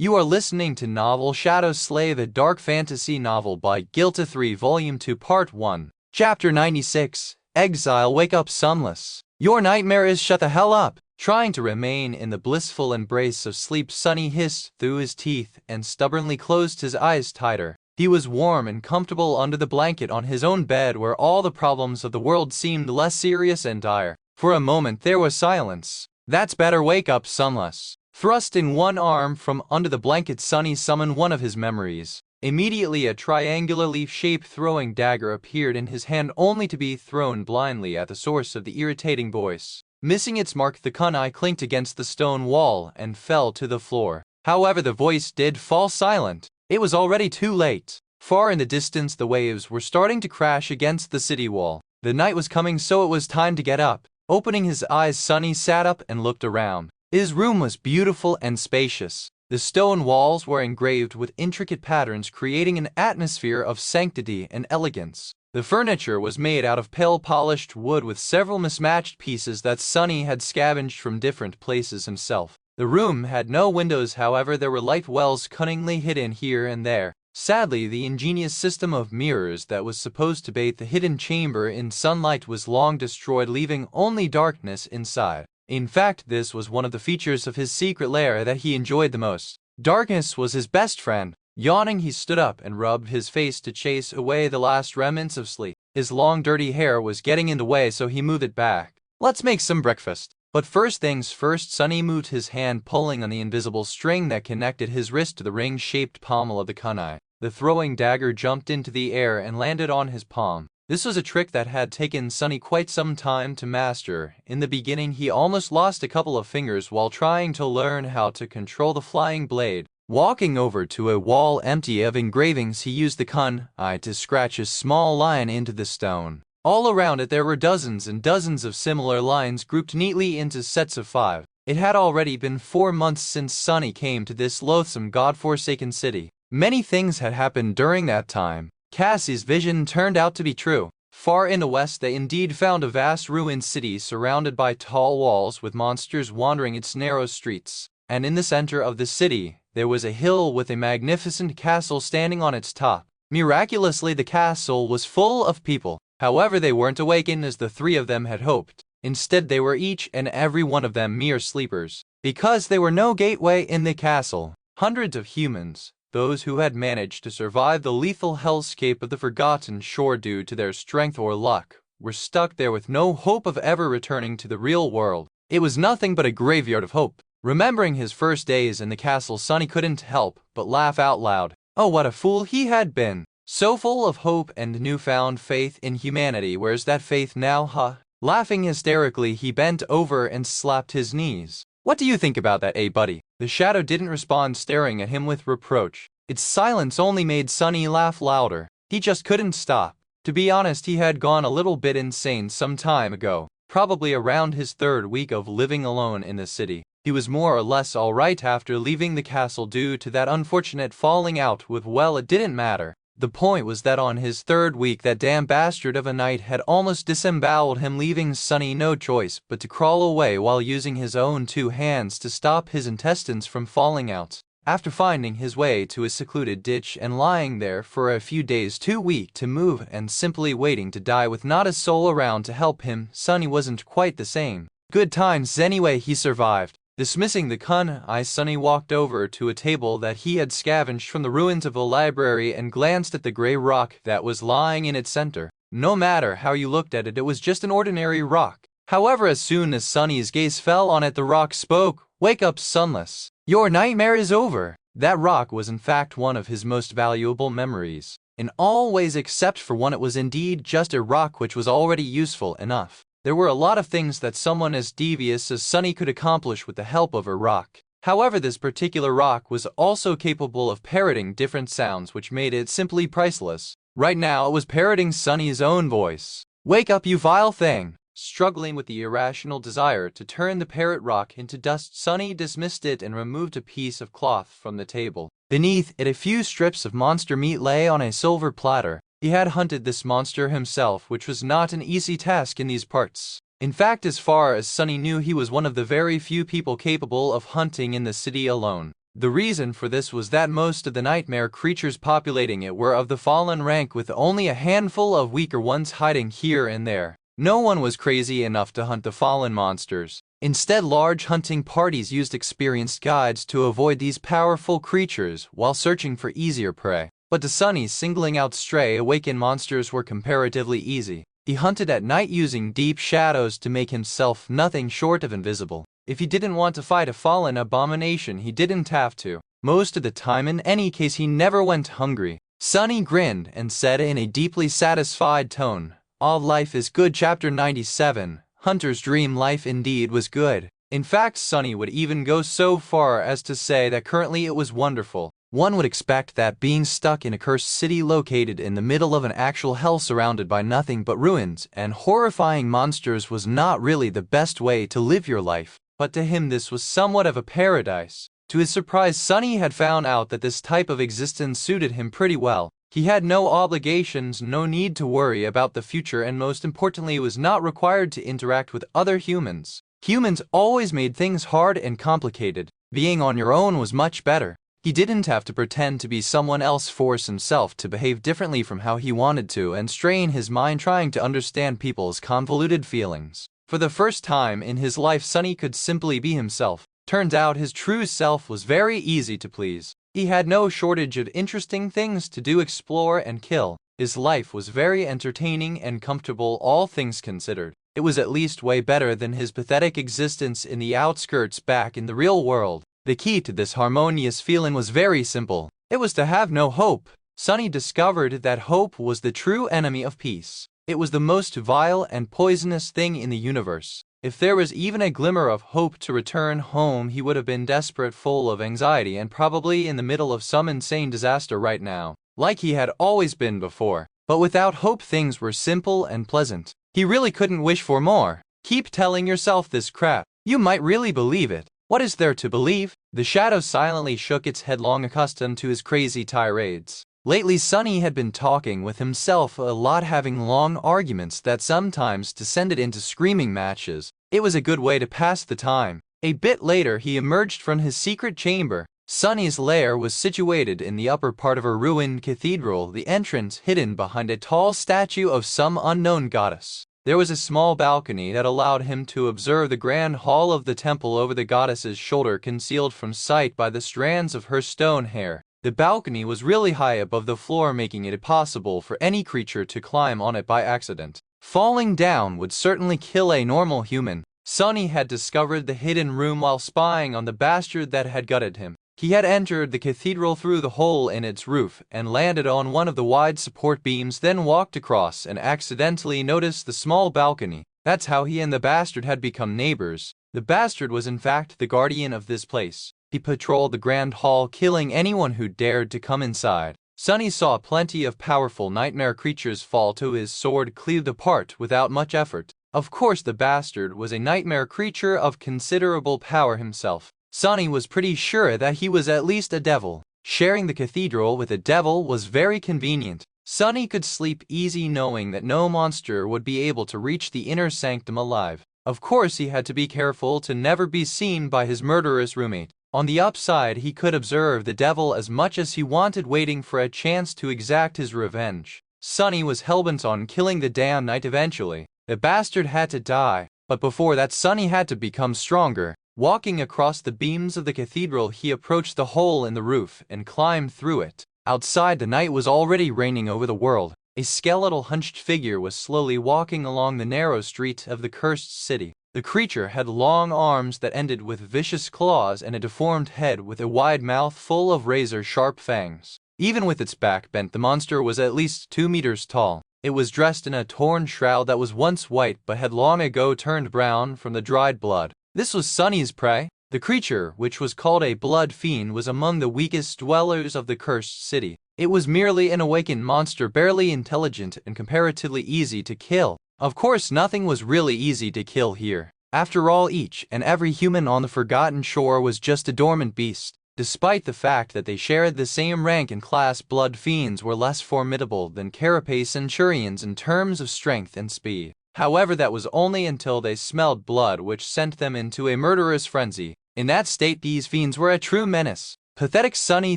You are listening to novel Shadow Slave, a dark fantasy novel by Gilta 3 Volume 2 Part 1. Chapter 96, Exile. Wake up sunless. Your nightmare is shut the hell up. Trying to remain in the blissful embrace of sleep, Sunny hissed through his teeth and stubbornly closed his eyes tighter. He was warm and comfortable under the blanket on his own bed, where all the problems of the world seemed less serious and dire. For a moment there was silence. That's better. Wake up sunless. Thrusting one arm from under the blanket, Sunny summoned one of his memories. Immediately a triangular leaf-shaped throwing dagger appeared in his hand, only to be thrown blindly at the source of the irritating voice. Missing its mark, the kunai clinked against the stone wall and fell to the floor. However, the voice did fall silent. It was already too late. Far in the distance, the waves were starting to crash against the city wall. The night was coming, so it was time to get up. Opening his eyes, Sunny sat up and looked around. His room was beautiful and spacious. The stone walls were engraved with intricate patterns, creating an atmosphere of sanctity and elegance. The furniture was made out of pale polished wood with several mismatched pieces that Sunny had scavenged from different places himself. The room had no windows, however there were light wells cunningly hidden here and there. Sadly, the ingenious system of mirrors that was supposed to bathe the hidden chamber in sunlight was long destroyed, leaving only darkness inside. In fact, this was one of the features of his secret lair that he enjoyed the most. Darkness was his best friend. Yawning, he stood up and rubbed his face to chase away the last remnants of sleep. His long dirty hair was getting in the way, so he moved it back. Let's make some breakfast. But first things first, Sunny moved his hand, pulling on the invisible string that connected his wrist to the ring-shaped pommel of the kunai. The throwing dagger jumped into the air and landed on his palm. This was a trick that had taken Sunny quite some time to master. In the beginning, he almost lost a couple of fingers while trying to learn how to control the flying blade. Walking over to a wall empty of engravings, he used the kunai to scratch a small line into the stone. All around it there were dozens and dozens of similar lines grouped neatly into sets of 5. It had already been 4 months since Sunny came to this loathsome, god-forsaken city. Many things had happened during that time. Cassie's vision turned out to be true. Far in the west they indeed found a vast ruined city surrounded by tall walls with monsters wandering its narrow streets. And in the center of the city, there was a hill with a magnificent castle standing on its top. Miraculously, the castle was full of people. However, they weren't awakened as the 3 of them had hoped. Instead, they were each and every one of them mere sleepers. Because there were no gateway in the castle, hundreds of humans, those who had managed to survive the lethal hellscape of the Forgotten Shore due to their strength or luck, were stuck there with no hope of ever returning to the real world. It was nothing but a graveyard of hope. Remembering his first days in the castle, Sunny couldn't help but laugh out loud. Oh, what a fool he had been! So full of hope and newfound faith in humanity. Where's that faith now, huh? Laughing hysterically, he bent over and slapped his knees. What do you think about that, buddy? The shadow didn't respond, staring at him with reproach. Its silence only made Sunny laugh louder. He just couldn't stop. To be honest, he had gone a little bit insane some time ago, probably around his 3rd week of living alone in the city. He was more or less alright after leaving the castle due to that unfortunate falling out with, well, it didn't matter. The point was that on his 3rd week, that damn bastard of a knight had almost disemboweled him, leaving Sunny no choice but to crawl away while using his own 2 hands to stop his intestines from falling out. After finding his way to a secluded ditch and lying there for a few days, too weak to move and simply waiting to die with not a soul around to help him, Sunny wasn't quite the same. Good times anyway, he survived. Dismissing the kunai, Sunny walked over to a table that he had scavenged from the ruins of a library and glanced at the gray rock that was lying in its center. No matter how you looked at it, it was just an ordinary rock. However, as soon as Sunny's gaze fell on it, the rock spoke. Wake up sunless. Your nightmare is over. That rock was in fact one of his most valuable memories. In all ways except for one, it was indeed just a rock, which was already useful enough. There were a lot of things that someone as devious as Sunny could accomplish with the help of a rock. However, this particular rock was also capable of parroting different sounds, which made it simply priceless. Right now, it was parroting Sunny's own voice. Wake up, you vile thing! Struggling with the irrational desire to turn the parrot rock into dust, Sunny dismissed it and removed a piece of cloth from the table. Beneath it, a few strips of monster meat lay on a silver platter. He had hunted this monster himself, which was not an easy task in these parts. In fact, as far as Sunny knew, he was one of the very few people capable of hunting in the city alone. The reason for this was that most of the nightmare creatures populating it were of the fallen rank, with only a handful of weaker ones hiding here and there. No one was crazy enough to hunt the fallen monsters. Instead, large hunting parties used experienced guides to avoid these powerful creatures while searching for easier prey. But to Sunny, singling out stray awakened monsters were comparatively easy. He hunted at night using deep shadows to make himself nothing short of invisible. If he didn't want to fight a fallen abomination, he didn't have to. Most of the time, in any case, he never went hungry. Sunny grinned and said in a deeply satisfied tone, "All life is good." Chapter 97. Hunter's dream life indeed was good. In fact, Sunny would even go so far as to say that currently it was wonderful. One would expect that being stuck in a cursed city located in the middle of an actual hell surrounded by nothing but ruins and horrifying monsters was not really the best way to live your life. But to him this was somewhat of a paradise. To his surprise, Sunny had found out that this type of existence suited him pretty well. He had no obligations, no need to worry about the future, and most importantly, was not required to interact with other humans. Humans always made things hard and complicated. Being on your own was much better. He didn't have to pretend to be someone else, force himself to behave differently from how he wanted to, and strain his mind trying to understand people's convoluted feelings. For the first time in his life, Sunny could simply be himself. Turned out his true self was very easy to please. He had no shortage of interesting things to do, explore, and kill. His life was very entertaining and comfortable, all things considered. It was at least way better than his pathetic existence in the outskirts back in the real world. The key to this harmonious feeling was very simple. It was to have no hope. Sunny discovered that hope was the true enemy of peace. It was the most vile and poisonous thing in the universe. If there was even a glimmer of hope to return home, he would have been desperate, full of anxiety, and probably in the middle of some insane disaster right now, like he had always been before. But without hope, things were simple and pleasant. He really couldn't wish for more. Keep telling yourself this crap. You might really believe it. What is there to believe? The shadow silently shook its head, long accustomed to his crazy tirades. Lately, Sunny had been talking with himself a lot, having long arguments that sometimes descended into screaming matches. It was a good way to pass the time. A bit later, he emerged from his secret chamber. Sunny's lair was situated in the upper part of a ruined cathedral, the entrance hidden behind a tall statue of some unknown goddess. There was a small balcony that allowed him to observe the grand hall of the temple over the goddess's shoulder, concealed from sight by the strands of her stone hair. The balcony was really high above the floor, making it impossible for any creature to climb on it by accident. Falling down would certainly kill a normal human. Sunny had discovered the hidden room while spying on the bastard that had gutted him. He had entered the cathedral through the hole in its roof and landed on one of the wide support beams, then walked across and accidentally noticed the small balcony. That's how he and the bastard had become neighbors. The bastard was in fact the guardian of this place. He patrolled the grand hall, killing anyone who dared to come inside. Sunny saw plenty of powerful nightmare creatures fall to his sword, cleaved apart without much effort. Of course, the bastard was a nightmare creature of considerable power himself. Sunny was pretty sure that he was at least a devil. Sharing the cathedral with a devil was very convenient. Sunny could sleep easy knowing that no monster would be able to reach the inner sanctum alive. Of course, he had to be careful to never be seen by his murderous roommate. On the upside, he could observe the devil as much as he wanted, waiting for a chance to exact his revenge. Sunny was hellbent on killing the damn knight eventually. The bastard had to die, but before that, Sunny had to become stronger. Walking across the beams of the cathedral, he approached the hole in the roof and climbed through it. Outside, the night was already reigning over the world. A skeletal, hunched figure was slowly walking along the narrow street of the cursed city. The creature had long arms that ended with vicious claws and a deformed head with a wide mouth full of razor-sharp fangs. Even with its back bent, the monster was at least 2 meters tall. It was dressed in a torn shroud that was once white but had long ago turned brown from the dried blood. This was Sunny's prey. The creature, which was called a blood fiend, was among the weakest dwellers of the cursed city. It was merely an awakened monster, barely intelligent and comparatively easy to kill. Of course, nothing was really easy to kill here. After all, each and every human on the Forgotten Shore was just a dormant beast. Despite the fact that they shared the same rank and class, blood fiends were less formidable than carapace centurions in terms of strength and speed. However, that was only until they smelled blood, which sent them into a murderous frenzy. In that state, these fiends were a true menace. Pathetic Sunny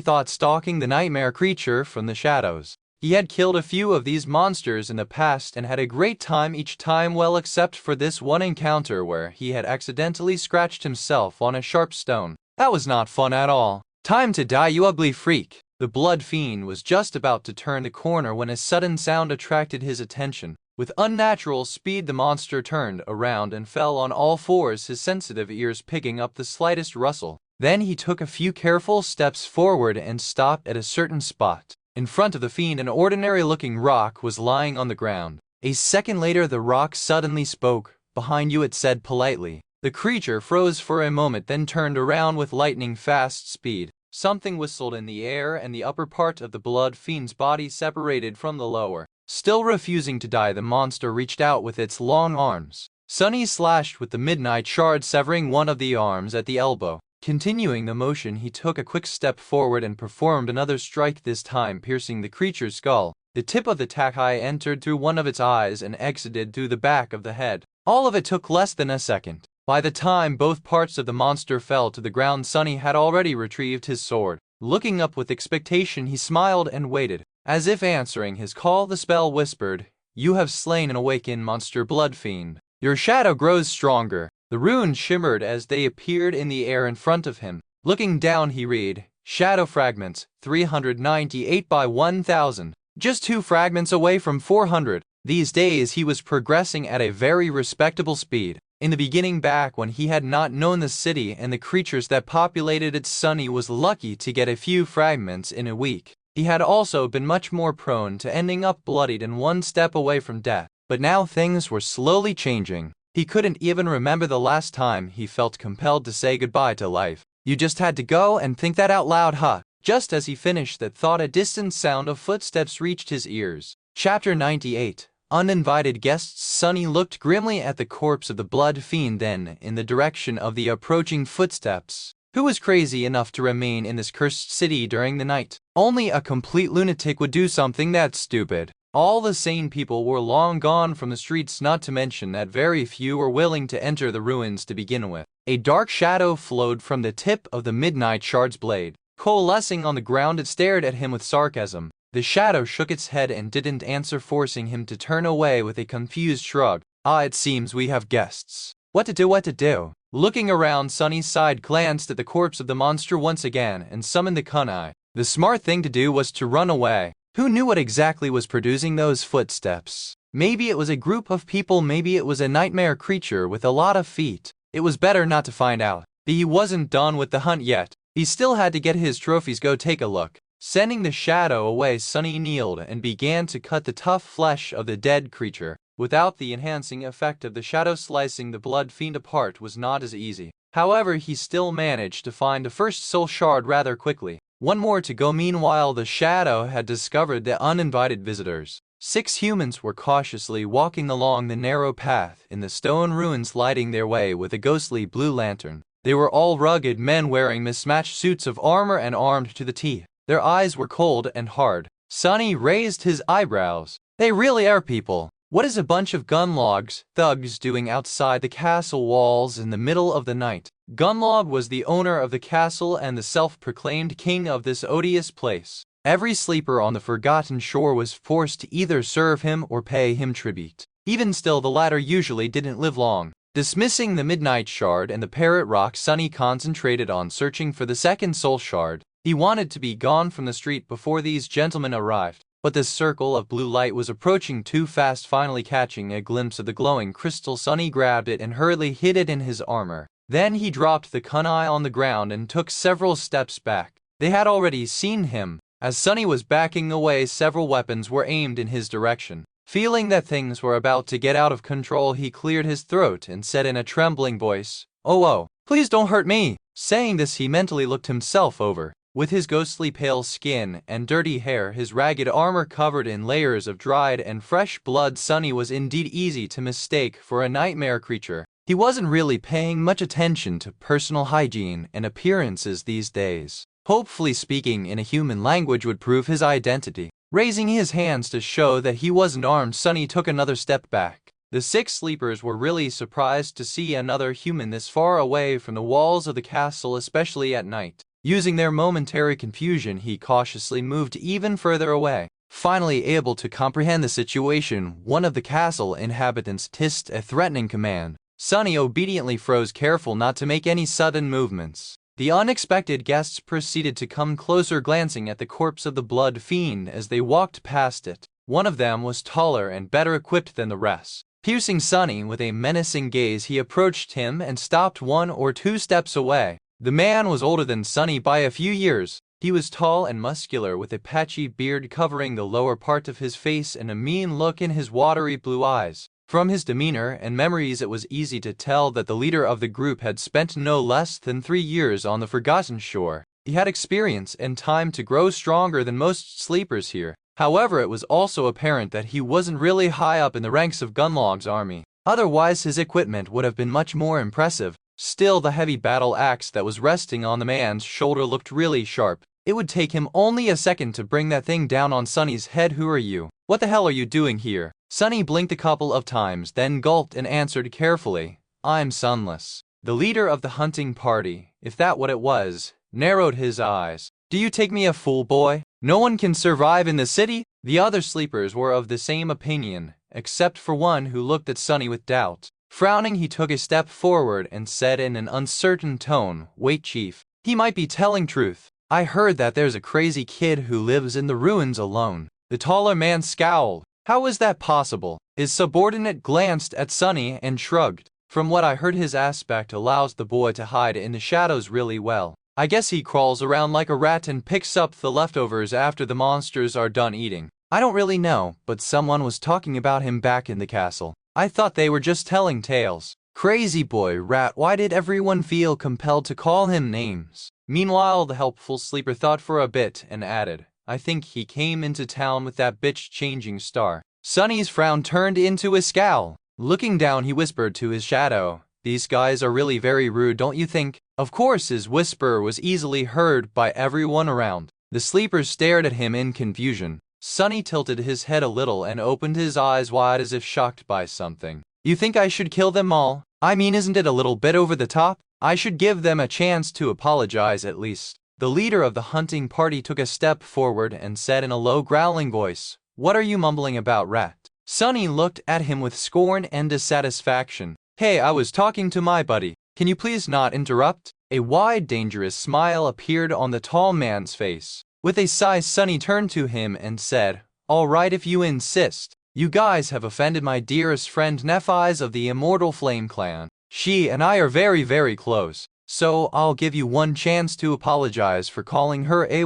thought stalking the nightmare creature from the shadows. He had killed a few of these monsters in the past and had a great time each time, well except for this one encounter where he had accidentally scratched himself on a sharp stone. That was not fun at all. Time to die, you ugly freak. The blood fiend was just about to turn the corner when a sudden sound attracted his attention. With unnatural speed the monster turned around and fell on all fours, his sensitive ears picking up the slightest rustle. Then he took a few careful steps forward and stopped at a certain spot. In front of the fiend an ordinary-looking rock was lying on the ground. A second later the rock suddenly spoke. "Behind you," it said politely. The creature froze for a moment, then turned around with lightning-fast speed. Something whistled in the air and the upper part of the blood fiend's body separated from the lower. Still refusing to die, the monster reached out with its long arms. Sunny slashed with the midnight shard, severing one of the arms at the elbow. Continuing the motion, he took a quick step forward and performed another strike, this time piercing the creature's skull. The tip of the takai entered through one of its eyes and exited through the back of the head. All of it took less than a second. By the time both parts of the monster fell to the ground, Sunny had already retrieved his sword. Looking up with expectation, he smiled and waited. As if answering his call, the spell whispered, "You have slain an awakened monster, blood fiend. Your shadow grows stronger." The runes shimmered as they appeared in the air in front of him. Looking down, he read, "Shadow fragments, 398 by 1000. Just 2 fragments away from 400. These days he was progressing at a very respectable speed. In the beginning, back when he had not known the city and the creatures that populated it, Sunny was lucky to get a few fragments in a week. He had also been much more prone to ending up bloodied and one step away from death. But now things were slowly changing. He couldn't even remember the last time he felt compelled to say goodbye to life. You just had to go and think that out loud, huh? Just as he finished that thought, a distant sound of footsteps reached his ears. Chapter 98. Uninvited Guests. Sunny looked grimly at the corpse of the blood fiend, then in the direction of the approaching footsteps. Who was crazy enough to remain in this cursed city during the night? Only a complete lunatic would do something that stupid. All the sane people were long gone from the streets, not to mention that very few were willing to enter the ruins to begin with. A dark shadow flowed from the tip of the midnight shard's blade. Coalescing on the ground, it stared at him with sarcasm. The shadow shook its head and didn't answer, forcing him to turn away with a confused shrug. "Ah, it seems we have guests. What to do? Looking around, Sunny sighed, glanced at the corpse of the monster once again, and summoned the kunai. The smart thing to do was to run away. Who knew what exactly was producing those footsteps? Maybe it was a group of people, maybe it was a nightmare creature with a lot of feet. It was better not to find out. But he wasn't done with the hunt yet. He still had to get his trophies. Go take a look. Sending the shadow away, Sunny kneeled and began to cut the tough flesh of the dead creature. Without the enhancing effect of the shadow, slicing the blood fiend apart was not as easy. However, he still managed to find the first soul shard rather quickly. One more to go. Meanwhile, the shadow had discovered the uninvited visitors. 6 humans were cautiously walking along the narrow path in the stone ruins, lighting their way with a ghostly blue lantern. They were all rugged men wearing mismatched suits of armor and armed to the teeth. Their eyes were cold and hard. Sunny raised his eyebrows. They really are people. What is a bunch of gunlogs, thugs, doing outside the castle walls in the middle of the night? Gunlog was the owner of the castle and the self-proclaimed king of this odious place. Every sleeper on the forgotten shore was forced to either serve him or pay him tribute. Even still, the latter usually didn't live long. Dismissing the midnight shard and the parrot rock, Sunny concentrated on searching for the second soul shard. He wanted to be gone from the street before these gentlemen arrived. But this circle of blue light was approaching too fast. Finally catching a glimpse of the glowing crystal, Sunny grabbed it and hurriedly hid it in his armor. Then he dropped the kunai on the ground and took several steps back. They had already seen him. As Sunny was backing away, several weapons were aimed in his direction. Feeling that things were about to get out of control, he cleared his throat and said in a trembling voice, "Oh, please don't hurt me." Saying this, he mentally looked himself over. With his ghostly pale skin and dirty hair, his ragged armor covered in layers of dried and fresh blood, Sunny was indeed easy to mistake for a nightmare creature. He wasn't really paying much attention to personal hygiene and appearances these days. Hopefully speaking in a human language would prove his identity. Raising his hands to show that he wasn't armed, Sunny took another step back. The 6 sleepers were really surprised to see another human this far away from the walls of the castle, especially at night. Using their momentary confusion, he cautiously moved even further away. Finally able to comprehend the situation, one of the castle inhabitants hissed a threatening command. Sunny obediently froze, careful not to make any sudden movements. The unexpected guests proceeded to come closer, glancing at the corpse of the blood fiend as they walked past it. One of them was taller and better equipped than the rest. Piercing Sunny with a menacing gaze, he approached him and stopped 1 or 2 steps away. The man was older than Sunny by a few years. He was tall and muscular, with a patchy beard covering the lower part of his face and a mean look in his watery blue eyes. From his demeanor and memories, it was easy to tell that the leader of the group had spent no less than 3 years on the Forgotten Shore. He had experience and time to grow stronger than most sleepers here. However, it was also apparent that he wasn't really high up in the ranks of Gunlog's army. Otherwise, his equipment would have been much more impressive. Still, the heavy battle axe that was resting on the man's shoulder looked really sharp. It would take him only a second to bring that thing down on Sunny's head. Who are you? What the hell are you doing here? Sunny blinked a couple of times, then gulped and answered carefully, I'm Sunless. The leader of the hunting party, if that what it was, narrowed his eyes. Do you take me a fool, boy? No one can survive in the city? The other sleepers were of the same opinion, except for one who looked at Sunny with doubt. Frowning, he took a step forward and said in an uncertain tone, Wait, Chief. He might be telling truth. I heard that there's a crazy kid who lives in the ruins alone. The taller man scowled. How is that possible? His subordinate glanced at Sunny and shrugged. From what I heard, his aspect allows the boy to hide in the shadows really well. I guess he crawls around like a rat and picks up the leftovers after the monsters are done eating. I don't really know, but someone was talking about him back in the castle. I thought they were just telling tales. Crazy boy, rat, why did everyone feel compelled to call him names? Meanwhile, the helpful sleeper thought for a bit and added, I think he came into town with that bitch changing star. Sunny's frown turned into a scowl. Looking down, he whispered to his shadow, These guys are really very rude, don't you think? Of course, his whisper was easily heard by everyone around. The sleepers stared at him in confusion. Sunny tilted his head a little and opened his eyes wide as if shocked by something. You think I should kill them all? I mean, isn't it a little bit over the top? I should give them a chance to apologize at least. The leader of the hunting party took a step forward and said in a low, growling voice, What are you mumbling about, rat? Sunny looked at him with scorn and dissatisfaction. Hey, I was talking to my buddy. Can you please not interrupt? A wide, dangerous smile appeared on the tall man's face. With a sigh, Sunny turned to him and said, All right, if you insist. You guys have offended my dearest friend Nephi's of the Immortal Flame Clan. She and I are very, very close. So I'll give you one chance to apologize for calling her a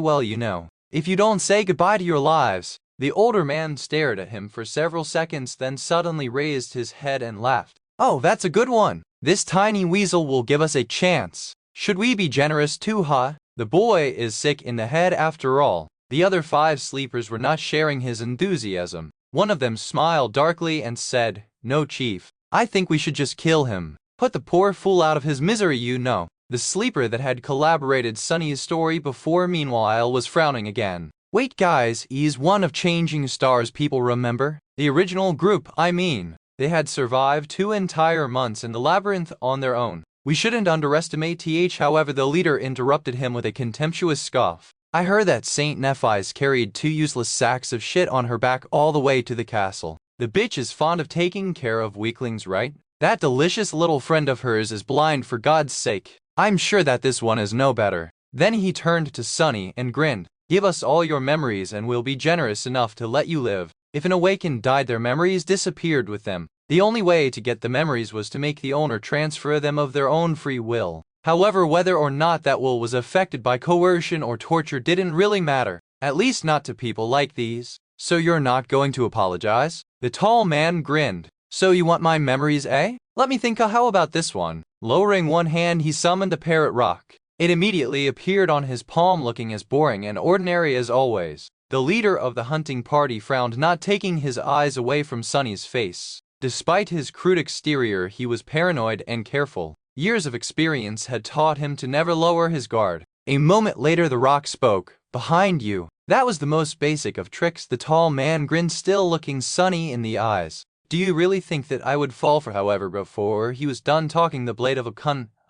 if you don't say goodbye to your lives. The older man stared at him for several seconds, then suddenly raised his head and laughed. Oh, that's a good one. This tiny weasel will give us a chance. Should we be generous too, huh? The boy is sick in the head after all. The other 5 sleepers were not sharing his enthusiasm. One of them smiled darkly and said, No, Chief. I think we should just kill him. Put the poor fool out of his misery, The sleeper that had collaborated Sunny's story before, meanwhile, was frowning again. Wait, guys, he's one of Changing Star's people, remember? The original group, I mean. They had survived 2 entire months in the labyrinth on their own. We shouldn't underestimate th. However, the leader interrupted him with a contemptuous scoff. I heard that Saint Nephi's carried 2 useless sacks of shit on her back all the way to the castle. The bitch is fond of taking care of weaklings, right? That delicious little friend of hers is blind, for God's sake. I'm sure that this one is no better. Then he turned to Sunny and grinned. Give us all your memories and we'll be generous enough to let you live. If an awakened died, their memories disappeared with them. The only way to get the memories was to make the owner transfer them of their own free will. However, whether or not that will was affected by coercion or torture didn't really matter. At least not to people like these. So you're not going to apologize? The tall man grinned. So you want my memories, eh? Let me think, how about this one? Lowering one hand, he summoned a parrot rock. It immediately appeared on his palm, looking as boring and ordinary as always. The leader of the hunting party frowned, not taking his eyes away from Sunny's face. Despite his crude exterior, he was paranoid and careful. Years of experience had taught him to never lower his guard. A moment later, the rock spoke. Behind you. That was the most basic of tricks. The tall man grinned, still looking Sunny in the eyes. Do you really think that I would fall for? However, before he was done talking, the blade of a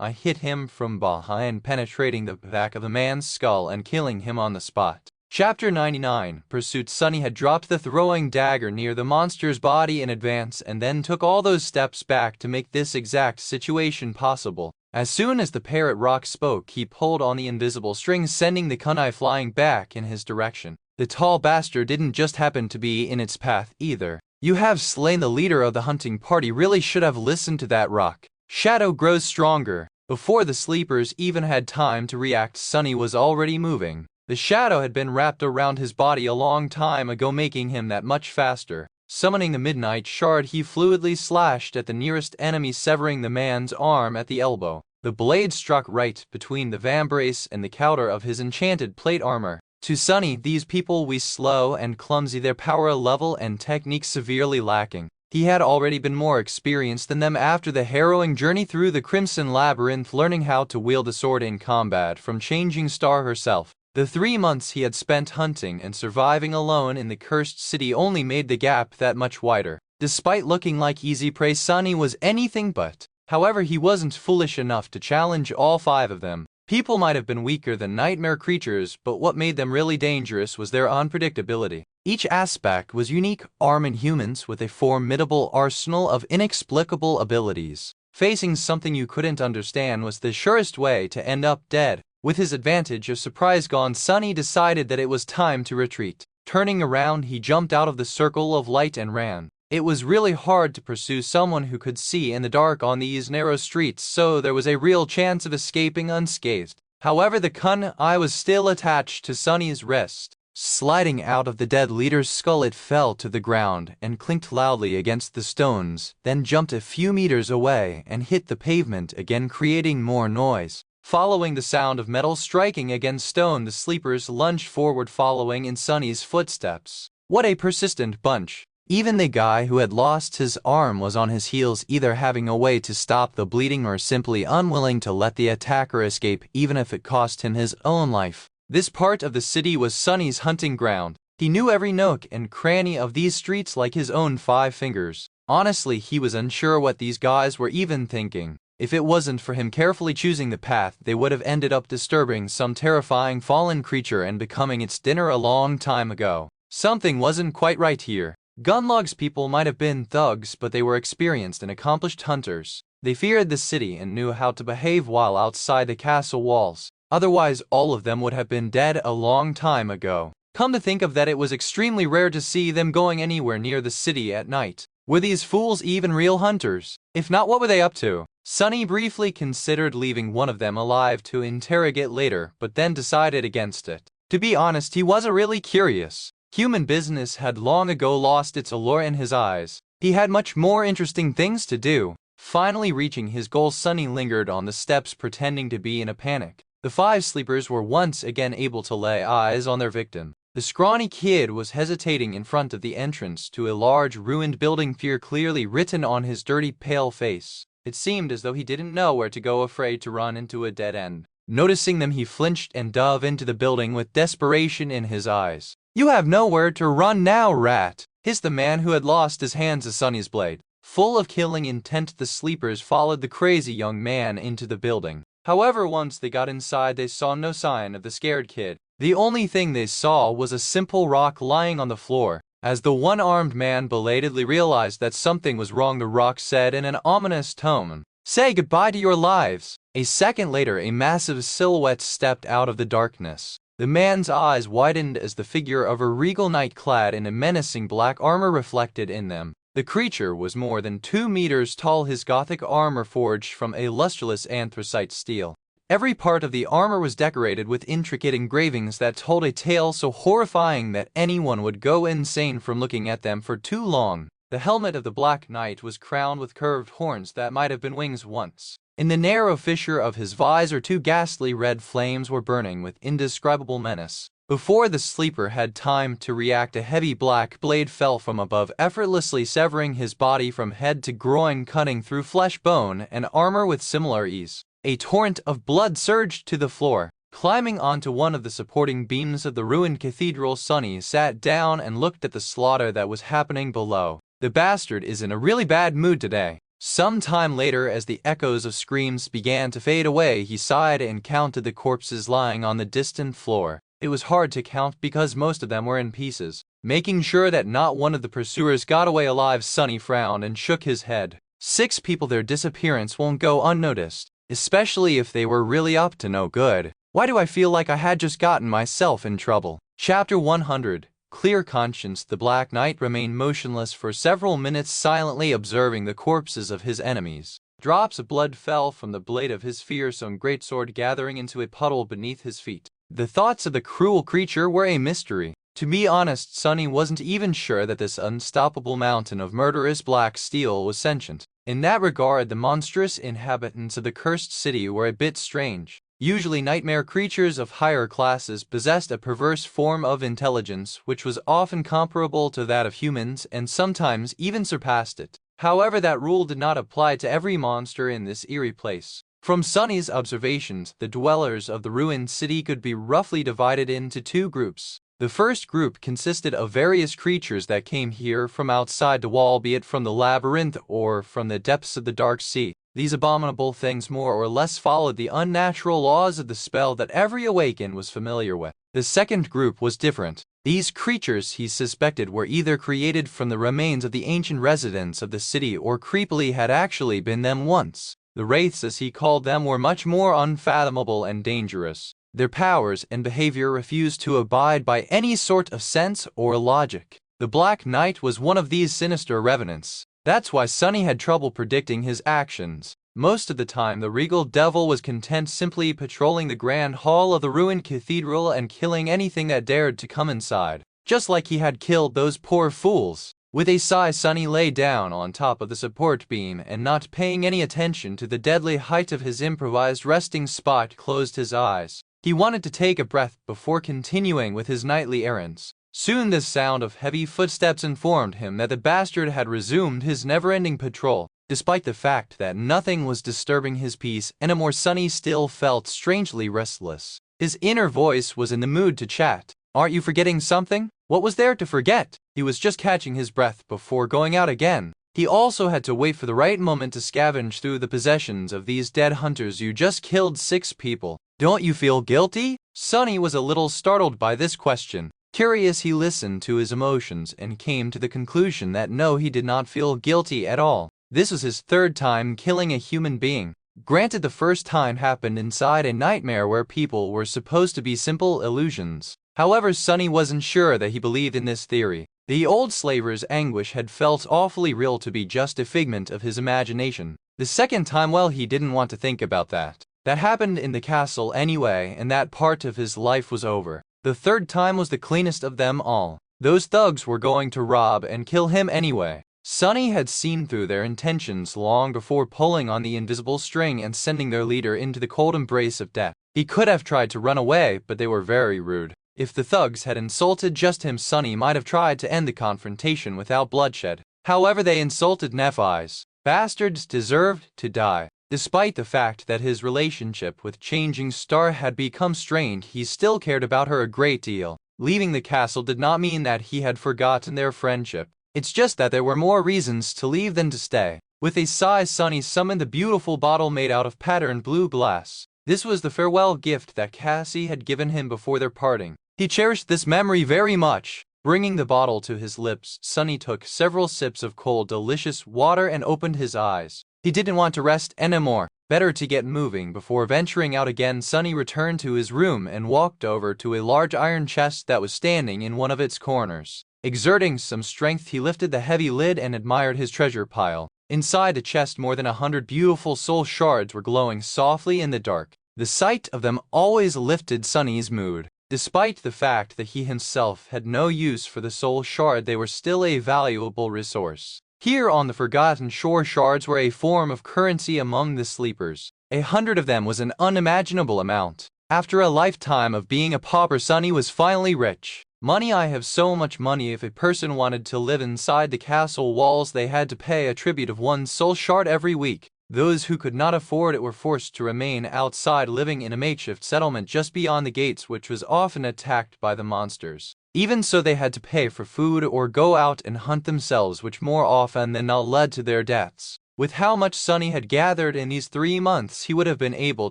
I hit him from behind, penetrating the back of the man's skull and killing him on the spot. Chapter 99. Pursuit. Sunny had dropped the throwing dagger near the monster's body in advance and then took all those steps back to make this exact situation possible. As soon as the parrot rock spoke, he pulled on the invisible string, sending the kunai flying back in his direction. The tall bastard didn't just happen to be in its path either. You have slain the leader of the hunting party. Really should have listened to that rock. Shadow grows stronger. Before the sleepers even had time to react, Sunny was already moving. The shadow had been wrapped around his body a long time ago, making him that much faster. Summoning the midnight shard, he fluidly slashed at the nearest enemy, severing the man's arm at the elbow. The blade struck right between the vambrace and the counter of his enchanted plate armor. To Sunny, these people were slow and clumsy, their power level and technique severely lacking. He had already been more experienced than them after the harrowing journey through the Crimson Labyrinth, learning how to wield a sword in combat from Changing Star herself. The 3 months he had spent hunting and surviving alone in the cursed city only made the gap that much wider. Despite looking like easy prey, Sunny was anything but. However, he wasn't foolish enough to challenge all 5 of them. People might have been weaker than nightmare creatures, but what made them really dangerous was their unpredictability. Each aspect was unique, armed humans with a formidable arsenal of inexplicable abilities. Facing something you couldn't understand was the surest way to end up dead. With his advantage of surprise gone, Sunny decided that it was time to retreat. Turning around, he jumped out of the circle of light and ran. It was really hard to pursue someone who could see in the dark on these narrow streets, so there was a real chance of escaping unscathed. However, the kunai was still attached to Sunny's wrist. Sliding out of the dead leader's skull, it fell to the ground and clinked loudly against the stones, then jumped a few meters away and hit the pavement again, creating more noise. Following the sound of metal striking against stone, the sleepers lunged forward, following in Sunny's footsteps. What a persistent bunch. Even the guy who had lost his arm was on his heels, either having a way to stop the bleeding or simply unwilling to let the attacker escape, even if it cost him his own life. This part of the city was Sunny's hunting ground. He knew every nook and cranny of these streets like his own 5 fingers. Honestly, he was unsure what these guys were even thinking. If it wasn't for him carefully choosing the path, they would have ended up disturbing some terrifying fallen creature and becoming its dinner a long time ago. Something wasn't quite right here. Gunlog's people might have been thugs, but they were experienced and accomplished hunters. They feared the city and knew how to behave while outside the castle walls. Otherwise, all of them would have been dead a long time ago. Come to think of that, it was extremely rare to see them going anywhere near the city at night. Were these fools even real hunters? If not, what were they up to? Sunny briefly considered leaving one of them alive to interrogate later, but then decided against it. To be honest, he wasn't really curious. Human business had long ago lost its allure in his eyes. He had much more interesting things to do. Finally reaching his goal, Sunny lingered on the steps, pretending to be in a panic. The 5 sleepers were once again able to lay eyes on their victim. The scrawny kid was hesitating in front of the entrance to a large ruined building, fear clearly written on his dirty, pale face. It seemed as though he didn't know where to go, afraid to run into a dead end. Noticing them, he flinched and dove into the building with desperation in his eyes. "You have nowhere to run now, rat," hissed the man who had lost his hands to Sunny's blade. Full of killing intent, the sleepers followed the crazy young man into the building. However, once they got inside, they saw no sign of the scared kid. The only thing they saw was a simple rock lying on the floor. As the one-armed man belatedly realized that something was wrong, the rock said in an ominous tone, "Say goodbye to your lives." A second later, a massive silhouette stepped out of the darkness. The man's eyes widened as the figure of a regal knight clad in a menacing black armor reflected in them. The creature was more than 2 meters tall, his gothic armor forged from a lustreless anthracite steel. Every part of the armor was decorated with intricate engravings that told a tale so horrifying that anyone would go insane from looking at them for too long. The helmet of the Black Knight was crowned with curved horns that might have been wings once. In the narrow fissure of his visor, 2 ghastly red flames were burning with indescribable menace. Before the sleeper had time to react, a heavy black blade fell from above, effortlessly severing his body from head to groin, cutting through flesh, bone, and armor with similar ease. A torrent of blood surged to the floor. Climbing onto one of the supporting beams of the ruined cathedral, Sunny sat down and looked at the slaughter that was happening below. The bastard is in a really bad mood today. Some time later, as the echoes of screams began to fade away, he sighed and counted the corpses lying on the distant floor. It was hard to count because most of them were in pieces. Making sure that not one of the pursuers got away alive, Sonny frowned and shook his head. 6 people, their disappearance won't go unnoticed, especially if they were really up to no good. Why do I feel like I had just gotten myself in trouble? Chapter 100. Clear conscience. The Black Knight remained motionless for several minutes, silently observing the corpses of his enemies. Drops of blood fell from the blade of his fearsome greatsword, gathering into a puddle beneath his feet. The thoughts of the cruel creature were a mystery. To be honest, Sonny wasn't even sure that this unstoppable mountain of murderous black steel was sentient. In that regard, the monstrous inhabitants of the cursed city were a bit strange. Usually nightmare creatures of higher classes possessed a perverse form of intelligence which was often comparable to that of humans and sometimes even surpassed it. However, that rule did not apply to every monster in this eerie place. From Sonny's observations, the dwellers of the ruined city could be roughly divided into 2 groups. The first group consisted of various creatures that came here from outside the wall, be it from the labyrinth or from the depths of the dark sea. These abominable things more or less followed the unnatural laws of the spell that every awaken was familiar with. The second group was different. These creatures, he suspected, were either created from the remains of the ancient residents of the city or creepily had actually been them once. The wraiths, as he called them, were much more unfathomable and dangerous. Their powers and behavior refused to abide by any sort of sense or logic. The Black Knight was one of these sinister revenants. That's why Sonny had trouble predicting his actions. Most of the time, the regal devil was content simply patrolling the grand hall of the ruined cathedral and killing anything that dared to come inside, just like he had killed those poor fools. With a sigh, Sonny lay down on top of the support beam and, not paying any attention to the deadly height of his improvised resting spot, closed his eyes. He wanted to take a breath before continuing with his nightly errands. Soon the sound of heavy footsteps informed him that the bastard had resumed his never-ending patrol. Despite the fact that nothing was disturbing his peace anymore, Sonny still felt strangely restless. His inner voice was in the mood to chat. "Aren't you forgetting something?" What was there to forget? He was just catching his breath before going out again. He also had to wait for the right moment to scavenge through the possessions of these dead hunters. "You just killed 6 people. Don't you feel guilty?" Sonny was a little startled by this question. Curious, he listened to his emotions and came to the conclusion that no, he did not feel guilty at all. This was his 3rd time killing a human being. Granted, the first time happened inside a nightmare where people were supposed to be simple illusions. However, Sonny wasn't sure that he believed in this theory. The old slaver's anguish had felt awfully real to be just a figment of his imagination. The second time, well, he didn't want to think about that. That happened in the castle anyway, and that part of his life was over. The 3rd time was the cleanest of them all. Those thugs were going to rob and kill him anyway. Sonny had seen through their intentions long before pulling on the invisible string and sending their leader into the cold embrace of death. He could have tried to run away, but they were very rude. If the thugs had insulted just him, Sonny might have tried to end the confrontation without bloodshed. However, they insulted Nephi's. Bastards deserved to die. Despite the fact that his relationship with Changing Star had become strained, he still cared about her a great deal. Leaving the castle did not mean that he had forgotten their friendship. It's just that there were more reasons to leave than to stay. With a sigh, Sonny summoned the beautiful bottle made out of patterned blue glass. This was the farewell gift that Cassie had given him before their parting. He cherished this memory very much. Bringing the bottle to his lips, Sonny took several sips of cold, delicious water and opened his eyes. He didn't want to rest anymore. Better to get moving before venturing out again. Sonny returned to his room and walked over to a large iron chest that was standing in one of its corners. Exerting some strength, he lifted the heavy lid and admired his treasure pile. Inside the chest, more than 100 beautiful soul shards were glowing softly in the dark. The sight of them always lifted Sonny's mood. Despite the fact that he himself had no use for the soul shard, they were still a valuable resource. Here on the Forgotten Shore, shards were a form of currency among the sleepers. 100 of them was an unimaginable amount. After a lifetime of being a pauper, Sonny was finally rich. Money. I have so much money. If a person wanted to live inside the castle walls, they had to pay a tribute of 1 soul shard every week. Those who could not afford it were forced to remain outside, living in a makeshift settlement just beyond the gates, which was often attacked by the monsters. Even so, they had to pay for food or go out and hunt themselves, which more often than not led to their deaths. With how much Sunny had gathered in these 3 months, he would have been able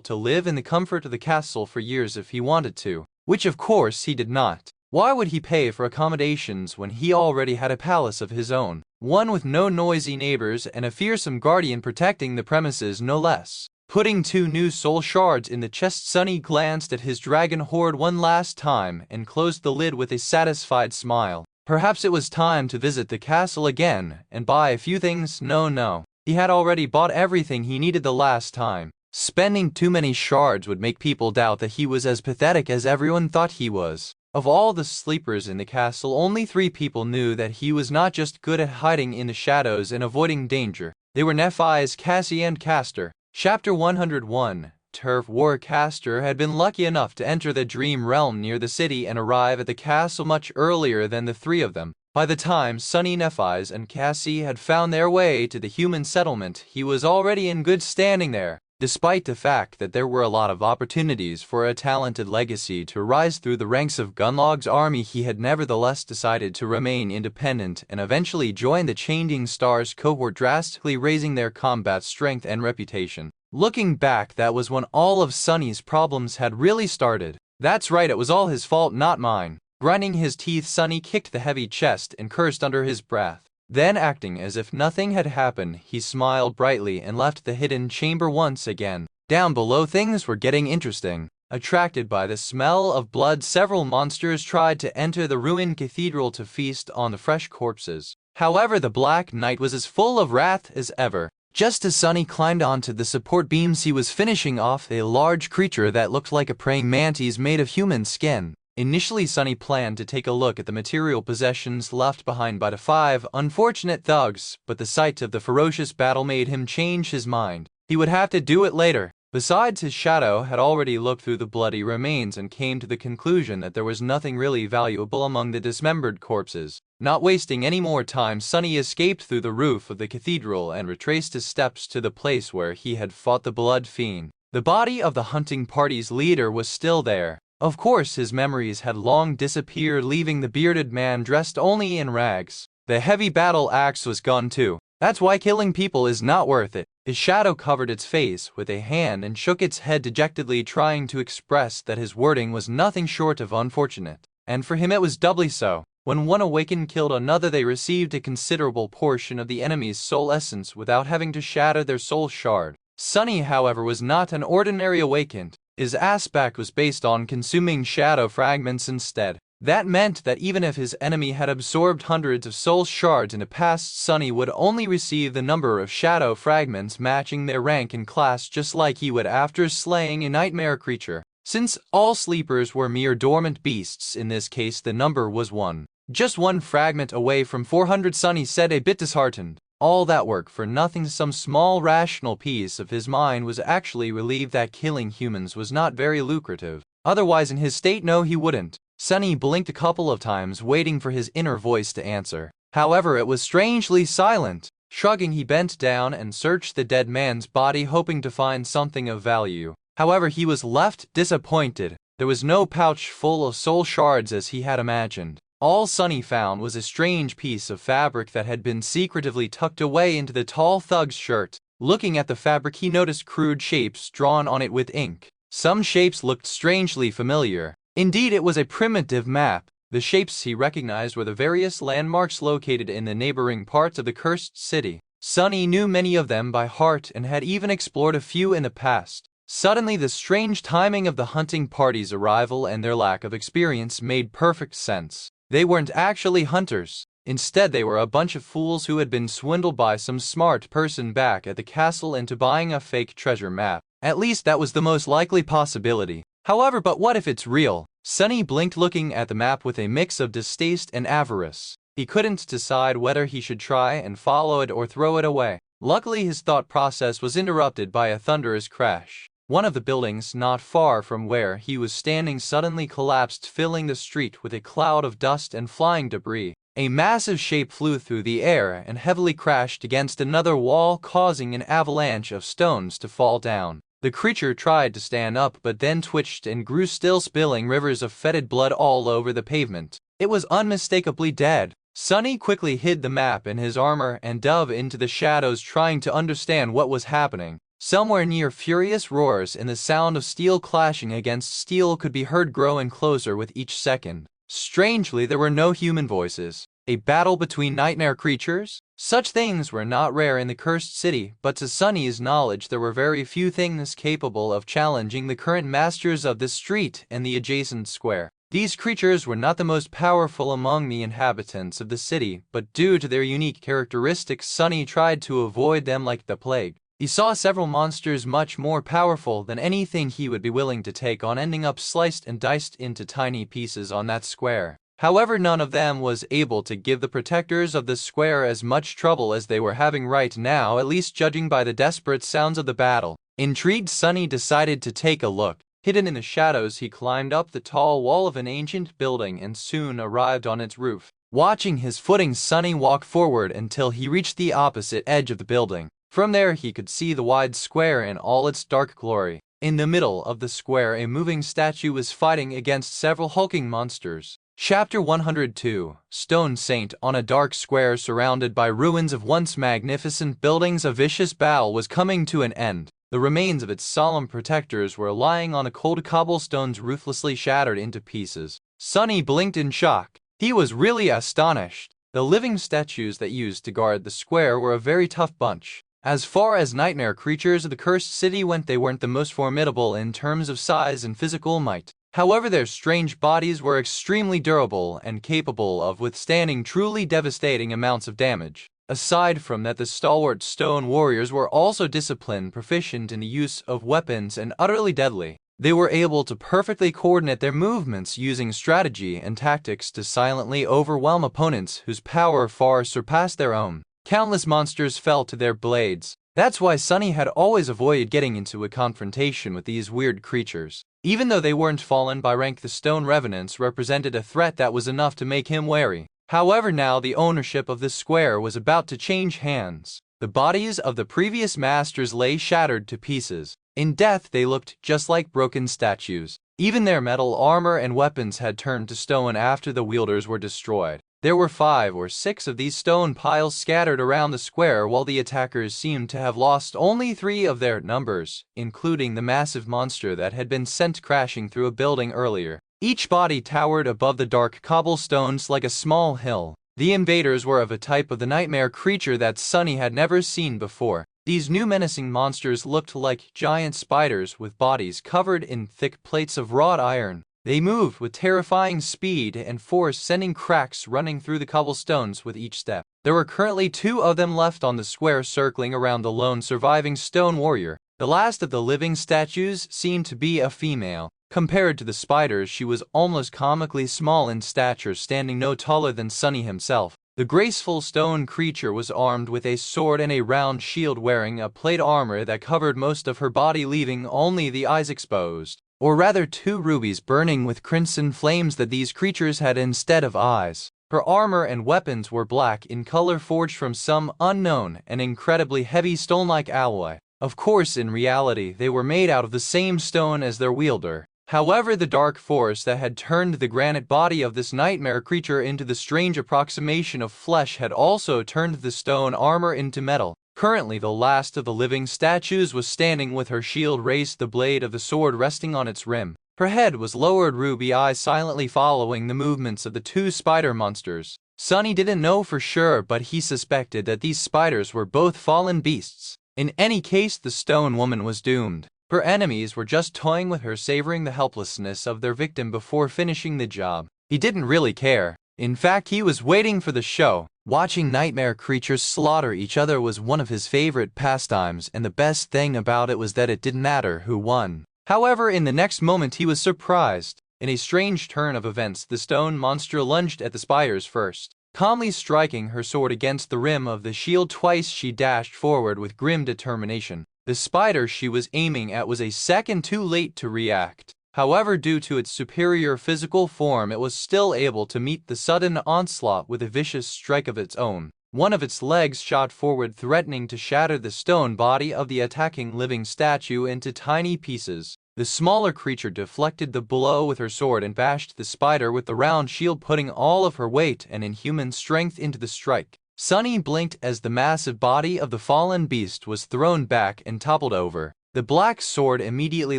to live in the comfort of the castle for years if he wanted to, which of course he did not. Why would he pay for accommodations when he already had a palace of his own, one with no noisy neighbors and a fearsome guardian protecting the premises no less? Putting 2 new soul shards in the chest, Sunny glanced at his dragon hoard one last time and closed the lid with a satisfied smile. Perhaps it was time to visit the castle again and buy a few things. No. He had already bought everything he needed the last time. Spending too many shards would make people doubt that he was as pathetic as everyone thought he was. Of all the sleepers in the castle, only 3 people knew that he was not just good at hiding in the shadows and avoiding danger. They were Nephi's, Cassie, and Castor. Chapter 101. Turf War. Castor had been lucky enough to enter the dream realm near the city and arrive at the castle much earlier than the 3 of them. By the time Sunny, Nephi's, and Cassie had found their way to the human settlement, he was already in good standing there. Despite the fact that there were a lot of opportunities for a talented legacy to rise through the ranks of Gunlog's army, he had nevertheless decided to remain independent and eventually join the Changing Stars cohort, drastically raising their combat strength and reputation. Looking back, that was when all of Sunny's problems had really started. That's right, it was all his fault, not mine. Grinding his teeth, Sunny kicked the heavy chest and cursed under his breath. Then, acting as if nothing had happened, he smiled brightly and left the hidden chamber once again. Down below, things were getting interesting. Attracted by the smell of blood, several monsters tried to enter the ruined cathedral to feast on the fresh corpses. However, the Black Knight was as full of wrath as ever. Just as Sunny climbed onto the support beams, he was finishing off a large creature that looked like a praying mantis made of human skin. Initially, Sunny planned to take a look at the material possessions left behind by the 5 unfortunate thugs, but the sight of the ferocious battle made him change his mind. He would have to do it later. Besides, his shadow had already looked through the bloody remains and came to the conclusion that there was nothing really valuable among the dismembered corpses. Not wasting any more time, Sunny escaped through the roof of the cathedral and retraced his steps to the place where he had fought the Blood Fiend. The body of the hunting party's leader was still there. Of course, his memories had long disappeared, leaving the bearded man dressed only in rags. The heavy battle axe was gone too. That's why killing people is not worth it. His shadow covered its face with a hand and shook its head dejectedly, trying to express that his wording was nothing short of unfortunate. And for him it was doubly so. When one awakened killed another, they received a considerable portion of the enemy's soul essence without having to shatter their soul shard. Sunny, however, was not an ordinary awakened. His aspect was based on consuming shadow fragments instead. That meant that even if his enemy had absorbed hundreds of soul shards in the past, Sunny would only receive the number of shadow fragments matching their rank and class, just like he would after slaying a nightmare creature. Since all sleepers were mere dormant beasts, in this case the number was 1. Just 1 fragment away from 400, Sunny said, a bit disheartened. All that work for nothing. Some small rational piece of his mind was actually relieved that killing humans was not very lucrative. Otherwise, in his state, no, he wouldn't. Sunny blinked a couple of times, waiting for his inner voice to answer. However, it was strangely silent. Shrugging, he bent down and searched the dead man's body, hoping to find something of value. However, he was left disappointed. There was no pouch full of soul shards as he had imagined. All Sunny found was a strange piece of fabric that had been secretively tucked away into the tall thug's shirt. Looking at the fabric, he noticed crude shapes drawn on it with ink. Some shapes looked strangely familiar. Indeed, it was a primitive map. The shapes he recognized were the various landmarks located in the neighboring parts of the cursed city. Sunny knew many of them by heart and had even explored a few in the past. Suddenly, the strange timing of the hunting party's arrival and their lack of experience made perfect sense. They weren't actually hunters. Instead, they were a bunch of fools who had been swindled by some smart person back at the castle into buying a fake treasure map. At least that was the most likely possibility. However, but what if it's real? Sunny blinked, looking at the map with a mix of distaste and avarice. He couldn't decide whether he should try and follow it or throw it away. Luckily, his thought process was interrupted by a thunderous crash. One of the buildings not far from where he was standing suddenly collapsed, filling the street with a cloud of dust and flying debris. A massive shape flew through the air and heavily crashed against another wall, causing an avalanche of stones to fall down. The creature tried to stand up but then twitched and grew still, spilling rivers of fetid blood all over the pavement. It was unmistakably dead. Sunny quickly hid the map in his armor and dove into the shadows, trying to understand what was happening. Somewhere near, furious roars and the sound of steel clashing against steel could be heard, growing closer with each second. Strangely, there were no human voices. A battle between nightmare creatures? Such things were not rare in the cursed city, but to Sunny's knowledge there were very few things capable of challenging the current masters of this street and the adjacent square. These creatures were not the most powerful among the inhabitants of the city, but due to their unique characteristics, Sunny tried to avoid them like the plague. He saw several monsters much more powerful than anything he would be willing to take on, ending up sliced and diced into tiny pieces on that square. However, none of them was able to give the protectors of the square as much trouble as they were having right now, at least judging by the desperate sounds of the battle. Intrigued, Sunny decided to take a look. Hidden in the shadows, he climbed up the tall wall of an ancient building and soon arrived on its roof. Watching his footing, Sunny walked forward until he reached the opposite edge of the building. From there he could see the wide square in all its dark glory. In the middle of the square, a moving statue was fighting against several hulking monsters. Chapter 102. Stone Saint. On a dark square surrounded by ruins of once magnificent buildings, a vicious battle was coming to an end. The remains of its solemn protectors were lying on the cold cobblestones, ruthlessly shattered into pieces. Sunny blinked in shock. He was really astonished. The living statues that used to guard the square were a very tough bunch. As far as nightmare creatures of the cursed city went, they weren't the most formidable in terms of size and physical might. However, their strange bodies were extremely durable and capable of withstanding truly devastating amounts of damage. Aside from that, the stalwart stone warriors were also disciplined, proficient in the use of weapons, and utterly deadly. They were able to perfectly coordinate their movements, using strategy and tactics to silently overwhelm opponents whose power far surpassed their own. Countless monsters fell to their blades. That's why Sunny had always avoided getting into a confrontation with these weird creatures. Even though they weren't fallen by rank, the stone revenants represented a threat that was enough to make him wary. However, now the ownership of the square was about to change hands. The bodies of the previous masters lay shattered to pieces. In death, they looked just like broken statues. Even their metal armor and weapons had turned to stone after the wielders were destroyed. There were 5 or 6 of these stone piles scattered around the square, while the attackers seemed to have lost only 3 of their numbers, including the massive monster that had been sent crashing through a building earlier. Each body towered above the dark cobblestones like a small hill. The invaders were of a type of the nightmare creature that Sunny had never seen before. These new menacing monsters looked like giant spiders with bodies covered in thick plates of wrought iron. They moved with terrifying speed and force, sending cracks running through the cobblestones with each step. There were currently 2 of them left on the square, circling around the lone surviving stone warrior. The last of the living statues seemed to be a female. Compared to the spiders, she was almost comically small in stature, standing no taller than Sunny himself. The graceful stone creature was armed with a sword and a round shield, wearing a plate armor that covered most of her body, leaving only the eyes exposed. Or rather, 2 rubies burning with crimson flames that these creatures had instead of eyes. Her armor and weapons were black in color, forged from some unknown and incredibly heavy stone-like alloy. Of course, in reality, they were made out of the same stone as their wielder. However, the dark force that had turned the granite body of this nightmare creature into the strange approximation of flesh had also turned the stone armor into metal. Currently, the last of the living statues was standing with her shield raised, the blade of the sword resting on its rim. Her head was lowered, ruby eyes silently following the movements of the 2 spider monsters. Sunny didn't know for sure, but he suspected that these spiders were both fallen beasts. In any case, the stone woman was doomed. Her enemies were just toying with her, savoring the helplessness of their victim before finishing the job. He didn't really care. In fact, he was waiting for the show. Watching nightmare creatures slaughter each other was one of his favorite pastimes, and the best thing about it was that it didn't matter who won. However, in the next moment he was surprised. In a strange turn of events, the stone monster lunged at the spiders first. Calmly striking her sword against the rim of the shield twice, she dashed forward with grim determination. The spider she was aiming at was a second too late to react. However, due to its superior physical form, it was still able to meet the sudden onslaught with a vicious strike of its own. One of its legs shot forward, threatening to shatter the stone body of the attacking living statue into tiny pieces. The smaller creature deflected the blow with her sword and bashed the spider with the round shield, putting all of her weight and inhuman strength into the strike. Sunny blinked as the massive body of the fallen beast was thrown back and toppled over. The black sword immediately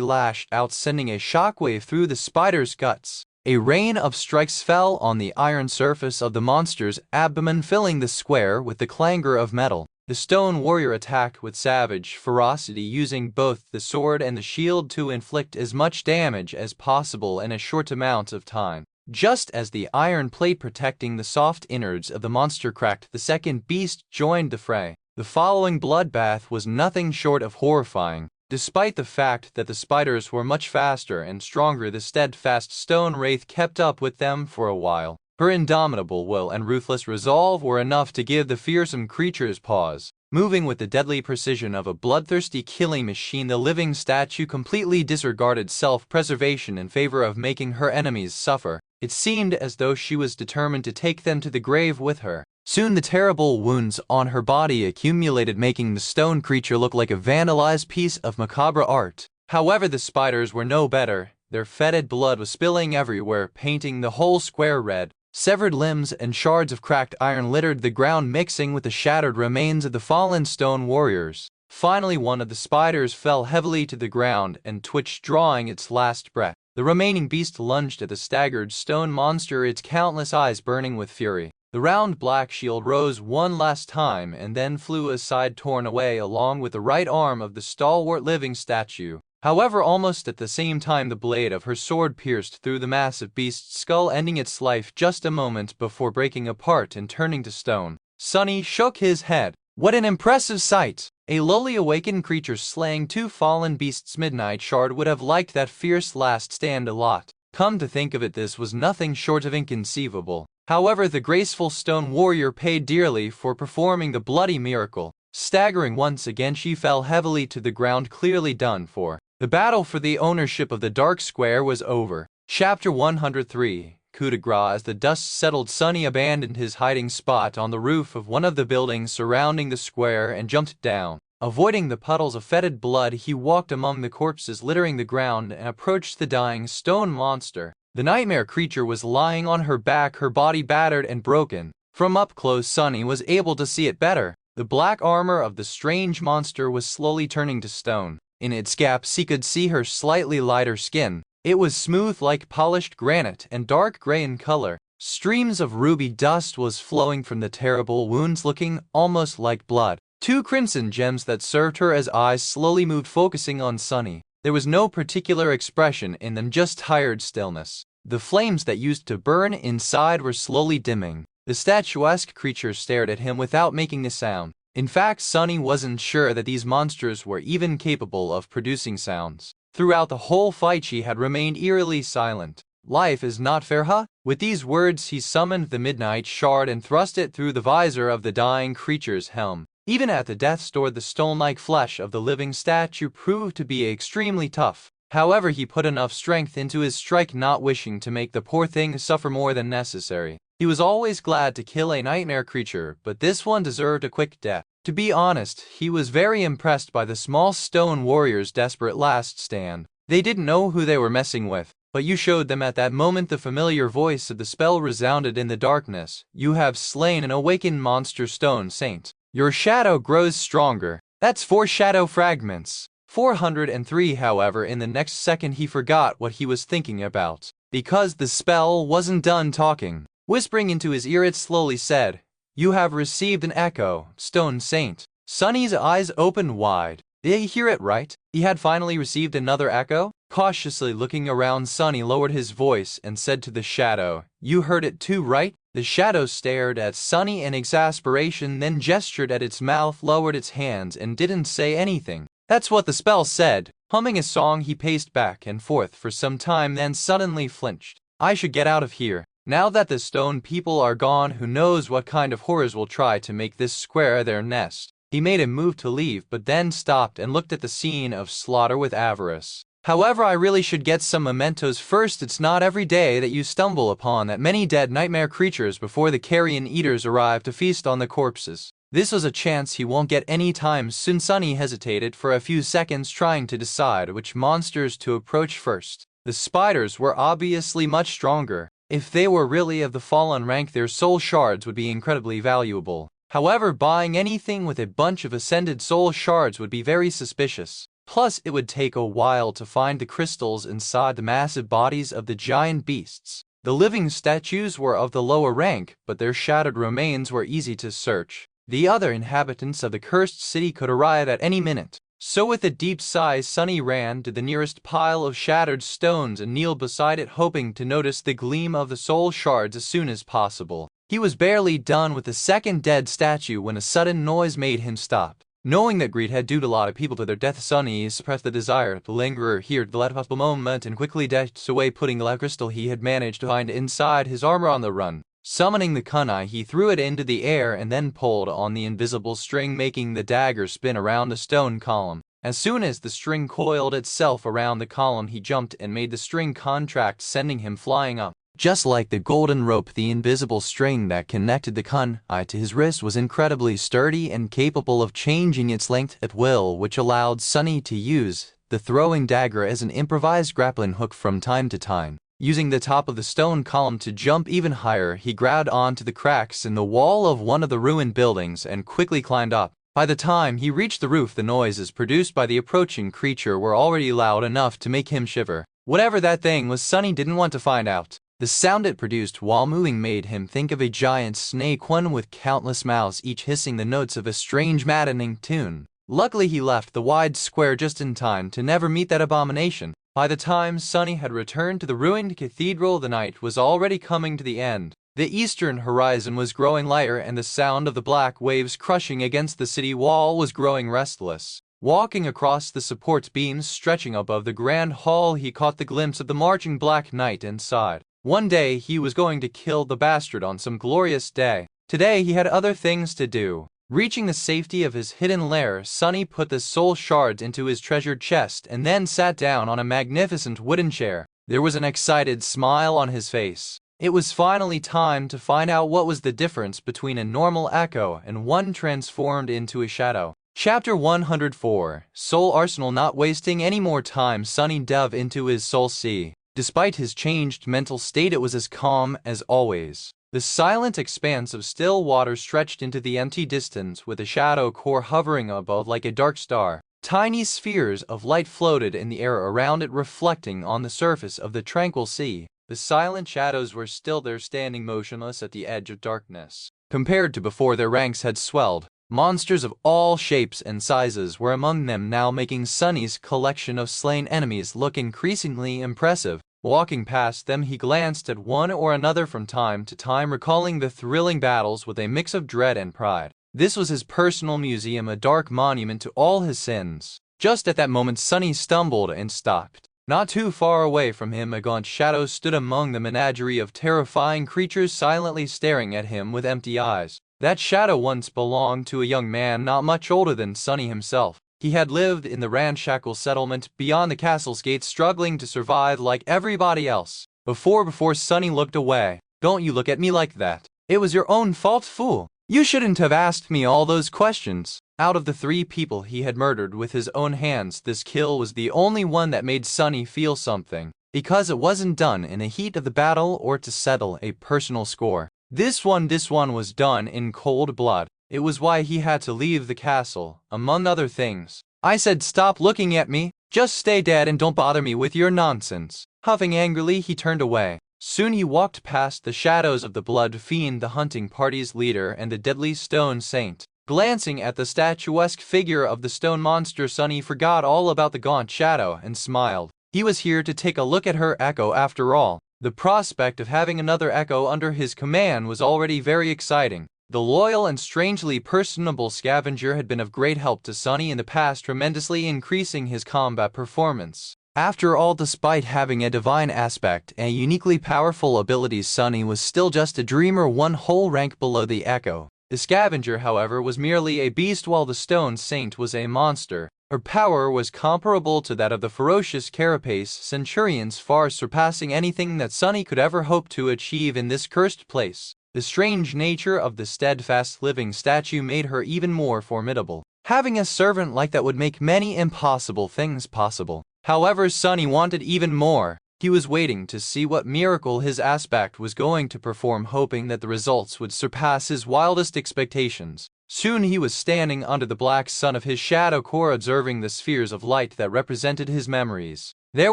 lashed out, sending a shockwave through the spider's guts. A rain of strikes fell on the iron surface of the monster's abdomen, filling the square with the clangor of metal. The stone warrior attacked with savage ferocity, using both the sword and the shield to inflict as much damage as possible in a short amount of time. Just as the iron plate protecting the soft innards of the monster cracked, the second beast joined the fray. The following bloodbath was nothing short of horrifying. Despite the fact that the spiders were much faster and stronger, the steadfast stone wraith kept up with them for a while. Her indomitable will and ruthless resolve were enough to give the fearsome creatures pause. Moving with the deadly precision of a bloodthirsty killing machine, the living statue completely disregarded self-preservation in favor of making her enemies suffer. It seemed as though she was determined to take them to the grave with her. Soon the terrible wounds on her body accumulated, making the stone creature look like a vandalized piece of macabre art. However, the spiders were no better. Their fetid blood was spilling everywhere, painting the whole square red. Severed limbs and shards of cracked iron littered the ground, mixing with the shattered remains of the fallen stone warriors. Finally, one of the spiders fell heavily to the ground and twitched, drawing its last breath. The remaining beast lunged at the staggered stone monster, its countless eyes burning with fury. The round black shield rose one last time and then flew aside, torn away along with the right arm of the stalwart living statue. However, almost at the same time, the blade of her sword pierced through the massive beast's skull, ending its life just a moment before breaking apart and turning to stone. Sunny shook his head. What an impressive sight! A lowly awakened creature slaying two fallen beasts. Midnight Shard would have liked that fierce last stand a lot. Come to think of it, this was nothing short of inconceivable. However, the graceful stone warrior paid dearly for performing the bloody miracle. Staggering once again, she fell heavily to the ground, clearly done for. The battle for the ownership of the Dark Square was over. Chapter 103, Coup de grace. As the dust settled, Sunny abandoned his hiding spot on the roof of one of the buildings surrounding the square and jumped down. Avoiding the puddles of fetid blood, he walked among the corpses littering the ground and approached the dying stone monster. The nightmare creature was lying on her back, her body battered and broken. From up close, Sunny was able to see it better. The black armor of the strange monster was slowly turning to stone. In its gaps, he could see her slightly lighter skin. It was smooth like polished granite and dark gray in color. Streams of ruby dust was flowing from the terrible wounds, looking almost like blood. Two crimson gems that served her as eyes slowly moved, focusing on Sunny. There was no particular expression in them, just tired stillness. The flames that used to burn inside were slowly dimming. The statuesque creature stared at him without making a sound. In fact, Sunny wasn't sure that these monsters were even capable of producing sounds. Throughout the whole fight, she had remained eerily silent. Life is not fair, huh? With these words, he summoned the Midnight Shard and thrust it through the visor of the dying creature's helm. Even at the death's door, the stone-like flesh of the living statue proved to be extremely tough. However, he put enough strength into his strike, not wishing to make the poor thing suffer more than necessary. He was always glad to kill a nightmare creature, but this one deserved a quick death. To be honest, he was very impressed by the small stone warrior's desperate last stand. They didn't know who they were messing with, but you showed them at that moment. The familiar voice of the spell resounded in the darkness. You have slain an awakened monster, stone saint. Your shadow grows stronger. That's 4 shadow fragments. 403. However, in the next second he forgot what he was thinking about, because the spell wasn't done talking. Whispering into his ear, it slowly said, "You have received an echo, stone saint." Sunny's eyes opened wide. Did he hear it right? He had finally received another echo? Cautiously looking around, Sunny lowered his voice and said to the shadow, "You heard it too, right?" The shadow stared at Sunny in exasperation, then gestured at its mouth, lowered its hands, and didn't say anything. That's what the spell said. Humming a song, he paced back and forth for some time, then suddenly flinched. I should get out of here. Now that the stone people are gone, who knows what kind of horrors will try to make this square their nest. He made a move to leave, but then stopped and looked at the scene of slaughter with avarice. However, I really should get some mementos first. It's not every day that you stumble upon that many dead nightmare creatures before the carrion eaters arrive to feast on the corpses. This was a chance he won't get any time soon. Sunny hesitated for a few seconds, trying to decide which monsters to approach first. The spiders were obviously much stronger. If they were really of the fallen rank, their soul shards would be incredibly valuable. However, buying anything with a bunch of ascended soul shards would be very suspicious. Plus, it would take a while to find the crystals inside the massive bodies of the giant beasts. The living statues were of the lower rank, but their shattered remains were easy to search. The other inhabitants of the cursed city could arrive at any minute. So with a deep sigh, Sunny ran to the nearest pile of shattered stones and kneeled beside it, hoping to notice the gleam of the soul shards as soon as possible. He was barely done with the second dead statue when a sudden noise made him stop. Knowing that greed had doomed a lot of people to their death, Sunny suppressed the desire to linger here at the last possible moment and quickly dashed away, putting the crystal he had managed to find inside his armor on the run. Summoning the kunai, he threw it into the air and then pulled on the invisible string, making the dagger spin around the stone column. As soon as the string coiled itself around the column, he jumped and made the string contract, sending him flying up. Just like the golden rope, the invisible string that connected the kunai to his wrist was incredibly sturdy and capable of changing its length at will, which allowed Sunny to use the throwing dagger as an improvised grappling hook from time to time. Using the top of the stone column to jump even higher, he grabbed onto the cracks in the wall of one of the ruined buildings and quickly climbed up. By the time he reached the roof, the noises produced by the approaching creature were already loud enough to make him shiver. Whatever that thing was, Sunny didn't want to find out. The sound it produced while moving made him think of a giant snake, one with countless mouths, each hissing the notes of a strange, maddening tune. Luckily, he left the wide square just in time to never meet that abomination. By the time Sunny had returned to the ruined cathedral, the night was already coming to the end. The eastern horizon was growing lighter, and the sound of the black waves crushing against the city wall was growing restless. Walking across the support beams stretching above the grand hall, he caught the glimpse of the marching Black Knight inside. One day he was going to kill the bastard on some glorious day. Today he had other things to do. Reaching the safety of his hidden lair, Sunny put the soul shards into his treasured chest and then sat down on a magnificent wooden chair. There was an excited smile on his face. It was finally time to find out what was the difference between a normal echo and one transformed into a shadow. Chapter 104, Soul Arsenal. Not wasting any more time, Sunny dove into his soul sea. Despite his changed mental state, it was as calm as always. The silent expanse of still water stretched into the empty distance, with a shadow core hovering above like a dark star. Tiny spheres of light floated in the air around it, reflecting on the surface of the tranquil sea. The silent shadows were still there, standing motionless at the edge of darkness. Compared to before, their ranks had swelled. Monsters of all shapes and sizes were among them now, making Sunny's collection of slain enemies look increasingly impressive. Walking past them, he glanced at one or another from time to time, recalling the thrilling battles with a mix of dread and pride. This was his personal museum, a dark monument to all his sins. Just at that moment, Sunny stumbled and stopped. Not too far away from him, a gaunt shadow stood among the menagerie of terrifying creatures, silently staring at him with empty eyes. That shadow once belonged to a young man not much older than Sunny himself. He had lived in the ramshackle settlement beyond the castle's gates, struggling to survive like everybody else. Before Sunny looked away. "Don't you look at me like that. It was your own fault, fool. You shouldn't have asked me all those questions." Out of the 3 people he had murdered with his own hands, this kill was the only one that made Sunny feel something. Because it wasn't done in the heat of the battle or to settle a personal score. This one was done in cold blood. It was why he had to leave the castle, among other things. "I said stop looking at me. Just stay dead and don't bother me with your nonsense." Huffing angrily, he turned away. Soon he walked past the shadows of the Blood Fiend, the hunting party's leader, and the deadly stone saint. Glancing at the statuesque figure of the stone monster, Sunny forgot all about the gaunt shadow and smiled. He was here to take a look at her echo after all. The prospect of having another echo under his command was already very exciting. The loyal and strangely personable scavenger had been of great help to Sunny in the past, tremendously increasing his combat performance. After all, despite having a divine aspect and uniquely powerful abilities, Sunny was still just a dreamer, one whole rank below the echo. The scavenger, however, was merely a beast, while the stone saint was a monster. Her power was comparable to that of the ferocious carapace centurions, far surpassing anything that Sunny could ever hope to achieve in this cursed place. The strange nature of the steadfast living statue made her even more formidable. Having a servant like that would make many impossible things possible. However, Sunny wanted even more. He was waiting to see what miracle his aspect was going to perform, hoping that the results would surpass his wildest expectations. Soon he was standing under the black sun of his shadow core, observing the spheres of light that represented his memories. There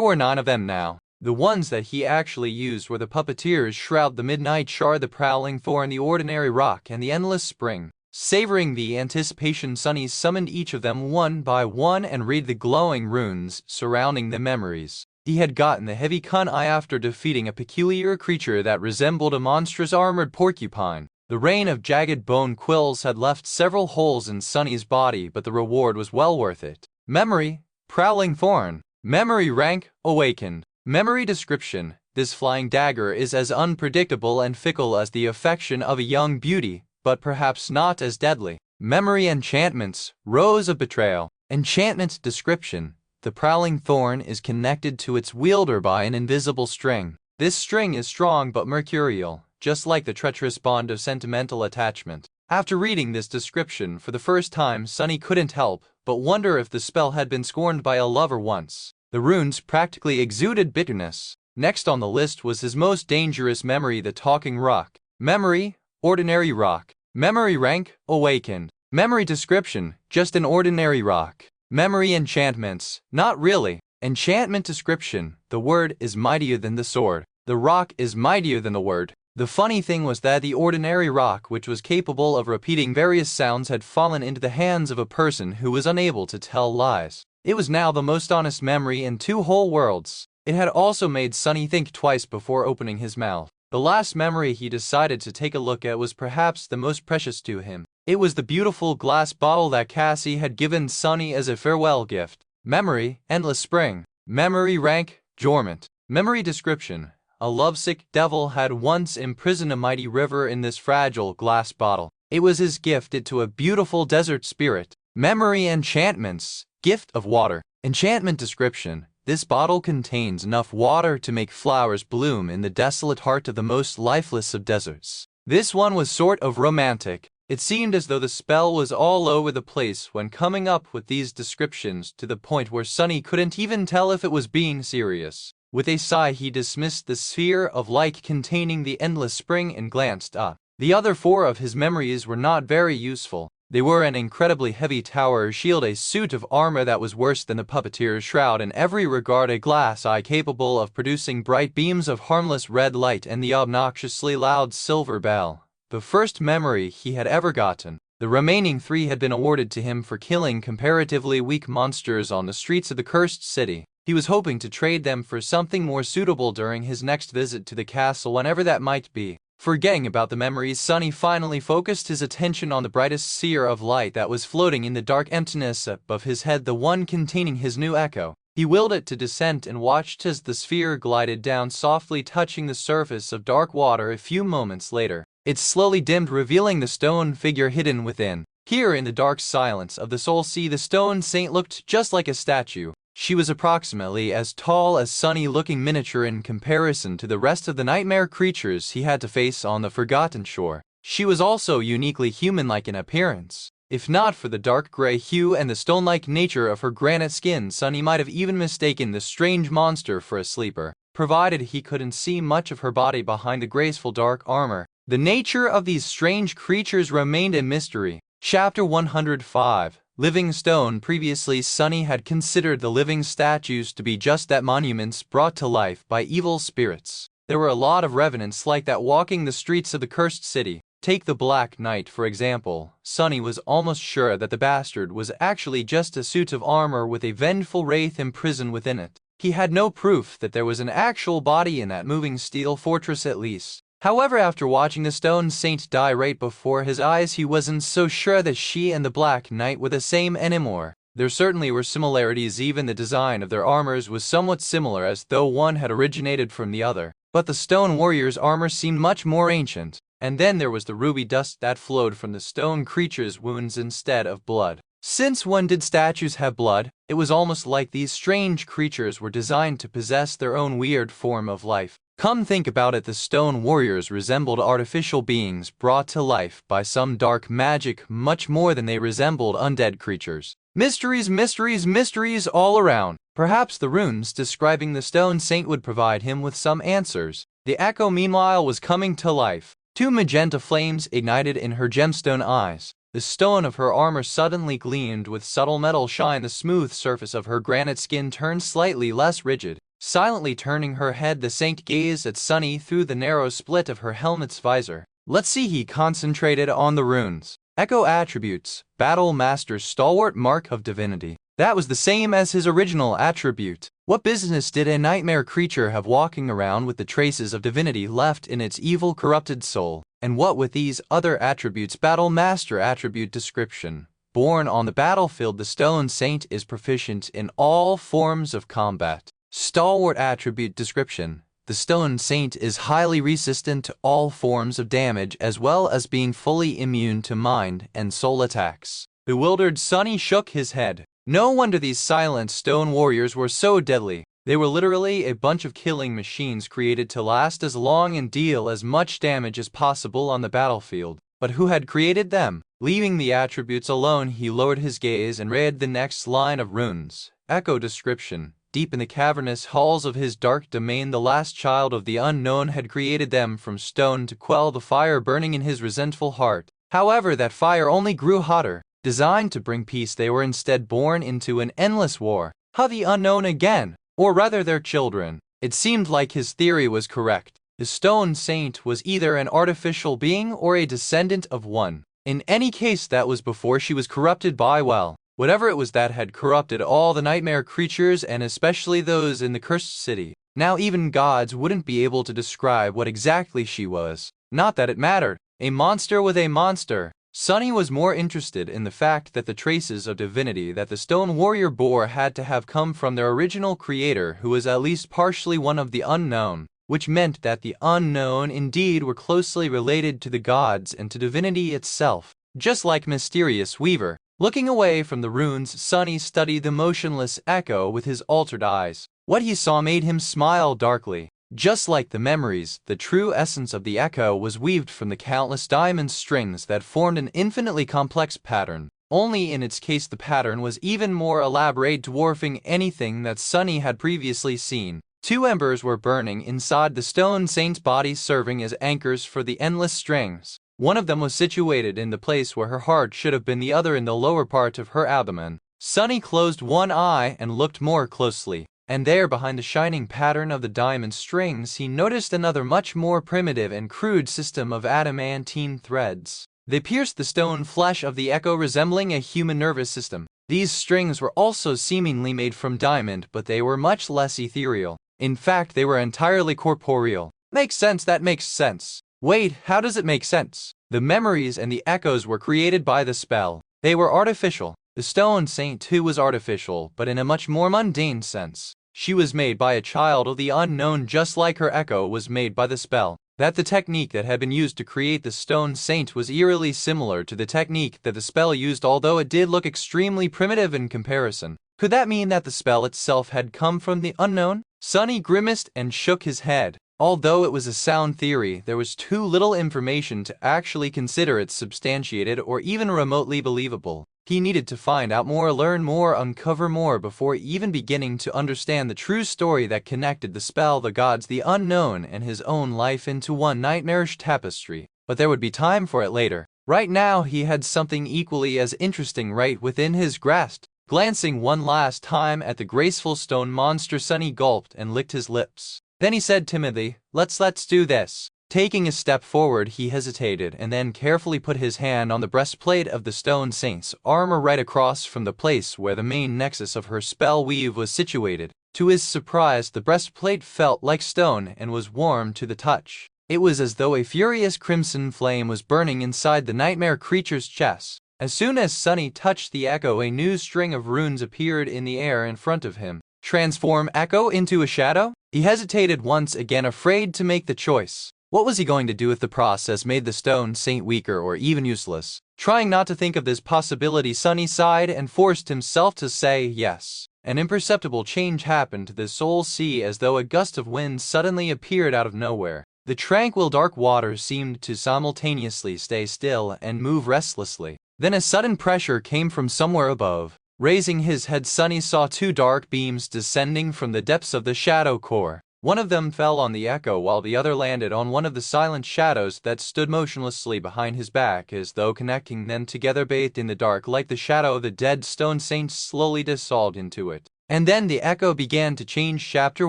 were 9 of them now. The ones that he actually used were the puppeteer's shroud, the midnight shard, the prowling thorn, the ordinary rock, and the endless spring. Savoring the anticipation, Sunny summoned each of them one by one and read the glowing runes surrounding the memories. He had gotten the heavy kunai after defeating a peculiar creature that resembled a monstrous armored porcupine. The rain of jagged bone quills had left several holes in Sunny's body, but the reward was well worth it. Memory, prowling thorn. Memory rank, awakened. Memory description. This flying dagger is as unpredictable and fickle as the affection of a young beauty, but perhaps not as deadly. Memory enchantments, rose of betrayal. Enchantment description. The prowling thorn is connected to its wielder by an invisible string. This string is strong but mercurial, just like the treacherous bond of sentimental attachment. After reading this description for the first time, Sunny couldn't help but wonder if the spell had been scorned by a lover once. The runes practically exuded bitterness. Next on the list was his most dangerous memory, the talking rock. Memory, ordinary rock. Memory rank, awakened. Memory description, just an ordinary rock. Memory enchantments, not really. Enchantment description, the word is mightier than the sword. The rock is mightier than the word. The funny thing was that the ordinary rock, which was capable of repeating various sounds, had fallen into the hands of a person who was unable to tell lies. It was now the most honest memory in 2 whole worlds. It had also made Sunny think twice before opening his mouth. The last memory he decided to take a look at was perhaps the most precious to him. It was the beautiful glass bottle that Cassie had given Sunny as a farewell gift. Memory, endless spring. Memory rank, dormant. Memory description. A lovesick devil had once imprisoned a mighty river in this fragile glass bottle. It was his gift to a beautiful desert spirit. Memory enchantments. Gift of water. Enchantment description. This bottle contains enough water to make flowers bloom in the desolate heart of the most lifeless of deserts. This one was sort of romantic. It seemed as though the spell was all over the place when coming up with these descriptions, to the point where Sunny couldn't even tell if it was being serious. With a sigh, he dismissed the sphere of light containing the endless spring and glanced up. The other 4 of his memories were not very useful. They were an incredibly heavy tower shield, a suit of armor that was worse than the puppeteer's shroud in every regard, a glass eye capable of producing bright beams of harmless red light, and the obnoxiously loud silver bell. The first memory he had ever gotten. The remaining 3 had been awarded to him for killing comparatively weak monsters on the streets of the cursed city. He was hoping to trade them for something more suitable during his next visit to the castle, whenever that might be. Forgetting about the memories, Sunny finally focused his attention on the brightest sphere of light that was floating in the dark emptiness above his head, the one containing his new echo. He willed it to descent and watched as the sphere glided down, softly touching the surface of dark water. A few moments later, it slowly dimmed, revealing the stone figure hidden within. Here in the dark silence of the soul sea, the stone saint looked just like a statue. She was approximately as tall as Sunny, looking miniature in comparison to the rest of the nightmare creatures he had to face on the Forgotten Shore. She was also uniquely human-like in appearance. If not for the dark gray hue and the stone-like nature of her granite skin, Sunny might have even mistaken the strange monster for a sleeper, provided he couldn't see much of her body behind the graceful dark armor. The nature of these strange creatures remained a mystery. Chapter 105. Living Stone. Previously, Sunny had considered the living statues to be just that, monuments brought to life by evil spirits. There were a lot of revenants like that walking the streets of the cursed city. Take the Black Knight, for example. Sunny was almost sure that the bastard was actually just a suit of armor with a vengeful wraith imprisoned within it. He had no proof that there was an actual body in that moving steel fortress, at least. However, after watching the stone saint die right before his eyes, he wasn't so sure that she and the Black Knight were the same anymore. There certainly were similarities. Even the design of their armors was somewhat similar, as though one had originated from the other. But the stone warrior's armor seemed much more ancient. And then there was the ruby dust that flowed from the stone creature's wounds instead of blood. Since when did statues have blood? It was almost like these strange creatures were designed to possess their own weird form of life. Come think about it, the stone warriors resembled artificial beings brought to life by some dark magic much more than they resembled undead creatures. Mysteries, mysteries, mysteries all around. Perhaps the runes describing the stone saint would provide him with some answers. The echo meanwhile was coming to life. Two magenta flames ignited in her gemstone eyes. The stone of her armor suddenly gleamed with subtle metal shine. The smooth surface of her granite skin turned slightly less rigid. Silently turning her head, the saint gazed at Sunny through the narrow split of her helmet's visor. Let's see, he concentrated on the runes. Echo attributes, Battle Master, stalwart, mark of divinity. That was the same as his original attribute. What business did a nightmare creature have walking around with the traces of divinity left in its evil, corrupted soul? And what with these other attributes? Battle Master attribute description. Born on the battlefield, the stone saint is proficient in all forms of combat. Stalwart attribute description. The stone saint is highly resistant to all forms of damage, as well as being fully immune to mind and soul attacks. Bewildered, Sunny shook his head. No wonder these silent stone warriors were so deadly. They were literally a bunch of killing machines created to last as long and deal as much damage as possible on the battlefield. But who had created them? Leaving the attributes alone, he lowered his gaze and read the next line of runes. Echo description. Deep in the cavernous halls of his dark domain, the last child of the unknown had created them from stone to quell the fire burning in his resentful heart. However, that fire only grew hotter. Designed to bring peace, they were instead born into an endless war. How the unknown again? Or rather their children. It seemed like his theory was correct. The stone saint was either an artificial being or a descendant of one. In any case, that was before she was corrupted by, well, whatever it was that had corrupted all the nightmare creatures, and especially those in the cursed city. Now even gods wouldn't be able to describe what exactly she was. Not that it mattered. A monster with a monster. Sunny was more interested in the fact that the traces of divinity that the stone warrior bore had to have come from their original creator, who was at least partially one of the unknown, which meant that the unknown indeed were closely related to the gods and to divinity itself. Just like Mysterious Weaver. Looking away from the runes, Sunny studied the motionless echo with his altered eyes. What he saw made him smile darkly. Just like the memories, the true essence of the echo was weaved from the countless diamond strings that formed an infinitely complex pattern. Only in its case the pattern was even more elaborate, dwarfing anything that Sunny had previously seen. Two embers were burning inside the stone saint's body, serving as anchors for the endless strings. One of them was situated in the place where her heart should have been, the other in the lower part of her abdomen. Sunny closed one eye and looked more closely. And there, behind the shining pattern of the diamond strings, he noticed another much more primitive and crude system of adamantine threads. They pierced the stone flesh of the echo, resembling a human nervous system. These strings were also seemingly made from diamond, but they were much less ethereal. In fact, they were entirely corporeal. Makes sense, that makes sense. Wait, how does it make sense? The memories and the echoes were created by the spell. They were artificial. The stone saint too was artificial, but in a much more mundane sense. She was made by a child of the unknown, just like her echo was made by the spell. That the technique that had been used to create the stone saint was eerily similar to the technique that the spell used, although it did look extremely primitive in comparison. Could that mean that the spell itself had come from the unknown? Sunny grimaced and shook his head. Although it was a sound theory, there was too little information to actually consider it substantiated or even remotely believable. He needed to find out more, learn more, uncover more before even beginning to understand the true story that connected the spell, the gods, the unknown, and his own life into one nightmarish tapestry. But there would be time for it later. Right now, he had something equally as interesting right within his grasp. Glancing one last time at the graceful stone monster, Sunny gulped and licked his lips. Then he said timidly, Let's do this." Taking a step forward, he hesitated and then carefully put his hand on the breastplate of the stone saint's armor right across from the place where the main nexus of her spell weave was situated. To his surprise, the breastplate felt like stone and was warm to the touch. It was as though a furious crimson flame was burning inside the nightmare creature's chest. As soon as Sunny touched the echo, a new string of runes appeared in the air in front of him. Transform echo into a shadow? He hesitated once again, afraid to make the choice. What was he going to do if the process made the stone saint weaker or even useless? Trying not to think of this possibility, Sunny sighed and forced himself to say yes. An imperceptible change happened to the Soul Sea as though a gust of wind suddenly appeared out of nowhere. The tranquil dark waters seemed to simultaneously stay still and move restlessly. Then a sudden pressure came from somewhere above. Raising his head, Sunny saw two dark beams descending from the depths of the shadow core. One of them fell on the echo while the other landed on one of the silent shadows that stood motionlessly behind his back, as though connecting them together. Bathed in the dark light, the shadow of the dead stone saint slowly dissolved into it. And then the echo began to change. Chapter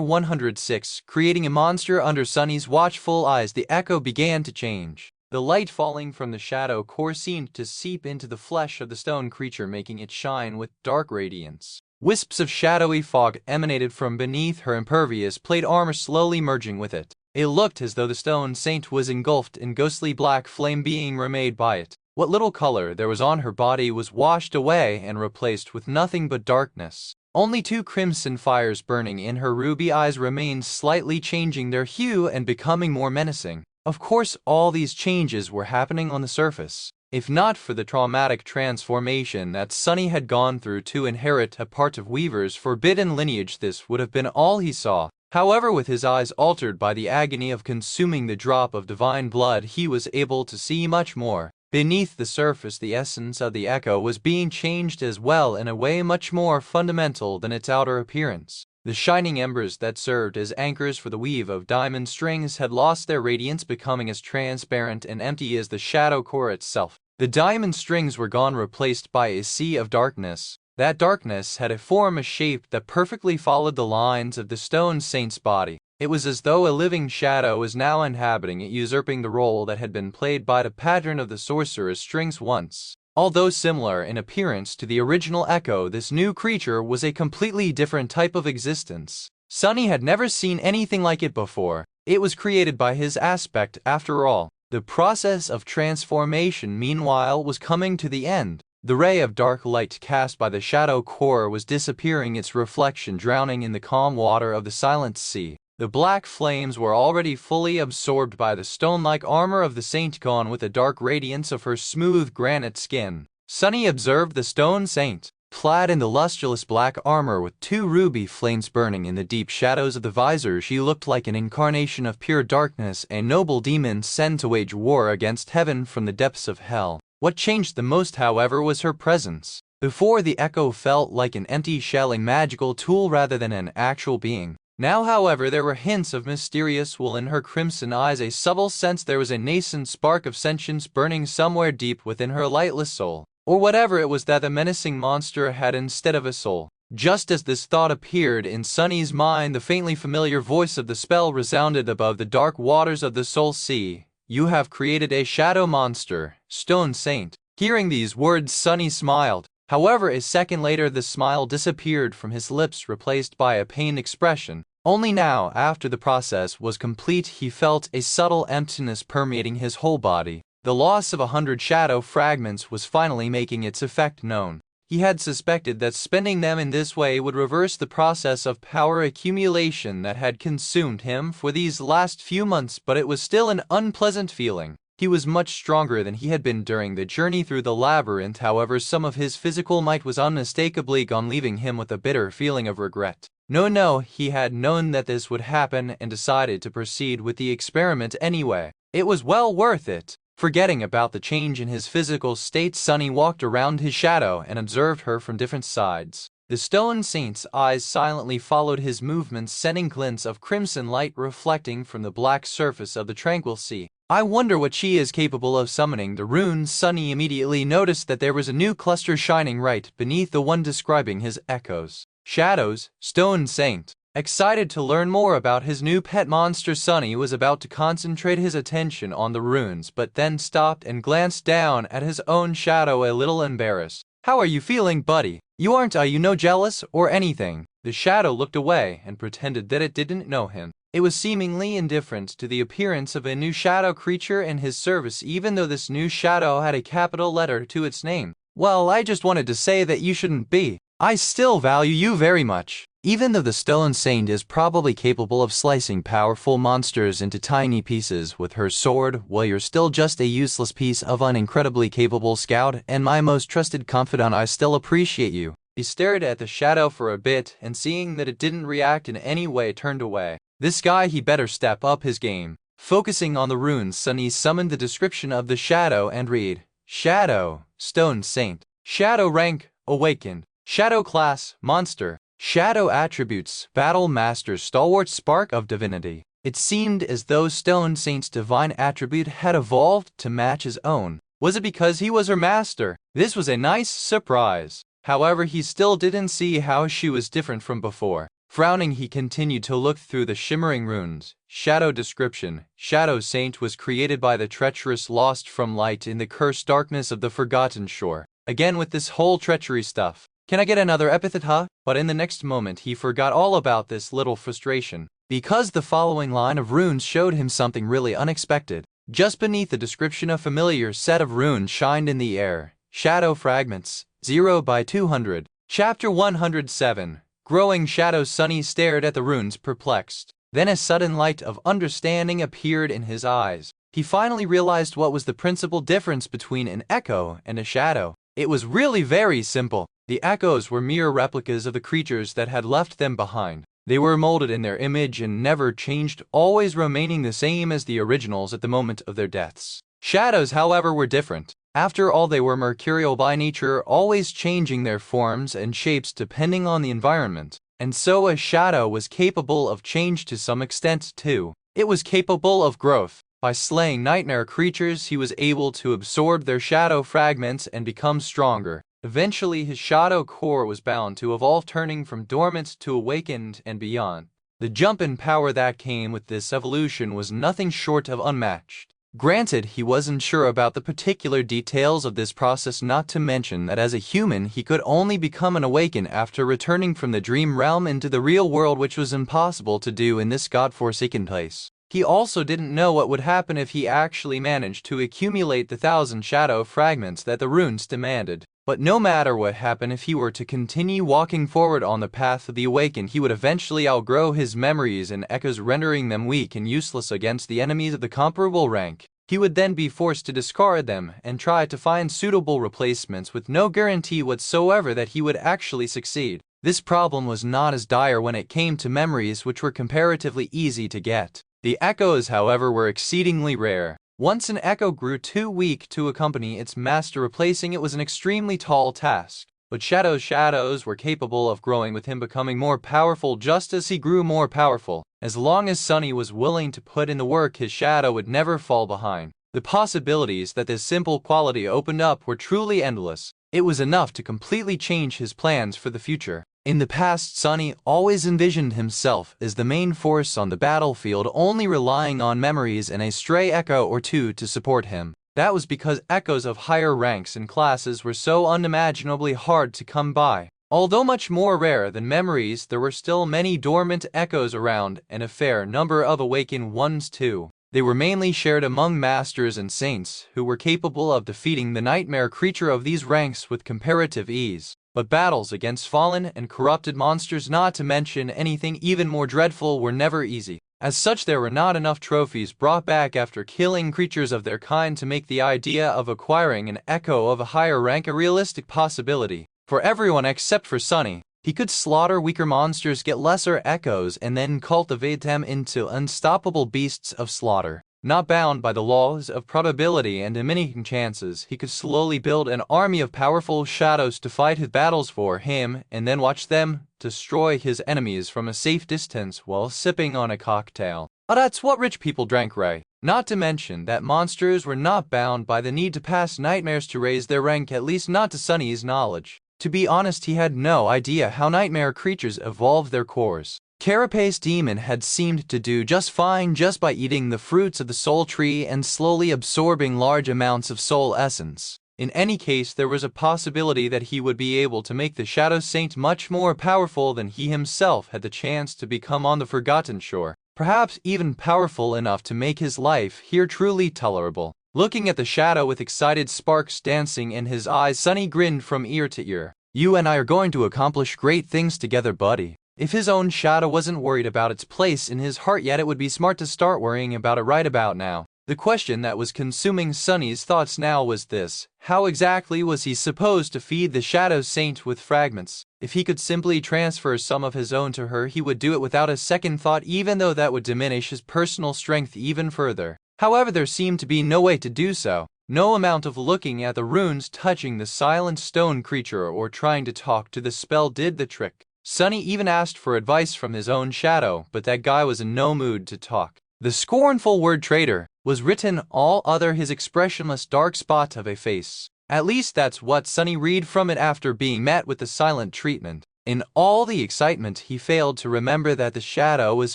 106, creating a monster under Sunny's watchful eyes. The echo began to change. The light falling from the shadow core seemed to seep into the flesh of the stone creature, making it shine with dark radiance. Wisps of shadowy fog emanated from beneath her impervious plate armor, slowly merging with it. It looked as though the stone saint was engulfed in ghostly black flame, being remade by it. What little color there was on her body was washed away and replaced with nothing but darkness. Only two crimson fires burning in her ruby eyes remained, slightly changing their hue and becoming more menacing. Of course, all these changes were happening on the surface. If not for the traumatic transformation that Sunny had gone through to inherit a part of Weaver's forbidden lineage, this would have been all he saw. However, with his eyes altered by the agony of consuming the drop of divine blood, he was able to see much more. Beneath the surface, the essence of the echo was being changed as well, in a way much more fundamental than its outer appearance. The shining embers that served as anchors for the weave of diamond strings had lost their radiance, becoming as transparent and empty as the shadow core itself. The diamond strings were gone, replaced by a sea of darkness. That darkness had a form, a shape that perfectly followed the lines of the stone saint's body. It was as though a living shadow was now inhabiting it, usurping the role that had been played by the pattern of the sorcerer's strings once. Although similar in appearance to the original echo, this new creature was a completely different type of existence. Sunny had never seen anything like it before. It was created by his aspect, after all. The process of transformation, meanwhile, was coming to the end. The ray of dark light cast by the shadow core was disappearing, its reflection drowning in the calm water of the silent sea. The black flames were already fully absorbed by the stone-like armor of the saint, gone with the dark radiance of her smooth granite skin. Sunny observed the stone saint, clad in the lustrous black armor with two ruby flames burning in the deep shadows of the visor. She looked like an incarnation of pure darkness, a noble demon sent to wage war against heaven from the depths of hell. What changed the most, however, was her presence. Before, the echo felt like an empty shell, a magical tool rather than an actual being. Now, however, there were hints of mysterious wool in her crimson eyes, a subtle sense there was a nascent spark of sentience burning somewhere deep within her lightless soul. Or whatever it was that the menacing monster had instead of a soul. Just as this thought appeared in Sunny's mind, the faintly familiar voice of the spell resounded above the dark waters of the Soul Sea. "You have created a shadow monster, Stone Saint." Hearing these words, Sunny smiled. However, a second later the smile disappeared from his lips, replaced by a pained expression. Only now, after the process was complete, he felt a subtle emptiness permeating his whole body. The loss of 100 shadow fragments was finally making its effect known. He had suspected that spending them in this way would reverse the process of power accumulation that had consumed him for these last few months, but it was still an unpleasant feeling. He was much stronger than he had been during the journey through the labyrinth. However, some of his physical might was unmistakably gone, leaving him with a bitter feeling of regret. No, he had known that this would happen and decided to proceed with the experiment anyway. It was well worth it. Forgetting about the change in his physical state, Sunny walked around his shadow and observed her from different sides. The stone saint's eyes silently followed his movements, sending glints of crimson light reflecting from the black surface of the tranquil sea. "I wonder what she is capable of summoning the runes." Sunny immediately noticed that there was a new cluster shining right beneath the one describing his echoes. Shadows, Stone Saint. Excited to learn more about his new pet monster, Sunny was about to concentrate his attention on the runes, but then stopped and glanced down at his own shadow, a little embarrassed. "How are you feeling, buddy? You aren't, jealous or anything?" The shadow looked away and pretended that it didn't know him. It was seemingly indifferent to the appearance of a new shadow creature in his service, even though this new shadow had a capital letter to its name. "Well, I just wanted to say that you shouldn't be. I still value you very much." Even though the Stone Saint is probably capable of slicing powerful monsters into tiny pieces with her sword, well, you're still just a useless piece of an incredibly capable scout and my most trusted confidant. I still appreciate you. He stared at the shadow for a bit and seeing that it didn't react in any way turned away. This guy, he better step up his game. Focusing on the runes, Sunny summoned the description of the shadow and read: Shadow, Stone Saint. Shadow rank, awaken. Shadow class, monster. Shadow attributes, battle master, stalwart, spark of divinity. It seemed as though Stone Saint's divine attribute had evolved to match his own. Was it because he was her master? This was a nice surprise. However, he still didn't see how she was different from before. Frowning, he continued to look through the shimmering runes. Shadow description: Shadow Saint was created by the treacherous, lost from light in the cursed darkness of the forgotten shore. Again with this whole treachery stuff. Can I get another epithet, huh? But in the next moment he forgot all about this little frustration, because the following line of runes showed him something really unexpected. Just beneath the description, a familiar set of runes shined in the air. Shadow fragments, 0 by 200. Chapter 107. Growing shadows. Sunny stared at the runes, perplexed. Then a sudden light of understanding appeared in his eyes. He finally realized what was the principal difference between an echo and a shadow. It was really very simple. The echoes were mere replicas of the creatures that had left them behind. They were molded in their image and never changed, always remaining the same as the originals at the moment of their deaths. Shadows, however, were different. After all, they were mercurial by nature, always changing their forms and shapes depending on the environment. And so a shadow was capable of change to some extent too. It was capable of growth. By slaying nightmare creatures, he was able to absorb their shadow fragments and become stronger. Eventually, his shadow core was bound to evolve, turning from dormant to awakened and beyond. The jump in power that came with this evolution was nothing short of unmatched. Granted, he wasn't sure about the particular details of this process, not to mention that as a human he could only become an awaken after returning from the dream realm into the real world, which was impossible to do in this god-forsaken place. He also didn't know what would happen if he actually managed to accumulate the 1,000 shadow fragments that the runes demanded. But no matter what happened, if he were to continue walking forward on the path of the awaken, he would eventually outgrow his memories and echoes, rendering them weak and useless against the enemies of the comparable rank. He would then be forced to discard them and try to find suitable replacements with no guarantee whatsoever that he would actually succeed. This problem was not as dire when it came to memories, which were comparatively easy to get. The echoes, however, were exceedingly rare. Once an echo grew too weak to accompany its master, replacing it was an extremely tall task. But shadows were capable of growing, with him becoming more powerful just as he grew more powerful. As long as Sunny was willing to put in the work, his shadow would never fall behind. The possibilities that this simple quality opened up were truly endless. It was enough to completely change his plans for the future. In the past, Sunny always envisioned himself as the main force on the battlefield, only relying on memories and a stray echo or two to support him. That was because echoes of higher ranks and classes were so unimaginably hard to come by. Although much more rare than memories, there were still many dormant echoes around, and a fair number of awakened ones too. They were mainly shared among masters and saints, who were capable of defeating the nightmare creature of these ranks with comparative ease. But battles against fallen and corrupted monsters, not to mention anything even more dreadful, were never easy. As such, there were not enough trophies brought back after killing creatures of their kind to make the idea of acquiring an echo of a higher rank a realistic possibility. For everyone except for Sunny, he could slaughter weaker monsters, get lesser echoes, and then cultivate them into unstoppable beasts of slaughter. Not bound by the laws of probability and diminishing chances, he could slowly build an army of powerful shadows to fight his battles for him, and then watch them destroy his enemies from a safe distance while sipping on a cocktail. Oh, that's what rich people drank, right? Not to mention that monsters were not bound by the need to pass nightmares to raise their rank, at least not to Sunny's knowledge. To be honest, he had no idea how nightmare creatures evolved their cores. Carapace Demon had seemed to do just fine just by eating the fruits of the soul tree and slowly absorbing large amounts of soul essence. In any case, there was a possibility that he would be able to make the Shadow Saint much more powerful than he himself had the chance to become on the Forgotten Shore. Perhaps even powerful enough to make his life here truly tolerable. Looking at the shadow with excited sparks dancing in his eyes, Sunny grinned from ear to ear. You and I are going to accomplish great things together, buddy. If his own shadow wasn't worried about its place in his heart yet, it would be smart to start worrying about it right about now. The question that was consuming Sunny's thoughts now was this: how exactly was he supposed to feed the Shadow Saint with fragments? If he could simply transfer some of his own to her, he would do it without a second thought, even though that would diminish his personal strength even further. However, there seemed to be no way to do so. No amount of looking at the runes, touching the silent stone creature, or trying to talk to the spell did the trick. Sunny even asked for advice from his own shadow, but that guy was in no mood to talk. The scornful word traitor was written all other his expressionless dark spot of a face. At least that's what Sunny read from it after being met with the silent treatment. In all the excitement, he failed to remember that the shadow was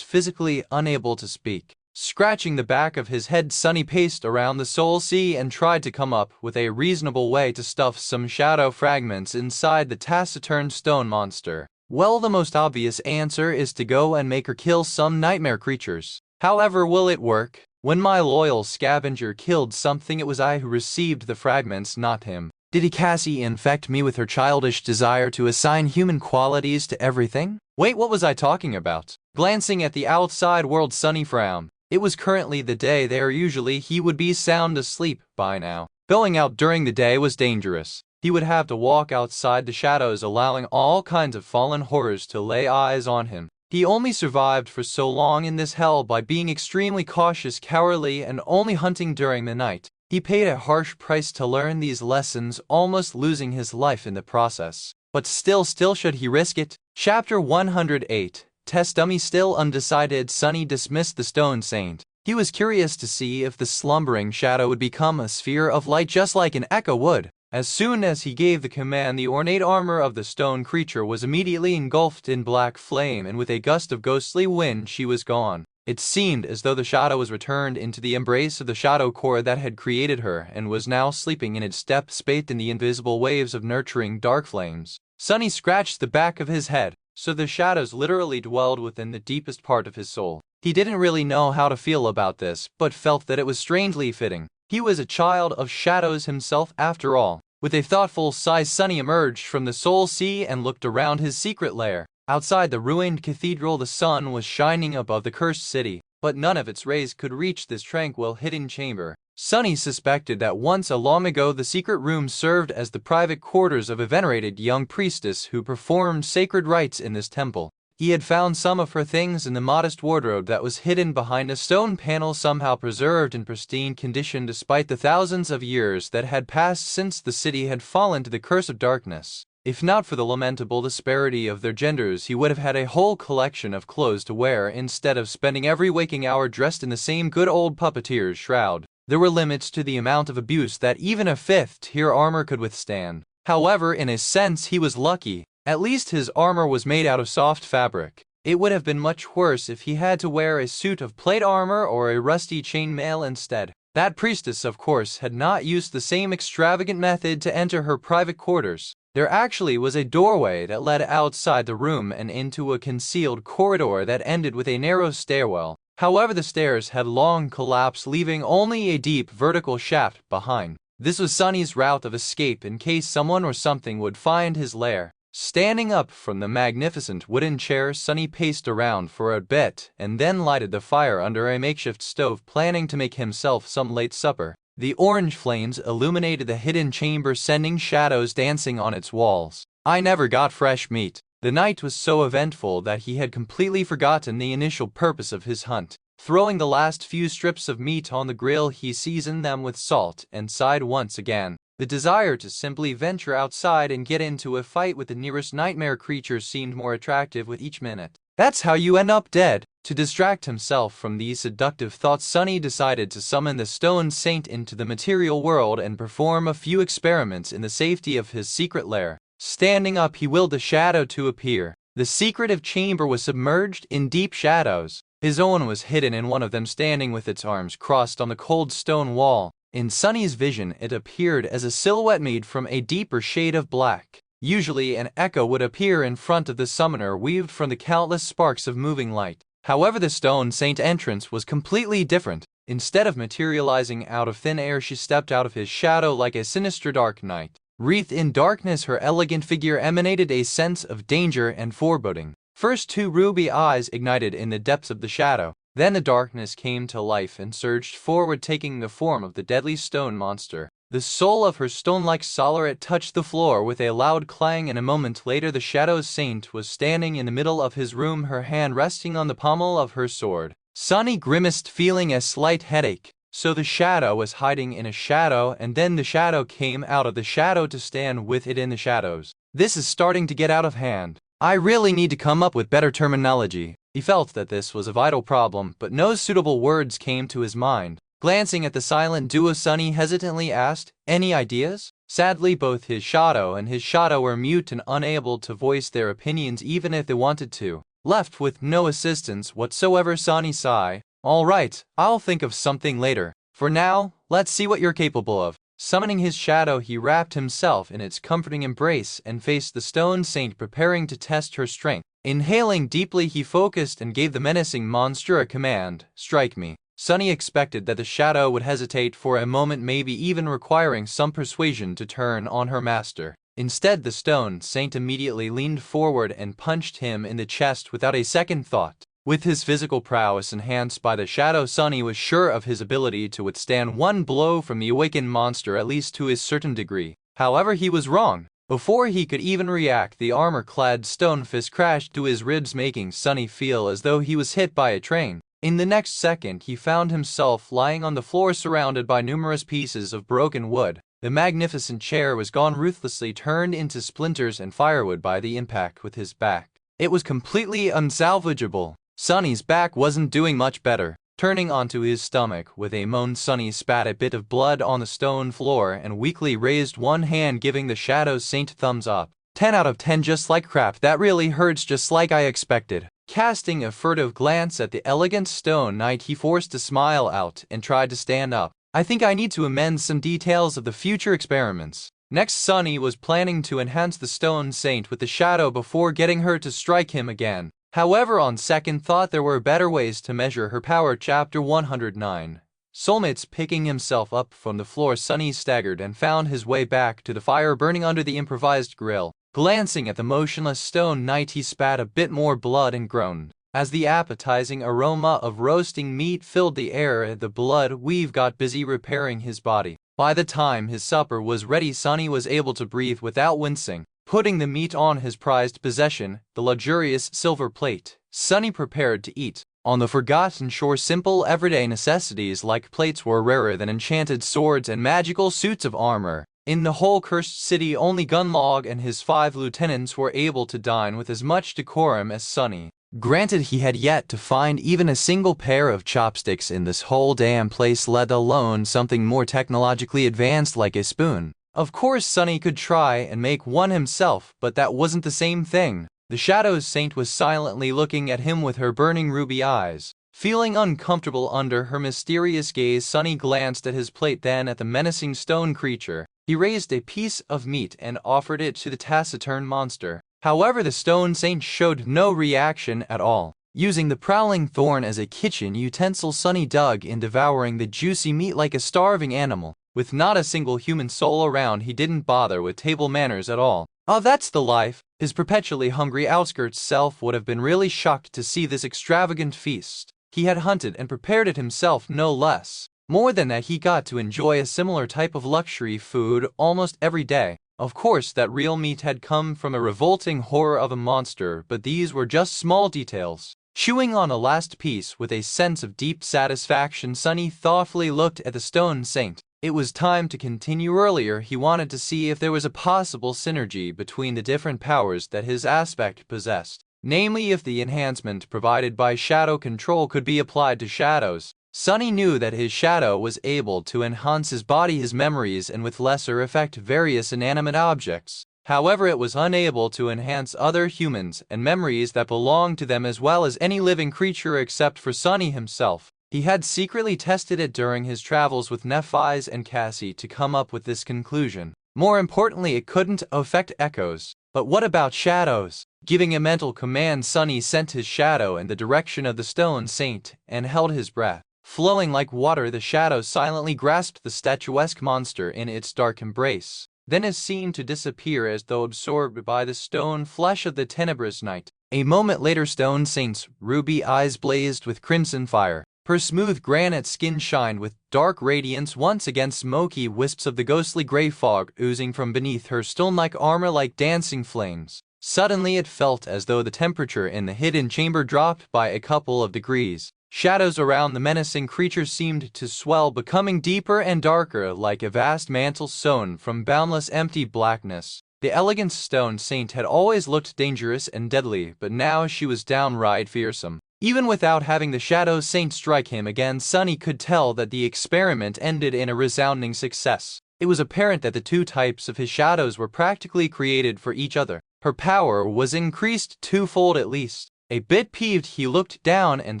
physically unable to speak. Scratching the back of his head, Sunny paced around the Soul Sea and tried to come up with a reasonable way to stuff some shadow fragments inside the taciturn stone monster. Well, the most obvious answer is to go and make her kill some nightmare creatures. However, will it work? When my loyal scavenger killed something, it was I who received the fragments, not him. Did Cassie infect me with her childish desire to assign human qualities to everything? Wait, what was I talking about? Glancing at the outside world, Sunny frowned. It was currently the day there. Usually he would be sound asleep by now. Going out during the day was dangerous. He would have to walk outside the shadows, allowing all kinds of fallen horrors to lay eyes on him. He only survived for so long in this hell by being extremely cautious, cowardly, and only hunting during the night. He paid a harsh price to learn these lessons, almost losing his life in the process. But still should he risk it? Chapter 108. Test dummy. Still undecided, Sunny dismissed the Stone Saint. He was curious to see if the slumbering shadow would become a sphere of light just like an echo would. As soon as he gave the command, the ornate armor of the stone creature was immediately engulfed in black flame, and with a gust of ghostly wind she was gone. It seemed as though the shadow was returned into the embrace of the shadow core that had created her, and was now sleeping in its depths, bathed in the invisible waves of nurturing dark flames. Sunny scratched the back of his head. So the shadows literally dwelled within the deepest part of his soul. He didn't really know how to feel about this, but felt that it was strangely fitting. He was a child of shadows himself after all. With a thoughtful sigh, Sunny emerged from the Soul Sea and looked around his secret lair. Outside the ruined cathedral, the sun was shining above the cursed city, but none of its rays could reach this tranquil hidden chamber. Sunny suspected that once long ago the secret room served as the private quarters of a venerated young priestess who performed sacred rites in this temple. He had found some of her things in the modest wardrobe that was hidden behind a stone panel, somehow preserved in pristine condition despite the thousands of years that had passed since the city had fallen to the curse of darkness. If not for the lamentable disparity of their genders, he would have had a whole collection of clothes to wear instead of spending every waking hour dressed in the same good old puppeteer's shroud. There were limits to the amount of abuse that even a fifth-tier armor could withstand. However, in a sense, he was lucky. At least his armor was made out of soft fabric. It would have been much worse if he had to wear a suit of plate armor or a rusty chainmail instead. That priestess, of course, had not used the same extravagant method to enter her private quarters. There actually was a doorway that led outside the room and into a concealed corridor that ended with a narrow stairwell. However, the stairs had long collapsed, leaving only a deep vertical shaft behind. This was Sunny's route of escape in case someone or something would find his lair. Standing up from the magnificent wooden chair, Sunny paced around for a bit and then lighted the fire under a makeshift stove, planning to make himself some late supper. The orange flames illuminated the hidden chamber, sending shadows dancing on its walls. I never got fresh meat. The night was so eventful that he had completely forgotten the initial purpose of his hunt. Throwing the last few strips of meat on the grill, he seasoned them with salt and sighed once again. The desire to simply venture outside and get into a fight with the nearest nightmare creature seemed more attractive with each minute. That's how you end up dead. To distract himself from these seductive thoughts, Sunny decided to summon the Stone Saint into the material world and perform a few experiments in the safety of his secret lair. Standing up, he willed the shadow to appear. The secretive chamber was submerged in deep shadows. His own was hidden in one of them, standing with its arms crossed on the cold stone wall. In Sunny's vision, it appeared as a silhouette made from a deeper shade of black. Usually, an echo would appear in front of the summoner, weaved from the countless sparks of moving light. However, the Stone Saint entrance was completely different. Instead of materializing out of thin air, she stepped out of his shadow like a sinister dark knight. Wreathed in darkness, her elegant figure emanated a sense of danger and foreboding. First, two ruby eyes ignited in the depths of the shadow. Then the darkness came to life and surged forward, taking the form of the deadly stone monster. The sole of her stone-like soleret touched the floor with a loud clang, and a moment later the shadow saint was standing in the middle of his room, her hand resting on the pommel of her sword. Sunny grimaced, feeling a slight headache. So the shadow was hiding in a shadow, and then the shadow came out of the shadow to stand with it in the shadows. This is starting to get out of hand. I really need to come up with better terminology. He felt that this was a vital problem, but no suitable words came to his mind. Glancing at the silent duo, Sunny hesitantly asked, "Any ideas?" Sadly, both his shadow and his shadow were mute and unable to voice their opinions even if they wanted to. Left with no assistance whatsoever, Sunny sighed. "All right, I'll think of something later. For now, let's see what you're capable of." Summoning his shadow, he wrapped himself in its comforting embrace and faced the stone saint, preparing to test her strength. Inhaling deeply, he focused and gave the menacing monster a command, "Strike me." Sunny expected that the shadow would hesitate for a moment, maybe even requiring some persuasion to turn on her master. Instead, the stone saint immediately leaned forward and punched him in the chest without a second thought. With his physical prowess enhanced by the shadow, Sunny was sure of his ability to withstand one blow from the awakened monster, at least to a certain degree. However, he was wrong. Before he could even react, the armor-clad stone fist crashed to his ribs, making Sunny feel as though he was hit by a train. In the next second, he found himself lying on the floor surrounded by numerous pieces of broken wood. The magnificent chair was gone, ruthlessly turned into splinters and firewood by the impact with his back. It was completely unsalvageable. Sunny's back wasn't doing much better. Turning onto his stomach with a moan, Sunny spat a bit of blood on the stone floor and weakly raised one hand, giving the shadow saint thumbs up. 10 out of 10, just like crap. That really hurts, just like I expected. Casting a furtive glance at the elegant stone knight, he forced a smile out and tried to stand up. "I think I need to amend some details of the future experiments." Next, Sunny was planning to enhance the stone saint with the shadow before getting her to strike him again. However, on second thought, there were better ways to measure her power. Chapter 109. Soulmates. Picking himself up from the floor, Sunny staggered and found his way back to the fire burning under the improvised grill. Glancing at the motionless stone knight, he spat a bit more blood and groaned. As the appetizing aroma of roasting meat filled the air, the blood weave got busy repairing his body. By the time his supper was ready, Sunny was able to breathe without wincing. Putting the meat on his prized possession, the luxurious silver plate, Sunny prepared to eat. On the forgotten shore, simple everyday necessities like plates were rarer than enchanted swords and magical suits of armor. In the whole cursed city, only Gunlog and his 5 lieutenants were able to dine with as much decorum as Sunny. Granted, he had yet to find even a single pair of chopsticks in this whole damn place, let alone something more technologically advanced like a spoon. Of course, Sunny could try and make one himself, but that wasn't the same thing. The shadow saint was silently looking at him with her burning ruby eyes. Feeling uncomfortable under her mysterious gaze, Sunny glanced at his plate, then at the menacing stone creature. He raised a piece of meat and offered it to the taciturn monster. However, the stone saint showed no reaction at all. Using the prowling thorn as a kitchen utensil, Sunny dug in, devouring the juicy meat like a starving animal. With not a single human soul around, he didn't bother with table manners at all. Oh, that's the life. His perpetually hungry outskirts self would have been really shocked to see this extravagant feast. He had hunted and prepared it himself, no less. More than that, he got to enjoy a similar type of luxury food almost every day. Of course, that real meat had come from a revolting horror of a monster, but these were just small details. Chewing on a last piece with a sense of deep satisfaction, Sunny thoughtfully looked at the stone saint. It was time to continue. Earlier, he wanted to see if there was a possible synergy between the different powers that his aspect possessed. Namely, if the enhancement provided by shadow control could be applied to shadows. Sunny knew that his shadow was able to enhance his body, his memories, and with lesser effect various inanimate objects. However, it was unable to enhance other humans and memories that belonged to them, as well as any living creature except for Sunny himself. He had secretly tested it during his travels with Nephi's and Cassie to come up with this conclusion. More importantly, it couldn't affect echoes. But what about shadows? Giving a mental command, Sunny sent his shadow in the direction of the stone saint and held his breath. Flowing like water, the shadow silently grasped the statuesque monster in its dark embrace. then is seen to disappear as though absorbed by the stone flesh of the tenebrous night. A moment later, Stone Saint's ruby eyes blazed with crimson fire. Her smooth granite skin shined with dark radiance once again, smoky wisps of the ghostly gray fog oozing from beneath her stone-like armor like dancing flames. Suddenly it felt as though the temperature in the hidden chamber dropped by a couple of degrees. Shadows around the menacing creature seemed to swell, becoming deeper and darker like a vast mantle sewn from boundless empty blackness. The elegant Stone Saint had always looked dangerous and deadly, but now she was downright fearsome. Even without having the Shadow Saint strike him again, Sunny could tell that the experiment ended in a resounding success. It was apparent that the two types of his shadows were practically created for each other. Her power was increased twofold at least. A bit peeved, he looked down and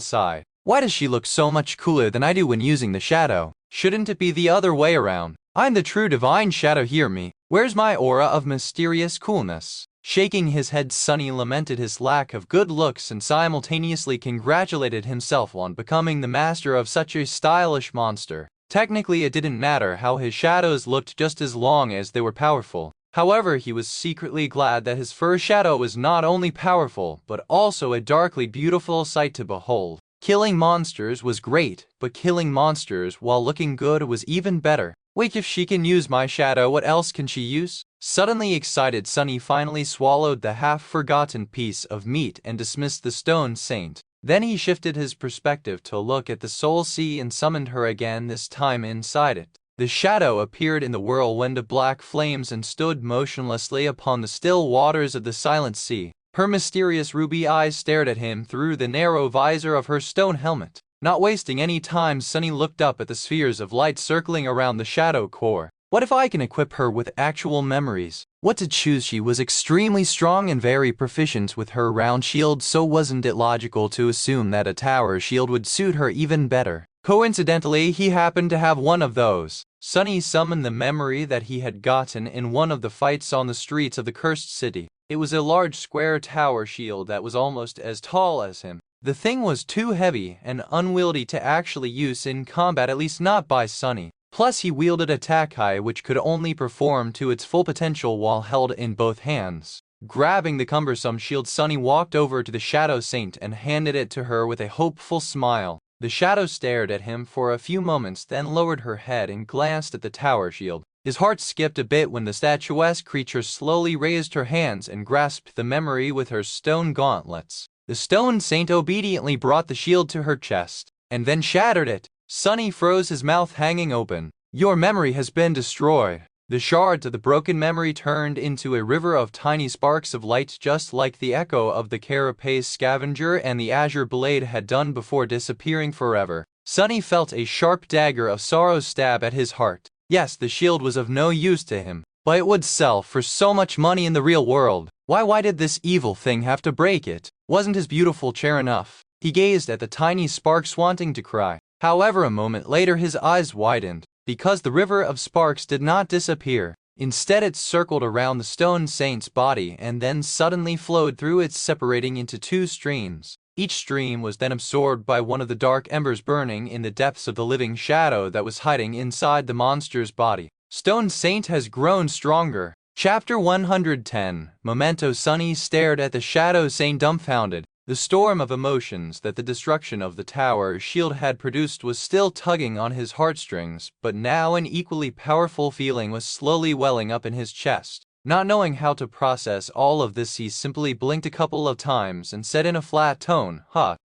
sighed. Why does she look so much cooler than I do when using the shadow? Shouldn't it be the other way around? I'm the true divine shadow, hear me. Where's my aura of mysterious coolness? Shaking his head, Sunny lamented his lack of good looks and simultaneously congratulated himself on becoming the master of such a stylish monster. Technically, it didn't matter how his shadows looked just as long as they were powerful. However, he was secretly glad that his fur shadow was not only powerful, but also a darkly beautiful sight to behold. Killing monsters was great, but killing monsters while looking good was even better. Wait, if she can use my shadow, what else can she use? Suddenly excited, Sunny finally swallowed the half-forgotten piece of meat and dismissed the Stone Saint. Then he shifted his perspective to look at the Soul Sea and summoned her again, this time inside it. The shadow appeared in the whirlwind of black flames and stood motionlessly upon the still waters of the silent sea. Her mysterious ruby eyes stared at him through the narrow visor of her stone helmet. Not wasting any time, Sunny looked up at the spheres of light circling around the shadow core. What if I can equip her with actual memories? What to choose? She was extremely strong and very proficient with her round shield, so wasn't it logical to assume that a tower shield would suit her even better? Coincidentally, he happened to have one of those. Sunny summoned the memory that he had gotten in one of the fights on the streets of the cursed city. It was a large square tower shield that was almost as tall as him. The thing was too heavy and unwieldy to actually use in combat, at least not by Sunny. Plus, he wielded a takai which could only perform to its full potential while held in both hands. Grabbing the cumbersome shield, Sunny walked over to the Shadow Saint and handed it to her with a hopeful smile. The shadow stared at him for a few moments, then lowered her head and glanced at the tower shield. His heart skipped a bit when the statuesque creature slowly raised her hands and grasped the memory with her stone gauntlets. The Stone Saint obediently brought the shield to her chest, and then shattered it. Sunny froze, his mouth hanging open. Your memory has been destroyed. The shards of the broken memory turned into a river of tiny sparks of light, just like the echo of the carapace scavenger and the azure blade had done before disappearing forever. Sunny felt a sharp dagger of sorrow stab at his heart. Yes, the shield was of no use to him, but it would sell for so much money in the real world. Why did this evil thing have to break it? Wasn't his beautiful chair enough? He gazed at the tiny sparks, wanting to cry. However, a moment later his eyes widened, because the river of sparks did not disappear. Instead, it circled around the Stone Saint's body and then suddenly flowed through it, separating into two streams. Each stream was then absorbed by one of the dark embers burning in the depths of the living shadow that was hiding inside the monster's body. Stone Saint has grown stronger. Chapter 110. Memento. Sunny stared at the Shadow Saint dumbfounded. The storm of emotions that the destruction of the tower shield had produced was still tugging on his heartstrings, but now an equally powerful feeling was slowly welling up in his chest. Not knowing how to process all of this, he simply blinked a couple of times and said in a flat tone,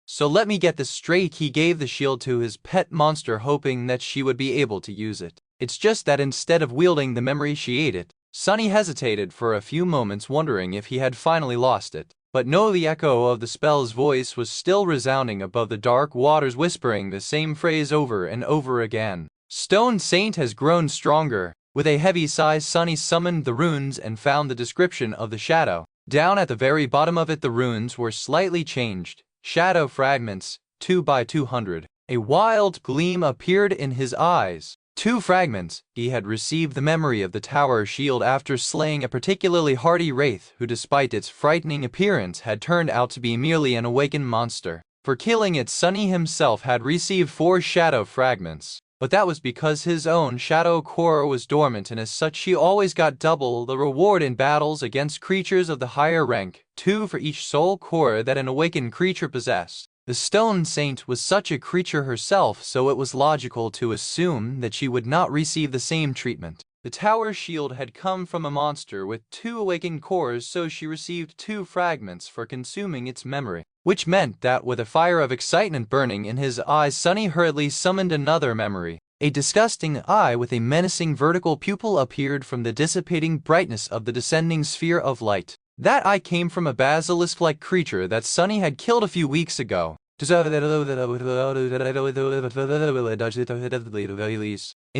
So let me get this straight. He gave the shield to his pet monster, hoping that she would be able to use it. It's just that instead of wielding the memory, she ate it. Sunny hesitated for a few moments, wondering if he had finally lost it. But no, the echo of the spell's voice was still resounding above the dark waters, whispering the same phrase over and over again. Stone Saint has grown stronger. With a heavy sigh, Sunny summoned the runes and found the description of the shadow. Down at the very bottom of it, the runes were slightly changed. Shadow fragments, 2 by 200. A wild gleam appeared in his eyes. 2 fragments. He had received the memory of the tower shield after slaying a particularly hardy wraith who, despite its frightening appearance, had turned out to be merely an awakened monster. For killing it, Sunny himself had received 4 shadow fragments. but that was because his own shadow core was dormant, and as such he always got double the reward in battles against creatures of the higher rank, 2 for each soul core that an awakened creature possessed. The Stone Saint was such a creature herself, so it was logical to assume that she would not receive the same treatment. The tower shield had come from a monster with 2 awakened cores, so she received 2 fragments for consuming its memory, which meant that with a fire of excitement burning in his eyes, Sunny hurriedly summoned another memory. A disgusting eye with a menacing vertical pupil appeared from the dissipating brightness of the descending sphere of light. That eye came from a basilisk-like creature that Sunny had killed a few weeks ago. In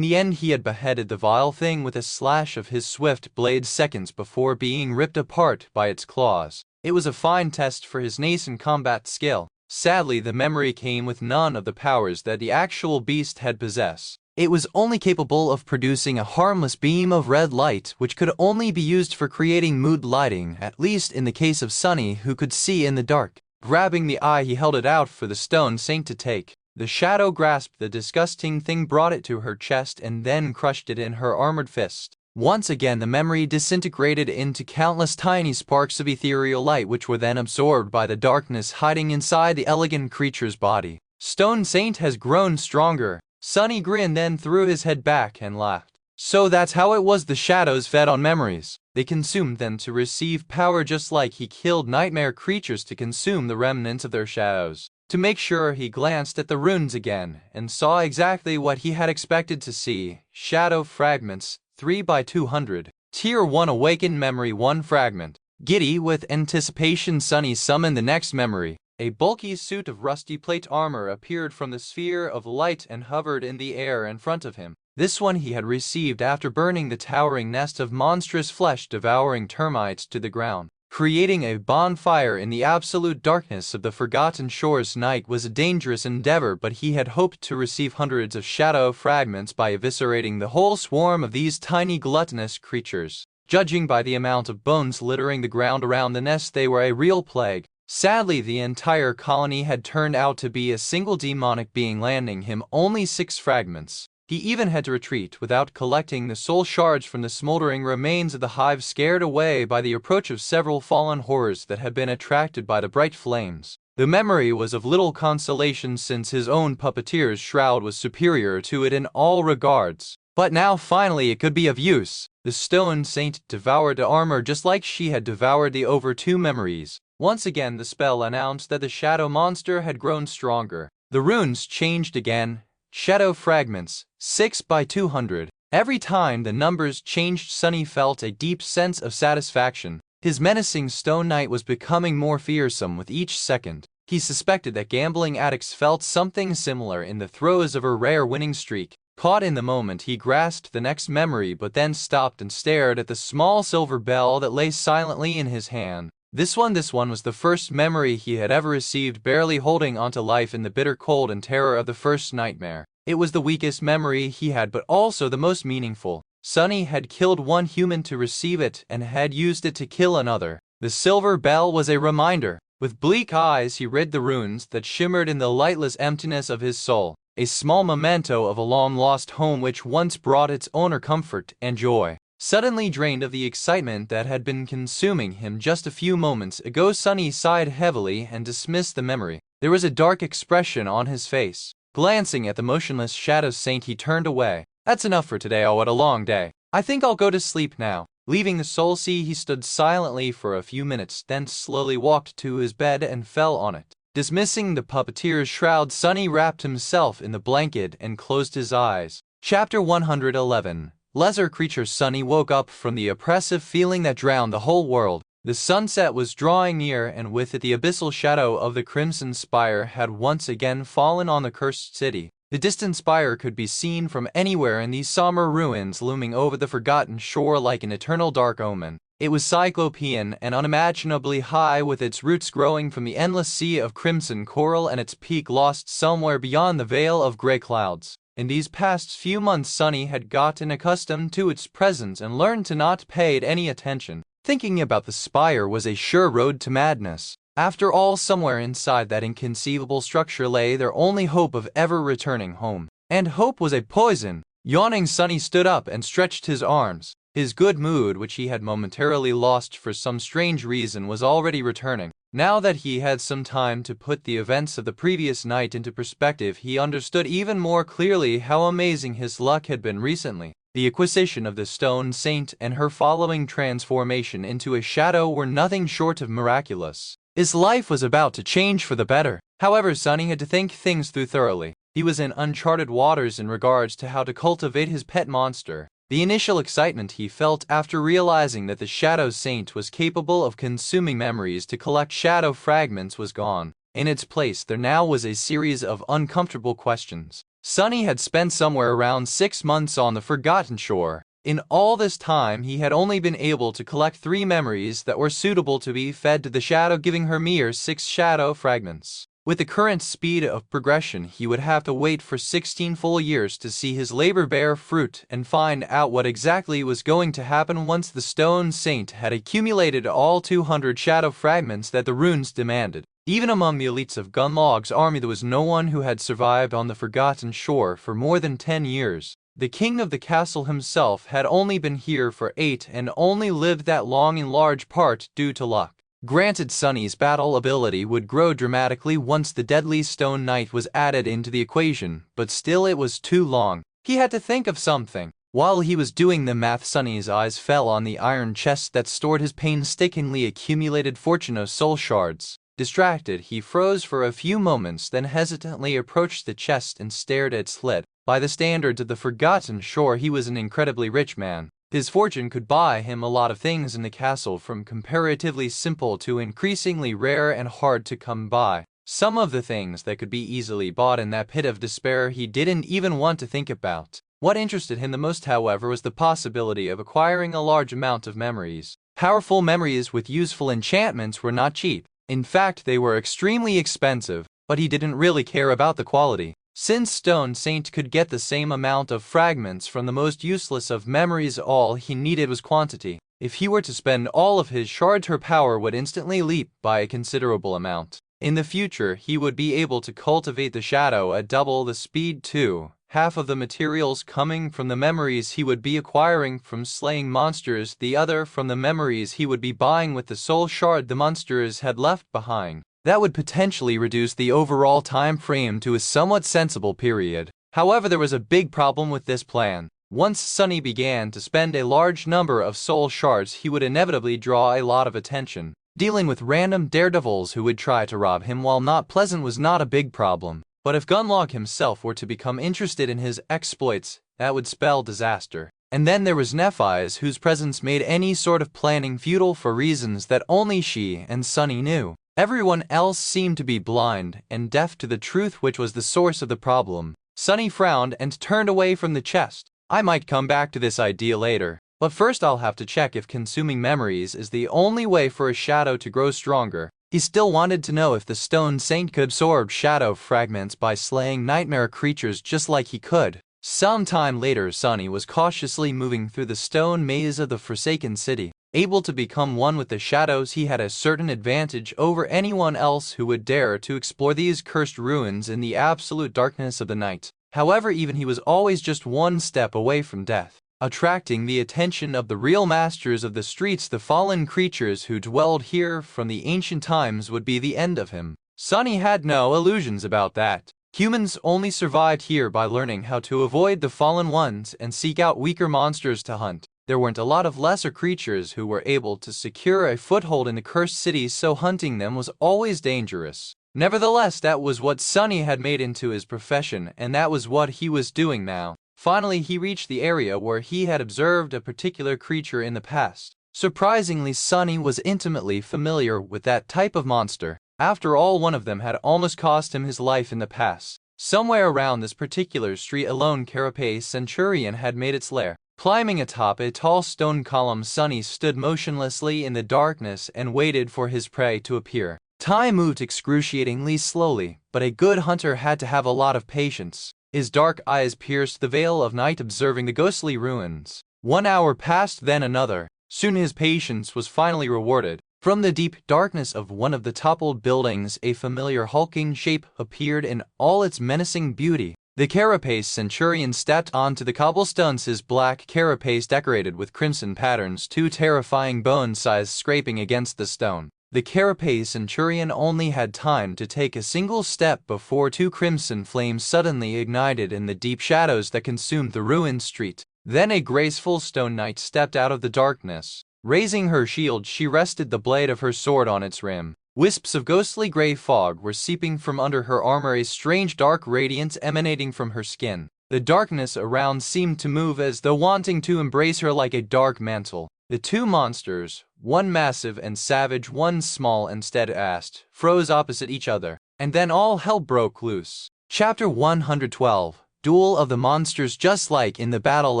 the end, he had beheaded the vile thing with a slash of his swift blade seconds before being ripped apart by its claws. It was a fine test for his nascent combat skill. Sadly, the memory came with none of the powers that the actual beast had possessed. It was only capable of producing a harmless beam of red light, which could only be used for creating mood lighting, at least in the case of Sunny, who could see in the dark. Grabbing the eye, he held it out for the Stone Saint to take. The shadow grasped the disgusting thing, brought it to her chest, and then crushed it in her armored fist. Once again, the memory disintegrated into countless tiny sparks of ethereal light, which were then absorbed by the darkness hiding inside the elegant creature's body. Stone Saint has grown stronger. Sunny grinned, then threw his head back and laughed. So that's how it was the shadows fed on memories. They consumed them to receive power, just like he killed nightmare creatures to consume the remnants of their shadows. To make sure, he glanced at the runes again and saw exactly what he had expected to see. Shadow fragments, 3 by 200. Tier 1 awakened memory, 1 fragment. Giddy with anticipation, Sunny summoned the next memory. A bulky suit of rusty plate armor appeared from the sphere of light and hovered in the air in front of him. This one he had received after burning the towering nest of monstrous flesh-devouring termites to the ground. Creating a bonfire in the absolute darkness of the Forgotten Shores night was a dangerous endeavor, but he had hoped to receive hundreds of shadow fragments by eviscerating the whole swarm of these tiny gluttonous creatures. Judging by the amount of bones littering the ground around the nest, they were a real plague. Sadly, the entire colony had turned out to be a single demonic being, landing him only 6 fragments. He even had to retreat without collecting the soul shards from the smoldering remains of the hive, scared away by the approach of several fallen horrors that had been attracted by the bright flames. The memory was of little consolation, since his own puppeteer's shroud was superior to it in all regards. But now finally it could be of use. The Stone Saint devoured the armor just like she had devoured the over 2 memories. Once again, the spell announced that the shadow monster had grown stronger. The runes changed again. Shadow fragments, 6 by 200. Every time the numbers changed, Sunny felt a deep sense of satisfaction. His menacing Stone Knight was becoming more fearsome with each second. He suspected that gambling addicts felt something similar in the throes of a rare winning streak. Caught in the moment, he grasped the next memory, but then stopped and stared at the small silver bell that lay silently in his hand. This one was the first memory he had ever received, barely holding onto life in the bitter cold and terror of the first nightmare. It was the weakest memory he had, but also the most meaningful. Sunny had killed one human to receive it and had used it to kill another. The silver bell was a reminder. With bleak eyes, he read the runes that shimmered in the lightless emptiness of his soul. A small memento of a long-lost home which once brought its owner comfort and joy. Suddenly drained of the excitement that had been consuming him just a few moments ago, Sunny sighed heavily and dismissed the memory. There was a dark expression on his face. Glancing at the motionless Shadow Saint, he turned away. That's enough for today. Oh, what a long day. I think I'll go to sleep now. Leaving the Soul Sea, he stood silently for a few minutes, then slowly walked to his bed and fell on it. Dismissing the puppeteer's shroud, Sunny wrapped himself in the blanket and closed his eyes. Chapter 111. Lesser Creature. Sunny woke up from the oppressive feeling that drowned the whole world. The sunset was drawing near, and with it the abyssal shadow of the Crimson Spire had once again fallen on the cursed city. The distant spire could be seen from anywhere in these somber ruins, looming over the forgotten shore like an eternal dark omen. It was cyclopean and unimaginably high, with its roots growing from the endless sea of crimson coral and its peak lost somewhere beyond the veil of gray clouds. In these past few months, Sunny had gotten accustomed to its presence and learned to not pay it any attention. Thinking about the spire was a sure road to madness. After all, somewhere inside that inconceivable structure lay their only hope of ever returning home. And hope was a poison. Yawning, Sunny stood up and stretched his arms. His good mood, which he had momentarily lost for some strange reason, was already returning. Now that he had some time to put the events of the previous night into perspective, he understood even more clearly how amazing his luck had been recently. The acquisition of the Stone Saint and her following transformation into a shadow were nothing short of miraculous. His life was about to change for the better. However, Sunny had to think things through thoroughly. He was in uncharted waters in regards to how to cultivate his pet monster. The initial excitement he felt after realizing that the Shadow Saint was capable of consuming memories to collect shadow fragments was gone. In its place, there now was a series of uncomfortable questions. Sunny had spent somewhere around 6 months on the Forgotten Shore. In all this time, he had only been able to collect 3 memories that were suitable to be fed to the shadow, giving her mere 6 shadow fragments. With the current speed of progression, he would have to wait for 16 full years to see his labor bear fruit and find out what exactly was going to happen once the Stone Saint had accumulated all 200 shadow fragments that the runes demanded. Even among the elites of Gunlog's army, there was no one who had survived on the Forgotten Shore for more than 10 years. The king of the castle himself had only been here for 8 and only lived that long in large part due to luck. Granted, Sunny's battle ability would grow dramatically once the Deadly Stone Knight was added into the equation, but still it was too long. He had to think of something. While he was doing the math, Sunny's eyes fell on the iron chest that stored his painstakingly accumulated fortune of soul shards. Distracted, he froze for a few moments, then hesitantly approached the chest and stared at its lid. By the standards of the Forgotten Shore, he was an incredibly rich man. His fortune could buy him a lot of things in the castle, from comparatively simple to increasingly rare and hard to come by. Some of the things that could be easily bought in that pit of despair he didn't even want to think about. What interested him the most, however, was the possibility of acquiring a large amount of memories. Powerful memories with useful enchantments were not cheap. In fact, they were extremely expensive, but he didn't really care about the quality. Since Stone Saint could get the same amount of fragments from the most useless of memories, all he needed was quantity. If he were to spend all of his shards, her power would instantly leap by a considerable amount. In the future, he would be able to cultivate the shadow at double the speed too. Half of the materials coming from the memories he would be acquiring from slaying monsters, the other from the memories he would be buying with the soul shard the monsters had left behind. That would potentially reduce the overall time frame to a somewhat sensible period. However, there was a big problem with this plan. Once Sunny began to spend a large number of soul shards, he would inevitably draw a lot of attention. Dealing with random daredevils who would try to rob him, while not pleasant, was not a big problem. But if Gunlog himself were to become interested in his exploits, that would spell disaster. And then there was Nephi's, whose presence made any sort of planning futile for reasons that only she and Sunny knew. Everyone else seemed to be blind and deaf to the truth, which was the source of the problem. Sunny frowned and turned away from the chest. I might come back to this idea later, but first I'll have to check if consuming memories is the only way for a shadow to grow stronger. He still wanted to know if the Stone Saint could absorb shadow fragments by slaying nightmare creatures just like he could. Some time later, Sunny was cautiously moving through the stone maze of the Forsaken City. Able to become one with the shadows, he had a certain advantage over anyone else who would dare to explore these cursed ruins in the absolute darkness of the night. However, even he was always just one step away from death. Attracting the attention of the real masters of the streets, the fallen creatures who dwelled here from the ancient times, would be the end of him. Sunny had no illusions about that. Humans only survived here by learning how to avoid the fallen ones and seek out weaker monsters to hunt. There weren't a lot of lesser creatures who were able to secure a foothold in the cursed city, so hunting them was always dangerous. Nevertheless, that was what Sunny had made into his profession, and that was what he was doing now. Finally, he reached the area where he had observed a particular creature in the past. Surprisingly, Sunny was intimately familiar with that type of monster. After all, one of them had almost cost him his life in the past. Somewhere around this particular street, a lone carapace centurion had made its lair. Climbing atop a tall stone column, Sunny stood motionlessly in the darkness and waited for his prey to appear. Time moved excruciatingly slowly, but a good hunter had to have a lot of patience. His dark eyes pierced the veil of night, observing the ghostly ruins. 1 hour passed, then another. Soon his patience was finally rewarded. From the deep darkness of one of the toppled buildings, a familiar hulking shape appeared in all its menacing beauty. The carapace centurion stepped onto the cobblestones, his black carapace decorated with crimson patterns, two terrifying bone-sized scraping against the stone. The carapace centurion only had time to take a single step before two crimson flames suddenly ignited in the deep shadows that consumed the ruined street. Then a graceful stone knight stepped out of the darkness. Raising her shield, she rested the blade of her sword on its rim. Wisps of ghostly gray fog were seeping from under her armor, a strange dark radiance emanating from her skin. The darkness around seemed to move as though wanting to embrace her like a dark mantle. The two monsters, one massive and savage, one small and steadfast, froze opposite each other, and then all hell broke loose. Chapter 112. Duel of the Monsters. Just like in the battle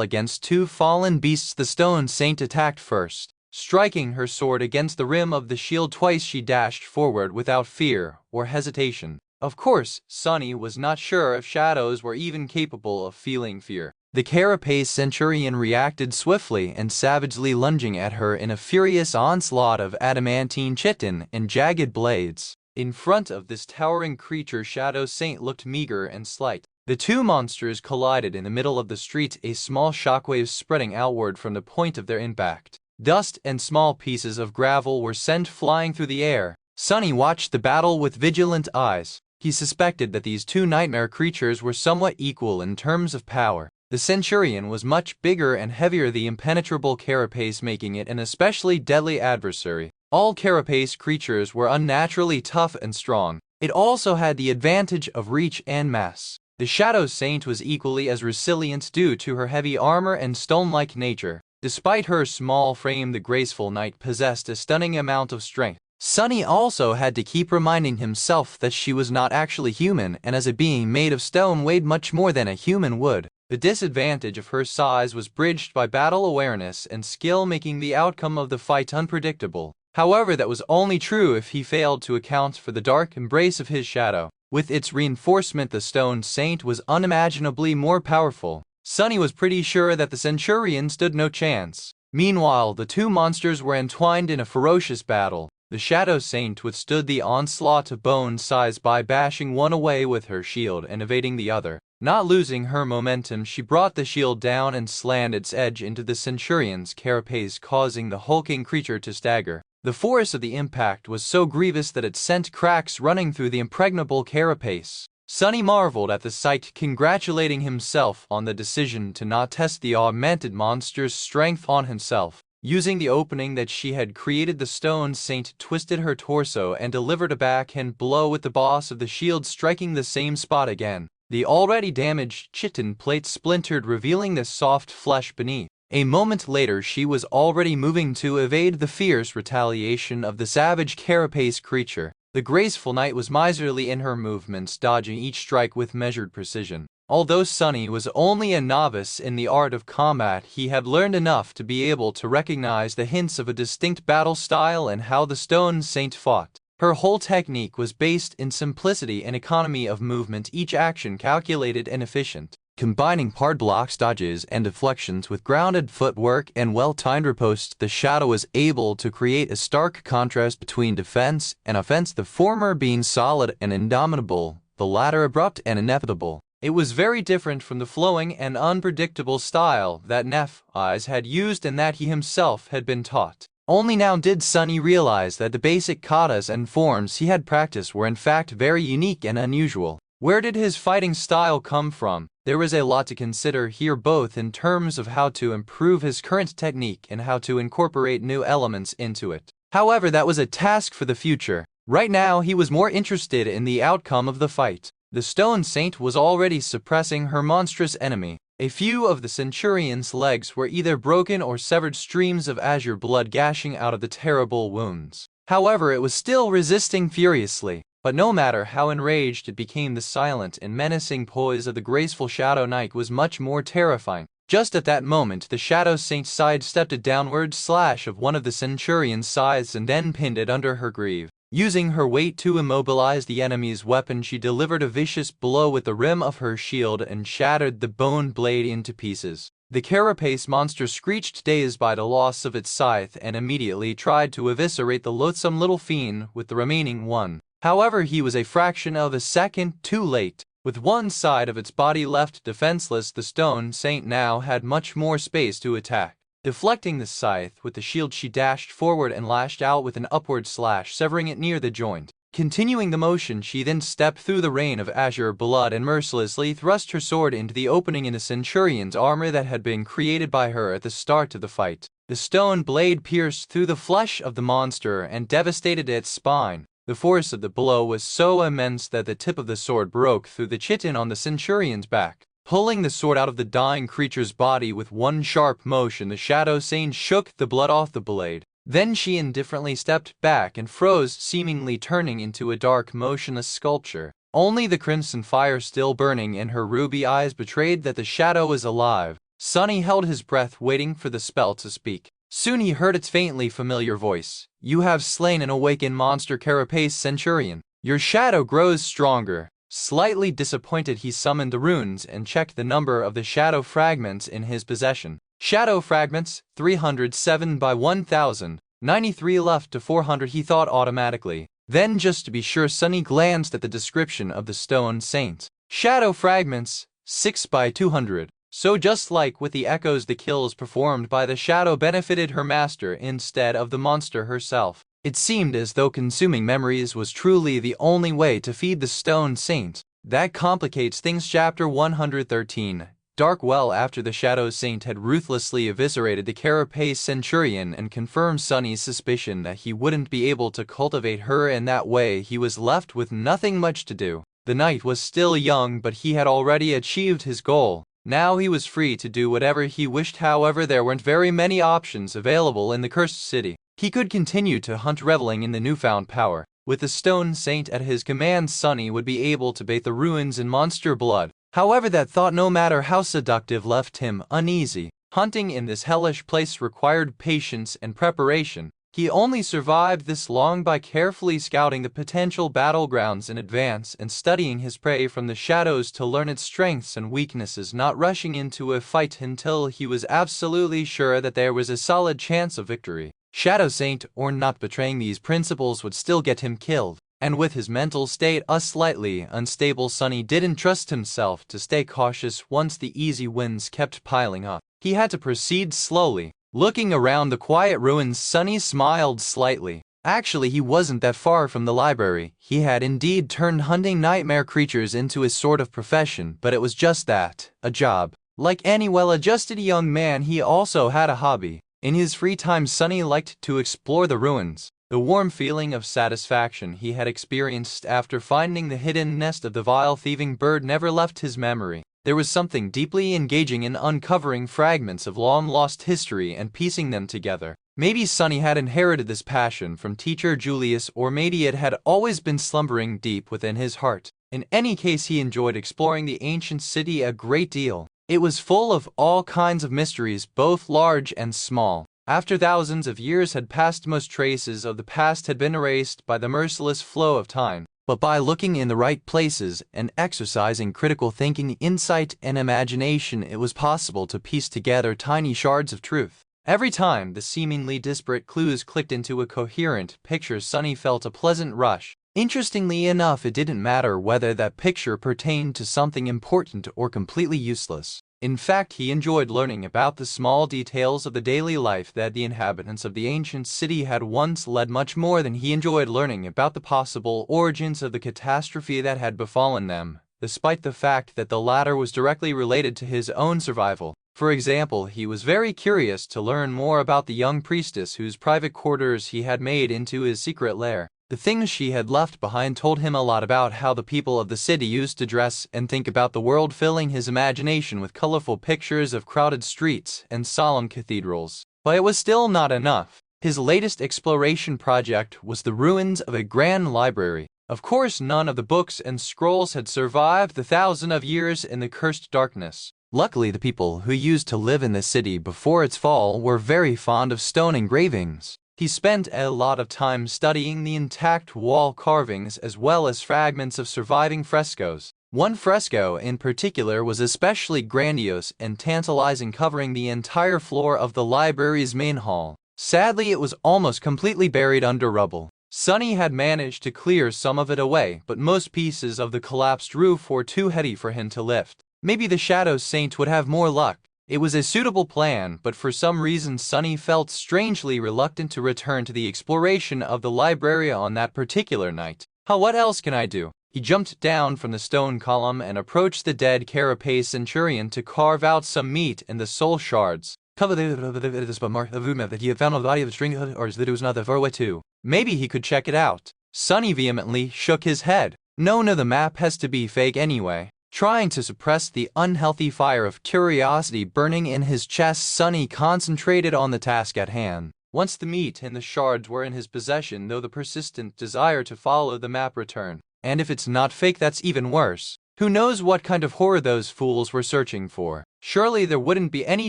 against two fallen beasts, the stone saint attacked first. Striking her sword against the rim of the shield twice, she dashed forward without fear or hesitation. Of course, Sunny was not sure if shadows were even capable of feeling fear. The carapace centurion reacted swiftly and savagely, lunging at her in a furious onslaught of adamantine chitin and jagged blades. In front of this towering creature, Shadow Saint looked meager and slight. The two monsters collided in the middle of the street, a small shockwave spreading outward from the point of their impact. Dust and small pieces of gravel were sent flying through the air. Sunny watched the battle with vigilant eyes. He suspected that these two nightmare creatures were somewhat equal in terms of power. The centurion was much bigger and heavier, the impenetrable carapace making it an especially deadly adversary. All carapace creatures were unnaturally tough and strong. It also had the advantage of reach and mass. The Shadow Saint was equally as resilient due to her heavy armor and stone-like nature. Despite her small frame, the graceful knight possessed a stunning amount of strength. Sunny also had to keep reminding himself that she was not actually human, and as a being made of stone weighed much more than a human would. The disadvantage of her size was bridged by battle awareness and skill, making the outcome of the fight unpredictable. However, that was only true if he failed to account for the dark embrace of his shadow. With its reinforcement, the Stone Saint was unimaginably more powerful. Sunny was pretty sure that the centurion stood no chance. Meanwhile, the two monsters were entwined in a ferocious battle. The Shadow Saint withstood the onslaught of bone size by bashing one away with her shield and evading the other. Not losing her momentum, she brought the shield down and slammed its edge into the centurion's carapace, causing the hulking creature to stagger. The force of the impact was so grievous that it sent cracks running through the impregnable carapace. Sunny marveled at the sight, congratulating himself on the decision to not test the augmented monster's strength on himself. Using the opening that she had created, the Stone Saint twisted her torso and delivered a backhand blow with the boss of the shield striking the same spot again. The already damaged chitin plate splintered, revealing the soft flesh beneath. A moment later, she was already moving to evade the fierce retaliation of the savage carapace creature. The graceful knight was miserly in her movements, dodging each strike with measured precision. Although Sunny was only a novice in the art of combat, he had learned enough to be able to recognize the hints of a distinct battle style and how the Stone Saint fought. Her whole technique was based in simplicity and economy of movement, each action calculated and efficient. Combining hard blocks, dodges, and deflections with grounded footwork and well-timed riposte, the Shadow was able to create a stark contrast between defense and offense, the former being solid and indomitable, the latter abrupt and inevitable. It was very different from the flowing and unpredictable style that Nephis had used and that he himself had been taught. Only now did Sunny realize that the basic katas and forms he had practiced were in fact very unique and unusual. Where did his fighting style come from? There was a lot to consider here, both in terms of how to improve his current technique and how to incorporate new elements into it. However, that was a task for the future. Right now, he was more interested in the outcome of the fight. The Stone Saint was already suppressing her monstrous enemy. A few of the centurion's legs were either broken or severed, streams of azure blood gashing out of the terrible wounds. However, it was still resisting furiously. But no matter how enraged it became, the silent and menacing poise of the graceful Shadow Knight was much more terrifying. Just at that moment, the Shadow Saint sidestepped a downward slash of one of the centurion's scythes and then pinned it under her greave. Using her weight to immobilize the enemy's weapon, she delivered a vicious blow with the rim of her shield and shattered the bone blade into pieces. The carapace monster screeched, dazed by the loss of its scythe, and immediately tried to eviscerate the loathsome little fiend with the remaining one. However, he was a fraction of a second too late. With one side of its body left defenseless, the stone saint now had much more space to attack. Deflecting the scythe with the shield, she dashed forward and lashed out with an upward slash, severing it near the joint. Continuing the motion, she then stepped through the rain of azure blood and mercilessly thrust her sword into the opening in the centurion's armor that had been created by her at the start of the fight. The stone blade pierced through the flesh of the monster and devastated its spine. The force of the blow was so immense that the tip of the sword broke through the chitin on the centurion's back. Pulling the sword out of the dying creature's body with one sharp motion, the shadow saint shook the blood off the blade. Then she indifferently stepped back and froze, seemingly turning into a dark, motionless sculpture. Only the crimson fire still burning in her ruby eyes betrayed that the shadow was alive. Sunny held his breath, waiting for the spell to speak. Soon he heard its faintly familiar voice. "You have slain an awakened monster carapace centurion. Your shadow grows stronger." Slightly disappointed, he summoned the runes and checked the number of the shadow fragments in his possession. Shadow fragments, 307 by 1000, 93 left to 400, he thought automatically. Then, just to be sure, Sunny glanced at the description of the stone saint. Shadow fragments, 6 by 200. So just like with the echoes, the kills performed by the shadow benefited her master instead of the monster herself. It seemed as though consuming memories was truly the only way to feed the stone saint. That complicates things. Chapter 113. Dark. Well after the shadow saint had ruthlessly eviscerated the carapace centurion and confirmed Sunny's suspicion that he wouldn't be able to cultivate her in that way, he was left with nothing much to do. The night was still young, but he had already achieved his goal. Now he was free to do whatever he wished. However, there weren't very many options available in the cursed city. He could continue to hunt, reveling in the newfound power. With the stone saint at his command, Sunny would be able to bathe the ruins in monster blood. However, that thought, no matter how seductive, left him uneasy. Hunting in this hellish place required patience and preparation. He only survived this long by carefully scouting the potential battlegrounds in advance and studying his prey from the shadows to learn its strengths and weaknesses, not rushing into a fight until he was absolutely sure that there was a solid chance of victory. Shadow Saint or not, betraying these principles would still get him killed. And with his mental state slightly unstable, Sunny didn't trust himself to stay cautious once the easy wins kept piling up. He had to proceed slowly. Looking around the quiet ruins, Sunny smiled slightly. Actually, he wasn't that far from the library. He had indeed turned hunting nightmare creatures into his sort of profession, but it was just that, a job. Like any well-adjusted young man, he also had a hobby. In his free time, Sunny liked to explore the ruins. The warm feeling of satisfaction he had experienced after finding the hidden nest of the vile thieving bird never left his memory. There was something deeply engaging in uncovering fragments of long-lost history and piecing them together. Maybe Sunny had inherited this passion from teacher Julius, or maybe it had always been slumbering deep within his heart. In any case, he enjoyed exploring the ancient city a great deal. It was full of all kinds of mysteries, both large and small. After thousands of years had passed, most traces of the past had been erased by the merciless flow of time. But by looking in the right places and exercising critical thinking, insight, and imagination, it was possible to piece together tiny shards of truth. Every time the seemingly disparate clues clicked into a coherent picture, Sunny felt a pleasant rush. Interestingly enough, it didn't matter whether that picture pertained to something important or completely useless. In fact, he enjoyed learning about the small details of the daily life that the inhabitants of the ancient city had once led, much more than he enjoyed learning about the possible origins of the catastrophe that had befallen them, despite the fact that the latter was directly related to his own survival. For example, he was very curious to learn more about the young priestess whose private quarters he had made into his secret lair. The things she had left behind told him a lot about how the people of the city used to dress and think about the world, filling his imagination with colorful pictures of crowded streets and solemn cathedrals. But it was still not enough. His latest exploration project was the ruins of a grand library. Of course, none of the books and scrolls had survived the thousands of years in the cursed darkness. Luckily, the people who used to live in the city before its fall were very fond of stone engravings. He spent a lot of time studying the intact wall carvings as well as fragments of surviving frescoes. One fresco in particular was especially grandiose and tantalizing, covering the entire floor of the library's main hall. Sadly, it was almost completely buried under rubble. Sunny had managed to clear some of it away, but most pieces of the collapsed roof were too heavy for him to lift. Maybe the Shadow Saint would have more luck. It was a suitable plan, but for some reason Sunny felt strangely reluctant to return to the exploration of the library on that particular night. What else can I do? He jumped down from the stone column and approached the dead Carapace Centurion to carve out some meat in the soul shards. Cover that he had found on the body of the string, or that it was not that far away too. Maybe he could check it out. Sunny vehemently shook his head. No, the map has to be fake anyway. Trying to suppress the unhealthy fire of curiosity burning in his chest, Sunny concentrated on the task at hand. Once the meat and the shards were in his possession, though the persistent desire to follow the map returned. And if it's not fake, that's even worse. Who knows what kind of horror those fools were searching for? Surely there wouldn't be any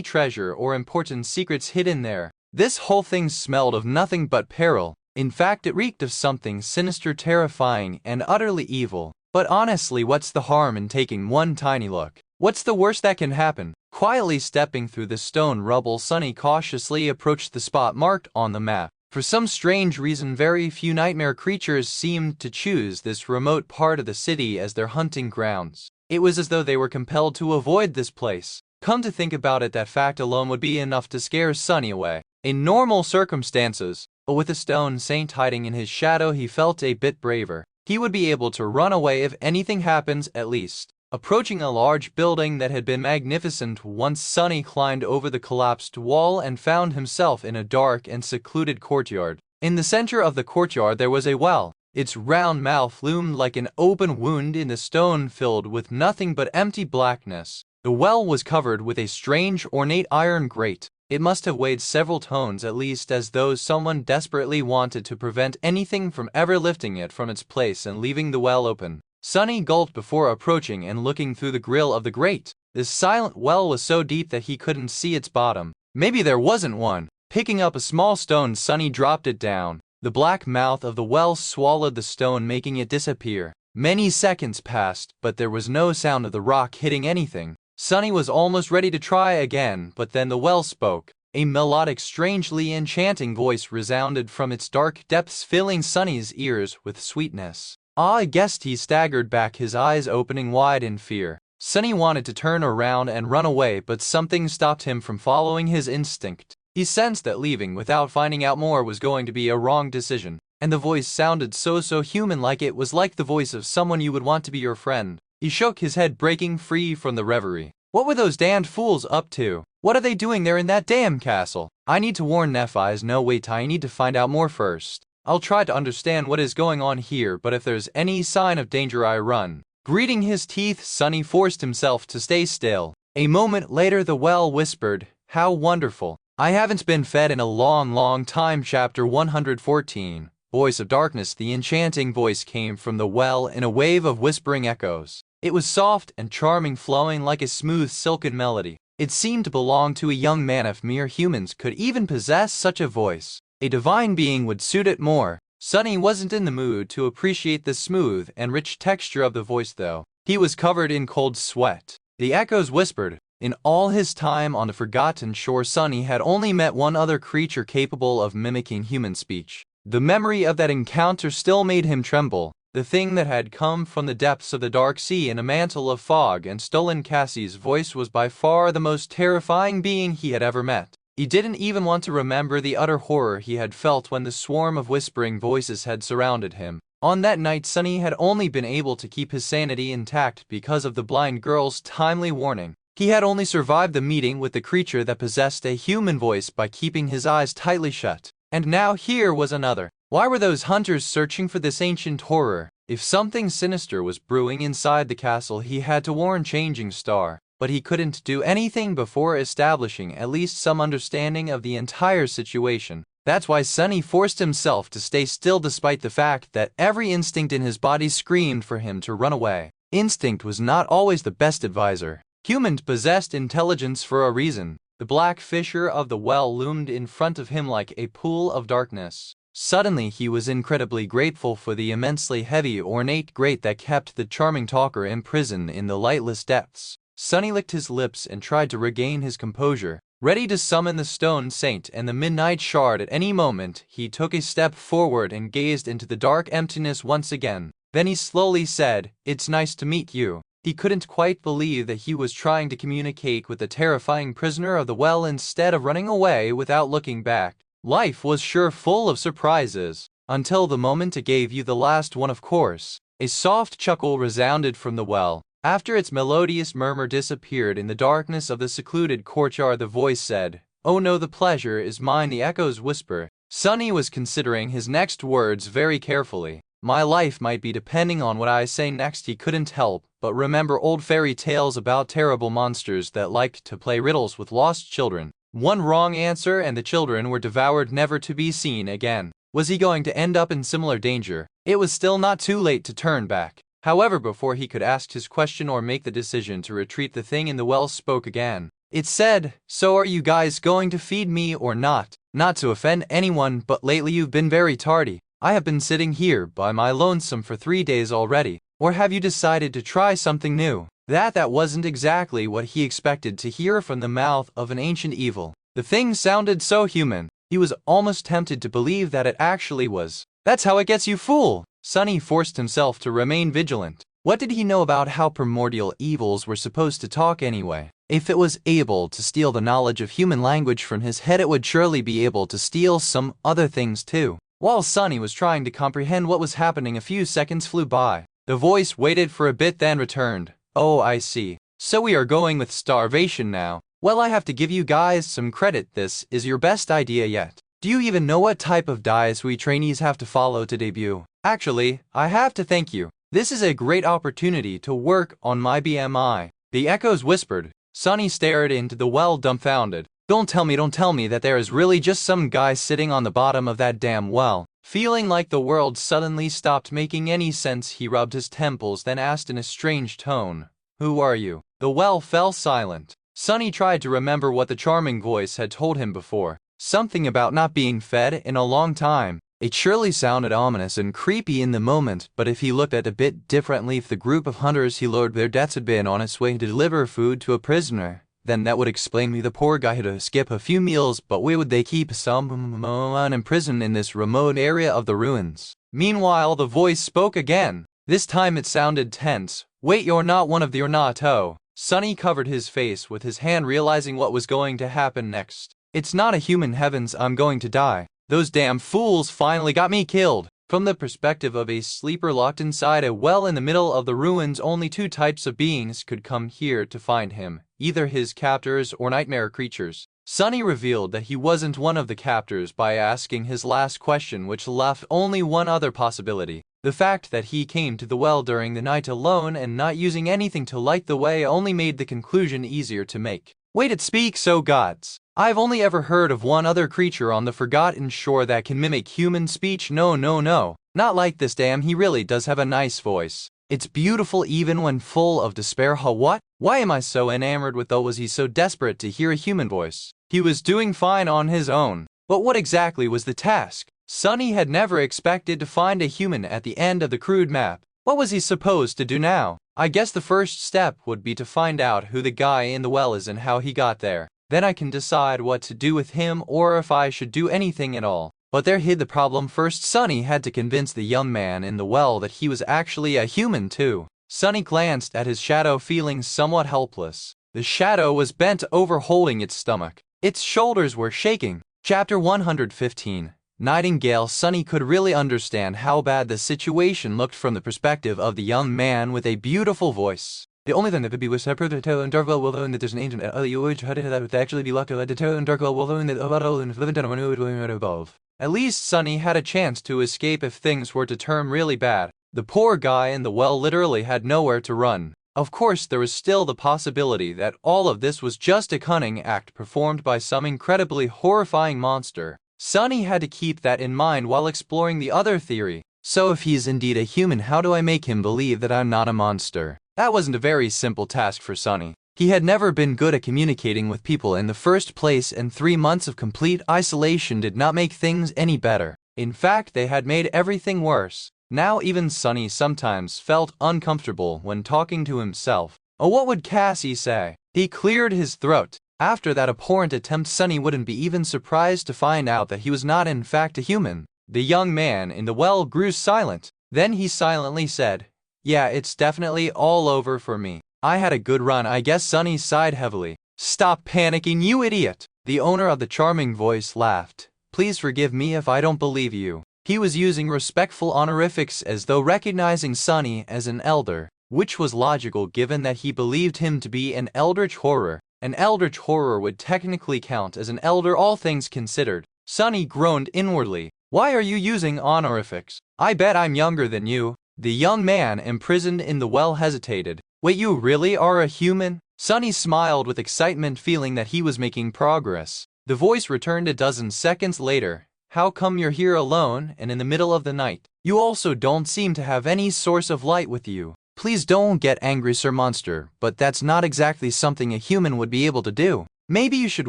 treasure or important secrets hidden there. This whole thing smelled of nothing but peril. In fact, it reeked of something sinister, terrifying, and utterly evil. But honestly, what's the harm in taking one tiny look? What's the worst that can happen? Quietly stepping through the stone rubble, Sunny cautiously approached the spot marked on the map. For some strange reason, very few nightmare creatures seemed to choose this remote part of the city as their hunting grounds. It was as though they were compelled to avoid this place. Come to think about it, that fact alone would be enough to scare Sunny away. In normal circumstances, but with the stone saint hiding in his shadow, he felt a bit braver. He would be able to run away if anything happens, at least. Approaching a large building that had been magnificent once, Sunny climbed over the collapsed wall and found himself in a dark and secluded courtyard. In the center of the courtyard there was a well. Its round mouth loomed like an open wound in the stone, filled with nothing but empty blackness. The well was covered with a strange, ornate iron grate. It must have weighed several tons at least, as though someone desperately wanted to prevent anything from ever lifting it from its place and leaving the well open. Sunny gulped before approaching and looking through the grill of the grate. This silent well was so deep that he couldn't see its bottom. Maybe there wasn't one. Picking up a small stone, Sunny dropped it down. The black mouth of the well swallowed the stone, making it disappear. Many seconds passed, but there was no sound of the rock hitting anything. Sunny was almost ready to try again, but then the well spoke. A melodic, strangely enchanting voice resounded from its dark depths, filling Sunny's ears with sweetness. I guessed. He staggered back, his eyes opening wide in fear. Sunny wanted to turn around and run away, but something stopped him from following his instinct. He sensed that leaving without finding out more was going to be a wrong decision. And the voice sounded so human-like. It was like the voice of someone you would want to be your friend. He shook his head, breaking free from the reverie. What were those damned fools up to? What are they doing there in that damn castle? I need to warn Nephi's. No, wait, I need to find out more first. I'll try to understand what is going on here, but if there's any sign of danger, I run. Gritting his teeth, Sunny forced himself to stay still. A moment later, the well whispered, "How wonderful. I haven't been fed in a long time." Chapter 114. Voice of Darkness. The enchanting voice came from the well in a wave of whispering echoes. It was soft and charming, flowing like a smooth silken melody. It seemed to belong to a young man. If mere humans could even possess such a voice, a divine being would suit it more. Sunny wasn't in the mood to appreciate the smooth and rich texture of the voice, though. He was covered in cold sweat. The echoes whispered. In all his time on the forgotten shore, Sunny had only met one other creature capable of mimicking human speech. The memory of that encounter still made him tremble. The thing that had come from the depths of the dark sea in a mantle of fog and stolen Cassie's voice was by far the most terrifying being he had ever met. He didn't even want to remember the utter horror he had felt when the swarm of whispering voices had surrounded him. On that night, Sunny had only been able to keep his sanity intact because of the blind girl's timely warning. He had only survived the meeting with the creature that possessed a human voice by keeping his eyes tightly shut. And now here was another. Why were those hunters searching for this ancient horror? If something sinister was brewing inside the castle, he had to warn Changing Star. But he couldn't do anything before establishing at least some understanding of the entire situation. That's why Sunny forced himself to stay still, despite the fact that every instinct in his body screamed for him to run away. Instinct was not always the best advisor. Humans possessed intelligence for a reason. The black fissure of the well loomed in front of him like a pool of darkness. Suddenly he was incredibly grateful for the immensely heavy, ornate grate that kept the charming talker imprisoned in the lightless depths. Sunny licked his lips and tried to regain his composure. ready to summon the stone saint and the midnight shard at any moment. He took a step forward and gazed into the dark emptiness once again. Then he slowly said, "It's nice to meet you." He couldn't quite believe that he was trying to communicate with the terrifying prisoner of the well instead of running away without looking back. Life was sure full of surprises, until the moment it gave you the last one, of course. A soft chuckle resounded from the well. After its melodious murmur disappeared in the darkness of the secluded courtyard, the voice said, "Oh no, the pleasure is mine," the echoes whisper. Sunny was considering his next words very carefully. My life might be depending on what I say next. He couldn't help but remember old fairy tales about terrible monsters that liked to play riddles with lost children. One wrong answer and the children were devoured, never to be seen again. Was he going to end up in similar danger? It was still not too late to turn back. However, before he could ask his question or make the decision to retreat, the thing in the well spoke again. It said, "So are you guys going to feed me or not? Not to offend anyone, but lately you've been very tardy. I have been sitting here by my lonesome for 3 days already. Or have you decided to try something new?" That wasn't exactly what he expected to hear from the mouth of an ancient evil. The thing sounded so human, he was almost tempted to believe that it actually was. "That's how it gets, you fool!" Sunny forced himself to remain vigilant. What did he know about how primordial evils were supposed to talk anyway? If it was able to steal the knowledge of human language from his head, it would surely be able to steal some other things too. While Sunny was trying to comprehend what was happening, a few seconds flew by. The voice waited for a bit, then returned. "Oh, I see. So we are going with starvation now. Well, I have to give you guys some credit. This is your best idea yet. Do you even know what type of diets we trainees have to follow to debut? Actually, I have to thank you. This is a great opportunity to work on my BMI. The echoes whispered. Sunny stared into the well, dumbfounded. Don't tell me that there is really just some guy sitting on the bottom of that damn well." Feeling like the world suddenly stopped making any sense, he rubbed his temples, then asked in a strange tone, "Who are you?" The well fell silent. Sunny tried to remember what the charming voice had told him before. Something about not being fed in a long time. It surely sounded ominous and creepy in the moment, but if he looked at it a bit differently, if the group of hunters he lured their deaths had been on its way to deliver food to a prisoner, then that would explain me the poor guy had to skip a few meals. But why would they keep someone imprisoned in this remote area of the ruins? Meanwhile, the voice spoke again. This time it sounded tense. "Wait, you're not one of the oh." Sunny covered his face with his hand, realizing what was going to happen next. "It's not a human, heavens, I'm going to die. Those damn fools finally got me killed." From the perspective of a sleeper locked inside a well in the middle of the ruins, only two types of beings could come here to find him, either his captors or nightmare creatures. Sunny revealed that he wasn't one of the captors by asking his last question, which left only one other possibility. The fact that he came to the well during the night alone and not using anything to light the way only made the conclusion easier to make. "Wait, it speaks, oh gods! I've only ever heard of one other creature on the forgotten shore that can mimic human speech. No, not like this. Damn, he really does have a nice voice. It's beautiful even when full of despair." What? Why am I so enamored with? Though, was he so desperate to hear a human voice? He was doing fine on his own. But what exactly was the task? Sunny had never expected to find a human at the end of the crude map. What was he supposed to do now? I guess the first step would be to find out who the guy in the well is and how he got there. Then I can decide what to do with him, or if I should do anything at all. But there hid the problem. First, Sunny had to convince the young man in the well that he was actually a human too. Sunny glanced at his shadow, feeling somewhat helpless. The shadow was bent over, holding its stomach. Its shoulders were shaking. Chapter 115. Nightingale. Sunny could really understand how bad the situation looked from the perspective of the young man with a beautiful voice. The only thing that could be was separate to tell and Darkwell will learn that there's an ancient that would actually be lucky to tell and Darkwell will learn that about all and live in above. At least Sunny had a chance to escape if things were to turn really bad. The poor guy in the well literally had nowhere to run. Of course, there was still the possibility that all of this was just a cunning act performed by some incredibly horrifying monster. Sunny had to keep that in mind while exploring the other theory. So if he's indeed a human, how do I make him believe that I'm not a monster? That wasn't a very simple task for Sunny. He had never been good at communicating with people in the first place, and 3 months of complete isolation did not make things any better. In fact, they had made everything worse. Now even Sunny sometimes felt uncomfortable when talking to himself. Oh, what would Cassie say? He cleared his throat. After that abhorrent attempt, Sunny wouldn't be even surprised to find out that he was not in fact a human. The young man in the well grew silent. Then he silently said, "Yeah, it's definitely all over for me. I had a good run, I guess." Sunny sighed heavily. "Stop panicking, you idiot!" The owner of the charming voice laughed. "Please forgive me if I don't believe you." He was using respectful honorifics as though recognizing Sunny as an elder, which was logical given that he believed him to be an eldritch horror. An eldritch horror would technically count as an elder, all things considered. Sunny groaned inwardly. "Why are you using honorifics? I bet I'm younger than you." The young man imprisoned in the well hesitated. "Wait, you really are a human?" Sunny smiled with excitement, feeling that he was making progress. The voice returned a dozen seconds later. "How come you're here alone and in the middle of the night? You also don't seem to have any source of light with you." "Please don't get angry, Sir Monster, but that's not exactly something a human would be able to do. Maybe you should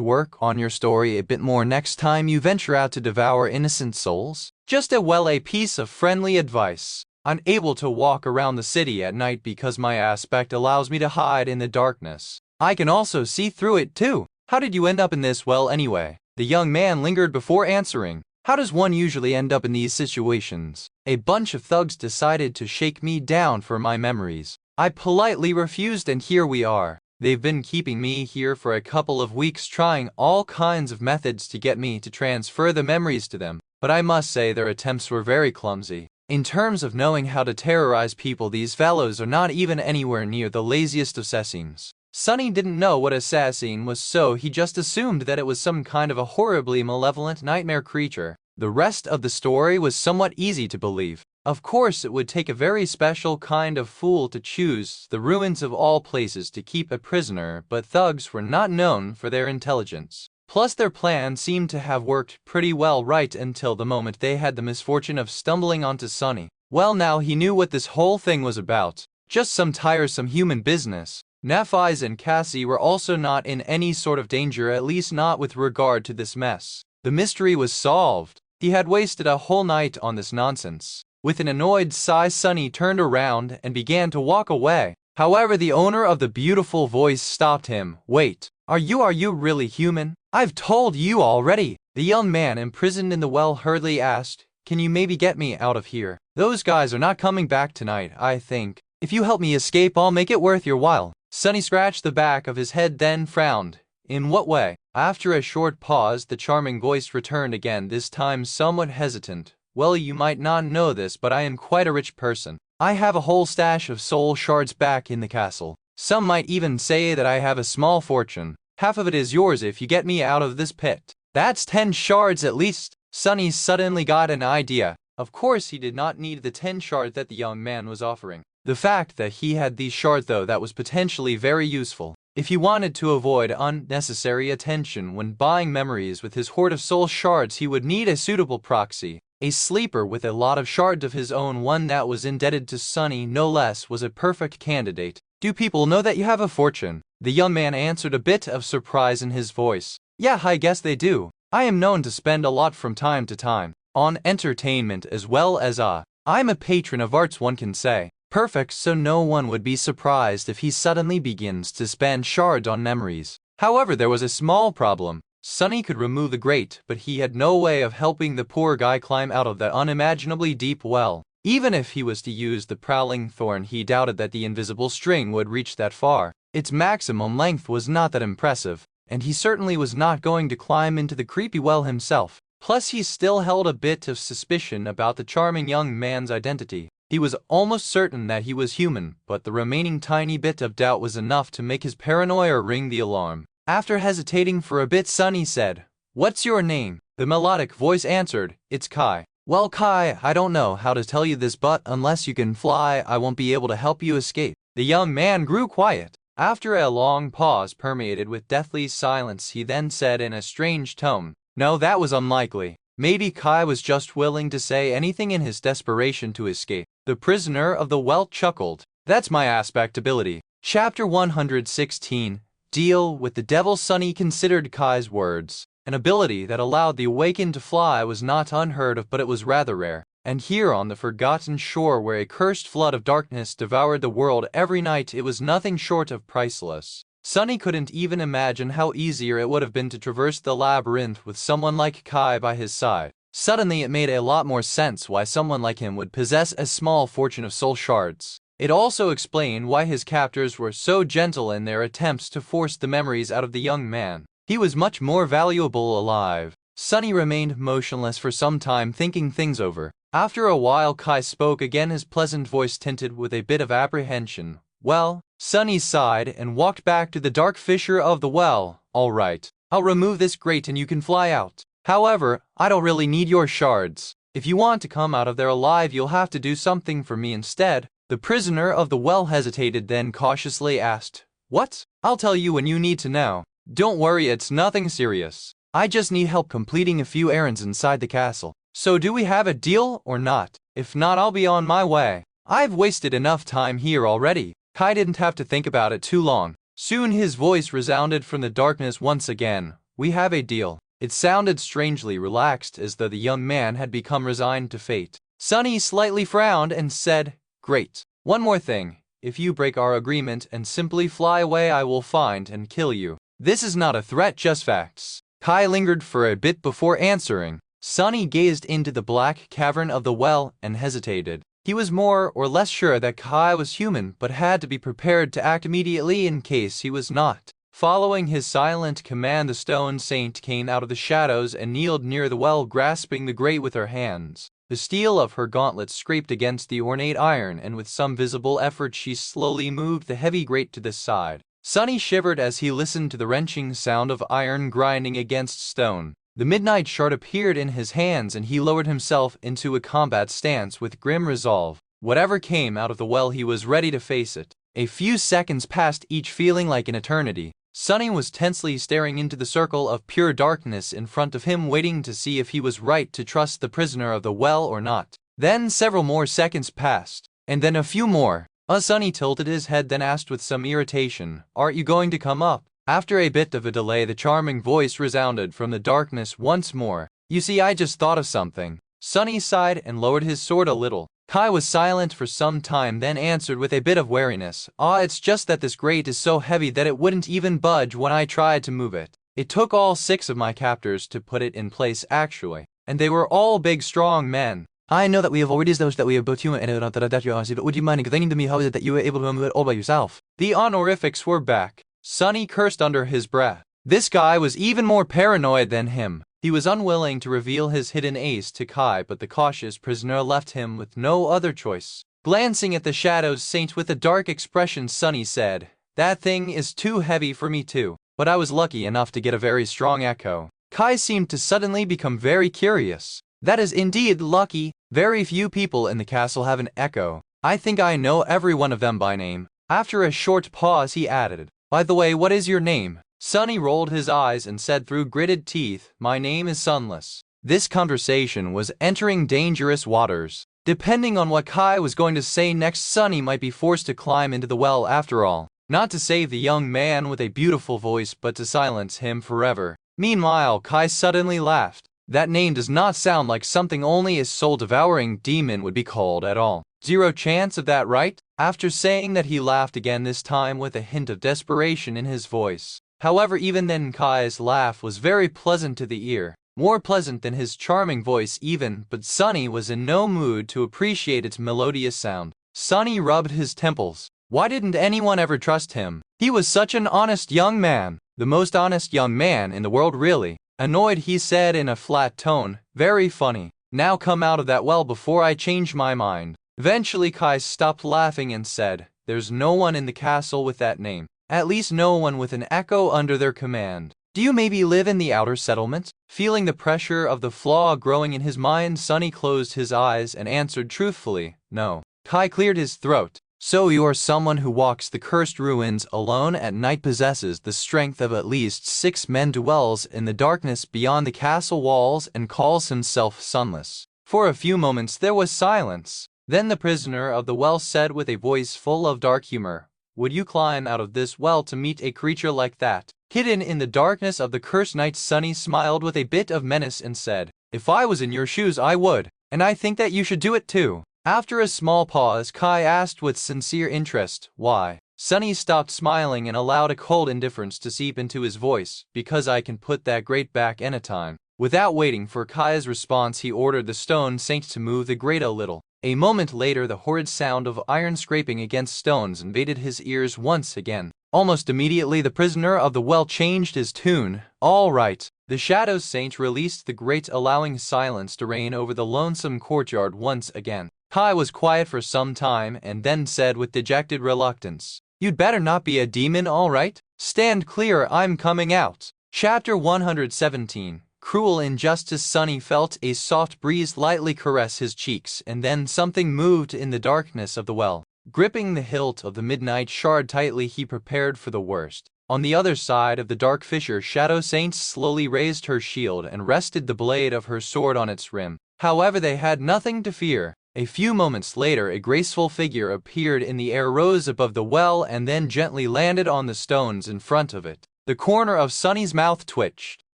work on your story a bit more next time you venture out to devour innocent souls." Just a piece of friendly advice. "I'm able to walk around the city at night because my aspect allows me to hide in the darkness. I can also see through it too." "How did you end up in this well anyway?" The young man lingered before answering. "How does one usually end up in these situations? A bunch of thugs decided to shake me down for my memories. I politely refused and here we are. They've been keeping me here for a couple of weeks, trying all kinds of methods to get me to transfer the memories to them, but I must say their attempts were very clumsy. In terms of knowing how to terrorize people, these fellows are not even anywhere near the laziest of assassins." Sunny didn't know what assassin was, so he just assumed that it was some kind of a horribly malevolent nightmare creature. The rest of the story was somewhat easy to believe. Of course, it would take a very special kind of fool to choose the ruins of all places to keep a prisoner, but thugs were not known for their intelligence. Plus, their plan seemed to have worked pretty well right until the moment they had the misfortune of stumbling onto Sunny. Well, now he knew what this whole thing was about. Just some tiresome human business. Nephi's and Cassie were also not in any sort of danger, at least not with regard to this mess. The mystery was solved. He had wasted a whole night on this nonsense. With an annoyed sigh, Sunny turned around and began to walk away. However, the owner of the beautiful voice stopped him. "Wait, are you really human? I've told you already." The young man imprisoned in the well hurriedly asked, "Can you maybe get me out of here? Those guys are not coming back tonight, I think. If you help me escape, I'll make it worth your while." Sunny scratched the back of his head, then frowned. "In what way?" After a short pause, the charming voice returned again, this time somewhat hesitant. "Well, you might not know this, but I am quite a rich person. I have a whole stash of soul shards back in the castle. Some might even say that I have a small fortune. Half of it is yours if you get me out of this pit." "That's 10 shards at least." Sunny suddenly got an idea. Of course, he did not need the 10 shards that the young man was offering. The fact that he had these shards, though, that was potentially very useful. If he wanted to avoid unnecessary attention when buying memories with his hoard of soul shards, he would need a suitable proxy. A sleeper with a lot of shards of his own, one that was indebted to Sunny no less, was a perfect candidate. "Do people know that you have a fortune?" The young man answered, a bit of surprise in his voice. "Yeah, I guess they do. I am known to spend a lot from time to time. On entertainment as well as I'm a patron of arts, one can say." Perfect, so no one would be surprised if he suddenly begins to spend shards on memories. However, there was a small problem. Sunny could remove the grate, but he had no way of helping the poor guy climb out of that unimaginably deep well. Even if he was to use the prowling thorn, he doubted that the invisible string would reach that far. Its maximum length was not that impressive, and he certainly was not going to climb into the creepy well himself. Plus, he still held a bit of suspicion about the charming young man's identity. He was almost certain that he was human, but the remaining tiny bit of doubt was enough to make his paranoia ring the alarm. After hesitating for a bit, Sunny said, "What's your name?" The melodic voice answered, "It's Kai." "Well, Kai, I don't know how to tell you this, but unless you can fly, I won't be able to help you escape." The young man grew quiet. After a long pause permeated with deathly silence, he then said in a strange tone, "No, that was unlikely. Maybe Kai was just willing to say anything in his desperation to escape." The prisoner of the well chuckled. "That's my aspect ability." Chapter 116. Deal with the Devil. Sunny considered Kai's words. An ability that allowed the awakened to fly was not unheard of, but it was rather rare. And here on the forgotten shore, where a cursed flood of darkness devoured the world every night, it was nothing short of priceless. Sunny couldn't even imagine how easier it would have been to traverse the labyrinth with someone like Kai by his side. Suddenly it made a lot more sense why someone like him would possess a small fortune of soul shards. It also explained why his captors were so gentle in their attempts to force the memories out of the young man. He was much more valuable alive. Sunny remained motionless for some time, thinking things over. After a while Kai spoke again, his pleasant voice tinted with a bit of apprehension. "Well," Sunny sighed and walked back to the dark fissure of the well. "All right, I'll remove this grate and you can fly out. However, I don't really need your shards. If you want to come out of there alive, you'll have to do something for me instead." The prisoner of the well hesitated, then cautiously asked, "What?" "I'll tell you when you need to know. Don't worry, it's nothing serious. I just need help completing a few errands inside the castle. So do we have a deal or not? If not, I'll be on my way. I've wasted enough time here already." Kai didn't have to think about it too long. Soon his voice resounded from the darkness once again. "We have a deal." It sounded strangely relaxed, as though the young man had become resigned to fate. Sunny slightly frowned and said, "Great. One more thing. If you break our agreement and simply fly away, I will find and kill you. This is not a threat, just facts." Kai lingered for a bit before answering. Sunny gazed into the black cavern of the well and hesitated. He was more or less sure that Kai was human, but had to be prepared to act immediately in case he was not. Following his silent command, the stone saint came out of the shadows and kneeled near the well, grasping the grate with her hands. The steel of her gauntlets scraped against the ornate iron, and with some visible effort she slowly moved the heavy grate to the side. Sunny shivered as he listened to the wrenching sound of iron grinding against stone. The midnight shard appeared in his hands, and he lowered himself into a combat stance with grim resolve. Whatever came out of the well, he was ready to face it. A few seconds passed, each feeling like an eternity. Sunny was tensely staring into the circle of pure darkness in front of him, waiting to see if he was right to trust the prisoner of the well or not. Then several more seconds passed, and then a few more. Sunny tilted his head, then asked with some irritation, "Aren't you going to come up?" After a bit of a delay, the charming voice resounded from the darkness once more. "You see, I just thought of something." Sunny sighed and lowered his sword a little. Kai was silent for some time, then answered with a bit of wariness, It's just that this grate is so heavy that it wouldn't even budge when I tried to move it. It took all 6 of my captors to put it in place, actually. And they were all big, strong men." "I know that we have already established that we have both human and that you are, but would you mind explaining to me how is it that you were able to move it all by yourself?" The honorifics were back. Sunny cursed under his breath. This guy was even more paranoid than him. He was unwilling to reveal his hidden ace to Kai, but the cautious prisoner left him with no other choice. Glancing at the Shadow's Saint with a dark expression, Sunny said, "That thing is too heavy for me too, but I was lucky enough to get a very strong echo." Kai seemed to suddenly become very curious. "That is indeed lucky. Very few people in the castle have an echo. I think I know every one of them by name." After a short pause, he added, "By the way, what is your name?" Sunny rolled his eyes and said through gritted teeth, "My name is Sunless." This conversation was entering dangerous waters. Depending on what Kai was going to say next, Sunny might be forced to climb into the well after all. Not to save the young man with a beautiful voice, but to silence him forever. Meanwhile, Kai suddenly laughed. That name does not sound like something only a soul-devouring demon would be called at all. Zero chance of that, right? After saying that, he laughed again, this time with a hint of desperation in his voice. However, even then Kai's laugh was very pleasant to the ear, more pleasant than his charming voice even, but Sunny was in no mood to appreciate its melodious sound. Sunny rubbed his temples. Why didn't anyone ever trust him? He was such an honest young man, the most honest young man in the world, really. Annoyed, he said in a flat tone, "Very funny. Now come out of that well before I change my mind." Eventually Kai stopped laughing and said, "There's no one in the castle with that name. At least no one with an echo under their command. Do you maybe live in the outer settlement?" Feeling the pressure of the flaw growing in his mind, Sunny closed his eyes and answered truthfully, "No." Kai cleared his throat. "So you are someone who walks the cursed ruins alone at night, possesses the strength of at least 6 men, dwells in the darkness beyond the castle walls, and calls himself Sunless." For a few moments there was silence. Then the prisoner of the well said with a voice full of dark humor, "Would you climb out of this well to meet a creature like that?" Hidden in the darkness of the cursed night, Sunny smiled with a bit of menace and said, "If I was in your shoes, I would, and I think that you should do it too." After a small pause, Kai asked with sincere interest, "Why?" Sunny stopped smiling and allowed a cold indifference to seep into his voice. Because I can put that grate back anytime. Without waiting for Kai's response, he ordered the stone saint to move the grate a little. A moment later, the horrid sound of iron scraping against stones invaded his ears once again. Almost immediately, the prisoner of the well changed his tune. All right. The shadow saint released the grate, allowing silence to reign over the lonesome courtyard once again. Kai was quiet for some time and then said with dejected reluctance, "You'd better not be a demon, all right? Stand clear, I'm coming out." Chapter 117. Cruel injustice. Sunny felt a soft breeze lightly caress his cheeks, and then something moved in the darkness of the well. Gripping the hilt of the midnight shard tightly, he prepared for the worst. On the other side of the dark fissure, Shadow Saint slowly raised her shield and rested the blade of her sword on its rim. However, they had nothing to fear. A few moments later, a graceful figure appeared in the air, rose above the well, and then gently landed on the stones in front of it. The corner of Sunny's mouth twitched.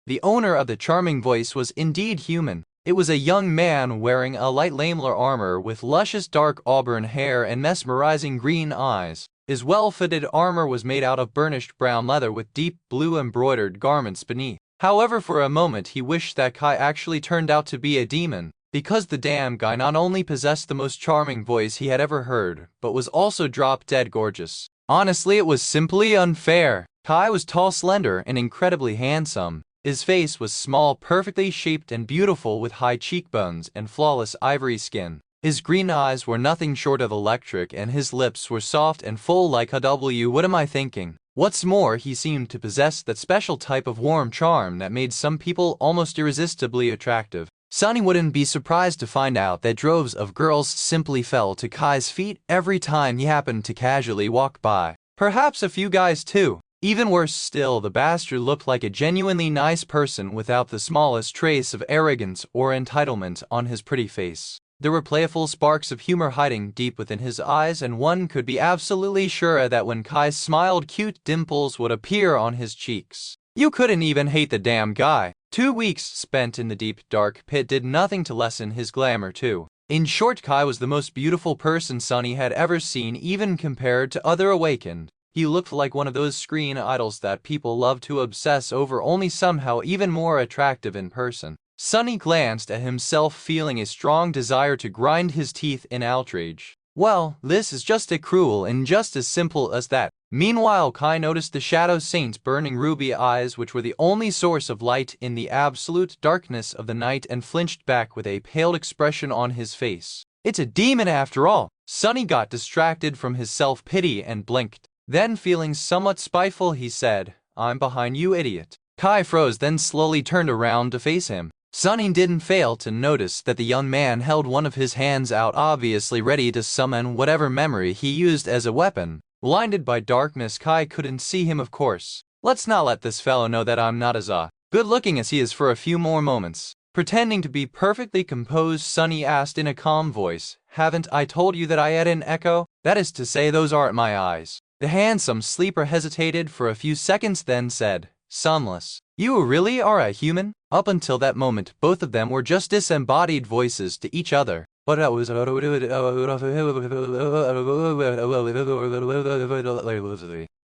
The owner of the charming voice was indeed human. It was a young man wearing a light lamellar armor with luscious dark auburn hair and mesmerizing green eyes. His well-fitted armor was made out of burnished brown leather with deep blue embroidered garments beneath. However, for a moment he wished that Kai actually turned out to be a demon, because the damn guy not only possessed the most charming voice he had ever heard, but was also drop-dead gorgeous. Honestly, it was simply unfair. Kai was tall, slender, and incredibly handsome. His face was small, perfectly shaped and beautiful, with high cheekbones and flawless ivory skin. His green eyes were nothing short of electric, and his lips were soft and full like a W. What am I thinking? What's more, he seemed to possess that special type of warm charm that made some people almost irresistibly attractive. Sunny wouldn't be surprised to find out that droves of girls simply fell to Kai's feet every time he happened to casually walk by. Perhaps a few guys too. Even worse still, the bastard looked like a genuinely nice person without the smallest trace of arrogance or entitlement on his pretty face. There were playful sparks of humor hiding deep within his eyes, and one could be absolutely sure that when Kai smiled, cute dimples would appear on his cheeks. You couldn't even hate the damn guy. 2 weeks spent in the deep, dark pit did nothing to lessen his glamour too. In short, Kai was the most beautiful person Sunny had ever seen, even compared to other awakened. He looked like one of those screen idols that people love to obsess over, only somehow even more attractive in person. Sunny glanced at himself, feeling a strong desire to grind his teeth in outrage. Well, this is just a cruel injustice, simple as that. Meanwhile, Kai noticed the Shadow Saint's burning ruby eyes, which were the only source of light in the absolute darkness of the night, and flinched back with a pale expression on his face. It's a demon after all. Sunny got distracted from his self-pity and blinked. Then, feeling somewhat spiteful, he said, "I'm behind you, idiot." Kai froze, then slowly turned around to face him. Sunny didn't fail to notice that the young man held one of his hands out, obviously ready to summon whatever memory he used as a weapon. Blinded by darkness, Kai couldn't see him, of course. "Let's not let this fellow know that I'm not as good-looking as he is for a few more moments." Pretending to be perfectly composed, Sunny asked in a calm voice, "Haven't I told you that I had an echo? That is to say, those aren't my eyes." The handsome sleeper hesitated for a few seconds, then said, "Sunless, you really are a human?" Up until that moment, both of them were just disembodied voices to each other. But I was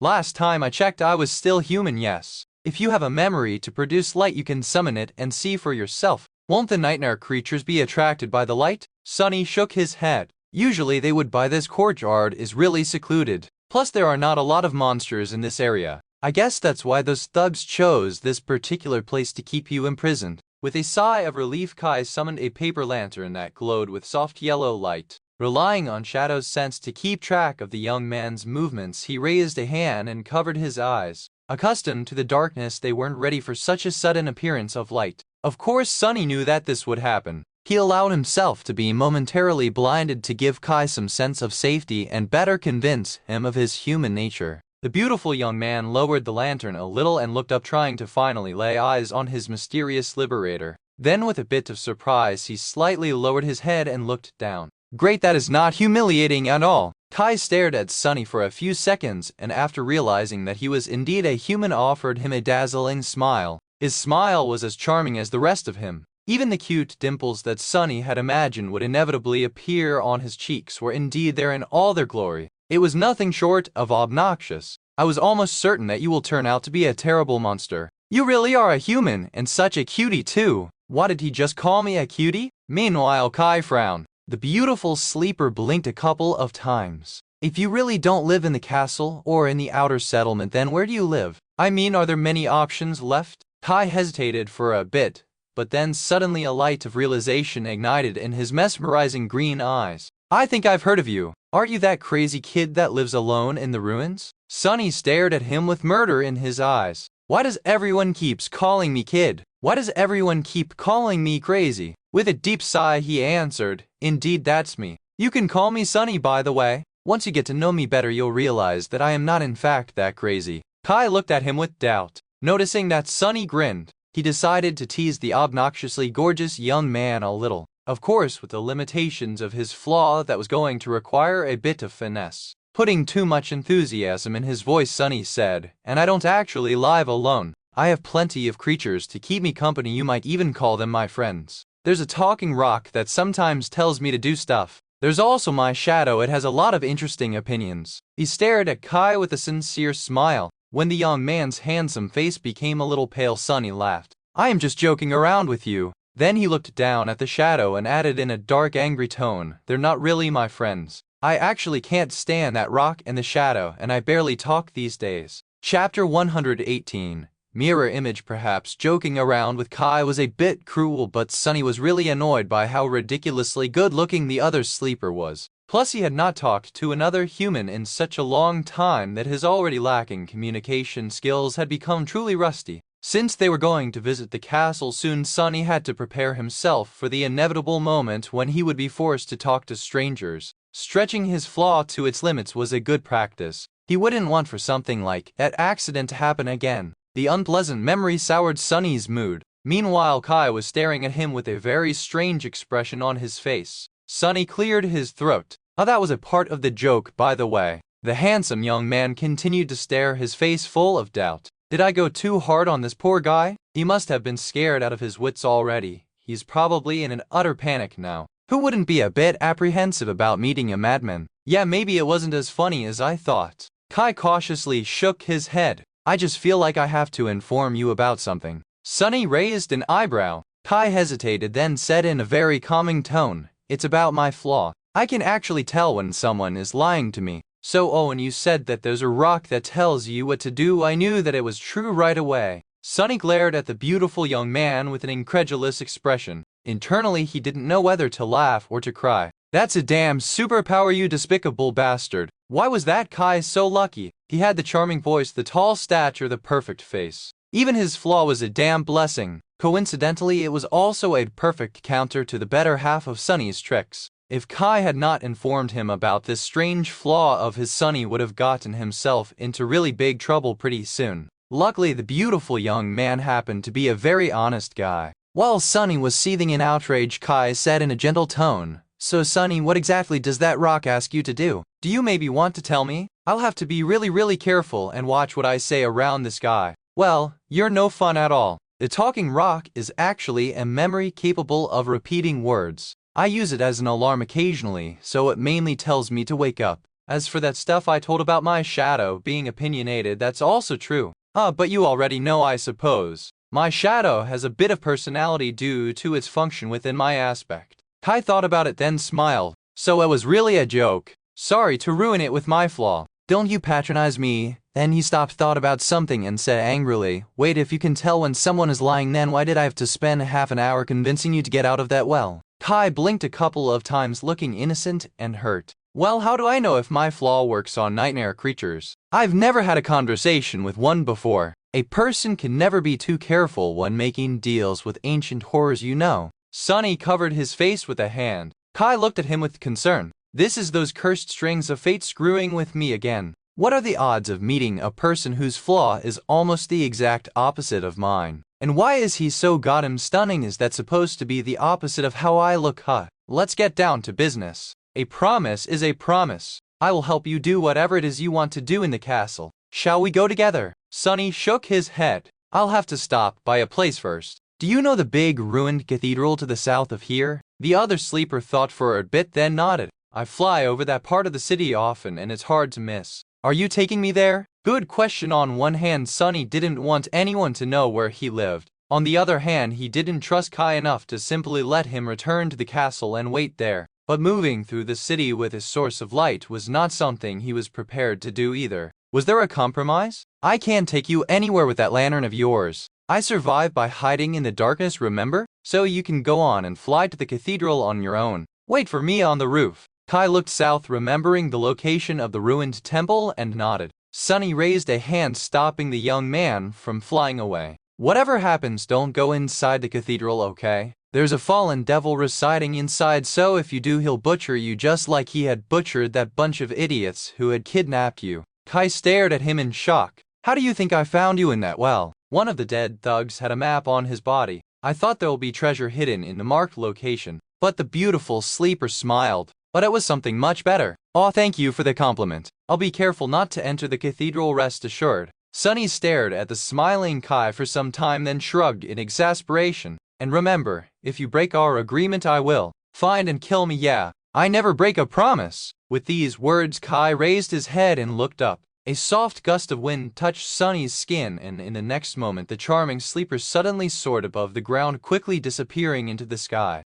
last time I checked, I was still human, yes. If you have a memory to produce light, you can summon it and see for yourself. Won't the nightmare creatures be attracted by the light? Sunny shook his head. Usually they would, by this courtyard is really secluded. Plus there are not a lot of monsters in this area. I guess that's why those thugs chose this particular place to keep you imprisoned. With a sigh of relief, Kai summoned a paper lantern that glowed with soft yellow light. Relying on Shadow's sense to keep track of the young man's movements, he raised a hand and covered his eyes. Accustomed to the darkness, they weren't ready for such a sudden appearance of light. Of course, Sunny knew that this would happen. He allowed himself to be momentarily blinded to give Kai some sense of safety and better convince him of his human nature. The beautiful young man lowered the lantern a little and looked up, trying to finally lay eyes on his mysterious liberator. Then, with a bit of surprise, he slightly lowered his head and looked down. "Great, that is not humiliating at all." Kai stared at Sunny for a few seconds, and after realizing that he was indeed a human, offered him a dazzling smile. His smile was as charming as the rest of him. Even the cute dimples that Sunny had imagined would inevitably appear on his cheeks were indeed there in all their glory. It was nothing short of obnoxious. I was almost certain that you will turn out to be a terrible monster. You really are a human, and such a cutie too. What, did he just call me a cutie? Meanwhile, Kai frowned. The beautiful sleeper blinked a couple of times. If you really don't live in the castle or in the outer settlement, then where do you live? I mean, are there many options left? Kai hesitated for a bit, but then suddenly a light of realization ignited in his mesmerizing green eyes. I think I've heard of you. Aren't you that crazy kid that lives alone in the ruins? Sunny stared at him with murder in his eyes. Why does everyone keeps calling me kid? Why does everyone keep calling me crazy? With a deep sigh he answered, indeed that's me. You can call me Sunny, by the way. Once you get to know me better, you'll realize that I am not in fact that crazy. Kai looked at him with doubt. Noticing that Sunny grinned, he decided to tease the obnoxiously gorgeous young man a little. Of course, with the limitations of his flaw, that was going to require a bit of finesse. Putting too much enthusiasm in his voice, Sunny said, and I don't actually live alone. I have plenty of creatures to keep me company. You might even call them my friends. There's a talking rock that sometimes tells me to do stuff. There's also my shadow. It has a lot of interesting opinions. He stared at Kai with a sincere smile. When the young man's handsome face became a little pale, Sunny laughed. I am just joking around with you. Then he looked down at the shadow and added in a dark, angry tone, they're not really my friends. I actually can't stand that rock and the shadow, and I barely talk these days. Chapter 118. Mirror image. Perhaps joking around with Kai was a bit cruel, but Sunny was really annoyed by how ridiculously good-looking the other sleeper was. Plus, he had not talked to another human in such a long time that his already lacking communication skills had become truly rusty. Since they were going to visit the castle soon, Sunny had to prepare himself for the inevitable moment when he would be forced to talk to strangers. Stretching his flaw to its limits was a good practice. He wouldn't want for something like that accident to happen again. The unpleasant memory soured Sunny's mood. Meanwhile, Kai was staring at him with a very strange expression on his face. Sunny cleared his throat. Oh, that was a part of the joke, by the way. The handsome young man continued to stare, his face full of doubt. Did I go too hard on this poor guy? He must have been scared out of his wits already. He's probably in an utter panic now. Who wouldn't be a bit apprehensive about meeting a madman? Yeah, maybe it wasn't as funny as I thought. Kai cautiously shook his head. I just feel like I have to inform you about something. Sunny raised an eyebrow. Kai hesitated, then said in a very calming tone, it's about my flaw. I can actually tell when someone is lying to me. So, and you said that there's a rock that tells you what to do. I knew that it was true right away. Sunny glared at the beautiful young man with an incredulous expression. Internally, he didn't know whether to laugh or to cry. That's a damn superpower, you despicable bastard. Why was that Kai so lucky? He had the charming voice, the tall stature, the perfect face. Even his flaw was a damn blessing. Coincidentally, it was also a perfect counter to the better half of Sunny's tricks. If Kai had not informed him about this strange flaw of his, Sunny would have gotten himself into really big trouble pretty soon. Luckily, the beautiful young man happened to be a very honest guy. While Sunny was seething in outrage, Kai said in a gentle tone, so Sunny, what exactly does that rock ask you to do? Do you maybe want to tell me? I'll have to be really careful and watch what I say around this guy. Well, you're no fun at all. The talking rock is actually a memory capable of repeating words. I use it as an alarm occasionally, so it mainly tells me to wake up. As for that stuff I told about my shadow being opinionated, that's also true. But you already know, I suppose. My shadow has a bit of personality due to its function within my aspect. Kai thought about it, then smiled. So it was really a joke. Sorry to ruin it with my flaw. Don't you patronize me. Then he stopped, thought about something, and said angrily, wait, if you can tell when someone is lying, then why did I have to spend half an hour convincing you to get out of that well? Kai blinked a couple of times, looking innocent and hurt. Well, how do I know if my flaw works on nightmare creatures? I've never had a conversation with one before. A person can never be too careful when making deals with ancient horrors, you know. Sunny covered his face with a hand. Kai looked at him with concern. This is those cursed strings of fate screwing with me again. What are the odds of meeting a person whose flaw is almost the exact opposite of mine? And why is he so goddamn stunning? Is that supposed to be the opposite of how I look? Let's get down to business. A promise is a promise. I will help you do whatever it is you want to do in the castle. Shall we go together? Sunny shook his head. I'll have to stop by a place first. Do you know the big ruined cathedral to the south of here? The other sleeper thought for a bit, then nodded. I fly over that part of the city often and it's hard to miss. Are you taking me there? Good question. On one hand, Sunny didn't want anyone to know where he lived. On the other hand, he didn't trust Kai enough to simply let him return to the castle and wait there. But moving through the city with his source of light was not something he was prepared to do either. Was there a compromise? I can't take you anywhere with that lantern of yours. I survived by hiding in the darkness, remember? So you can go on and fly to the cathedral on your own. Wait for me on the roof. Kai looked south, remembering the location of the ruined temple, and nodded. Sunny raised a hand, stopping the young man from flying away. Whatever happens, don't go inside the cathedral, okay? There's a fallen devil residing inside, so if you do, he'll butcher you just like he had butchered that bunch of idiots who had kidnapped you. Kai stared at him in shock. How do you think I found you in that well? One of the dead thugs had a map on his body. I thought there will be treasure hidden in the marked location. But the beautiful sleeper smiled. But it was something much better. Aw, thank you for the compliment. I'll be careful not to enter the cathedral, rest assured. Sunny stared at the smiling Kai for some time, then shrugged in exasperation. And remember, if you break our agreement, I will find and kill me. Yeah, I never break a promise. With these words, Kai raised his head and looked up. A soft gust of wind touched Sunny's skin, and in the next moment the charming sleeper suddenly soared above the ground, quickly disappearing into the sky.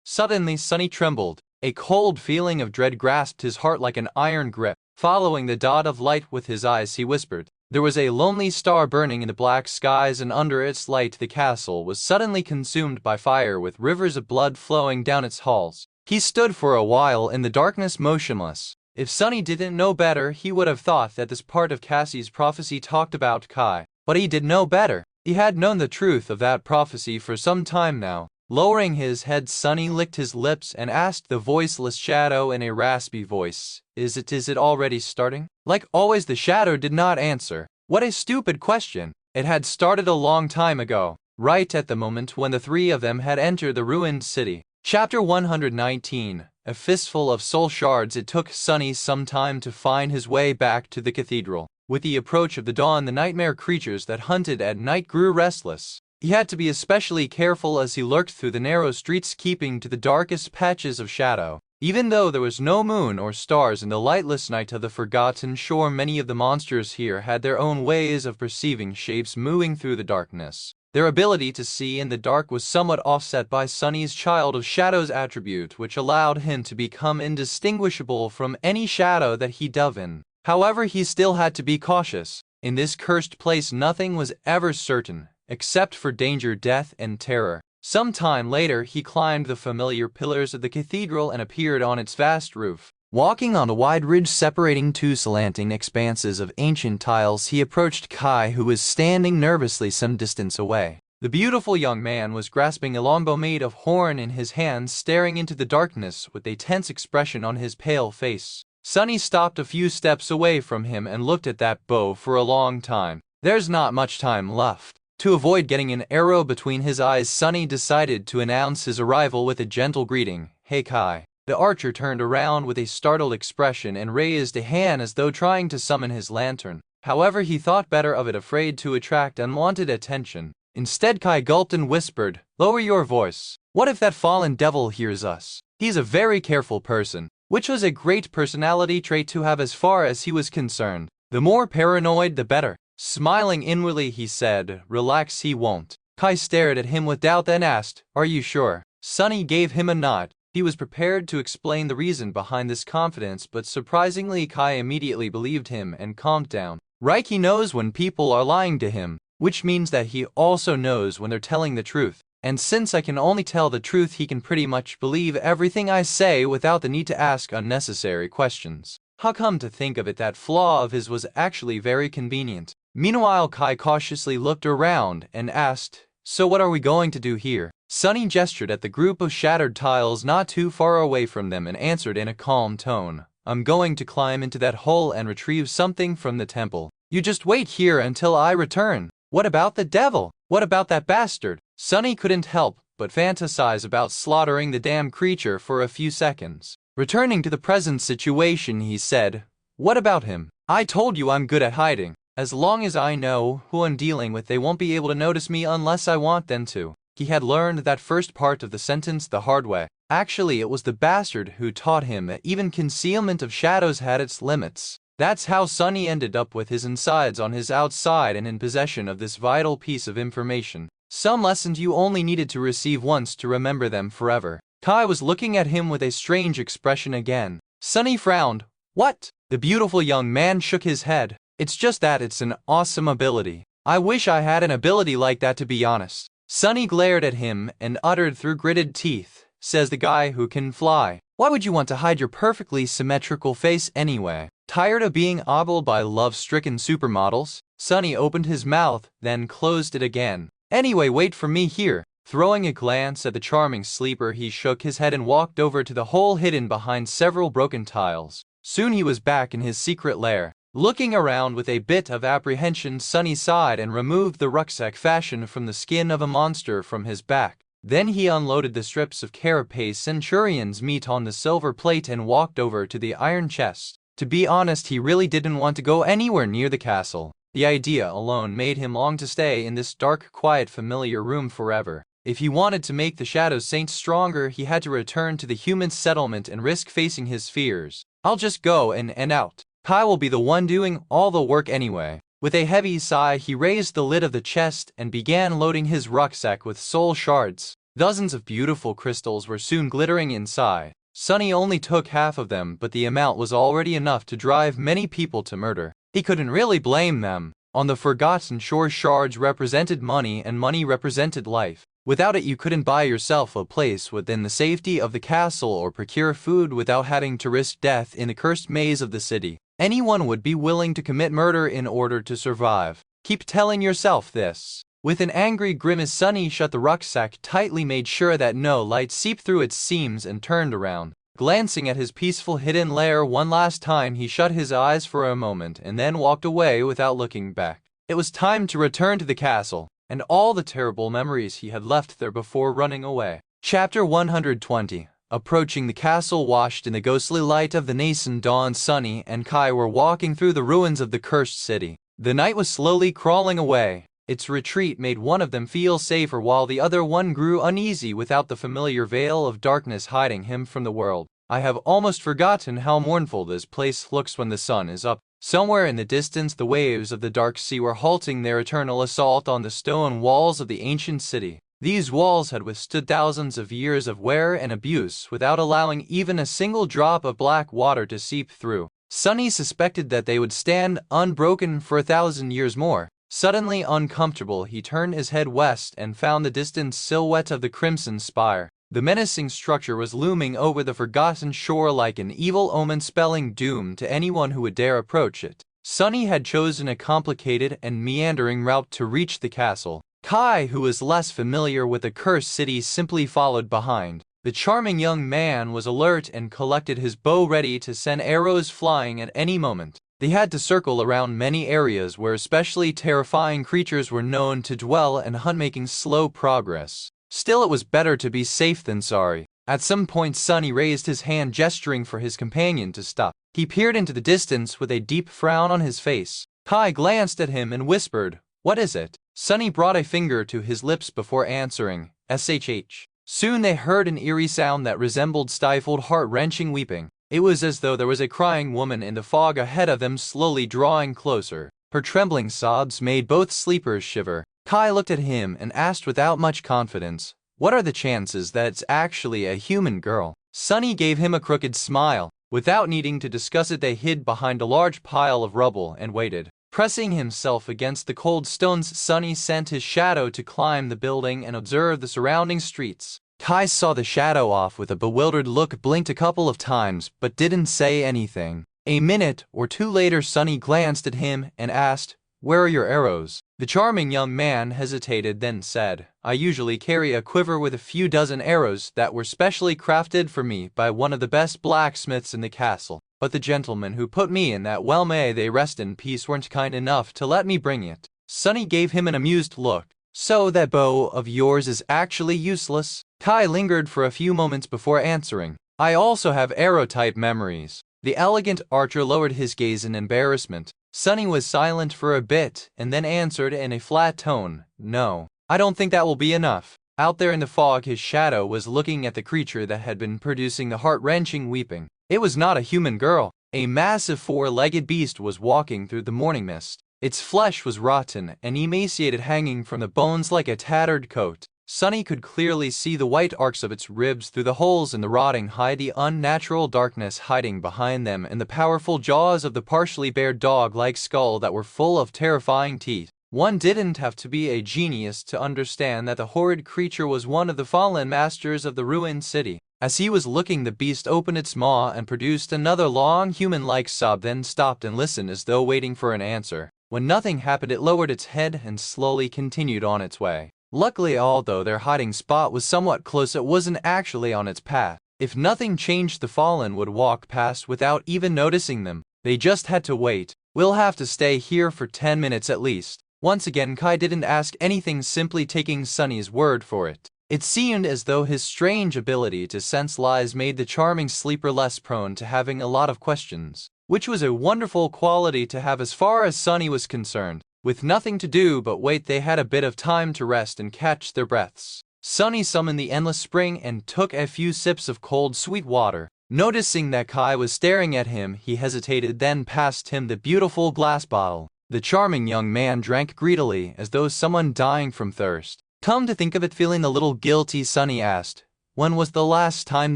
Suddenly Sunny trembled. A cold feeling of dread grasped his heart like an iron grip. Following the dot of light with his eyes, he whispered. There was a lonely star burning in the black skies, and under its light the castle was suddenly consumed by fire, with rivers of blood flowing down its halls. He stood for a while in the darkness, motionless. If Sunny didn't know better, he would have thought that this part of Cassie's prophecy talked about Kai. But he did know better. He had known the truth of that prophecy for some time now. Lowering his head, Sunny licked his lips and asked the voiceless shadow in a raspy voice, Is it already starting? Like always, the shadow did not answer. What a stupid question. It had started a long time ago, right at the moment when the three of them had entered the ruined city. Chapter 119. A fistful of soul shards. It took Sunny some time to find his way back to the cathedral. With the approach of the dawn, the nightmare creatures that hunted at night grew restless. He had to be especially careful as he lurked through the narrow streets, keeping to the darkest patches of shadow. Even though there was no moon or stars in the lightless night of the Forgotten Shore, many of the monsters here had their own ways of perceiving shapes moving through the darkness. Their ability to see in the dark was somewhat offset by Sunny's Child of Shadows attribute, which allowed him to become indistinguishable from any shadow that he dove in. However, he still had to be cautious. In this cursed place, nothing was ever certain, except for danger, death, and terror. Some time later, he climbed the familiar pillars of the cathedral and appeared on its vast roof. Walking on a wide ridge separating two slanting expanses of ancient tiles, he approached Kai, who was standing nervously some distance away. The beautiful young man was grasping a longbow made of horn in his hands, staring into the darkness with a tense expression on his pale face. Sunny stopped a few steps away from him and looked at that bow for a long time. There's not much time left. To avoid getting an arrow between his eyes, Sunny decided to announce his arrival with a gentle greeting. Hey Kai. The archer turned around with a startled expression and raised a hand as though trying to summon his lantern. However, he thought better of it, afraid to attract unwanted attention. Instead, Kai gulped and whispered, Lower your voice. What if that fallen devil hears us? He's a very careful person, which was a great personality trait to have as far as he was concerned. The more paranoid, the better. Smiling inwardly, he said, Relax, he won't. Kai stared at him with doubt, then asked, Are you sure? Sunny gave him a nod. He was prepared to explain the reason behind this confidence, but surprisingly Kai immediately believed him and calmed down. Right, he knows when people are lying to him, which means that he also knows when they're telling the truth. And since I can only tell the truth, he can pretty much believe everything I say without the need to ask unnecessary questions. How come to think of it, that flaw of his was actually very convenient. Meanwhile, Kai cautiously looked around and asked, So what are we going to do here? Sunny gestured at the group of shattered tiles not too far away from them and answered in a calm tone, I'm going to climb into that hole and retrieve something from the temple. You just wait here until I return. What about the devil? What about that bastard? Sunny couldn't help but fantasize about slaughtering the damn creature for a few seconds. Returning to the present situation, he said, What about him? I told you I'm good at hiding. As long as I know who I'm dealing with, they won't be able to notice me unless I want them to. He had learned that first part of the sentence the hard way. Actually, it was the bastard who taught him that even concealment of shadows had its limits. That's how Sunny ended up with his insides on his outside and in possession of this vital piece of information. Some lessons you only needed to receive once to remember them forever. Kai was looking at him with a strange expression again. Sunny frowned. What? The beautiful young man shook his head. It's just that it's an awesome ability. I wish I had an ability like that, to be honest. Sunny glared at him and uttered through gritted teeth, says the guy who can fly. Why would you want to hide your perfectly symmetrical face anyway? Tired of being ogled by love-stricken supermodels? Sunny opened his mouth, then closed it again. Anyway, wait for me here. Throwing a glance at the charming sleeper, he shook his head and walked over to the hole hidden behind several broken tiles. Soon he was back in his secret lair. Looking around with a bit of apprehension, Sunny sighed and removed the rucksack fashioned from the skin of a monster from his back. Then he unloaded the strips of carapace centurion's meat on the silver plate and walked over to the iron chest. To be honest, he really didn't want to go anywhere near the castle. The idea alone made him long to stay in this dark, quiet, familiar room forever. If he wanted to make the Shadow Saints stronger, he had to return to the human settlement and risk facing his fears. I'll just go in and out. Kai will be the one doing all the work anyway. With a heavy sigh, he raised the lid of the chest and began loading his rucksack with soul shards. Dozens of beautiful crystals were soon glittering inside. Sunny only took half of them, but the amount was already enough to drive many people to murder. He couldn't really blame them. On the Forgotten Shore, shards represented money and money represented life. Without it, you couldn't buy yourself a place within the safety of the castle or procure food without having to risk death in the cursed maze of the city. Anyone would be willing to commit murder in order to survive. Keep telling yourself this. With an angry grimace, Sunny shut the rucksack tightly, made sure that no light seeped through its seams, and turned around. Glancing at his peaceful hidden lair one last time, he shut his eyes for a moment and then walked away without looking back. It was time to return to the castle and all the terrible memories he had left there before running away. Chapter 120. Approaching the castle, washed in the ghostly light of the nascent dawn, Sunny and Kai were walking through the ruins of the cursed city. The night was slowly crawling away. Its retreat made one of them feel safer while the other one grew uneasy without the familiar veil of darkness hiding him from the world. I have almost forgotten how mournful this place looks when the sun is up. Somewhere in the distance, the waves of the dark sea were halting their eternal assault on the stone walls of the ancient city. These walls had withstood thousands of years of wear and abuse without allowing even a single drop of black water to seep through. Sunny suspected that they would stand unbroken for 1,000 years more. Suddenly uncomfortable, he turned his head west and found the distant silhouette of the Crimson Spire. The menacing structure was looming over the Forgotten Shore like an evil omen, spelling doom to anyone who would dare approach it. Sunny had chosen a complicated and meandering route to reach the castle. Kai, who was less familiar with the cursed city, simply followed behind. The charming young man was alert and collected his bow, ready to send arrows flying at any moment. They had to circle around many areas where especially terrifying creatures were known to dwell and hunt, making slow progress. Still, it was better to be safe than sorry. At some point, Sunny raised his hand, gesturing for his companion to stop. He peered into the distance with a deep frown on his face. Kai glanced at him and whispered, "What is it?" Sunny brought a finger to his lips before answering, "SHH." Soon they heard an eerie sound that resembled stifled, heart-wrenching weeping. It was as though there was a crying woman in the fog ahead of them, slowly drawing closer. Her trembling sobs made both sleepers shiver. Kai looked at him and asked without much confidence, "What are the chances that it's actually a human girl?" Sunny gave him a crooked smile. Without needing to discuss it, they hid behind a large pile of rubble and waited. Pressing himself against the cold stones, Sunny sent his shadow to climb the building and observe the surrounding streets. Kai saw the shadow off with a bewildered look, blinked a couple of times, but didn't say anything. A minute or two later, Sunny glanced at him and asked, "Where are your arrows?" The charming young man hesitated, then said, "I usually carry a quiver with a few dozen arrows that were specially crafted for me by one of the best blacksmiths in the castle. But the gentlemen who put me in that, well, may they rest in peace, weren't kind enough to let me bring it." Sunny gave him an amused look. "So that bow of yours is actually useless?" Kai lingered for a few moments before answering, "I also have arrow-type memories." The elegant archer lowered his gaze in embarrassment. Sunny was silent for a bit and then answered in a flat tone, "No, I don't think that will be enough." Out there in the fog, his shadow was looking at the creature that had been producing the heart-wrenching weeping. It was not a human girl. A massive four-legged beast was walking through the morning mist. Its flesh was rotten and emaciated, hanging from the bones like a tattered coat. Sunny could clearly see the white arcs of its ribs through the holes in the rotting hide, the unnatural darkness hiding behind them, and the powerful jaws of the partially bared dog-like skull that were full of terrifying teeth. One didn't have to be a genius to understand that the horrid creature was one of the fallen masters of the ruined city. As he was looking, the beast opened its maw and produced another long human-like sob, then stopped and listened as though waiting for an answer. When nothing happened, it lowered its head and slowly continued on its way. Luckily, although their hiding spot was somewhat close, it wasn't actually on its path. If nothing changed, the fallen would walk past without even noticing them. They just had to wait. We'll have to stay here for 10 minutes at least. Once again, Kai didn't ask anything, simply taking Sunny's word for it. It seemed as though his strange ability to sense lies made the charming sleeper less prone to having a lot of questions, which was a wonderful quality to have as far as Sunny was concerned. With nothing to do but wait, they had a bit of time to rest and catch their breaths. Sunny summoned the endless spring and took a few sips of cold, sweet water. Noticing that Kai was staring at him, he hesitated, then passed him the beautiful glass bottle. The charming young man drank greedily, as though someone dying from thirst. Come to think of it, feeling a little guilty, Sunny asked, "When was the last time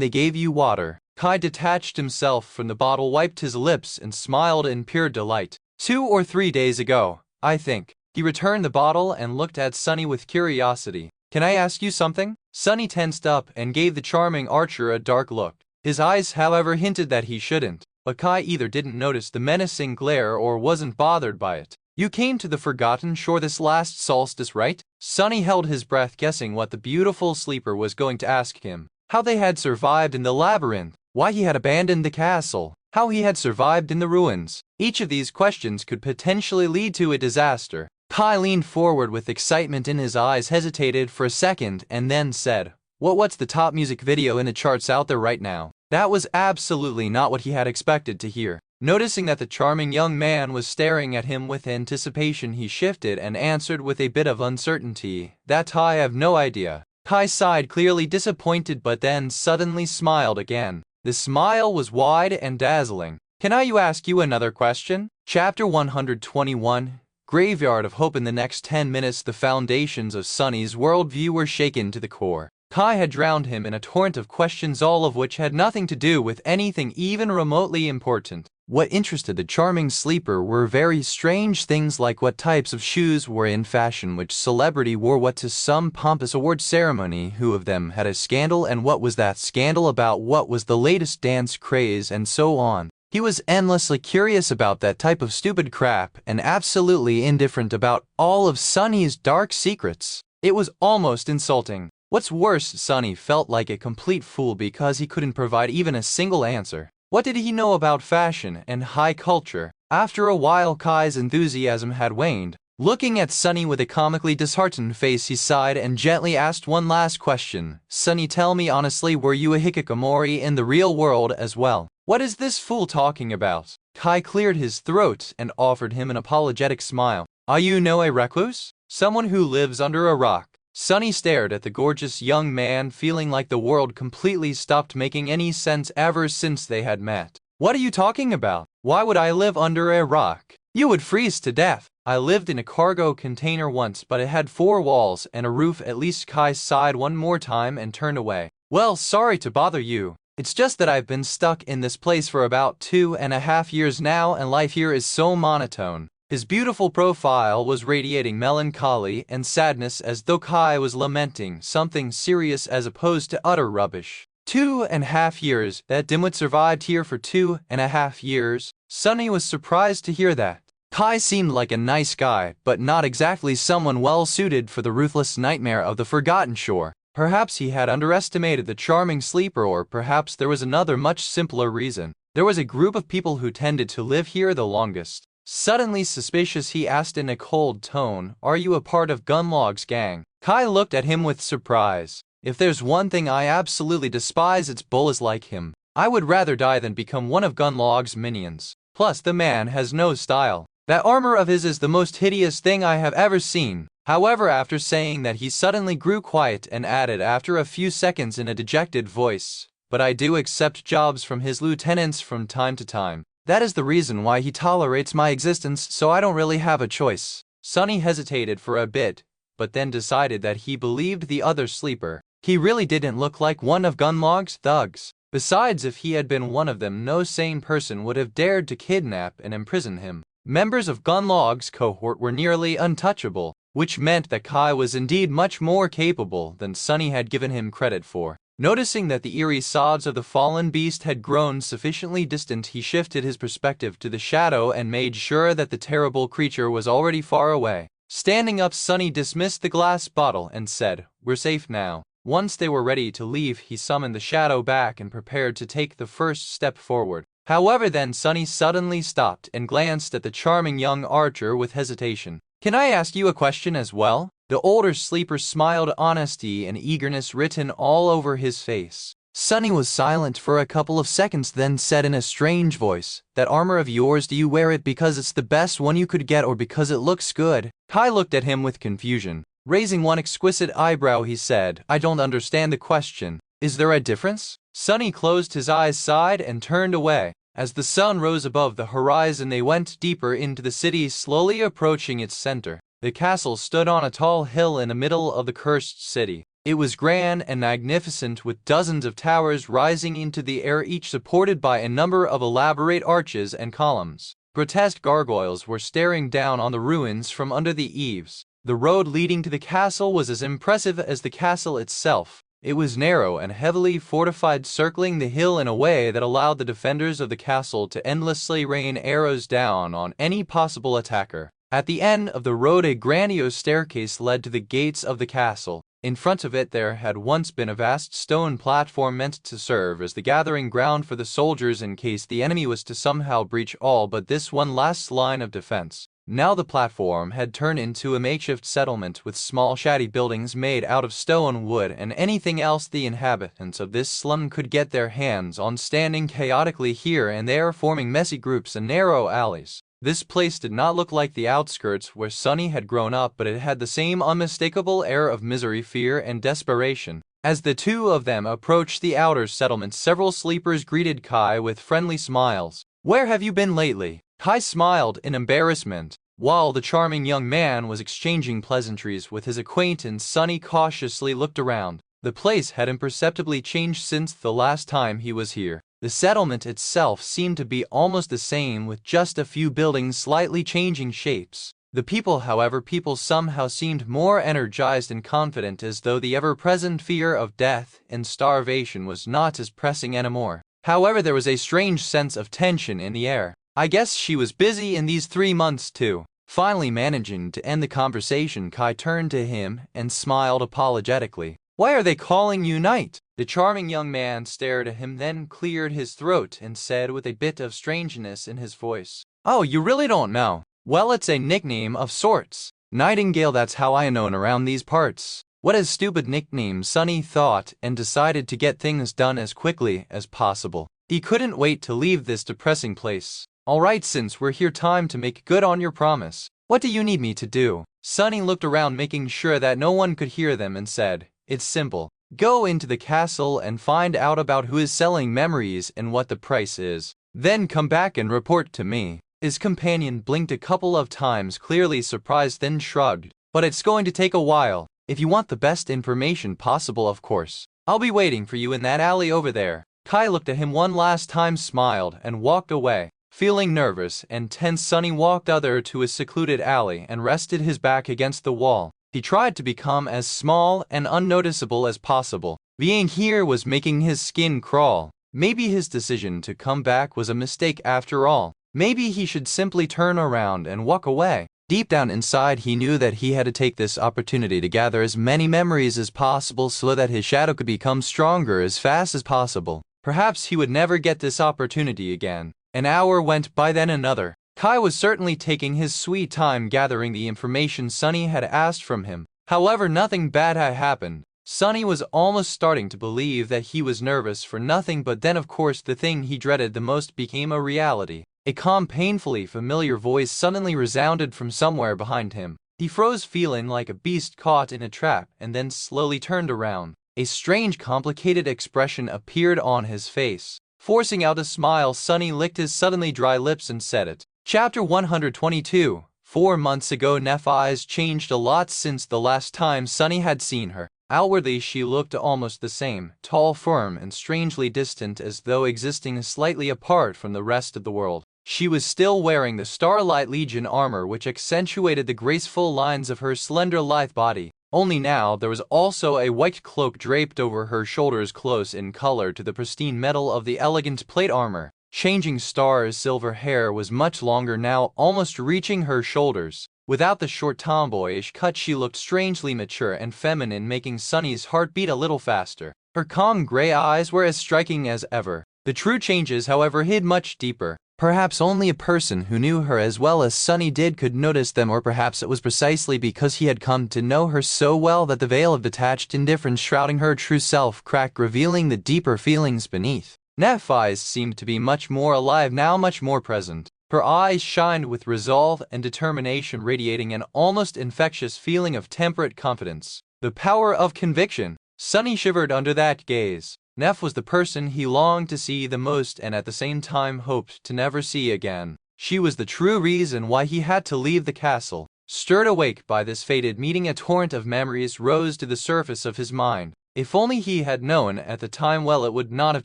they gave you water?" Kai detached himself from the bottle, wiped his lips, and smiled in pure delight. 2 or 3 days ago, I think. He returned the bottle and looked at Sunny with curiosity. "Can I ask you something?" Sunny tensed up and gave the charming archer a dark look. His eyes, however, hinted that he shouldn't, but Kai either didn't notice the menacing glare or wasn't bothered by it. "You came to the Forgotten Shore this last solstice, right?" Sunny held his breath, guessing what the beautiful sleeper was going to ask him. How they had survived in the labyrinth, why he had abandoned the castle, how he had survived in the ruins. Each of these questions could potentially lead to a disaster. Kai leaned forward with excitement in his eyes, hesitated for a second, and then said, What's the top music video in the charts out there right now?" That was absolutely not what he had expected to hear. Noticing that the charming young man was staring at him with anticipation, he shifted and answered with a bit of uncertainty, "That I have no idea." Kai sighed, clearly disappointed, but then suddenly smiled again. The smile was wide and dazzling. "Can I ask you another question?" Chapter 121, Graveyard of Hope. In the next 10 minutes, the foundations of Sunny's worldview were shaken to the core. Kai had drowned him in a torrent of questions, all of which had nothing to do with anything even remotely important. What interested the charming sleeper were very strange things, like what types of shoes were in fashion, which celebrity wore what to some pompous award ceremony, who of them had a scandal, and what was that scandal about, what was the latest dance craze, and so on. He was endlessly curious about that type of stupid crap and absolutely indifferent about all of Sunny's dark secrets. It was almost insulting. What's worse, Sunny felt like a complete fool because he couldn't provide even a single answer. What did he know about fashion and high culture? After a while, Kai's enthusiasm had waned. Looking at Sunny with a comically disheartened face, he sighed and gently asked one last question. "Sunny, tell me honestly, were you a hikikomori in the real world as well?" "What is this fool talking about?" Kai cleared his throat and offered him an apologetic smile. "Are you a recluse? Someone who lives under a rock?" Sunny stared at the gorgeous young man, feeling like the world completely stopped making any sense ever since they had met. "What are you talking about? Why would I live under a rock? You would freeze to death." "I lived in a cargo container once, but it had 4 walls and a roof at least." Kai sighed one more time and turned away. "Well, sorry to bother you. It's just that I've been stuck in this place for about 2.5 years now, and life here is so monotone." His beautiful profile was radiating melancholy and sadness, as though Kai was lamenting something serious as opposed to utter rubbish. 2.5 years? That dimwit survived here for 2.5 years? Sunny was surprised to hear that. Kai seemed like a nice guy, but not exactly someone well suited for the ruthless nightmare of the Forgotten Shore. Perhaps he had underestimated the charming sleeper, or perhaps there was another much simpler reason. There was a group of people who tended to live here the longest. Suddenly suspicious, he asked in a cold tone, "Are you a part of Gunlog's gang?" Kai looked at him with surprise. "If there's one thing I absolutely despise, it's bullies like him. I would rather die than become one of Gunlog's minions. Plus, the man has no style. That armor of his is the most hideous thing I have ever seen. However, after saying that, he suddenly grew quiet and added after a few seconds in a dejected voice, "But I do accept jobs from his lieutenants from time to time. That is the reason why he tolerates my existence, so I don't really have a choice." Sunny hesitated for a bit, but then decided that he believed the other sleeper. He really didn't look like one of Gunlog's thugs. Besides, if he had been one of them, no sane person would have dared to kidnap and imprison him. Members of Gunlog's cohort were nearly untouchable, which meant that Kai was indeed much more capable than Sunny had given him credit for. Noticing that the eerie sods of the fallen beast had grown sufficiently distant, he shifted his perspective to the shadow and made sure that the terrible creature was already far away. Standing up, Sunny dismissed the glass bottle and said, "We're safe now." Once they were ready to leave, he summoned the shadow back and prepared to take the first step forward. However, then Sunny suddenly stopped and glanced at the charming young archer with hesitation. "Can I ask you a question as well?" The older sleeper smiled, honesty and eagerness written all over his face. Sunny was silent for a couple of seconds, then said in a strange voice, "That armor of yours, do you wear it because it's the best one you could get or because it looks good?" Kai looked at him with confusion. Raising one exquisite eyebrow, he said, "I don't understand the question. Is there a difference?" Sunny closed his eyes, sighed, and turned away. As the sun rose above the horizon, they went deeper into the city, slowly approaching its center. The castle stood on a tall hill in the middle of the cursed city. It was grand and magnificent, with dozens of towers rising into the air, each supported by a number of elaborate arches and columns. Grotesque gargoyles were staring down on the ruins from under the eaves. The road leading to the castle was as impressive as the castle itself. It was narrow and heavily fortified, circling the hill in a way that allowed the defenders of the castle to endlessly rain arrows down on any possible attacker. At the end of the road, a grandiose staircase led to the gates of the castle. In front of it there had once been a vast stone platform meant to serve as the gathering ground for the soldiers in case the enemy was to somehow breach all but this one last line of defense. Now the platform had turned into a makeshift settlement with small shabby buildings made out of stone, wood, and anything else the inhabitants of this slum could get their hands on, standing chaotically here and there, forming messy groups and narrow alleys. This place did not look like the outskirts where Sunny had grown up, but it had the same unmistakable air of misery, fear, and desperation. As the two of them approached the outer settlement, several sleepers greeted Kai with friendly smiles. "Where have you been lately?" Kai smiled in embarrassment. While the charming young man was exchanging pleasantries with his acquaintance, Sunny cautiously looked around. The place had imperceptibly changed since the last time he was here. The settlement itself seemed to be almost the same, with just a few buildings slightly changing shapes. The people, however, somehow seemed more energized and confident, as though the ever-present fear of death and starvation was not as pressing anymore. However, there was a strange sense of tension in the air. "I guess she was busy in these 3 months too." Finally managing to end the conversation, Kai turned to him and smiled apologetically. "Why are they calling you Knight?" The charming young man stared at him, then cleared his throat and said with a bit of strangeness in his voice, "Oh, you really don't know? Well, it's a nickname of sorts. Nightingale, that's how I am known around these parts." What a stupid nickname, Sunny thought, and decided to get things done as quickly as possible. He couldn't wait to leave this depressing place. "All right, since we're here, time to make good on your promise. What do you need me to do?" Sunny looked around, making sure that no one could hear them, and said, "It's simple. Go into the castle and find out about who is selling memories and what the price is. Then come back and report to me." His companion blinked a couple of times, clearly surprised, then shrugged. "But it's going to take a while. If you want the best information possible, of course. I'll be waiting for you in that alley over there." Kai looked at him one last time, smiled, and walked away. Feeling nervous and tense, Sunny walked other to a secluded alley and rested his back against the wall. He tried to become as small and unnoticeable as possible. Being here was making his skin crawl. Maybe his decision to come back was a mistake after all. Maybe he should simply turn around and walk away. Deep down inside, he knew that he had to take this opportunity to gather as many memories as possible so that his shadow could become stronger as fast as possible. Perhaps he would never get this opportunity again. An hour went by, then another. Kai was certainly taking his sweet time gathering the information Sunny had asked from him. However, nothing bad had happened. Sunny was almost starting to believe that he was nervous for nothing, but then of course the thing he dreaded the most became a reality. A calm, painfully familiar voice suddenly resounded from somewhere behind him. He froze, feeling like a beast caught in a trap, and then slowly turned around. A strange, complicated expression appeared on his face. Forcing out a smile, Sunny licked his suddenly dry lips and said it. Chapter 122. 4 months ago, Neff's eyes changed a lot since the last time Sunny had seen her. Outwardly, she looked almost the same, tall, firm, and strangely distant, as though existing slightly apart from the rest of the world. She was still wearing the Starlight Legion armor, which accentuated the graceful lines of her slender, lithe body. Only now there was also a white cloak draped over her shoulders, close in color to the pristine metal of the elegant plate armor. Changing Star's silver hair was much longer now, almost reaching her shoulders. Without the short tomboyish cut, she looked strangely mature and feminine, making Sunny's heart beat a little faster. Her calm gray eyes were as striking as ever. The true changes, however, hid much deeper. Perhaps only a person who knew her as well as Sunny did could notice them, or perhaps it was precisely because he had come to know her so well that the veil of detached indifference shrouding her true self cracked, revealing the deeper feelings beneath. Neff's eyes seemed to be much more alive now, much more present. Her eyes shined with resolve and determination, radiating an almost infectious feeling of temperate confidence. The power of conviction. Sunny shivered under that gaze. Neff was the person he longed to see the most and at the same time hoped to never see again. She was the true reason why he had to leave the castle. Stirred awake by this fated meeting, a torrent of memories rose to the surface of his mind. If only he had known at the time, well, it would not have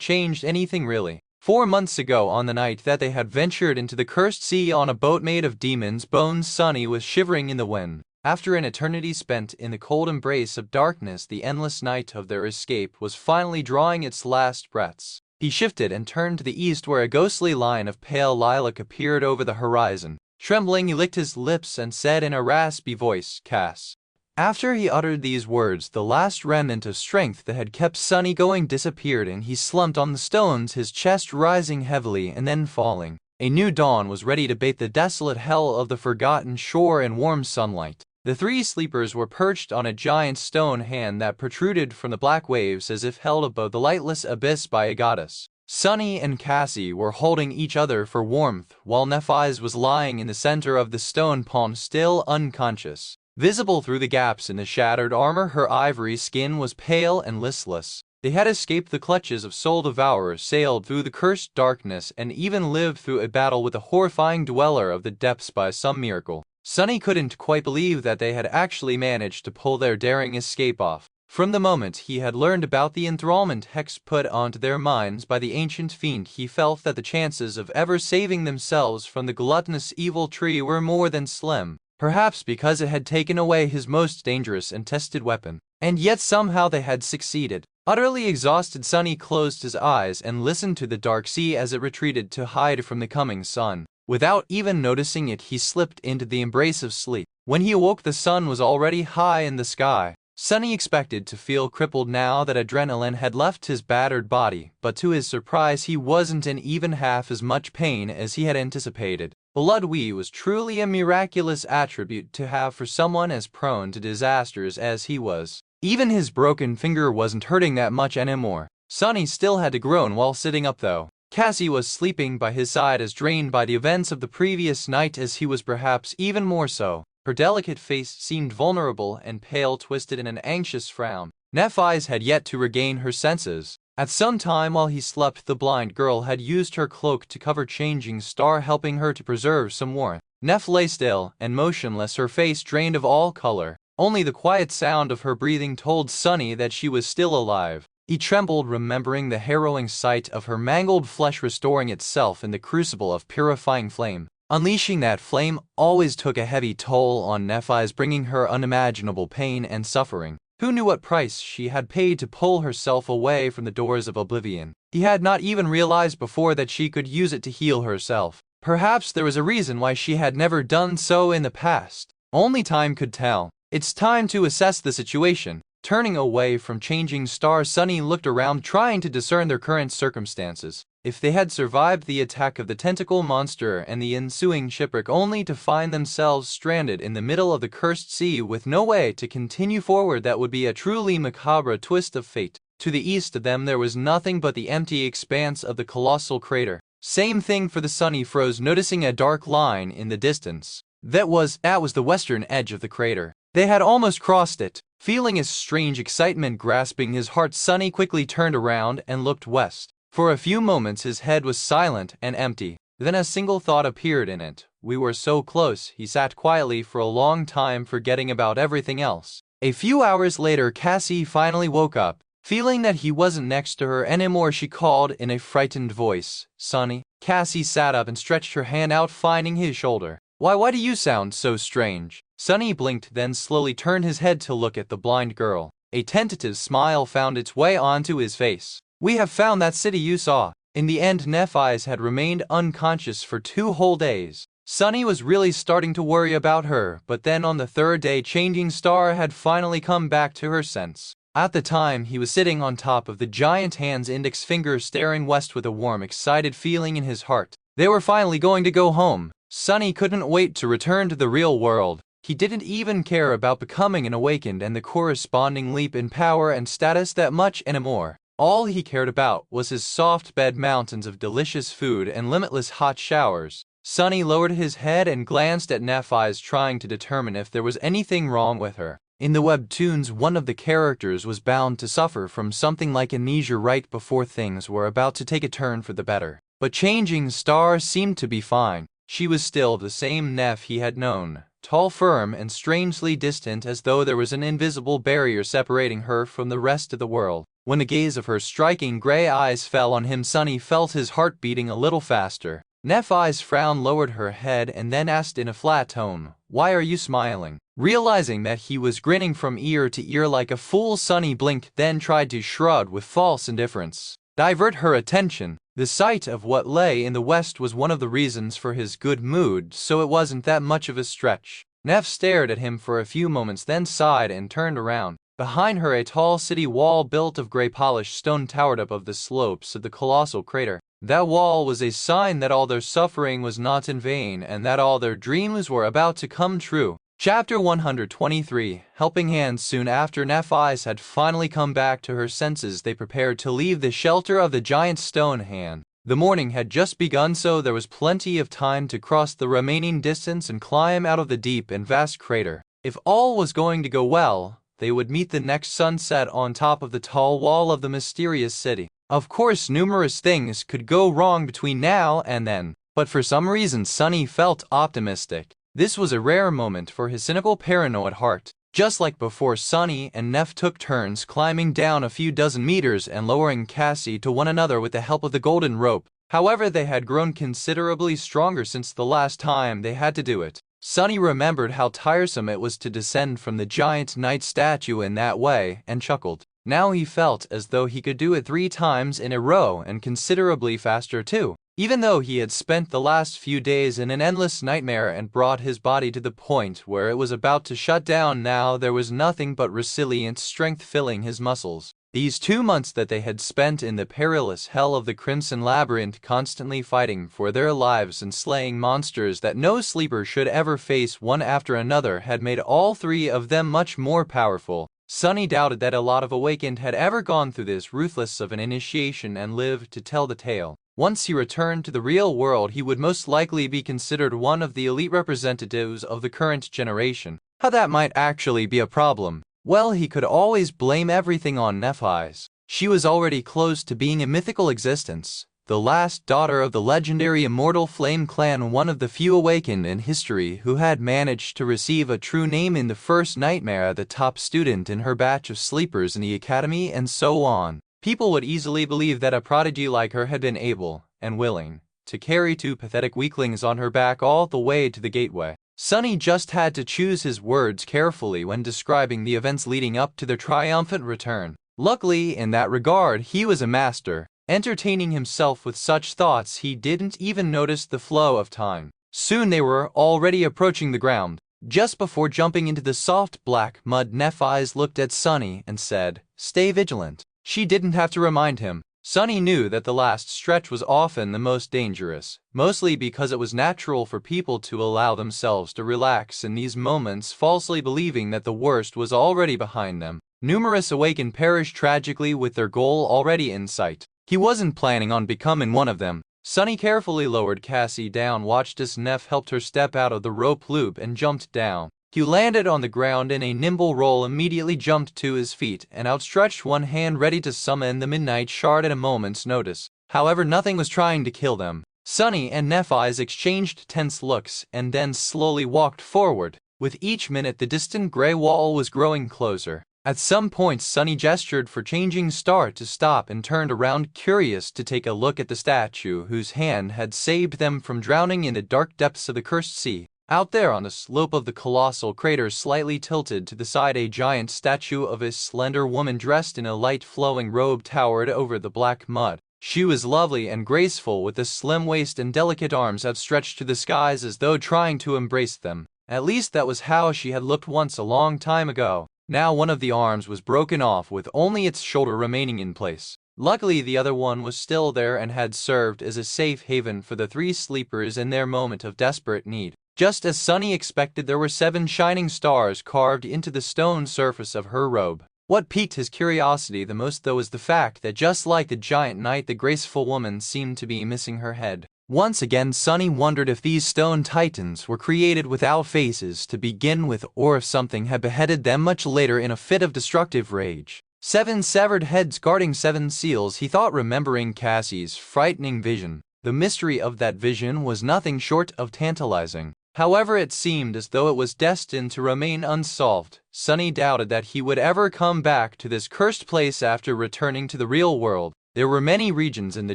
changed anything really. 4 months ago, on the night that they had ventured into the cursed sea on a boat made of demons' bones, Sunny was shivering in the wind. After an eternity spent in the cold embrace of darkness, the endless night of their escape was finally drawing its last breaths. He shifted and turned to the east, where a ghostly line of pale lilac appeared over the horizon. Trembling, he licked his lips and said in a raspy voice, "Cass." After he uttered these words, the last remnant of strength that had kept Sunny going disappeared, and he slumped on the stones, his chest rising heavily and then falling. A new dawn was ready to bathe the desolate hell of the forgotten shore in warm sunlight. The 3 sleepers were perched on a giant stone hand that protruded from the black waves as if held above the lightless abyss by a goddess. Sunny and Cassie were holding each other for warmth, while Neff's was lying in the center of the stone pond, still unconscious. Visible through the gaps in the shattered armor, her ivory skin was pale and listless. They had escaped the clutches of soul devourers, sailed through the cursed darkness, and even lived through a battle with the horrifying dweller of the depths by some miracle. Sunny couldn't quite believe that they had actually managed to pull their daring escape off. From the moment he had learned about the enthrallment hex put onto their minds by the ancient fiend, he felt that the chances of ever saving themselves from the gluttonous evil tree were more than slim. Perhaps because it had taken away his most dangerous and tested weapon. And yet somehow they had succeeded. Utterly exhausted, Sunny closed his eyes and listened to the dark sea as it retreated to hide from the coming sun. Without even noticing it, he slipped into the embrace of sleep. When he awoke, the sun was already high in the sky. Sunny expected to feel crippled now that adrenaline had left his battered body, but to his surprise he wasn't in even half as much pain as he had anticipated. Blood was truly a miraculous attribute to have for someone as prone to disasters as he was. Even his broken finger wasn't hurting that much anymore. Sunny still had to groan while sitting up though. Cassie was sleeping by his side, as drained by the events of the previous night as he was, perhaps even more so. Her delicate face seemed vulnerable and pale, twisted in an anxious frown. Neff's had yet to regain her senses. At some time while he slept, the blind girl had used her cloak to cover Changing Star, helping her to preserve some warmth. Neff lay still and motionless, her face drained of all color. Only the quiet sound of her breathing told Sunny that she was still alive. He trembled, remembering the harrowing sight of her mangled flesh restoring itself in the crucible of purifying flame. Unleashing that flame always took a heavy toll on Neff's, bringing her unimaginable pain and suffering. Who knew what price she had paid to pull herself away from the doors of oblivion? He had not even realized before that she could use it to heal herself. Perhaps there was a reason why she had never done so in the past. Only time could tell. It's time to assess the situation. Turning away from Changing Star, Sunny looked around, trying to discern their current circumstances. If they had survived the attack of the tentacle monster and the ensuing shipwreck, only to find themselves stranded in the middle of the cursed sea with no way to continue forward, that would be a truly macabre twist of fate. To the east of them there was nothing but the empty expanse of the colossal crater. Same thing for the Sunny froze, noticing a dark line in the distance. That was the western edge of the crater. They had almost crossed it. Feeling a strange excitement grasping his heart, Sunny quickly turned around and looked west. For a few moments his head was silent and empty. Then a single thought appeared in it. We were so close. He sat quietly for a long time, forgetting about everything else. A few hours later, Cassie finally woke up. Feeling that he wasn't next to her anymore, she called in a frightened voice, "Sunny." Cassie sat up and stretched her hand out, finding his shoulder. Why do you sound so strange?" Sunny blinked, then slowly turned his head to look at the blind girl. A tentative smile found its way onto his face. "We have found that city you saw." In the end, Nephi's had remained unconscious for 2 whole days. Sunny was really starting to worry about her, but then on the 3rd day, Changing Star had finally come back to her sense. At the time, he was sitting on top of the giant hand's index finger, staring west with a warm, excited feeling in his heart. They were finally going to go home. Sunny couldn't wait to return to the real world. He didn't even care about becoming an awakened and the corresponding leap in power and status that much anymore. All he cared about was his soft bed, mountains of delicious food, and limitless hot showers. Sunny lowered his head and glanced at Nephi's, trying to determine if there was anything wrong with her. In the webtoons, one of the characters was bound to suffer from something like amnesia right before things were about to take a turn for the better. But Changing Star seemed to be fine. She was still the same Neph he had known, tall, firm, and strangely distant, as though there was an invisible barrier separating her from the rest of the world. When the gaze of her striking gray eyes fell on him, Sunny felt his heart beating a little faster. Nephi's frown lowered her head and then asked in a flat tone, "Why are you smiling?" Realizing that he was grinning from ear to ear like a fool, Sunny blinked, then tried to shrug with false indifference. Divert her attention. The sight of what lay in the west was one of the reasons for his good mood, so it wasn't that much of a stretch. Neph stared at him for a few moments, then sighed and turned around. Behind her, a tall city wall built of gray polished stone towered above the slopes of the colossal crater. That wall was a sign that all their suffering was not in vain, and that all their dreams were about to come true. Chapter 123, Helping Hands. Soon after Nephi's had finally come back to her senses, they prepared to leave the shelter of the giant stone hand. The morning had just begun, so there was plenty of time to cross the remaining distance and climb out of the deep and vast crater. If all was going to go well, they would meet the next sunset on top of the tall wall of the mysterious city. Of course, numerous things could go wrong between now and then, but for some reason Sunny felt optimistic. This was a rare moment for his cynical, paranoid heart. Just like before, Sunny and Neph took turns climbing down a few dozen meters and lowering Cassie to one another with the help of the golden rope. However, they had grown considerably stronger since the last time they had to do it. Sunny remembered how tiresome it was to descend from the giant knight statue in that way, and chuckled. Now he felt as though he could do it 3 times in a row, and considerably faster too. Even though he had spent the last few days in an endless nightmare and brought his body to the point where it was about to shut down, now there was nothing but resilient strength filling his muscles. These 2 months that they had spent in the perilous hell of the Crimson Labyrinth, constantly fighting for their lives and slaying monsters that no sleeper should ever face one after another, had made all 3 of them much more powerful. Sunny doubted that a lot of awakened had ever gone through this ruthless of an initiation and lived to tell the tale. Once he returned to the real world, he would most likely be considered one of the elite representatives of the current generation. How that might actually be a problem? Well, he could always blame everything on Nephi's. She was already close to being a mythical existence, the last daughter of the legendary Immortal Flame Clan, one of the few awakened in history who had managed to receive a true name in the first nightmare, the top student in her batch of sleepers in the academy, and so on. People would easily believe that a prodigy like her had been able, and willing, to carry 2 pathetic weaklings on her back all the way to the gateway. Sunny just had to choose his words carefully when describing the events leading up to their triumphant return. Luckily, in that regard, he was a master. Entertaining himself with such thoughts, he didn't even notice the flow of time. Soon they were already approaching the ground. Just before jumping into the soft black mud, Nephi's looked at Sunny and said, "Stay vigilant." She didn't have to remind him. Sunny knew that the last stretch was often the most dangerous, mostly because it was natural for people to allow themselves to relax in these moments, falsely believing that the worst was already behind them. Numerous awakened perished tragically with their goal already in sight. He wasn't planning on becoming one of them. Sunny carefully lowered Cassie down, watched as Neff helped her step out of the rope loop and jumped down. He landed on the ground in a nimble roll, immediately jumped to his feet, and outstretched one hand ready to summon the Midnight Shard at a moment's notice. However, nothing was trying to kill them. Sunny and Nephis exchanged tense looks and then slowly walked forward. With each minute, the distant gray wall was growing closer. At some point, Sunny gestured for Changing Star to stop and turned around, curious to take a look at the statue whose hand had saved them from drowning in the dark depths of the cursed sea. Out there on the slope of the colossal crater, slightly tilted to the side, a giant statue of a slender woman dressed in a light flowing robe towered over the black mud. She was lovely and graceful, with a slim waist and delicate arms outstretched to the skies as though trying to embrace them. At least that was how she had looked once, a long time ago. Now one of the arms was broken off, with only its shoulder remaining in place. Luckily, the other one was still there and had served as a safe haven for the three sleepers in their moment of desperate need. Just as Sunny expected, there were 7 shining stars carved into the stone surface of her robe. What piqued his curiosity the most, though, was the fact that just like the giant knight, the graceful woman seemed to be missing her head. Once again, Sunny wondered if these stone titans were created without faces to begin with, or if something had beheaded them much later in a fit of destructive rage. 7 severed heads guarding 7 seals, he thought, remembering Cassie's frightening vision. The mystery of that vision was nothing short of tantalizing. However, it seemed as though it was destined to remain unsolved. Sunny doubted that he would ever come back to this cursed place after returning to the real world. There were many regions in the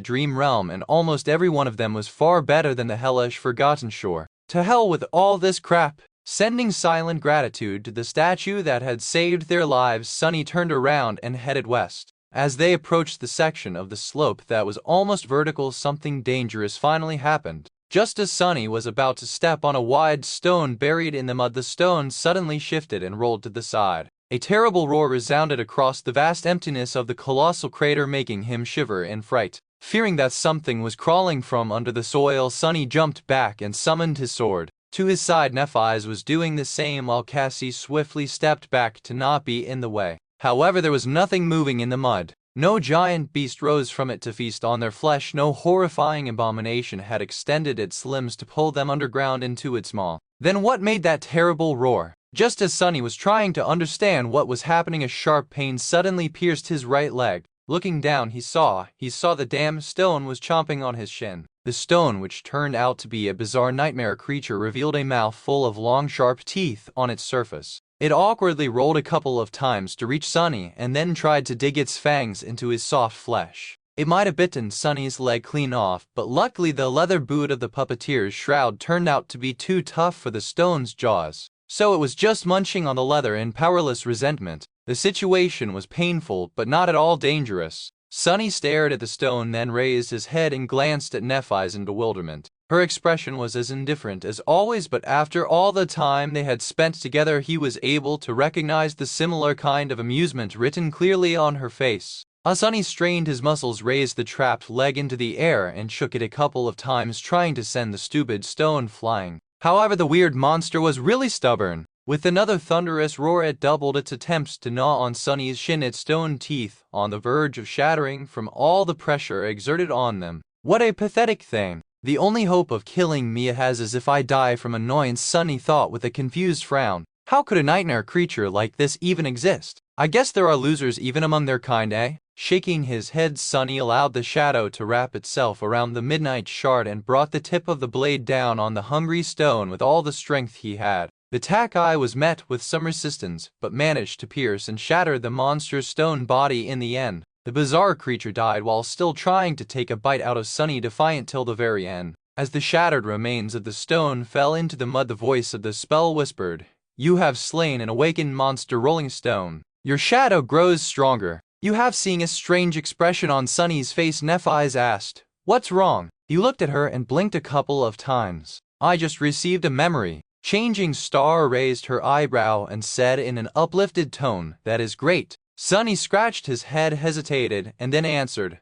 dream realm, and almost every one of them was far better than the hellish Forgotten Shore. To hell with all this crap! Sending silent gratitude to the statue that had saved their lives, Sunny turned around and headed west. As they approached the section of the slope that was almost vertical, something dangerous finally happened. Just as Sunny was about to step on a wide stone buried in the mud, the stone suddenly shifted and rolled to the side. A terrible roar resounded across the vast emptiness of the colossal crater, making him shiver in fright. Fearing that something was crawling from under the soil, Sunny jumped back and summoned his sword. To his side, Nephis was doing the same, while Cassie swiftly stepped back to not be in the way. However, there was nothing moving in the mud. No giant beast rose from it to feast on their flesh. No horrifying abomination had extended its limbs to pull them underground into its maw. Then what made that terrible roar? Just as Sunny was trying to understand what was happening, a sharp pain suddenly pierced his right leg. Looking down, he saw the damned stone was chomping on his shin. The stone, which turned out to be a bizarre nightmare creature, revealed a mouth full of long, sharp teeth on its surface. It awkwardly rolled a couple of times to reach Sunny and then tried to dig its fangs into his soft flesh. It might have bitten Sunny's leg clean off, but luckily the leather boot of the puppeteer's shroud turned out to be too tough for the stone's jaws. So it was just munching on the leather in powerless resentment. The situation was painful, but not at all dangerous. Sunny stared at the stone, then raised his head and glanced at Nephis in bewilderment. Her expression was as indifferent as always, but after all the time they had spent together, he was able to recognize the similar kind of amusement written clearly on her face. Sunny strained his muscles, raised the trapped leg into the air, and shook it a couple of times, trying to send the stupid stone flying. However, the weird monster was really stubborn. With another thunderous roar, it doubled its attempts to gnaw on Sunny's shin, its stone teeth on the verge of shattering from all the pressure exerted on them. What a pathetic thing! The only hope of killing me has is if I die from annoyance, Sunny thought with a confused frown. How could a nightmare creature like this even exist? I guess there are losers even among their kind, eh? Shaking his head, Sunny allowed the shadow to wrap itself around the midnight shard and brought the tip of the blade down on the hungry stone with all the strength he had. The tack-eye was met with some resistance, but managed to pierce and shatter the monster's stone body in the end. The bizarre creature died while still trying to take a bite out of Sunny, defiant till the very end. As the shattered remains of the stone fell into the mud, the voice of the spell whispered, "You have slain an awakened monster, Rolling Stone. Your shadow grows stronger." "You have." Seeing a strange expression on Sunny's face, Nephis asked, "What's wrong?" He looked at her and blinked a couple of times. "I just received a memory." Changing Star raised her eyebrow and said in an uplifted tone, "That is great." Sunny scratched his head, hesitated, and then answered,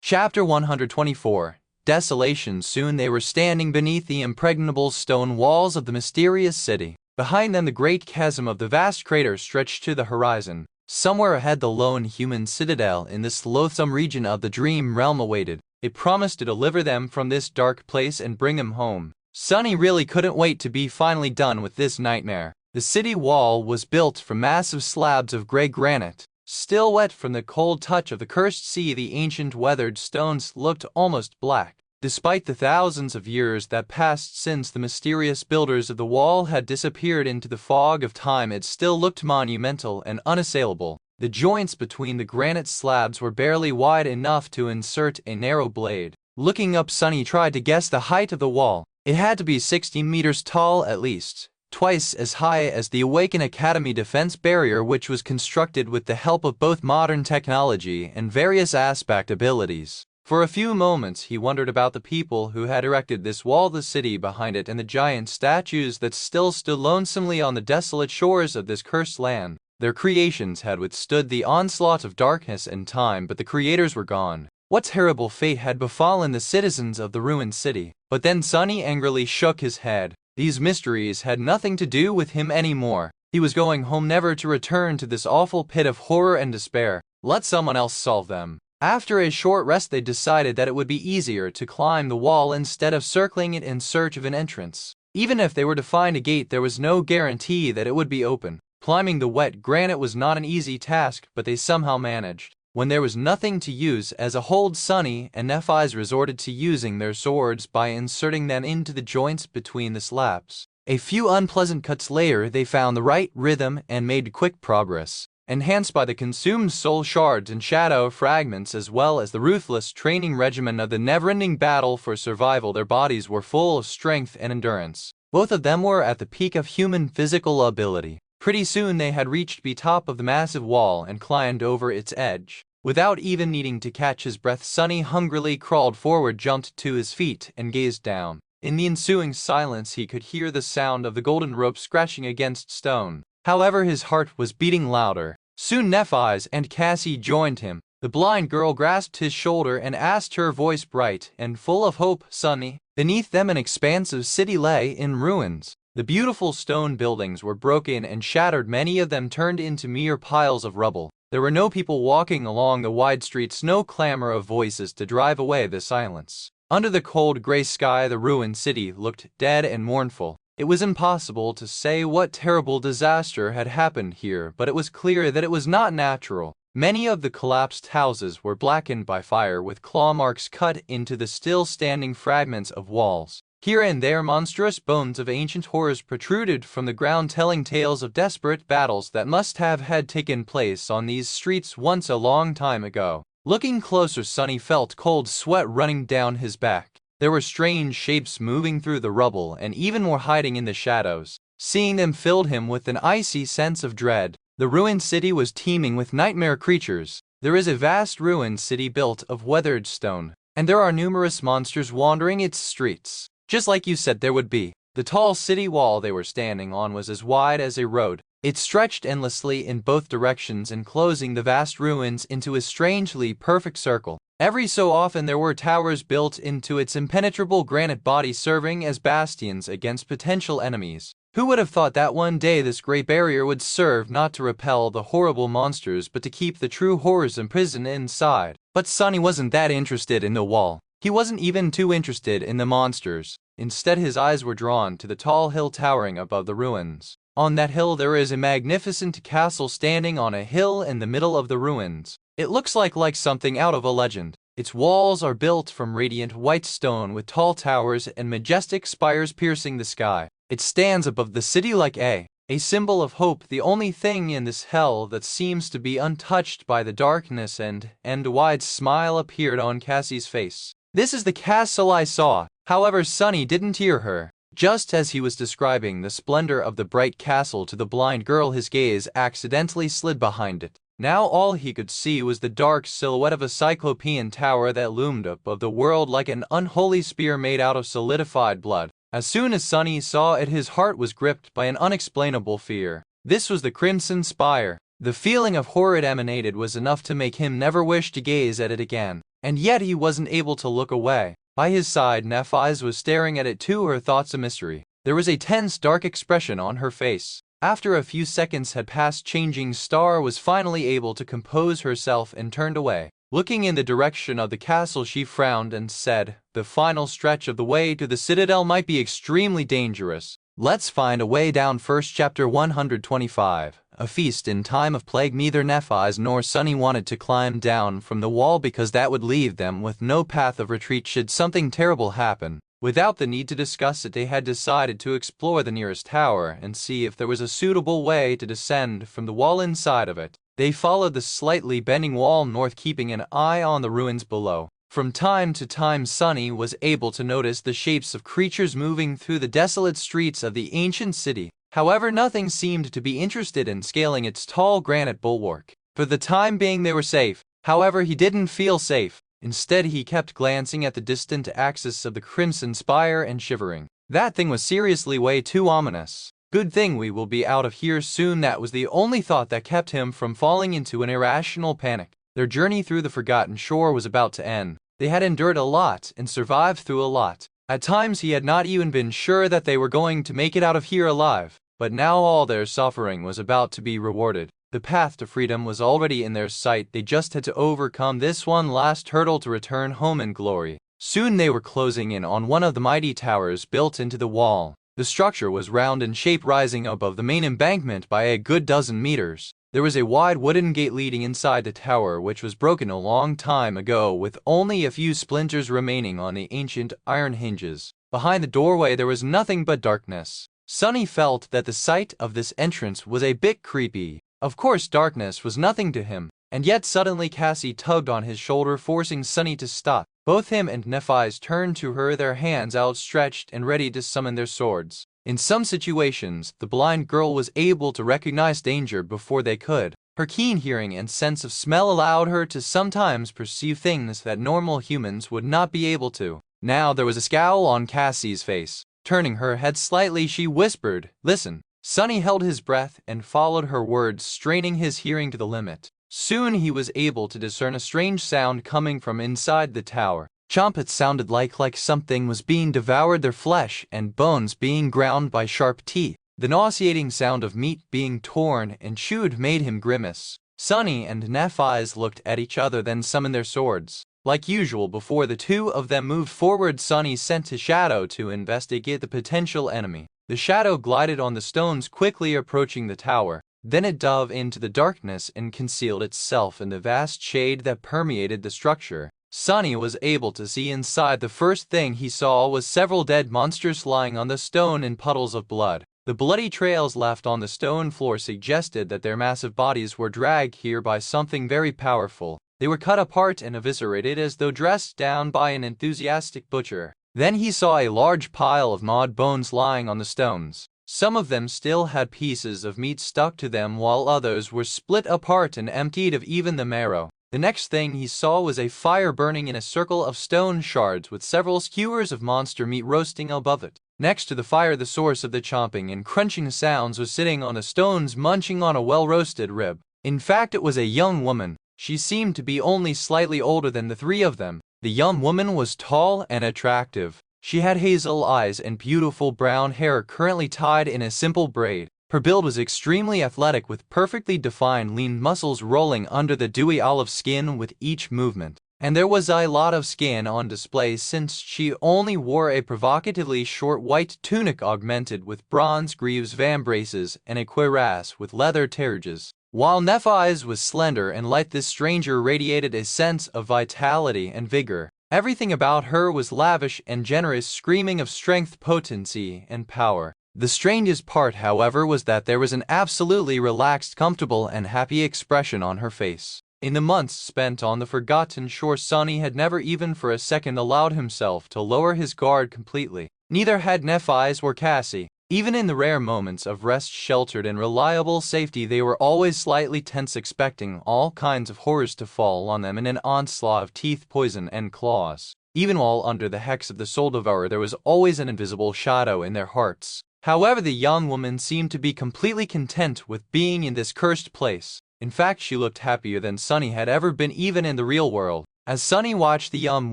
Chapter 124. Desolation. Soon they were standing beneath the impregnable stone walls of the mysterious city. Behind them, the great chasm of the vast crater stretched to the horizon. Somewhere ahead, the lone human citadel in this loathsome region of the dream realm awaited. It promised to deliver them from this dark place and bring them home. Sunny really couldn't wait to be finally done with this nightmare. The city wall was built from massive slabs of gray granite. Still wet from the cold touch of the cursed sea, the ancient weathered stones looked almost black. Despite the thousands of years that passed since the mysterious builders of the wall had disappeared into the fog of time, it still looked monumental and unassailable. The joints between the granite slabs were barely wide enough to insert a narrow blade. Looking up, Sunny tried to guess the height of the wall. It had to be 60 meters tall at least, twice as high as the Awaken Academy defense barrier, which was constructed with the help of both modern technology and various aspect abilities. For a few moments he wondered about the people who had erected this wall, the city behind it, and the giant statues that still stood lonesomely on the desolate shores of this cursed land. Their creations had withstood the onslaught of darkness and time, but the creators were gone. What terrible fate had befallen the citizens of the ruined city? But then Sunny angrily shook his head. These mysteries had nothing to do with him anymore. He was going home, never to return to this awful pit of horror and despair. Let someone else solve them. After a short rest, they decided that it would be easier to climb the wall instead of circling it in search of an entrance. Even if they were to find a gate, there was no guarantee that it would be open. Climbing the wet granite was not an easy task, but they somehow managed. When there was nothing to use as a hold, Sunny and Nephi's resorted to using their swords by inserting them into the joints between the slabs. A few unpleasant cuts later, they found the right rhythm and made quick progress. Enhanced by the consumed soul shards and shadow fragments, as well as the ruthless training regimen of the never-ending battle for survival, their bodies were full of strength and endurance. Both of them were at the peak of human physical ability. Pretty soon they had reached the top of the massive wall and climbed over its edge. Without even needing to catch his breath, Sunny hungrily crawled forward, jumped to his feet, and gazed down. In the ensuing silence he could hear the sound of the golden rope scratching against stone. However, his heart was beating louder. Soon Nephi's and Cassie joined him. The blind girl grasped his shoulder and asked, her voice bright and full of hope, "Sunny." Beneath them an expansive city lay in ruins. The beautiful stone buildings were broken and shattered, many of them turned into mere piles of rubble. There were no people walking along the wide streets, no clamor of voices to drive away the silence. Under the cold gray sky, the ruined city looked dead and mournful. It was impossible to say what terrible disaster had happened here, but it was clear that it was not natural. Many of the collapsed houses were blackened by fire, with claw marks cut into the still-standing fragments of walls. Here and there monstrous bones of ancient horrors protruded from the ground, telling tales of desperate battles that must have had taken place on these streets once a long time ago. Looking closer, Sunny felt cold sweat running down his back. There were strange shapes moving through the rubble and even more hiding in the shadows. Seeing them filled him with an icy sense of dread. The ruined city was teeming with nightmare creatures. There is a vast ruined city built of weathered stone, and there are numerous monsters wandering its streets. Just like you said there would be. The tall city wall they were standing on was as wide as a road. It stretched endlessly in both directions, enclosing the vast ruins into a strangely perfect circle. Every so often there were towers built into its impenetrable granite body, serving as bastions against potential enemies. Who would have thought that one day this great barrier would serve not to repel the horrible monsters, but to keep the true horrors imprisoned inside? But Sunny wasn't that interested in the wall. He wasn't even too interested in the monsters. Instead, his eyes were drawn to the tall hill towering above the ruins. On that hill there is a magnificent castle standing on a hill in the middle of the ruins. It looks like something out of a legend. Its walls are built from radiant white stone, with tall towers and majestic spires piercing the sky. It stands above the city like a symbol of hope, the only thing in this hell that seems to be untouched by the darkness, and a wide smile appeared on Cassie's face. "This is the castle I saw." However, Sunny didn't hear her. Just as he was describing the splendor of the bright castle to the blind girl, his gaze accidentally slid behind it. Now all he could see was the dark silhouette of a cyclopean tower that loomed above the world like an unholy spear made out of solidified blood. As soon as Sunny saw it, his heart was gripped by an unexplainable fear. This was the Crimson Spire. The feeling of horror it emanated was enough to make him never wish to gaze at it again. And yet he wasn't able to look away. By his side, Nephi's was staring at it too, her thoughts a mystery. There was a tense, dark expression on her face. After a few seconds had passed, Changing Star was finally able to compose herself and turned away. Looking in the direction of the castle, she frowned and said, "The final stretch of the way to the citadel might be extremely dangerous. Let's find a way down first." Chapter 125. A feast in time of plague. Neither Nephi's nor Sunny wanted to climb down from the wall because that would leave them with no path of retreat should something terrible happen. Without the need to discuss it, they had decided to explore the nearest tower and see if there was a suitable way to descend from the wall inside of it. They followed the slightly bending wall north, keeping an eye on the ruins below. From time to time, Sunny was able to notice the shapes of creatures moving through the desolate streets of the ancient city. However, nothing seemed to be interested in scaling its tall granite bulwark. For the time being, they were safe. However, he didn't feel safe. Instead, he kept glancing at the distant axis of the crimson spire and shivering. That thing was seriously way too ominous. Good thing we will be out of here soon. That was the only thought that kept him from falling into an irrational panic. Their journey through the Forgotten Shore was about to end. They had endured a lot and survived through a lot. At times he had not even been sure that they were going to make it out of here alive. But now all their suffering was about to be rewarded. The path to freedom was already in their sight. They just had to overcome this one last hurdle to return home in glory. Soon they were closing in on one of the mighty towers built into the wall. The structure was round in shape, rising above the main embankment by a good dozen meters. There was a wide wooden gate leading inside the tower, which was broken a long time ago, with only a few splinters remaining on the ancient iron hinges. Behind the doorway there was nothing but darkness. Sunny felt that the sight of this entrance was a bit creepy. Of course, darkness was nothing to him. And yet suddenly Cassie tugged on his shoulder, forcing Sunny to stop. Both him and Nephi's turned to her, their hands outstretched and ready to summon their swords. In some situations, the blind girl was able to recognize danger before they could. Her keen hearing and sense of smell allowed her to sometimes perceive things that normal humans would not be able to. Now there was a scowl on Cassie's face. Turning her head slightly, she whispered, "Listen." Sunny held his breath and followed her words, straining his hearing to the limit. Soon he was able to discern a strange sound coming from inside the tower. Chomp! It sounded like something was being devoured, their flesh and bones being ground by sharp teeth. The nauseating sound of meat being torn and chewed made him grimace. Sunny and Nephi's looked at each other, then summoned their swords. Like usual, before the two of them moved forward, Sunny sent his shadow to investigate the potential enemy. The shadow glided on the stones, quickly approaching the tower. Then it dove into the darkness and concealed itself in the vast shade that permeated the structure. Sunny was able to see inside. The first thing he saw was several dead monsters lying on the stone in puddles of blood. The bloody trails left on the stone floor suggested that their massive bodies were dragged here by something very powerful. They were cut apart and eviscerated as though dressed down by an enthusiastic butcher. Then he saw a large pile of gnawed bones lying on the stones. Some of them still had pieces of meat stuck to them, while others were split apart and emptied of even the marrow. The next thing he saw was a fire burning in a circle of stone shards with several skewers of monster meat roasting above it. Next to the fire, the source of the chomping and crunching sounds was sitting on the stones, munching on a well-roasted rib. In fact, it was a young woman. She seemed to be only slightly older than the three of them. The young woman was tall and attractive. She had hazel eyes and beautiful brown hair currently tied in a simple braid. Her build was extremely athletic, with perfectly defined lean muscles rolling under the dewy olive skin with each movement. And there was a lot of skin on display, since she only wore a provocatively short white tunic augmented with bronze greaves, vambraces, and a cuirass with leather targes. While Nephi's was slender and light, this stranger radiated a sense of vitality and vigor. Everything about her was lavish and generous, screaming of strength, potency, and power. The strangest part, however, was that there was an absolutely relaxed, comfortable, and happy expression on her face. In the months spent on the Forgotten Shore, Sunny had never even for a second allowed himself to lower his guard completely. Neither had Nephi's or Cassie. Even in the rare moments of rest, sheltered in reliable safety, they were always slightly tense, expecting all kinds of horrors to fall on them in an onslaught of teeth, poison, and claws. Even while under the hex of the soul devourer, there was always an invisible shadow in their hearts. However, the young woman seemed to be completely content with being in this cursed place. In fact, she looked happier than Sunny had ever been, even in the real world. As Sunny watched the young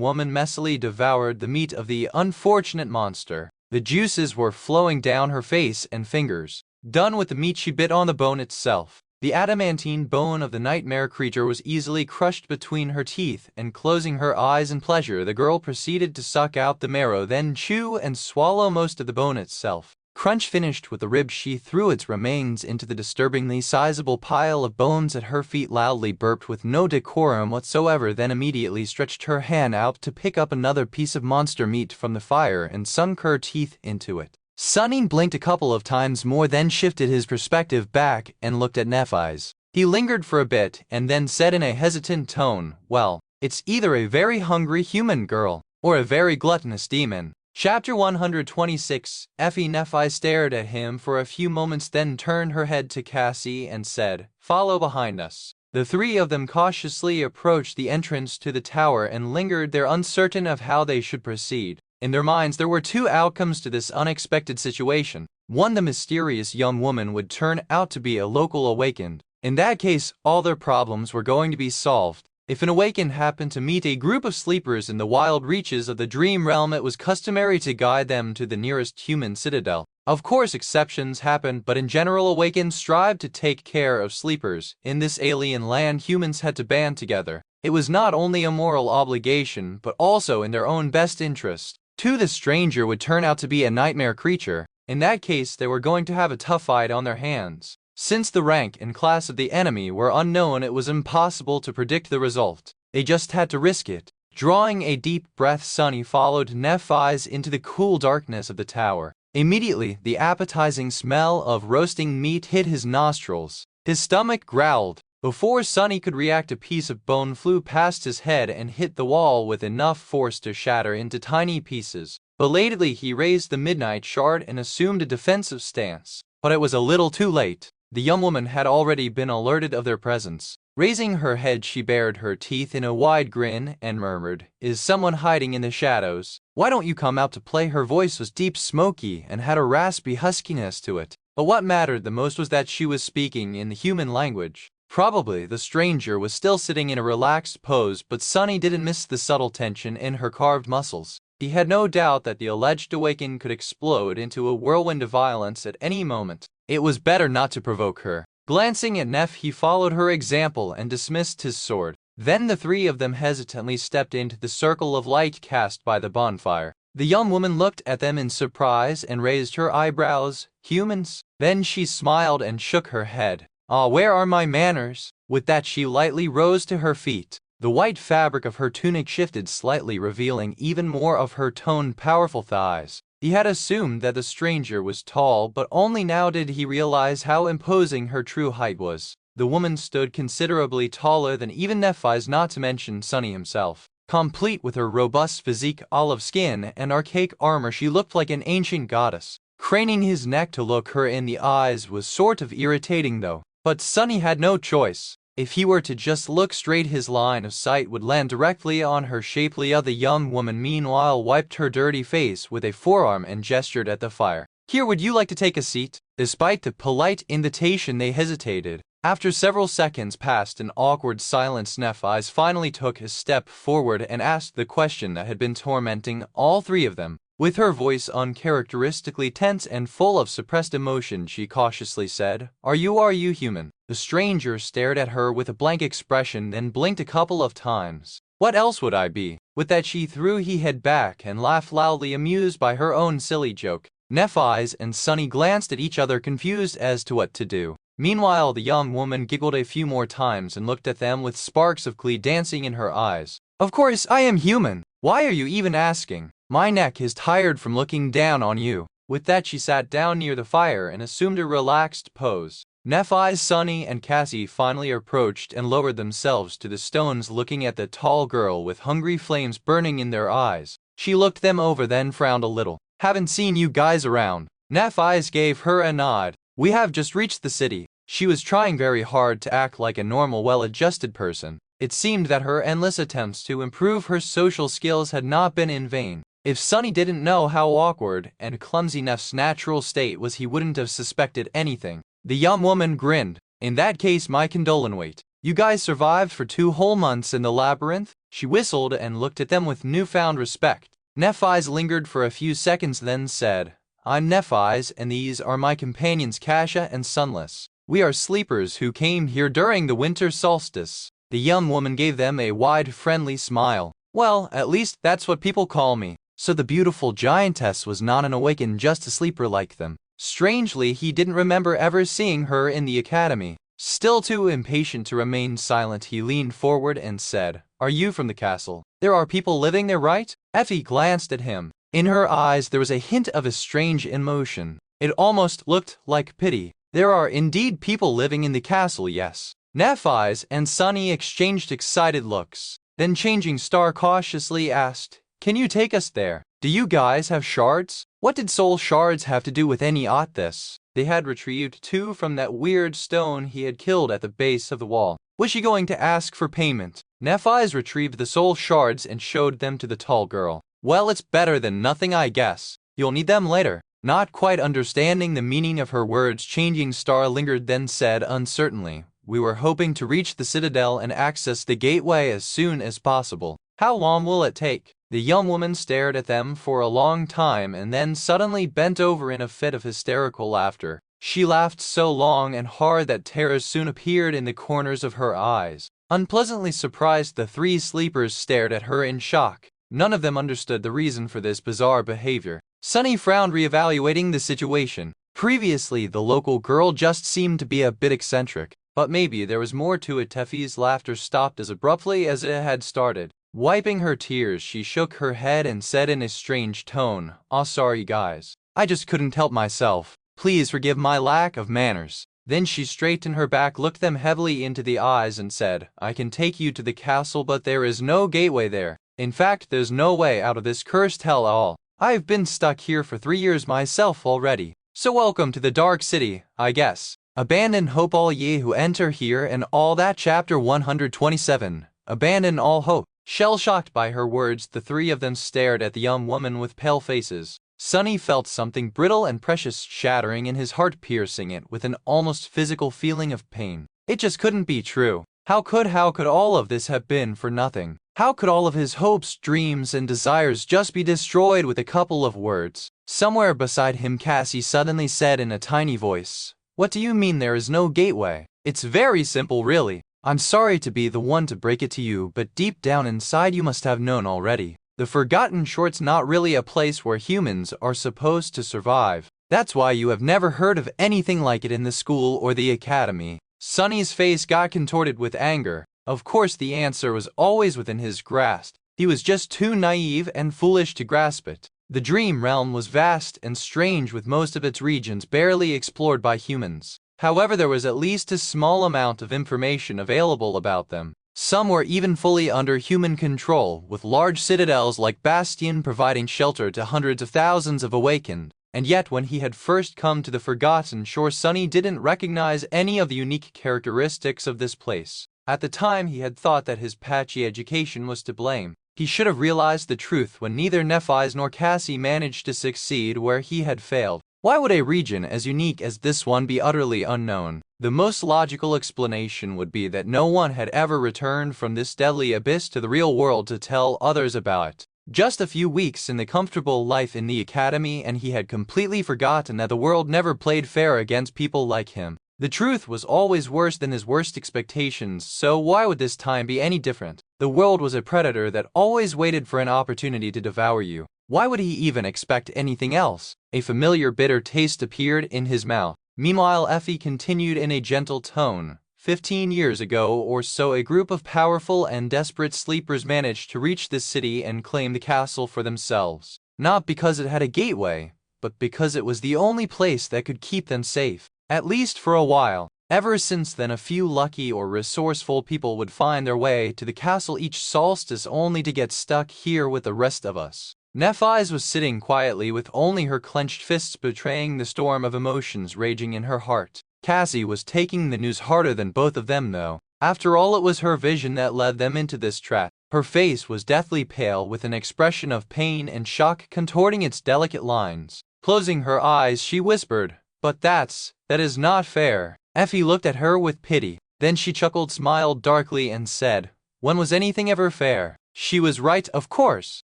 woman messily devour the meat of the unfortunate monster, the juices were flowing down her face and fingers. Done with the meat, she bit on the bone itself. The adamantine bone of the nightmare creature was easily crushed between her teeth, and closing her eyes in pleasure, the girl proceeded to suck out the marrow, then chew and swallow most of the bone itself. Crunch finished with the rib, she threw its remains into the disturbingly sizable pile of bones at her feet, loudly burped with no decorum whatsoever, then immediately stretched her hand out to pick up another piece of monster meat from the fire and sunk her teeth into it. Sunny blinked a couple of times more, then shifted his perspective back and looked at Nephi's. He lingered for a bit and then said in a hesitant tone, "Well, it's either a very hungry human girl or a very gluttonous demon." Chapter 126. Nephi stared at him for a few moments, then turned her head to Cassie and said, "Follow behind us." The three of them cautiously approached the entrance to the tower and lingered there, uncertain of how they should proceed. In their minds there were two outcomes to this unexpected situation. One, the mysterious young woman would turn out to be a local awakened. In that case, all their problems were going to be solved. If an awakened happened to meet a group of sleepers in the wild reaches of the dream realm, it was customary to guide them to the nearest human citadel. Of course, exceptions happened, but in general, awakened strived to take care of sleepers. In this alien land, humans had to band together. It was not only a moral obligation, but also in their own best interest. Two, the stranger would turn out to be a nightmare creature. In that case, they were going to have a tough fight on their hands. Since the rank and class of the enemy were unknown, it was impossible to predict the result. They just had to risk it. Drawing a deep breath, Sunny followed Nephi's into the cool darkness of the tower. Immediately, the appetizing smell of roasting meat hit his nostrils. His stomach growled. Before Sunny could react, a piece of bone flew past his head and hit the wall with enough force to shatter into tiny pieces. Belatedly, he raised the midnight shard and assumed a defensive stance. But it was a little too late. The young woman had already been alerted of their presence. Raising her head, she bared her teeth in a wide grin and murmured, "Is someone hiding in the shadows? Why don't you come out to play?" Her voice was deep, smoky, and had a raspy huskiness to it. But what mattered the most was that she was speaking in the human language. Probably the stranger was still sitting in a relaxed pose, but Sunny didn't miss the subtle tension in her carved muscles. He had no doubt that the alleged awakened could explode into a whirlwind of violence at any moment. It was better not to provoke her. Glancing at Neph, he followed her example and dismissed his sword. Then the three of them hesitantly stepped into the circle of light cast by the bonfire. The young woman looked at them in surprise and raised her eyebrows. "Humans?" Then she smiled and shook her head. "Ah, where are my manners?" With that, she lightly rose to her feet. The white fabric of her tunic shifted slightly, revealing even more of her toned, powerful thighs. He had assumed that the stranger was tall, but only now did he realize how imposing her true height was. The woman stood considerably taller than even Nephi's, not to mention Sunny himself. Complete with her robust physique, olive skin, and archaic armor, she looked like an ancient goddess. Craning his neck to look her in the eyes was sort of irritating though. But Sunny had no choice. If he were to just look straight, his line of sight would land directly on her shapely The young woman meanwhile wiped her dirty face with a forearm and gestured at the fire. "Here, would you like to take a seat?" Despite the polite invitation, they hesitated. After several seconds passed in awkward silence, Nephi finally took a step forward and asked the question that had been tormenting all three of them. With her voice uncharacteristically tense and full of suppressed emotion, she cautiously said, Are you human?" The stranger stared at her with a blank expression, then blinked a couple of times. "What else would I be?" With that, she threw her head back and laughed loudly, amused by her own silly joke. Nephi and Sunny glanced at each other, confused as to what to do. Meanwhile, the young woman giggled a few more times and looked at them with sparks of glee dancing in her eyes. "Of course I am human. Why are you even asking? My neck is tired from looking down on you." With that, she sat down near the fire and assumed a relaxed pose. Nephi, Sunny, and Cassie finally approached and lowered themselves to the stones, looking at the tall girl with hungry flames burning in their eyes. She looked them over, then frowned a little. "Haven't seen you guys around." Nephi gave her a nod. "We have just reached the city." She was trying very hard to act like a normal, well-adjusted person. It seemed that her endless attempts to improve her social skills had not been in vain. If Sunny didn't know how awkward and clumsy Neff's natural state was, he wouldn't have suspected anything. The young woman grinned. "In that case, my condolence. You guys survived for 2 whole months in the labyrinth?" She whistled and looked at them with newfound respect. Nephi lingered for a few seconds, then said, "I'm Nephi, and these are my companions Kasha and Sunless." We are sleepers who came here during the winter solstice. The young woman gave them a wide, friendly smile. Well, at least that's what people call me. So the beautiful giantess was not an awaken, just a sleeper like them. Strangely, he didn't remember ever seeing her in the academy. Still too impatient to remain silent, he leaned forward and said, "Are you from the castle? There are people living there, right?" Effie glanced at him. In her eyes there was a hint of a strange emotion. It almost looked like pity. "There are indeed people living in the castle, yes." Nephi's and Sunny exchanged excited looks. Then changing Star cautiously asked, "Can you take us there? Do you guys have shards?" What did soul shards have to do with any aught this? They had retrieved 2 from that weird stone he had killed at the base of the wall. Was she going to ask for payment? Nephi's retrieved the soul shards and showed them to the tall girl. "Well, it's better than nothing, I guess. You'll need them later." Not quite understanding the meaning of her words, changing Star lingered, then said uncertainly, "We were hoping to reach the citadel and access the gateway as soon as possible. How long will it take?" The young woman stared at them for a long time and then suddenly bent over in a fit of hysterical laughter. She laughed so long and hard that tears soon appeared in the corners of her eyes. Unpleasantly surprised, the 3 sleepers stared at her in shock. None of them understood the reason for this bizarre behavior. Sunny frowned, reevaluating the situation. Previously, the local girl just seemed to be a bit eccentric, but maybe there was more to it. Effie's laughter stopped as abruptly as it had started. Wiping her tears, she shook her head and said in a strange tone, "Aw, sorry guys. I just couldn't help myself. Please forgive my lack of manners." Then she straightened her back, looked them heavily into the eyes and said, "I can take you to the castle, but there is no gateway there. In fact, there's no way out of this cursed hell at all. I've been stuck here for 3 years myself already. So welcome to the Dark City, I guess. Abandon hope, all ye who enter here," and all that. Chapter 127. Abandon all hope. Shell-shocked by her words, the 3 of them stared at the young woman with pale faces. Sunny felt something brittle and precious shattering in his heart, piercing it with an almost physical feeling of pain. It just couldn't be true. How could all of this have been for nothing? How could all of his hopes, dreams, and desires just be destroyed with a couple of words? Somewhere beside him, Cassie suddenly said in a tiny voice, "What do you mean there is no gateway? It's very simple, really. I'm sorry to be the one to break it to you, but deep down inside you must have known already. The Forgotten Short's not really a place where humans are supposed to survive. That's why you have never heard of anything like it in the school or the academy." Sunny's face got contorted with anger. Of course the answer was always within his grasp. He was just too naive and foolish to grasp it. The dream realm was vast and strange, with most of its regions barely explored by humans. However, there was at least a small amount of information available about them. Some were even fully under human control, with large citadels like Bastion providing shelter to hundreds of thousands of awakened. And yet, when he had first come to the Forgotten Shore, Sunny didn't recognize any of the unique characteristics of this place. At the time, he had thought that his patchy education was to blame. He should have realized the truth when neither Nephi's nor Cassie managed to succeed where he had failed. Why would a region as unique as this one be utterly unknown? The most logical explanation would be that no one had ever returned from this deadly abyss to the real world to tell others about it. Just a few weeks in the comfortable life in the academy and he had completely forgotten that the world never played fair against people like him. The truth was always worse than his worst expectations, so why would this time be any different? The world was a predator that always waited for an opportunity to devour you. Why would he even expect anything else? A familiar bitter taste appeared in his mouth. Meanwhile, Effie continued in a gentle tone. 15 years ago or so, a group of powerful and desperate sleepers managed to reach this city and claim the castle for themselves. Not because it had a gateway, but because it was the only place that could keep them safe. At least for a while. Ever since then, a few lucky or resourceful people would find their way to the castle each solstice, only to get stuck here with the rest of us. Nephi's was sitting quietly with only her clenched fists betraying the storm of emotions raging in her heart. Cassie was taking the news harder than both of them, though. After all, it was her vision that led them into this trap. Her face was deathly pale, with an expression of pain and shock contorting its delicate lines. Closing her eyes, she whispered, "But that is not fair." Effie looked at her with pity. Then she chuckled, smiled darkly, and said, "When was anything ever fair?" She was right, of course.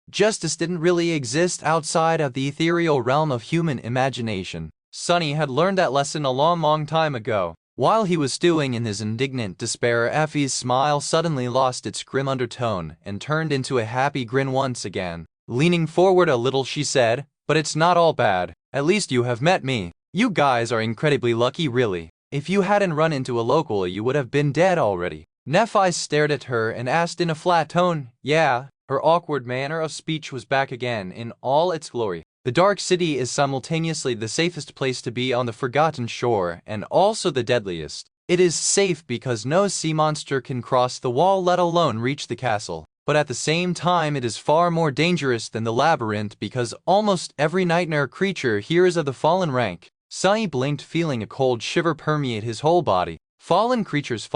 Justice didn't really exist outside of the ethereal realm of human imagination. Sunny had learned that lesson a long time ago. While he was stewing in his indignant despair, Effie's smile suddenly lost its grim undertone and turned into a happy grin once again. Leaning forward a little, she said, "But it's not all bad. At least you have met me. You guys are incredibly lucky, really. If you hadn't run into a local, you would have been dead already." Nephi stared at her and asked in a flat tone, "Yeah?" Her awkward manner of speech was back again in all its glory. The Dark City is simultaneously the safest place to be on the Forgotten Shore and also the deadliest. It is safe because no sea monster can cross the wall, let alone reach the castle. But at the same time, it is far more dangerous than the labyrinth because almost every nightmare creature here is of the fallen rank. Sunny blinked, feeling a cold shiver permeate his whole body. Fallen creatures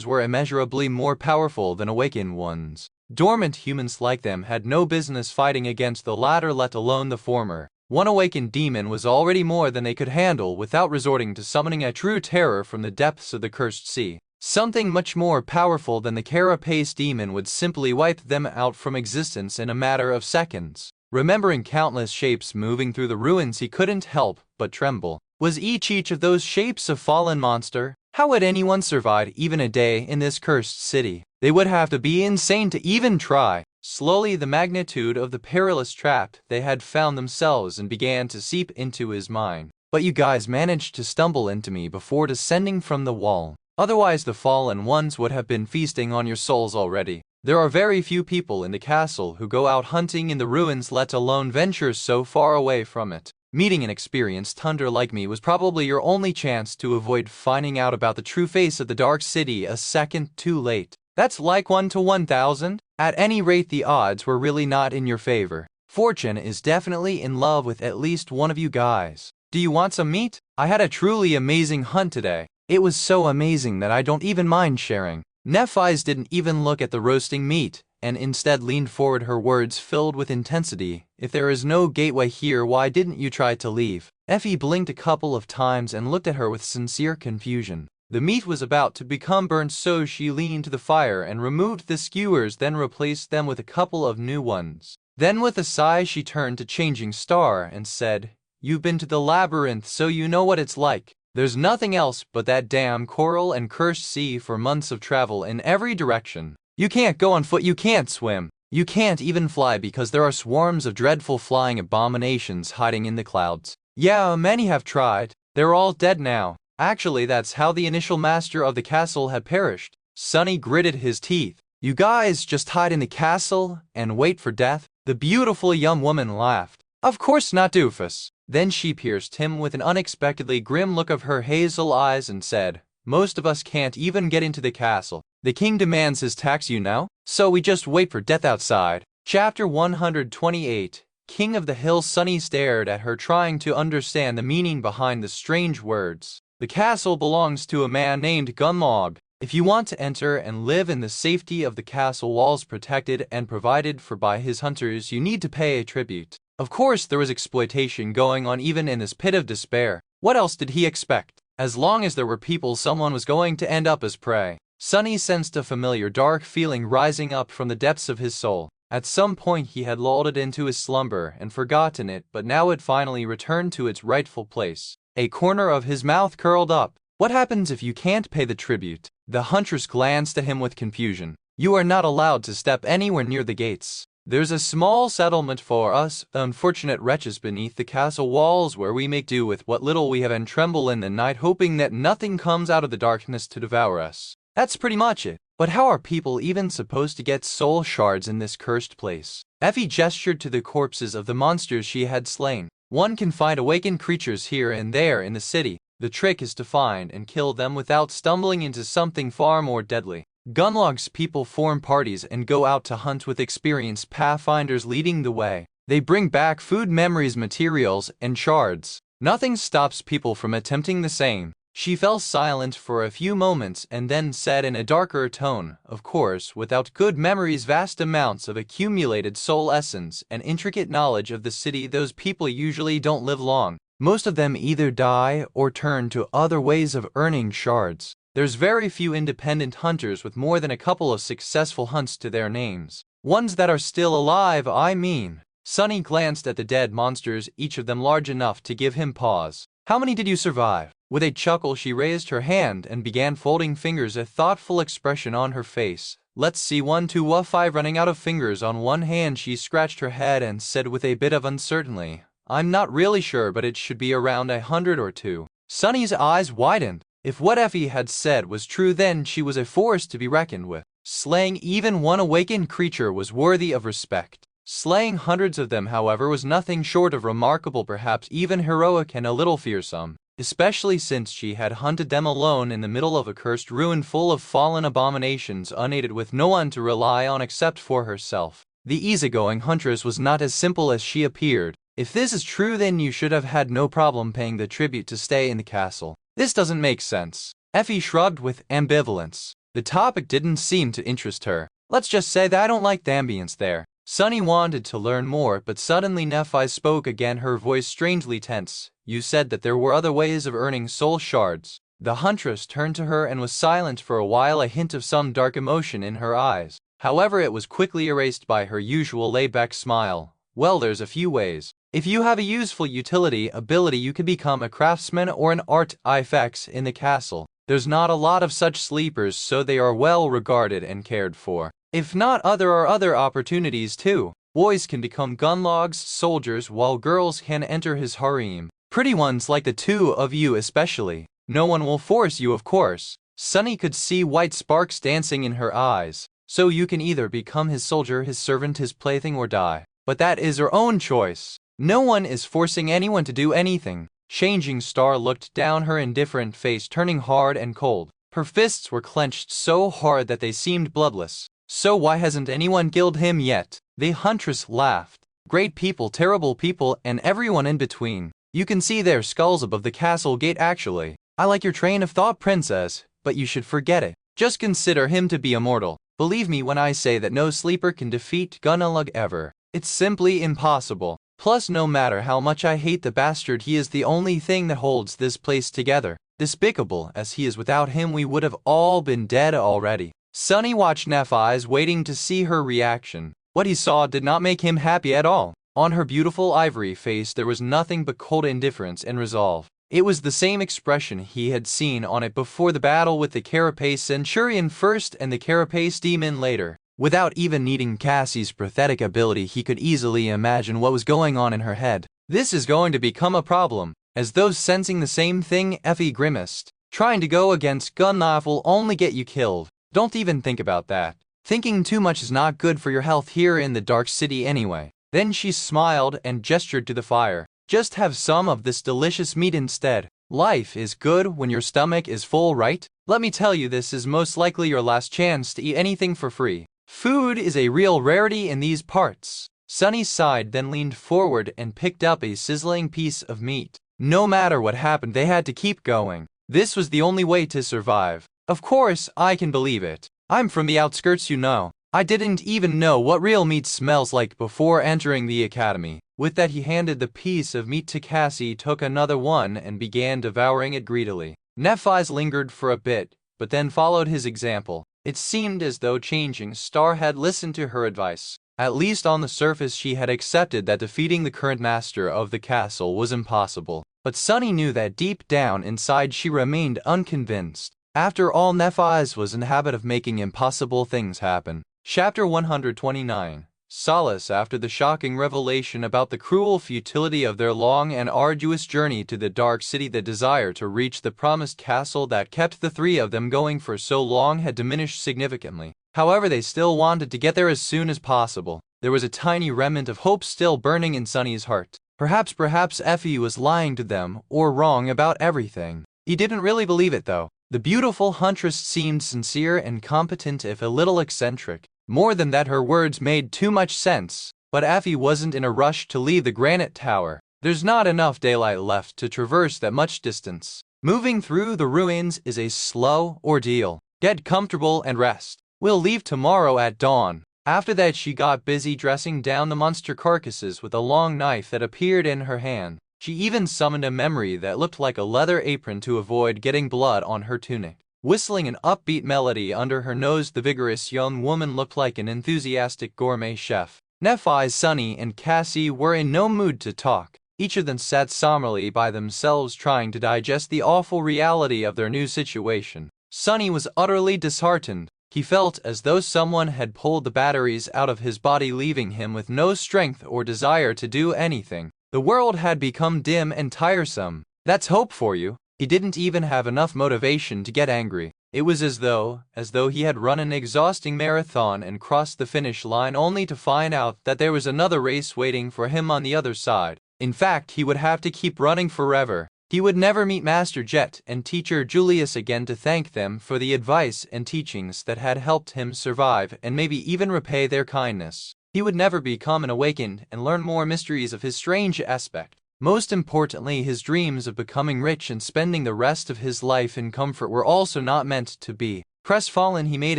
were immeasurably more powerful than awakened ones. Dormant humans like them had no business fighting against the latter, let alone the former. One awakened demon was already more than they could handle without resorting to summoning a true terror from the depths of the cursed sea. Something much more powerful than the carapace demon would simply wipe them out from existence in a matter of seconds. Remembering countless shapes moving through the ruins, he couldn't help but tremble. Was each of those shapes a fallen monster? How would anyone survive even a day in this cursed city? They would have to be insane to even try. Slowly, the magnitude of the perilous trap they had found themselves in began to seep into his mind. "But you guys managed to stumble into me before descending from the wall. Otherwise, the fallen ones would have been feasting on your souls already. There are very few people in the castle who go out hunting in the ruins, let alone venture so far away from it. Meeting an experienced hunter like me was probably your only chance to avoid finding out about the true face of the Dark City a second too late. That's like 1 to 1,000. At any rate, the odds were really not in your favor. Fortune is definitely in love with at least one of you guys. Do you want some meat? I had a truly amazing hunt today. It was so amazing that I don't even mind sharing." Nephi's didn't even look at the roasting meat, and instead leaned forward, her words filled with intensity. "If there is no gateway here, why didn't you try to leave?" Effie blinked a couple of times and looked at her with sincere confusion. The meat was about to become burnt, so she leaned to the fire and removed the skewers, then replaced them with a couple of new ones. Then with a sigh, she turned to Changing Star and said, "You've been to the labyrinth, so you know what it's like. There's nothing else but that damn coral and cursed sea for months of travel in every direction. You can't go on foot, you can't swim, you can't even fly because there are swarms of dreadful flying abominations hiding in the clouds. Yeah, many have tried. They're all dead now. Actually, that's how the initial master of the castle had perished." Sunny gritted his teeth. "You guys just hide in the castle and wait for death?" The beautiful young woman laughed. "Of course not, doofus." Then she pierced him with an unexpectedly grim look of her hazel eyes and said, "Most of us can't even get into the castle. The king demands his tax, you know, so we just wait for death outside." Chapter 128. King of the Hill. Sunny stared at her, trying to understand the meaning behind the strange words. "The castle belongs to a man named Gunlog. If you want to enter and live in the safety of the castle walls, protected and provided for by his hunters, you need to pay a tribute." Of course, there was exploitation going on even in this pit of despair. What else did he expect? As long as there were people, someone was going to end up as prey. Sunny sensed a familiar dark feeling rising up from the depths of his soul. At some point he had lulled it into his slumber and forgotten it, but now it finally returned to its rightful place. A corner of his mouth curled up. "What happens if you can't pay the tribute?" The huntress glanced at him with confusion. "You are not allowed to step anywhere near the gates. There's a small settlement for us unfortunate wretches beneath the castle walls where we make do with what little we have and tremble in the night, hoping that nothing comes out of the darkness to devour us. That's pretty much it. But how are people even supposed to get soul shards in this cursed place?" Effie gestured to the corpses of the monsters she had slain. "One can find awakened creatures here and there in the city. The trick is to find and kill them without stumbling into something far more deadly. Gunlog's people form parties and go out to hunt with experienced pathfinders leading the way. They bring back food, memories, materials, and shards. Nothing stops people from attempting the same." She fell silent for a few moments and then said in a darker tone, "Of course, without good memories, vast amounts of accumulated soul essence, and intricate knowledge of the city, those people usually don't live long. Most of them either die or turn to other ways of earning shards. There's very few independent hunters with more than a couple of successful hunts to their names. Ones that are still alive, I mean." Sunny glanced at the dead monsters, each of them large enough to give him pause. "How many did you survive?" With a chuckle she raised her hand and began folding fingers, a thoughtful expression on her face. Let's see, 1 2 5. Running out of fingers on one hand, she scratched her head and said with a bit of uncertainty, I'm not really sure, but it should be around 100 or 2. Sunny's eyes widened. If what Effie had said was true, then she was a force to be reckoned with. Slaying even one awakened creature was worthy of respect. Slaying hundreds of them, however, was nothing short of remarkable, perhaps even heroic and a little fearsome, especially since she had hunted them alone in the middle of a cursed ruin full of fallen abominations, unaided, with no one to rely on except for herself. The easygoing huntress was not as simple as she appeared. If this is true, then you should have had no problem paying the tribute to stay in the castle. This doesn't make sense. Effie shrugged with ambivalence. The topic didn't seem to interest her. Let's just say that I don't like the ambience there. Sunny wanted to learn more, but suddenly Nephi spoke again, her voice strangely tense. You said that there were other ways of earning soul shards. The huntress turned to her and was silent for a while, a hint of some dark emotion in her eyes. However, it was quickly erased by her usual laid-back smile. Well, there's a few ways. If you have a useful utility ability, you can become a craftsman or an artifact in the castle. There's not a lot of such sleepers, so they are well regarded and cared for. If not, there are other opportunities too. Boys can become gunlogs, soldiers, while girls can enter his harem. Pretty ones like the two of you especially. No one will force you, of course. Sunny could see white sparks dancing in her eyes. So you can either become his soldier, his servant, his plaything, or die. But that is her own choice. No one is forcing anyone to do anything. Changing Star looked down her indifferent face, turning hard and cold. Her fists were clenched so hard that they seemed bloodless. So why hasn't anyone killed him yet? The huntress laughed. Great people, terrible people, and everyone in between. You can see their skulls above the castle gate actually. I like your train of thought, princess, but you should forget it. Just consider him to be immortal. Believe me when I say that no sleeper can defeat Gunnalug ever. It's simply impossible. Plus, no matter how much I hate the bastard, he is the only thing that holds this place together. Despicable as he is, without him we would have all been dead already. Sunny watched Nephi's, waiting to see her reaction. What he saw did not make him happy at all. On her beautiful ivory face there was nothing but cold indifference and resolve. It was the same expression he had seen on it before the battle with the Carapace Centurion first and the Carapace Demon later. Without even needing Cassie's pathetic ability, he could easily imagine what was going on in her head. This is going to become a problem. As though sensing the same thing, Effie grimaced. Trying to go against Gunnalug will only get you killed. Don't even think about that. Thinking too much is not good for your health here in the Dark City anyway. Then she smiled and gestured to the fire. Just have some of this delicious meat instead. Life is good when your stomach is full, right? Let me tell you, this is most likely your last chance to eat anything for free. Food is a real rarity in these parts. Sunny sighed, then leaned forward and picked up a sizzling piece of meat. No matter what happened, they had to keep going. This was the only way to survive. Of course, I can believe it. I'm from the outskirts, you know. I didn't even know what real meat smells like before entering the academy. With that, he handed the piece of meat to Cassie, took another one, and began devouring it greedily. Nephi's lingered for a bit, but then followed his example. It seemed as though Changing Star had listened to her advice. At least on the surface she had accepted that defeating the current master of the castle was impossible. But Sunny knew that deep down inside she remained unconvinced. After all, Nephi was in the habit of making impossible things happen. Chapter 129. Solace. After the shocking revelation about the cruel futility of their long and arduous journey to the Dark City, the desire to reach the promised castle that kept the three of them going for so long had diminished significantly. However, they still wanted to get there as soon as possible. There was a tiny remnant of hope still burning in Sunny's heart. Perhaps Effie was lying to them, or wrong about everything. He didn't really believe it though. The beautiful huntress seemed sincere and competent, if a little eccentric. More than that, her words made too much sense. But Effie wasn't in a rush to leave the granite tower. There's not enough daylight left to traverse that much distance. Moving through the ruins is a slow ordeal. Get comfortable and rest. We'll leave tomorrow at dawn. After that, she got busy dressing down the monster carcasses with a long knife that appeared in her hand. She even summoned a memory that looked like a leather apron to avoid getting blood on her tunic. Whistling an upbeat melody under her nose, the vigorous young woman looked like an enthusiastic gourmet chef. Nephi, Sunny, and Cassie were in no mood to talk. Each of them sat somberly by themselves trying to digest the awful reality of their new situation. Sunny was utterly disheartened. He felt as though someone had pulled the batteries out of his body, leaving him with no strength or desire to do anything. The world had become dim and tiresome. That's hope for you. He didn't even have enough motivation to get angry. It was as though he had run an exhausting marathon and crossed the finish line only to find out that there was another race waiting for him on the other side. In fact, he would have to keep running forever. He would never meet Master Jet and Teacher Julius again to thank them for the advice and teachings that had helped him survive and maybe even repay their kindness. He would never become an awakened and learn more mysteries of his strange aspect. Most importantly, his dreams of becoming rich and spending the rest of his life in comfort were also not meant to be. Crestfallen, he made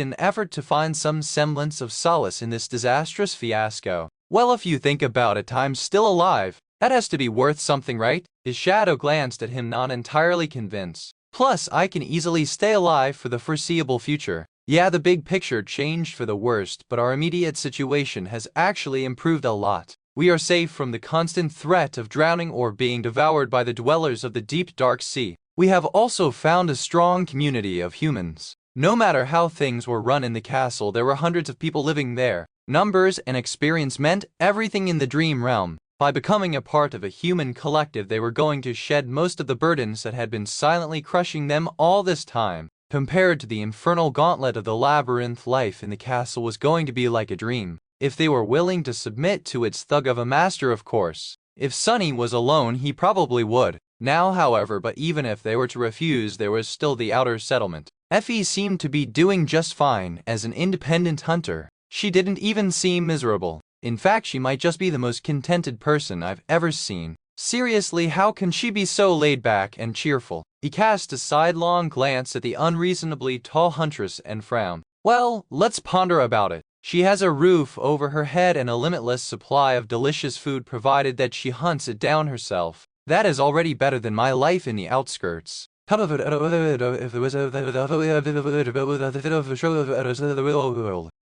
an effort to find some semblance of solace in this disastrous fiasco. Well, if you think about it, I'm still alive. That has to be worth something, right? His shadow glanced at him, not entirely convinced. Plus, I can easily stay alive for the foreseeable future. Yeah, the big picture changed for the worst, but our immediate situation has actually improved a lot. We are safe from the constant threat of drowning or being devoured by the dwellers of the deep dark sea. We have also found a strong community of humans. No matter how things were run in the castle, there were hundreds of people living there. Numbers and experience meant everything in the dream realm. By becoming a part of a human collective, they were going to shed most of the burdens that had been silently crushing them all this time. Compared to the infernal gauntlet of the labyrinth, life in the castle was going to be like a dream. If they were willing to submit to its thug of a master, of course. If Sunny was alone, he probably would. Now, however, but even if they were to refuse, there was still the outer settlement. Effie seemed to be doing just fine as an independent hunter. She didn't even seem miserable. In fact, she might just be the most contented person I've ever seen. Seriously, how can she be so laid back and cheerful? He cast a sidelong glance at the unreasonably tall huntress and frowned. Well, let's ponder about it. She has a roof over her head and a limitless supply of delicious food provided that she hunts it down herself. That is already better than my life in the outskirts.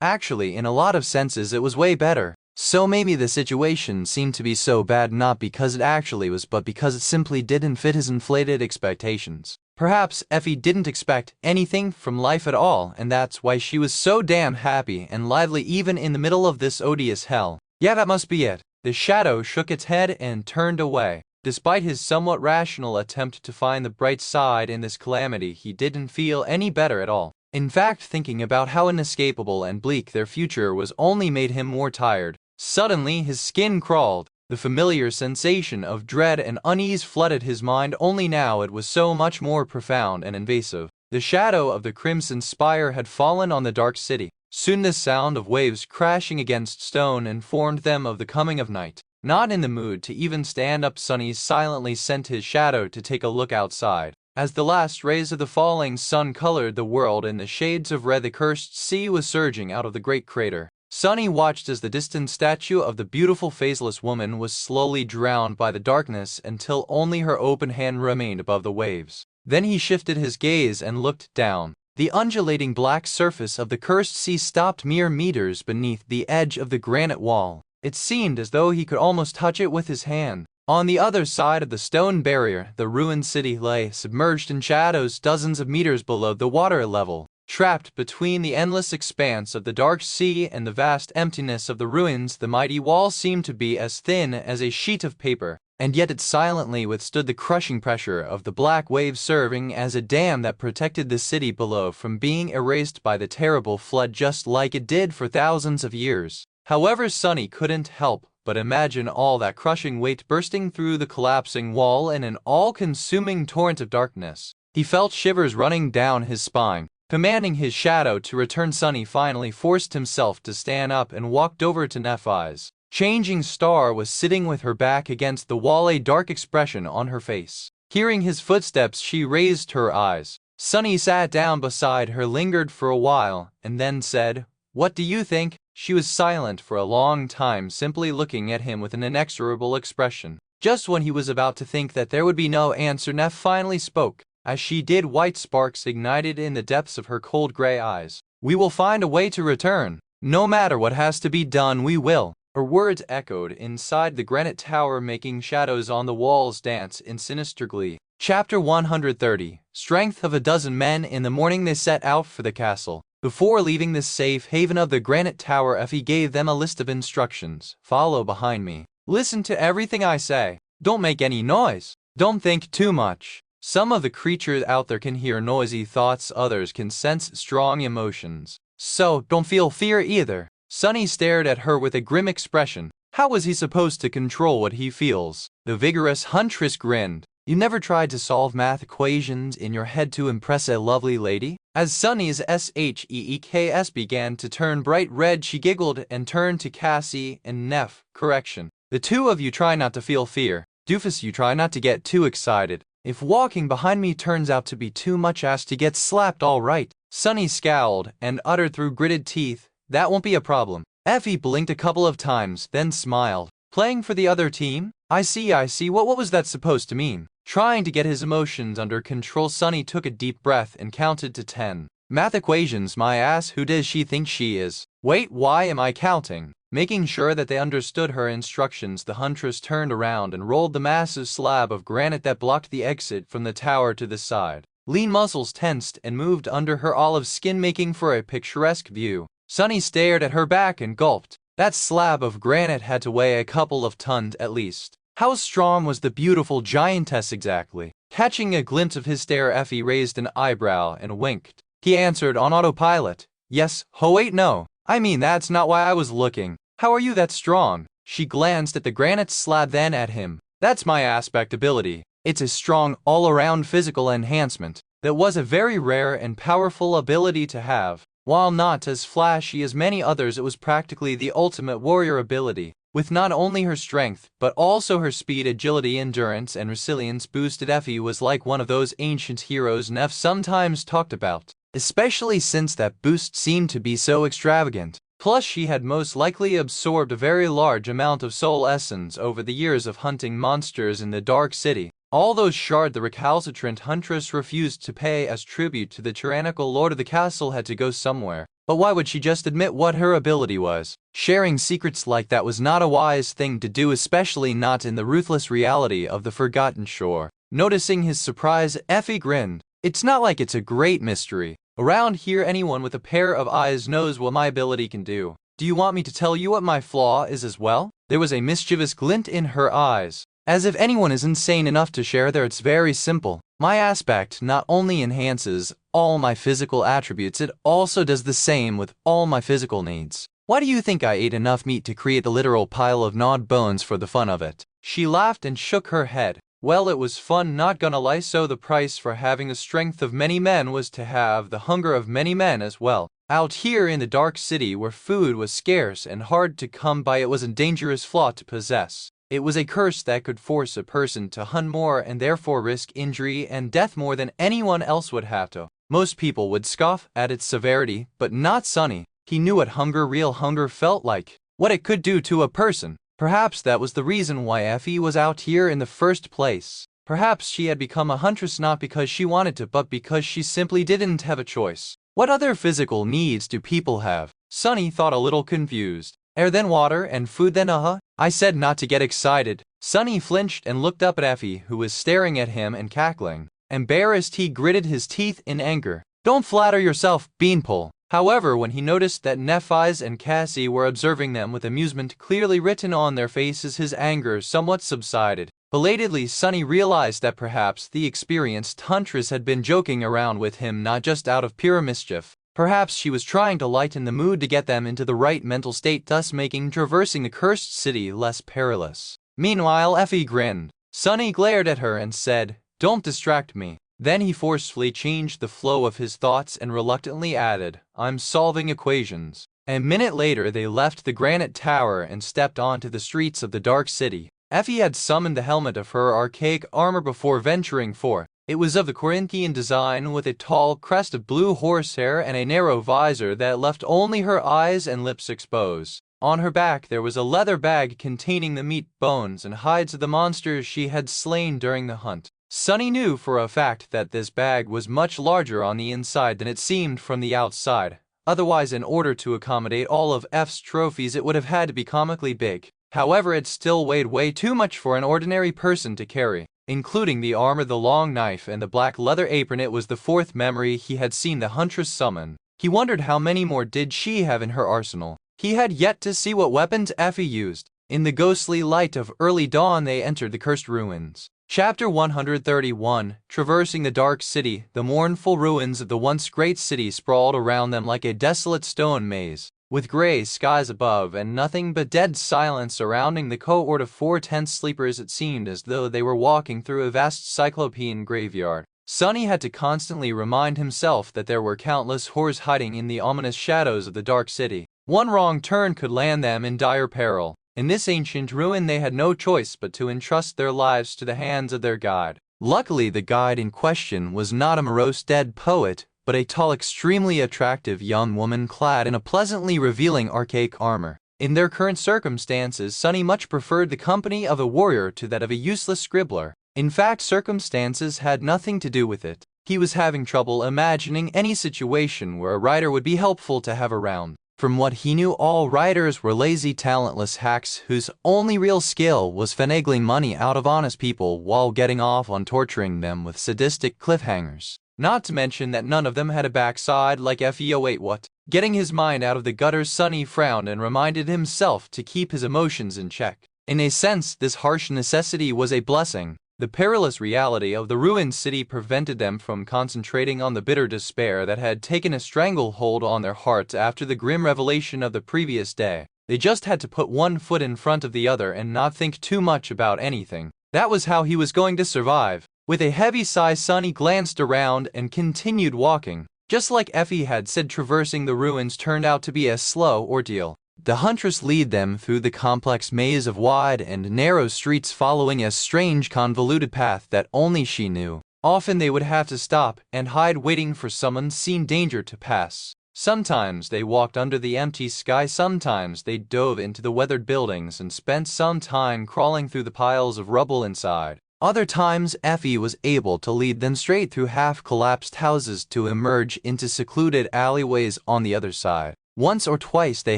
Actually, in a lot of senses it was way better. So maybe the situation seemed to be so bad not because it actually was, but because it simply didn't fit his inflated expectations. Perhaps Effie didn't expect anything from life at all, and that's why she was so damn happy and lively even in the middle of this odious hell. Yeah, that must be it. The shadow shook its head and turned away. Despite his somewhat rational attempt to find the bright side in this calamity, he didn't feel any better at all. In fact, thinking about how inescapable and bleak their future was only made him more tired. Suddenly, his skin crawled. The familiar sensation of dread and unease flooded his mind, only now it was so much more profound and invasive. The shadow of the Crimson Spire had fallen on the dark city. Soon the sound of waves crashing against stone informed them of the coming of night. Not in the mood to even stand up, Sunny silently sent his shadow to take a look outside. As the last rays of the falling sun colored the world in the shades of red, the cursed sea was surging out of the great crater. Sunny watched as the distant statue of the beautiful faceless woman was slowly drowned by the darkness until only her open hand remained above the waves. Then he shifted his gaze and looked down. The undulating black surface of the cursed sea stopped mere meters beneath the edge of the granite wall. It seemed as though he could almost touch it with his hand. On the other side of the stone barrier, the ruined city lay submerged in shadows dozens of meters below the water level. Trapped between the endless expanse of the dark sea and the vast emptiness of the ruins, the mighty wall seemed to be as thin as a sheet of paper, and yet it silently withstood the crushing pressure of the black waves, serving as a dam that protected the city below from being erased by the terrible flood, just like it did for thousands of years. However, Sunny couldn't help but imagine all that crushing weight bursting through the collapsing wall in an all-consuming torrent of darkness. He felt shivers running down his spine. Commanding his shadow to return, Sunny finally forced himself to stand up and walked over to Nephi's. Changing Star was sitting with her back against the wall, a dark expression on her face. Hearing his footsteps, she raised her eyes. Sunny sat down beside her, lingered for a while, and then said, "What do you think?" She was silent for a long time, simply looking at him with an inexorable expression. Just when he was about to think that there would be no answer, Neph finally spoke. As she did, white sparks ignited in the depths of her cold gray eyes. "We will find a way to return. No matter what has to be done, we will. Her words echoed inside the granite tower, making shadows on the walls dance in sinister glee. Chapter 130. Strength of a dozen men. In the morning they set out for the castle. Before leaving this safe haven of the granite tower, Effie gave them a list of instructions. Follow behind me. Listen to everything I say. Don't make any noise. Don't think too much. Some of the creatures out there can hear noisy thoughts, others can sense strong emotions. So, don't feel fear either. Sunny stared at her with a grim expression. How was he supposed to control what he feels? The vigorous huntress grinned. You never tried to solve math equations in your head to impress a lovely lady? As Sunny's SHEEKS began to turn bright red, she giggled and turned to Cassie and Neff. Correction. The two of you try not to feel fear. Doofus, you try not to get too excited. If walking behind me turns out to be too much, ask to get slapped, all right. Sunny scowled and uttered through gritted teeth, that won't be a problem. Effie blinked a couple of times, then smiled. Playing for the other team? I see. What was that supposed to mean? Trying to get his emotions under control, Sunny took a deep breath and counted to 10. Math equations, my ass, who does she think she is? Wait, why am I counting? Making sure that they understood her instructions, the huntress turned around and rolled the massive slab of granite that blocked the exit from the tower to the side. Lean muscles tensed and moved under her olive skin, making for a picturesque view. Sunny stared at her back and gulped. That slab of granite had to weigh a couple of tons at least. How strong was the beautiful giantess exactly? Catching a glimpse of his stare, Effie raised an eyebrow and winked. He answered on autopilot. Yes, oh wait, no. I mean, that's not why I was looking. How are you that strong? She glanced at the granite slab, then at him. That's my aspect ability. It's a strong, all-around physical enhancement. That was a very rare and powerful ability to have. While not as flashy as many others, it was practically the ultimate warrior ability. With not only her strength, but also her speed, agility, endurance, and resilience boosted, Effie was like one of those ancient heroes Neff sometimes talked about. Especially since that boost seemed to be so extravagant. Plus, she had most likely absorbed a very large amount of soul essence over the years of hunting monsters in the Dark City. All those shards the recalcitrant huntress refused to pay as tribute to the tyrannical lord of the castle had to go somewhere. But why would she just admit what her ability was? Sharing secrets like that was not a wise thing to do, especially not in the ruthless reality of the Forgotten Shore. Noticing his surprise, Effie grinned. It's not like it's a great mystery. Around here, anyone with a pair of eyes knows what my ability can do. Do you want me to tell you what my flaw is as well? There was a mischievous glint in her eyes. As if anyone is insane enough to share there, it's very simple. My aspect not only enhances all my physical attributes, it also does the same with all my physical needs. Why do you think I ate enough meat to create the literal pile of gnawed bones for the fun of it? She laughed and shook her head. Well, it was fun, not gonna lie, so the price for having the strength of many men was to have the hunger of many men as well. Out here in the Dark City, where food was scarce and hard to come by, it was a dangerous flaw to possess. It was a curse that could force a person to hunt more and therefore risk injury and death more than anyone else would have to. Most people would scoff at its severity, but not Sunny. He knew what hunger, real hunger, felt like, what it could do to a person. Perhaps that was the reason why Effie was out here in the first place. Perhaps she had become a huntress not because she wanted to, but because she simply didn't have a choice. What other physical needs do people have? Sunny thought, a little confused. Air, then water, and food, then I said not to get excited. Sunny flinched and looked up at Effie, who was staring at him and cackling. Embarrassed, he gritted his teeth in anger. Don't flatter yourself, Beanpole. However, when he noticed that Nephi's and Cassie were observing them with amusement clearly written on their faces, his anger somewhat subsided. Belatedly, Sunny realized that perhaps the experienced huntress had been joking around with him, not just out of pure mischief. Perhaps she was trying to lighten the mood to get them into the right mental state, thus making traversing the cursed city less perilous. Meanwhile, Effie grinned. Sunny glared at her and said, "Don't distract me." Then he forcefully changed the flow of his thoughts and reluctantly added, "I'm solving equations." A minute later, they left the granite tower and stepped onto the streets of the Dark City. Effie had summoned the helmet of her archaic armor before venturing forth. It was of the Corinthian design, with a tall crest of blue horsehair and a narrow visor that left only her eyes and lips exposed. On her back there was a leather bag containing the meat, bones, and hides of the monsters she had slain during the hunt. Sunny knew for a fact that this bag was much larger on the inside than it seemed from the outside. Otherwise, in order to accommodate all of F's trophies, it would have had to be comically big. However, it still weighed way too much for an ordinary person to carry. Including the armor, the long knife, and the black leather apron, it was the fourth memory he had seen the huntress summon. He wondered how many more did she have in her arsenal. He had yet to see what weapons Effie used. In the ghostly light of early dawn, they entered the cursed ruins. Chapter 131. Traversing the dark city, the mournful ruins of the once great city sprawled around them like a desolate stone maze, with gray skies above and nothing but dead silence surrounding the cohort of 4 tense sleepers. It seemed as though they were walking through a vast cyclopean graveyard. Sonny had to constantly remind himself that there were countless horrors hiding in the ominous shadows of the dark city. One wrong turn could land them in dire peril. In this ancient ruin, they had no choice but to entrust their lives to the hands of their guide. Luckily, the guide in question was not a morose dead poet, but a tall, extremely attractive young woman clad in a pleasantly revealing archaic armor. In their current circumstances, Sonny much preferred the company of a warrior to that of a useless scribbler. In fact, circumstances had nothing to do with it. He was having trouble imagining any situation where a writer would be helpful to have around. From what he knew, all writers were lazy, talentless hacks whose only real skill was finagling money out of honest people while getting off on torturing them with sadistic cliffhangers. Not to mention that none of them had a backside like Effie. Oh wait, what? Getting his mind out of the gutters, Sonny frowned and reminded himself to keep his emotions in check. In a sense, this harsh necessity was a blessing. The perilous reality of the ruined city prevented them from concentrating on the bitter despair that had taken a stranglehold on their hearts after the grim revelation of the previous day. They just had to put one foot in front of the other and not think too much about anything. That was how he was going to survive. With a heavy sigh, Sonny glanced around and continued walking. Just like Effie had said, traversing the ruins turned out to be a slow ordeal. The huntress led them through the complex maze of wide and narrow streets, following a strange, convoluted path that only she knew. Often they would have to stop and hide, waiting for some unseen danger to pass. Sometimes they walked under the empty sky, sometimes they dove into the weathered buildings and spent some time crawling through the piles of rubble inside. Other times, Effie was able to lead them straight through half-collapsed houses to emerge into secluded alleyways on the other side. Once or twice they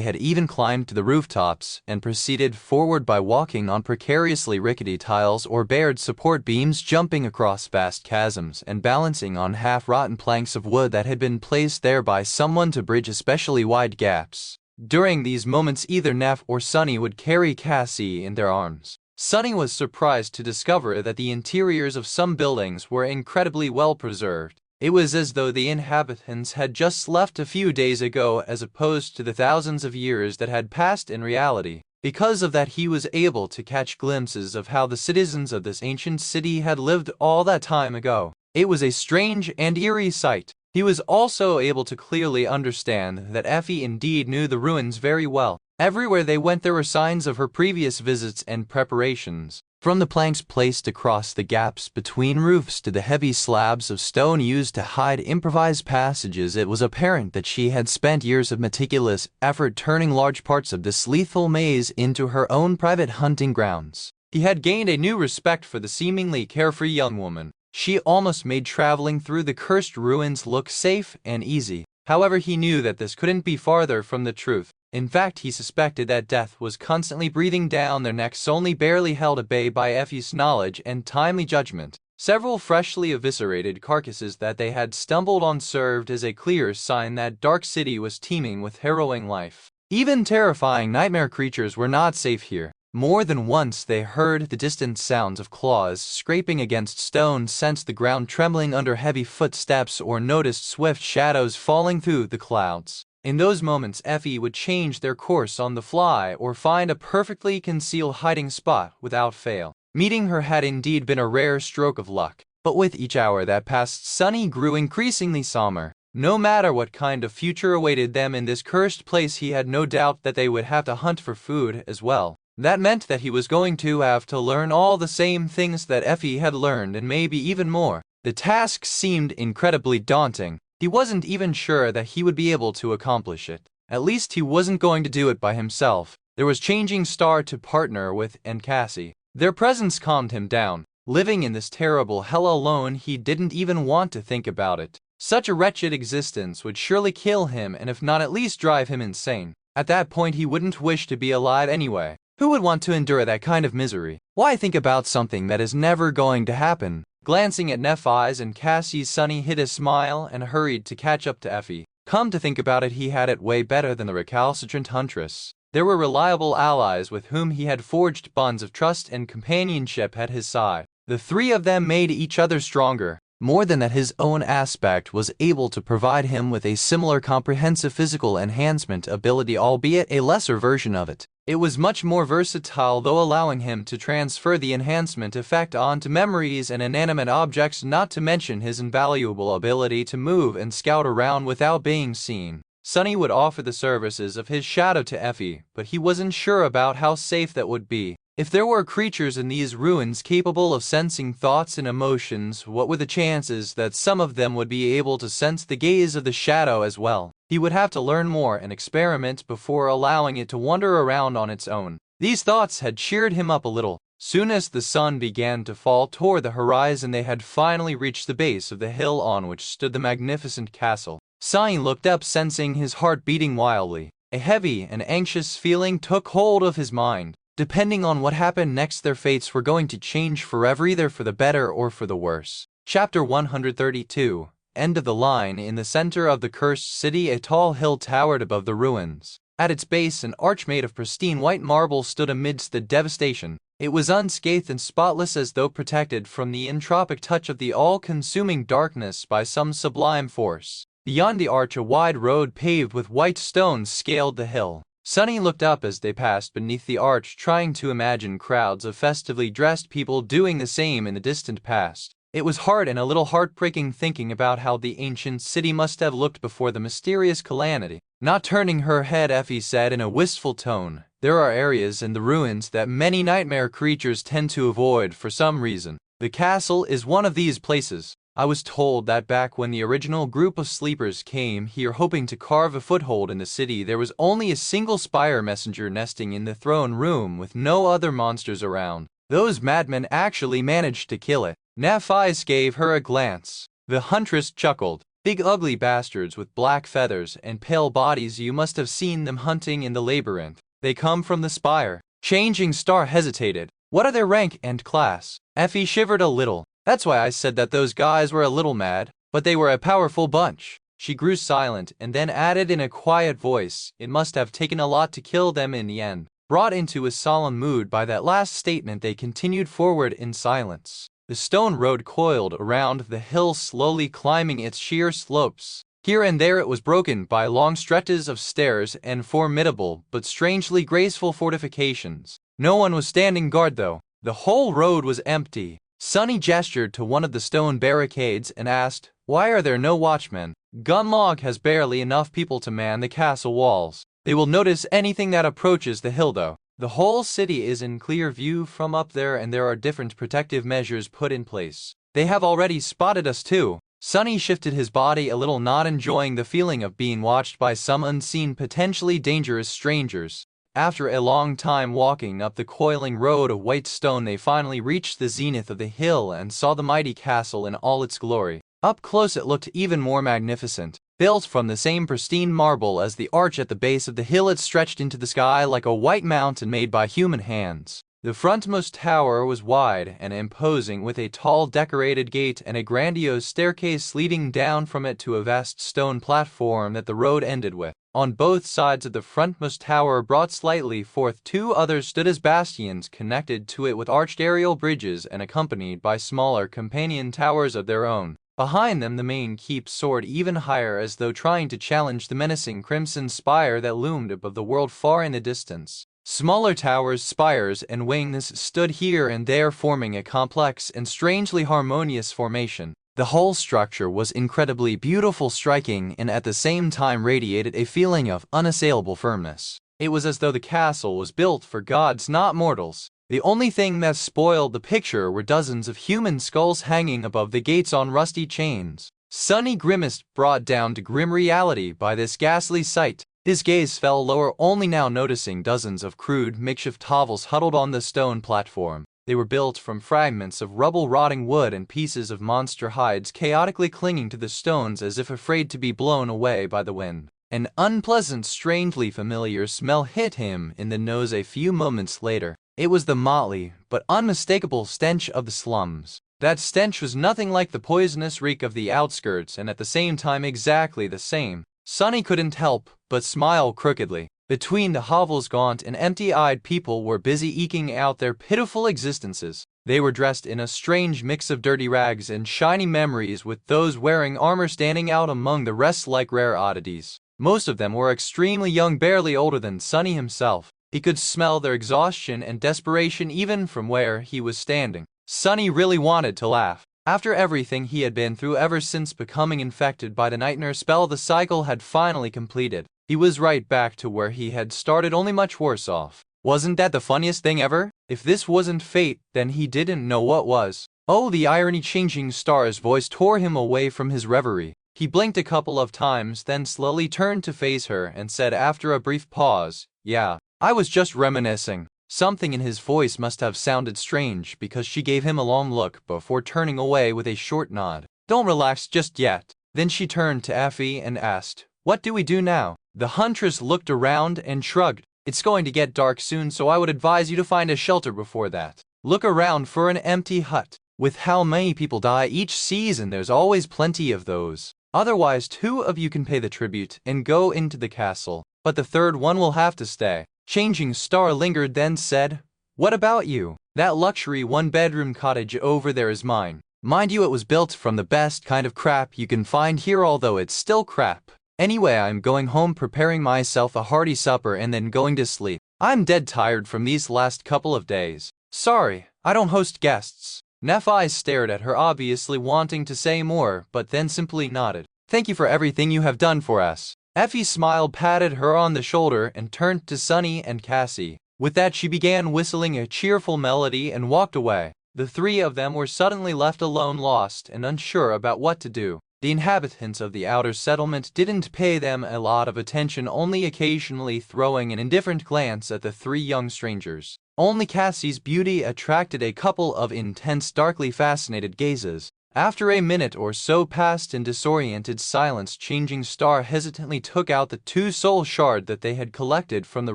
had even climbed to the rooftops and proceeded forward by walking on precariously rickety tiles or bared support beams, jumping across vast chasms and balancing on half-rotten planks of wood that had been placed there by someone to bridge especially wide gaps. During these moments, either Neff or Sonny would carry Cassie in their arms. Sonny was surprised to discover that the interiors of some buildings were incredibly well preserved. It was as though the inhabitants had just left a few days ago, as opposed to the thousands of years that had passed in reality. Because of that, he was able to catch glimpses of how the citizens of this ancient city had lived all that time ago. It was a strange and eerie sight. He was also able to clearly understand that Effie indeed knew the ruins very well. Everywhere they went, there were signs of her previous visits and preparations. From the planks placed across the gaps between roofs to the heavy slabs of stone used to hide improvised passages, it was apparent that she had spent years of meticulous effort turning large parts of this lethal maze into her own private hunting grounds. He had gained a new respect for the seemingly carefree young woman. She almost made traveling through the cursed ruins look safe and easy. However, he knew that this couldn't be farther from the truth. In fact, he suspected that death was constantly breathing down their necks, only barely held at bay by Effie's knowledge and timely judgment. Several freshly eviscerated carcasses that they had stumbled on served as a clear sign that Dark City was teeming with harrowing life. Even terrifying nightmare creatures were not safe here. More than once they heard the distant sounds of claws scraping against stone, sensed the ground trembling under heavy footsteps, or noticed swift shadows falling through the clouds. In those moments, Effie would change their course on the fly or find a perfectly concealed hiding spot without fail. Meeting her had indeed been a rare stroke of luck. But with each hour that passed, Sonny grew increasingly somber. No matter what kind of future awaited them in this cursed place, he had no doubt that they would have to hunt for food as well. That meant that he was going to have to learn all the same things that Effie had learned, and maybe even more. The task seemed incredibly daunting. He wasn't even sure that he would be able to accomplish it. At least he wasn't going to do it by himself. There was Changing Star to partner with and Cassie. Their presence calmed him down. Living in this terrible hell alone, he didn't even want to think about it. Such a wretched existence would surely kill him, and if not at least drive him insane. At that point he wouldn't wish to be alive anyway. Who would want to endure that kind of misery? Why think about something that is never going to happen? Glancing at Nephi's and Cassie's, Sunny hid a smile and hurried to catch up to Effie. Come to think about it, he had it way better than the recalcitrant huntress. There were reliable allies with whom he had forged bonds of trust and companionship at his side. The three of them made each other stronger. More than that, his own aspect was able to provide him with a similar comprehensive physical enhancement ability, albeit a lesser version of it. It was much more versatile, though, allowing him to transfer the enhancement effect onto memories and inanimate objects, not to mention his invaluable ability to move and scout around without being seen. Sunny would offer the services of his shadow to Effie, but he wasn't sure about how safe that would be. If there were creatures in these ruins capable of sensing thoughts and emotions, what were the chances that some of them would be able to sense the gaze of the shadow as well? He would have to learn more and experiment before allowing it to wander around on its own. These thoughts had cheered him up a little. Soon as the sun began to fall toward the horizon, they had finally reached the base of the hill on which stood the magnificent castle. Sunny looked up, sensing his heart beating wildly. A heavy and anxious feeling took hold of his mind. Depending on what happened next, their fates were going to change forever, either for the better or for the worse. Chapter 132. End of the line. In the center of the cursed city, a tall hill towered above the ruins. At its base, an arch made of pristine white marble stood amidst the devastation. It was unscathed and spotless, as though protected from the entropic touch of the all-consuming darkness by some sublime force. Beyond the arch, a wide road paved with white stones scaled the hill. Sunny looked up as they passed beneath the arch, trying to imagine crowds of festively dressed people doing the same in the distant past. It was hard and a little heartbreaking thinking about how the ancient city must have looked before the mysterious calamity. Not turning her head, Effie said in a wistful tone, "There are areas in the ruins that many nightmare creatures tend to avoid for some reason. The castle is one of these places. I was told that back when the original group of sleepers came here hoping to carve a foothold in the city, there was only a single spire messenger nesting in the throne room with no other monsters around. Those madmen actually managed to kill it." Nephi gave her a glance. The huntress chuckled. "Big ugly bastards with black feathers and pale bodies. You must have seen them hunting in the labyrinth. They come from the spire." Changing Star hesitated. "What are their rank and class?" Effie shivered a little. "That's why I said that those guys were a little mad, but they were a powerful bunch." She grew silent and then added in a quiet voice, "It must have taken a lot to kill them in the end." Brought into a solemn mood by that last statement, they continued forward in silence. The stone road coiled around the hill, slowly climbing its sheer slopes. Here and there it was broken by long stretches of stairs and formidable but strangely graceful fortifications. No one was standing guard, though. The whole road was empty. Sunny gestured to one of the stone barricades and asked, "Why are there no watchmen?" "Gunlog has barely enough people to man the castle walls. They will notice anything that approaches the hill, though. The whole city is in clear view from up there, and there are different protective measures put in place. They have already spotted us too." Sunny shifted his body a little, not enjoying the feeling of being watched by some unseen, potentially dangerous strangers. After a long time walking up the coiling road of white stone, they finally reached the zenith of the hill and saw the mighty castle in all its glory. Up close it looked even more magnificent. Built from the same pristine marble as the arch at the base of the hill, it stretched into the sky like a white mountain made by human hands. The frontmost tower was wide and imposing, with a tall decorated gate and a grandiose staircase leading down from it to a vast stone platform that the road ended with. On both sides of the frontmost tower, brought slightly forth, two others stood as bastions connected to it with arched aerial bridges and accompanied by smaller companion towers of their own. Behind them the main keep soared even higher, as though trying to challenge the menacing crimson spire that loomed above the world far in the distance. Smaller towers, spires, and wings stood here and there, forming a complex and strangely harmonious formation. The whole structure was incredibly beautiful, striking, and at the same time radiated a feeling of unassailable firmness. It was as though the castle was built for gods, not mortals. The only thing that spoiled the picture were dozens of human skulls hanging above the gates on rusty chains. Sunny grimaced, brought down to grim reality by this ghastly sight. His gaze fell lower, only now noticing dozens of crude makeshift hovels huddled on the stone platform. They were built from fragments of rubble, rotting wood, and pieces of monster hides chaotically clinging to the stones as if afraid to be blown away by the wind. An unpleasant, strangely familiar smell hit him in the nose a few moments later. It was the motley, but unmistakable stench of the slums. That stench was nothing like the poisonous reek of the outskirts, and at the same time exactly the same. Sonny couldn't help but smile crookedly. Between the hovels, gaunt and empty-eyed people were busy eking out their pitiful existences. They were dressed in a strange mix of dirty rags and shiny memories, with those wearing armor standing out among the rest like rare oddities. Most of them were extremely young, barely older than Sonny himself. He could smell their exhaustion and desperation even from where he was standing. Sonny really wanted to laugh. After everything he had been through ever since becoming infected by the nightmare spell, the cycle had finally completed. He was right back to where he had started, only much worse off. Wasn't that the funniest thing ever? If this wasn't fate, then he didn't know what was. Oh, the irony! Changing Star's voice tore him away from his reverie. He blinked a couple of times, then slowly turned to face her and said after a brief pause, "Yeah, I was just reminiscing." Something in his voice must have sounded strange, because she gave him a long look before turning away with a short nod. "Don't relax just yet." Then she turned to Effie and asked, "What do we do now?" The huntress looked around and shrugged. "It's going to get dark soon, so I would advise you to find a shelter before that. Look around for an empty hut. With how many people die each season, there's always plenty of those. Otherwise, 2 of you can pay the tribute and go into the castle, but the third one will have to stay." Changing Star lingered, then said, "What about you? That luxury 1-bedroom cottage over there is mine. Mind you, it was built from the best kind of crap you can find here, although it's still crap. Anyway, I'm going home, preparing myself a hearty supper, and then going to sleep. I'm dead tired from these last couple of days. Sorry, I don't host guests." Nephi stared at her, obviously wanting to say more, but then simply nodded. "Thank you for everything you have done for us." Effie smiled, patted her on the shoulder, and turned to Sonny and Cassie. With that, she began whistling a cheerful melody and walked away. The 3 of them were suddenly left alone, lost and unsure about what to do. The inhabitants of the outer settlement didn't pay them a lot of attention, only occasionally throwing an indifferent glance at the 3 young strangers. Only Cassie's beauty attracted a couple of intense, darkly fascinated gazes. After a minute or so passed in disoriented silence, Changing Star hesitantly took out the 2 soul shards that they had collected from the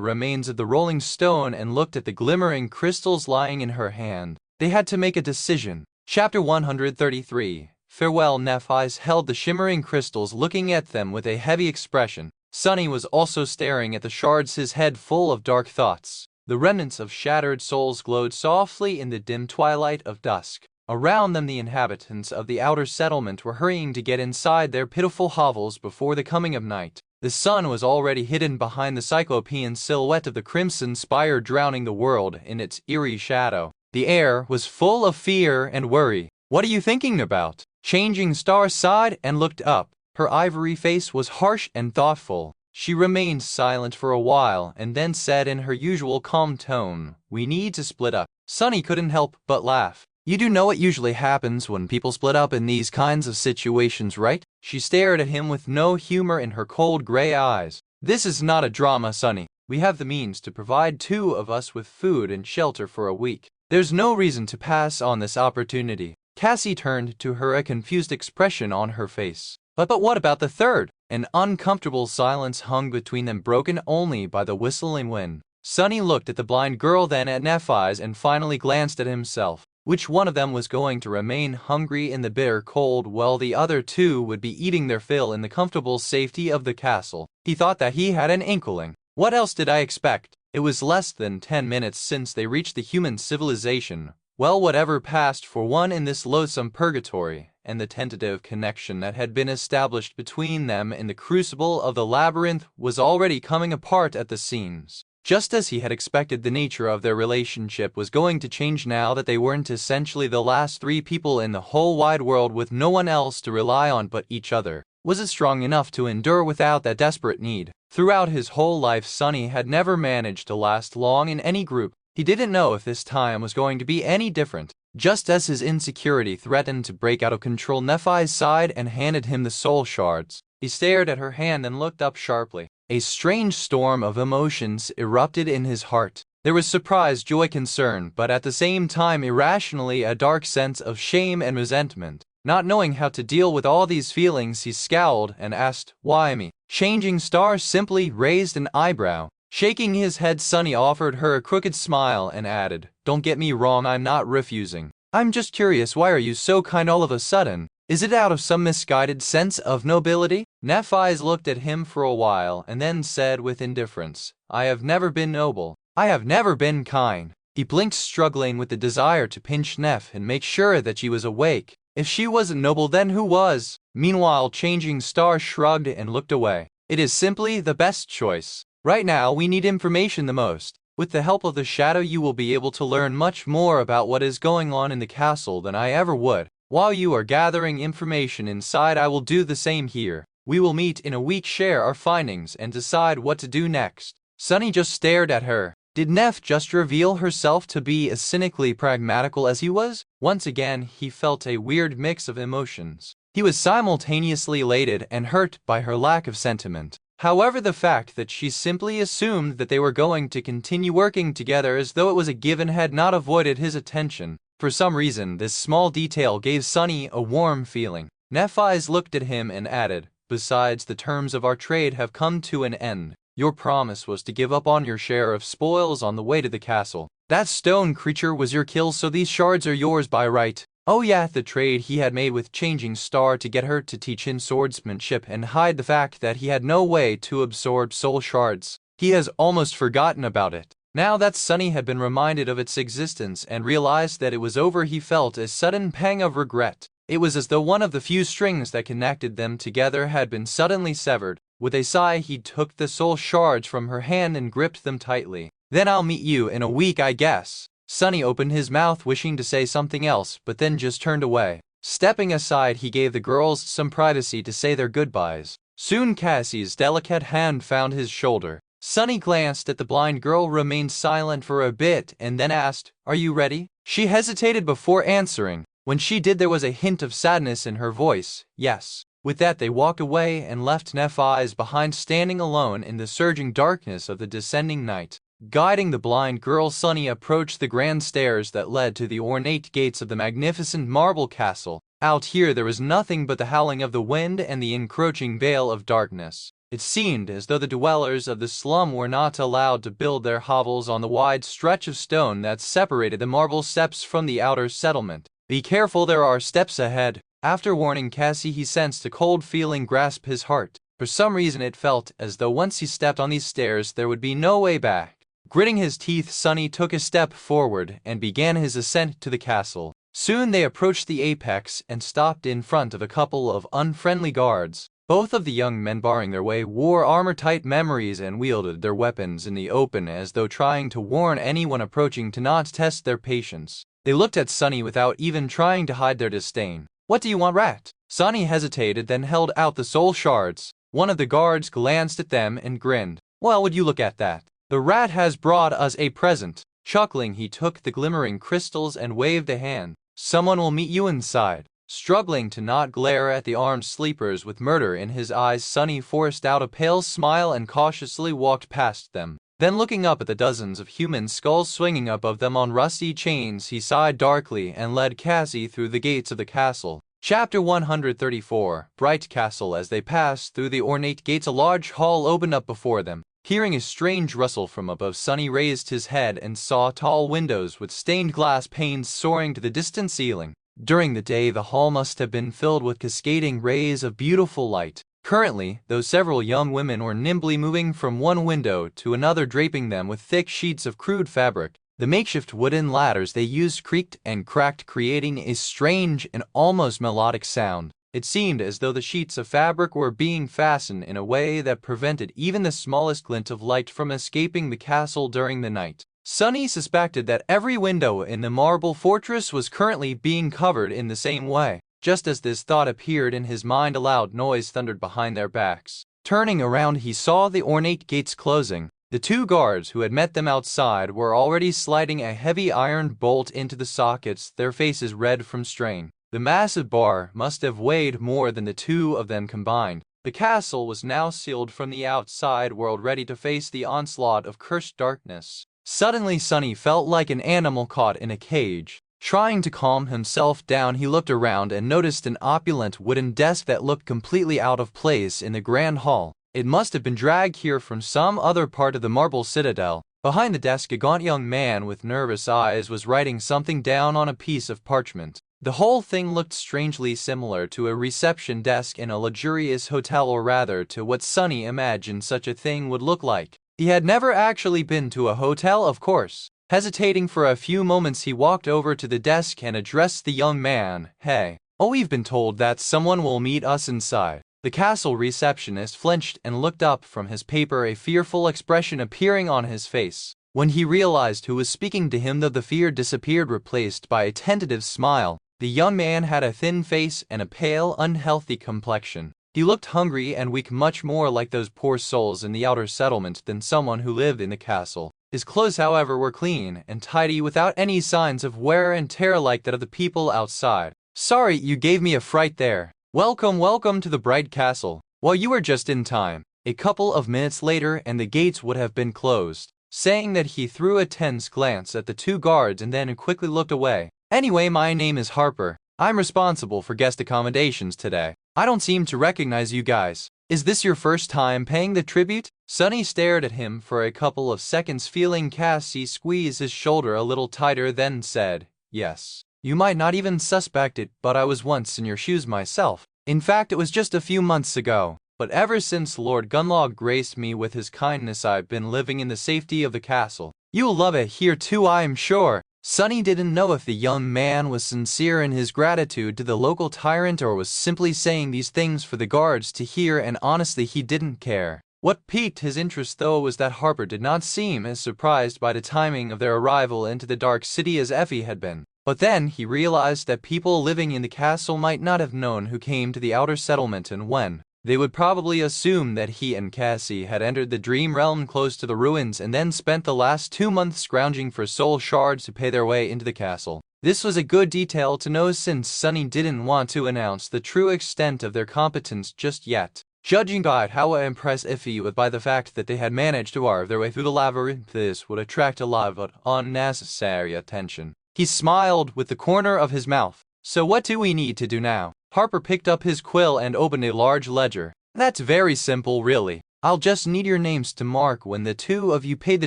remains of the rolling stone and looked at the glimmering crystals lying in her hand. They had to make a decision. Chapter 133. Farewell. Nephi held the shimmering crystals, looking at them with a heavy expression. Sonny was also staring at the shards, his head full of dark thoughts. The remnants of shattered souls glowed softly in the dim twilight of dusk. Around them, the inhabitants of the outer settlement were hurrying to get inside their pitiful hovels before the coming of night. The sun was already hidden behind the cyclopean silhouette of the crimson spire, drowning the world in its eerie shadow. The air was full of fear and worry. "What are you thinking about?" Changing Star sighed and looked up. Her ivory face was harsh and thoughtful. She remained silent for a while and then said in her usual calm tone, "We need to split up." Sonny couldn't help but laugh. "You do know what usually happens when people split up in these kinds of situations, right?" She stared at him with no humor in her cold gray eyes. "This is not a drama, Sonny. We have the means to provide 2 of us with food and shelter for a week. There's no reason to pass on this opportunity." Cassie turned to her, a confused expression on her face. But what about the third?" An uncomfortable silence hung between them, broken only by the whistling wind. Sonny looked at the blind girl, then at Nephi's, and finally glanced at himself. Which one of them was going to remain hungry in the bitter cold while the other 2 would be eating their fill in the comfortable safety of the castle? He thought that he had an inkling. What else did I expect? It was less than 10 minutes since they reached the human civilization. Well, whatever passed for one in this loathsome purgatory, and the tentative connection that had been established between them in the crucible of the labyrinth was already coming apart at the seams. Just as he had expected, the nature of their relationship was going to change now that they weren't essentially the last 3 people in the whole wide world with no one else to rely on but each other. Was it strong enough to endure without that desperate need? Throughout his whole life, Sonny had never managed to last long in any group. He didn't know if this time was going to be any different. Just as his insecurity threatened to break out of control, Nephi sighed and handed him the soul shards. He stared at her hand and looked up sharply. A strange storm of emotions erupted in his heart. There was surprise, joy, concern, but at the same time irrationally a dark sense of shame and resentment. Not knowing how to deal with all these feelings, he scowled and asked, "Why me?" Changing Star simply raised an eyebrow. Shaking his head, Sunny offered her a crooked smile and added, "Don't get me wrong, I'm not refusing. I'm just curious, why are you so kind all of a sudden? Is it out of some misguided sense of nobility?" Nephis looked at him for a while and then said with indifference, "I have never been noble. I have never been kind." He blinked, struggling with the desire to pinch Neph and make sure that she was awake. If she wasn't noble, then who was? Meanwhile, Changing Star shrugged and looked away. "It is simply the best choice. Right now, we need information the most. With the help of the shadow, you will be able to learn much more about what is going on in the castle than I ever would. While you are gathering information inside, I will do the same here. We will meet in a week, share our findings, and decide what to do next." Sunny just stared at her. Did Neph just reveal herself to be as cynically pragmatical as he was? Once again, he felt a weird mix of emotions. He was simultaneously elated and hurt by her lack of sentiment. However, the fact that she simply assumed that they were going to continue working together as though it was a given had not avoided his attention. For some reason, this small detail gave Sunny a warm feeling. Nephis looked at him and added, "Besides, the terms of our trade have come to an end. Your promise was to give up on your share of spoils on the way to the castle. That stone creature was your kill, so these shards are yours by right." Oh yeah, the trade he had made with Changing Star to get her to teach him swordsmanship and hide the fact that he had no way to absorb soul shards. He has almost forgotten about it. Now that Sunny had been reminded of its existence and realized that it was over, he felt a sudden pang of regret. It was as though one of the few strings that connected them together had been suddenly severed. With a sigh, he took the soul shards from her hand and gripped them tightly. "Then I'll meet you in a week, I guess." Sunny opened his mouth, wishing to say something else, but then just turned away. Stepping aside, he gave the girls some privacy to say their goodbyes. Soon Cassie's delicate hand found his shoulder. Sunny glanced at the blind girl, remained silent for a bit, and then asked, "Are you ready?" She hesitated before answering. When she did, there was a hint of sadness in her voice. "Yes." With that, they walked away and left Nephis behind, standing alone in the surging darkness of the descending night. Guiding the blind girl, Sunny approached the grand stairs that led to the ornate gates of the magnificent marble castle. Out here, there was nothing but the howling of the wind and the encroaching veil of darkness. It seemed as though the dwellers of the slum were not allowed to build their hovels on the wide stretch of stone that separated the marble steps from the outer settlement. "Be careful, there are steps ahead." After warning Cassie, he sensed a cold feeling grasp his heart. For some reason, it felt as though once he stepped on these stairs, there would be no way back. Gritting his teeth, Sunny took a step forward and began his ascent to the castle. Soon they approached the apex and stopped in front of a couple of unfriendly guards. Both of the young men barring their way wore armor-tight memories and wielded their weapons in the open as though trying to warn anyone approaching to not test their patience. They looked at Sunny without even trying to hide their disdain. "What do you want, rat?" Sunny hesitated, then held out the soul shards. One of the guards glanced at them and grinned. "Well, would you look at that? The rat has brought us a present." Chuckling, he took the glimmering crystals and waved a hand. "Someone will meet you inside." Struggling to not glare at the armed sleepers with murder in his eyes, Sunny forced out a pale smile and cautiously walked past them. Then, looking up at the dozens of human skulls swinging above them on rusty chains, he sighed darkly and led Cassie through the gates of the castle. Chapter 134, Bright Castle. As they passed through the ornate gates, a large hall opened up before them. Hearing a strange rustle from above, Sunny raised his head and saw tall windows with stained glass panes soaring to the distant ceiling. During the day, the hall must have been filled with cascading rays of beautiful light. Currently, though, several young women were nimbly moving from one window to another, draping them with thick sheets of crude fabric. The makeshift wooden ladders they used creaked and cracked, creating a strange and almost melodic sound. It seemed as though the sheets of fabric were being fastened in a way that prevented even the smallest glint of light from escaping the castle during the night. Sunny suspected that every window in the marble fortress was currently being covered in the same way. Just as this thought appeared in his mind, a loud noise thundered behind their backs. Turning around, he saw the ornate gates closing. The two guards who had met them outside were already sliding a heavy iron bolt into the sockets, their faces red from strain. The massive bar must have weighed more than the two of them combined. The castle was now sealed from the outside world, ready to face the onslaught of cursed darkness. Suddenly Sunny felt like an animal caught in a cage. Trying to calm himself down, he looked around and noticed an opulent wooden desk that looked completely out of place in the grand hall. It must have been dragged here from some other part of the marble citadel. Behind the desk, a gaunt young man with nervous eyes was writing something down on a piece of parchment. The whole thing looked strangely similar to a reception desk in a luxurious hotel, or rather to what Sunny imagined such a thing would look like. He had never actually been to a hotel, of course. Hesitating for a few moments, he walked over to the desk and addressed the young man. "Hey. Oh, we've been told that someone will meet us inside." The castle receptionist flinched and looked up from his paper, a fearful expression appearing on his face. When he realized who was speaking to him, though, the fear disappeared, replaced by a tentative smile. The young man had a thin face and a pale, unhealthy complexion. He looked hungry and weak, much more like those poor souls in the outer settlement than someone who lived in the castle. His clothes, however, were clean and tidy, without any signs of wear and tear like that of the people outside. "Sorry, you gave me a fright there. Welcome to the bright castle. Well, you were just in time." A couple of minutes later and the gates would have been closed. Saying that, he threw a tense glance at the two guards and then quickly looked away. "Anyway, my name is Harper. I'm responsible for guest accommodations today. I don't seem to recognize you guys. Is this your first time paying the tribute?" Sunny stared at him for a couple of seconds, feeling Cassie squeeze his shoulder a little tighter, then said, "Yes. You might not even suspect it, but I was once in your shoes myself. In fact, it was just a few months ago. But ever since Lord Gunlog graced me with his kindness, I've been living in the safety of the castle. You'll love it here too, I'm sure." Sunny didn't know if the young man was sincere in his gratitude to the local tyrant or was simply saying these things for the guards to hear, and honestly he didn't care. What piqued his interest, though, was that Harper did not seem as surprised by the timing of their arrival into the dark city as Effie had been. But then he realized that people living in the castle might not have known who came to the outer settlement and when. They would probably assume that he and Cassie had entered the dream realm close to the ruins and then spent the last 2 months scrounging for soul shards to pay their way into the castle. This was a good detail to know, since Sunny didn't want to announce the true extent of their competence just yet. Judging by how impressed Effie was by the fact that they had managed to carve their way through the labyrinth, this would attract a lot of unnecessary attention. He smiled with the corner of his mouth. "So what do we need to do now?" Harper picked up his quill and opened a large ledger. "That's very simple, really. I'll just need your names to mark when the two of you paid the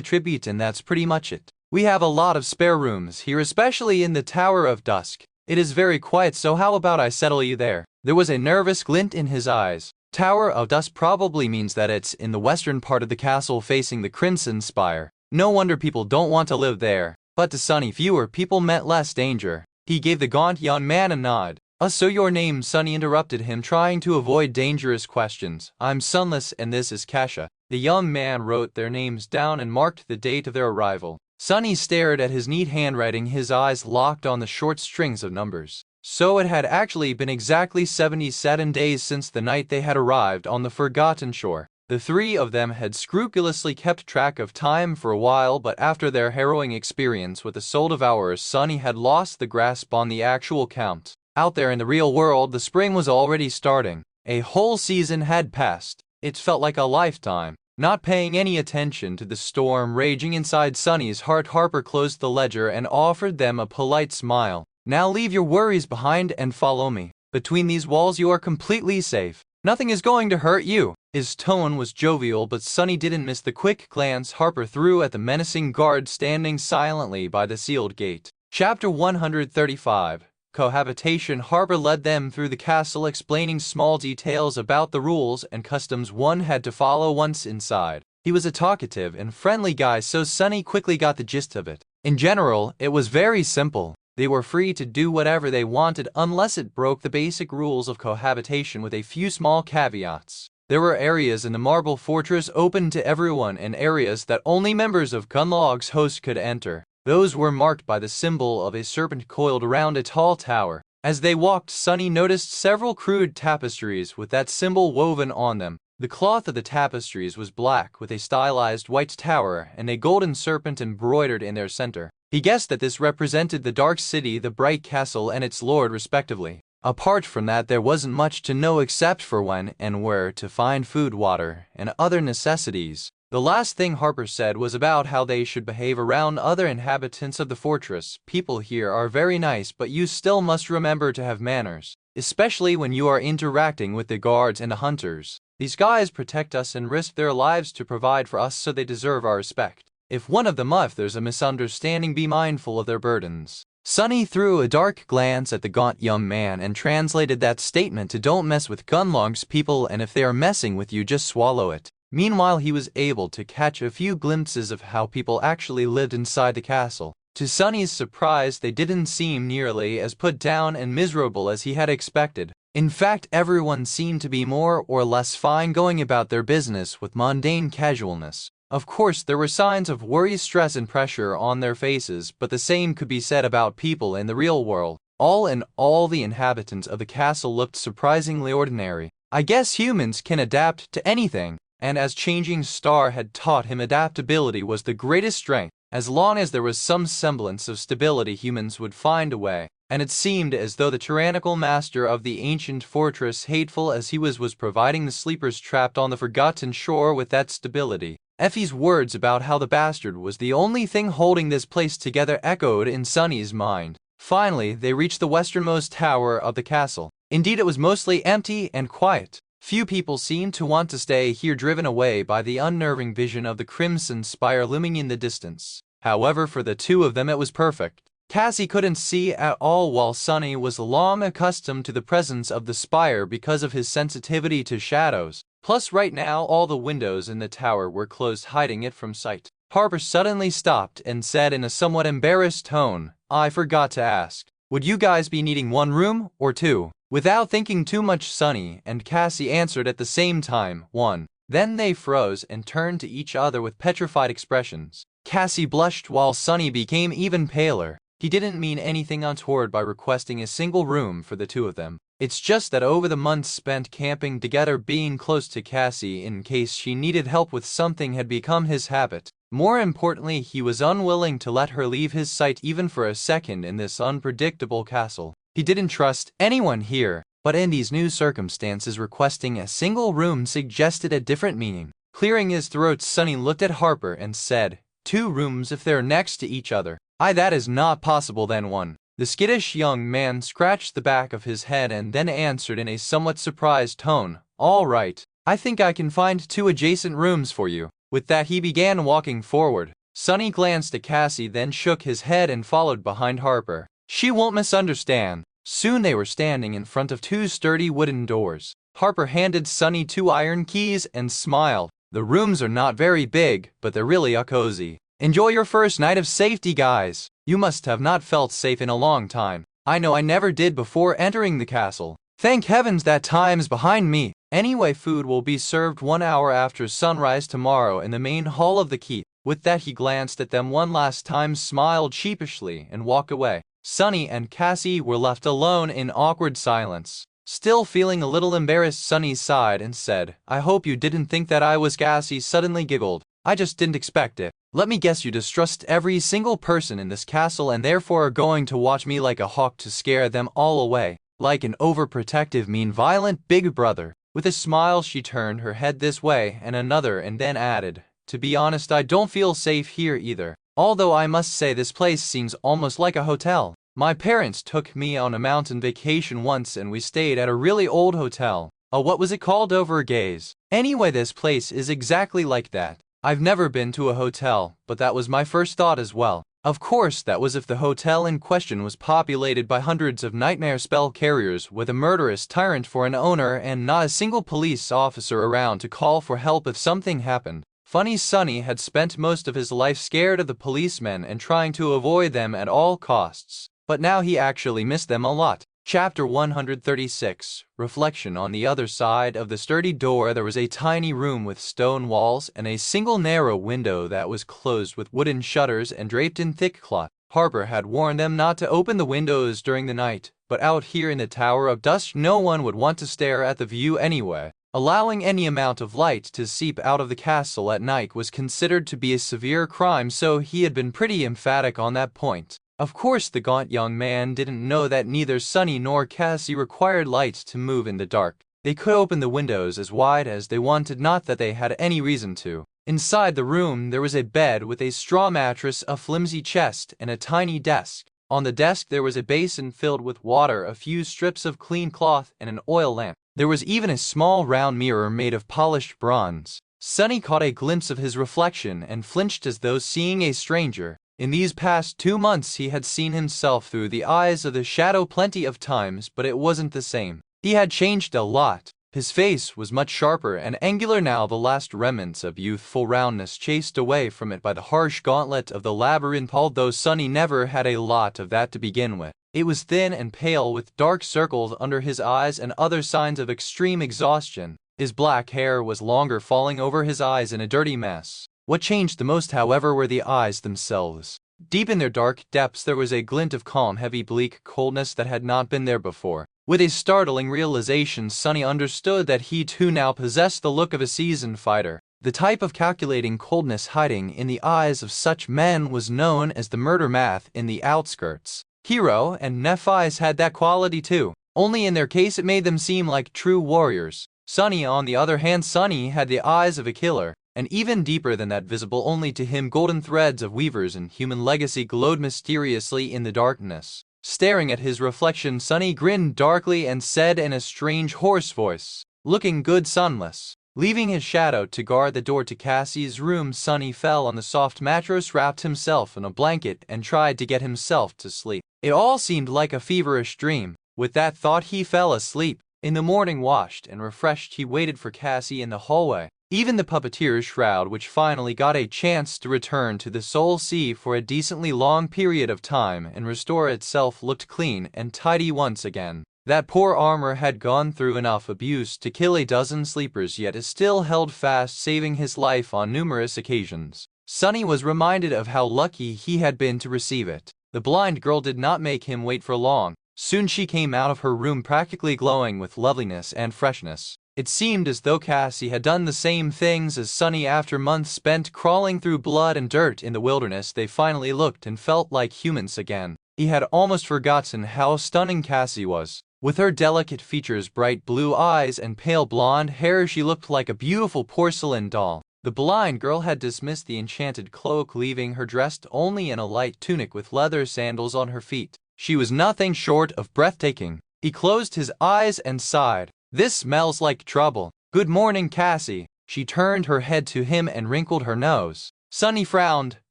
tribute, and that's pretty much it. We have a lot of spare rooms here, especially in the Tower of Dusk. It is very quiet, so how about I settle you there?" There was a nervous glint in his eyes. Tower of Dusk probably means that it's in the western part of the castle facing the Crimson Spire. No wonder people don't want to live there. But to Sunny, fewer people meant less danger. He gave the gaunt young man a nod. "So your name?" Sunny interrupted him, trying to avoid dangerous questions. "I'm Sunless, and this is Kesha." The young man wrote their names down and marked the date of their arrival. Sunny stared at his neat handwriting, his eyes locked on the short strings of numbers. So it had actually been exactly 77 days since the night they had arrived on the Forgotten Shore. The three of them had scrupulously kept track of time for a while, but after their harrowing experience with the Soul Devourers, Sunny had lost the grasp on the actual count. Out there in the real world, the spring was already starting. A whole season had passed. It felt like a lifetime. Not paying any attention to the storm raging inside Sunny's heart, Harper closed the ledger and offered them a polite smile. "Now leave your worries behind and follow me. Between these walls you are completely safe. Nothing is going to hurt you." His tone was jovial, but Sunny didn't miss the quick glance Harper threw at the menacing guard standing silently by the sealed gate. Chapter 135. Cohabitation. Harper led them through the castle, explaining small details about the rules and customs one had to follow once inside. He was a talkative and friendly guy, so Sunny quickly got the gist of it. In general, it was very simple. They were free to do whatever they wanted unless it broke the basic rules of cohabitation, with a few small caveats. There were areas in the Marble Fortress open to everyone and areas that only members of Gunlog's host could enter. Those were marked by the symbol of a serpent coiled around a tall tower. As they walked, Sunny noticed several crude tapestries with that symbol woven on them. The cloth of the tapestries was black with a stylized white tower and a golden serpent embroidered in their center. He guessed that this represented the Dark City, the Bright Castle, and its lord respectively. Apart from that, there wasn't much to know except for when and where to find food, water, and other necessities. The last thing Harper said was about how they should behave around other inhabitants of the fortress. People here are very nice, but you still must remember to have manners, especially when you are interacting with the guards and the hunters. These guys protect us and risk their lives to provide for us, so they deserve our respect. If there's a misunderstanding, be mindful of their burdens. Sunny threw a dark glance at the gaunt young man and translated that statement to don't mess with Gunlong's people, and if they are messing with you, just swallow it. Meanwhile, he was able to catch a few glimpses of how people actually lived inside the castle. To Sunny's surprise, they didn't seem nearly as put down and miserable as he had expected. In fact, everyone seemed to be more or less fine, going about their business with mundane casualness. Of course, there were signs of worry, stress, and pressure on their faces, but the same could be said about people in the real world. All in all, the inhabitants of the castle looked surprisingly ordinary. I guess humans can adapt to anything, and as Changing Star had taught him, adaptability was the greatest strength. As long as there was some semblance of stability, humans would find a way. And it seemed as though the tyrannical master of the ancient fortress, hateful as he was providing the sleepers trapped on the forgotten shore with that stability. Effie's words about how the bastard was the only thing holding this place together echoed in Sunny's mind. Finally, they reached the westernmost tower of the castle. Indeed, it was mostly empty and quiet. Few people seemed to want to stay here, driven away by the unnerving vision of the crimson spire looming in the distance. However, for the two of them it was perfect. Cassie couldn't see at all, while Sunny was long accustomed to the presence of the spire because of his sensitivity to shadows. Plus, right now, all the windows in the tower were closed, hiding it from sight. Harper suddenly stopped and said in a somewhat embarrassed tone, "I forgot to ask. Would you guys be needing one room or two?" Without thinking too much, Sunny and Cassie answered at the same time, "One." Then they froze and turned to each other with petrified expressions. Cassie blushed while Sunny became even paler. He didn't mean anything untoward by requesting a single room for the two of them. It's just that over the months spent camping together, being close to Cassie in case she needed help with something had become his habit. More importantly, he was unwilling to let her leave his sight even for a second in this unpredictable castle. He didn't trust anyone here, but in these new circumstances, requesting a single room suggested a different meaning. Clearing his throat, Sunny looked at Harper and said, "2 rooms if they're next to each other." That is not possible, then one." The skittish young man scratched the back of his head and then answered in a somewhat surprised tone, "All right. I think I can find 2 adjacent rooms for you." With that, he began walking forward. Sunny glanced at Cassie, then shook his head and followed behind Harper. She won't misunderstand. Soon they were standing in front of 2 sturdy wooden doors. Harper handed Sunny 2 iron keys and smiled. "The rooms are not very big, but they're really cozy. Enjoy your first night of safety, guys. You must have not felt safe in a long time. I know I never did before entering the castle. Thank heavens that time's behind me. Anyway, food will be served 1 hour after sunrise tomorrow in the main hall of the keep." With that, he glanced at them one last time, smiled sheepishly, and walked away. Sunny and Cassie were left alone in awkward silence. Still feeling a little embarrassed, Sunny sighed and said, "I hope you didn't think that I was." Cassie suddenly giggled. "I just didn't expect it. Let me guess, you distrust every single person in this castle and therefore are going to watch me like a hawk to scare them all away, like an overprotective, mean, violent big brother." With a smile, she turned her head this way and another and then added, "To be honest, I don't feel safe here either. Although I must say this place seems almost like a hotel. My parents took me on a mountain vacation once and we stayed at a really old hotel. What was it called? Overgaze. Anyway, this place is exactly like that. I've never been to a hotel, but that was my first thought as well. Of course, that was if the hotel in question was populated by hundreds of nightmare spell carriers with a murderous tyrant for an owner and not a single police officer around to call for help if something happened. Funny, Sunny had spent most of his life scared of the policemen and trying to avoid them at all costs, but now he actually missed them a lot. Chapter 136, Reflection. On the other side of the sturdy door there was a tiny room with stone walls and a single narrow window that was closed with wooden shutters and draped in thick cloth. Harper had warned them not to open the windows during the night, but out here in the Tower of Dust no one would want to stare at the view anyway. Allowing any amount of light to seep out of the castle at night was considered to be a severe crime, so he had been pretty emphatic on that point. Of course, the gaunt young man didn't know that neither Sunny nor Cassie required light to move in the dark. They could open the windows as wide as they wanted, not that they had any reason to. Inside the room there was a bed with a straw mattress, a flimsy chest, and a tiny desk. On the desk there was a basin filled with water, a few strips of clean cloth, and an oil lamp. There was even a small round mirror made of polished bronze. Sunny caught a glimpse of his reflection and flinched as though seeing a stranger. In these past 2 months he had seen himself through the eyes of the shadow plenty of times, but it wasn't the same. He had changed a lot. His face was much sharper and angular now, the last remnants of youthful roundness chased away from it by the harsh gauntlet of the labyrinth, although Sunny never had a lot of that to begin with. It was thin and pale, with dark circles under his eyes and other signs of extreme exhaustion. His black hair was longer, falling over his eyes in a dirty mess. What changed the most, however, were the eyes themselves. Deep in their dark depths there was a glint of calm, heavy, bleak coldness that had not been there before. With a startling realization, Sunny understood that he too now possessed the look of a seasoned fighter. The type of calculating coldness hiding in the eyes of such men was known as the murder math in the outskirts. Hero and Nephi's had that quality too, only in their case it made them seem like true warriors. Sunny, on the other hand, Sunny had the eyes of a killer, and even deeper than that, visible only to him, golden threads of weavers and human legacy glowed mysteriously in the darkness. Staring at his reflection, Sunny grinned darkly and said in a strange, hoarse voice, "Looking good, Sunless." Leaving his shadow to guard the door to Cassie's room, Sunny fell on the soft mattress, wrapped himself in a blanket, and tried to get himself to sleep. It all seemed like a feverish dream. With that thought he fell asleep. In the morning, washed and refreshed, he waited for Cassie in the hallway. Even the puppeteer's shroud, which finally got a chance to return to the Soul Sea for a decently long period of time and restore itself, looked clean and tidy once again. That poor armor had gone through enough abuse to kill a dozen sleepers, yet it still held fast, saving his life on numerous occasions. Sunny was reminded of how lucky he had been to receive it. The blind girl did not make him wait for long. Soon she came out of her room practically glowing with loveliness and freshness. It seemed as though Cassie had done the same things as Sunny. After months spent crawling through blood and dirt in the wilderness, they finally looked and felt like humans again. He had almost forgotten how stunning Cassie was. With her delicate features, bright blue eyes, and pale blonde hair, she looked like a beautiful porcelain doll. The blind girl had dismissed the enchanted cloak, leaving her dressed only in a light tunic with leather sandals on her feet. She was nothing short of breathtaking. He closed his eyes and sighed. "This smells like trouble. Good morning, Cassie." She turned her head to him and wrinkled her nose. Sunny frowned.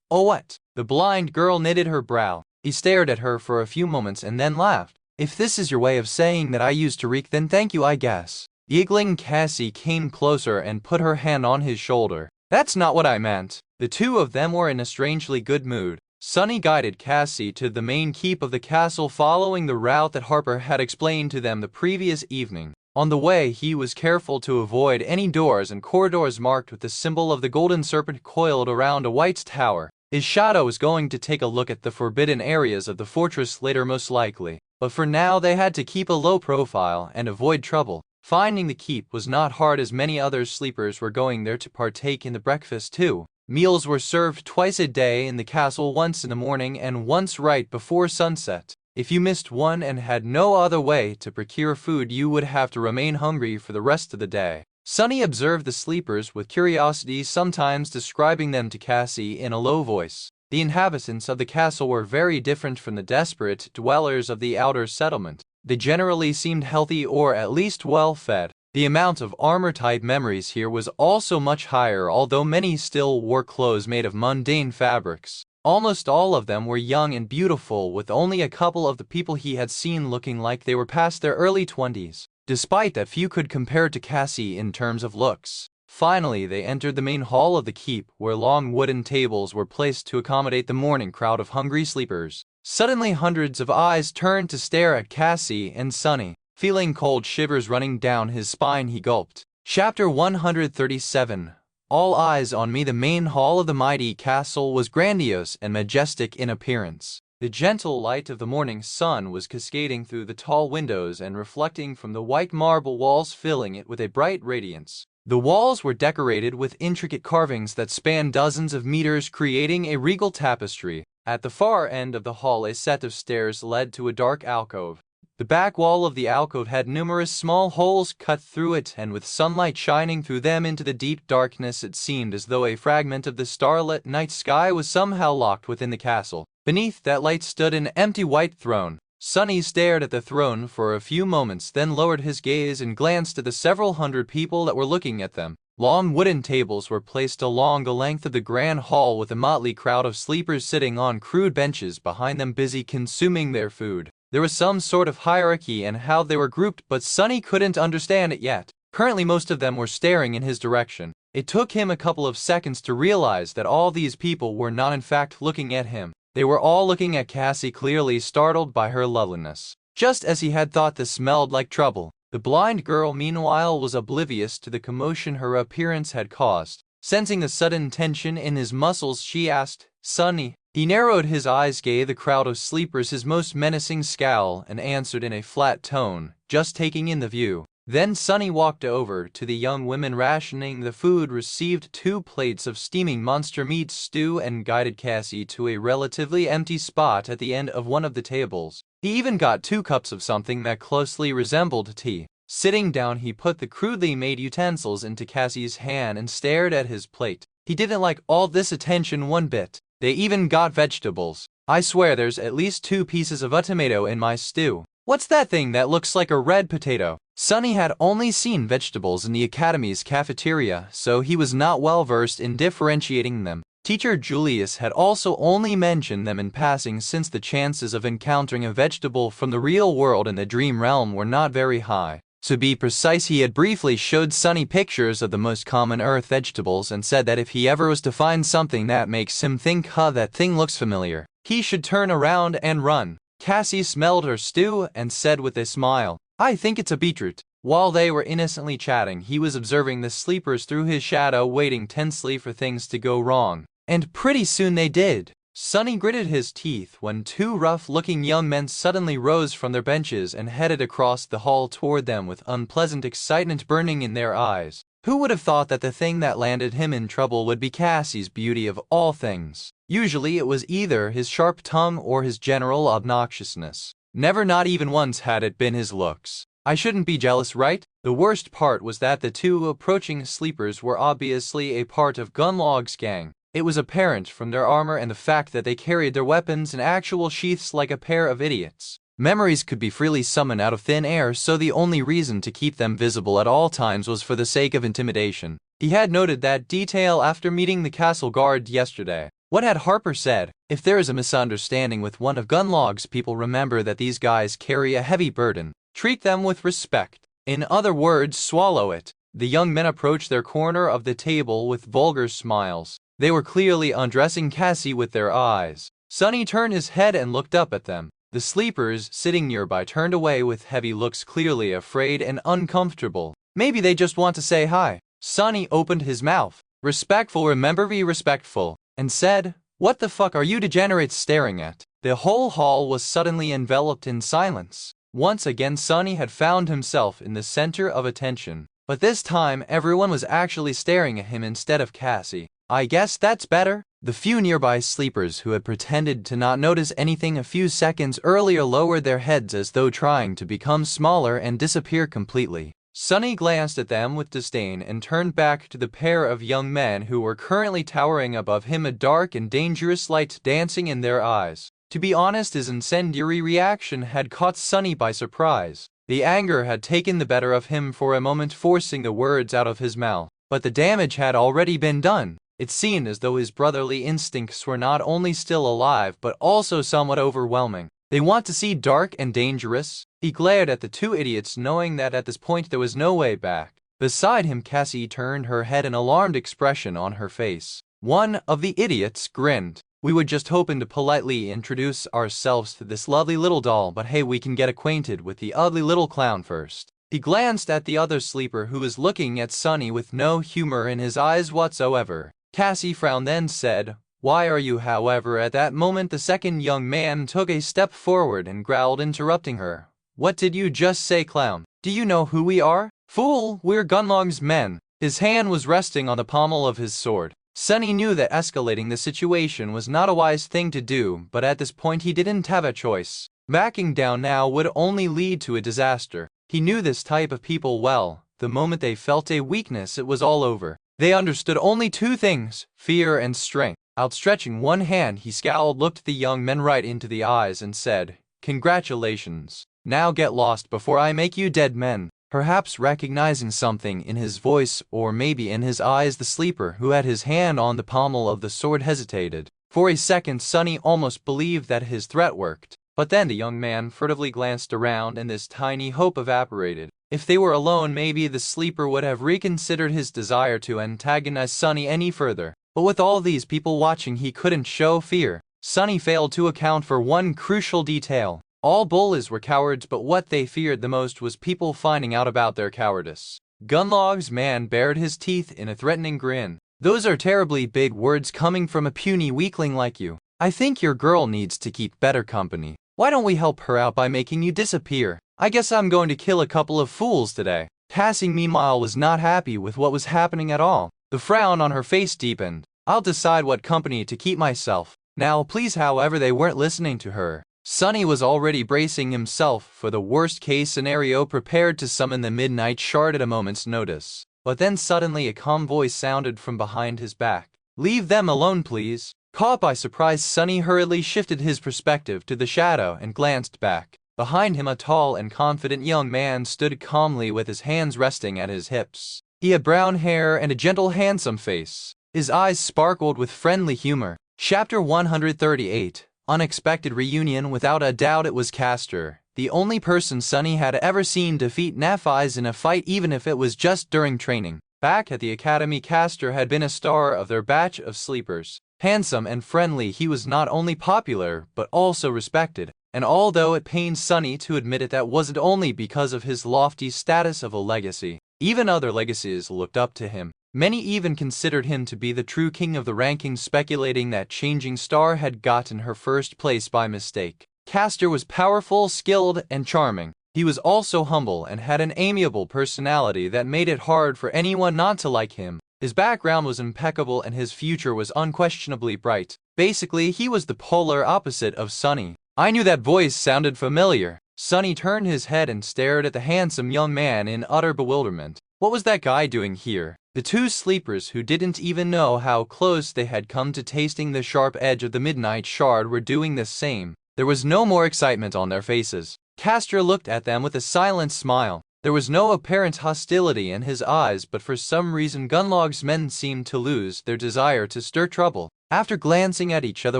"Oh, what?" The blind girl knitted her brow. He stared at her for a few moments and then laughed. "If this is your way of saying that I used to reek, then thank you, I guess." Giggling, Cassie came closer and put her hand on his shoulder. "That's not what I meant." The two of them were in a strangely good mood. Sunny guided Cassie to the main keep of the castle, following the route that Harper had explained to them the previous evening. On the way, he was careful to avoid any doors and corridors marked with the symbol of the golden serpent coiled around a white tower. His shadow was going to take a look at the forbidden areas of the fortress later, most likely, but for now they had to keep a low profile and avoid trouble. Finding the keep was not hard, as many other sleepers were going there to partake in the breakfast too. Meals were served twice a day in the castle, once in the morning and once right before sunset. If you missed one and had no other way to procure food, you would have to remain hungry for the rest of the day. Sunny observed the sleepers with curiosity, sometimes describing them to Cassie in a low voice. The inhabitants of the castle were very different from the desperate dwellers of the outer settlement. They generally seemed healthy, or at least well fed. The amount of armor-type memories here was also much higher, although many still wore clothes made of mundane fabrics. Almost all of them were young and beautiful, with only a couple of the people he had seen looking like they were past their early 20s. Despite that, few could compare to Cassie in terms of looks. Finally, they entered the main hall of the keep, where long wooden tables were placed to accommodate the morning crowd of hungry sleepers. Suddenly, hundreds of eyes turned to stare at Cassie and Sunny. Feeling cold shivers running down his spine, he gulped. Chapter 137. All eyes on me. The main hall of the mighty castle was grandiose and majestic in appearance. The gentle light of the morning sun was cascading through the tall windows and reflecting from the white marble walls, filling it with a bright radiance. The walls were decorated with intricate carvings that spanned dozens of meters, creating a regal tapestry. At the far end of the hall, a set of stairs led to a dark alcove. The back wall of the alcove had numerous small holes cut through it, and with sunlight shining through them into the deep darkness, it seemed as though a fragment of the starlit night sky was somehow locked within the castle. Beneath that light stood an empty white throne. Sunny stared at the throne for a few moments, then lowered his gaze and glanced at the several hundred people that were looking at them. Long wooden tables were placed along the length of the grand hall, with a motley crowd of sleepers sitting on crude benches behind them, busy consuming their food. There was some sort of hierarchy in how they were grouped, but Sunny couldn't understand it yet. Currently, most of them were staring in his direction. It took him a couple of seconds to realize that all these people were not in fact looking at him. They were all looking at Cassie, clearly startled by her loveliness. Just as he had thought, this smelled like trouble. The blind girl, meanwhile, was oblivious to the commotion her appearance had caused. Sensing a sudden tension in his muscles, she asked, "Sunny?" He narrowed his eyes, gave the crowd of sleepers his most menacing scowl, and answered in a flat tone, "Just taking in the view." Then Sunny walked over to the young women rationing the food, received 2 plates of steaming monster meat stew, and guided Cassie to a relatively empty spot at the end of one of the tables. He even got 2 cups of something that closely resembled tea. Sitting down, he put the crudely made utensils into Cassie's hand and stared at his plate. He didn't like all this attention one bit. They even got vegetables. "I swear there's at least 2 pieces of a tomato in my stew. What's that thing that looks like a red potato?" Sunny had only seen vegetables in the academy's cafeteria, so he was not well versed in differentiating them. Teacher Julius had also only mentioned them in passing, since the chances of encountering a vegetable from the real world in the dream realm were not very high. To be precise, he had briefly showed Sunny pictures of the most common earth vegetables and said that if he ever was to find something that makes him think, that thing looks familiar, he should turn around and run. Cassie smelled her stew and said with a smile, "I think it's a beetroot." While they were innocently chatting, he was observing the sleepers through his shadow, waiting tensely for things to go wrong. And pretty soon they did. Sunny gritted his teeth when 2 rough-looking young men suddenly rose from their benches and headed across the hall toward them with unpleasant excitement burning in their eyes. Who would have thought that the thing that landed him in trouble would be Cassie's beauty of all things? Usually it was either his sharp tongue or his general obnoxiousness. Never, not even once, had it been his looks. I shouldn't be jealous, right? The worst part was that the 2 approaching sleepers were obviously a part of Gunlog's gang. It was apparent from their armor and the fact that they carried their weapons in actual sheaths like a pair of idiots. Memories could be freely summoned out of thin air, so the only reason to keep them visible at all times was for the sake of intimidation. He had noted that detail after meeting the castle guard yesterday. What had Harper said? If there is a misunderstanding with one of Gunlog's people, remember that these guys carry a heavy burden. Treat them with respect. In other words, swallow it. The young men approached their corner of the table with vulgar smiles. They were clearly undressing Cassie with their eyes. Sunny turned his head and looked up at them. The sleepers sitting nearby turned away with heavy looks, clearly afraid and uncomfortable. Maybe they just want to say hi. Sunny opened his mouth. "Respectful, remember, be respectful," and said, "What the fuck are you degenerates staring at?" The whole hall was suddenly enveloped in silence. Once again, Sunny had found himself in the center of attention. But this time, everyone was actually staring at him instead of Cassie. "I guess that's better." The few nearby sleepers who had pretended to not notice anything a few seconds earlier lowered their heads as though trying to become smaller and disappear completely. Sunny glanced at them with disdain and turned back to the pair of young men who were currently towering above him, a dark and dangerous light dancing in their eyes. To be honest, his incendiary reaction had caught Sunny by surprise. The anger had taken the better of him for a moment, forcing the words out of his mouth. But the damage had already been done. It seemed as though his brotherly instincts were not only still alive but also somewhat overwhelming. "They want to see dark and dangerous?" He glared at the 2 idiots, knowing that at this point there was no way back. Beside him, Cassie turned her head, an alarmed expression on her face. One of the idiots grinned. "We were just hoping to politely introduce ourselves to this lovely little doll, but hey, we can get acquainted with the ugly little clown first." He glanced at the other sleeper, who was looking at Sunny with no humor in his eyes whatsoever. Cassie frowned, then said, "Why are you?" However, at that moment the second young man took a step forward and growled, interrupting her. "What did you just say, clown? Do you know who we are?" "Fool, we're Gunlog's men." His hand was resting on the pommel of his sword. Sunny knew that escalating the situation was not a wise thing to do, but at this point he didn't have a choice. Backing down now would only lead to a disaster. He knew this type of people well. The moment they felt a weakness, it was all over. They understood only two things: fear and strength. Outstretching one hand, he scowled, looked the young men right into the eyes, and said, "Congratulations. Now get lost before I make you dead men." Perhaps recognizing something in his voice or maybe in his eyes, the sleeper who had his hand on the pommel of the sword hesitated. For a second, Sonny almost believed that his threat worked. But then the young man furtively glanced around and this tiny hope evaporated. If they were alone, maybe the sleeper would have reconsidered his desire to antagonize Sonny any further. But with all these people watching, he couldn't show fear. Sonny failed to account for one crucial detail. All bullies were cowards, but what they feared the most was people finding out about their cowardice. Gunlog's man bared his teeth in a threatening grin. "Those are terribly big words coming from a puny weakling like you. I think your girl needs to keep better company. Why don't we help her out by making you disappear? I guess I'm going to kill a couple of fools today." Cassie, meanwhile, was not happy with what was happening at all. The frown on her face deepened. "I'll decide what company to keep myself. Now, please." However, they weren't listening to her. Sonny was already bracing himself for the worst-case scenario, prepared to summon the Midnight Shard at a moment's notice. But then suddenly a calm voice sounded from behind his back. "Leave them alone, please." Caught by surprise, Sonny hurriedly shifted his perspective to the shadow and glanced back. Behind him, a tall and confident young man stood calmly with his hands resting at his hips. He had brown hair and a gentle, handsome face. His eyes sparkled with friendly humor. Chapter 138. Unexpected Reunion. Without a doubt it was Castor, the only person Sonny had ever seen defeat Nephi's in a fight, even if it was just during training. Back at the academy, Castor had been a star of their batch of sleepers. Handsome and friendly, he was not only popular, but also respected. And although it pained Sonny to admit it, that wasn't only because of his lofty status of a legacy. Even other legacies looked up to him. Many even considered him to be the true king of the rankings, speculating that Changing Star had gotten her first place by mistake. Castor was powerful, skilled, and charming. He was also humble and had an amiable personality that made it hard for anyone not to like him. His background was impeccable and his future was unquestionably bright. Basically, he was the polar opposite of Sonny. "I knew that voice sounded familiar." Sonny turned his head and stared at the handsome young man in utter bewilderment. What was that guy doing here? The two sleepers, who didn't even know how close they had come to tasting the sharp edge of the Midnight Shard, were doing the same. There was no more excitement on their faces. Castor looked at them with a silent smile. There was no apparent hostility in his eyes, but for some reason Gunlog's men seemed to lose their desire to stir trouble. After glancing at each other,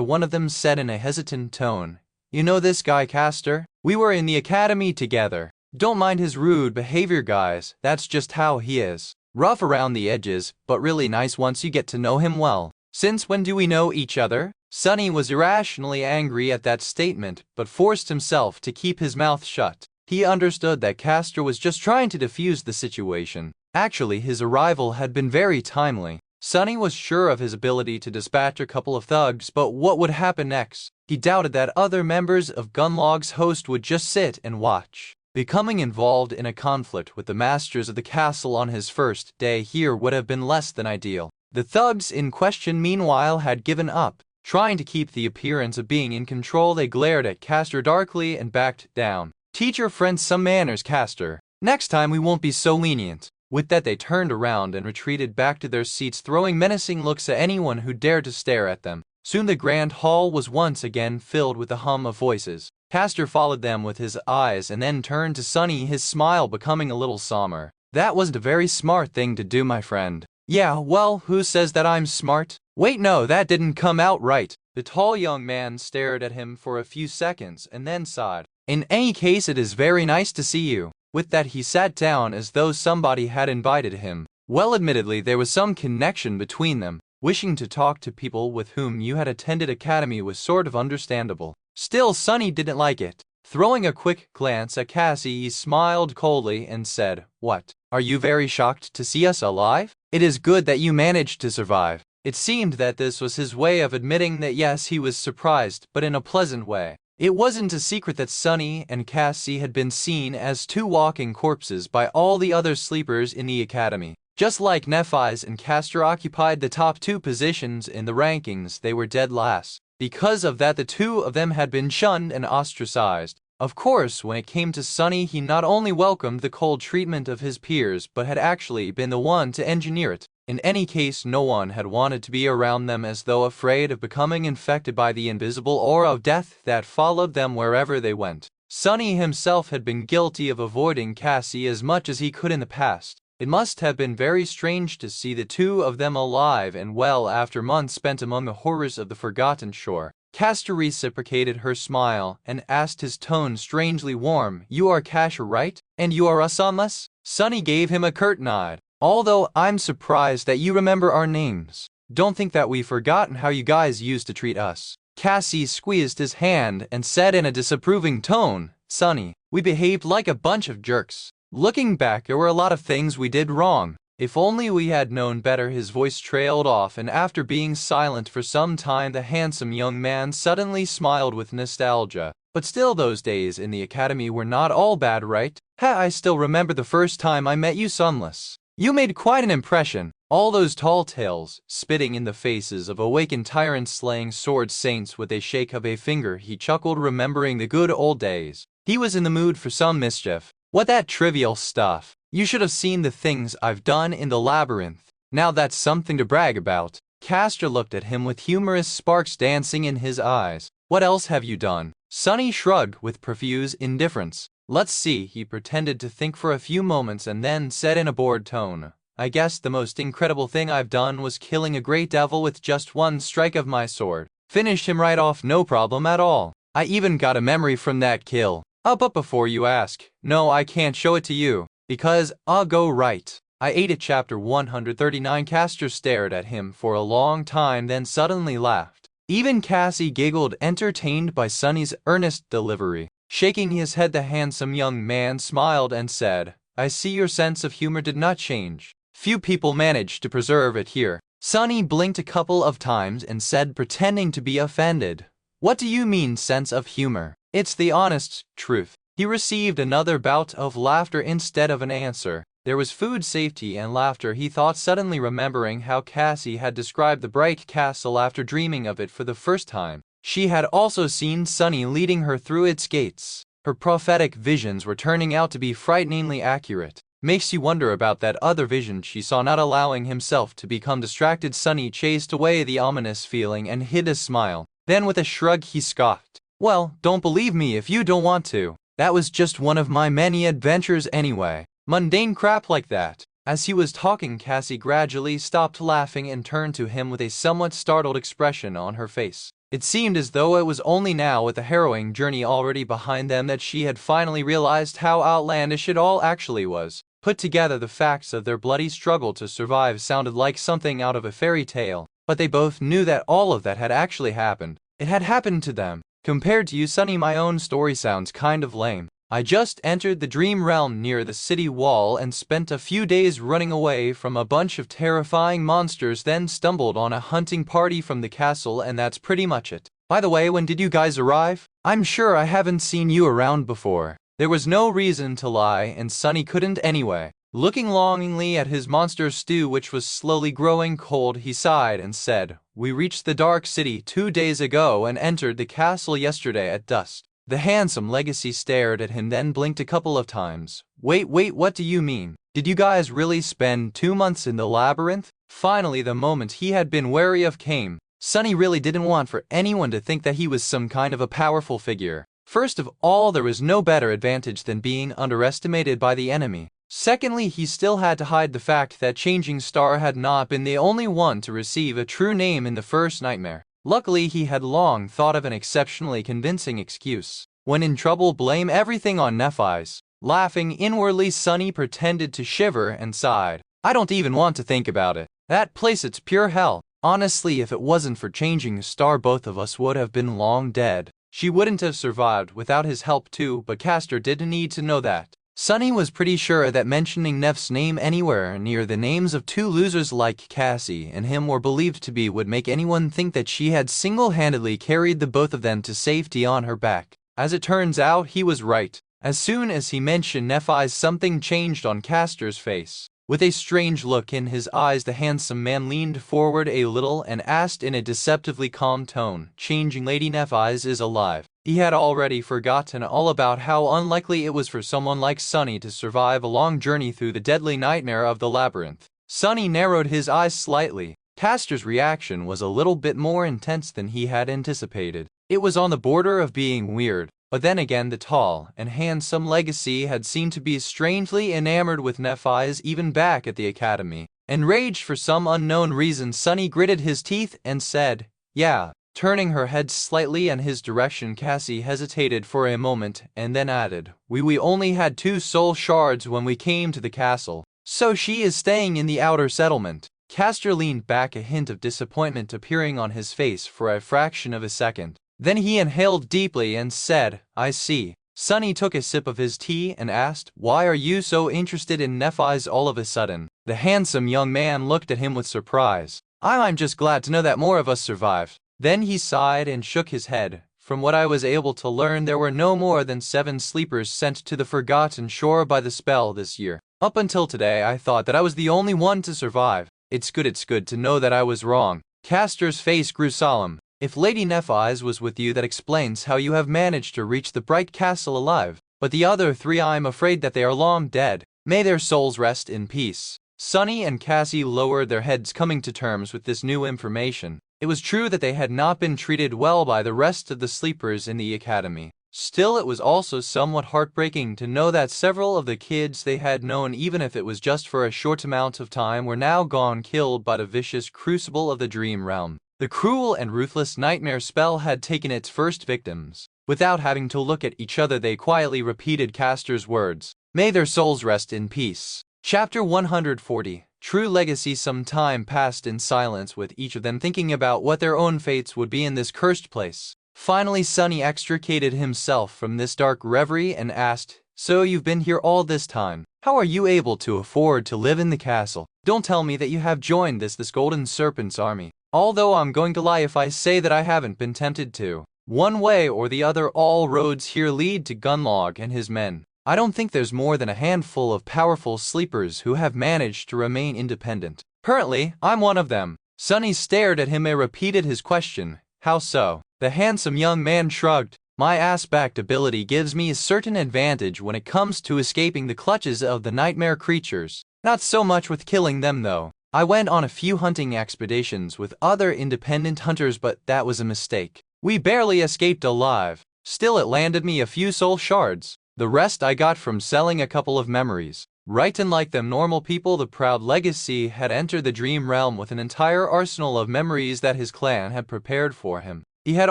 one of them said in a hesitant tone, "You know this guy, Castor? We were in the academy together. Don't mind his rude behavior, guys. That's just how he is. Rough around the edges, but really nice once you get to know him well." "Since when do we know each other?" Sonny was irrationally angry at that statement, but forced himself to keep his mouth shut. He understood that Castor was just trying to defuse the situation. Actually, his arrival had been very timely. Sonny was sure of his ability to dispatch a couple of thugs, but what would happen next? He doubted that other members of Gunlog's host would just sit and watch. Becoming involved in a conflict with the masters of the castle on his first day here would have been less than ideal. The thugs in question, meanwhile, had given up. Trying to keep the appearance of being in control, they glared at Castor darkly and backed down. "Teach your friends some manners, Castor. Next time we won't be so lenient." With that, they turned around and retreated back to their seats, throwing menacing looks at anyone who dared to stare at them. Soon the grand hall was once again filled with the hum of voices. Castor followed them with his eyes and then turned to Sonny, his smile becoming a little somber. "That wasn't a very smart thing to do, my friend." "Yeah, well, who says that I'm smart?" "Wait, no, that didn't come out right." The tall young man stared at him for a few seconds and then sighed. "In any case, it is very nice to see you." With that, he sat down as though somebody had invited him. Well, admittedly, there was some connection between them. Wishing to talk to people with whom you had attended academy was sort of understandable. Still, Sonny didn't like it. Throwing a quick glance at Cassie, he smiled coldly and said, "What? Are you very shocked to see us alive? It is good that you managed to survive." It seemed that this was his way of admitting that yes, he was surprised, but in a pleasant way. It wasn't a secret that Sonny and Cassie had been seen as two walking corpses by all the other sleepers in the academy. Just like Nephi's and Castor occupied the top two positions in the rankings, they were dead last. Because of that, the two of them had been shunned and ostracized. Of course, when it came to Sunny, he not only welcomed the cold treatment of his peers but had actually been the one to engineer it. In any case, no one had wanted to be around them, as though afraid of becoming infected by the invisible aura of death that followed them wherever they went. Sunny himself had been guilty of avoiding Cassie as much as he could in the past. It must have been very strange to see the two of them alive and well after months spent among the horrors of the Forgotten Shore. Castor reciprocated her smile and asked, his tone strangely warm, "You are Castor, right? And you are us, Sunless?" Sunny gave him a curt nod. "Although I'm surprised that you remember our names. Don't think that we've forgotten how you guys used to treat us." Cassie squeezed his hand and said in a disapproving tone, "Sunny, we behaved like a bunch of jerks. Looking back, there were a lot of things we did wrong. If only we had known better." His voice trailed off, and after being silent for some time, the handsome young man suddenly smiled with nostalgia. "But still, those days in the academy were not all bad, right? I still remember the first time I met you, Sunless. You made quite an impression. All those tall tales, spitting in the faces of awakened tyrants, slaying sword saints with a shake of a finger." He chuckled, remembering the good old days. He was in the mood for some mischief. "What, that trivial stuff? You should have seen the things I've done in the labyrinth. Now that's something to brag about." Castor looked at him with humorous sparks dancing in his eyes. "What else have you done?" Sunny shrugged with profuse indifference. "Let's see." He pretended to think for a few moments and then said in a bored tone, "I guess the most incredible thing I've done was killing a great devil with just one strike of my sword. Finished him right off, no problem at all. I even got a memory from that kill. But before you ask, no, I can't show it to you, because I'll go right. I ate it." Chapter 139. Castor stared at him for a long time, then suddenly laughed. Even Cassie giggled, entertained by Sunny's earnest delivery. Shaking his head, the handsome young man smiled and said, "I see your sense of humor did not change. Few people manage to preserve it here." Sunny blinked a couple of times and said, pretending to be offended, "What do you mean, sense of humor? It's the honest truth." He received another bout of laughter instead of an answer. There was food safety and laughter, he thought, suddenly remembering how Cassie had described the bright castle after dreaming of it for the first time. She had also seen Sunny leading her through its gates. Her prophetic visions were turning out to be frighteningly accurate. Makes you wonder about that other vision she saw not allowing himself to become distracted. Sunny chased away the ominous feeling and hid a smile. Then with a shrug he scoffed, "Well, don't believe me if you don't want to. That was just one of my many adventures anyway. Mundane crap like that." As he was talking, Cassie gradually stopped laughing and turned to him with a somewhat startled expression on her face. It seemed as though it was only now, with the harrowing journey already behind them, that she had finally realized how outlandish it all actually was. Put together, the facts of their bloody struggle to survive sounded like something out of a fairy tale, but they both knew that all of that had actually happened. It had happened to them. "Compared to you, Sunny, my own story sounds kind of lame. I just entered the dream realm near the city wall and spent a few days running away from a bunch of terrifying monsters, then stumbled on a hunting party from the castle, and that's pretty much it. By the way, when did you guys arrive? I'm sure I haven't seen you around before." There was no reason to lie, and Sunny couldn't anyway. Looking longingly at his monster stew, which was slowly growing cold, he sighed and said, "We reached the Dark City 2 days ago and entered the castle yesterday at dusk." The handsome Legacy stared at him, then blinked a couple of times. Wait, what do you mean? Did you guys really spend 2 months in the labyrinth?" Finally, the moment he had been wary of came. Sunny really didn't want for anyone to think that he was some kind of a powerful figure. First of all, there was no better advantage than being underestimated by the enemy. Secondly, he still had to hide the fact that Changing Star had not been the only one to receive a true name in the first nightmare. Luckily, he had long thought of an exceptionally convincing excuse. When in trouble, blame everything on Nephi's. Laughing inwardly, Sunny pretended to shiver and sighed. "I don't even want to think about it. That place, it's pure hell. Honestly, if it wasn't for Changing Star, both of us would have been long dead. She wouldn't have survived without his help too, but Castor didn't need to know that." Sunny was pretty sure that mentioning Neff's name anywhere near the names of two losers like Cassie and him were believed to be would make anyone think that she had single-handedly carried the both of them to safety on her back. As it turns out, he was right. As soon as he mentioned Nephi's, something changed on Castor's face. With a strange look in his eyes, the handsome man leaned forward a little and asked in a deceptively calm tone, changing, Lady Nephi's is alive. He had already forgotten all about how unlikely it was for someone like Sunny to survive a long journey through the deadly nightmare of the labyrinth. Sunny narrowed his eyes slightly. Castor's reaction was a little bit more intense than he had anticipated. It was on the border of being weird, but then again the tall and handsome Legacy had seemed to be strangely enamored with Nephi's even back at the academy. Enraged for some unknown reason, Sunny gritted his teeth and said, "Yeah." Turning her head slightly in his direction, Cassie hesitated for a moment and then added, We only had 2 soul shards when we came to the castle. So she is staying in the outer settlement. Castor leaned back, a hint of disappointment appearing on his face for a fraction of a second. Then he inhaled deeply and said, I see. Sunny took a sip of his tea and asked, Why are you so interested in Nephi's all of a sudden? The handsome young man looked at him with surprise. I'm just glad to know that more of us survived. Then he sighed and shook his head. From what I was able to learn, there were no more than 7 sleepers sent to the Forgotten Shore by the spell this year. Up until today, I thought that I was the only one to survive. It's good to know that I was wrong. Castor's face grew solemn. If Lady Nephi's was with you, that explains how you have managed to reach the bright castle alive. But the other 3, I'm afraid that they are long dead. May their souls rest in peace. Sunny and Cassie lowered their heads, coming to terms with this new information. It was true that they had not been treated well by the rest of the sleepers in the academy. Still, it was also somewhat heartbreaking to know that several of the kids they had known, even if it was just for a short amount of time, were now gone, killed by the vicious crucible of the dream realm. The cruel and ruthless nightmare spell had taken its first victims. Without having to look at each other, they quietly repeated Castor's words. May their souls rest in peace. Chapter 140. True Legacy. Some time passed in silence, with each of them thinking about what their own fates would be in this cursed place. Finally, Sunny extricated himself from this dark reverie and asked, So you've been here all this time. How are you able to afford to live in the castle? Don't tell me that you have joined this Golden Serpent's army. Although I'm going to lie if I say that I haven't been tempted to. One way or the other, all roads here lead to Gunlog and his men. I don't think there's more than a handful of powerful sleepers who have managed to remain independent. Currently, I'm one of them. Sunny stared at him and repeated his question. How so? The handsome young man shrugged. My aspect ability gives me a certain advantage when it comes to escaping the clutches of the nightmare creatures. Not so much with killing them though. I went on a few hunting expeditions with other independent hunters, but that was a mistake. We barely escaped alive. Still, it landed me a few soul shards. The rest I got from selling a couple of memories. Right, and like them normal people, the proud Legacy had entered the dream realm with an entire arsenal of memories that his clan had prepared for him. He had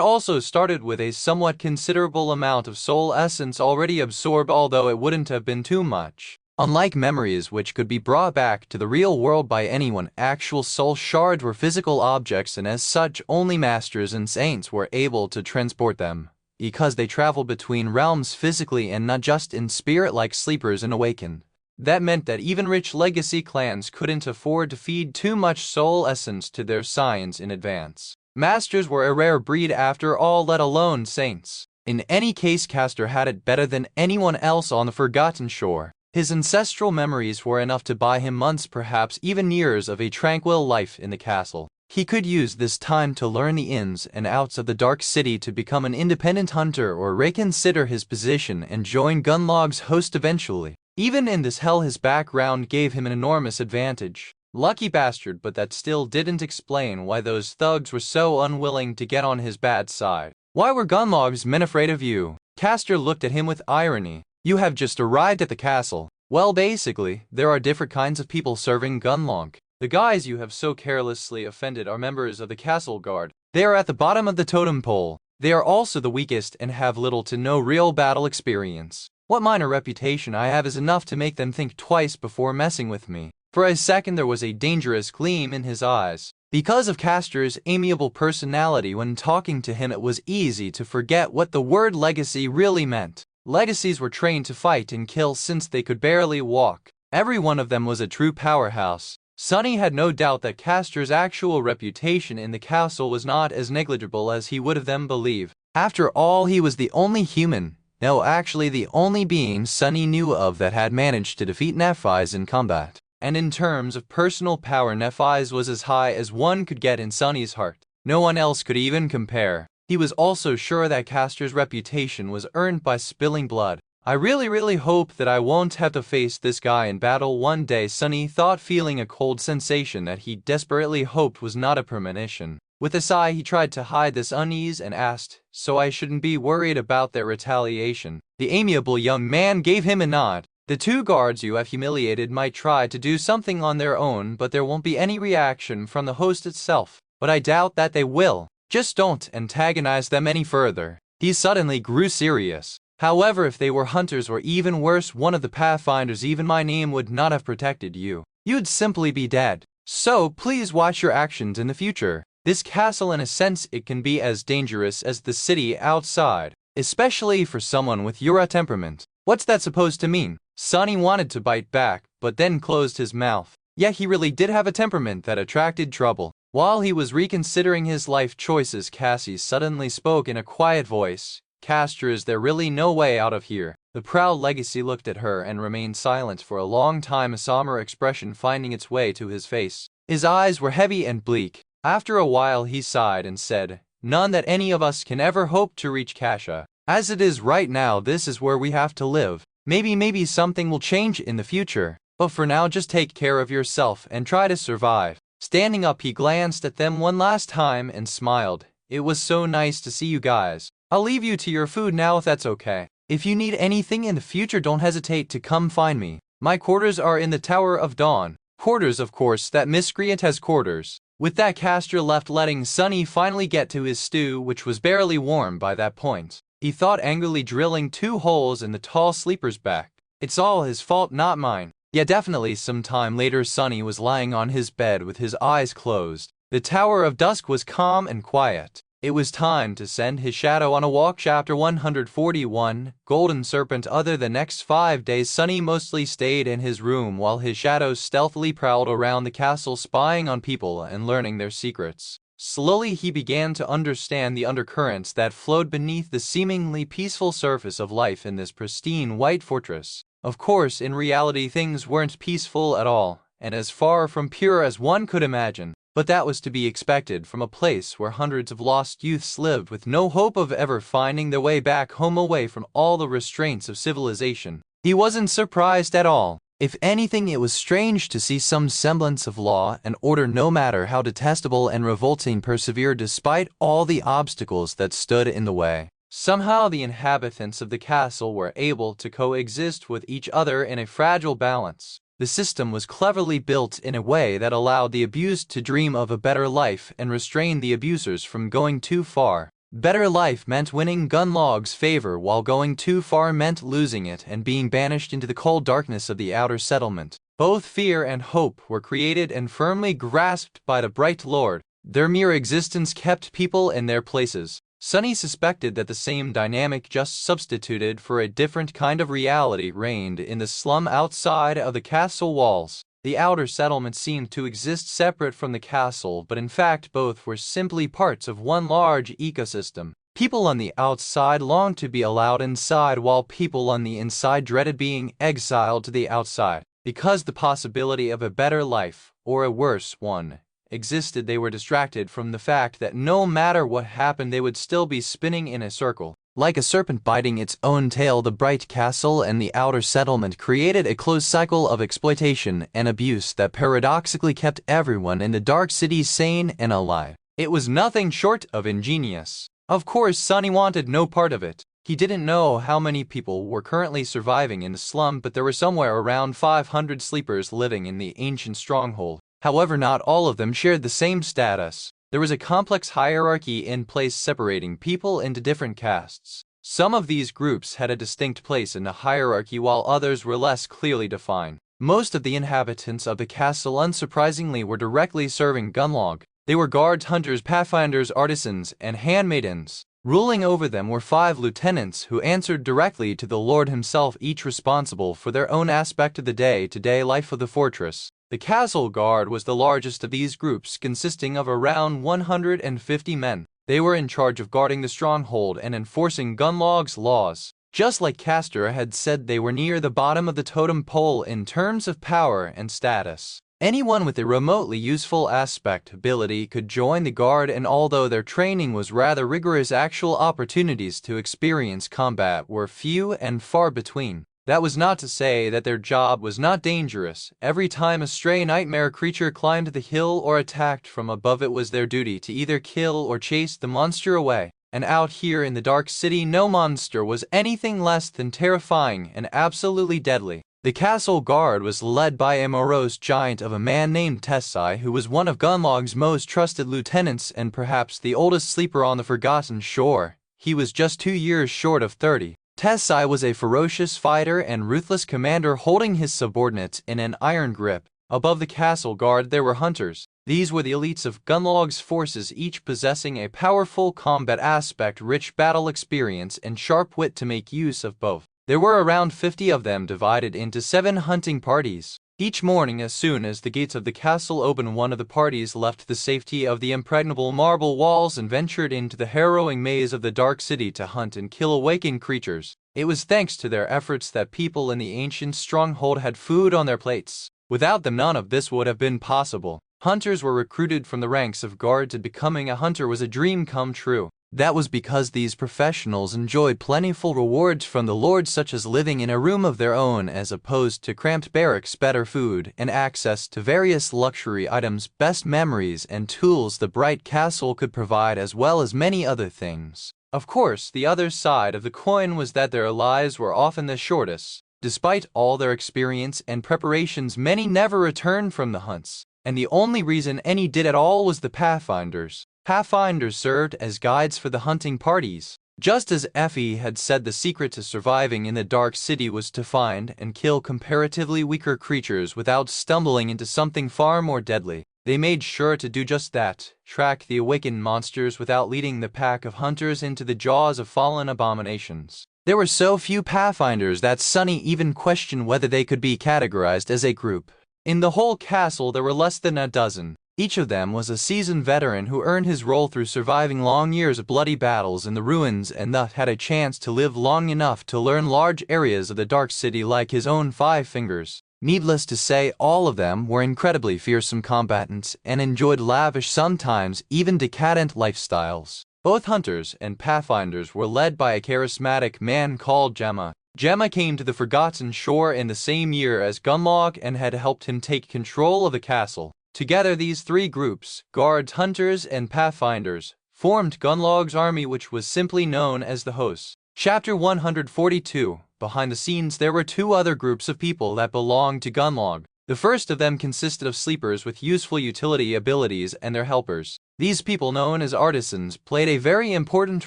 also started with a somewhat considerable amount of soul essence already absorbed, although it wouldn't have been too much. Unlike memories which could be brought back to the real world by anyone, actual soul shards were physical objects, and as such only masters and saints were able to transport them, because they traveled between realms physically and not just in spirit like sleepers and awaken. That meant that even rich Legacy clans couldn't afford to feed too much soul essence to their scions in advance. Masters were a rare breed after all, let alone saints. In any case, Castor had it better than anyone else on the Forgotten Shore. His ancestral memories were enough to buy him months, perhaps even years, of a tranquil life in the castle. He could use this time to learn the ins and outs of the Dark City, to become an independent hunter, or reconsider his position and join Gunlog's host eventually. Even in this hell, his background gave him an enormous advantage. Lucky bastard, but that still didn't explain why those thugs were so unwilling to get on his bad side. Why were Gunlog's men afraid of you? Castor looked at him with irony. You have just arrived at the castle. Well, basically, there are different kinds of people serving Gunlog. The guys you have so carelessly offended are members of the castle guard. They are at the bottom of the totem pole. They are also the weakest and have little to no real battle experience. What minor reputation I have is enough to make them think twice before messing with me. For a second there was a dangerous gleam in his eyes. Because of Castor's amiable personality, when talking to him it was easy to forget what the word legacy really meant. Legacies were trained to fight and kill since they could barely walk. Every one of them was a true powerhouse. Sunny had no doubt that Castor's actual reputation in the castle was not as negligible as he would have them believe. After all, he was the only human, no, actually the only being Sunny knew of that had managed to defeat Nephi's in combat. and in terms of personal power Nephi's was as high as one could get in Sunny's heart. No one else could even compare. He was also sure that Castor's reputation was earned by spilling blood. I really hope that I won't have to face this guy in battle one day, Sunny thought, feeling a cold sensation that he desperately hoped was not a premonition. With a sigh, he tried to hide this unease and asked, "So I shouldn't be worried about their retaliation?" The amiable young man gave him a nod. "The two guards you have humiliated might try to do something on their own, but there won't be any reaction from the host itself. But I doubt that they will. Just don't antagonize them any further." He suddenly grew serious. "However, if they were hunters or even worse, one of the pathfinders, even my name would not have protected you. You'd simply be dead. So please watch your actions in the future. This castle, in a sense, it can be as dangerous as the city outside, especially for someone with your temperament." "What's that supposed to mean?" Sunny wanted to bite back, but then closed his mouth. Yeah, he really did have a temperament that attracted trouble. While he was reconsidering his life choices, Cassie suddenly spoke in a quiet voice. "Castor, is there really no way out of here?" The proud legacy looked at her and remained silent for a long time, a somber expression finding its way to his face. His eyes were heavy and bleak. After a while he sighed and said, "None that any of us can ever hope to reach Kasha. As it is right now, this is where we have to live. Maybe something will change in the future. But for now, just take care of yourself and try to survive." Standing up, he glanced at them one last time and smiled. "It was so nice to see you guys. I'll leave you to your food now if that's okay. If you need anything in the future, don't hesitate to come find me. My quarters are in the Tower of Dawn." Quarters, of course, that miscreant has quarters. With that, Castor left, letting Sunny finally get to his stew, which was barely warm by that point. He thought, angrily, drilling 2 holes in the tall sleeper's back. "It's all his fault, not mine." Yeah, definitely. Some time later, Sunny was lying on his bed with his eyes closed. The Tower of Dusk was calm and quiet. It was time to send his shadow on a walk. Chapter 141, Golden Serpent. The next 5 days, Sunny mostly stayed in his room while his shadow stealthily prowled around the castle, spying on people and learning their secrets. Slowly he began to understand the undercurrents that flowed beneath the seemingly peaceful surface of life in this pristine white fortress. Of course, in reality things weren't peaceful at all, and as far from pure as one could imagine. But that was to be expected from a place where hundreds of lost youths lived with no hope of ever finding their way back home, away from all the restraints of civilization. He wasn't surprised at all. If anything, it was strange to see some semblance of law and order, no matter how detestable and revolting, persevere despite all the obstacles that stood in the way. Somehow the inhabitants of the castle were able to coexist with each other in a fragile balance. The system was cleverly built in a way that allowed the abused to dream of a better life and restrained the abusers from going too far. Better life meant winning Gunlog's favor, while going too far meant losing it and being banished into the cold darkness of the outer settlement. Both fear and hope were created and firmly grasped by the Bright Lord. Their mere existence kept people in their places. Sunny suspected that the same dynamic, just substituted for a different kind of reality, reigned in the slum outside of the castle walls. The outer settlement seemed to exist separate from the castle, but in fact both were simply parts of one large ecosystem. People on the outside longed to be allowed inside, while people on the inside dreaded being exiled to the outside. Because the possibility of a better life, or a worse one, existed, they were distracted from the fact that no matter what happened, they would still be spinning in a circle. Like a serpent biting its own tail, the Bright Castle and the outer settlement created a closed cycle of exploitation and abuse that paradoxically kept everyone in the dark city sane and alive. It was nothing short of ingenious. Of course, Sunny wanted no part of it. He didn't know how many people were currently surviving in the slum, but there were somewhere around 500 sleepers living in the ancient stronghold. However, not all of them shared the same status. There was a complex hierarchy in place separating people into different castes. Some of these groups had a distinct place in the hierarchy, while others were less clearly defined. Most of the inhabitants of the castle, unsurprisingly, were directly serving Gunlog. They were guards, hunters, pathfinders, artisans, and handmaidens. Ruling over them were 5 lieutenants who answered directly to the Lord himself, each responsible for their own aspect of the day-to-day life of the fortress. The castle guard was the largest of these groups, consisting of around 150 men. They were in charge of guarding the stronghold and enforcing Gunlog's laws. Just like Castor had said, they were near the bottom of the totem pole in terms of power and status. Anyone with a remotely useful aspect ability could join the guard, and although their training was rather rigorous, actual opportunities to experience combat were few and far between. That was not to say that their job was not dangerous. Every time a stray nightmare creature climbed the hill or attacked from above, it was their duty to either kill or chase the monster away. And out here in the Dark City, no monster was anything less than terrifying and absolutely deadly. The castle guard was led by a morose giant of a man named Tessai, who was one of Gunlog's most trusted lieutenants and perhaps the oldest sleeper on the Forgotten Shore. He was just 2 years short of 30. Tessai was a ferocious fighter and ruthless commander, holding his subordinates in an iron grip. Above the castle guard there were hunters. These were the elites of Gunlog's forces, each possessing a powerful combat aspect, rich battle experience, and sharp wit to make use of both. There were around 50 of them, divided into 7 hunting parties. Each morning, as soon as the gates of the castle opened, one of the parties left the safety of the impregnable marble walls and ventured into the harrowing maze of the Dark City to hunt and kill awakened creatures. It was thanks to their efforts that people in the ancient stronghold had food on their plates. Without them, none of this would have been possible. Hunters were recruited from the ranks of guards, and becoming a hunter was a dream come true. That was because these professionals enjoyed plentiful rewards from the lords, such as living in a room of their own as opposed to cramped barracks, better food, and access to various luxury items, best memories and tools the bright castle could provide, as well as many other things. Of course, the other side of the coin was that their lives were often the shortest. Despite all their experience and preparations, many never returned from the hunts, and the only reason any did at all was the pathfinders. Pathfinders served as guides for the hunting parties. Just as Effie had said, the secret to surviving in the Dark City was to find and kill comparatively weaker creatures without stumbling into something far more deadly. They made sure to do just that, track the awakened monsters without leading the pack of hunters into the jaws of fallen abominations. There were so few pathfinders that Sunny even questioned whether they could be categorized as a group. In the whole castle there were less than a dozen. Each of them was a seasoned veteran who earned his role through surviving long years of bloody battles in the ruins, and thus had a chance to live long enough to learn large areas of the Dark City like his own 5 fingers. Needless to say, all of them were incredibly fearsome combatants and enjoyed lavish, sometimes even decadent lifestyles. Both hunters and pathfinders were led by a charismatic man called Gemma. Gemma came to the Forgotten Shore in the same year as Gunlog and had helped him take control of the castle. Together, these 3 groups, guards, hunters, and pathfinders, formed Gunlog's army, which was simply known as the Hosts. Chapter 142. Behind the scenes, there were 2 other groups of people that belonged to Gunlog. The first of them consisted of sleepers with useful utility abilities and their helpers. These people, known as artisans, played a very important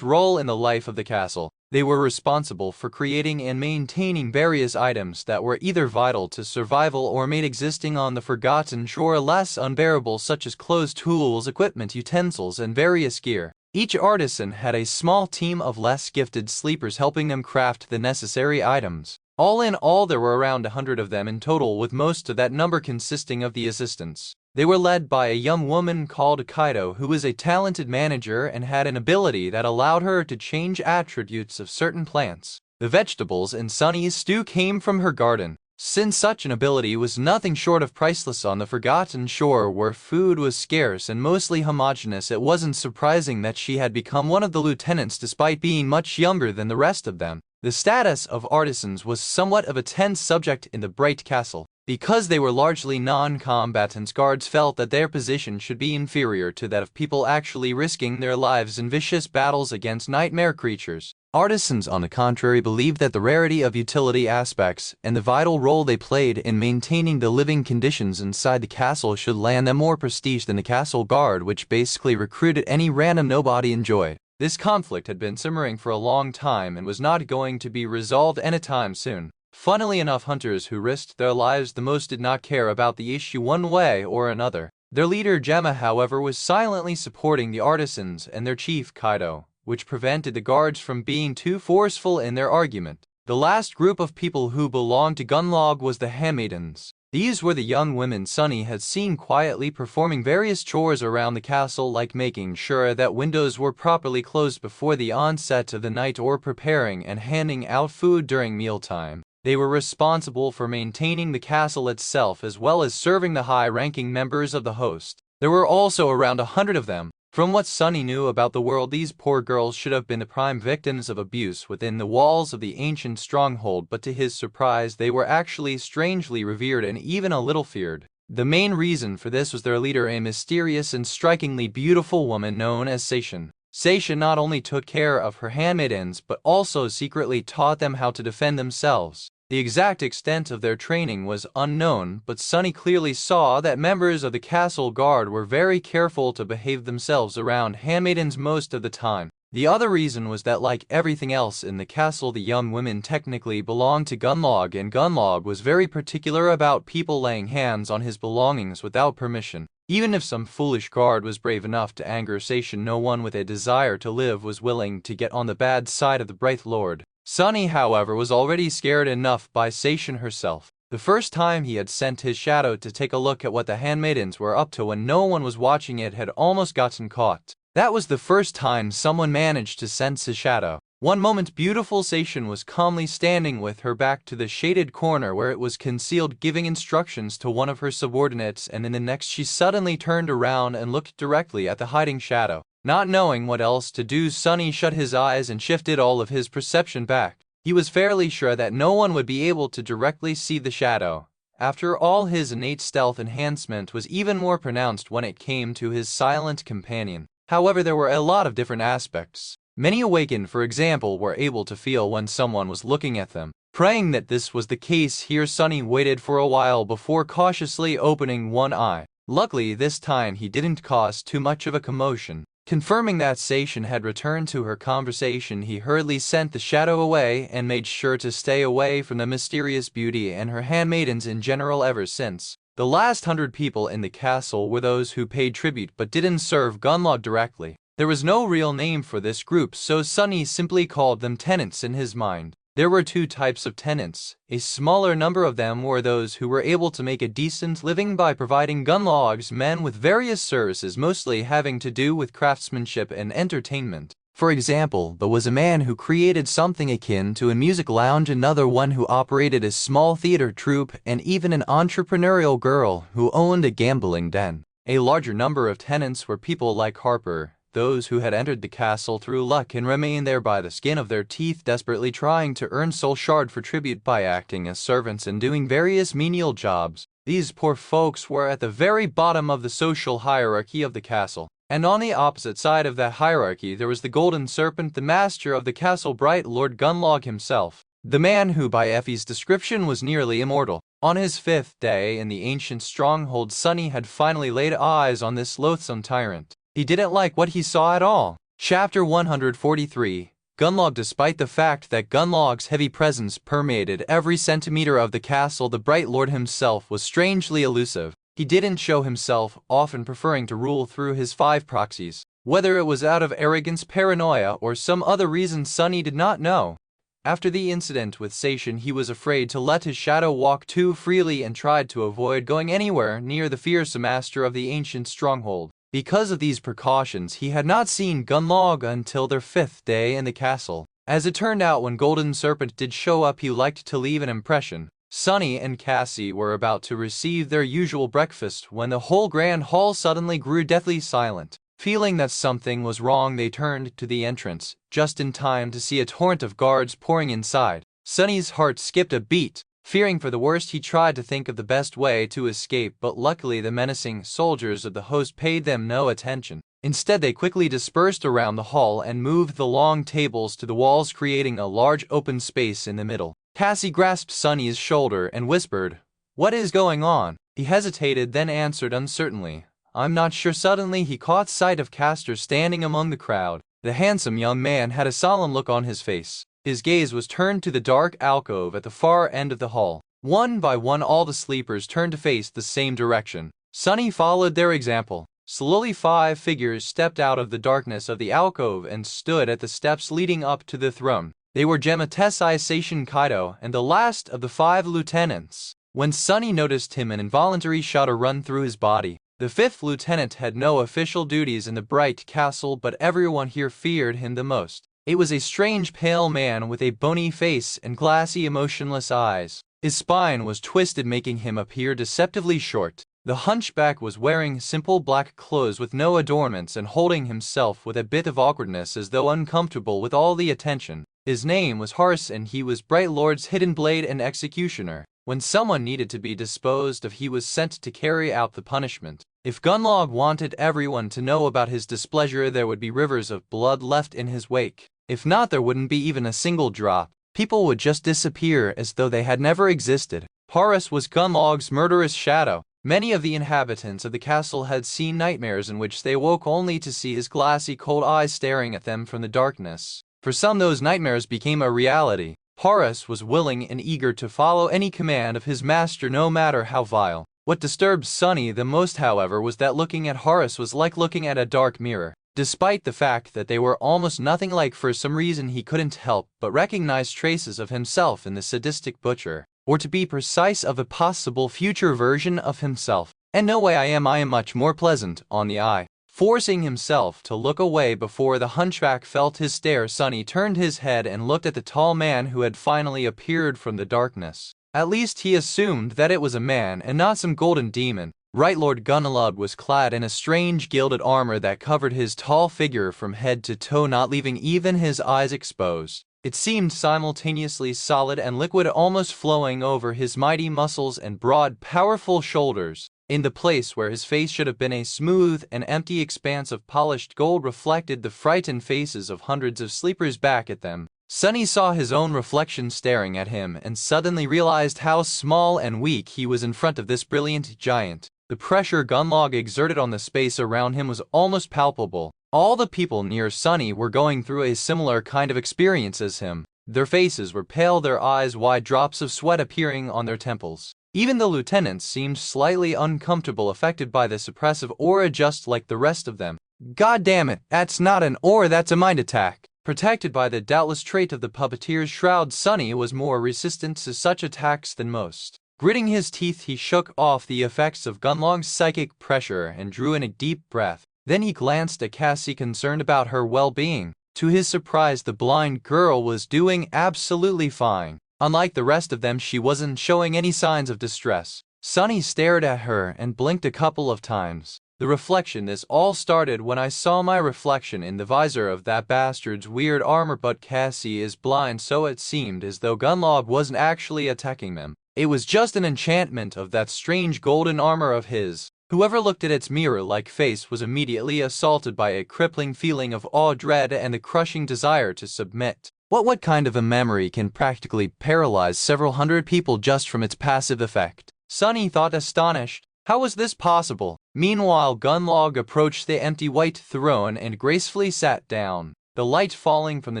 role in the life of the castle. They were responsible for creating and maintaining various items that were either vital to survival or made existing on the Forgotten Shore less unbearable, such as clothes, tools, equipment, utensils, and various gear. Each artisan had a small team of less gifted sleepers helping them craft the necessary items. All in all, there were around 100 of them in total, with most of that number consisting of the assistants. They were led by a young woman called Kaido, who was a talented manager and had an ability that allowed her to change attributes of certain plants. The vegetables in Sunny's stew came from her garden. Since such an ability was nothing short of priceless on the Forgotten Shore, where food was scarce and mostly homogeneous, it wasn't surprising that she had become one of the lieutenants despite being much younger than the rest of them. The status of artisans was somewhat of a tense subject in the Bright Castle. Because they were largely non-combatants, guards felt that their position should be inferior to that of people actually risking their lives in vicious battles against nightmare creatures. Artisans, on the contrary, believed that the rarity of utility aspects and the vital role they played in maintaining the living conditions inside the castle should land them more prestige than the castle guard, which basically recruited any random nobody enjoyed. This conflict had been simmering for a long time and was not going to be resolved anytime soon. Funnily enough, hunters who risked their lives the most did not care about the issue one way or another. Their leader Gemma, however, was silently supporting the artisans and their chief Kaido, which prevented the guards from being too forceful in their argument. The last group of people who belonged to Gunlog was the handmaidens. These were the young women Sunny had seen quietly performing various chores around the castle, like making sure that windows were properly closed before the onset of the night or preparing and handing out food during mealtime. They were responsible for maintaining the castle itself as well as serving the high-ranking members of the host. There were also around 100 of them. From what Sunny knew about the world, these poor girls should have been the prime victims of abuse within the walls of the ancient stronghold, but to his surprise they were actually strangely revered and even a little feared. The main reason for this was their leader, a mysterious and strikingly beautiful woman known as Seishin. Seishin not only took care of her handmaidens but also secretly taught them how to defend themselves. The exact extent of their training was unknown, but Sunny clearly saw that members of the castle guard were very careful to behave themselves around handmaidens most of the time. The other reason was that, like everything else in the castle, the young women technically belonged to Gunlog, and Gunlog was very particular about people laying hands on his belongings without permission. Even if some foolish guard was brave enough to anger Seishin, no one with a desire to live was willing to get on the bad side of the Bright Lord. Sunny, however, was already scared enough by Seishin herself. The first time he had sent his shadow to take a look at what the handmaidens were up to when no one was watching, it had almost gotten caught. That was the first time someone managed to sense his shadow. One moment beautiful Seishin was calmly standing with her back to the shaded corner where it was concealed, giving instructions to one of her subordinates, and in the next she suddenly turned around and looked directly at the hiding shadow. Not knowing what else to do, Sunny shut his eyes and shifted all of his perception back. He was fairly sure that no one would be able to directly see the shadow. After all, his innate stealth enhancement was even more pronounced when it came to his silent companion. However, there were a lot of different aspects. Many awakened, for example, were able to feel when someone was looking at them. Praying that this was the case here, Sunny waited for a while before cautiously opening one eye. Luckily, this time he didn't cause too much of a commotion. Confirming that Seishin had returned to her conversation, he hurriedly sent the shadow away and made sure to stay away from the mysterious beauty and her handmaidens in general. Ever since, the last 100 people in the castle were those who paid tribute but didn't serve Gunlog directly. There was no real name for this group, so Sunny simply called them tenants in his mind. There were two types of tenants. A smaller number of them were those who were able to make a decent living by providing Gunlog's men with various services, mostly having to do with craftsmanship and entertainment. For example, there was a man who created something akin to a music lounge, another one who operated a small theater troupe, and even an entrepreneurial girl who owned a gambling den. A larger number of tenants were people like Harper, those who had entered the castle through luck and remained there by the skin of their teeth, desperately trying to earn soul shard for tribute by acting as servants and doing various menial jobs. These poor folks were at the very bottom of the social hierarchy of the castle. And on the opposite side of that hierarchy there was the Golden Serpent, the master of the castle, Bright Lord Gunlog himself. The man who, by Effie's description, was nearly immortal. On his 5th day in the ancient stronghold, Sunny had finally laid eyes on this loathsome tyrant. He didn't like what he saw at all. Chapter 143. Gunlog. Despite the fact that Gunlog's heavy presence permeated every centimeter of the castle, the Bright Lord himself was strangely elusive. He didn't show himself, often preferring to rule through his 5 proxies. Whether it was out of arrogance, paranoia, or some other reason, Sunny did not know. After the incident with Seishin, he was afraid to let his shadow walk too freely and tried to avoid going anywhere near the fearsome master of the ancient stronghold. Because of these precautions, he had not seen Gunlog until their 5th day in the castle. As it turned out, when Golden Serpent did show up, he liked to leave an impression. Sunny and Cassie were about to receive their usual breakfast when the whole grand hall suddenly grew deathly silent. Feeling that something was wrong, they turned to the entrance, just in time to see a torrent of guards pouring inside. Sunny's heart skipped a beat. Fearing for the worst, he tried to think of the best way to escape, but luckily the menacing soldiers of the host paid them no attention. Instead, they quickly dispersed around the hall and moved the long tables to the walls, creating a large open space in the middle. Cassie grasped Sunny's shoulder and whispered, "What is going on?" He hesitated, then answered uncertainly, "I'm not sure." Suddenly he caught sight of Castor standing among the crowd. The handsome young man had a solemn look on his face. His gaze was turned to the dark alcove at the far end of the hall. One by one all the sleepers turned to face the same direction. Sunny followed their example. Slowly 5 figures stepped out of the darkness of the alcove and stood at the steps leading up to the throne. They were Gemma Tessai, Seishin Kaido, and the last of the 5 lieutenants. When Sunny noticed him, an involuntary shudder run through his body. The fifth lieutenant had no official duties in the bright castle, but everyone here feared him the most. It was a strange pale man with a bony face and glassy emotionless eyes. His spine was twisted, making him appear deceptively short. The hunchback was wearing simple black clothes with no adornments and holding himself with a bit of awkwardness as though uncomfortable with all the attention. His name was Horace and he was Bright Lord's hidden blade and executioner. When someone needed to be disposed of, he was sent to carry out the punishment. If Gunlog wanted everyone to know about his displeasure, there would be rivers of blood left in his wake. If not, there wouldn't be even a single drop. People would just disappear as though they had never existed. Horace was Gunlog's murderous shadow. Many of the inhabitants of the castle had seen nightmares in which they woke only to see his glassy, cold eyes staring at them from the darkness. For some, those nightmares became a reality. Horace was willing and eager to follow any command of his master, no matter how vile. What disturbed Sunny the most, however, was that looking at Horace was like looking at a dark mirror. Despite the fact that they were almost nothing alike, for some reason he couldn't help but recognize traces of himself in the sadistic butcher, or to be precise, of a possible future version of himself. And no way, I am much more pleasant on the eye. Forcing himself to look away before the hunchback felt his stare, Sunny turned his head and looked at the tall man who had finally appeared from the darkness. At least he assumed that it was a man and not some golden demon. Right Lord Gunalud was clad in a strange gilded armor that covered his tall figure from head to toe, not leaving even his eyes exposed. It seemed simultaneously solid and liquid, almost flowing over his mighty muscles and broad, powerful shoulders. In the place where his face should have been, a smooth and empty expanse of polished gold reflected the frightened faces of hundreds of sleepers back at them. Sunny saw his own reflection staring at him and suddenly realized how small and weak he was in front of this brilliant giant. The pressure Gunlog exerted on the space around him was almost palpable. All the people near Sunny were going through a similar kind of experience as him. Their faces were pale, their eyes wide, drops of sweat appearing on their temples. Even the lieutenants seemed slightly uncomfortable, affected by this oppressive aura just like the rest of them. God damn it, that's not an aura, that's a mind attack. Protected by the doubtless trait of the puppeteer's shroud, Sunny was more resistant to such attacks than most. Gritting his teeth, he shook off the effects of Gunlog's psychic pressure and drew in a deep breath. Then he glanced at Cassie, concerned about her well-being. To his surprise, the blind girl was doing absolutely fine. Unlike the rest of them, she wasn't showing any signs of distress. Sunny stared at her and blinked a couple of times. The reflection: this all started when I saw my reflection in the visor of that bastard's weird armor, but Cassie is blind, so it seemed as though Gunlog wasn't actually attacking them. It was just an enchantment of that strange golden armor of his. Whoever looked at its mirror-like face was immediately assaulted by a crippling feeling of awe, dread, and the crushing desire to submit. What kind of a memory can practically paralyze several hundred people just from its passive effect? Sunny thought, astonished. How was this possible? Meanwhile, Gunlog approached the empty white throne and gracefully sat down. The light falling from the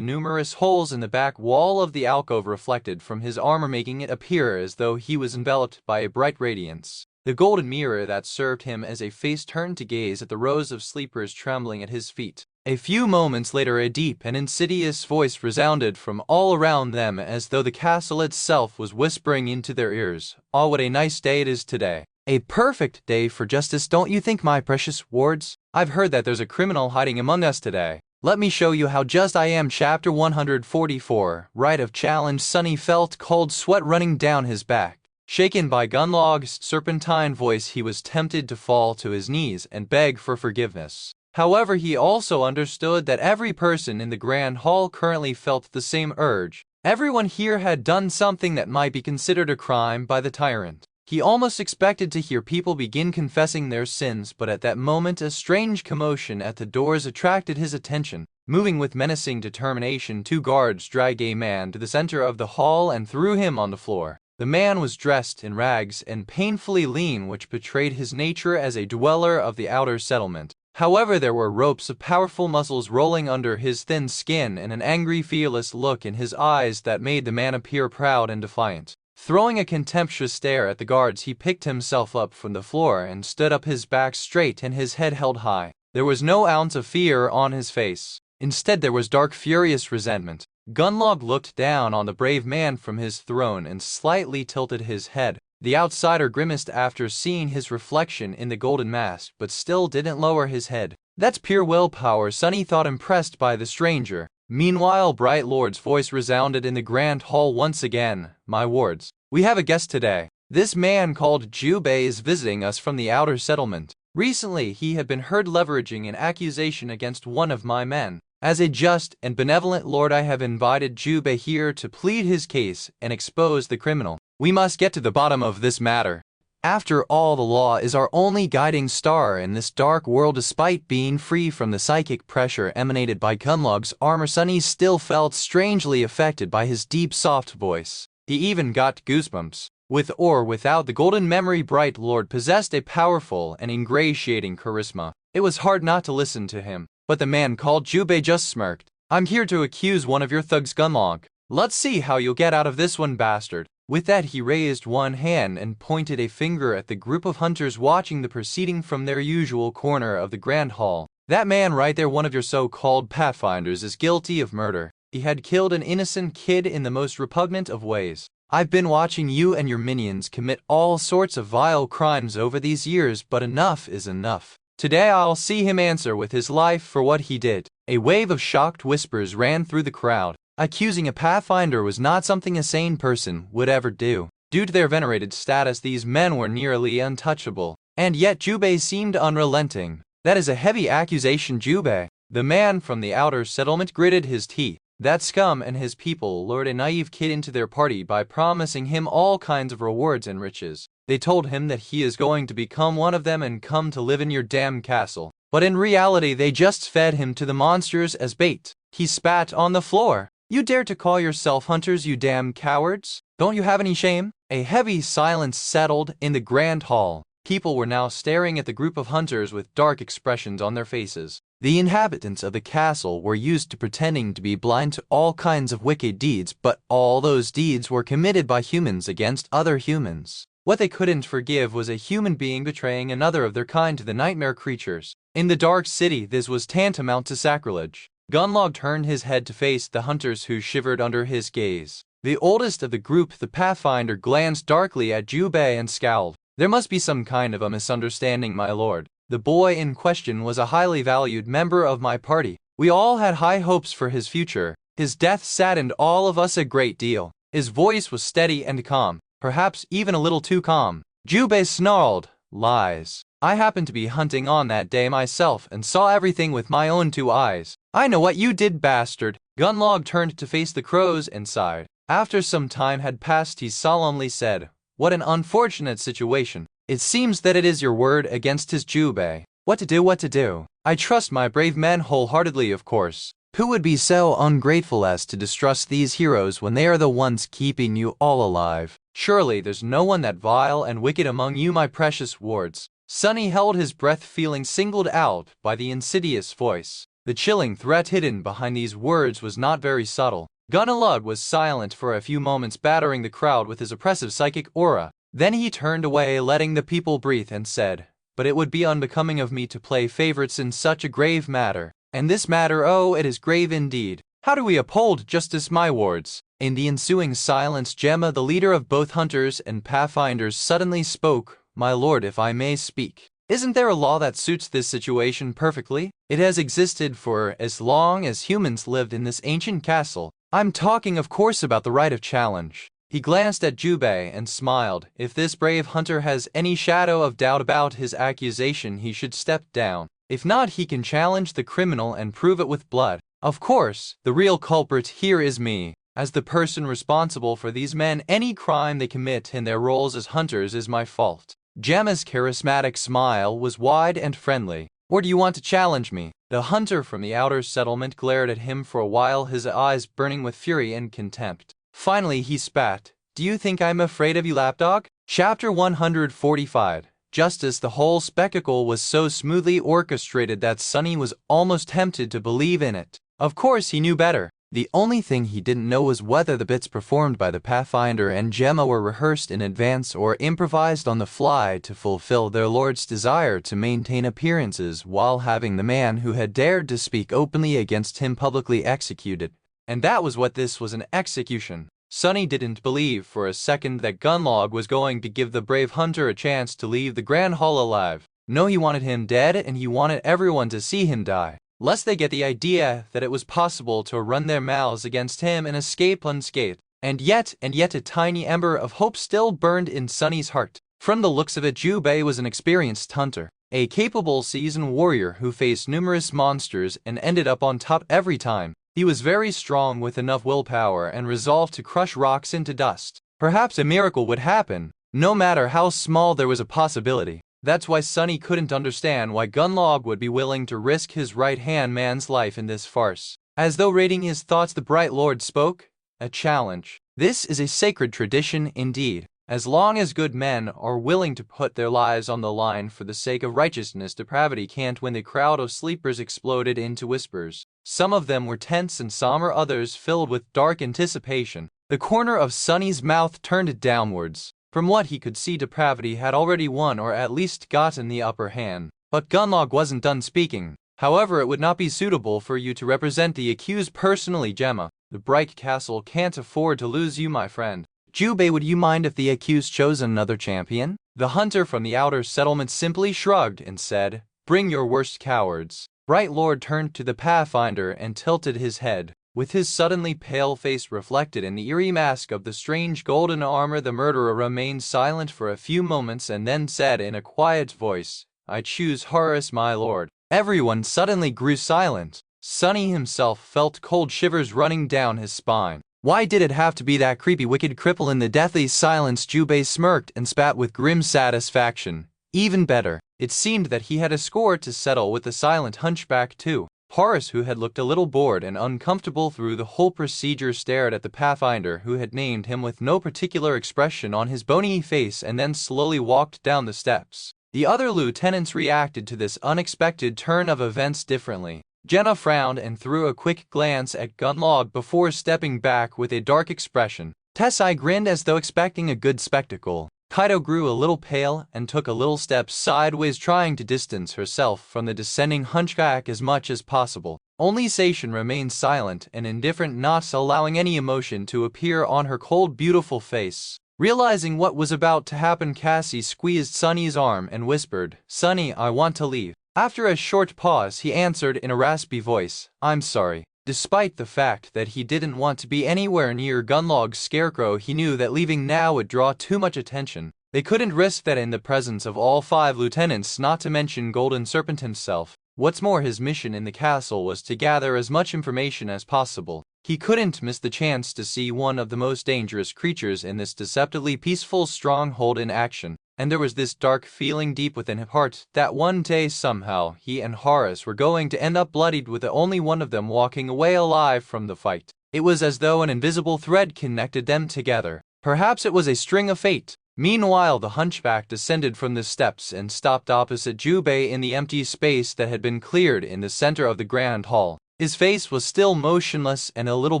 numerous holes in the back wall of the alcove reflected from his armor, making it appear as though he was enveloped by a bright radiance. The golden mirror that served him as a face turned to gaze at the rows of sleepers trembling at his feet. A few moments later, a deep and insidious voice resounded from all around them, as though the castle itself was whispering into their ears. "Oh, what a nice day it is today. A perfect day for justice, don't you think, my precious wards? I've heard that there's a criminal hiding among us today. Let me show you how just I am." Chapter 144, Right of Challenge. Sunny felt cold sweat running down his back. Shaken by Gunlog's serpentine voice, he was tempted to fall to his knees and beg for forgiveness. However, he also understood that every person in the Grand Hall currently felt the same urge. Everyone here had done something that might be considered a crime by the tyrant. He almost expected to hear people begin confessing their sins, but at that moment a strange commotion at the doors attracted his attention. Moving with menacing determination, two guards dragged a man to the center of the hall and threw him on the floor. The man was dressed in rags and painfully lean, which betrayed his nature as a dweller of the outer settlement. However, there were ropes of powerful muscles rolling under his thin skin and an angry, fearless look in his eyes that made the man appear proud and defiant. Throwing a contemptuous stare at the guards, he picked himself up from the floor and stood up, his back straight and his head held high. There was no ounce of fear on his face. Instead, there was dark, furious resentment. Gunlog looked down on the brave man from his throne and slightly tilted his head. The outsider grimaced after seeing his reflection in the golden mask, but still didn't lower his head. That's pure willpower, Sunny thought, impressed by the stranger. Meanwhile, Bright Lord's voice resounded in the grand hall once again. My wards, we have a guest today. This man called Jubei is visiting us from the outer settlement. Recently, he had been heard leveraging an accusation against one of my men. As a just and benevolent lord, I have invited Jubei here to plead his case and expose the criminal. We must get to the bottom of this matter. After all, the law is our only guiding star in this dark world. Despite being free from the psychic pressure emanated by Gunlog's armor, Sunny still felt strangely affected by his deep, soft voice. He even got goosebumps. With or without the golden memory, Bright Lord possessed a powerful and ingratiating charisma. It was hard not to listen to him, but the man called Jubei just smirked. I'm here to accuse one of your thugs, Gunlog. Let's see how you'll get out of this one, bastard. With that, he raised one hand and pointed a finger at the group of hunters watching the proceeding from their usual corner of the grand hall. That man right there, one of your so-called pathfinders, is guilty of murder. He had killed an innocent kid in the most repugnant of ways. I've been watching you and your minions commit all sorts of vile crimes over these years, but enough is enough. Today I'll see him answer with his life for what he did. A wave of shocked whispers ran through the crowd. Accusing a pathfinder was not something a sane person would ever do. Due to their venerated status, these men were nearly untouchable. And yet Jubei seemed unrelenting. That is a heavy accusation, Jubei. The man from the outer settlement gritted his teeth. That scum and his people lured a naive kid into their party by promising him all kinds of rewards and riches. They told him that he is going to become one of them and come to live in your damn castle. But in reality, they just fed him to the monsters as bait. He spat on the floor. You dare to call yourself hunters, you damn cowards? Don't you have any shame? A heavy silence settled in the grand hall. People were now staring at the group of hunters with dark expressions on their faces. The inhabitants of the castle were used to pretending to be blind to all kinds of wicked deeds, but all those deeds were committed by humans against other humans. What they couldn't forgive was a human being betraying another of their kind to the nightmare creatures. In the dark city, this was tantamount to sacrilege. Gunlog turned his head to face the hunters who shivered under his gaze. The oldest of the group, the pathfinder, glanced darkly at Jubei and scowled. There must be some kind of a misunderstanding, my lord. The boy in question was a highly valued member of my party. We all had high hopes for his future. His death saddened all of us a great deal. His voice was steady and calm, perhaps even a little too calm. Jubei snarled, lies. I happened to be hunting on that day myself and saw everything with my own two eyes. I know what you did, bastard. Gunlog turned to face the crows and sighed. After some time had passed, he solemnly said, what an unfortunate situation. It seems that it is your word against his, Jubei. What to do, what to do? I trust my brave men wholeheartedly, of course. Who would be so ungrateful as to distrust these heroes when they are the ones keeping you all alive? Surely there's no one that vile and wicked among you, my precious wards. Sunny held his breath, feeling singled out by the insidious voice. The chilling threat hidden behind these words was not very subtle. Gunalud was silent for a few moments, battering the crowd with his oppressive psychic aura. Then he turned away, letting the people breathe, and said, but it would be unbecoming of me to play favorites in such a grave matter. And this matter, oh, it is grave indeed. How do we uphold justice, my wards? In the ensuing silence, Gemma, the leader of both hunters and pathfinders, suddenly spoke. My lord, if I may speak. Isn't there a law that suits this situation perfectly? It has existed for as long as humans lived in this ancient castle. I'm talking, of course, about the right of challenge. He glanced at Jubei and smiled. If this brave hunter has any shadow of doubt about his accusation, he should step down. If not, he can challenge the criminal and prove it with blood. Of course, the real culprit here is me. As the person responsible for these men, any crime they commit in their roles as hunters is my fault. Gemma's charismatic smile was wide and friendly. Or do you want to challenge me? The hunter from the outer settlement glared at him for a while, his eyes burning with fury and contempt. Finally he spat. Do you think I'm afraid of you, lapdog? Chapter 145. Justice. The whole spectacle was so smoothly orchestrated that Sunny was almost tempted to believe in it. Of course he knew better. The only thing he didn't know was whether the bits performed by the Pathfinder and Gemma were rehearsed in advance or improvised on the fly to fulfill their lord's desire to maintain appearances while having the man who had dared to speak openly against him publicly executed. And that was what this was, an execution. Sunny didn't believe for a second that Gunlog was going to give the brave hunter a chance to leave the Grand Hall alive. No, he wanted him dead, and he wanted everyone to see him die, lest they get the idea that it was possible to run their mouths against him and escape unscathed. And yet a tiny ember of hope still burned in Sunny's heart. From the looks of it, Jubei was an experienced hunter, a capable seasoned warrior who faced numerous monsters and ended up on top every time. He was very strong with enough willpower and resolve to crush rocks into dust. Perhaps a miracle would happen, no matter how small. There was a possibility. That's why Sunny couldn't understand why Gunlog would be willing to risk his right-hand man's life in this farce. As though reading his thoughts, the Bright Lord spoke. A challenge. This is a sacred tradition indeed. As long as good men are willing to put their lives on the line for the sake of righteousness, depravity can't win. The crowd of sleepers exploded into whispers. Some of them were tense and somber, others filled with dark anticipation. The corner of Sunny's mouth turned downwards. From what he could see, depravity had already won, or at least gotten the upper hand. But Gunlog wasn't done speaking. However, it would not be suitable for you to represent the accused personally, Gemma. The Bright Castle can't afford to lose you, my friend. Jubei, would you mind if the accused chose another champion? The hunter from the outer settlement simply shrugged and said, "Bring your worst cowards." Bright Lord turned to the Pathfinder and tilted his head. With his suddenly pale face reflected in the eerie mask of the strange golden armor, the murderer remained silent for a few moments and then said in a quiet voice, "I choose Horus, my lord." Everyone suddenly grew silent. Sunny himself felt cold shivers running down his spine. Why did it have to be that creepy wicked cripple in the deathly silence? Jubei smirked and spat with grim satisfaction. Even better, it seemed that he had a score to settle with the silent hunchback too. Horus, who had looked a little bored and uncomfortable through the whole procedure, stared at the Pathfinder, who had named him with no particular expression on his bony face, and then slowly walked down the steps. The other lieutenants reacted to this unexpected turn of events differently. Jenna frowned and threw a quick glance at Gunlog before stepping back with a dark expression. Tessai grinned as though expecting a good spectacle. Kaido grew a little pale and took a little step sideways, trying to distance herself from the descending hunchback as much as possible. Only Seishin remained silent and indifferent, not allowing any emotion to appear on her cold, beautiful face. Realizing what was about to happen, Cassie squeezed Sunny's arm and whispered, "Sunny, I want to leave." After a short pause, he answered in a raspy voice, "I'm sorry." Despite the fact that he didn't want to be anywhere near Gunlog's scarecrow, he knew that leaving now would draw too much attention. They couldn't risk that in the presence of all 5 lieutenants, not to mention Golden Serpent himself. What's more, his mission in the castle was to gather as much information as possible. He couldn't miss the chance to see one of the most dangerous creatures in this deceptively peaceful stronghold in action. And there was this dark feeling deep within his heart that one day somehow he and Horus were going to end up bloodied, with the only one of them walking away alive from the fight. It was as though an invisible thread connected them together. Perhaps it was a string of fate. Meanwhile, the hunchback descended from the steps and stopped opposite Jubei in the empty space that had been cleared in the center of the Grand Hall. His face was still motionless and a little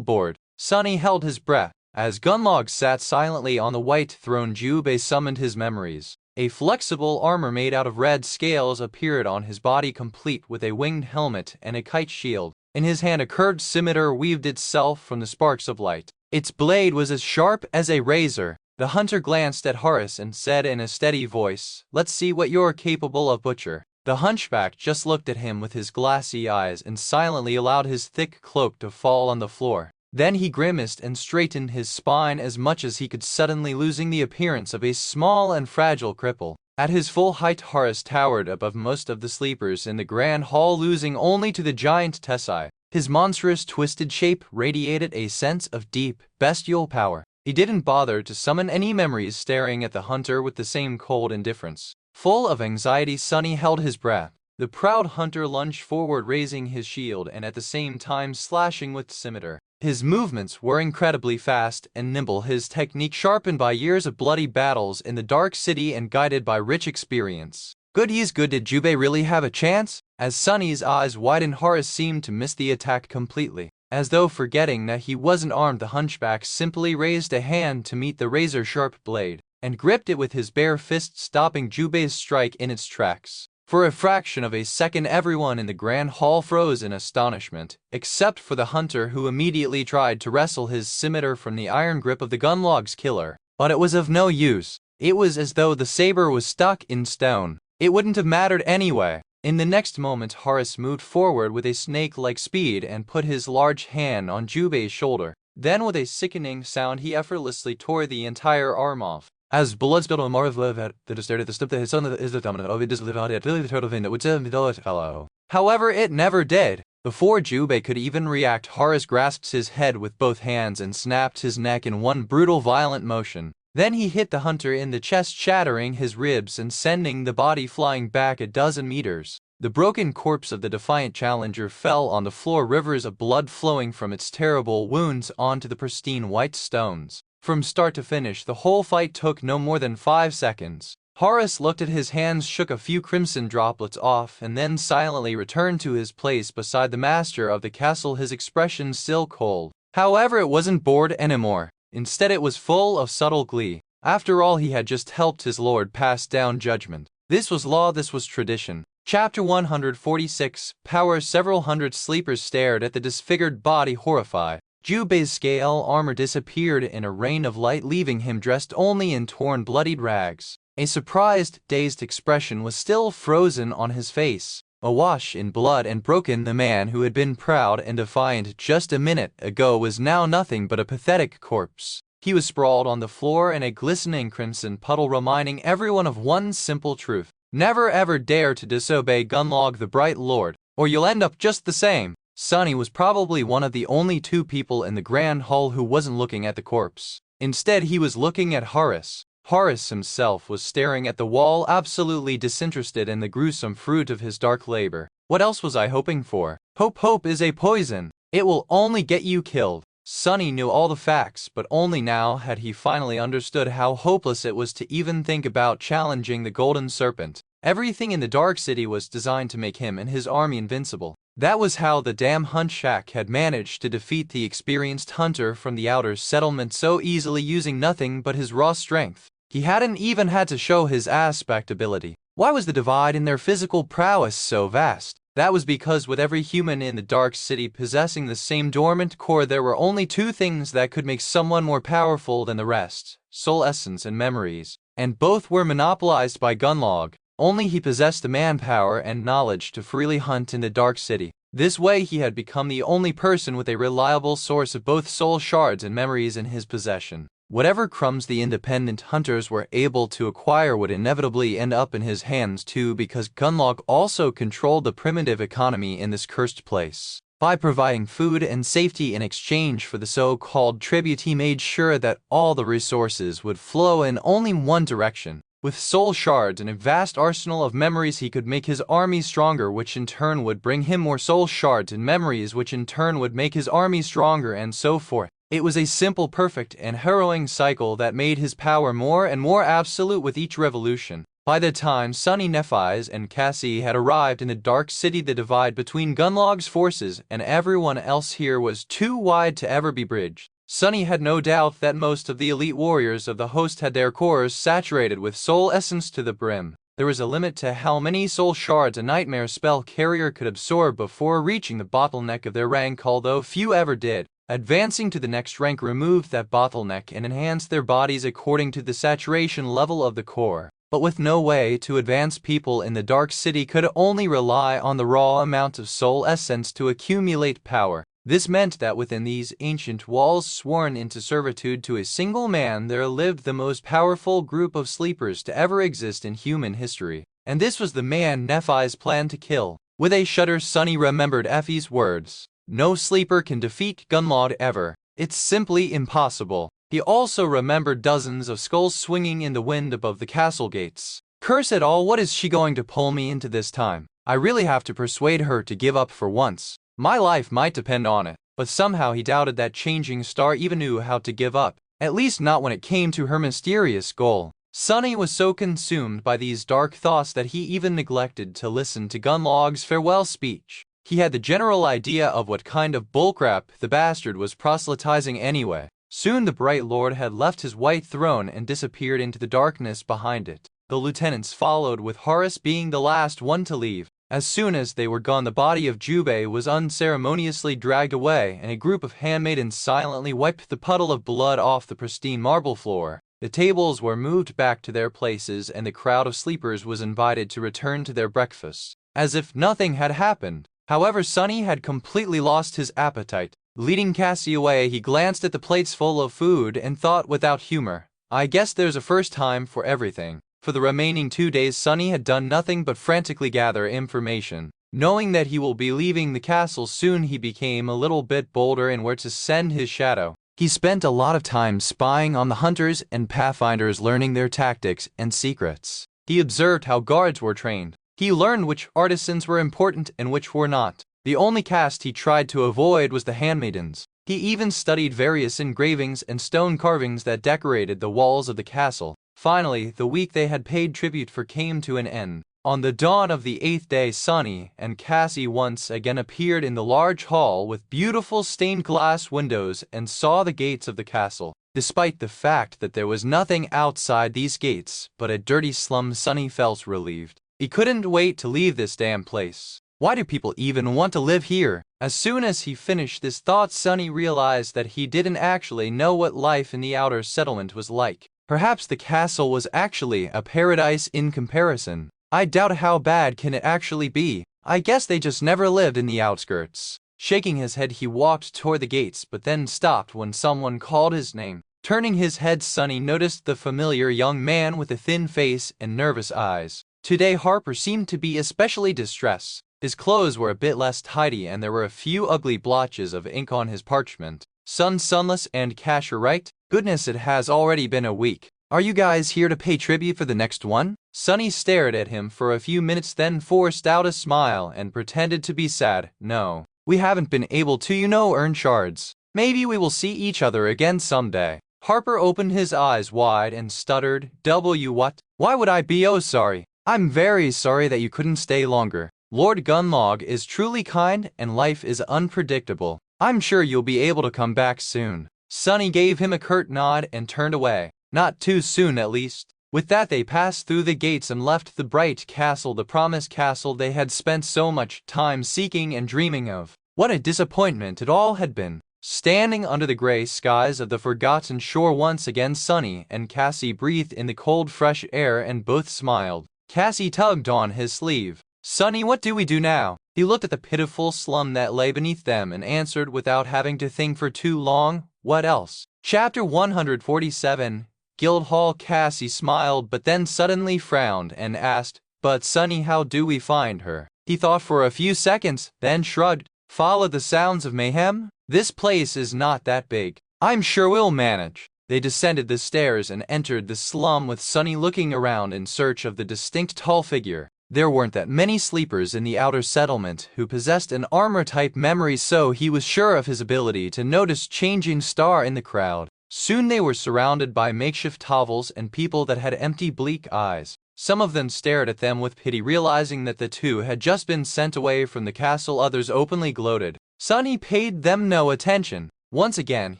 bored. Sunny held his breath. As Gunlog sat silently on the white throne, Jubei summoned his memories. A flexible armor made out of red scales appeared on his body, complete with a winged helmet and a kite shield. In his hand, a curved scimitar weaved itself from the sparks of light. Its blade was as sharp as a razor. The hunter glanced at Horus and said in a steady voice, "Let's see what you're capable of, butcher." The hunchback just looked at him with his glassy eyes and silently allowed his thick cloak to fall on the floor. Then he grimaced and straightened his spine as much as he could, suddenly losing the appearance of a small and fragile cripple. At his full height, Horus towered above most of the sleepers in the Grand Hall, losing only to the giant Tessai. His monstrous twisted shape radiated a sense of deep, bestial power. He didn't bother to summon any memories, staring at the hunter with the same cold indifference. Full of anxiety, Sunny held his breath. The proud hunter lunged forward, raising his shield and at the same time slashing with scimitar. His movements were incredibly fast and nimble, his technique sharpened by years of bloody battles in the Dark City and guided by rich experience. Good, he's good. Did Jubei really have a chance? As Sunny's eyes widened, Horus seemed to miss the attack completely. As though forgetting that he wasn't armed, the hunchback simply raised a hand to meet the razor-sharp blade, and gripped it with his bare fist, stopping Jubei's strike in its tracks. For a fraction of a second, everyone in the Grand Hall froze in astonishment, except for the hunter, who immediately tried to wrestle his scimitar from the iron grip of the Gunlog's killer. But it was of no use. It was as though the saber was stuck in stone. It wouldn't have mattered anyway. In the next moment, Horace moved forward with a snake-like speed and put his large hand on Jubei's shoulder. Then, with a sickening sound, he effortlessly tore the entire arm off. As blood spilled on Marv that stared at the step that his son is the dominant of it is the turtle fin that would tell me fellow. However, it never did. Before Jubei could even react, Horace grasped his head with both hands and snapped his neck in one brutal, violent motion. Then he hit the hunter in the chest, shattering his ribs and sending the body flying back a dozen meters. The broken corpse of the defiant challenger fell on the floor, rivers of blood flowing from its terrible wounds onto the pristine white stones. From start to finish, the whole fight took no more than 5 seconds. Horace looked at his hands, shook a few crimson droplets off, and then silently returned to his place beside the master of the castle, his expression still cold. However, it wasn't bored anymore. Instead, it was full of subtle glee. After all, he had just helped his lord pass down judgment. This was law, this was tradition. Chapter 146, Power. Several hundred sleepers stared at the disfigured body, horrified. Jubei's scale armor disappeared in a rain of light, leaving him dressed only in torn, bloodied rags. A surprised, dazed expression was still frozen on his face. Awash in blood and broken, the man who had been proud and defiant just a minute ago was now nothing but a pathetic corpse. He was sprawled on the floor in a glistening crimson puddle, reminding everyone of one simple truth. Never ever dare to disobey Gunlog the Bright Lord, or you'll end up just the same. Sunny was probably one of the only 2 people in the Grand Hall who wasn't looking at the corpse. Instead, he was looking at Horace. Horace himself was staring at the wall, absolutely disinterested in the gruesome fruit of his dark labor. What else was I hoping for? Hope is a poison. It will only get you killed. Sunny knew all the facts, but only now had he finally understood how hopeless it was to even think about challenging the Golden Serpent. Everything in the Dark City was designed to make him and his army invincible. That was how the damn Hunchback had managed to defeat the experienced hunter from the outer settlement so easily, using nothing but his raw strength. He hadn't even had to show his aspect ability. Why was the divide in their physical prowess so vast? That was because with every human in the Dark City possessing the same dormant core, there were only 2 things that could make someone more powerful than the rest: soul essence and memories. And both were monopolized by Gunlog. Only he possessed the manpower and knowledge to freely hunt in the Dark City. This way, he had become the only person with a reliable source of both soul shards and memories in his possession. Whatever crumbs the independent hunters were able to acquire would inevitably end up in his hands too, because Gunlog also controlled the primitive economy in this cursed place. By providing food and safety in exchange for the so-called tribute, he made sure that all the resources would flow in only one direction. With soul shards and a vast arsenal of memories, he could make his army stronger, which in turn would bring him more soul shards and memories, which in turn would make his army stronger, and so forth. It was a simple, perfect, and harrowing cycle that made his power more and more absolute with each revolution. By the time Sunny, Nephi's, and Cassie had arrived in the Dark City, the divide between Gunlog's forces and everyone else here was too wide to ever be bridged. Sunny had no doubt that most of the elite warriors of the host had their cores saturated with soul essence to the brim. There was a limit to how many soul shards a nightmare spell carrier could absorb before reaching the bottleneck of their rank, although few ever did. Advancing to the next rank removed that bottleneck and enhanced their bodies according to the saturation level of the core. But with no way to advance, people in the Dark City could only rely on the raw amount of soul essence to accumulate power. This meant that within these ancient walls, sworn into servitude to a single man, there lived the most powerful group of sleepers to ever exist in human history. And this was the man Nephi's planned to kill. With a shudder, Sunny remembered Effie's words. No sleeper can defeat Gunlog ever. It's simply impossible. He also remembered dozens of skulls swinging in the wind above the castle gates. Curse it all, what is she going to pull me into this time? I really have to persuade her to give up for once. My life might depend on it. But somehow he doubted that changing star even knew how to give up. At least not when it came to her mysterious goal. Sunny was so consumed by these dark thoughts that he even neglected to listen to Gunlog's farewell speech. He had the general idea of what kind of bullcrap the bastard was proselytizing anyway. Soon the Bright Lord had left his white throne and disappeared into the darkness behind it. The lieutenants followed, with Horace being the last one to leave. As soon as they were gone, the body of Jubei was unceremoniously dragged away, and a group of handmaidens silently wiped the puddle of blood off the pristine marble floor. The tables were moved back to their places, and the crowd of sleepers was invited to return to their breakfasts, as if nothing had happened. However, Sonny had completely lost his appetite. Leading Cassie away, he glanced at the plates full of food and thought without humor, "I guess there's a first time for everything." For the remaining 2 days, Sonny had done nothing but frantically gather information. Knowing that he will be leaving the castle soon, he became a little bit bolder in where to send his shadow. He spent a lot of time spying on the hunters and pathfinders, learning their tactics and secrets. He observed how guards were trained. He learned which artisans were important and which were not. The only caste he tried to avoid was the handmaidens. He even studied various engravings and stone carvings that decorated the walls of the castle. Finally, the week they had paid tribute for came to an end. On the dawn of the 8th day, Sonny and Cassie once again appeared in the large hall with beautiful stained glass windows and saw the gates of the castle. Despite the fact that there was nothing outside these gates but a dirty slum, Sonny felt relieved. He couldn't wait to leave this damn place. Why do people even want to live here? As soon as he finished this thought, Sonny realized that he didn't actually know what life in the outer settlement was like. Perhaps the castle was actually a paradise in comparison. I doubt how bad can it actually be. I guess they just never lived in the outskirts. Shaking his head, he walked toward the gates, but then stopped when someone called his name. Turning his head, Sonny noticed the familiar young man with a thin face and nervous eyes. Today, Harper seemed to be especially distressed. His clothes were a bit less tidy, and there were a few ugly blotches of ink on his parchment. Sunless and Casher, right? Goodness, it has already been a week. Are you guys here to pay tribute for the next one? Sonny stared at him for a few minutes, then forced out a smile and pretended to be sad. No, we haven't been able to, earn shards. Maybe we will see each other again someday. Harper opened his eyes wide and stuttered, What? Why would I be sorry? I'm very sorry that you couldn't stay longer. Lord Gunlog is truly kind and life is unpredictable. I'm sure you'll be able to come back soon. Sonny gave him a curt nod and turned away. Not too soon, at least. With that, they passed through the gates and left the bright castle, the promised castle they had spent so much time seeking and dreaming of. What a disappointment it all had been. Standing under the gray skies of the forgotten shore once again, Sonny and Cassie breathed in the cold, fresh air and both smiled. Cassie tugged on his sleeve. "Sonny, what do we do now?" He looked at the pitiful slum that lay beneath them and answered without having to think for too long, "What else?" Chapter 147, Guildhall. Cassie smiled but then suddenly frowned and asked, "But Sonny, how do we find her?" He thought for a few seconds, then shrugged. "Follow the sounds of mayhem? This place is not that big. I'm sure we'll manage." They descended the stairs and entered the slum, with Sonny looking around in search of the distinct tall figure. There weren't that many sleepers in the outer settlement who possessed an armor-type memory, so he was sure of his ability to notice changing star in the crowd. Soon they were surrounded by makeshift hovels and people that had empty, bleak eyes. Some of them stared at them with pity, realizing that the two had just been sent away from the castle. Others openly gloated. Sonny paid them no attention. Once again,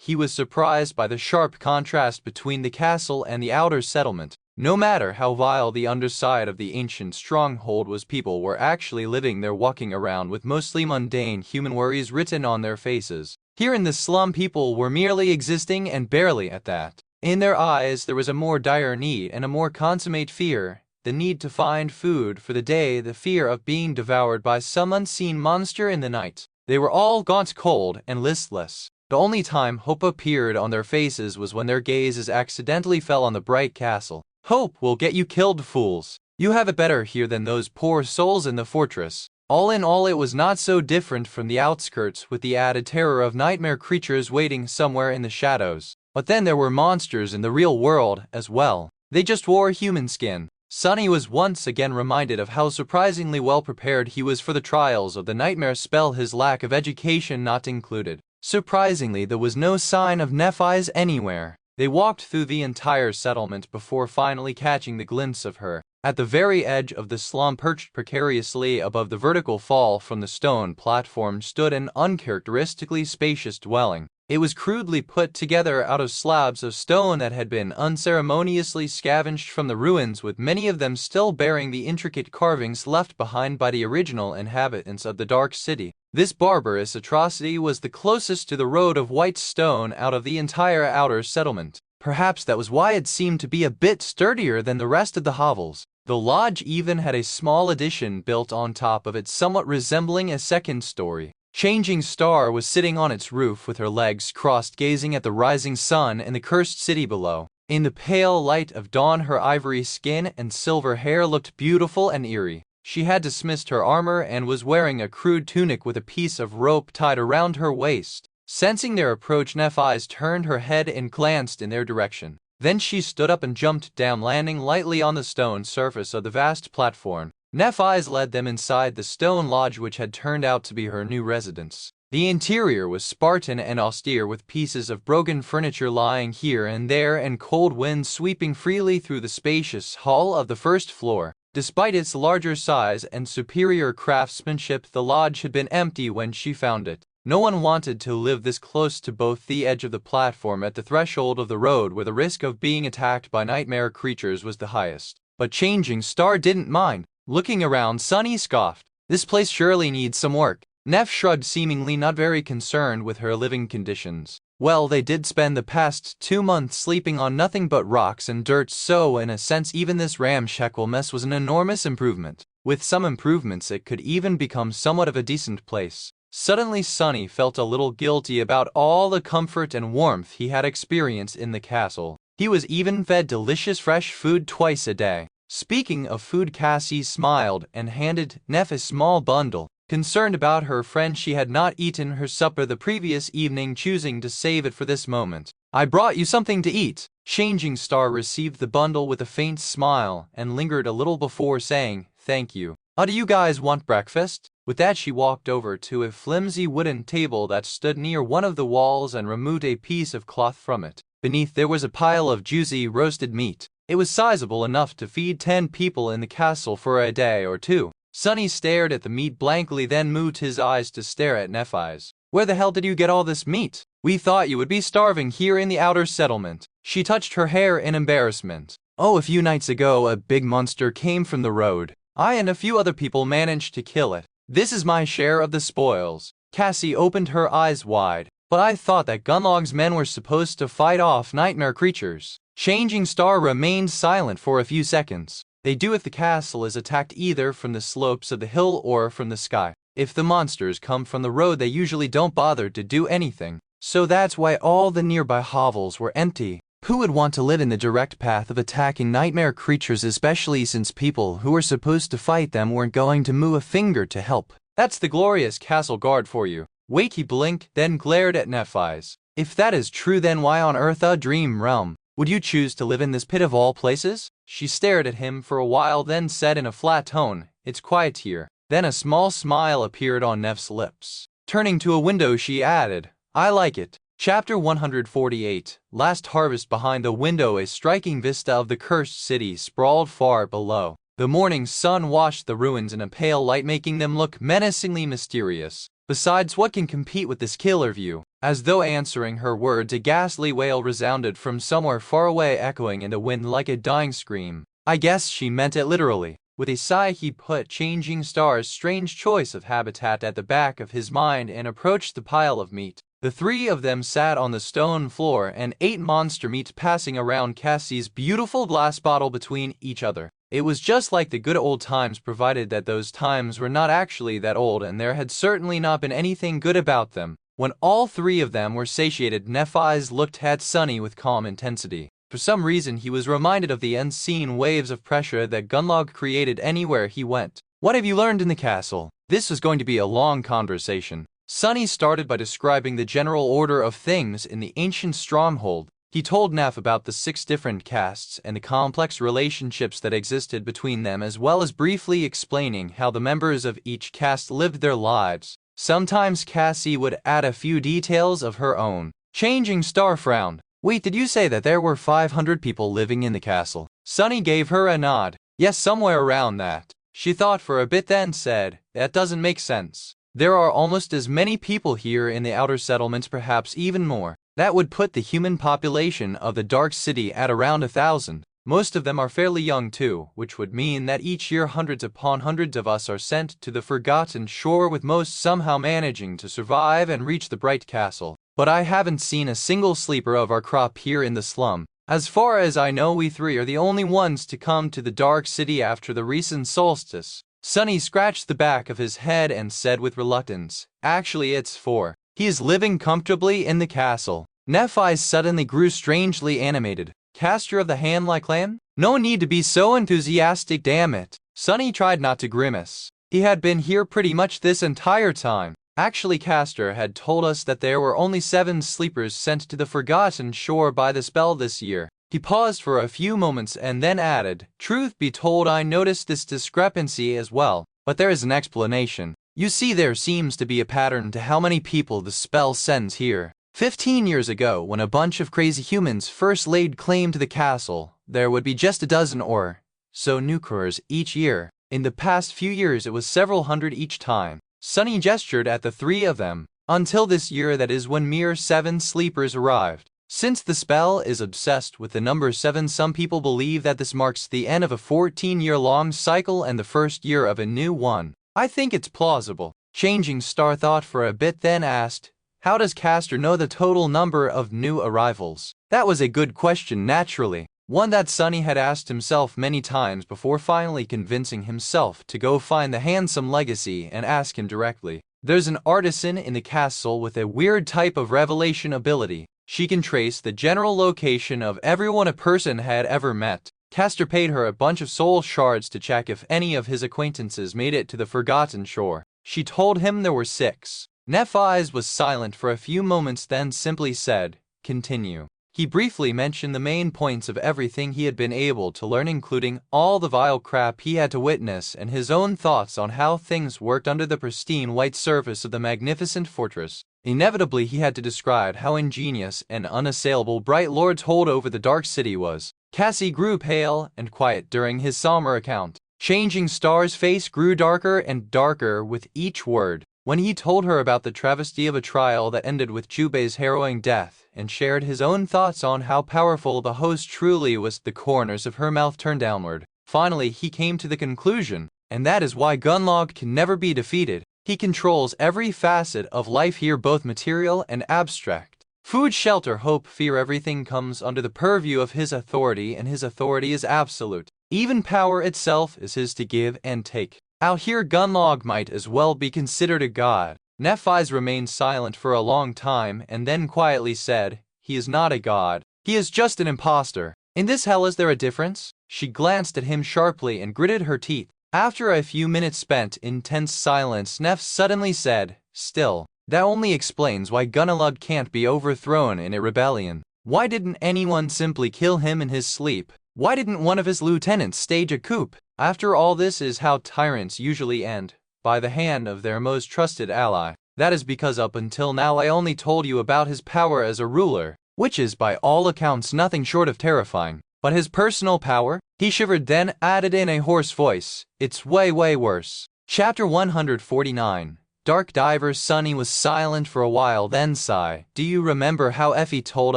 he was surprised by the sharp contrast between the castle and the outer settlement. No matter how vile the underside of the ancient stronghold was, people were actually living there, walking around with mostly mundane human worries written on their faces. Here in the slum, people were merely existing, and barely at that. In their eyes there was a more dire need and a more consummate fear. The need to find food for the day, the fear of being devoured by some unseen monster in the night. They were all gaunt, cold, and listless. The only time hope appeared on their faces was when their gazes accidentally fell on the bright castle. "Hope will get you killed, fools. You have it better here than those poor souls in the fortress." All in all, it was not so different from the outskirts, with the added terror of nightmare creatures waiting somewhere in the shadows. But then there were monsters in the real world as well. They just wore human skin. Sonny was once again reminded of how surprisingly well prepared he was for the trials of the nightmare spell, his lack of education not included. Surprisingly, there was no sign of Nephis anywhere. They walked through the entire settlement before finally catching the glimpse of her. At the very edge of the slum, perched precariously above the vertical fall from the stone platform, stood an uncharacteristically spacious dwelling. It was crudely put together out of slabs of stone that had been unceremoniously scavenged from the ruins, with many of them still bearing the intricate carvings left behind by the original inhabitants of the Dark City. This barbarous atrocity was the closest to the road of white stone out of the entire outer settlement. Perhaps that was why it seemed to be a bit sturdier than the rest of the hovels. The lodge even had a small addition built on top of it, somewhat resembling a second story. Changing Star was sitting on its roof with her legs crossed, gazing at the rising sun and the cursed city below. In the pale light of dawn, her ivory skin and silver hair looked beautiful and eerie. She had dismissed her armor and was wearing a crude tunic with a piece of rope tied around her waist. Sensing their approach, Nephi's turned her head and glanced in their direction. Then she stood up and jumped down, landing lightly on the stone surface of the vast platform. Nephi's led them inside the stone lodge, which had turned out to be her new residence. The interior was Spartan and austere, with pieces of broken furniture lying here and there and cold winds sweeping freely through the spacious hall of the first floor. Despite its larger size and superior craftsmanship, the lodge had been empty when she found it. No one wanted to live this close to both the edge of the platform at the threshold of the road, where the risk of being attacked by nightmare creatures was the highest. But Changing Star didn't mind. Looking around, Sunny scoffed. "This place surely needs some work." Neff shrugged, seemingly not very concerned with her living conditions. Well, they did spend the past 2 months sleeping on nothing but rocks and dirt, so in a sense even this ramshackle mess was an enormous improvement. With some improvements it could even become somewhat of a decent place. Suddenly Sunny felt a little guilty about all the comfort and warmth he had experienced in the castle. He was even fed delicious fresh food twice a day. Speaking of food, Cassie smiled and handed Neff a small bundle. Concerned about her friend, she had not eaten her supper the previous evening, choosing to save it for this moment. "I brought you something to eat." Changing Star received the bundle with a faint smile and lingered a little before saying, "Thank you. Do you guys want breakfast?" With that, she walked over to a flimsy wooden table that stood near one of the walls and removed a piece of cloth from it. Beneath there was a pile of juicy roasted meat. It was sizable enough to feed 10 people in the castle for a day or two. Sunny stared at the meat blankly, then moved his eyes to stare at Nephi's. "Where the hell did you get all this meat? We thought you would be starving here in the outer settlement." She touched her hair in embarrassment. "Oh, a few nights ago a big monster came from the road. I and a few other people managed to kill it. This is my share of the spoils." Cassie opened her eyes wide. "But I thought that Gunlog's men were supposed to fight off nightmare creatures." Changing Star remained silent for a few seconds. "They do if the castle is attacked either from the slopes of the hill or from the sky. If the monsters come from the road, they usually don't bother to do anything. So that's why all the nearby hovels were empty. Who would want to live in the direct path of attacking nightmare creatures, especially since people who were supposed to fight them weren't going to move a finger to help? That's the glorious castle guard for you." Wait, he blinked, then glared at Nephi's. "If that is true, then why on earth a dream realm? Would you choose to live in this pit of all places?" She stared at him for a while, then said in a flat tone, "It's quiet here." Then a small smile appeared on Neff's lips. Turning to a window, she added, "I like it." Chapter 148. Last harvest. Behind the window, a striking vista of the cursed city sprawled far below. The morning sun washed the ruins in a pale light, making them look menacingly mysterious. Besides, what can compete with this killer view? As though answering her words, a ghastly wail resounded from somewhere far away, echoing in the wind like a dying scream. I guess she meant it literally. With a sigh, he put Changing Star's strange choice of habitat at the back of his mind and approached the pile of meat. The 3 of them sat on the stone floor and ate monster meat, passing around Cassie's beautiful glass bottle between each other. It was just like the good old times, provided that those times were not actually that old, and there had certainly not been anything good about them. When all 3 of them were satiated, Nephi's looked at Sunny with calm intensity. For some reason, he was reminded of the unseen waves of pressure that Gunlog created anywhere he went. "What have you learned in the castle?" This was going to be a long conversation. Sunny started by describing the general order of things in the ancient stronghold. He told Neff about the 6 different castes and the complex relationships that existed between them, as well as briefly explaining how the members of each caste lived their lives. Sometimes Cassie would add a few details of her own. Changing Star frowned. "Wait, did you say that there were 500 people living in the castle?" Sunny gave her a nod. "Yes, somewhere around that." She thought for a bit, then said, "That doesn't make sense." There are almost as many people here in the outer settlements, perhaps even more. That would put the human population of the Dark City at around 1,000. Most of them are fairly young too, which would mean that each year hundreds upon hundreds of us are sent to the Forgotten Shore, with most somehow managing to survive and reach the Bright Castle. But I haven't seen a single sleeper of our crop here in the slum. As far as I know, we three are the only ones to come to the Dark City after the recent solstice. Sonny scratched the back of his head and said with reluctance, "Actually, it's 4. He is living comfortably in the castle." Neff's eyes suddenly grew strangely animated. "Caster of the hand-like lamb? No need to be so enthusiastic, damn it." Sonny tried not to grimace. He had been here pretty much this entire time. Actually, Caster had told us that there were only 7 sleepers sent to the Forgotten Shore by the spell this year. He paused for a few moments and then added, "Truth be told, I noticed this discrepancy as well, but there is an explanation. You see, there seems to be a pattern to how many people the spell sends here. 15 years ago, when a bunch of crazy humans first laid claim to the castle, there would be just a dozen or so newcomers each year. In the past few years, it was several hundred each time." Sonny gestured at the 3 of them. "Until this year, that is when mere 7 sleepers arrived. Since the spell is obsessed with the number 7, some people believe that this marks the end of a 14-year-long cycle and the first year of a new one. I think it's plausible." Changing Star thought for a bit, then asked, "How does Caster know the total number of new arrivals?" That was a good question, naturally. One that Sonny had asked himself many times before finally convincing himself to go find the handsome Legacy and ask him directly. "There's an artisan in the castle with a weird type of revelation ability. She can trace the general location of everyone a person had ever met." Caster paid her a bunch of soul shards to check if any of his acquaintances made it to the Forgotten Shore. She told him there were 6. Neff's eyes was silent for a few moments, then simply said, "Continue." He briefly mentioned the main points of everything he had been able to learn, including all the vile crap he had to witness and his own thoughts on how things worked under the pristine white surface of the magnificent fortress. Inevitably, he had to describe how ingenious and unassailable Bright Lord's hold over the Dark City was. Cassie grew pale and quiet during his somber account. Changing Star's face grew darker and darker with each word. When he told her about the travesty of a trial that ended with Jubei's harrowing death, and shared his own thoughts on how powerful the host truly was, the corners of her mouth turned downward. Finally, he came to the conclusion, and that is why Gunlog can never be defeated. He controls every facet of life here, both material and abstract. Food, shelter, hope, fear, everything comes under the purview of his authority, and his authority is absolute. Even power itself is his to give and take. Out here, Gunlog might as well be considered a god. Neff's eyes remained silent for a long time and then quietly said, "He is not a god. He is just an imposter. In this hell, is there a difference?" She glanced at him sharply and gritted her teeth. After a few minutes spent in tense silence, Neff suddenly said, "Still, that only explains why Gunlog can't be overthrown in a rebellion. Why didn't anyone simply kill him in his sleep? Why didn't one of his lieutenants stage a coup? After all, this is how tyrants usually end, by the hand of their most trusted ally. That is because up until now I only told you about his power as a ruler, which is by all accounts nothing short of terrifying. But his personal power?" He shivered, then added in a hoarse voice, "It's way worse." Chapter 149. Dark Diver. Sonny was silent for a while, then sighed. "Do you remember how Effie told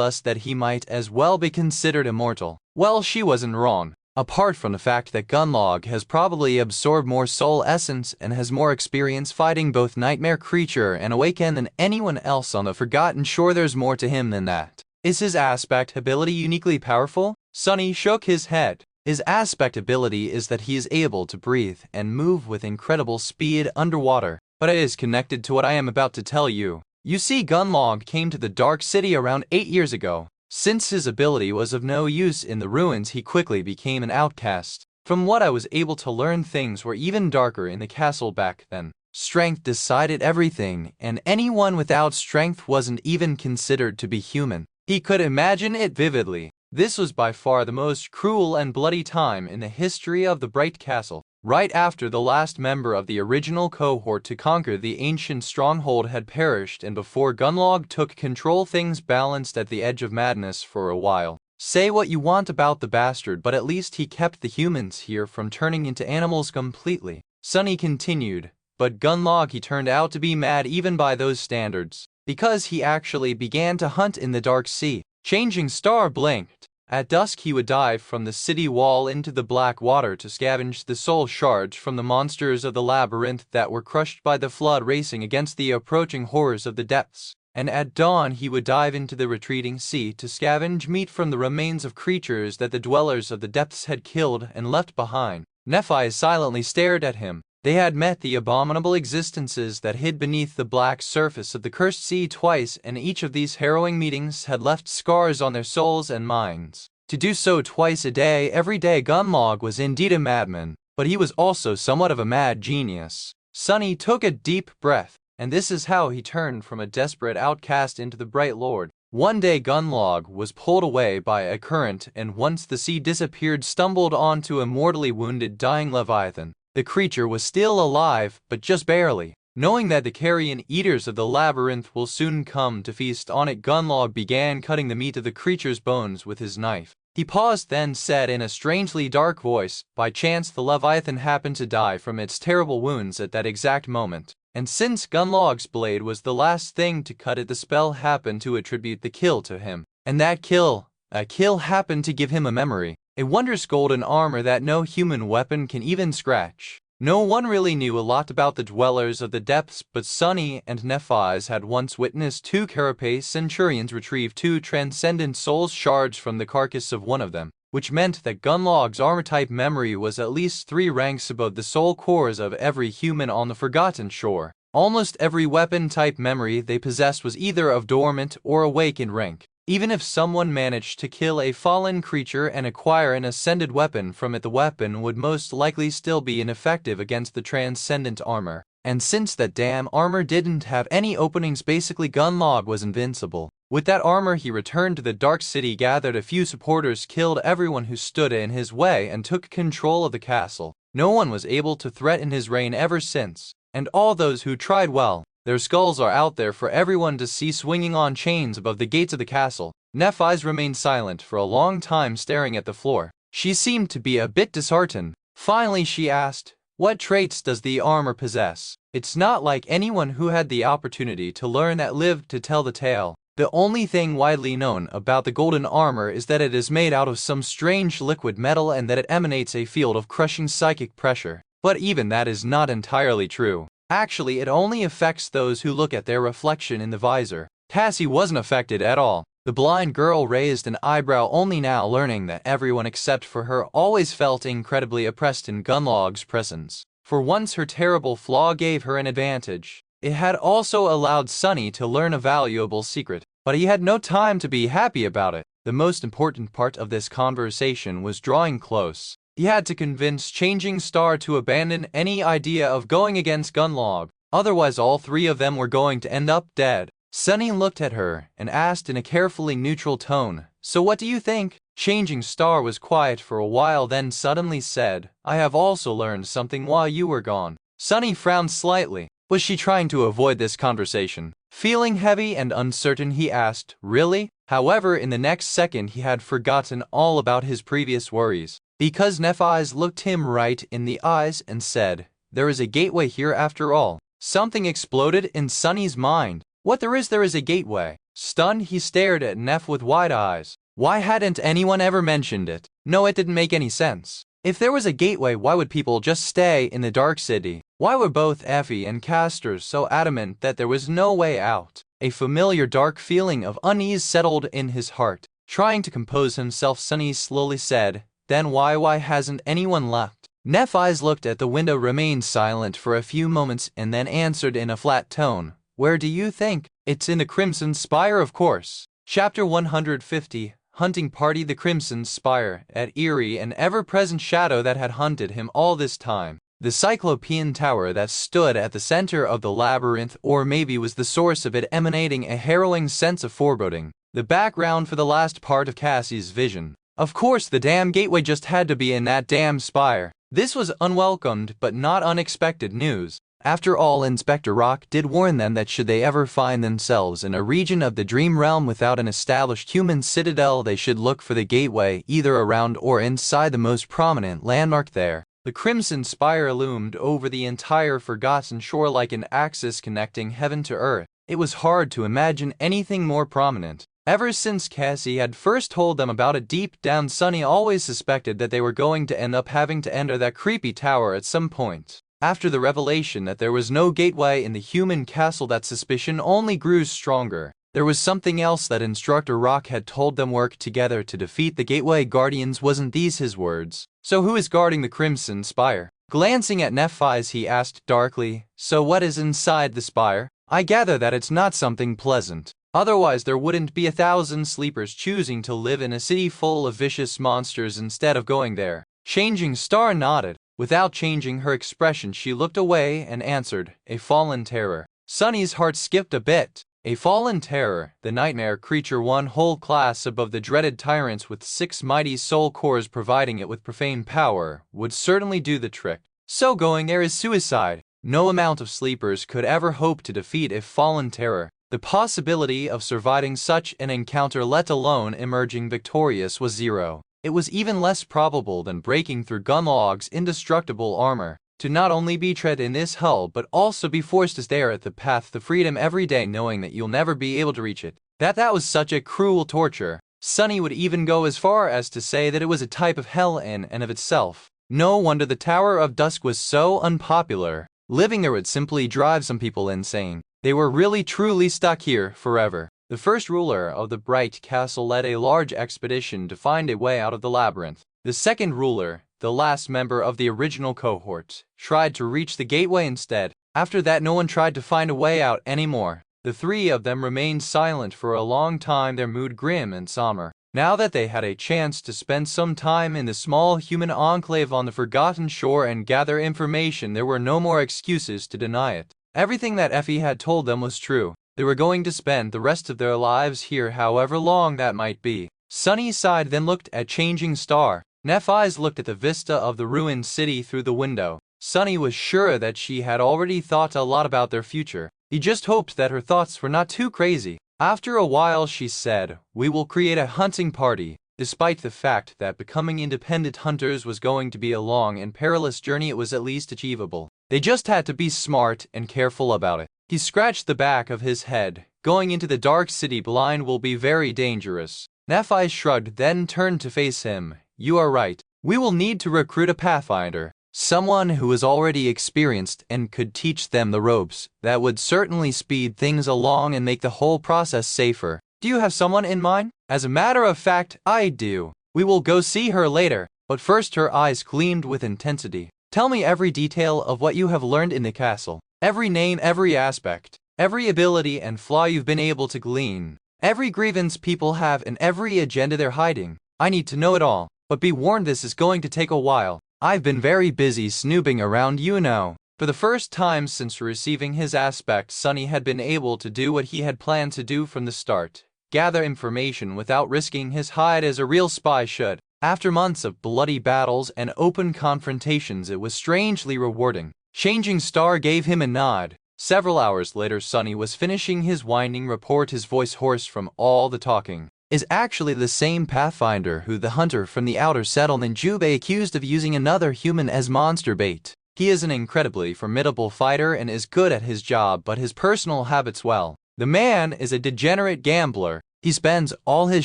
us that he might as well be considered immortal? Well, she wasn't wrong. Apart from the fact that Gunlog has probably absorbed more soul essence and has more experience fighting both Nightmare Creature and Awaken than anyone else on the Forgotten Shore, there's more to him than that. Is his aspect ability uniquely powerful?" Sonny shook his head. "His aspect ability is that he is able to breathe and move with incredible speed underwater. But it is connected to what I am about to tell you. You see, Gunlog came to the Dark City around 8 years ago. Since his ability was of no use in the ruins, he quickly became an outcast. From what I was able to learn, things were even darker in the castle back then. Strength decided everything, and anyone without strength wasn't even considered to be human." He could imagine it vividly. This was by far the most cruel and bloody time in the history of the Bright Castle. Right after the last member of the original cohort to conquer the ancient stronghold had perished, and before Gunlog took control, things balanced at the edge of madness for a while. Say what you want about the bastard, but at least he kept the humans here from turning into animals completely. Sonny continued, but Gunlog he turned out to be mad even by those standards, because he actually began to hunt in the dark sea. Changing Star blinked. At dusk he would dive from the city wall into the black water to scavenge the soul shards from the monsters of the labyrinth that were crushed by the flood racing against the approaching horrors of the depths. And at dawn he would dive into the retreating sea to scavenge meat from the remains of creatures that the dwellers of the depths had killed and left behind. Nephi silently stared at him. They had met the abominable existences that hid beneath the black surface of the cursed sea twice, and each of these harrowing meetings had left scars on their souls and minds. To do so twice a day, every day, Gunlog was indeed a madman, but he was also somewhat of a mad genius. Sunny took a deep breath, and this is how he turned from a desperate outcast into the bright Lord. One day Gunlog was pulled away by a current, and once the sea disappeared, stumbled onto a mortally wounded dying Leviathan. The creature was still alive, but just barely. Knowing that the carrion eaters of the labyrinth will soon come to feast on it, Gunlog began cutting the meat of the creature's bones with his knife. He paused, then said in a strangely dark voice, "By chance the Leviathan happened to die from its terrible wounds at that exact moment. And since Gunlog's blade was the last thing to cut it, the spell happened to attribute the kill to him. And that kill, a kill happened to give him a memory. A wondrous golden armor that no human weapon can even scratch." No one really knew a lot about the dwellers of the depths, but Sunny and Nephi's had once witnessed two carapace centurions retrieve two transcendent soul shards from the carcass of one of them, which meant that Gunlog's armor-type memory was at least 3 ranks above the soul cores of every human on the Forgotten Shore. Almost every weapon-type memory they possessed was either of dormant or awakened rank. Even if someone managed to kill a fallen creature and acquire an ascended weapon from it, the weapon would most likely still be ineffective against the transcendent armor. And since that damn armor didn't have any openings, basically Gunlog was invincible. With that armor he returned to the Dark City, gathered a few supporters, killed everyone who stood in his way, and took control of the castle. No one was able to threaten his reign ever since. And all those who tried, well, their skulls are out there for everyone to see swinging on chains above the gates of the castle. Nephi's remained silent for a long time, staring at the floor. She seemed to be a bit disheartened. Finally she asked, "What traits does the armor possess?" It's not like anyone who had the opportunity to learn that lived to tell the tale. The only thing widely known about the golden armor is that it is made out of some strange liquid metal and that it emanates a field of crushing psychic pressure. But even that is not entirely true. Actually, it only affects those who look at their reflection in the visor. Cassie wasn't affected at all. The blind girl raised an eyebrow, only now learning that everyone except for her always felt incredibly oppressed in Gunlog's presence. For once her terrible flaw gave her an advantage. It had also allowed Sunny to learn a valuable secret, but he had no time to be happy about it. The most important part of this conversation was drawing close. He had to convince Changing Star to abandon any idea of going against Gunlog, otherwise all 3 of them were going to end up dead. Sunny looked at her and asked in a carefully neutral tone, "So what do you think?" Changing Star was quiet for a while, then suddenly said, "I have also learned something while you were gone." Sunny frowned slightly. Was she trying to avoid this conversation? Feeling heavy and uncertain, he asked, "Really?" However, in the next second he had forgotten all about his previous worries, because Nephi's looked him right in the eyes and said, "There is a gateway here after all." Something exploded in Sunny's mind. What there is a gateway. Stunned, he stared at Neph with wide eyes. Why hadn't anyone ever mentioned it? No, it didn't make any sense. If there was a gateway, why would people just stay in the Dark City? Why were both Effie and Castor so adamant that there was no way out? A familiar dark feeling of unease settled in his heart. Trying to compose himself, Sunny slowly said, "Then why hasn't anyone left?" Nephi's looked at the window, remained silent for a few moments, and then answered in a flat tone, "Where do you think?" "It's in the Crimson Spire, of course." Chapter 150, Hunting Party. The Crimson Spire, that eerie and ever-present shadow that had hunted him all this time. The Cyclopean tower that stood at the center of the labyrinth, or maybe was the source of it, emanating a harrowing sense of foreboding. The background for the last part of Cassie's vision. Of course, the damn gateway just had to be in that damn spire. This was unwelcomed but not unexpected news. After all, Inspector Rock did warn them that should they ever find themselves in a region of the Dream Realm without an established human citadel, they should look for the gateway either around or inside the most prominent landmark there. The crimson spire loomed over the entire forgotten shore like an axis connecting heaven to earth. It was hard to imagine anything more prominent. Ever since Cassie had first told them about it, deep down Sunny always suspected that they were going to end up having to enter that creepy tower at some point. After the revelation that there was no gateway in the human castle, that suspicion only grew stronger. There was something else that Instructor Rock had told them: work together to defeat the Gateway Guardians. Wasn't these his words? So who is guarding the Crimson Spire? Glancing at Nephi's, he asked darkly, so what is inside the spire? I gather that it's not something pleasant. Otherwise there wouldn't be 1,000 sleepers choosing to live in a city full of vicious monsters instead of going there. Changing Star nodded. Without changing her expression, she looked away and answered, a fallen terror. Sunny's heart skipped a bit. A fallen terror, the nightmare creature one whole class above the dreaded tyrants with 6 mighty soul cores providing it with profane power, would certainly do the trick. So going there is suicide. No amount of sleepers could ever hope to defeat a fallen terror. The possibility of surviving such an encounter, let alone emerging victorious, was zero. It was even less probable than breaking through Gunlog's indestructible armor. To not only be tread in this hull but also be forced to stare at the path to freedom every day knowing that you'll never be able to reach it. That was such a cruel torture. Sunny would even go as far as to say that it was a type of hell in and of itself. No wonder the Tower of Dusk was so unpopular. Living there would simply drive some people insane. They were really truly stuck here forever. The first ruler of the Bright Castle led a large expedition to find a way out of the labyrinth. The second ruler, the last member of the original cohort, tried to reach the gateway instead. After that, no one tried to find a way out anymore. The 3 of them remained silent for a long time, their mood grim and somber. Now that they had a chance to spend some time in the small human enclave on the Forgotten Shore and gather information, there were no more excuses to deny it. Everything that Effie had told them was true. They were going to spend the rest of their lives here, however long that might be. Sunny sighed, then looked at Changing Star. Nephi's looked at the vista of the ruined city through the window. Sunny was sure that she had already thought a lot about their future. He just hoped that her thoughts were not too crazy. After a while she said, we will create a hunting party. Despite the fact that becoming independent hunters was going to be a long and perilous journey, it was at least achievable. They just had to be smart and careful about it. He scratched the back of his head. Going into the dark city blind will be very dangerous. Nephi shrugged, then turned to face him. You are right. We will need to recruit a pathfinder. Someone who is already experienced and could teach them the ropes. That would certainly speed things along and make the whole process safer. Do you have someone in mind? As a matter of fact, I do. We will go see her later. But first, her eyes gleamed with intensity. Tell me every detail of what you have learned in the castle. Every name, every aspect, every ability and flaw you've been able to glean. Every grievance people have and every agenda they're hiding. I need to know it all. But be warned, this is going to take a while. I've been very busy snooping around, you know. For the first time since receiving his aspect, Sunny had been able to do what he had planned to do from the start. Gather information without risking his hide as a real spy should. After months of bloody battles and open confrontations, it was strangely rewarding. Changing Star gave him a nod. Several hours later, Sunny was finishing his winding report, his voice hoarse from all the talking. Is actually the same pathfinder who the hunter from the outer settlement Jubei accused of using another human as monster bait. He is an incredibly formidable fighter and is good at his job, but his personal habits, well. The man is a degenerate gambler. He spends all his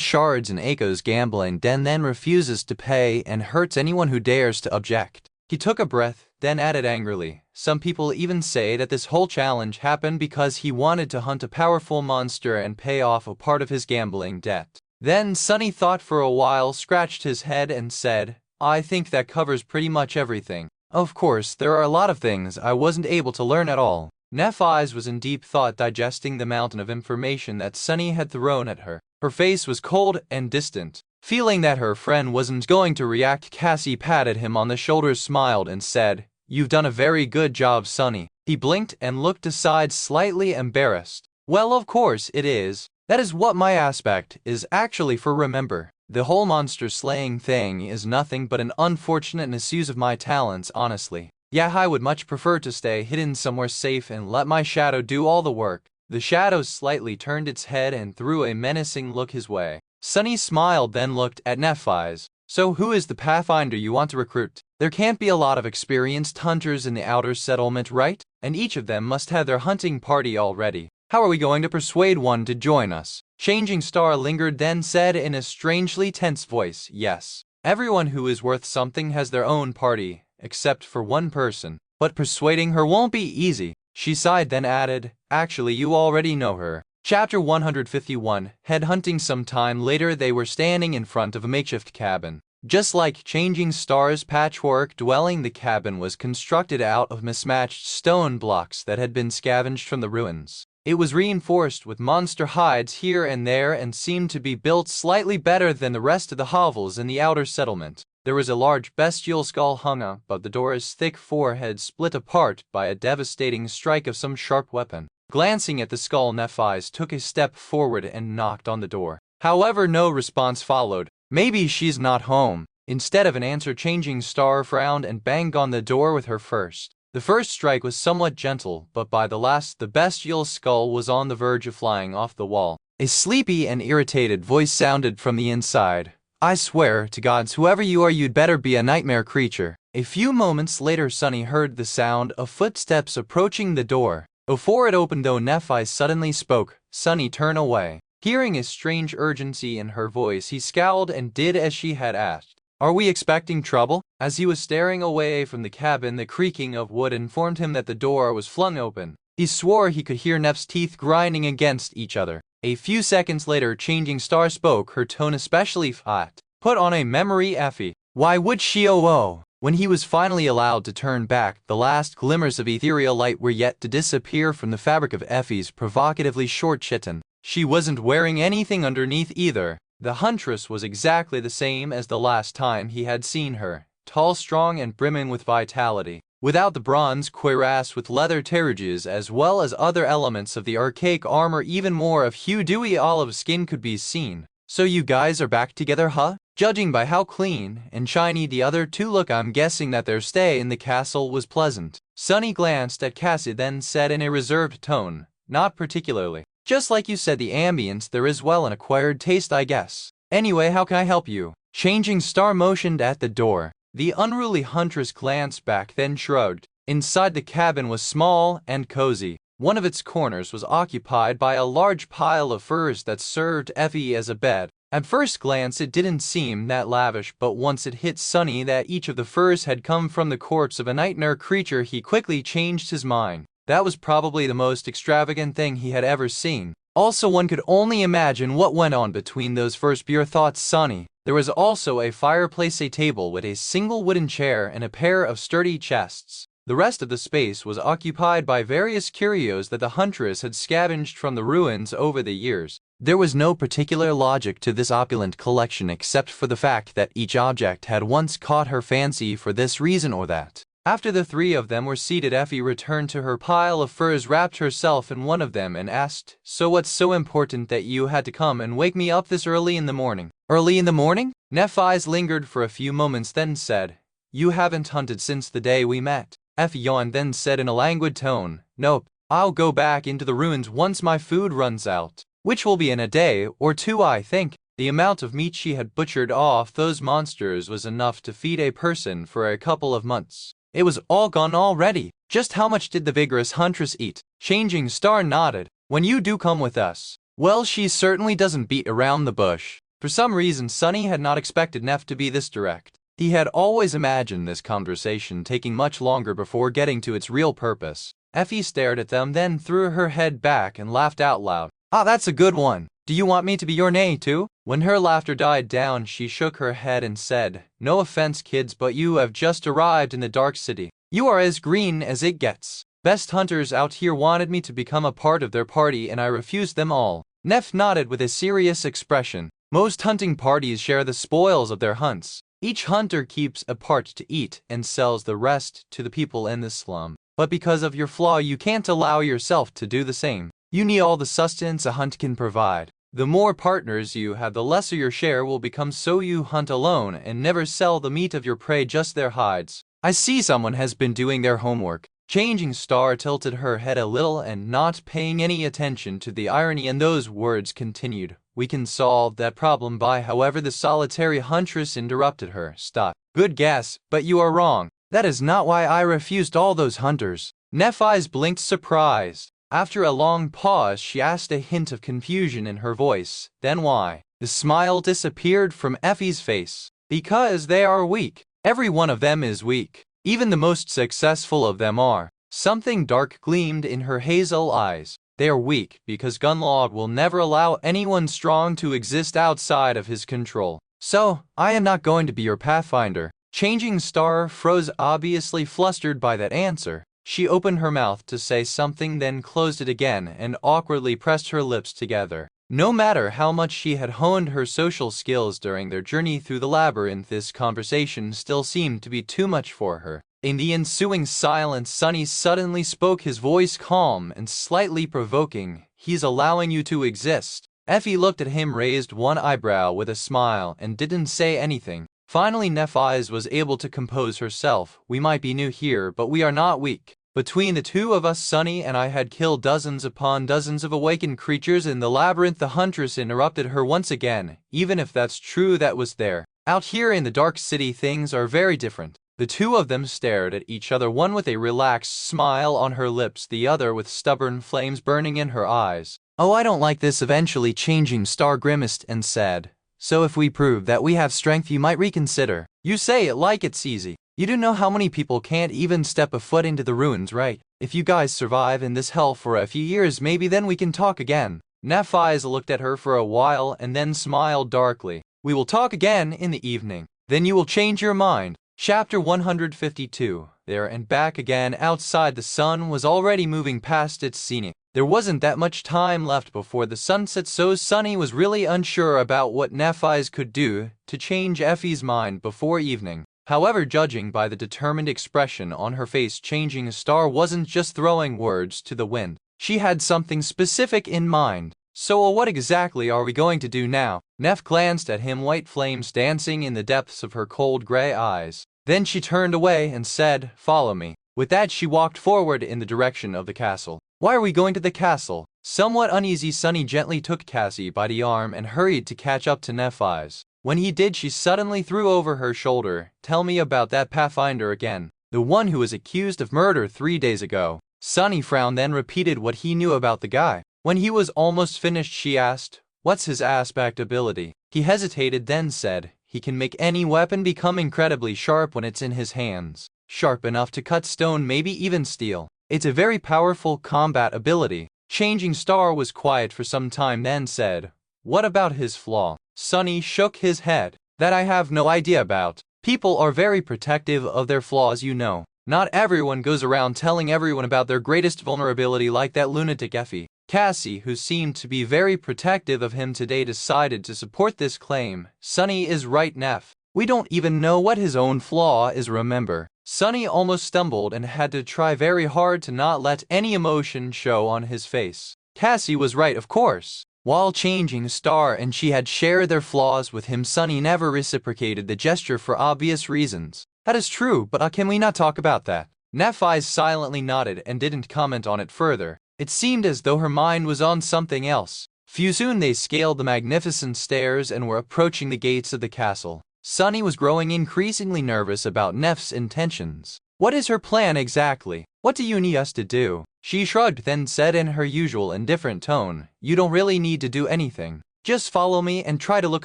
shards in Aiko's gambling den, then refuses to pay and hurts anyone who dares to object. He took a breath, then added angrily, some people even say that this whole challenge happened because he wanted to hunt a powerful monster and pay off a part of his gambling debt. Then Sunny thought for a while, scratched his head and said, I think that covers pretty much everything. Of course, there are a lot of things I wasn't able to learn at all. Nephi's was in deep thought, digesting the mountain of information that Sunny had thrown at her. Her face was cold and distant. Feeling that her friend wasn't going to react, Cassie patted him on the shoulder, smiled and said, You've done a very good job, Sunny. He blinked and looked aside, slightly embarrassed. Well, of course it is. That is what my aspect is actually for. Remember, the whole monster slaying thing is nothing but an unfortunate misuse of my talents, honestly. Yeah, I would much prefer to stay hidden somewhere safe and let my shadow do all the work. The shadow slightly turned its head and threw a menacing look his way. Sunny smiled, then looked at Nephi's. So who is the pathfinder you want to recruit? There can't be a lot of experienced hunters in the outer settlement, right? And each of them must have their hunting party already. How are we going to persuade one to join us? Changing Star lingered, then said in a strangely tense voice, yes. Everyone who is worth something has their own party, except for one person. But persuading her won't be easy. She sighed, then added, actually you already know her. Chapter 151, Headhunting. Some time later they were standing in front of a makeshift cabin. Just like Changing Star's patchwork dwelling, the cabin was constructed out of mismatched stone blocks that had been scavenged from the ruins. It was reinforced with monster hides here and there and seemed to be built slightly better than the rest of the hovels in the outer settlement. There was a large bestial skull hung above the door, his thick forehead split apart by a devastating strike of some sharp weapon. Glancing at the skull, Nephi's took a step forward and knocked on the door. However, no response followed. Maybe she's not home. Instead of an answer, Changing Star frowned and banged on the door with her fist. The first strike was somewhat gentle, but by the last, the bestial skull was on the verge of flying off the wall. A sleepy and irritated voice sounded from the inside. I swear to gods, whoever you are, you'd better be a nightmare creature. A few moments later, Sunny heard the sound of footsteps approaching the door. Before it opened, though, Nephi suddenly spoke. Sunny turned away. Hearing a strange urgency in her voice, he scowled and did as she had asked. Are we expecting trouble? As he was staring away from the cabin, the creaking of wood informed him that the door was flung open. He swore he could hear Neph's teeth grinding against each other. A few seconds later, Changing Star spoke, her tone especially flat. Put on a memory, Effie. Why would she? Oh. When he was finally allowed to turn back, the last glimmers of ethereal light were yet to disappear from the fabric of Effie's provocatively short chiton. She wasn't wearing anything underneath either. The huntress was exactly the same as the last time he had seen her, tall, strong, and brimming with vitality. Without the bronze cuirass with leather terrages as well as other elements of the archaic armor, even more of Hugh dewy olive skin could be seen. So you guys are back together, huh? Judging by how clean and shiny the other two look, I'm guessing that their stay in the castle was pleasant. Sunny glanced at Cassie, then said in a reserved tone, not particularly. Just like you said, the ambience there is, well, an acquired taste, I guess. Anyway, how can I help you? Changing Star motioned at the door. The unruly huntress glanced back, then shrugged. Inside, the cabin was small and cozy. One of its corners was occupied by a large pile of furs that served Effie as a bed. At first glance, it didn't seem that lavish, but once it hit Sunny that each of the furs had come from the corpse of a nightmare creature, he quickly changed his mind. That was probably the most extravagant thing he had ever seen. Also, one could only imagine what went on between those furs, pure thought Sunny. There was also a fireplace, a table with a single wooden chair, and a pair of sturdy chests. The rest of the space was occupied by various curios that the huntress had scavenged from the ruins over the years. There was no particular logic to this opulent collection except for the fact that each object had once caught her fancy for this reason or that. After the three of them were seated, Effie returned to her pile of furs, wrapped herself in one of them, and asked, So what's so important that you had to come and wake me up this early in the morning? Early in the morning? Nephi's lingered for a few moments, then said, You haven't hunted since the day we met. Effie yawned, then said in a languid tone, Nope, I'll go back into the ruins once my food runs out. Which will be in a day or two, I think. The amount of meat she had butchered off those monsters was enough to feed a person for a couple of months. It was all gone already. Just how much did the vigorous huntress eat? Changing Star nodded. When you do come with us. Well, she certainly doesn't beat around the bush. For some reason, Sunny had not expected Neph to be this direct. He had always imagined this conversation taking much longer before getting to its real purpose. Effie stared at them, then threw her head back and laughed out loud. Ah, that's a good one. Do you want me to be your nay too? When her laughter died down, she shook her head and said, No offense, kids, but you have just arrived in the Dark City. You are as green as it gets. Best hunters out here wanted me to become a part of their party, and I refused them all. Neff nodded with a serious expression. Most hunting parties share the spoils of their hunts. Each hunter keeps a part to eat and sells the rest to the people in the slum. But because of your flaw, you can't allow yourself to do the same. You need all the sustenance a hunt can provide. The more partners you have, the lesser your share will become, so you hunt alone and never sell the meat of your prey, just their hides. I see someone has been doing their homework. Changing Star tilted her head a little and, not paying any attention to the irony in those words, continued, "We can solve that problem by..." However, the solitary huntress interrupted her. "Stop. Good guess, but you are wrong. That is not why I refused all those hunters." Neph's blinked, surprised. After a long pause, she asked, a hint of confusion in her voice, "Then why?" The smile disappeared from Effie's face. "Because they are weak. Every one of them is weak. Even the most successful of them are." Something dark gleamed in her hazel eyes. "They are weak because Gunlord will never allow anyone strong to exist outside of his control. So, I am not going to be your pathfinder." Changing Star froze, obviously flustered by that answer. She opened her mouth to say something, then closed it again and awkwardly pressed her lips together. No matter how much she had honed her social skills during their journey through the labyrinth, this conversation still seemed to be too much for her. In the ensuing silence, Sunny suddenly spoke, his voice calm and slightly provoking. "He's allowing you to exist." Effie looked at him, raised one eyebrow with a smile, and didn't say anything. Finally, Nephi was able to compose herself. "We might be new here, but we are not weak. Between the two of us, Sunny and I had killed dozens upon dozens of awakened creatures in the labyrinth." The huntress interrupted her once again. "Even if that's true, that was there. Out here in the dark city, things are very different." The two of them stared at each other, one with a relaxed smile on her lips, the other with stubborn flames burning in her eyes. "Oh, I don't like this." Eventually, Changing Star grimaced and said, "So if we prove that we have strength, you might reconsider." "You say it like it's easy. You do know how many people can't even step a foot into the ruins, right? If you guys survive in this hell for a few years, maybe then we can talk again." Nephi looked at her for a while and then smiled darkly. "We will talk again in the evening. Then you will change your mind." Chapter 152. There and back again. Outside, the sun was already moving past its zenith. There wasn't that much time left before the sunset, so Sunny was really unsure about what Nephi could do to change Effie's mind before evening. However, judging by the determined expression on her face, Changing Star wasn't just throwing words to the wind. She had something specific in mind. "So what exactly are we going to do now?" Neff glanced at him, white flames dancing in the depths of her cold gray eyes. Then she turned away and said, "Follow me." With that, she walked forward in the direction of the castle. "Why are we going to the castle?" Somewhat uneasy, Sunny gently took Cassie by the arm and hurried to catch up to Nephi's. When he did, she suddenly threw over her shoulder, "Tell me about that pathfinder again. The one who was accused of murder 3 days ago." Sunny frowned, then repeated what he knew about the guy. When he was almost finished, she asked, "What's his aspect ability?" He hesitated, then said, "He can make any weapon become incredibly sharp when it's in his hands. Sharp enough to cut stone, maybe even steel. It's a very powerful combat ability." Changing Star was quiet for some time, then said, "What about his flaw?" Sunny shook his head. "That I have no idea about. People are very protective of their flaws, you know. Not everyone goes around telling everyone about their greatest vulnerability like that lunatic Effie." Cassie, who seemed to be very protective of him today, decided to support this claim. "Sunny is right, Neff. We don't even know what his own flaw is, remember." Sunny almost stumbled and had to try very hard to not let any emotion show on his face. Cassie was right, of course. While Changing Star and she had shared their flaws with him, Sunny never reciprocated the gesture for obvious reasons. "That is true, but can we not talk about that?" Nephi silently nodded and didn't comment on it further. It seemed as though her mind was on something else. Soon they scaled the magnificent stairs and were approaching the gates of the castle. Sunny was growing increasingly nervous about Neff's intentions. "What is her plan exactly? What do you need us to do?" She shrugged, then said in her usual indifferent tone, "You don't really need to do anything. Just follow me and try to look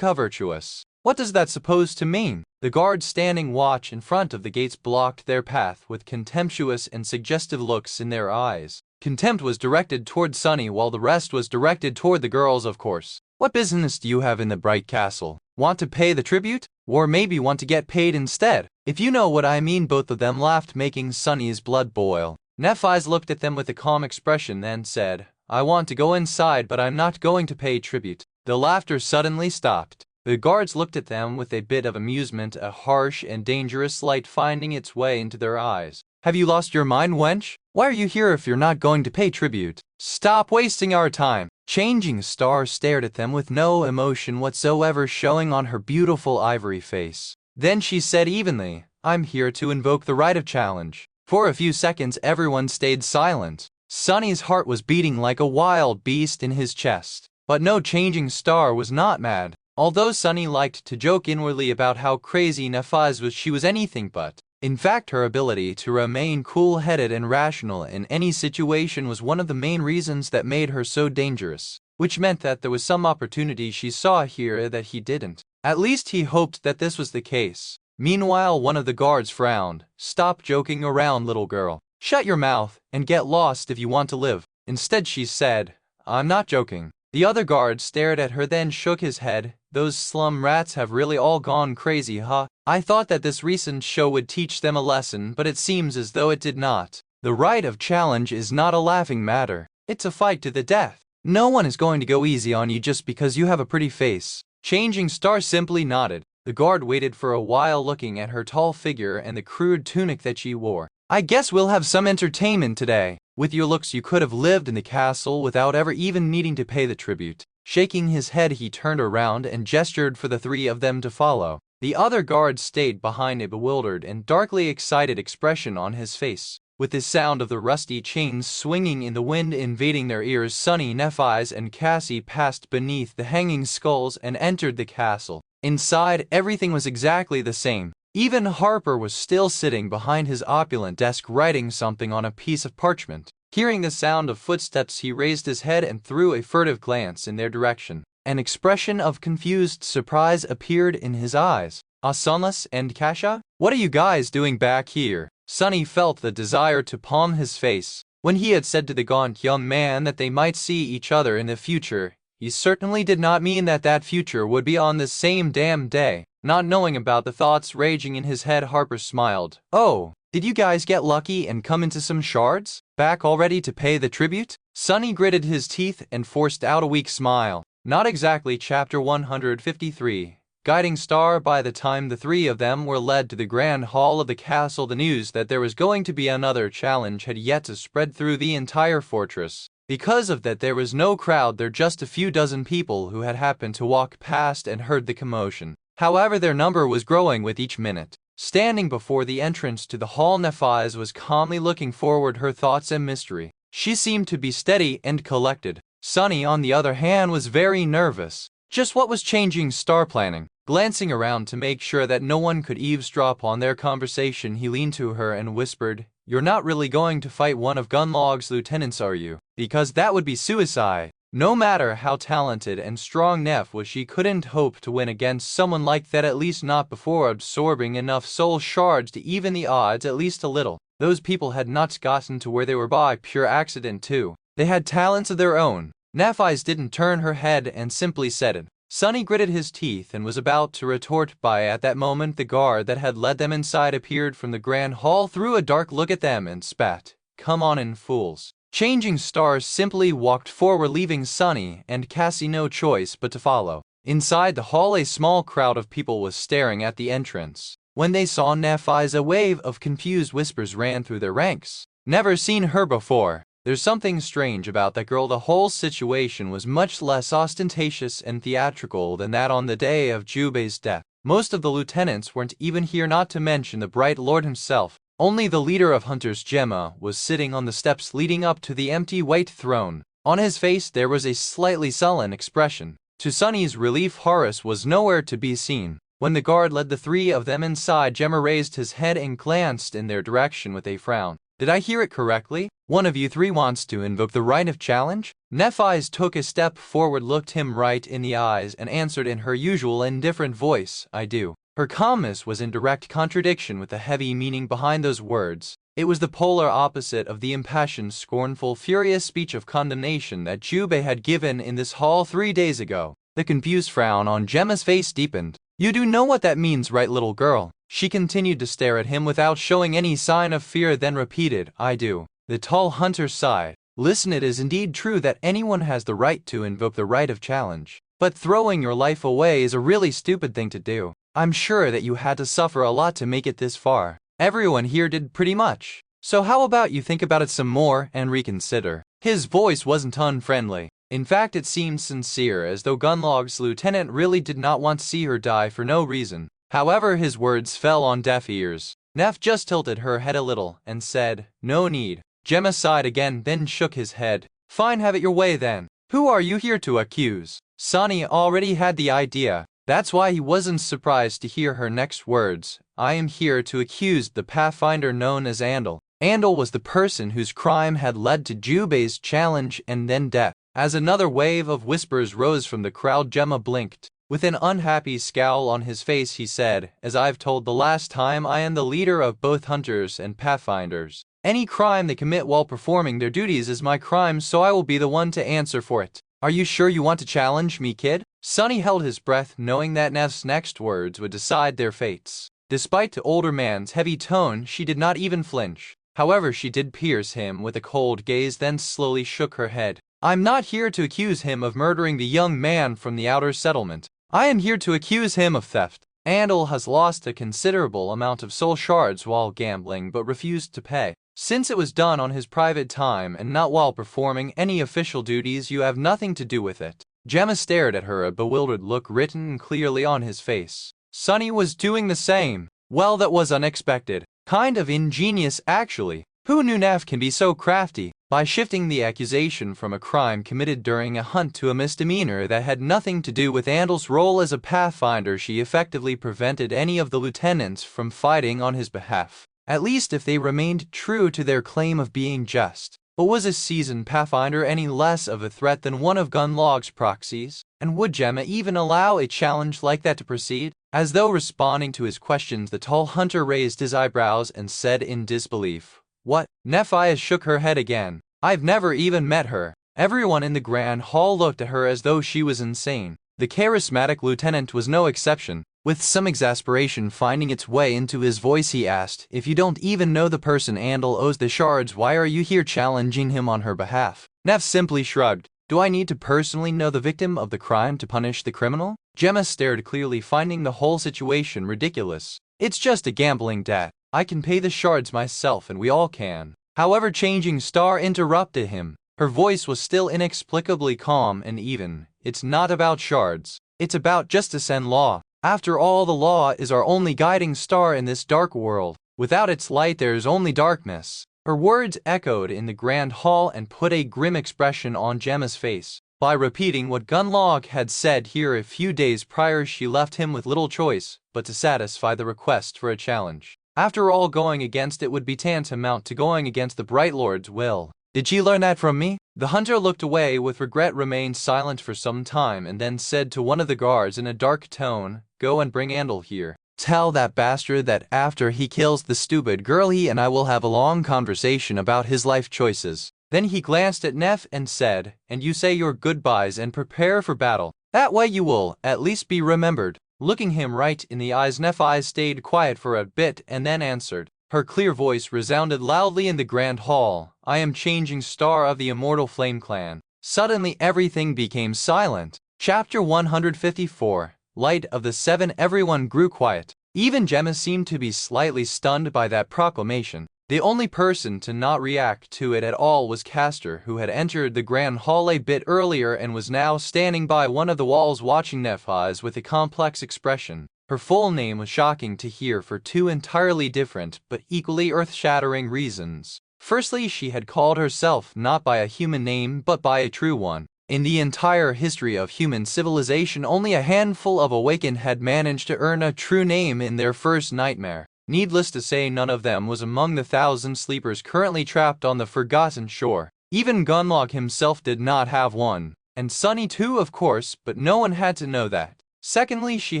virtuous." "What does that supposed to mean?" The guards standing watch in front of the gates blocked their path with contemptuous and suggestive looks in their eyes. Contempt was directed toward Sunny, while the rest was directed toward the girls, of course. "What business do you have in the Bright Castle? Want to pay the tribute? Or maybe want to get paid instead?" "If you know what I mean." Both of them laughed, making Sunny's blood boil. Nephi looked at them with a calm expression, then said, "I want to go inside, but I'm not going to pay tribute." The laughter suddenly stopped. The guards looked at them with a bit of amusement, a harsh and dangerous light finding its way into their eyes. "Have you lost your mind, wench? Why are you here if you're not going to pay tribute? Stop wasting our time." Changing Star stared at them with no emotion whatsoever showing on her beautiful ivory face. Then she said evenly, "I'm here to invoke the right of challenge." For a few seconds everyone stayed silent. Sunny's heart was beating like a wild beast in his chest. But no, changing star was not mad. Although Sunny liked to joke inwardly about how crazy Nefaz was, she was anything but. In fact, her ability to remain cool-headed and rational in any situation was one of the main reasons that made her so dangerous, which meant that there was some opportunity she saw here that he didn't. At least he hoped that this was the case. Meanwhile, one of the guards frowned. "Stop joking around, little girl. Shut your mouth and get lost if you want to live." Instead, she said, "I'm not joking." The other guard stared at her, then shook his head. "Those slum rats have really all gone crazy, huh? I thought that this recent show would teach them a lesson, but it seems as though it did not. The right of challenge is not a laughing matter. It's a fight to the death. No one is going to go easy on you just because you have a pretty face." Changing Star simply nodded. The guard waited for a while, looking at her tall figure and the crude tunic that she wore. "I guess we'll have some entertainment today. With your looks, you could have lived in the castle without ever even needing to pay the tribute." Shaking his head, he turned around and gestured for the three of them to follow. The other guard stayed behind, a bewildered and darkly excited expression on his face. With the sound of the rusty chains swinging in the wind invading their ears, Sunny, Nefaz, and Cassie passed beneath the hanging skulls and entered the castle. Inside, everything was exactly the same. Even Harper was still sitting behind his opulent desk writing something on a piece of parchment. Hearing the sound of footsteps, he raised his head and threw a furtive glance in their direction. An expression of confused surprise appeared in his eyes. "Sunless and Kasha? What are you guys doing back here?" Sunny felt the desire to palm his face. When he had said to the gaunt young man that they might see each other in the future, he certainly did not mean that that future would be on the same damn day. Not knowing about the thoughts raging in his head, Harper smiled. "Oh, did you guys get lucky and come into some shards? Back already to pay the tribute?" Sunny gritted his teeth and forced out a weak smile. Not exactly. Chapter 153. Guiding Star. By the time the three of them were led to the grand hall of the castle, the news that there was going to be another challenge had yet to spread through the entire fortress. Because of that, there was no crowd there, just a few dozen people who had happened to walk past and heard the commotion. However, their number was growing with each minute. Standing before the entrance to the hall, Nefaz was calmly looking forward, her thoughts a mystery. She seemed to be steady and collected. Sunny, on the other hand, was very nervous. Just what was Changing Star planning? Glancing around to make sure that no one could eavesdrop on their conversation, he leaned to her and whispered, "You're not really going to fight one of Gunlog's lieutenants, are you? Because that would be suicide." No matter how talented and strong Nef was, she couldn't hope to win against someone like that, at least not before absorbing enough soul shards to even the odds at least a little. Those people had not gotten to where they were by pure accident too. They had talents of their own. Nefaz didn't turn her head and simply said it. Sunny gritted his teeth and was about to retort, but at that moment the guard that had led them inside appeared from the grand hall, threw a dark look at them and spat, "Come on in, fools." Changing Stars simply walked forward, leaving Sunny and Cassie no choice but to follow. Inside the hall, a small crowd of people was staring at the entrance. When they saw Nefaz, a wave of confused whispers ran through their ranks. "Never seen her before. There's something strange about that girl." The whole situation was much less ostentatious and theatrical than that on the day of Jubei's death. Most of the lieutenants weren't even here, not to mention the Bright Lord himself. Only the leader of Hunters, Gemma, was sitting on the steps leading up to the empty white throne. On his face there was a slightly sullen expression. To Sunny's relief, Horace was nowhere to be seen. When the guard led the three of them inside, Gemma raised his head and glanced in their direction with a frown. "Did I hear it correctly? One of you three wants to invoke the right of challenge?" Nefaz took a step forward, looked him right in the eyes, and answered in her usual indifferent voice, "I do." Her calmness was in direct contradiction with the heavy meaning behind those words. It was the polar opposite of the impassioned, scornful, furious speech of condemnation that Jubei had given in this hall 3 days ago. The confused frown on Gemma's face deepened. "You do know what that means, right, little girl?" She continued to stare at him without showing any sign of fear, then repeated, "I do." The tall hunter sighed. "Listen, it is indeed true that anyone has the right to invoke the right of challenge. But throwing your life away is a really stupid thing to do. I'm sure that you had to suffer a lot to make it this far. Everyone here did pretty much. So how about you think about it some more and reconsider?" His voice wasn't unfriendly. In fact, it seemed sincere, as though Gunlog's lieutenant really did not want to see her die for no reason. However, his words fell on deaf ears. Neff just tilted her head a little and said, "No need." Gemma sighed again, then shook his head. "Fine, have it your way then. Who are you here to accuse?" Sonny already had the idea. That's why he wasn't surprised to hear her next words. "I am here to accuse the Pathfinder known as Andal." Andal was the person whose crime had led to Jubei's challenge and then death. As another wave of whispers rose from the crowd, Gemma blinked. With an unhappy scowl on his face, he said, "As I've told the last time, I am the leader of both hunters and pathfinders. Any crime they commit while performing their duties is my crime, so I will be the one to answer for it. Are you sure you want to challenge me, kid?" Sonny held his breath, knowing that Neff's next words would decide their fates. Despite the older man's heavy tone, she did not even flinch. However, she did pierce him with a cold gaze, then slowly shook her head. "I'm not here to accuse him of murdering the young man from the outer settlement. I am here to accuse him of theft. Andal has lost a considerable amount of soul shards while gambling, but refused to pay. Since it was done on his private time and not while performing any official duties, you have nothing to do with it." Gemma stared at her, a bewildered look written clearly on his face. Sonny was doing the same. Well, that was unexpected. Kind of ingenious, actually. Who knew Neff can be so crafty? By shifting the accusation from a crime committed during a hunt to a misdemeanor that had nothing to do with Andal's role as a pathfinder, she effectively prevented any of the lieutenants from fighting on his behalf. At least if they remained true to their claim of being just. But was a seasoned pathfinder any less of a threat than one of Gunlog's proxies? And would Gemma even allow a challenge like that to proceed? As though responding to his questions, the tall hunter raised his eyebrows and said in disbelief, "What?" Nephi shook her head again. "I've never even met her." Everyone in the Grand Hall looked at her as though she was insane. The charismatic lieutenant was no exception. With some exasperation finding its way into his voice, he asked, "If you don't even know the person Andal owes the shards, why are you here challenging him on her behalf?" Neff simply shrugged. "Do I need to personally know the victim of the crime to punish the criminal?" Gemma stared clearly, finding the whole situation ridiculous. "It's just a gambling debt. I can pay the shards myself, and we all can." However, Changing Star interrupted him. Her voice was still inexplicably calm and even. "It's not about shards. It's about justice and law. After all, the law is our only guiding star in this dark world. Without its light, there is only darkness." Her words echoed in the Grand Hall and put a grim expression on Gemma's face. By repeating what Gunlog had said here a few days prior, she left him with little choice but to satisfy the request for a challenge. After all, going against it would be tantamount to going against the Bright Lord's will. "Did she learn that from me?" The hunter looked away with regret, remained silent for some time, and then said to one of the guards in a dark tone, "Go and bring Andal here. Tell that bastard that after he kills the stupid girl, he and I will have a long conversation about his life choices." Then he glanced at Neff and said, "And you say your goodbyes and prepare for battle. That way you will at least be remembered." Looking him right in the eyes, Nephi stayed quiet for a bit and then answered. Her clear voice resounded loudly in the Grand Hall. "I am Changing Star of the Immortal Flame Clan." Suddenly everything became silent. Chapter 154. Light of the Seven. Everyone grew quiet. Even Gemma seemed to be slightly stunned by that proclamation. The only person to not react to it at all was Castor, who had entered the Grand Hall a bit earlier and was now standing by one of the walls watching Nephi's with a complex expression. Her full name was shocking to hear for two entirely different but equally earth-shattering reasons. Firstly, she had called herself not by a human name but by a true one. In the entire history of human civilization, only a handful of awakened had managed to earn a true name in their first nightmare. Needless to say, none of them was among the 1,000 sleepers currently trapped on the Forgotten Shore. Even Gunlog himself did not have one. And Sonny too, of course, but no one had to know that. Secondly, she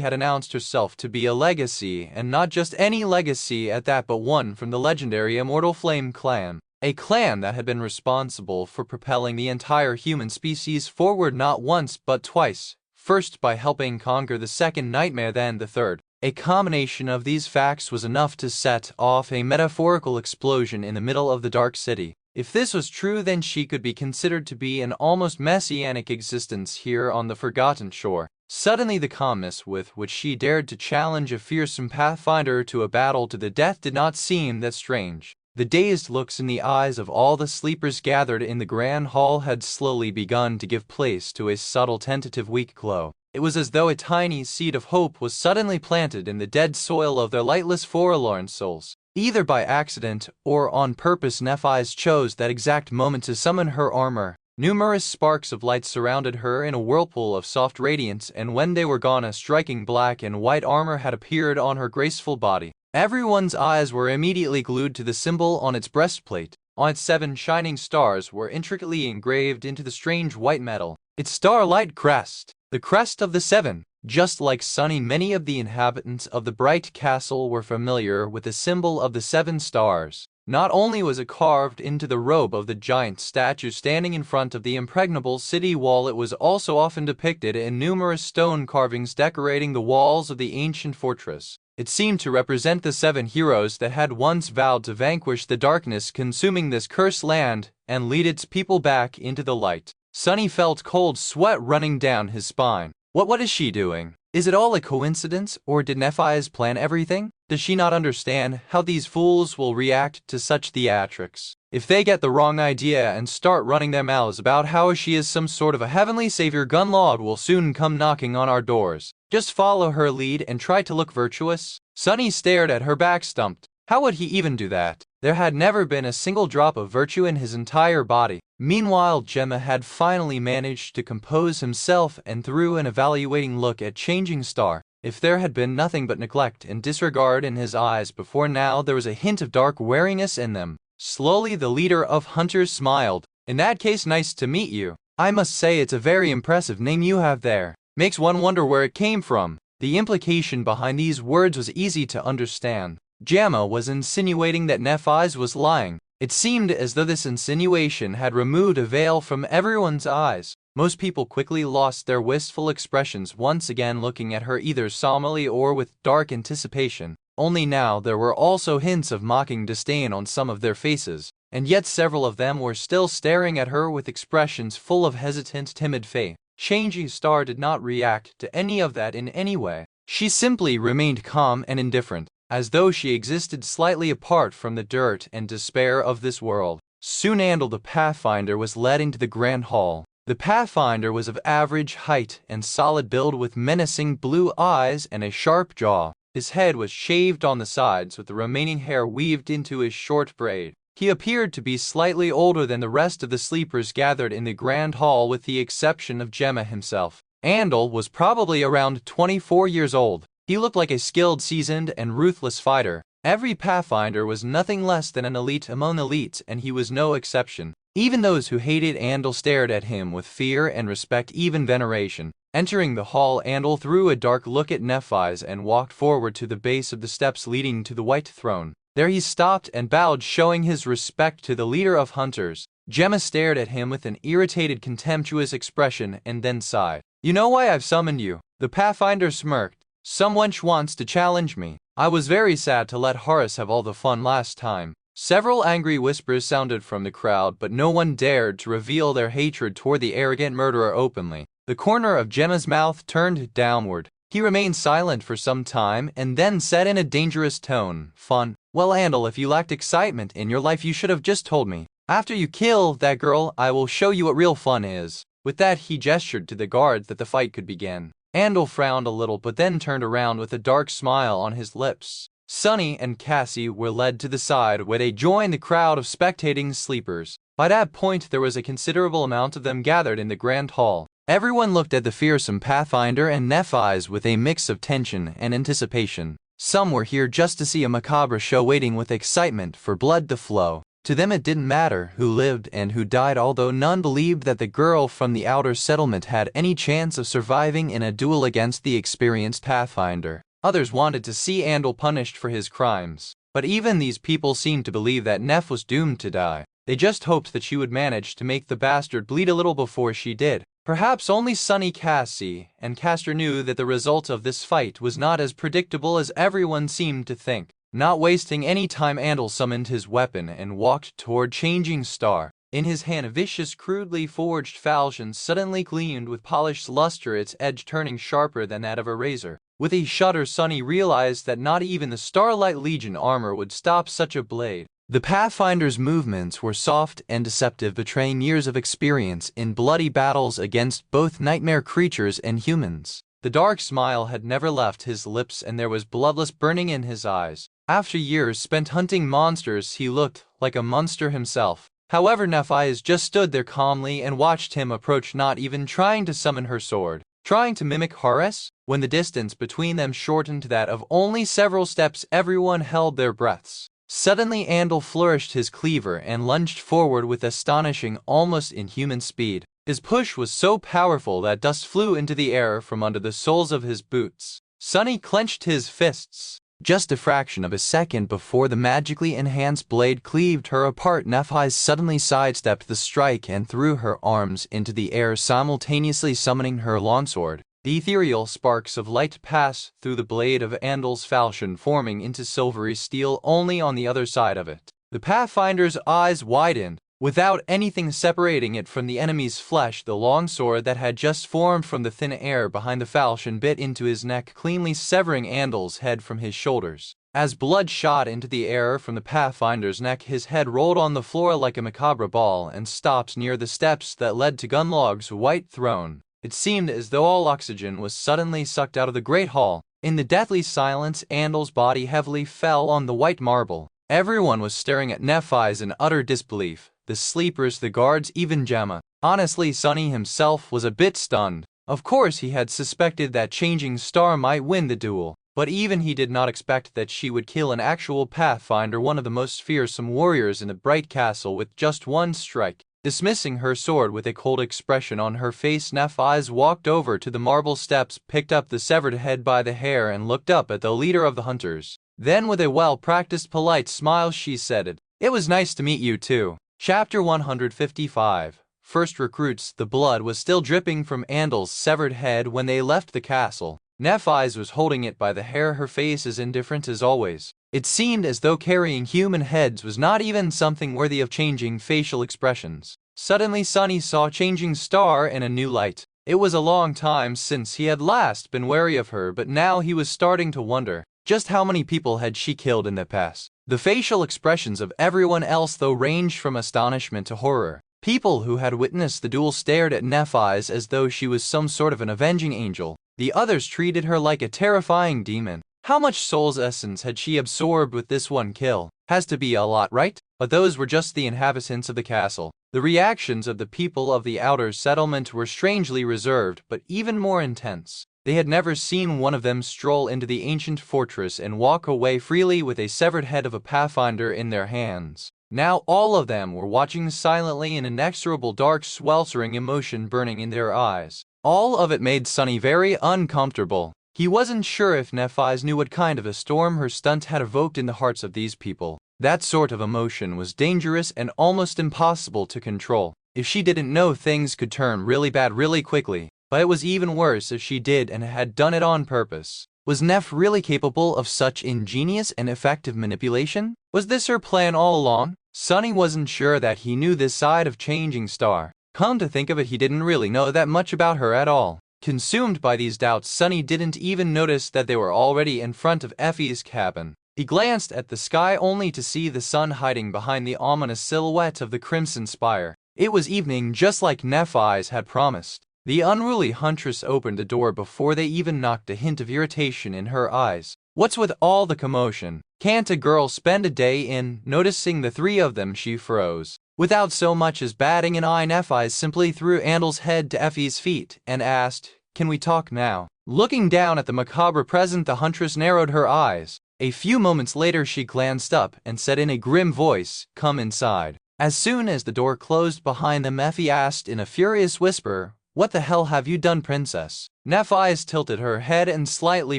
had announced herself to be a legacy, and not just any legacy at that, but one from the legendary Immortal Flame Clan. A clan that had been responsible for propelling the entire human species forward not once but twice. First by helping conquer the second nightmare, then the third. A combination of these facts was enough to set off a metaphorical explosion in the middle of the Dark City. If this was true, then she could be considered to be an almost messianic existence here on the Forgotten Shore. Suddenly, the calmness with which she dared to challenge a fearsome pathfinder to a battle to the death did not seem that strange. The dazed looks in the eyes of all the sleepers gathered in the Grand Hall had slowly begun to give place to a subtle, tentative, weak glow. It was as though a tiny seed of hope was suddenly planted in the dead soil of their lightless, forlorn souls. Either by accident or on purpose, Nephi's chose that exact moment to summon her armor. Numerous sparks of light surrounded her in a whirlpool of soft radiance, and when they were gone, a striking black and white armor had appeared on her graceful body. Everyone's eyes were immediately glued to the symbol on its breastplate. On its 7 shining stars were intricately engraved into the strange white metal. Its starlight crest, the crest of the 7. Just like Sunny, many of the inhabitants of the bright castle were familiar with the symbol of the 7 stars. Not only was it carved into the robe of the giant statue standing in front of the impregnable city wall, it was also often depicted in numerous stone carvings decorating the walls of the ancient fortress. It seemed to represent the 7 heroes that had once vowed to vanquish the darkness consuming this cursed land and lead its people back into the light. Sunny felt cold sweat running down his spine. What is she doing? Is it all a coincidence, or did Nephi's plan everything? Does she not understand how these fools will react to such theatrics? If they get the wrong idea and start running their mouths about how she is some sort of a heavenly savior, Gunlord will soon come knocking on our doors. Just follow her lead and try to look virtuous. Sunny stared at her back, stumped. How would he even do that? There had never been a single drop of virtue in his entire body. Meanwhile, Gemma had finally managed to compose himself and threw an evaluating look at Changing Star. If there had been nothing but neglect and disregard in his eyes before now, there was a hint of dark wariness in them. Slowly, the leader of hunters smiled. In that case, nice to meet you. I must say it's a very impressive name you have there. Makes one wonder where it came from. The implication behind these words was easy to understand. Gemma was insinuating that Nephi's was lying. It seemed as though this insinuation had removed a veil from everyone's eyes. Most people quickly lost their wistful expressions, once again looking at her either solemnly or with dark anticipation. Only now there were also hints of mocking disdain on some of their faces, and yet several of them were still staring at her with expressions full of hesitant, timid faith. Changing Star did not react to any of that in any way. She simply remained calm and indifferent, as though she existed slightly apart from the dirt and despair of this world. Soon Andal the Pathfinder was led into the grand hall. The Pathfinder was of average height and solid build, with menacing blue eyes and a sharp jaw. His head was shaved on the sides, with the remaining hair weaved into his short braid. He appeared to be slightly older than the rest of the sleepers gathered in the grand hall, with the exception of Gemma himself. Andal was probably around 24 years old. He looked like a skilled, seasoned, and ruthless fighter. Every Pathfinder was nothing less than an elite among elites, and he was no exception. Even those who hated Andal stared at him with fear and respect, even veneration. Entering the hall, Andal threw a dark look at Nephi's and walked forward to the base of the steps leading to the white throne. There he stopped and bowed, showing his respect to the leader of hunters. Gemma stared at him with an irritated, contemptuous expression and then sighed. "You know why I've summoned you?" The Pathfinder smirked. "Some wench wants to challenge me. I was very sad to let Horace have all the fun last time." Several angry whispers sounded from the crowd, but no one dared to reveal their hatred toward the arrogant murderer openly. The corner of Gemma's mouth turned downward. He remained silent for some time and then said in a dangerous tone, "Fun? Well, Andal, if you lacked excitement in your life, you should have just told me. After you kill that girl, I will show you what real fun is." With that, he gestured to the guards that the fight could begin. Andal frowned a little, but then turned around with a dark smile on his lips. Sunny and Cassie were led to the side, where they joined the crowd of spectating sleepers. By that point, there was a considerable amount of them gathered in the grand hall. Everyone looked at the fearsome Pathfinder and Nephi's with a mix of tension and anticipation. Some were here just to see a macabre show, waiting with excitement for blood to flow. To them it didn't matter who lived and who died, although none believed that the girl from the outer settlement had any chance of surviving in a duel against the experienced Pathfinder. Others wanted to see Andal punished for his crimes. But even these people seemed to believe that Neph was doomed to die. They just hoped that she would manage to make the bastard bleed a little before she did. Perhaps only Sunny, Cassie, and Castor knew that the result of this fight was not as predictable as everyone seemed to think. Not wasting any time, Andal summoned his weapon and walked toward Changing Star. In his hand, a vicious, crudely forged falchion suddenly gleamed with polished luster, its edge turning sharper than that of a razor. With a shudder, Sunny realized that not even the Starlight Legion armor would stop such a blade. The Pathfinder's movements were soft and deceptive, betraying years of experience in bloody battles against both nightmare creatures and humans. The dark smile had never left his lips, and there was bloodlust burning in his eyes. After years spent hunting monsters, he looked like a monster himself. However, Nephi's just stood there calmly and watched him approach, not even trying to summon her sword. Trying to mimic Horus? When the distance between them shortened to that of only several steps, everyone held their breaths. Suddenly Andal flourished his cleaver and lunged forward with astonishing, almost inhuman speed. His push was so powerful that dust flew into the air from under the soles of his boots. Sunny clenched his fists. Just a fraction of a second before the magically enhanced blade cleaved her apart, Nephi suddenly sidestepped the strike and threw her arms into the air, simultaneously summoning her longsword. The ethereal sparks of light passed through the blade of Andal's falchion, forming into silvery steel only on the other side of it. The Pathfinder's eyes widened. Without anything separating it from the enemy's flesh, the longsword that had just formed from the thin air behind the falchion bit into his neck, cleanly severing Andal's head from his shoulders. As blood shot into the air from the Pathfinder's neck, his head rolled on the floor like a macabre ball and stopped near the steps that led to Gunlog's white throne. It seemed as though all oxygen was suddenly sucked out of the great hall. In the deathly silence, Andal's body heavily fell on the white marble. Everyone was staring at Nephi's in utter disbelief. The sleepers, the guards, even Gemma. Honestly, Sunny himself was a bit stunned. Of course, he had suspected that Changing Star might win the duel, but even he did not expect that she would kill an actual Pathfinder, one of the most fearsome warriors in the Bright Castle, with just one strike. Dismissing her sword with a cold expression on her face, Nephi walked over to the marble steps, picked up the severed head by the hair, and looked up at the leader of the hunters. Then, with a well-practiced polite smile, she said, "It was nice to meet you too." Chapter 155. First Recruits. The blood was still dripping from Andal's severed head when they left the castle. Nephi was holding it by the hair, her face as indifferent as always. It seemed as though carrying human heads was not even something worthy of changing facial expressions. Suddenly Sunny saw Changing Star in a new light. It was a long time since he had last been wary of her, but now he was starting to wonder, just how many people had she killed in the past? The facial expressions of everyone else, though, ranged from astonishment to horror. People who had witnessed the duel stared at Nephi as though she was some sort of an avenging angel. The others treated her like a terrifying demon. How much soul's essence had she absorbed with this one kill? Has to be a lot, right? But those were just the inhabitants of the castle. The reactions of the people of the outer settlement were strangely reserved, but even more intense. They had never seen one of them stroll into the ancient fortress and walk away freely with a severed head of a Pathfinder in their hands. Now all of them were watching silently, an inexorable dark sweltering emotion burning in their eyes. All of it made Sunny very uncomfortable. He wasn't sure if Nephi knew what kind of a storm her stunt had evoked in the hearts of these people. That sort of emotion was dangerous and almost impossible to control. If she didn't know, things could turn really bad really quickly. But it was even worse if she did and had done it on purpose. Was Neph really capable of such ingenious and effective manipulation? Was this her plan all along? Sunny wasn't sure that he knew this side of Changing Star. Come to think of it, he didn't really know that much about her at all. Consumed by these doubts, Sunny didn't even notice that they were already in front of Effie's cabin. He glanced at the sky only to see the sun hiding behind the ominous silhouette of the Crimson Spire. It was evening, just like Nephi's had promised. The unruly huntress opened the door before they even knocked, a hint of irritation in her eyes. What's with all the commotion? Can't a girl spend a day in? Noticing the three of them, she froze. Without so much as batting an eye, Nephi simply threw Andal's head to Effie's feet and asked, "Can we talk now?" Looking down at the macabre present, the huntress narrowed her eyes. A few moments later she glanced up and said in a grim voice, "Come inside." As soon as the door closed behind them, Effie asked in a furious whisper, "What the hell have you done, princess?" Nephi tilted her head and slightly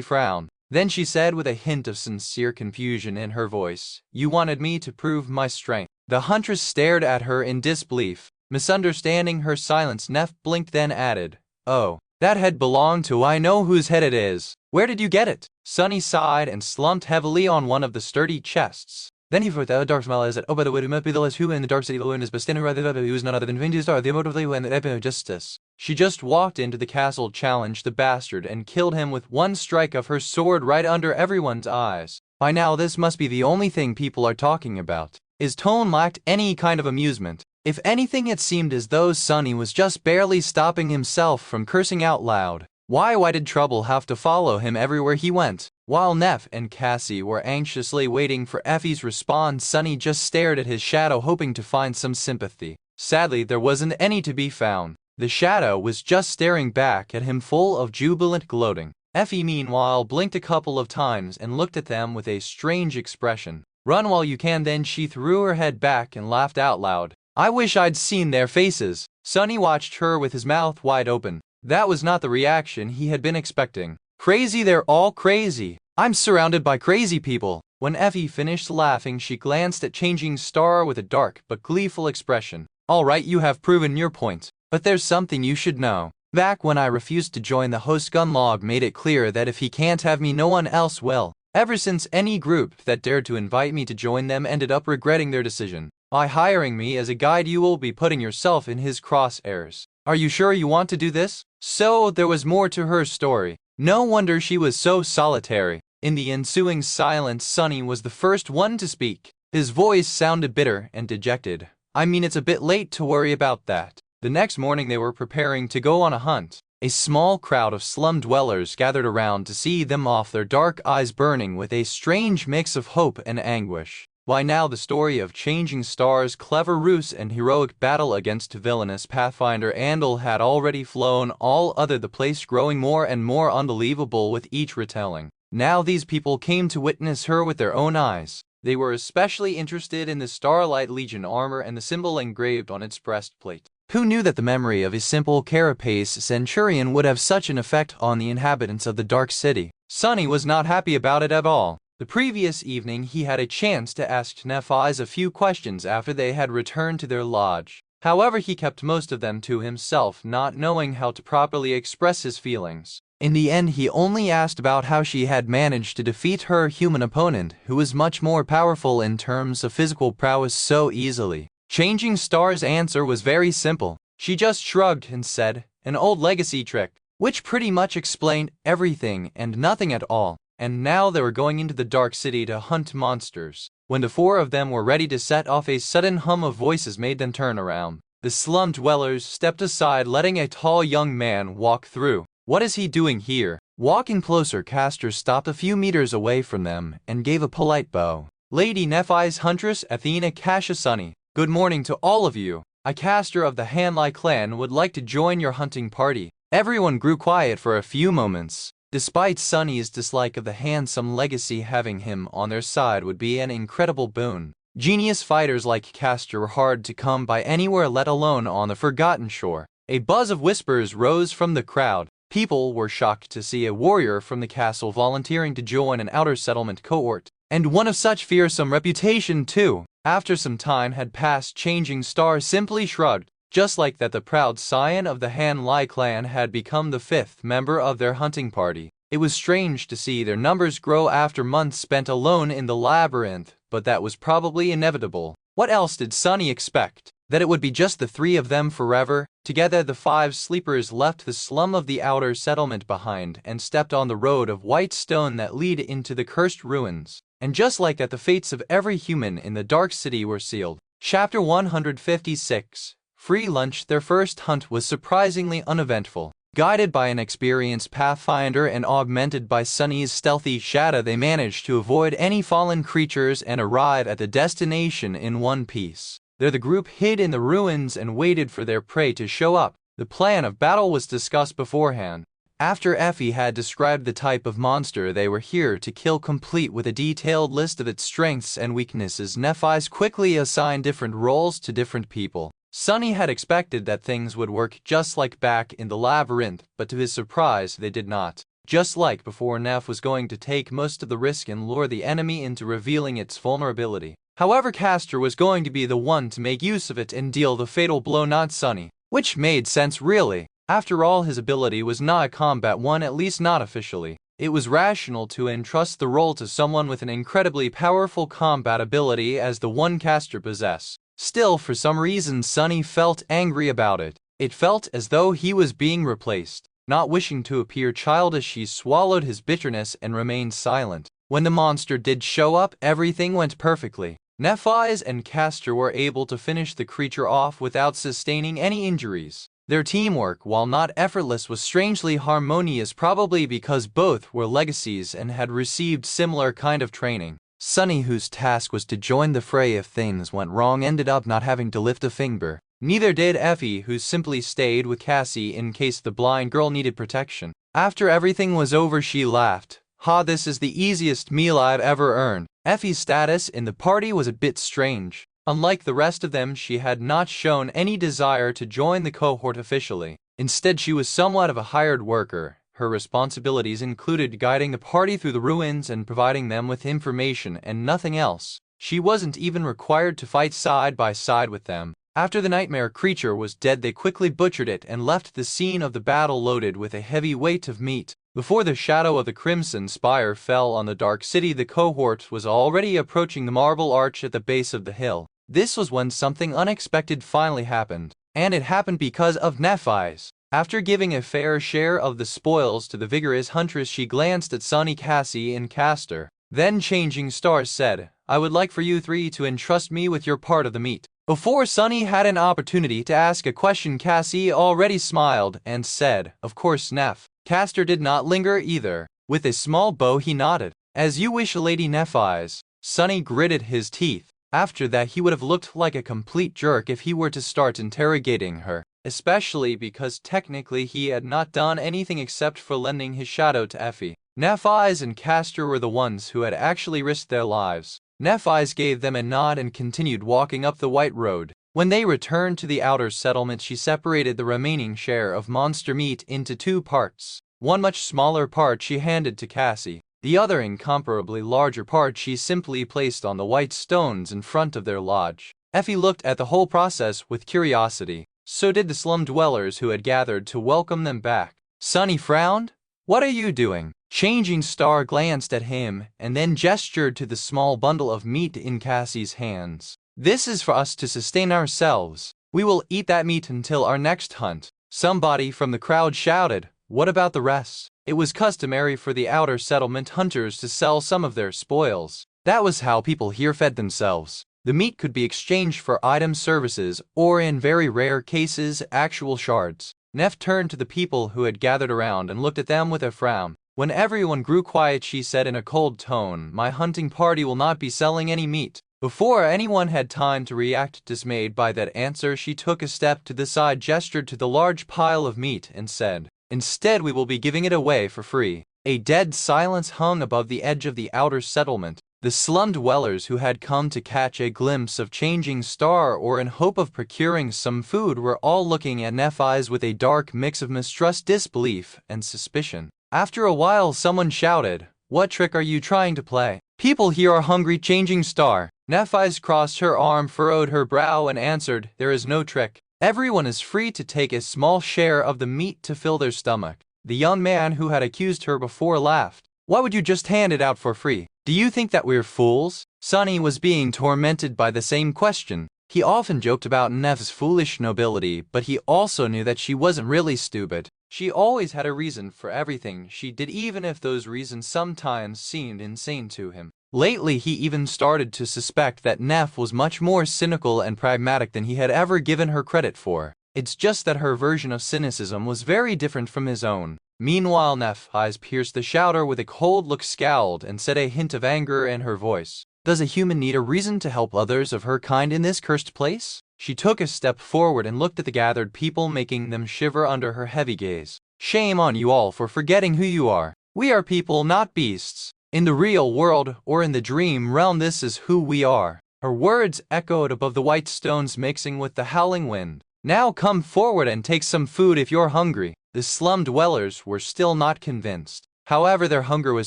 frowned. Then she said with a hint of sincere confusion in her voice, "You wanted me to prove my strength." The huntress stared at her in disbelief. Misunderstanding her silence, Neph blinked, then added, "Oh, that head belonged to I know whose head it is. Where did you get it?" Sunny sighed and slumped heavily on one of the sturdy chests. Then he wrote out a dark smile as it, "Oh, by the way, it might be the less human in the dark city alone is but standing rather than who is none other than Vindi's Star, the emotively when the epic of justice." She just walked into the castle, challenged the bastard, and killed him with one strike of her sword right under everyone's eyes. By now this must be the only thing people are talking about. His tone lacked any kind of amusement. If anything, it seemed as though Sunny was just barely stopping himself from cursing out loud. Why did Trouble have to follow him everywhere he went? While Neff and Cassie were anxiously waiting for Effie's response, Sunny just stared at his shadow, hoping to find some sympathy. Sadly, there wasn't any to be found. The shadow was just staring back at him, full of jubilant gloating. Effie, meanwhile, blinked a couple of times and looked at them with a strange expression. "Run while you can." Then she threw her head back and laughed out loud. "I wish I'd seen their faces." Sunny watched her with his mouth wide open. That was not the reaction he had been expecting. "Crazy, they're all crazy. I'm surrounded by crazy people." When Effie finished laughing, she glanced at Changing Star with a dark but gleeful expression. "All right, you have proven your point. But there's something you should know. Back when I refused to join the host, Gunlog made it clear that if he can't have me, no one else will. Ever since, any group that dared to invite me to join them ended up regretting their decision. By hiring me as a guide, you will be putting yourself in his crosshairs. Are you sure you want to do this?" So there was more to her story. No wonder she was so solitary. In the ensuing silence, Sunny was the first one to speak. His voice sounded bitter and dejected. "I mean, it's a bit late to worry about that." The next morning they were preparing to go on a hunt. A small crowd of slum dwellers gathered around to see them off, their dark eyes burning with a strange mix of hope and anguish. By now the story of Changing Star's clever ruse and heroic battle against villainous Pathfinder Andal had already flown all other, the place growing more and more unbelievable with each retelling. Now these people came to witness her with their own eyes. They were especially interested in the Starlight Legion armor and the symbol engraved on its breastplate. Who knew that the memory of a simple carapace centurion would have such an effect on the inhabitants of the Dark City? Sunny was not happy about it at all. The previous evening he had a chance to ask Nephi's a few questions after they had returned to their lodge. However, he kept most of them to himself, not knowing how to properly express his feelings. In the end, he only asked about how she had managed to defeat her human opponent, who was much more powerful in terms of physical prowess, so easily. Changing Star's answer was very simple. She just shrugged and said, "An old legacy trick," which pretty much explained everything and nothing at all. And now they were going into the Dark City to hunt monsters. When the four of them were ready to set off, a sudden hum of voices made them turn around. The slum dwellers stepped aside, letting a tall young man walk through. "What is he doing here?" Walking closer, Castor stopped a few meters away from them and gave a polite bow. "Lady Nephi's huntress, Athena Kasha Sunny. Good morning to all of you. A caster of the Hanlai clan would like to join your hunting party." Everyone grew quiet for a few moments. Despite Sunny's dislike of the handsome legacy, having him on their side would be an incredible boon. Genius fighters like Castor were hard to come by anywhere, let alone on the Forgotten Shore. A buzz of whispers rose from the crowd. People were shocked to see a warrior from the castle volunteering to join an outer settlement cohort, and one of such fearsome reputation too. After some time had passed, Changing Star simply shrugged. Just like that, the proud scion of the Hanlai clan had become the fifth member of their hunting party. It was strange to see their numbers grow after months spent alone in the labyrinth, but that was probably inevitable. What else did Sunny expect? That it would be just the three of them forever? Together the five sleepers left the slum of the outer settlement behind and stepped on the road of white stone that lead into the cursed ruins. And just like that, the fates of every human in the Dark City were sealed. Chapter 156. Free lunch. Their first hunt was surprisingly uneventful. Guided by an experienced Pathfinder and augmented by Sunny's stealthy shadow, they managed to avoid any fallen creatures and arrive at the destination in one piece. There the group hid in the ruins and waited for their prey to show up. The plan of battle was discussed beforehand. After Effie had described the type of monster they were here to kill, complete with a detailed list of its strengths and weaknesses, Nephi's quickly assigned different roles to different people. Sunny had expected that things would work just like back in the labyrinth, but to his surprise they did not. Just like before, Neph was going to take most of the risk and lure the enemy into revealing its vulnerability. However, Castor was going to be the one to make use of it and deal the fatal blow, not Sunny. Which made sense, really. After all, his ability was not a combat one, at least not officially. It was rational to entrust the role to someone with an incredibly powerful combat ability as the one Castor possessed. Still, for some reason, Sunny felt angry about it. It felt as though he was being replaced. Not wishing to appear childish, she swallowed his bitterness and remained silent. When the monster did show up, everything went perfectly. Nephi's and Castor were able to finish the creature off without sustaining any injuries. Their teamwork, while not effortless, was strangely harmonious, probably because both were legacies and had received similar kind of training. Sunny, whose task was to join the fray if things went wrong, ended up not having to lift a finger. Neither did Effie, who simply stayed with Cassie in case the blind girl needed protection. After everything was over, she laughed. "Ha, this is the easiest meal I've ever earned." Effie's status in the party was a bit strange. Unlike the rest of them, she had not shown any desire to join the cohort officially. Instead, she was somewhat of a hired worker. Her responsibilities included guiding the party through the ruins and providing them with information and nothing else. She wasn't even required to fight side by side with them. After the nightmare creature was dead, they quickly butchered it and left the scene of the battle loaded with a heavy weight of meat. Before the shadow of the Crimson Spire fell on the dark city, the cohort was already approaching the marble arch at the base of the hill. This was when something unexpected finally happened. And it happened because of Nephi's. After giving a fair share of the spoils to the vigorous huntress, she glanced at Sunny, Cassie, and Castor. Then Changing Star said, "I would like for you three to entrust me with your part of the meat." Before Sunny had an opportunity to ask a question, Cassie already smiled and said, "Of course, Neph." Castor did not linger either. With a small bow, he nodded. "As you wish, Lady Nephi's." Sunny gritted his teeth. After that, he would have looked like a complete jerk if he were to start interrogating her, especially because technically he had not done anything except for lending his shadow to Effie. Nephi's and Castor were the ones who had actually risked their lives. Nephi's gave them a nod and continued walking up the white road. When they returned to the outer settlement, she separated the remaining share of monster meat into two parts. One much smaller part she handed to Cassie. The other incomparably larger part she simply placed on the white stones in front of their lodge. Effie looked at the whole process with curiosity. So did the slum dwellers who had gathered to welcome them back. Sunny frowned. "What are you doing?" Changing Star glanced at him and then gestured to the small bundle of meat in Cassie's hands. "This is for us to sustain ourselves. We will eat that meat until our next hunt." Somebody from the crowd shouted, "What about the rest?" It was customary for the outer settlement hunters to sell some of their spoils. That was how people here fed themselves. The meat could be exchanged for item services or, in very rare cases, actual shards. Neph turned to the people who had gathered around and looked at them with a frown. When everyone grew quiet, she said in a cold tone, "My hunting party will not be selling any meat." Before anyone had time to react dismayed by that answer, she took a step to the side, gestured to the large pile of meat, and said, "Instead, we will be giving it away for free." A dead silence hung above the edge of the outer settlement. The slum dwellers who had come to catch a glimpse of Changing Star or in hope of procuring some food were all looking at Nephi's with a dark mix of mistrust, disbelief, and suspicion. After a while, someone shouted, "What trick are you trying to play? People here are hungry." Changing Star. Nephi's crossed her arm, furrowed her brow, and answered, "There is no trick. Everyone is free to take a small share of the meat to fill their stomach." The young man who had accused her before laughed. "Why would you just hand it out for free? Do you think that we're fools?" Sunny was being tormented by the same question. He often joked about Neff's foolish nobility, but he also knew that she wasn't really stupid. She always had a reason for everything she did, even if those reasons sometimes seemed insane to him. Lately, he even started to suspect that Neff was much more cynical and pragmatic than he had ever given her credit for. It's just that her version of cynicism was very different from his own. Meanwhile, Neff's eyes pierced the shouter with a cold look, scowled, and said, a hint of anger in her voice, "Does a human need a reason to help others of her kind in this cursed place?" She took a step forward and looked at the gathered people, making them shiver under her heavy gaze. "Shame on you all for forgetting who you are. We are people, not beasts. In the real world, or in the dream realm, this is who we are." Her words echoed above the white stones, mixing with the howling wind. "Now come forward and take some food if you're hungry." The slum dwellers were still not convinced. However, their hunger was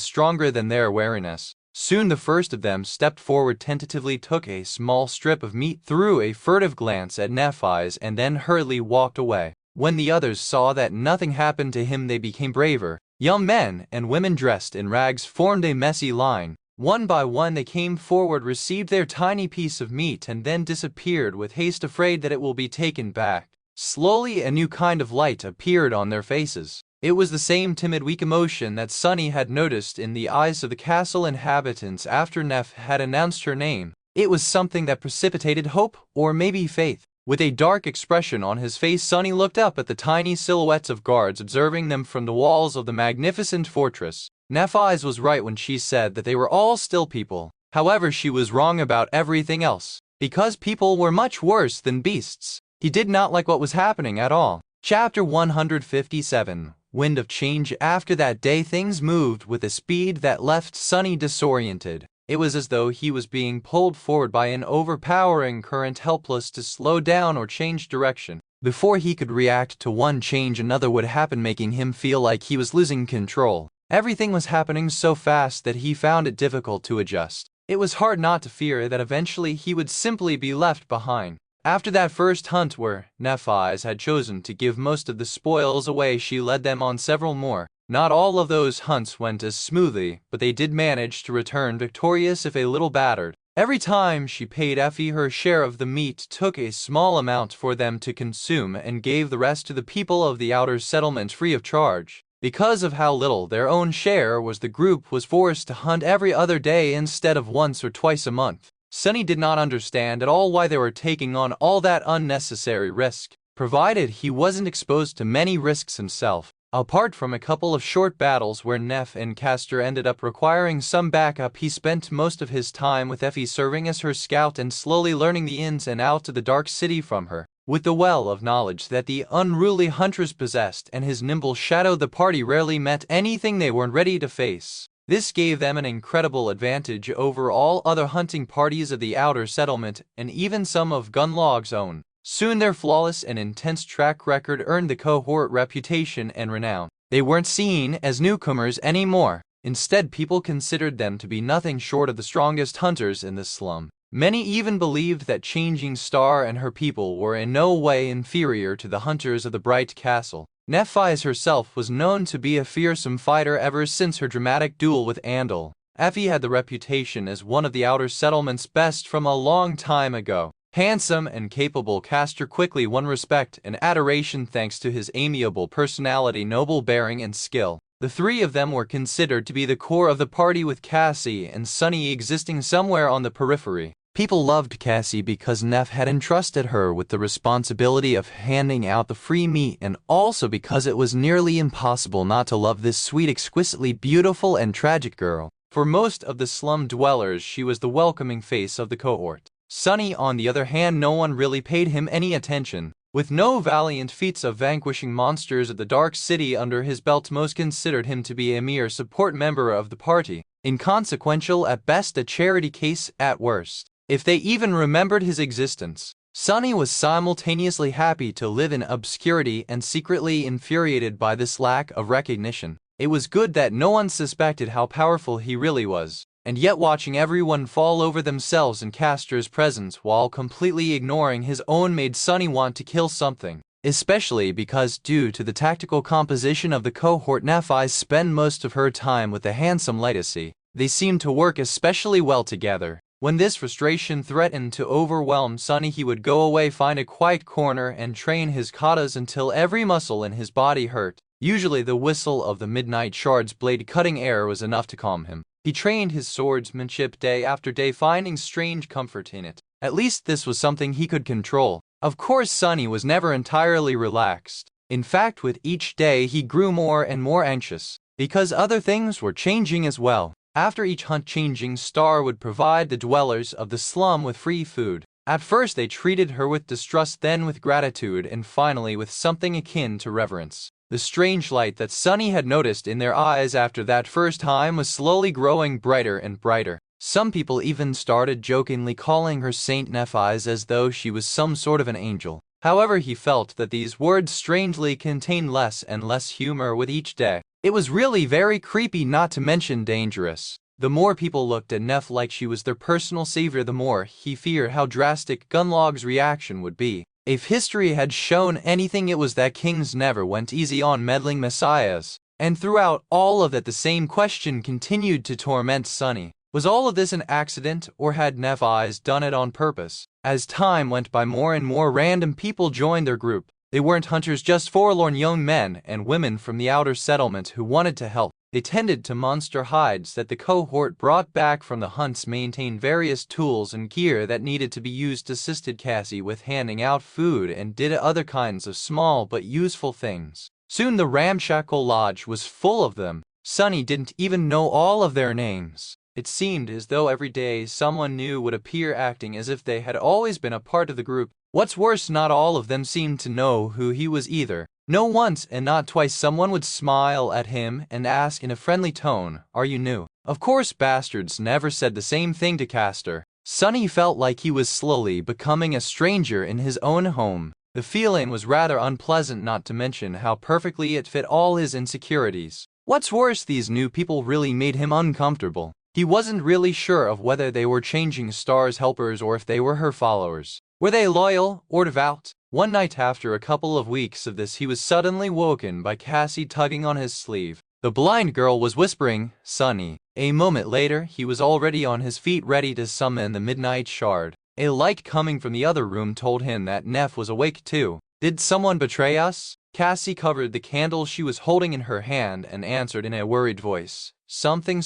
stronger than their wariness. Soon the first of them stepped forward, tentatively took a small strip of meat, threw a furtive glance at Nephi's, and then hurriedly walked away. When the others saw that nothing happened to him, they became braver. Young men and women dressed in rags formed a messy line. One by one they came forward, received their tiny piece of meat, and then disappeared with haste, afraid that it will be taken back. Slowly a new kind of light appeared on their faces. It was the same timid, weak emotion that Sunny had noticed in the eyes of the castle inhabitants after Neff had announced her name. It was something that precipitated hope, or maybe faith. With a dark expression on his face, Sunny looked up at the tiny silhouettes of guards observing them from the walls of the magnificent fortress. Nephi's was right when she said that they were all still people. However, she was wrong about everything else, because people were much worse than beasts. He did not like what was happening at all. Chapter 157. Wind of Change. After that day, things moved with a speed that left Sunny disoriented. It was as though he was being pulled forward by an overpowering current, helpless to slow down or change direction. Before he could react to one change, another would happen, making him feel like he was losing control. Everything was happening so fast that he found it difficult to adjust. It was hard not to fear that eventually he would simply be left behind. After that first hunt where Nephi's had chosen to give most of the spoils away, she led them on several more. Not all of those hunts went as smoothly, but they did manage to return victorious if a little battered. Every time she paid Effie her share of the meat, took a small amount for them to consume, and gave the rest to the people of the outer settlement free of charge. Because of how little their own share was, the group was forced to hunt every other day instead of once or twice a month. Sunny did not understand at all why they were taking on all that unnecessary risk, provided he wasn't exposed to many risks himself. Apart from a couple of short battles where Neff and Castor ended up requiring some backup, he spent most of his time with Effie, serving as her scout and slowly learning the ins and outs of the Dark City from her. With the well of knowledge that the unruly hunters possessed and his nimble shadow, the party rarely met anything they weren't ready to face. This gave them an incredible advantage over all other hunting parties of the outer settlement, and even some of Gunlog's own. Soon their flawless and intense track record earned the cohort reputation and renown. They weren't seen as newcomers anymore. Instead, people considered them to be nothing short of the strongest hunters in the slum. Many even believed that Changing Star and her people were in no way inferior to the hunters of the Bright Castle. Nephi's herself was known to be a fearsome fighter ever since her dramatic duel with Andal. Effie had the reputation as one of the outer settlement's best from a long time ago. Handsome and capable, Castor quickly won respect and adoration thanks to his amiable personality, noble bearing, and skill. The three of them were considered to be the core of the party, with Cassie and Sunny existing somewhere on the periphery. People loved Cassie because Neff had entrusted her with the responsibility of handing out the free meat, and also because it was nearly impossible not to love this sweet, exquisitely beautiful and tragic girl. For most of the slum dwellers, she was the welcoming face of the cohort. Sunny, on the other hand, no one really paid him any attention. With no valiant feats of vanquishing monsters of the Dark City under his belt, most considered him to be a mere support member of the party, inconsequential at best, a charity case at worst, if they even remembered his existence. Sunny was simultaneously happy to live in obscurity and secretly infuriated by this lack of recognition. It was good that no one suspected how powerful he really was. And yet watching everyone fall over themselves in Castor's presence while completely ignoring his own made Sunny want to kill something. Especially because, due to the tactical composition of the cohort, Nephi spent most of her time with the handsome Legacy. They seemed to work especially well together. When this frustration threatened to overwhelm Sunny, he would go away, find a quiet corner, and train his katas until every muscle in his body hurt. Usually the whistle of the midnight shard's blade cutting air was enough to calm him. He trained his swordsmanship day after day, finding strange comfort in it. At least this was something he could control. Of course, Sunny was never entirely relaxed. In fact, with each day he grew more and more anxious, because other things were changing as well. After each hunt, Changing Star would provide the dwellers of the slum with free food. At first they treated her with distrust, then with gratitude, and finally with something akin to reverence. The strange light that Sunny had noticed in their eyes after that first time was slowly growing brighter and brighter. Some people even started jokingly calling her Saint Nephi's, as though she was some sort of an angel. However, he felt that these words strangely contained less and less humor with each day. It was really very creepy, not to mention dangerous. The more people looked at Neff like she was their personal savior, the more he feared how drastic Gunlog's reaction would be. If history had shown anything, it was that kings never went easy on meddling messiahs. And throughout all of that, the same question continued to torment Sunny. Was all of this an accident, or had Nephi's done it on purpose? As time went by, more and more random people joined their group. They weren't hunters, just forlorn young men and women from the outer settlement who wanted to help. They tended to monster hides that the cohort brought back from the hunts, maintained various tools and gear that needed to be used, assisted Cassie with handing out food, and did other kinds of small but useful things. Soon the ramshackle lodge was full of them. Sunny didn't even know all of their names. It seemed as though every day someone new would appear, acting as if they had always been a part of the group. What's worse, not all of them seemed to know who he was either. No once and not twice someone would smile at him and ask in a friendly tone, "Are you new?" Of course bastards never said the same thing to Castor. Sunny felt like he was slowly becoming a stranger in his own home. The feeling was rather unpleasant, not to mention how perfectly it fit all his insecurities. What's worse, these new people really made him uncomfortable. He wasn't really sure of whether they were Changing Star's helpers or if they were her followers. Were they loyal or devout? One night, after a couple of weeks of this, he was suddenly woken by Cassie tugging on his sleeve. The blind girl was whispering, "Sunny." A moment later, he was already on his feet, ready to summon the midnight shard. A light coming from the other room told him that Neff was awake too. "Did someone betray us?" Cassie covered the candle she was holding in her hand and answered in a worried voice, Something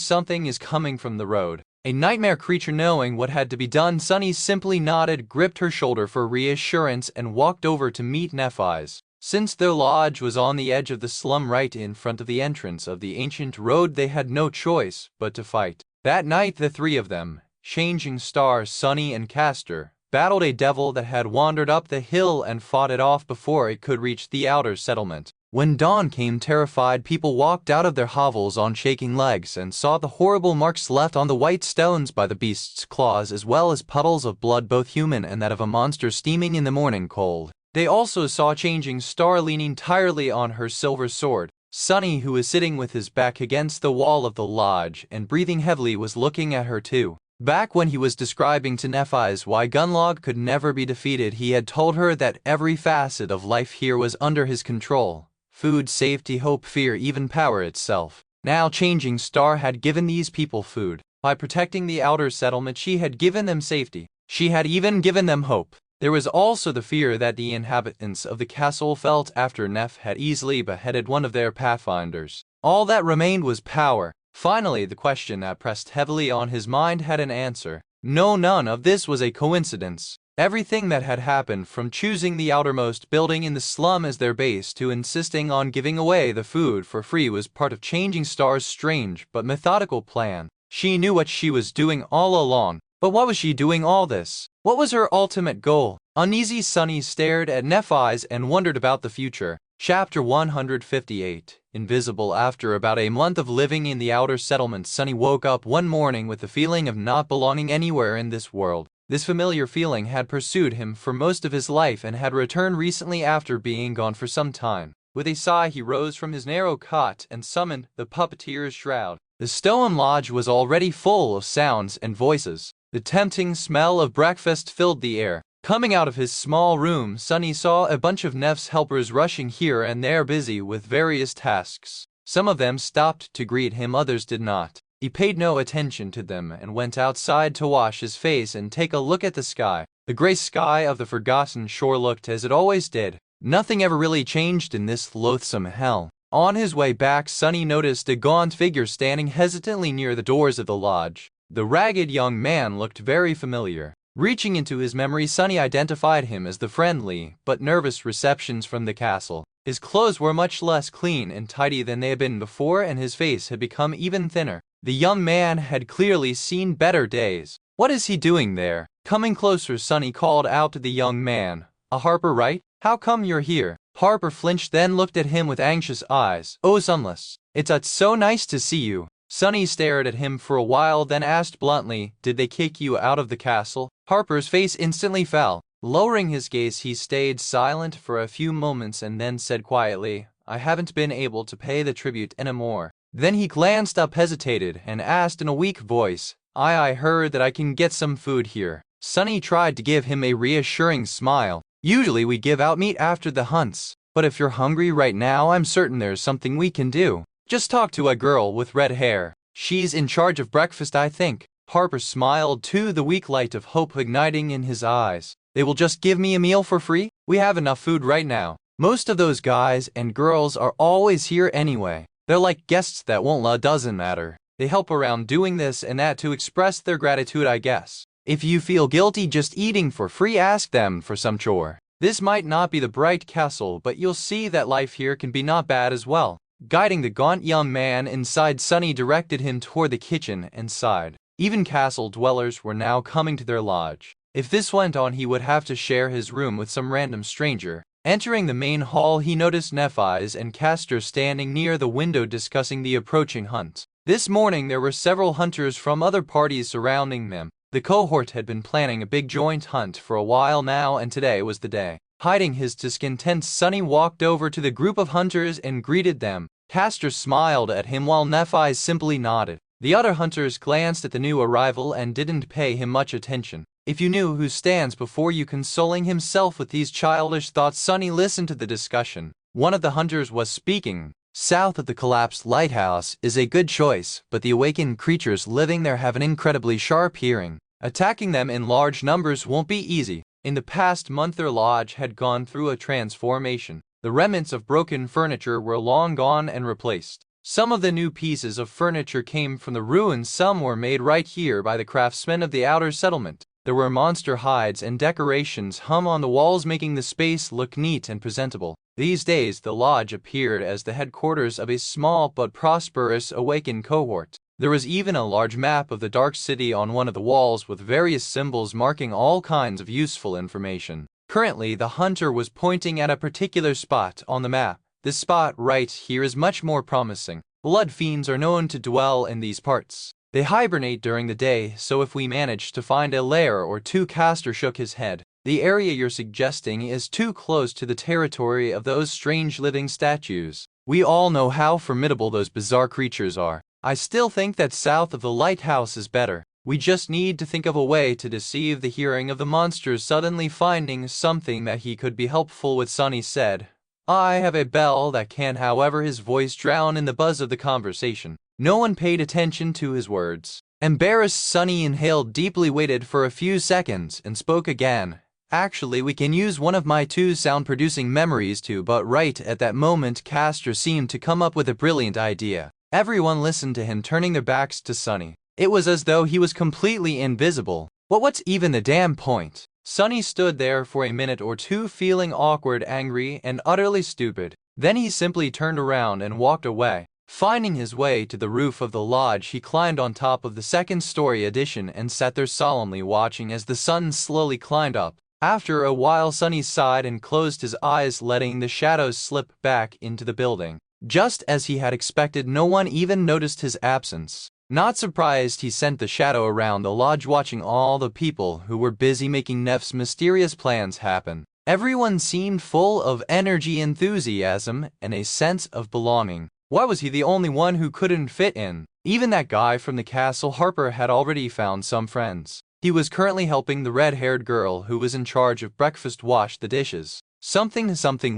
is coming from the road." A nightmare creature knowing what had to be done, Sunny simply nodded, gripped her shoulder for reassurance, and walked over to meet Nephis. Since their lodge was on the edge of the slum right in front of the entrance of the ancient road, they had no choice but to fight. That night the three of them, Changing Star, Sunny, and Castor, battled a devil that had wandered up the hill and fought it off before it could reach the outer settlement. When dawn came, terrified people walked out of their hovels on shaking legs and saw the horrible marks left on the white stones by the beast's claws, as well as puddles of blood, both human and that of a monster, steaming in the morning cold. They also saw Changing Star leaning tiredly on her silver sword. Sunny, who was sitting with his back against the wall of the lodge and breathing heavily, was looking at her too. Back when he was describing to Nephis why Gunlog could never be defeated, he had told her that every facet of life here was under his control. Food, safety, hope, fear, even power itself. Now Changing Star had given these people food. By protecting the outer settlement, she had given them safety. She had even given them hope. There was also the fear that the inhabitants of the castle felt after Neff had easily beheaded one of their pathfinders. All that remained was power. Finally, the question that pressed heavily on his mind had an answer. No, none of this was a coincidence. Everything that had happened, from choosing the outermost building in the slum as their base to insisting on giving away the food for free, was part of Changing Star's strange but methodical plan. She knew what she was doing all along. But what was she doing all this? What was her ultimate goal? Uneasy, Sunny stared at Nephis and wondered about the future. Chapter 158. Invisible. After about a month of living in the outer settlement, Sunny woke up one morning with the feeling of not belonging anywhere in this world. This familiar feeling had pursued him for most of his life and had returned recently after being gone for some time. With a sigh, he rose from his narrow cot and summoned the puppeteer's shroud. The stone lodge was already full of sounds and voices. The tempting smell of breakfast filled the air. Coming out of his small room, Sunny saw a bunch of Neff's helpers rushing here and there, busy with various tasks. Some of them stopped to greet him, others did not. He paid no attention to them and went outside to wash his face and take a look at the sky. The gray sky of the forgotten shore looked as it always did. Nothing ever really changed in this loathsome hell. On his way back, Sunny noticed a gaunt figure standing hesitantly near the doors of the lodge. The ragged young man looked very familiar. Reaching into his memory, Sunny identified him as the friendly but nervous receptionist from the castle. His clothes were much less clean and tidy than they had been before, and his face had become even thinner. The young man had clearly seen better days. "What is he doing there?" Coming closer, Sunny called out to the young man, "A Harper, right? How come you're here?" Harper flinched, then looked at him with anxious eyes. "Oh, Sunless, it's so nice to see you." Sunny stared at him for a while, then asked bluntly, "Did they kick you out of the castle?" Harper's face instantly fell. Lowering his gaze, he stayed silent for a few moments and then said quietly, "I haven't been able to pay the tribute anymore." Then he glanced up, hesitated, and asked in a weak voice, I heard that I can get some food here." Sunny tried to give him a reassuring smile. "Usually we give out meat after the hunts, but if you're hungry right now, I'm certain there's something we can do. Just talk to a girl with red hair. She's in charge of breakfast, I think." Harper smiled too, the weak light of hope igniting in his eyes. "They will just give me a meal for free? We have enough food right now. Most of those guys and girls are always here anyway." They're like guests that won't doesn't matter. They help around doing this and that to express their gratitude, I guess. If you feel guilty just eating for free, ask them for some chore. This might not be the bright castle, but you'll see that life here can be not bad as well. Guiding the gaunt young man inside, Sunny directed him toward the kitchen and sighed. Even castle dwellers were now coming to their lodge. If this went on, he would have to share his room with some random stranger. Entering the main hall, he noticed Nephi's and Castor standing near the window discussing the approaching hunt. This morning there were several hunters from other parties surrounding them. The cohort had been planning a big joint hunt for a while now, and today was the day. Hiding his discontent, Sunny walked over to the group of hunters and greeted them. Castor smiled at him while Nephi simply nodded. The other hunters glanced at the new arrival and didn't pay him much attention. If you knew who stands before you consoling himself with these childish thoughts, Sunny listened to the discussion. One of the hunters was speaking. South of the collapsed lighthouse is a good choice, but the awakened creatures living there have an incredibly sharp hearing. Attacking them in large numbers won't be easy. In the past month their lodge had gone through a transformation. The remnants of broken furniture were long gone and replaced. Some of the new pieces of furniture came from the ruins, some were made right here by the craftsmen of the outer settlement. There were monster hides and decorations hung on the walls, making the space look neat and presentable. These days the lodge appeared as the headquarters of a small but prosperous awakened cohort. There was even a large map of the Dark City on one of the walls with various symbols marking all kinds of useful information. Currently, the hunter was pointing at a particular spot on the map. This spot right here is much more promising. Blood fiends are known to dwell in these parts. They hibernate during the day, so if we manage to find a lair or two. Castor shook his head. The area you're suggesting is too close to the territory of those strange living statues. We all know how formidable those bizarre creatures are. I still think that south of the lighthouse is better. We just need to think of a way to deceive the hearing of the monsters. Suddenly finding something that he could be helpful with, Sunny said, I have a bell that can. However, his voice drowned in the buzz of the conversation. No one paid attention to his words. Embarrassed, Sunny inhaled deeply, waited for a few seconds, and spoke again. Actually, we can use one of my two sound-producing memories too. But right at that moment, Castor seemed to come up with a brilliant idea. Everyone listened to him, turning their backs to Sunny. It was as though he was completely invisible. What's even the damn point? Sunny stood there for a minute or two, feeling awkward, angry, and utterly stupid. Then he simply turned around and walked away. Finding his way to the roof of the lodge, he climbed on top of the second-story addition and sat there solemnly watching as the sun slowly climbed up. After a while, Sunny sighed and closed his eyes, letting the shadows slip back into the building. Just as he had expected, no one even noticed his absence. Not surprised, he sent the shadow around the lodge, watching all the people who were busy making Neff's mysterious plans happen. Everyone seemed full of energy, enthusiasm, and a sense of belonging. Why was he the only one who couldn't fit in? Even that guy from the castle, Harper, had already found some friends. He was currently helping the red-haired girl who was in charge of breakfast wash the dishes. Something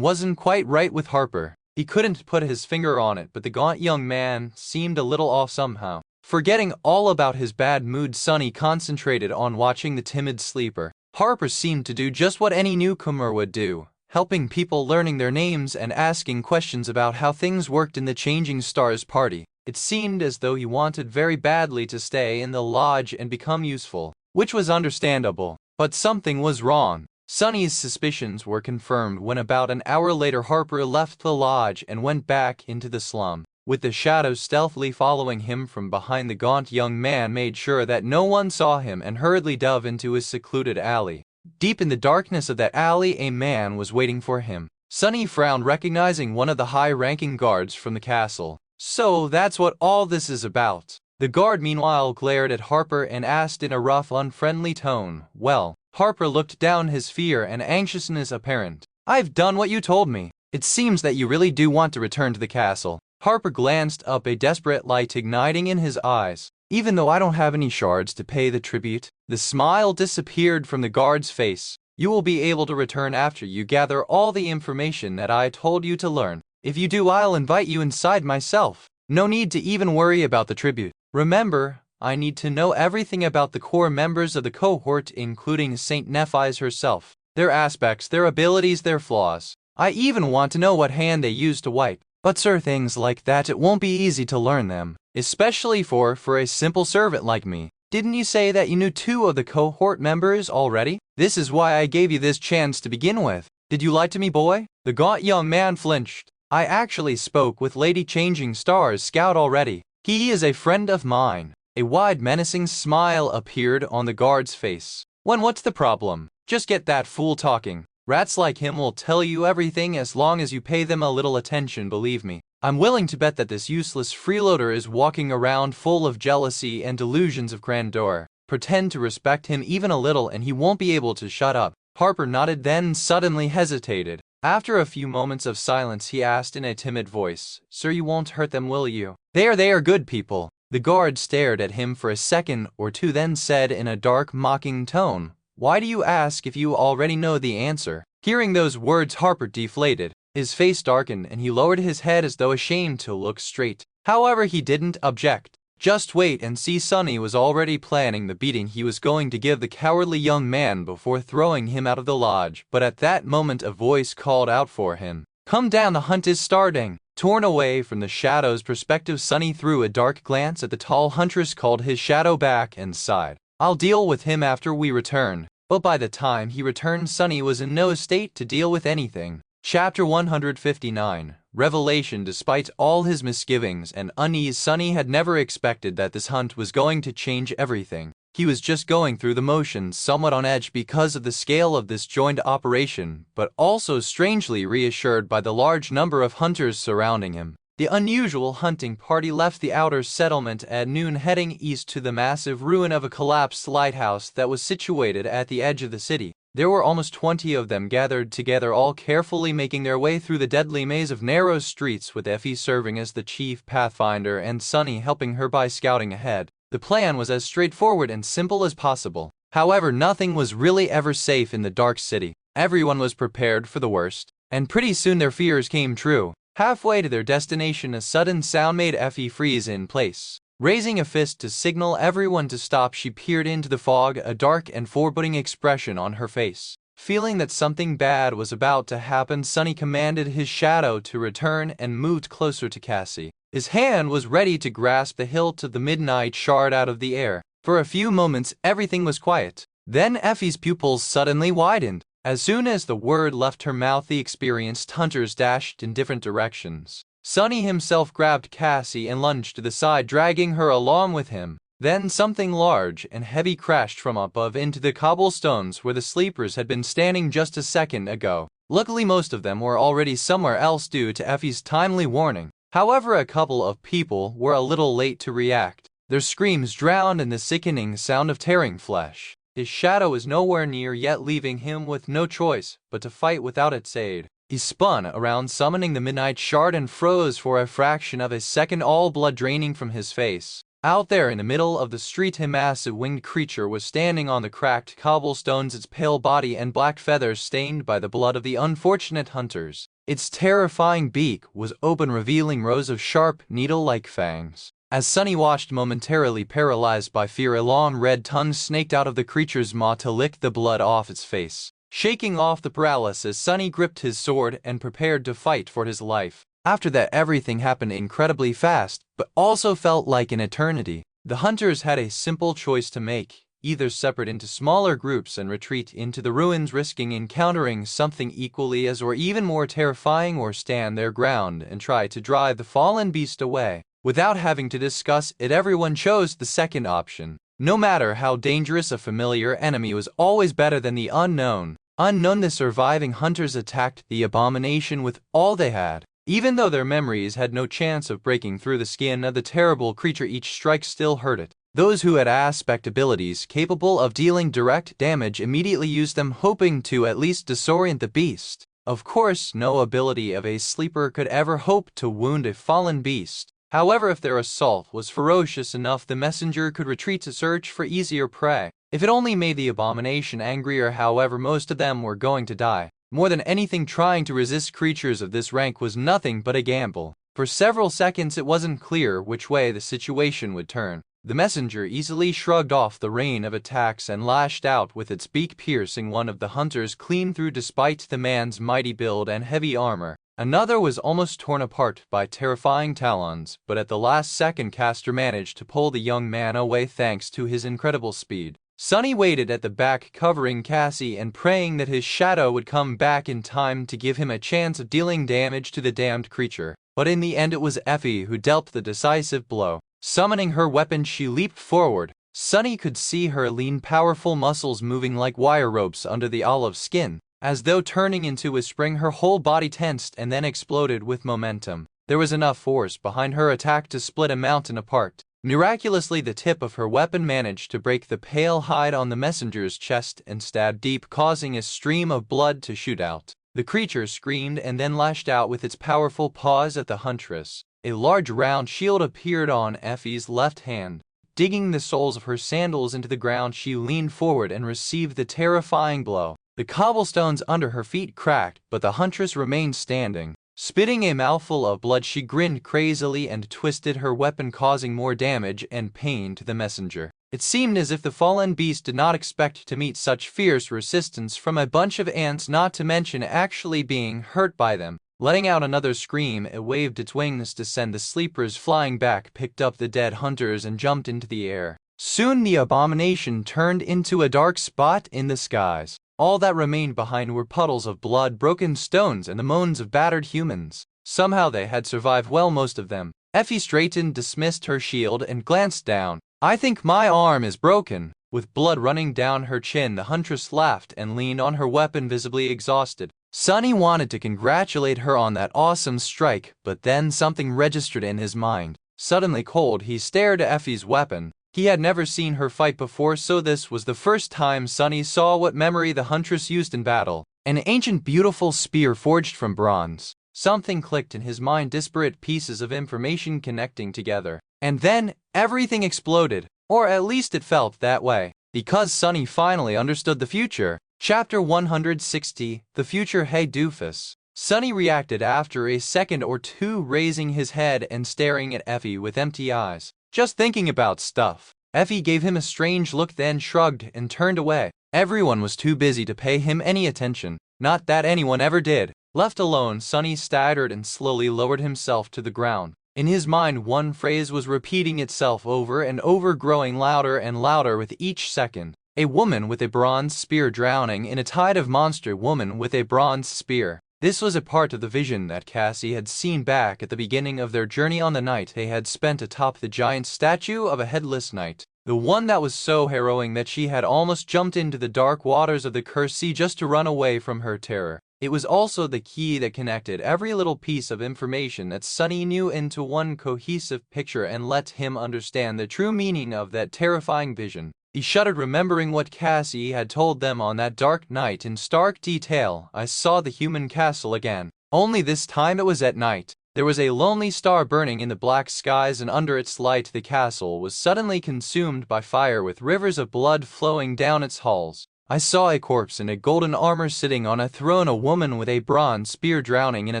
wasn't quite right with Harper. He couldn't put his finger on it, but the gaunt young man seemed a little off somehow. Forgetting all about his bad mood, Sunny concentrated on watching the timid sleeper. Harper seemed to do just what any newcomer would do, helping people, learning their names, and asking questions about how things worked in the Changing Stars party. It seemed as though he wanted very badly to stay in the lodge and become useful, which was understandable. But something was wrong. Sunny's suspicions were confirmed when about an hour later Harper left the lodge and went back into the slum. With the shadows stealthily following him from behind, the gaunt young man made sure that no one saw him and hurriedly dove into his secluded alley. Deep in the darkness of that alley, a man was waiting for him. Sunny frowned, recognizing one of the high-ranking guards from the castle. So that's what all this is about. The guard meanwhile glared at Harper and asked in a rough, unfriendly tone, well, Harper looked down, his fear and anxiousness apparent. I've done what you told me. It seems that you really do want to return to the castle. Harper glanced up, a desperate light igniting in his eyes. Even though I don't have any shards to pay the tribute. The smile disappeared from the guard's face. You will be able to return after you gather all the information that I told you to learn. If you do, I'll invite you inside myself. No need to even worry about the tribute. Remember, I need to know everything about the core members of the cohort, including Saint Nephi's herself. Their aspects, their abilities, their flaws. I even want to know what hand they use to wipe. But sir, things like that, it won't be easy to learn them, especially for a simple servant like me. Didn't you say that you knew 2 of the cohort members already? This is why I gave you this chance to begin with. Did you lie to me, boy? The gaunt young man flinched. I actually spoke with Lady Changing Star's scout already. He is a friend of mine. A wide menacing smile appeared on the guard's face. What's the problem? Just get that fool talking. Rats like him will tell you everything as long as you pay them a little attention, believe me. I'm willing to bet that this useless freeloader is walking around full of jealousy and delusions of grandeur. Pretend to respect him even a little and he won't be able to shut up. Harper nodded, then suddenly hesitated. After a few moments of silence, he asked in a timid voice, "Sir, you won't hurt them, will you?" They are good people." The guard stared at him for a second or two, then said in a dark, mocking tone, "Why do you ask if you already know the answer?" Hearing those words, Harper deflated. His face darkened and he lowered his head as though ashamed to look straight. However, he didn't object. Just wait and see. Sonny was already planning the beating he was going to give the cowardly young man before throwing him out of the lodge. But at that moment a voice called out for him. "Come down, the hunt is starting." Torn away from the shadow's perspective, Sonny threw a dark glance at the tall huntress, called his shadow back, and sighed. "I'll deal with him after we return." But by the time he returned, Sonny was in no state to deal with anything. Chapter 159. Revelation. Despite all his misgivings and unease, Sonny had never expected that this hunt was going to change everything. He was just going through the motions, somewhat on edge because of the scale of this joint operation, but also strangely reassured by the large number of hunters surrounding him. The unusual hunting party left the outer settlement at noon, heading east to the massive ruin of a collapsed lighthouse that was situated at the edge of the city. There were almost 20 of them gathered together, all carefully making their way through the deadly maze of narrow streets, with Effie serving as the chief pathfinder and Sonny helping her by scouting ahead. The plan was as straightforward and simple as possible. However, nothing was really ever safe in the dark city. Everyone was prepared for the worst, and pretty soon their fears came true. Halfway to their destination, a sudden sound made Effie freeze in place. Raising a fist to signal everyone to stop, she peered into the fog, a dark and foreboding expression on her face. Feeling that something bad was about to happen, Sonny commanded his shadow to return and moved closer to Cassie. His hand was ready to grasp the hilt of the midnight shard out of the air. For a few moments, everything was quiet. Then Effie's pupils suddenly widened. As soon as the word left her mouth, the experienced hunters dashed in different directions. Sonny himself grabbed Cassie and lunged to the side, dragging her along with him. Then something large and heavy crashed from above into the cobblestones where the sleepers had been standing just a second ago. Luckily, most of them were already somewhere else due to Effie's timely warning. However, a couple of people were a little late to react. Their screams drowned in the sickening sound of tearing flesh. His shadow was nowhere near yet, leaving him with no choice but to fight without its aid. He spun around, summoning the midnight shard, and froze for a fraction of a second, all blood draining from his face. Out there in the middle of the street, a massive winged creature was standing on the cracked cobblestones, its pale body and black feathers stained by the blood of the unfortunate hunters. Its terrifying beak was open, revealing rows of sharp, needle-like fangs. As Sonny watched, momentarily paralyzed by fear, a long red tongue snaked out of the creature's maw to lick the blood off its face. Shaking off the paralysis, Sonny gripped his sword and prepared to fight for his life. After that, everything happened incredibly fast, but also felt like an eternity. The hunters had a simple choice to make: either separate into smaller groups and retreat into the ruins, risking encountering something equally as or even more terrifying, or stand their ground and try to drive the fallen beast away. Without having to discuss it, everyone chose the second option. No matter how dangerous, a familiar enemy was always better than the unknown. The surviving hunters attacked the abomination with all they had. Even though their memories had no chance of breaking through the skin of the terrible creature, each strike still hurt it. Those who had aspect abilities capable of dealing direct damage immediately used them, hoping to at least disorient the beast. Of course, no ability of a sleeper could ever hope to wound a fallen beast. However, if their assault was ferocious enough, the messenger could retreat to search for easier prey. If it only made the abomination angrier. However, most of them were going to die. More than anything, trying to resist creatures of this rank was nothing but a gamble. For several seconds it wasn't clear which way the situation would turn. The messenger easily shrugged off the rain of attacks and lashed out with its beak, piercing one of the hunters clean through despite the man's mighty build and heavy armor. Another was almost torn apart by terrifying talons, but at the last second Castor managed to pull the young man away thanks to his incredible speed. Sunny waited at the back covering Cassie and praying that his shadow would come back in time to give him a chance of dealing damage to the damned creature. But in the end it was Effie who dealt the decisive blow. Summoning her weapon, she leaped forward. Sunny could see her lean, powerful muscles moving like wire ropes under the olive skin. As though turning into a spring, her whole body tensed and then exploded with momentum. There was enough force behind her attack to split a mountain apart. Miraculously, the tip of her weapon managed to break the pale hide on the messenger's chest and stab deep, causing a stream of blood to shoot out. The creature screamed and then lashed out with its powerful paws at the huntress. A large round shield appeared on Effie's left hand. Digging the soles of her sandals into the ground, she leaned forward and received the terrifying blow. The cobblestones under her feet cracked, but the huntress remained standing. Spitting a mouthful of blood, she grinned crazily and twisted her weapon, causing more damage and pain to the messenger. It seemed as if the fallen beast did not expect to meet such fierce resistance from a bunch of ants, not to mention actually being hurt by them. Letting out another scream, it waved its wings to send the sleepers flying back, picked up the dead hunters, and jumped into the air. Soon the abomination turned into a dark spot in the skies. All that remained behind were puddles of blood, broken stones, and the moans of battered humans. Somehow they had survived well, most of them. Effie straightened, dismissed her shield, and glanced down. "I think my arm is broken." With blood running down her chin, the huntress laughed and leaned on her weapon, visibly exhausted. Sunny wanted to congratulate her on that awesome strike, but then something registered in his mind. Suddenly cold, he stared at Effie's weapon. He had never seen her fight before, so this was the first time Sunny saw what memory the huntress used in battle. An ancient, beautiful spear forged from bronze. Something clicked in his mind, disparate pieces of information connecting together. And then, everything exploded. Or at least it felt that way. Because Sunny finally understood the future. Chapter 160, The Future. Hey doofus. Sunny reacted after a second or two, raising his head and staring at Effie with empty eyes. "Just thinking about stuff." Effie gave him a strange look, then shrugged and turned away. Everyone was too busy to pay him any attention. Not that anyone ever did. Left alone, Sunny staggered and slowly lowered himself to the ground. In his mind, one phrase was repeating itself over and over, growing louder and louder with each second. A woman with a bronze spear drowning in a tide of monster woman with a bronze spear. This was a part of the vision that Cassie had seen back at the beginning of their journey on the night they had spent atop the giant statue of a headless knight. The one that was so harrowing that she had almost jumped into the dark waters of the cursed sea just to run away from her terror. It was also the key that connected every little piece of information that Sunny knew into one cohesive picture and let him understand the true meaning of that terrifying vision. He shuddered, remembering what Cassie had told them on that dark night in stark detail. "I saw the human castle again. Only this time it was at night. There was a lonely star burning in the black skies, and under its light the castle was suddenly consumed by fire, with rivers of blood flowing down its halls. I saw a corpse in a golden armor sitting on a throne, a woman with a bronze spear drowning in a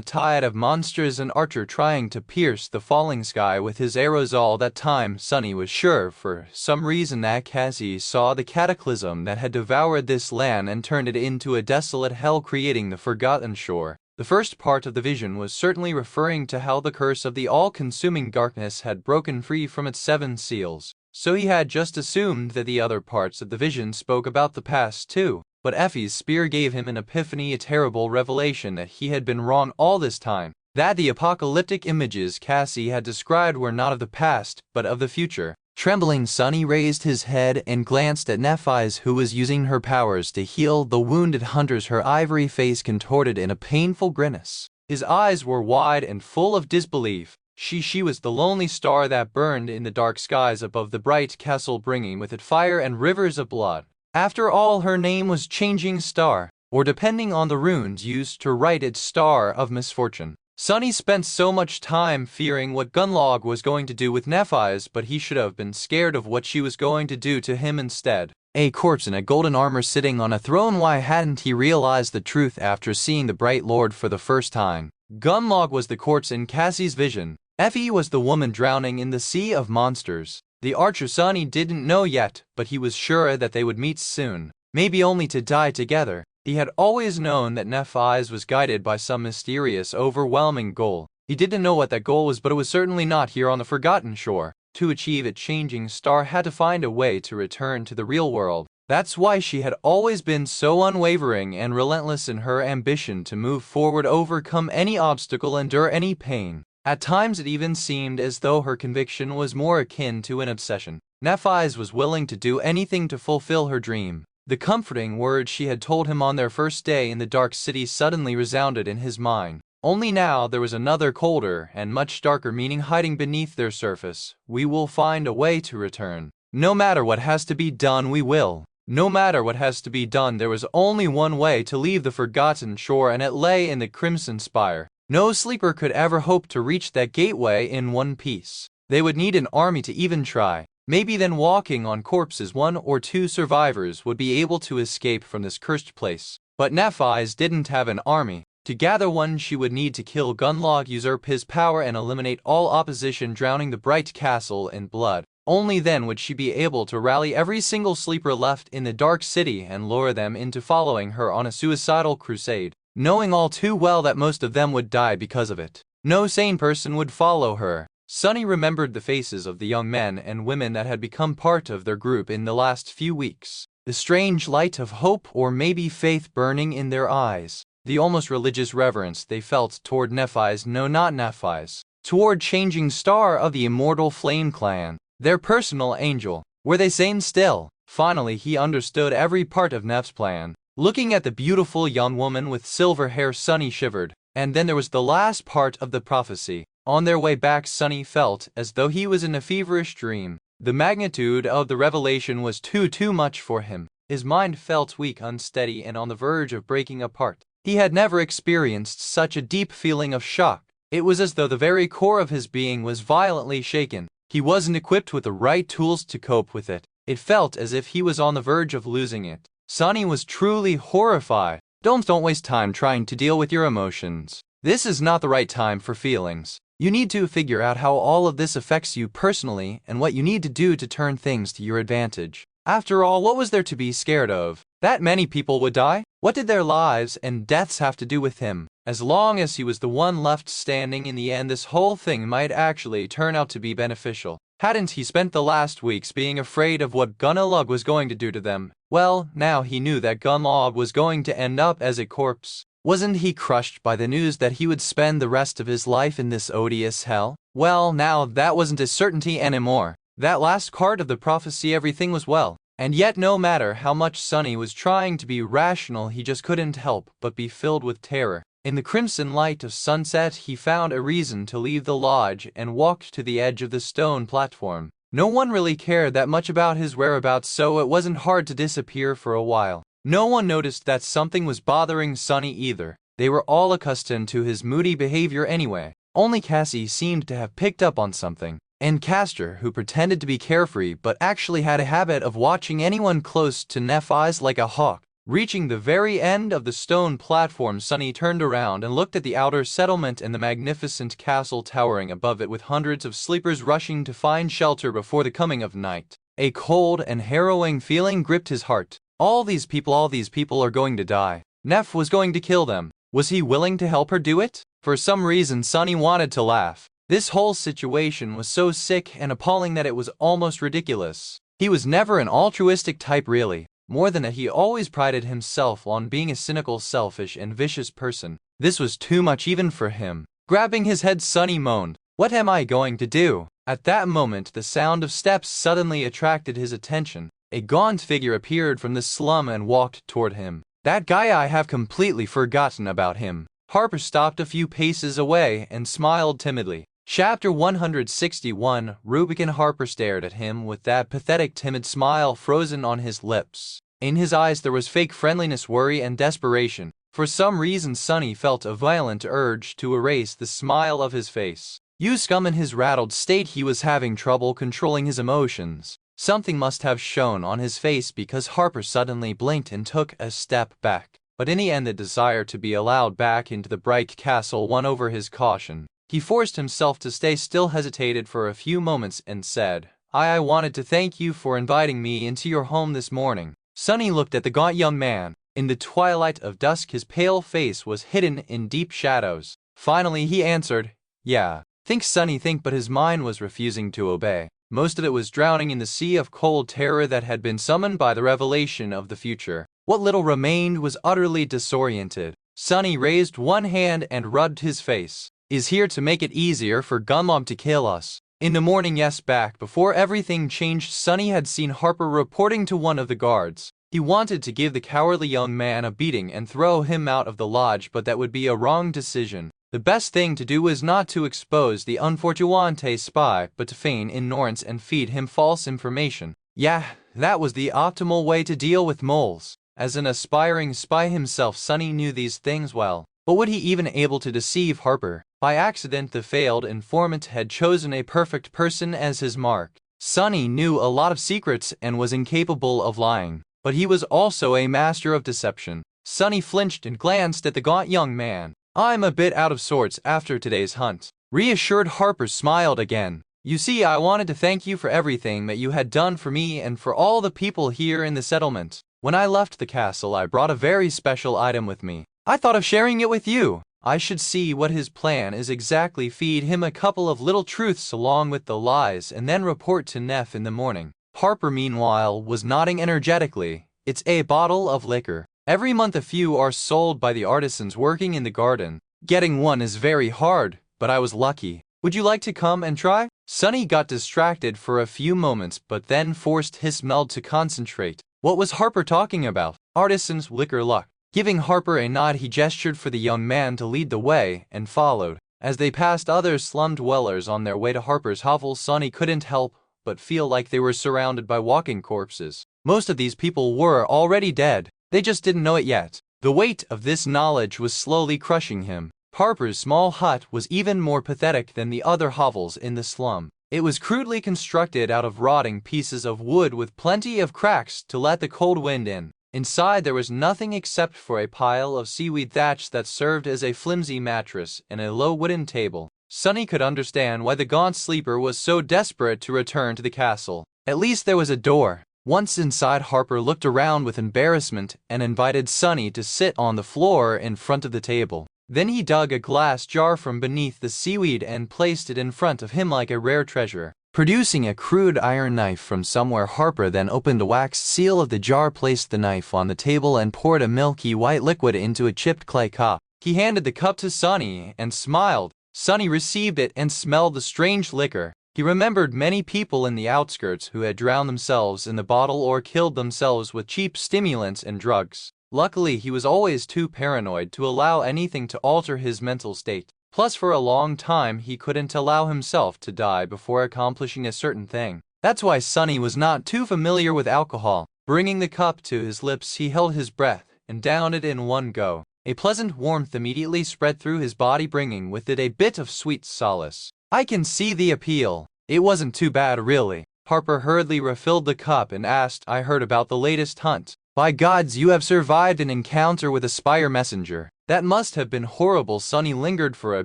tide of monsters, an archer trying to pierce the falling sky with his arrows." All that time, Sunny was sure for some reason that Cassie saw the cataclysm that had devoured this land and turned it into a desolate hell, creating the Forgotten Shore. The first part of the vision was certainly referring to how the curse of the all-consuming darkness had broken free from its 7 seals. So he had just assumed that the other parts of the vision spoke about the past too. But Effie's spear gave him an epiphany, a terrible revelation that he had been wrong all this time. That the apocalyptic images Cassie had described were not of the past, but of the future. Trembling, Sunny raised his head and glanced at Nephi's, who was using her powers to heal the wounded hunters, her ivory face contorted in a painful grimace. His eyes were wide and full of disbelief. She was the lonely star that burned in the dark skies above the bright castle, bringing with it fire and rivers of blood. After all, her name was Changing Star, or depending on the runes used to write it, Star of Misfortune. Sunny spent so much time fearing what Gunlog was going to do with Nephi's, but he should have been scared of what she was going to do to him instead. A corpse in a golden armor sitting on a throne. Why hadn't he realized the truth after seeing the Bright Lord for the first time? Gunlog was the corpse in Cassie's vision. Effie was the woman drowning in the sea of monsters. The archer Sunny didn't know yet, but he was sure that they would meet soon. Maybe only to die together. He had always known that Nephi's was guided by some mysterious, overwhelming goal. He didn't know what that goal was, but it was certainly not here on the Forgotten Shore. To achieve it, Changing Star had to find a way to return to the real world. That's why she had always been so unwavering and relentless in her ambition to move forward, overcome any obstacle, endure any pain. At times it even seemed as though her conviction was more akin to an obsession. Nephi's was willing to do anything to fulfill her dream. The comforting words she had told him on their first day in the dark city suddenly resounded in his mind. Only now there was another colder and much darker meaning hiding beneath their surface. We will find a way to return. No matter what has to be done, we will. No matter what has to be done, there was only one way to leave the Forgotten Shore, and it lay in the Crimson Spire. No sleeper could ever hope to reach that gateway in one piece. They would need an army to even try. Maybe then, walking on corpses, 1 or 2 survivors would be able to escape from this cursed place. But Nephi's didn't have an army. To gather one, she would need to kill Gunlog, usurp his power, and eliminate all opposition, drowning the bright castle in blood. Only then would she be able to rally every single sleeper left in the dark city and lure them into following her on a suicidal crusade, knowing all too well that most of them would die because of it. No sane person would follow her. Sunny remembered the faces of the young men and women that had become part of their group in the last few weeks. The strange light of hope, or maybe faith, burning in their eyes. The almost religious reverence they felt toward Nephi's, no, not Nephi's, toward Changing Star of the Immortal Flame Clan. Their personal angel. Were they sane still? Finally he understood every part of Neph's plan. Looking at the beautiful young woman with silver hair, Sunny shivered. And then there was the last part of the prophecy. On their way back, Sunny felt as though he was in a feverish dream. The magnitude of the revelation was too much for him. His mind felt weak, unsteady, and on the verge of breaking apart. He had never experienced such a deep feeling of shock. It was as though the very core of his being was violently shaken. He wasn't equipped with the right tools to cope with it. It felt as if he was on the verge of losing it. Sunny was truly horrified. Don't waste time trying to deal with your emotions. This is not the right time for feelings. You need to figure out how all of this affects you personally and what you need to do to turn things to your advantage. After all, what was there to be scared of? That many people would die? What did their lives and deaths have to do with him? As long as he was the one left standing, in the end this whole thing might actually turn out to be beneficial. Hadn't he spent the last weeks being afraid of what Gunlog was going to do to them? Well, now he knew that Gunlog was going to end up as a corpse. Wasn't he crushed by the news that he would spend the rest of his life in this odious hell? Well, now that wasn't a certainty anymore. That last part of the prophecy, everything was well. And yet, no matter how much Sunny was trying to be rational, he just couldn't help but be filled with terror. In the crimson light of sunset, he found a reason to leave the lodge and walked to the edge of the stone platform. No one really cared that much about his whereabouts, so it wasn't hard to disappear for a while. No one noticed that something was bothering Sunny either. They were all accustomed to his moody behavior anyway. Only Cassie seemed to have picked up on something. And Castor, who pretended to be carefree but actually had a habit of watching anyone close to Nephi's like a hawk. Reaching the very end of the stone platform, Sunny turned around and looked at the outer settlement and the magnificent castle towering above it, with hundreds of sleepers rushing to find shelter before the coming of night. A cold and harrowing feeling gripped his heart. All these people are going to die. Neph was going to kill them. Was he willing to help her do it? For some reason, Sunny wanted to laugh. This whole situation was so sick and appalling that it was almost ridiculous. He was never an altruistic type, really. More than that, he always prided himself on being a cynical, selfish, and vicious person. This was too much even for him. Grabbing his head, Sunny moaned, "What am I going to do?" At that moment, the sound of steps suddenly attracted his attention. A gaunt figure appeared from the slum and walked toward him. "That guy, I have completely forgotten about him." Harper stopped a few paces away and smiled timidly. Chapter 161. Rubicon. Harper stared at him with that pathetic, timid smile frozen on his lips. In his eyes there was fake friendliness, worry, and desperation. For some reason, Sunny felt a violent urge to erase the smile of his face. You scum! In his rattled state, he was having trouble controlling his emotions. Something must have shown on his face, because Harper suddenly blinked and took a step back. But in the end, the desire to be allowed back into the bright castle won over his caution. He forced himself to stay still, hesitated for a few moments, and said, I wanted to thank you for inviting me into your home this morning." Sunny looked at the gaunt young man. In the twilight of dusk his pale face was hidden in deep shadows. Finally he answered, "Yeah." Think, Sunny, think, but his mind was refusing to obey. Most of it was drowning in the sea of cold terror that had been summoned by the revelation of the future. What little remained was utterly disoriented. Sunny raised one hand and rubbed his face. "Is here to make it easier for Gunmob to kill us." In the morning, yes, back before everything changed, Sunny had seen Harper reporting to one of the guards. He wanted to give the cowardly young man a beating and throw him out of the lodge, but that would be a wrong decision. The best thing to do was not to expose the unforgettable spy, but to feign ignorance and feed him false information. Yeah, that was the optimal way to deal with moles. As an aspiring spy himself, Sunny knew these things well. But would he even able to deceive Harper? By accident, the failed informant had chosen a perfect person as his mark. Sunny knew a lot of secrets and was incapable of lying, but he was also a master of deception. Sunny flinched and glanced at the gaunt young man. "I'm a bit out of sorts after today's hunt." Reassured, Harper smiled again. "You see, I wanted to thank you for everything that you had done for me and for all the people here in the settlement. When I left the castle, I brought a very special item with me. I thought of sharing it with you. I should see what his plan is exactly, feed him a couple of little truths along with the lies, and then report to Neff in the morning." Harper, meanwhile, was nodding energetically. "It's a bottle of liquor. Every month a few are sold by the artisans working in the garden. Getting one is very hard, but I was lucky. Would you like to come and try?" Sunny got distracted for a few moments, but then forced his smell to concentrate. What was Harper talking about? Artisans, liquor, luck. Giving Harper a nod, he gestured for the young man to lead the way, and followed. As they passed other slum dwellers on their way to Harper's hovel, Sunny couldn't help but feel like they were surrounded by walking corpses. Most of these people were already dead. They just didn't know it yet. The weight of this knowledge was slowly crushing him. Harper's small hut was even more pathetic than the other hovels in the slum. It was crudely constructed out of rotting pieces of wood with plenty of cracks to let the cold wind in. Inside there was nothing except for a pile of seaweed thatch that served as a flimsy mattress and a low wooden table. Sunny could understand why the gaunt sleeper was so desperate to return to the castle. At least there was a door. Once inside, Harper looked around with embarrassment and invited Sunny to sit on the floor in front of the table. Then he dug a glass jar from beneath the seaweed and placed it in front of him like a rare treasure. Producing a crude iron knife from somewhere, Harper then opened the wax seal of the jar, placed the knife on the table, and poured a milky white liquid into a chipped clay cup. He handed the cup to Sunny and smiled. Sunny received it and smelled the strange liquor. He remembered many people in the outskirts who had drowned themselves in the bottle or killed themselves with cheap stimulants and drugs. Luckily, he was always too paranoid to allow anything to alter his mental state. Plus, for a long time, he couldn't allow himself to die before accomplishing a certain thing. That's why Sunny was not too familiar with alcohol. Bringing the cup to his lips, he held his breath and downed it in one go. A pleasant warmth immediately spread through his body, bringing with it a bit of sweet solace. "I can see the appeal. It wasn't too bad, really." Harper hurriedly refilled the cup and asked, "I heard about the latest hunt. By gods, you have survived an encounter with a spire messenger. That must have been horrible." Sunny lingered for a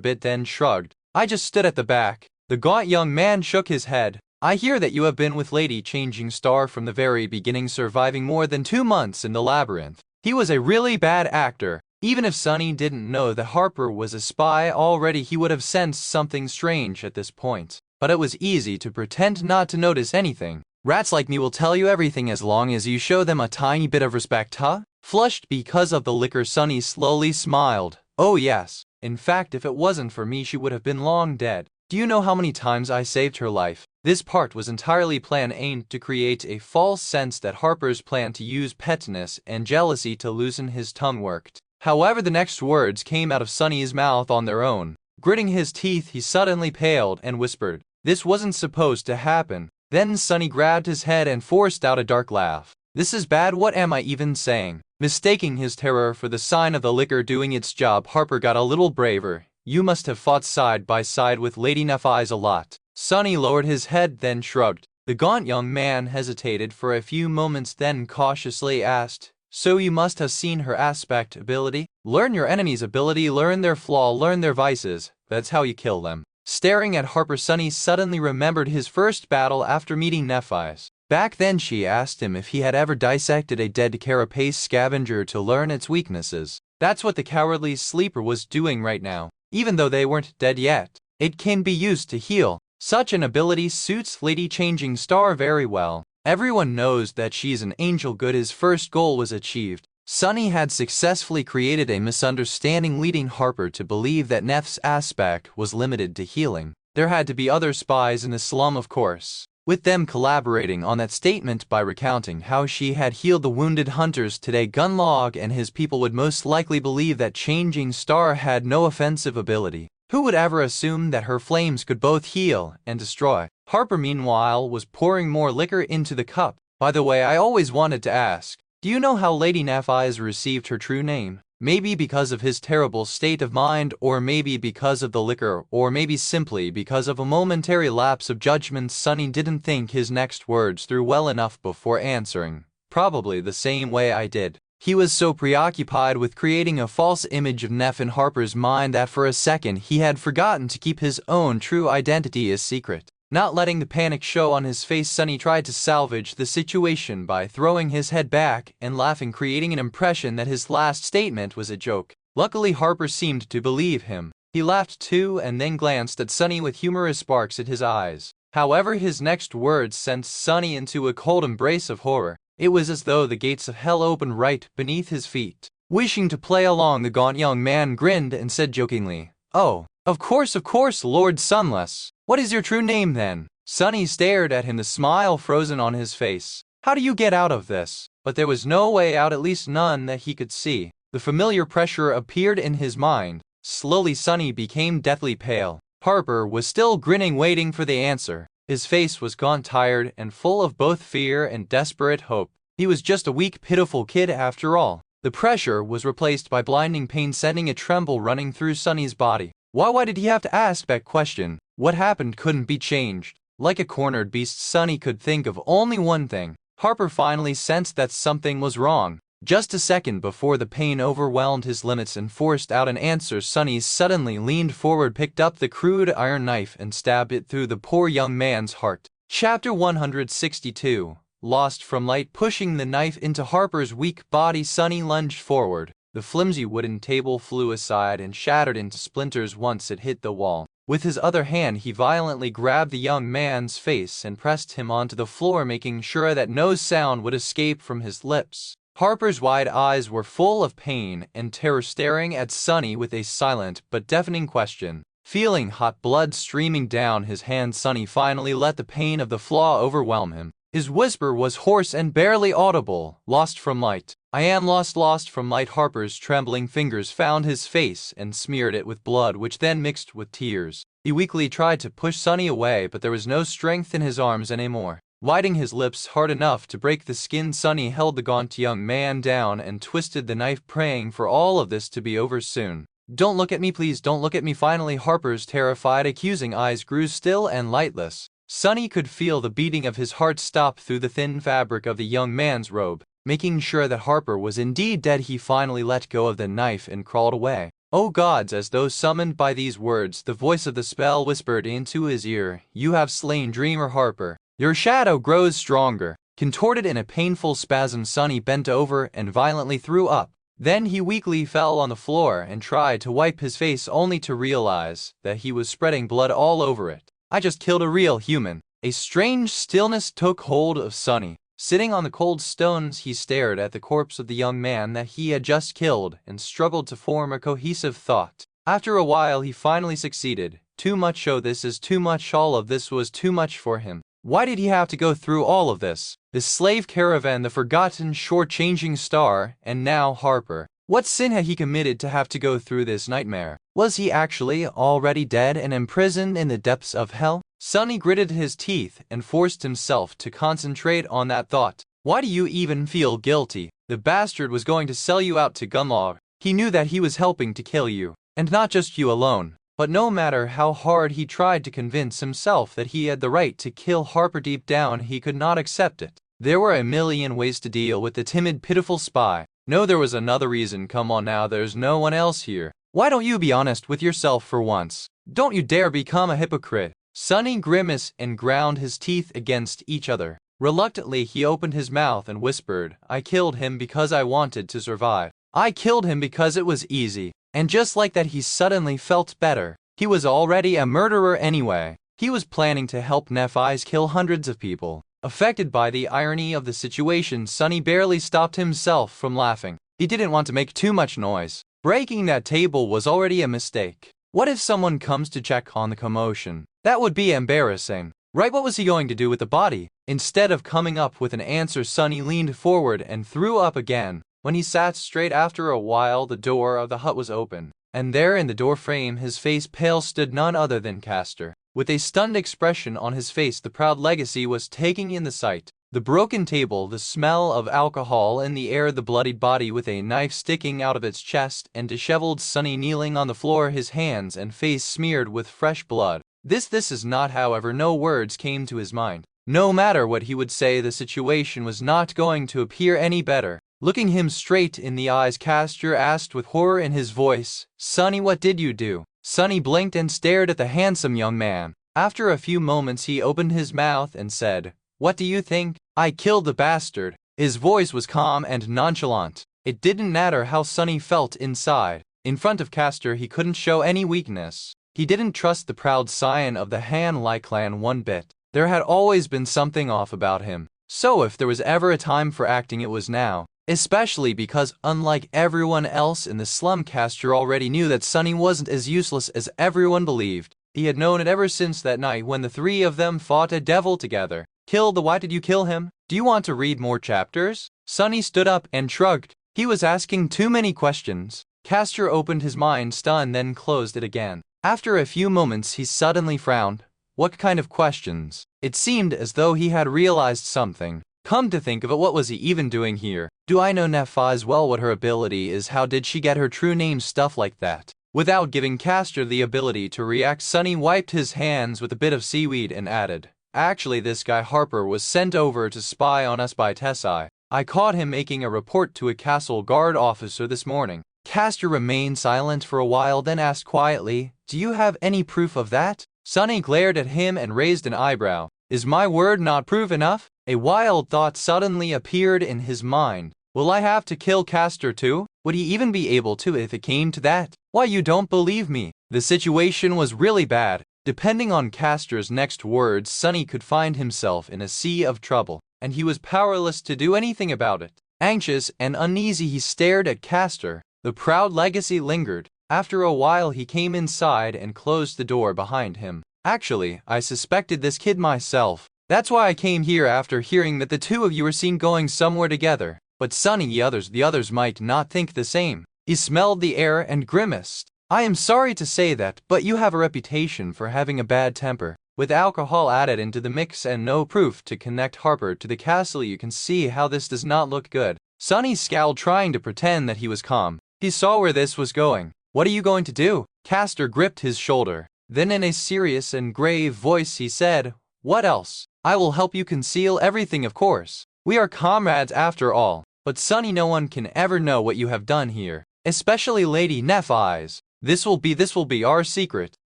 bit, then shrugged. "I just stood at the back." The gaunt young man shook his head. "I hear that you have been with Lady Changing Star from the very beginning, surviving more than 2 months in the labyrinth." He was a really bad actor. Even if Sunny didn't know that Harper was a spy already, he would have sensed something strange at this point. But it was easy to pretend not to notice anything. "Rats like me will tell you everything as long as you show them a tiny bit of respect, huh?" Flushed because of the liquor, Sunny slowly smiled. "Oh yes. In fact, if it wasn't for me, she would have been long dead. Do you know how many times I saved her life?" This part was entirely planned, aimed to create a false sense that Harper's plan to use pettiness and jealousy to loosen his tongue worked. However, the next words came out of Sunny's mouth on their own. Gritting his teeth, he suddenly paled and whispered, "This wasn't supposed to happen." Then Sunny grabbed his head and forced out a dark laugh. "This is bad. What am I even saying?" Mistaking his terror for the sign of the liquor doing its job, Harper got a little braver. "You must have fought side by side with Lady Nephise a lot." Sunny lowered his head, then shrugged. The gaunt young man hesitated for a few moments, then cautiously asked, "So you must have seen her aspect ability? Learn your enemy's ability, learn their flaw, learn their vices. That's how you kill them." Staring at Harper, Sunny suddenly remembered his first battle after meeting Nephise. Back then she asked him if he had ever dissected a dead carapace scavenger to learn its weaknesses. That's what the cowardly sleeper was doing right now. Even though they weren't dead yet, it can be used to heal. Such an ability suits Lady Changing Star very well. Everyone knows that she's an angel good. His first goal was achieved. Sunny had successfully created a misunderstanding leading Harper to believe that Neff's aspect was limited to healing. There had to be other spies in the slum, of course, with them collaborating on that statement by recounting how she had healed the wounded hunters today. Gunlog and his people would most likely believe that Changing Star had no offensive ability. Who would ever assume that her flames could both heal and destroy? Harper, meanwhile, was pouring more liquor into the cup. By the way, I always wanted to ask, do you know how Lady Nephise received her true name? Maybe because of his terrible state of mind, or maybe because of the liquor, or maybe simply because of a momentary lapse of judgment. Sunny didn't think his next words through well enough before answering. Probably the same way I did. He was so preoccupied with creating a false image of Neff in Harper's mind that for a second he had forgotten to keep his own true identity a secret. Not letting the panic show on his face, Sunny tried to salvage the situation by throwing his head back and laughing, creating an impression that his last statement was a joke. Luckily, Harper seemed to believe him. He laughed too and then glanced at Sunny with humorous sparks at his eyes. However, his next words sent Sunny into a cold embrace of horror. It was as though the gates of hell opened right beneath his feet. Wishing to play along, the gaunt young man grinned and said jokingly, "Oh, of course, Lord Sunless. What is your true name then?" Sunny stared at him, the smile frozen on his face. "How do you get out of this?" But there was no way out, at least none that he could see. The familiar pressure appeared in his mind. Slowly Sunny became deathly pale. Harper was still grinning, waiting for the answer. His face was gaunt, tired, and full of both fear and desperate hope. He was just a weak, pitiful kid after all. The pressure was replaced by blinding pain, sending a tremble running through Sunny's body. Why did he have to ask that question? What happened couldn't be changed. Like a cornered beast, Sunny could think of only one thing. Harper finally sensed that something was wrong. Just a second before the pain overwhelmed his limits and forced out an answer, Sunny suddenly leaned forward, picked up the crude iron knife, and stabbed it through the poor young man's heart. Chapter 162. Lost from light. Pushing the knife into Harper's weak body, Sunny lunged forward. The flimsy wooden table flew aside and shattered into splinters once it hit the wall. With his other hand, he violently grabbed the young man's face and pressed him onto the floor, making sure that no sound would escape from his lips. Harper's wide eyes were full of pain and terror, staring at Sunny with a silent but deafening question. Feeling hot blood streaming down his hand, Sunny finally let the pain of the flaw overwhelm him. His whisper was hoarse and barely audible. "Lost from light. I am lost from light." Harper's trembling fingers found his face and smeared it with blood, which then mixed with tears. He weakly tried to push Sunny away, but there was no strength in his arms anymore. Biting his lips hard enough to break the skin, Sunny held the gaunt young man down and twisted the knife, praying for all of this to be over soon. "Don't look at me, please, don't look at me." Finally, Harper's terrified, accusing eyes grew still and lightless. Sunny could feel the beating of his heart stop through the thin fabric of the young man's robe. Making sure that Harper was indeed dead, he finally let go of the knife and crawled away. "Oh gods!" As though summoned by these words, the voice of the spell whispered into his ear, "You have slain Dreamer Harper. Your shadow grows stronger." Contorted in a painful spasm, Sunny bent over and violently threw up. Then he weakly fell on the floor and tried to wipe his face, only to realize that he was spreading blood all over it. "I just killed a real human." A strange stillness took hold of Sunny. Sitting on the cold stones, he stared at the corpse of the young man that he had just killed and struggled to form a cohesive thought. After a while, he finally succeeded. Too much. Oh, this is too much. All of this was too much for him. Why did he have to go through all of this? The slave caravan, the forgotten short-changing star, and now Harper. What sin had he committed to have to go through this nightmare? Was he actually already dead and imprisoned in the depths of hell? Sunny gritted his teeth and forced himself to concentrate on that thought. Why do you even feel guilty? The bastard was going to sell you out to Gunlaw. He knew that he was helping to kill you. And not just you alone. But no matter how hard he tried to convince himself that he had the right to kill Harper, deep down he could not accept it. There were a million ways to deal with the timid, pitiful spy. No, there was another reason. Come on now, there's no one else here. Why don't you be honest with yourself for once? Don't you dare become a hypocrite. Sunny grimaced and ground his teeth against each other. Reluctantly, he opened his mouth and whispered, "I killed him because I wanted to survive. I killed him because it was easy." And just like that, he suddenly felt better. He was already a murderer anyway. He was planning to help Nephi's kill hundreds of people. Affected by the irony of the situation, Sonny barely stopped himself from laughing. He didn't want to make too much noise. Breaking that table was already a mistake. What if someone comes to check on the commotion? That would be embarrassing. Right, what was he going to do with the body? Instead of coming up with an answer, Sonny leaned forward and threw up again. When he sat straight after a while, the door of the hut was open. And there in the doorframe, his face pale, stood none other than Castor. With a stunned expression on his face, the proud legacy was taking in the sight. The broken table, the smell of alcohol in the air, the bloodied body with a knife sticking out of its chest, and disheveled Sonny kneeling on the floor, his hands and face smeared with fresh blood. This is not, however, no words came to his mind. No matter what he would say, the situation was not going to appear any better. Looking him straight in the eyes, Castor asked with horror in his voice, "Sonny, what did you do?" Sonny blinked and stared at the handsome young man. After a few moments, he opened his mouth and said, "What do you think? I killed the bastard." His voice was calm and nonchalant. It didn't matter how Sonny felt inside. In front of Castor, he couldn't show any weakness. He didn't trust the proud scion of the Hanlai clan one bit. There had always been something off about him. So if there was ever a time for acting, it was now. Especially because, unlike everyone else in the slum, Castor already knew that Sonny wasn't as useless as everyone believed. He had known it ever since that night when the three of them fought a devil together. Kill the why did you kill him? Do you want to read more chapters? Sonny stood up and shrugged. He was asking too many questions. Castor opened his mind, stunned, then closed it again. After a few moments, he suddenly frowned. What kind of questions? It seemed as though he had realized something. Come to think of it, what was he even doing here? Do I know Nephi as well? What her ability is? How did she get her true name? Stuff like that. Without giving Castor the ability to react, Sonny wiped his hands with a bit of seaweed and added, "Actually, this guy Harper was sent over to spy on us by Tessie. I caught him making a report to a castle guard officer this morning." Castor remained silent for a while, then asked quietly, "Do you have any proof of that?" Sonny glared at him and raised an eyebrow. "Is my word not proof enough?" A wild thought suddenly appeared in his mind. Will I have to kill Castor too? Would he even be able to if it came to that? Why, you don't believe me? The situation was really bad. Depending on Castor's next words, Sonny could find himself in a sea of trouble, and he was powerless to do anything about it. Anxious and uneasy, he stared at Castor. The proud legacy lingered. After a while, he came inside and closed the door behind him. "Actually, I suspected this kid myself. That's why I came here after hearing that the two of you were seen going somewhere together. But Sonny, the others might not think the same." He smelled the air and grimaced. "I am sorry to say that, but you have a reputation for having a bad temper. With alcohol added into the mix and no proof to connect Harper to the castle, you can see how this does not look good." Sonny scowled, trying to pretend that he was calm. He saw where this was going. "What are you going to do?" Castor gripped his shoulder. Then in a serious and grave voice he said, "What else? I will help you conceal everything, of course. We are comrades after all. But Sonny, no one can ever know what you have done here, especially Lady Nephi's. This will be our secret."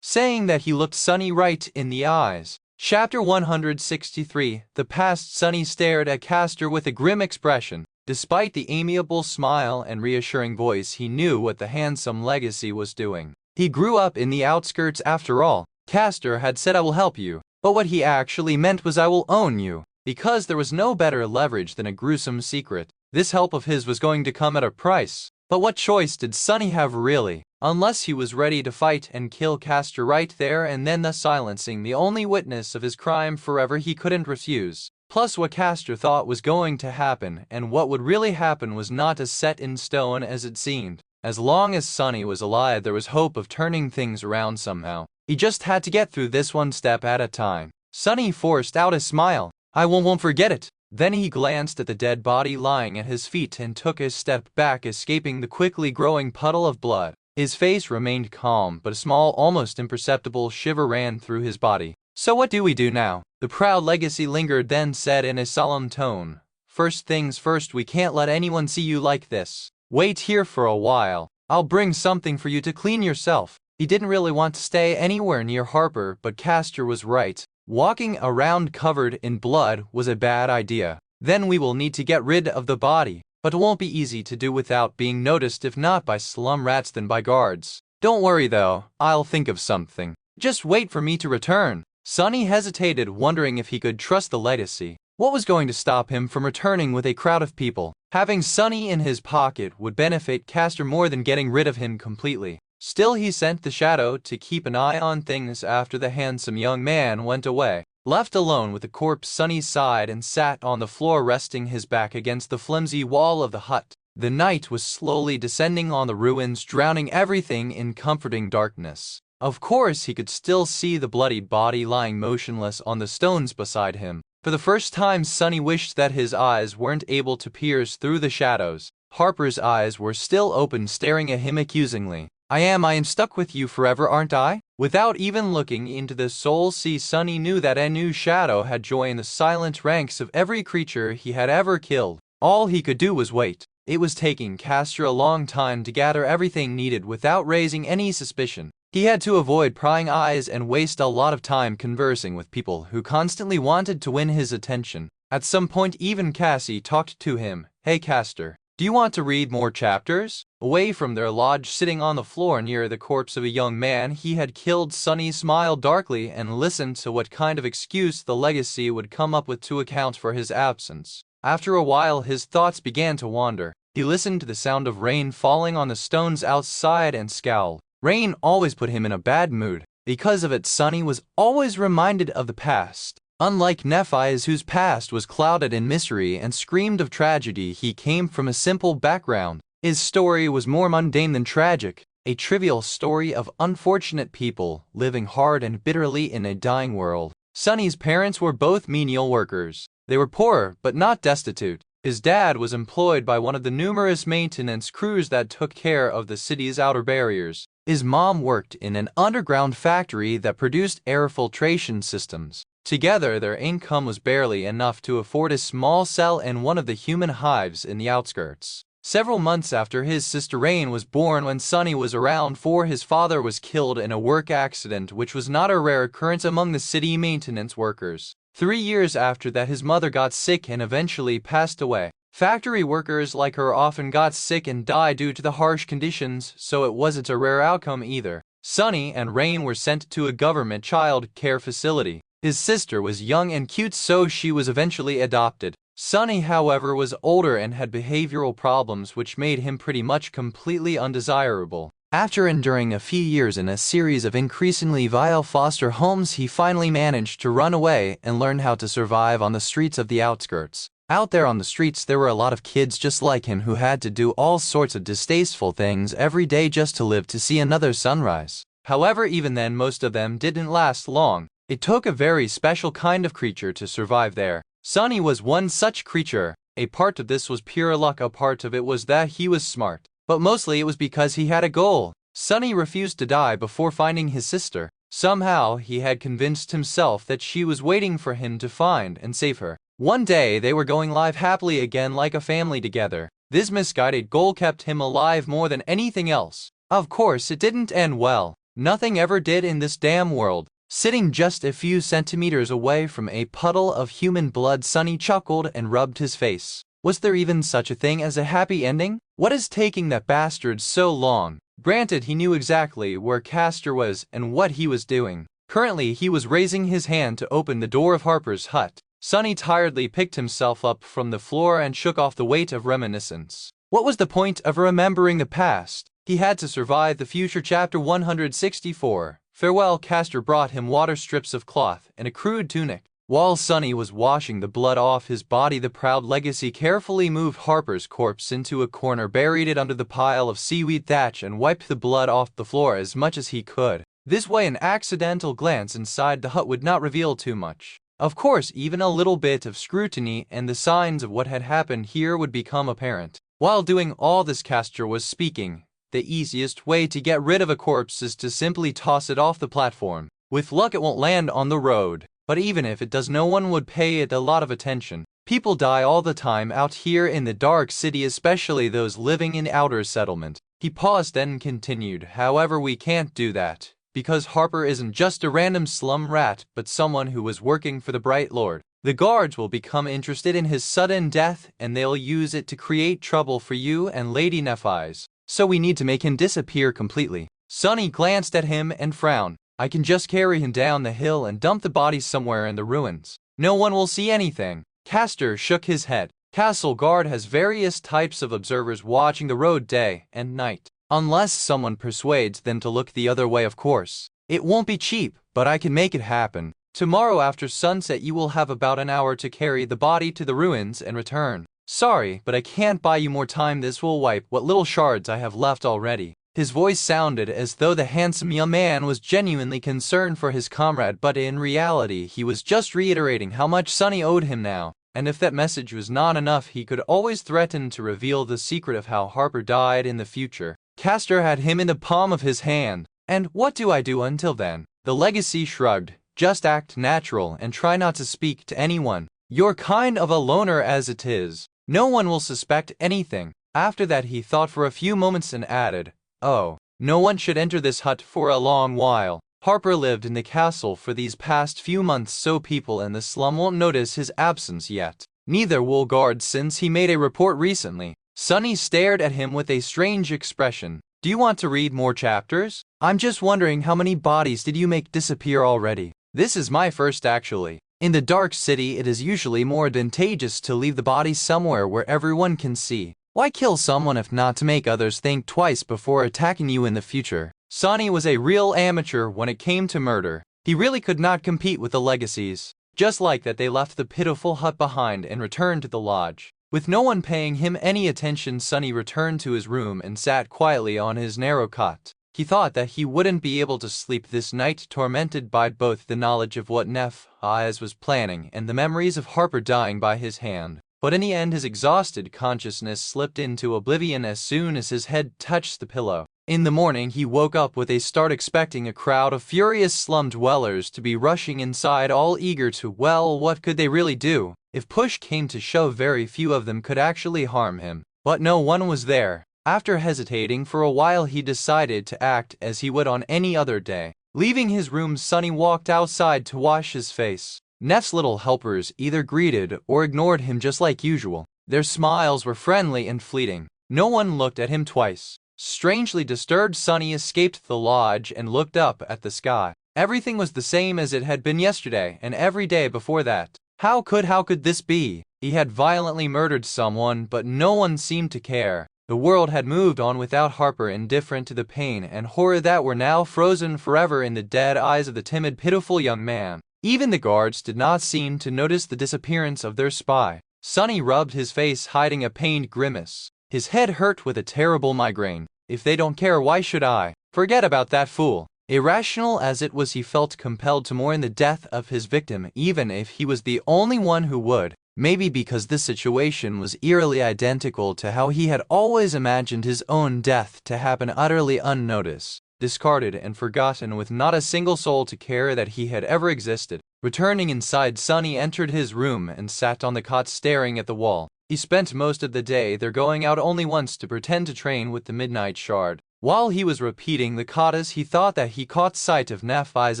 Saying that, he looked Sonny right in the eyes. Chapter 163. The past. Sonny stared at Castor with a grim expression. Despite the amiable smile and reassuring voice, he knew what the handsome legacy was doing. He grew up in the outskirts after all. Castor had said, "I will help you." But what he actually meant was, "I will own you." Because there was no better leverage than a gruesome secret. This help of his was going to come at a price. But what choice did Sonny have really? Unless he was ready to fight and kill Castor right there and then, thus silencing the only witness of his crime forever, he couldn't refuse. Plus, what Castor thought was going to happen and what would really happen was not as set in stone as it seemed. As long as Sonny was alive, there was hope of turning things around somehow. He just had to get through this one step at a time. Sonny forced out a smile. "I won't forget it." Then he glanced at the dead body lying at his feet and took a step back, escaping the quickly growing puddle of blood. His face remained calm, but a small, almost imperceptible shiver ran through his body. "So what do we do now?" The proud legacy lingered, then said in a solemn tone, "First things first, we can't let anyone see you like this. Wait here for a while. I'll bring something for you to clean yourself." He didn't really want to stay anywhere near Harper, but Castor was right. Walking around covered in blood was a bad idea. Then we will need to get rid of the body, but it won't be easy to do without being noticed, if not by slum rats then by guards. Don't worry though, I'll think of something. Just wait for me to return. Sunny hesitated, wondering if he could trust the legacy. What was going to stop him from returning with a crowd of people? Having Sunny in his pocket would benefit Castor more than getting rid of him completely. Still, he sent the shadow to keep an eye on things after the handsome young man went away. Left alone with the corpse, Sunny sighed and sat on the floor, resting his back against the flimsy wall of the hut. The night was slowly descending on the ruins, drowning everything in comforting darkness. Of course, he could still see the bloodied body lying motionless on the stones beside him. For the first time, Sunny wished that his eyes weren't able to pierce through the shadows. Harper's eyes were still open, staring at him accusingly. I am stuck with you forever, aren't I? Without even looking into the soul sea, Sunny knew that a new shadow had joined the silent ranks of every creature he had ever killed. All he could do was wait. It was taking Castor a long time to gather everything needed without raising any suspicion. He had to avoid prying eyes and waste a lot of time conversing with people who constantly wanted to win his attention. At some point, even Cassie talked to him. Hey Castor, do you want to read more chapters? Away from their lodge, sitting on the floor near the corpse of a young man he had killed, Sunny smiled darkly and listened to what kind of excuse the legacy would come up with to account for his absence. After a while, his thoughts began to wander. He listened to the sound of rain falling on the stones outside and scowled. Rain always put him in a bad mood. Because of it, Sunny was always reminded of the past. Unlike Nephi's, whose past was clouded in misery and screamed of tragedy, he came from a simple background. His story was more mundane than tragic, a trivial story of unfortunate people living hard and bitterly in a dying world. Sunny's parents were both menial workers. They were poor, but not destitute. His dad was employed by one of the numerous maintenance crews that took care of the city's outer barriers. His mom worked in an underground factory that produced air filtration systems. Together, their income was barely enough to afford a small cell in one of the human hives in the outskirts. Several months after his sister Rain was born, when Sunny was around 4, his father was killed in a work accident, which was not a rare occurrence among the city maintenance workers. 3 years after that, his mother got sick and eventually passed away. Factory workers like her often got sick and died due to the harsh conditions, so it wasn't a rare outcome either. Sunny and Rain were sent to a government child care facility. His sister was young and cute, so she was eventually adopted. Sunny, however, was older and had behavioral problems which made him pretty much completely undesirable. After enduring a few years in a series of increasingly vile foster homes, he finally managed to run away and learn how to survive on the streets of the outskirts. Out there on the streets, there were a lot of kids just like him who had to do all sorts of distasteful things every day just to live to see another sunrise. However, even then, most of them didn't last long. It took a very special kind of creature to survive there. Sunny was one such creature. A part of this was pure luck, a part of it was that he was smart. But mostly it was because he had a goal. Sunny refused to die before finding his sister. Somehow he had convinced himself that she was waiting for him to find and save her. One day they were going live happily again like a family together. This misguided goal kept him alive more than anything else. Of course, it didn't end well. Nothing ever did in this damn world. Sitting just a few centimeters away from a puddle of human blood, Sunny chuckled and rubbed his face. Was there even such a thing as a happy ending? What is taking that bastard so long? Granted, he knew exactly where Castor was and what he was doing. Currently, he was raising his hand to open the door of Harper's hut. Sunny tiredly picked himself up from the floor and shook off the weight of reminiscence. What was the point of remembering the past? He had to survive the future. Chapter 164. Farewell. Castor brought him water, strips of cloth, and a crude tunic. While Sunny was washing the blood off his body, the proud legacy carefully moved Harper's corpse into a corner, buried it under the pile of seaweed thatch, and wiped the blood off the floor as much as he could. This way, an accidental glance inside the hut would not reveal too much. Of course, even a little bit of scrutiny and the signs of what had happened here would become apparent. While doing all this, Castor was speaking. The easiest way to get rid of a corpse is to simply toss it off the platform. With luck, it won't land on the road. But even if it does, no one would pay it a lot of attention. People die all the time out here in the dark city, especially those living in outer settlement. He paused, then continued, however, we can't do that. because Harper isn't just a random slum rat but someone who was working for the Bright Lord. The guards will become interested in his sudden death and they'll use it to create trouble for you and Lady Nephi's. So we need to make him disappear completely. Sunny glanced at him and frowned. I can just carry him down the hill and dump the body somewhere in the ruins. No one will see anything. Castor shook his head. Castle Guard has various types of observers watching the road day and night. Unless someone persuades them to look the other way, of course. It won't be cheap, but I can make it happen. Tomorrow after sunset you will have about an hour to carry the body to the ruins and return. Sorry, but I can't buy you more time. This will wipe what little shards I have left already. His voice sounded as though the handsome young man was genuinely concerned for his comrade, but in reality he was just reiterating how much Sunny owed him now. And if that message was not enough, he could always threaten to reveal the secret of how Harper died in the future. Castor had him in the palm of his hand. And what do I do until then? The legacy shrugged. Just act natural and try not to speak to anyone. You're kind of a loner as it is. No one will suspect anything. After that he thought for a few moments and added, oh, no one should enter this hut for a long while. Harper lived in the castle for these past few months, so people in the slum won't notice his absence yet. Neither will guards since he made a report recently. Sunny stared at him with a strange expression. Do you want to read more chapters? I'm just wondering, how many bodies did you make disappear already? This is my first actually. In the dark city it is usually more advantageous to leave the body somewhere where everyone can see. Why kill someone if not to make others think twice before attacking you in the future? Sunny was a real amateur when it came to murder. He really could not compete with the legacies. Just like that they left the pitiful hut behind and returned to the lodge. With no one paying him any attention, Sunny returned to his room and sat quietly on his narrow cot. He thought that he wouldn't be able to sleep this night, tormented by both the knowledge of what Nephi was planning and the memories of Harper dying by his hand. But in the end his exhausted consciousness slipped into oblivion as soon as his head touched the pillow. In the morning he woke up with a start, expecting a crowd of furious slum dwellers to be rushing inside, all eager to, well, what could they really do? If push came to shove, very few of them could actually harm him. But no one was there. After hesitating for a while he decided to act as he would on any other day. Leaving his room, Sunny walked outside to wash his face. Neff's little helpers either greeted or ignored him just like usual. Their smiles were friendly and fleeting. No one looked at him twice. Strangely disturbed, Sunny escaped the lodge and looked up at the sky. Everything was the same as it had been yesterday and every day before that. How could this be? He had violently murdered someone, but no one seemed to care. The world had moved on without Harper, indifferent to the pain and horror that were now frozen forever in the dead eyes of the timid, pitiful young man. Even the guards did not seem to notice the disappearance of their spy. Sunny rubbed his face, hiding a pained grimace. His head hurt with a terrible migraine. If they don't care, why should I? Forget about that fool. Irrational as it was, he felt compelled to mourn the death of his victim, even if he was the only one who would. Maybe because this situation was eerily identical to how he had always imagined his own death to happen, utterly unnoticed, discarded and forgotten, with not a single soul to care that he had ever existed. Returning inside, Sunny entered his room and sat on the cot staring at the wall. He spent most of the day there, going out only once to pretend to train with the Midnight Shard. While he was repeating the katas, he thought that he caught sight of Nephi's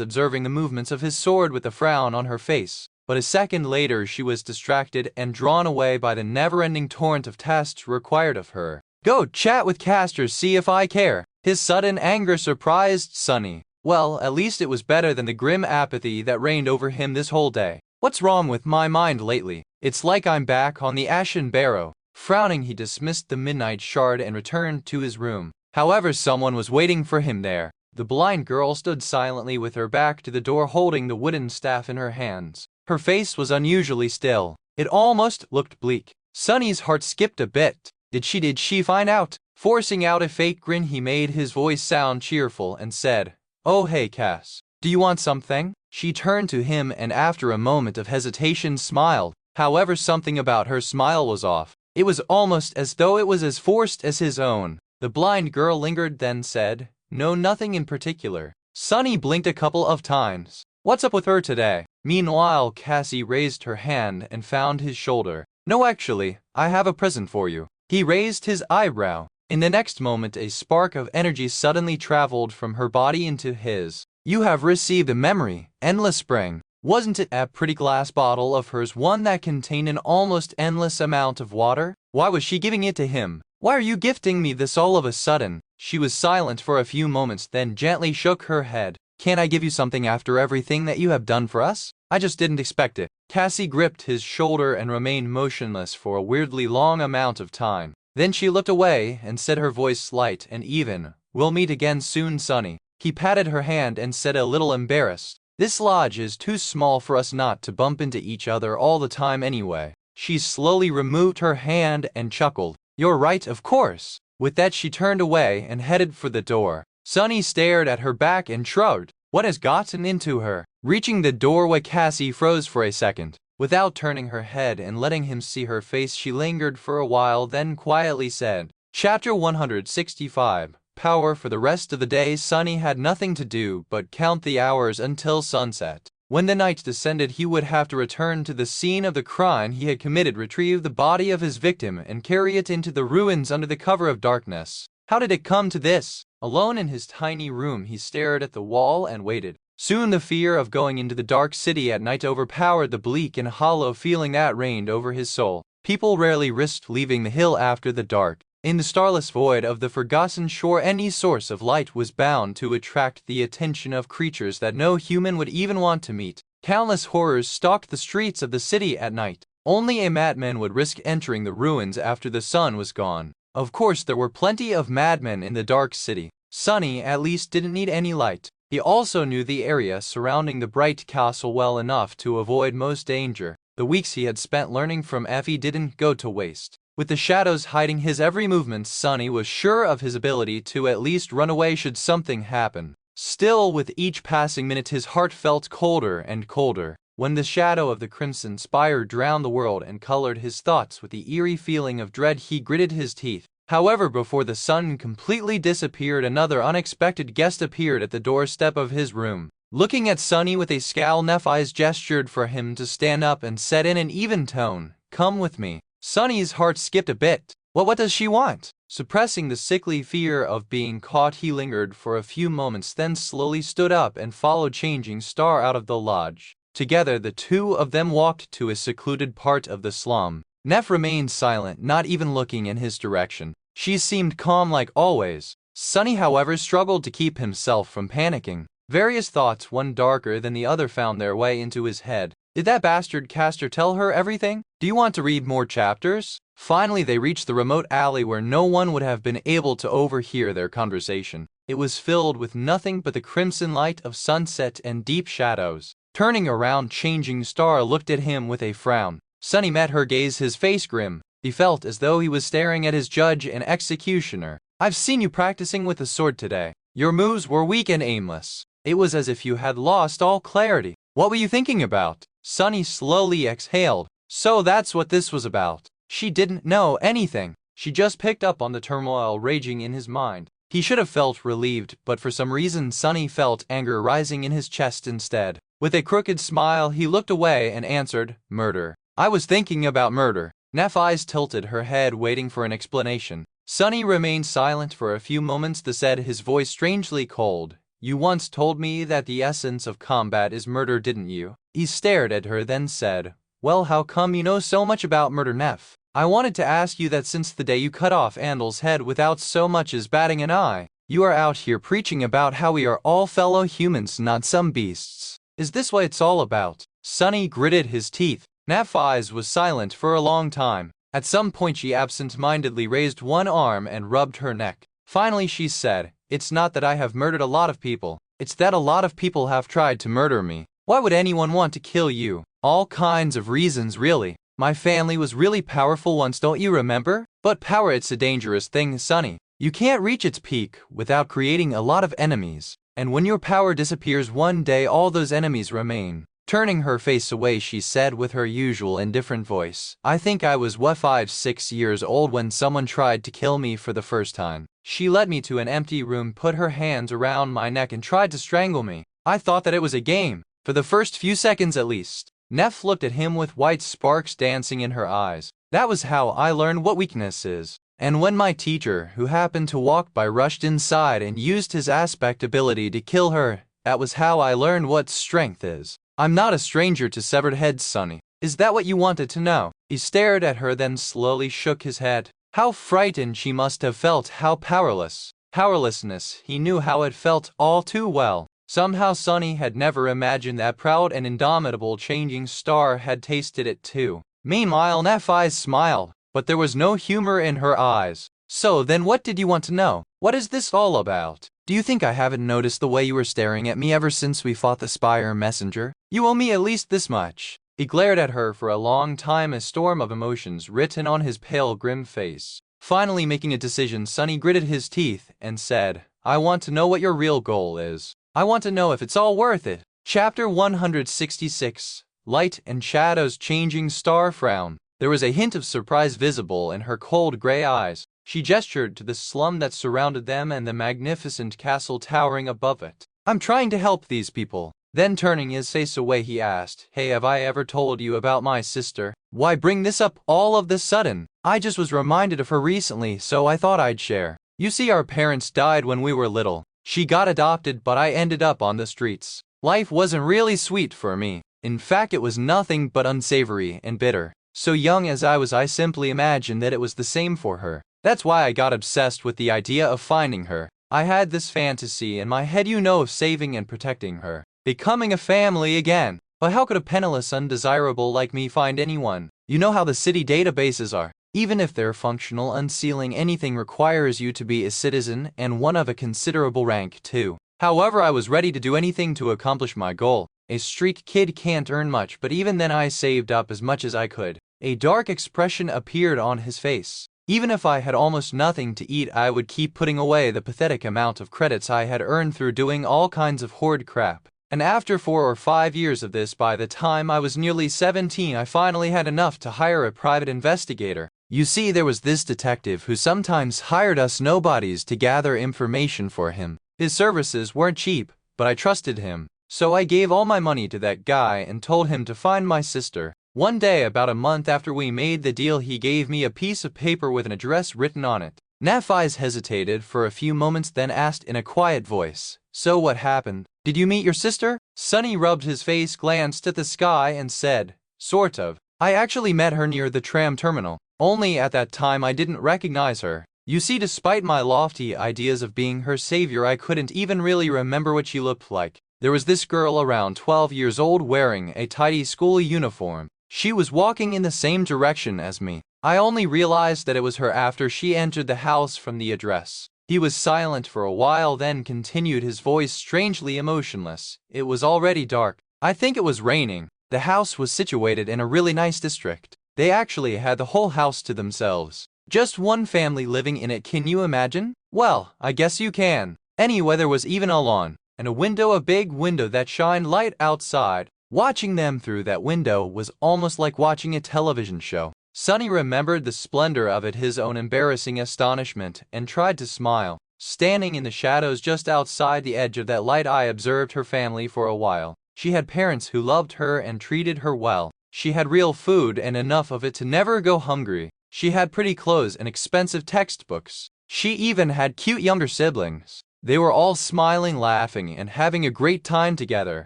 observing the movements of his sword with a frown on her face. But a second later she was distracted and drawn away by the never-ending torrent of tasks required of her. Go chat with Castor, see if I care. His sudden anger surprised Sunny. Well, at least it was better than the grim apathy that reigned over him this whole day. What's wrong with my mind lately? It's like I'm back on the Ashen Barrow. Frowning, he dismissed the Midnight Shard and returned to his room. However, someone was waiting for him there. The blind girl stood silently with her back to the door, holding the wooden staff in her hands. Her face was unusually still. It almost looked bleak. Sunny's heart skipped a bit. Did she find out? Forcing out a fake grin, he made his voice sound cheerful and said, "Oh hey Cass, do you want something?" She turned to him and after a moment of hesitation smiled. However, something about her smile was off. It was almost as though it was as forced as his own. The blind girl lingered, then said, "No, nothing in particular." Sunny blinked a couple of times. What's up with her today? Meanwhile, Cassie raised her hand and found his shoulder. No, actually, I have a present for you. He raised his eyebrow. In the next moment, a spark of energy suddenly traveled from her body into his. You have received a memory, endless spring. Wasn't it a pretty glass bottle of hers, one that contained an almost endless amount of water? Why was she giving it to him? Why are you gifting me this all of a sudden? She was silent for a few moments, then gently shook her head. Can't I give you something after everything that you have done for us? I just didn't expect it. Cassie gripped his shoulder and remained motionless for a weirdly long amount of time. Then she looked away and said, her voice light and even, "We'll meet again soon, Sonny." He patted her hand and said, a little embarrassed, "This lodge is too small for us not to bump into each other all the time anyway." She slowly removed her hand and chuckled. "You're right, of course." With that, she turned away and headed for the door. Sonny stared at her back and shrugged. What has gotten into her? Reaching the doorway, Cassie froze for a second. Without turning her head and letting him see her face, she lingered for a while, then quietly said, Chapter 165. Power. For the rest of the day, Sonny had nothing to do but count the hours until sunset. When the night descended, he would have to return to the scene of the crime he had committed, retrieve the body of his victim, and carry it into the ruins under the cover of darkness. How did it come to this? Alone in his tiny room, he stared at the wall and waited. Soon the fear of going into the dark city at night overpowered the bleak and hollow feeling that reigned over his soul. People rarely risked leaving the hill after the dark. In the starless void of the forgotten shore, any source of light was bound to attract the attention of creatures that no human would even want to meet. Countless horrors stalked the streets of the city at night. Only a madman would risk entering the ruins after the sun was gone. Of course, there were plenty of madmen in the dark city. Sonny, at least, didn't need any light. He also knew the area surrounding the bright castle well enough to avoid most danger. The weeks he had spent learning from Effie didn't go to waste. With the shadows hiding his every movement, Sonny was sure of his ability to at least run away should something happen. Still, with each passing minute, his heart felt colder and colder. When the shadow of the Crimson Spire drowned the world and colored his thoughts with the eerie feeling of dread, he gritted his teeth. However, before the sun completely disappeared, another unexpected guest appeared at the doorstep of his room. Looking at Sonny with a scowl, Nephis gestured for him to stand up and said in an even tone, "Come with me." Sonny's heart skipped a bit. What does she want? Suppressing the sickly fear of being caught, he lingered for a few moments, then slowly stood up and followed Changing Star out of the lodge. Together, the two of them walked to a secluded part of the slum. Neph remained silent, not even looking in his direction. She seemed calm like always. Sonny, however, struggled to keep himself from panicking. Various thoughts, one darker than the other, found their way into his head. Did that bastard Castor tell her everything? Do you want to read more chapters? Finally, they reached the remote alley where no one would have been able to overhear their conversation. It was filled with nothing but the crimson light of sunset and deep shadows. Turning around, Changing Star looked at him with a frown. Sonny met her gaze, his face grim. He felt as though he was staring at his judge and executioner. "I've seen you practicing with the sword today. Your moves were weak and aimless. It was as if you had lost all clarity. What were you thinking about?" Sonny slowly exhaled. So that's what this was about. She didn't know anything. She just picked up on the turmoil raging in his mind. He should have felt relieved, but for some reason Sonny felt anger rising in his chest instead. With a crooked smile, he looked away and answered, "Murder. I was thinking about murder." Nephis tilted her head, waiting for an explanation. Sonny remained silent for a few moments, then said, his voice strangely cold, "You once told me that the essence of combat is murder, didn't you?" He stared at her, then said, "Well, how come you know so much about murder, Neph? I wanted to ask you that since the day you cut off Andel's head without so much as batting an eye. You are out here preaching about how we are all fellow humans, not some beasts. Is this what it's all about?" Sonny gritted his teeth. Nephis was silent for a long time. At some point she absent-mindedly raised one arm and rubbed her neck. Finally she said, "It's not that I have murdered a lot of people. It's that a lot of people have tried to murder me. Why would anyone want to kill you? All kinds of reasons, really. My family was really powerful once, don't you remember? But power, it's a dangerous thing, Sonny. You can't reach its peak without creating a lot of enemies. And when your power disappears one day, all those enemies remain." Turning her face away, she said with her usual indifferent voice, "I think I was 5-6 years old when someone tried to kill me for the first time. She led me to an empty room, put her hands around my neck and tried to strangle me. I thought that it was a game. For the first few seconds at least." Neph looked at him with white sparks dancing in her eyes. "That was how I learned what weakness is. And when my teacher, who happened to walk by, rushed inside and used his aspect ability to kill her, that was how I learned what strength is. I'm not a stranger to severed heads, Sonny. Is that what you wanted to know? He stared at her, then slowly shook his head. How frightened she must have felt, how powerless. Powerlessness, he knew how it felt all too well. Somehow Sonny had never imagined that proud and indomitable changing star had tasted it too. Meanwhile, Nephi's smiled, but there was no humor in her eyes. So then what did you want to know? What is this all about? Do you think I haven't noticed the way you were staring at me ever since we fought the Spire Messenger? You owe me at least this much. He glared at her for a long time, a storm of emotions written on his pale, grim face. Finally making a decision, Sonny gritted his teeth and said, I want to know what your real goal is. I want to know if it's all worth it. Chapter 166. Light and Shadow's Changing Star frowned. There was a hint of surprise visible in her cold gray eyes. She gestured to the slum that surrounded them and the magnificent castle towering above it. I'm trying to help these people. Then turning his face away, he asked, Hey, have I ever told you about my sister? Why bring this up all of the sudden? I just was reminded of her recently, so I thought I'd share. You see, our parents died when we were little. She got adopted, but I ended up on the streets. Life wasn't really sweet for me. In fact, it was nothing but unsavory and bitter. So young as I was, I simply imagined that it was the same for her. That's why I got obsessed with the idea of finding her. I had this fantasy in my head, of saving and protecting her. Becoming a family again. But how could a penniless undesirable like me find anyone? You know how the city databases are. Even if they're functional, unsealing anything requires you to be a citizen, and one of a considerable rank too. However, I was ready to do anything to accomplish my goal. A street kid can't earn much, but even then I saved up as much as I could. A dark expression appeared on his face. Even if I had almost nothing to eat, I would keep putting away the pathetic amount of credits I had earned through doing all kinds of hoard crap. And after 4 or 5 years of this, by the time I was nearly 17, I finally had enough to hire a private investigator. You see, there was this detective who sometimes hired us nobodies to gather information for him. His services weren't cheap, but I trusted him. So I gave all my money to that guy and told him to find my sister. One day, about a month after we made the deal, he gave me a piece of paper with an address written on it. Nephi's hesitated for a few moments, then asked in a quiet voice, So what happened? Did you meet your sister? Sonny rubbed his face, glanced at the sky, and said, Sort of. I actually met her near the tram terminal. Only at that time I didn't recognize her. You see, despite my lofty ideas of being her savior, I couldn't even really remember what she looked like. There was this girl around 12 years old wearing a tidy school uniform. She was walking in the same direction as me. I only realized that it was her after she entered the house from the address. He was silent for a while, then continued, his voice strangely emotionless. It was already dark. I think it was raining. The house was situated in a really nice district. They actually had the whole house to themselves. Just one family living in it. Can you imagine? Well, I guess you can. Anyway, there was even a lawn, and a big window that shined light outside. Watching them through that window was almost like watching a television show. Sonny remembered the splendor of it, his own embarrassing astonishment, and tried to smile. Standing in the shadows just outside the edge of that light, I observed her family for a while. She had parents who loved her and treated her well. She had real food and enough of it to never go hungry. She had pretty clothes and expensive textbooks. She even had cute younger siblings. They were all smiling, laughing, and having a great time together.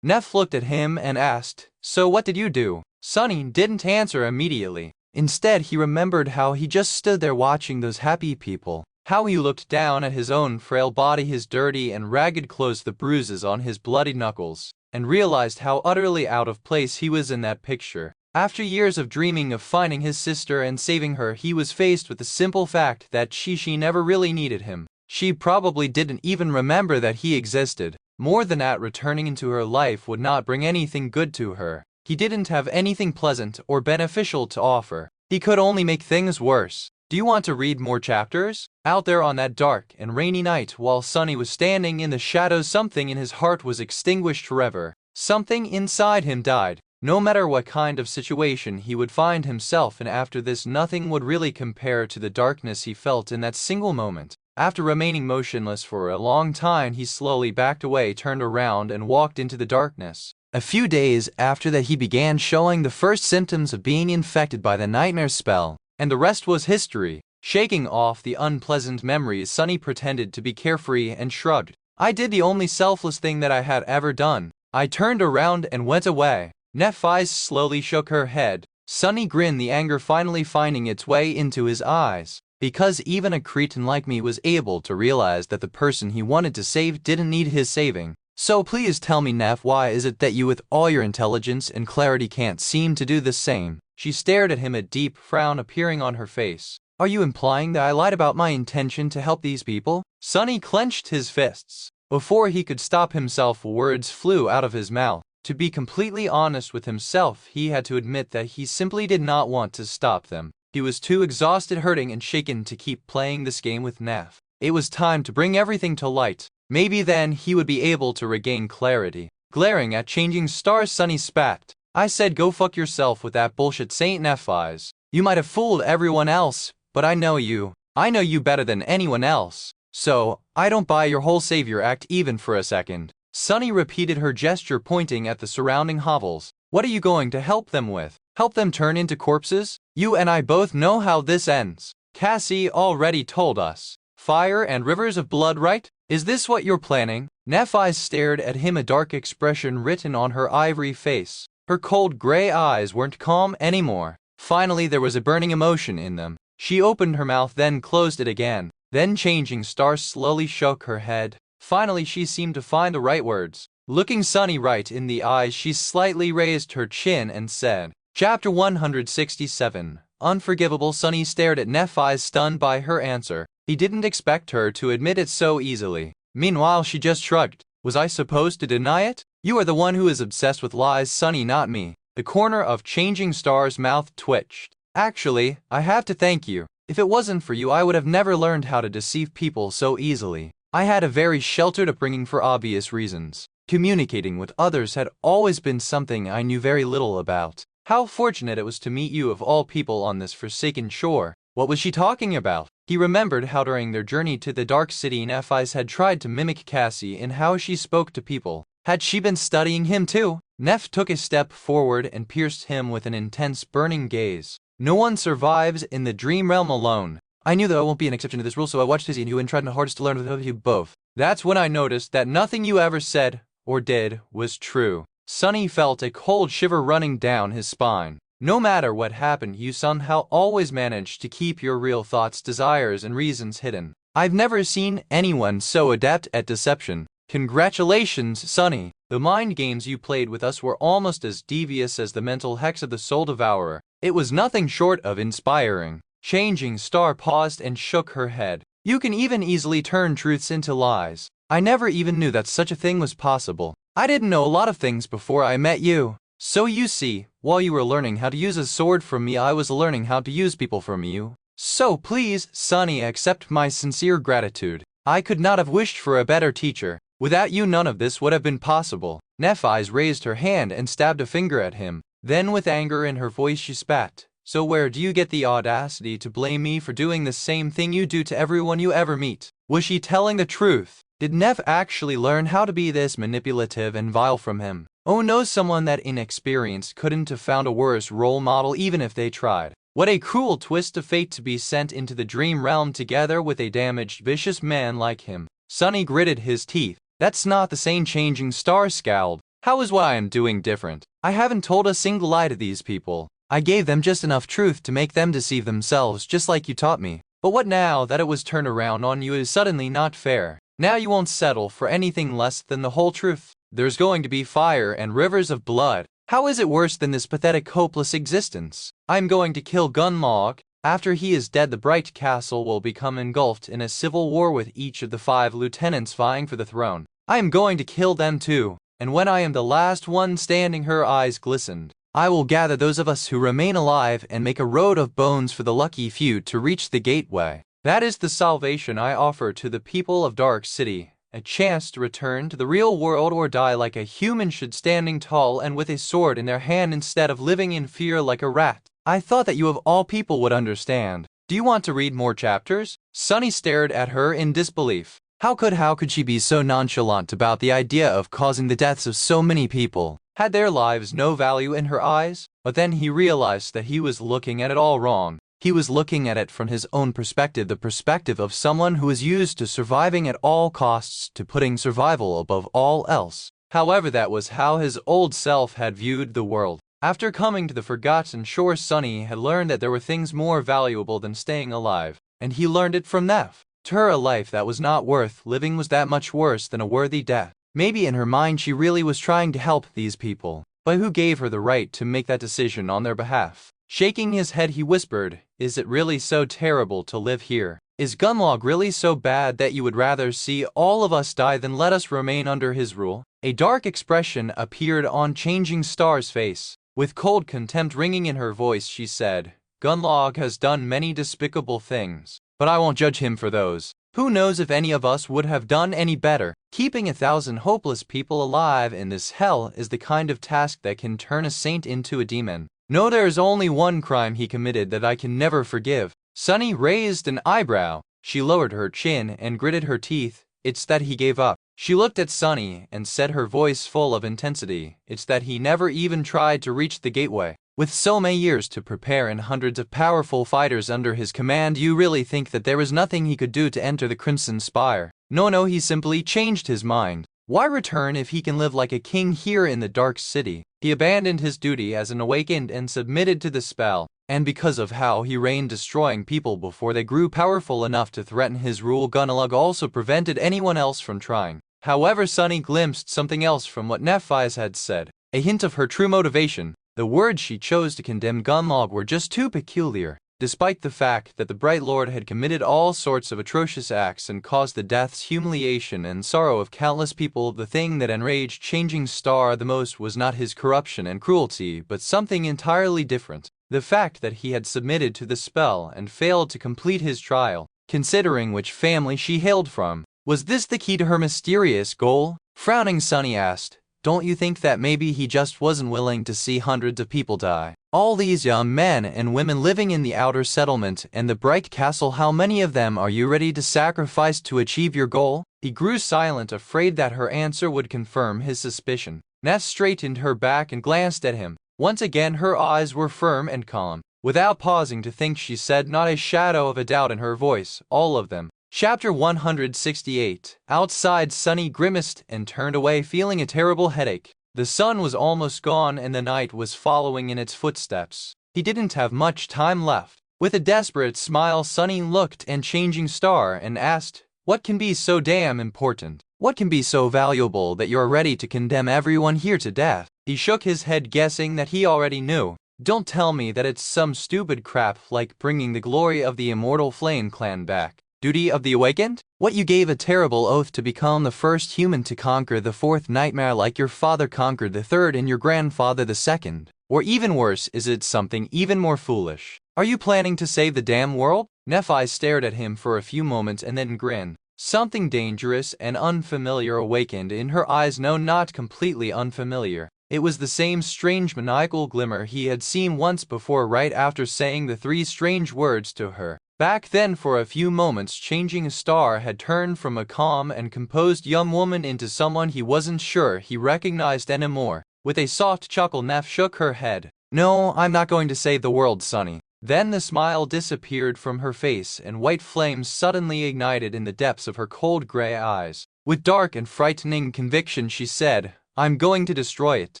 Neff looked at him and asked, So what did you do? Sonny didn't answer immediately. Instead, he remembered how he just stood there watching those happy people. How he looked down at his own frail body, his dirty and ragged clothes, the bruises on his bloody knuckles, and realized how utterly out of place he was in that picture. After years of dreaming of finding his sister and saving her, he was faced with the simple fact that she never really needed him. She probably didn't even remember that he existed. More than that, returning into her life would not bring anything good to her. He didn't have anything pleasant or beneficial to offer. He could only make things worse. Do you want to read more chapters? Out there on that dark and rainy night, while Sonny was standing in the shadows, something in his heart was extinguished forever. Something inside him died. No matter what kind of situation he would find himself in after this, nothing would really compare to the darkness he felt in that single moment. After remaining motionless for a long time, he slowly backed away, turned around, and walked into the darkness. A few days after that, he began showing the first symptoms of being infected by the nightmare spell, and the rest was history. Shaking off the unpleasant memories, Sunny pretended to be carefree and shrugged. I did the only selfless thing that I had ever done. I turned around and went away. Nephi slowly shook her head. Sunny grinned, the anger finally finding its way into his eyes. Because even a cretin like me was able to realize that the person he wanted to save didn't need his saving. So please tell me, Neff, why is it that you with all your intelligence and clarity can't seem to do the same? She stared at him, a deep frown appearing on her face. Are you implying that I lied about my intention to help these people? Sunny clenched his fists. Before he could stop himself, words flew out of his mouth. To be completely honest with himself, he had to admit that he simply did not want to stop them. He was too exhausted, hurting, and shaken to keep playing this game with Neff. It was time to bring everything to light. Maybe then he would be able to regain clarity. Glaring at Changing Stars, Sunny spat. I said go fuck yourself with that bullshit, Saint Nephi's. You might have fooled everyone else, but I know you. I know you better than anyone else. So, I don't buy your whole savior act even for a second. Sunny repeated her gesture, pointing at the surrounding hovels. What are you going to help them with? Help them turn into corpses? You and I both know how this ends. Cassie already told us. Fire and rivers of blood, right? Is this what you're planning? Nephi stared at him, a dark expression written on her ivory face. Her cold gray eyes weren't calm anymore. Finally, there was a burning emotion in them. She opened her mouth, then closed it again. Then Changing Star slowly shook her head. Finally, she seemed to find the right words. Looking Sunny right in the eyes, she slightly raised her chin and said, Chapter 167, Unforgivable. Sunny stared at Nephi, stunned by her answer. He didn't expect her to admit it so easily. Meanwhile, she just shrugged. Was I supposed to deny it? You are the one who is obsessed with lies, Sunny, not me. The corner of Changing Star's mouth twitched. Actually, I have to thank you. If it wasn't for you, I would have never learned how to deceive people so easily. I had a very sheltered upbringing for obvious reasons. Communicating with others had always been something I knew very little about. How fortunate it was to meet you of all people on this forsaken shore. What was she talking about? He remembered how during their journey to the Dark City, Nephi's had tried to mimic Cassie in how she spoke to people. Had she been studying him too? Neph took a step forward and pierced him with an intense, burning gaze. No one survives in the dream realm alone. I knew that I won't be an exception to this rule, so I watched Izzy and you and tried my hardest to learn with you both. That's when I noticed that nothing you ever said or did was true. Sunny felt a cold shiver running down his spine. No matter what happened, you somehow always managed to keep your real thoughts, desires, and reasons hidden. I've never seen anyone so adept at deception. Congratulations, Sunny. The mind games you played with us were almost as devious as the mental hex of the Soul Devourer. It was nothing short of inspiring. Changing Star paused and shook her head. You can even easily turn truths into lies. I never even knew that such a thing was possible. I didn't know a lot of things before I met you. So you see, while you were learning how to use a sword from me, I was learning how to use people from you. So please, Sunny, accept my sincere gratitude. I could not have wished for a better teacher. Without you, none of this would have been possible. Nephi's raised her hand and stabbed a finger at him. Then with anger in her voice she spat. So where do you get the audacity to blame me for doing the same thing you do to everyone you ever meet? Was she telling the truth? Did Neph actually learn how to be this manipulative and vile from him? Oh no, someone that inexperienced couldn't have found a worse role model even if they tried. What a cruel twist of fate to be sent into the dream realm together with a damaged, vicious man like him. Sunny gritted his teeth. That's not the same. Changing Star scowled. How is what I am doing different? I haven't told a single lie to these people. I gave them just enough truth to make them deceive themselves, just like you taught me. But what now that it was turned around on you is suddenly not fair? Now you won't settle for anything less than the whole truth. There's going to be fire and rivers of blood. How is it worse than this pathetic, hopeless existence? I'm going to kill Gunlog. After he is dead, the Bright Castle will become engulfed in a civil war with each of the 5 lieutenants vying for the throne. I am going to kill them too. And when I am the last one standing, her eyes glistened. I will gather those of us who remain alive and make a road of bones for the lucky few to reach the gateway. That is the salvation I offer to the people of Dark City. A chance to return to the real world or die like a human should, standing tall and with a sword in their hand instead of living in fear like a rat. I thought that you of all people would understand. Do you want to read more chapters? Sunny stared at her in disbelief. How could she be so nonchalant about the idea of causing the deaths of so many people? Had their lives no value in her eyes? But then he realized that he was looking at it all wrong. He was looking at it from his own perspective, the perspective of someone who is used to surviving at all costs, to putting survival above all else. However, that was how his old self had viewed the world. After coming to the forgotten shore, Sunny had learned that there were things more valuable than staying alive, and he learned it from Neff. To her, a life that was not worth living was that much worse than a worthy death. Maybe in her mind she really was trying to help these people, but who gave her the right to make that decision on their behalf? Shaking his head, he whispered, "Is it really so terrible to live here? Is Gunlog really so bad that you would rather see all of us die than let us remain under his rule?" A dark expression appeared on Changing Star's face. With cold contempt ringing in her voice, she said, "Gunlog has done many despicable things, but I won't judge him for those. Who knows if any of us would have done any better? Keeping 1,000 hopeless people alive in this hell is the kind of task that can turn a saint into a demon. No, there is only one crime he committed that I can never forgive." Sunny raised an eyebrow. She lowered her chin and gritted her teeth. "It's that he gave up." She looked at Sunny and said, her voice full of intensity, "It's that he never even tried to reach the gateway. With so many years to prepare and hundreds of powerful fighters under his command, you really think that there was nothing he could do to enter the Crimson Spire? No, he simply changed his mind. Why return if he can live like a king here in the Dark City?" He abandoned his duty as an awakened and submitted to the spell, and because of how he reigned destroying people before they grew powerful enough to threaten his rule, Gunlug also prevented anyone else from trying. However, Sunny glimpsed something else from what Nephi's had said, a hint of her true motivation. The words she chose to condemn Gunlog were just too peculiar. Despite the fact that the Bright Lord had committed all sorts of atrocious acts and caused the deaths, humiliation, and sorrow of countless people, the thing that enraged Changing Star the most was not his corruption and cruelty, but something entirely different. The fact that he had submitted to the spell and failed to complete his trial, considering which family she hailed from. Was this the key to her mysterious goal? Frowning, Sunny asked, "Don't you think that maybe he just wasn't willing to see hundreds of people die? All these young men and women living in the outer settlement and the Bright Castle, how many of them are you ready to sacrifice to achieve your goal?" He grew silent, afraid that her answer would confirm his suspicion. Ness straightened her back and glanced at him. Once again her eyes were firm and calm. Without pausing to think, she said, not a shadow of a doubt in her voice, "All of them." Chapter 168. Outside, Sunny grimaced and turned away, feeling a terrible headache. The sun was almost gone and the night was following in its footsteps. He didn't have much time left. With a desperate smile, Sunny looked at Changing Star and asked, "What can be so damn important? What can be so valuable that you're ready to condemn everyone here to death?" He shook his head, guessing that he already knew. "Don't tell me that it's some stupid crap like bringing the glory of the immortal Flame Clan back. Duty of the Awakened? What, you gave a terrible oath to become the first human to conquer the fourth nightmare like your father conquered the third and your grandfather the second? Or even worse, is it something even more foolish? Are you planning to save the damn world?" Nephi stared at him for a few moments and then grinned. Something dangerous and unfamiliar awakened in her eyes. No, not completely unfamiliar. It was the same strange maniacal glimmer he had seen once before, right after saying the three strange words to her. Back then, for a few moments, Changing Star had turned from a calm and composed young woman into someone he wasn't sure he recognized anymore. With a soft chuckle, Neff shook her head. "No, I'm not going to save the world, Sunny." Then the smile disappeared from her face and white flames suddenly ignited in the depths of her cold gray eyes. With dark and frightening conviction, she said, "I'm going to destroy it."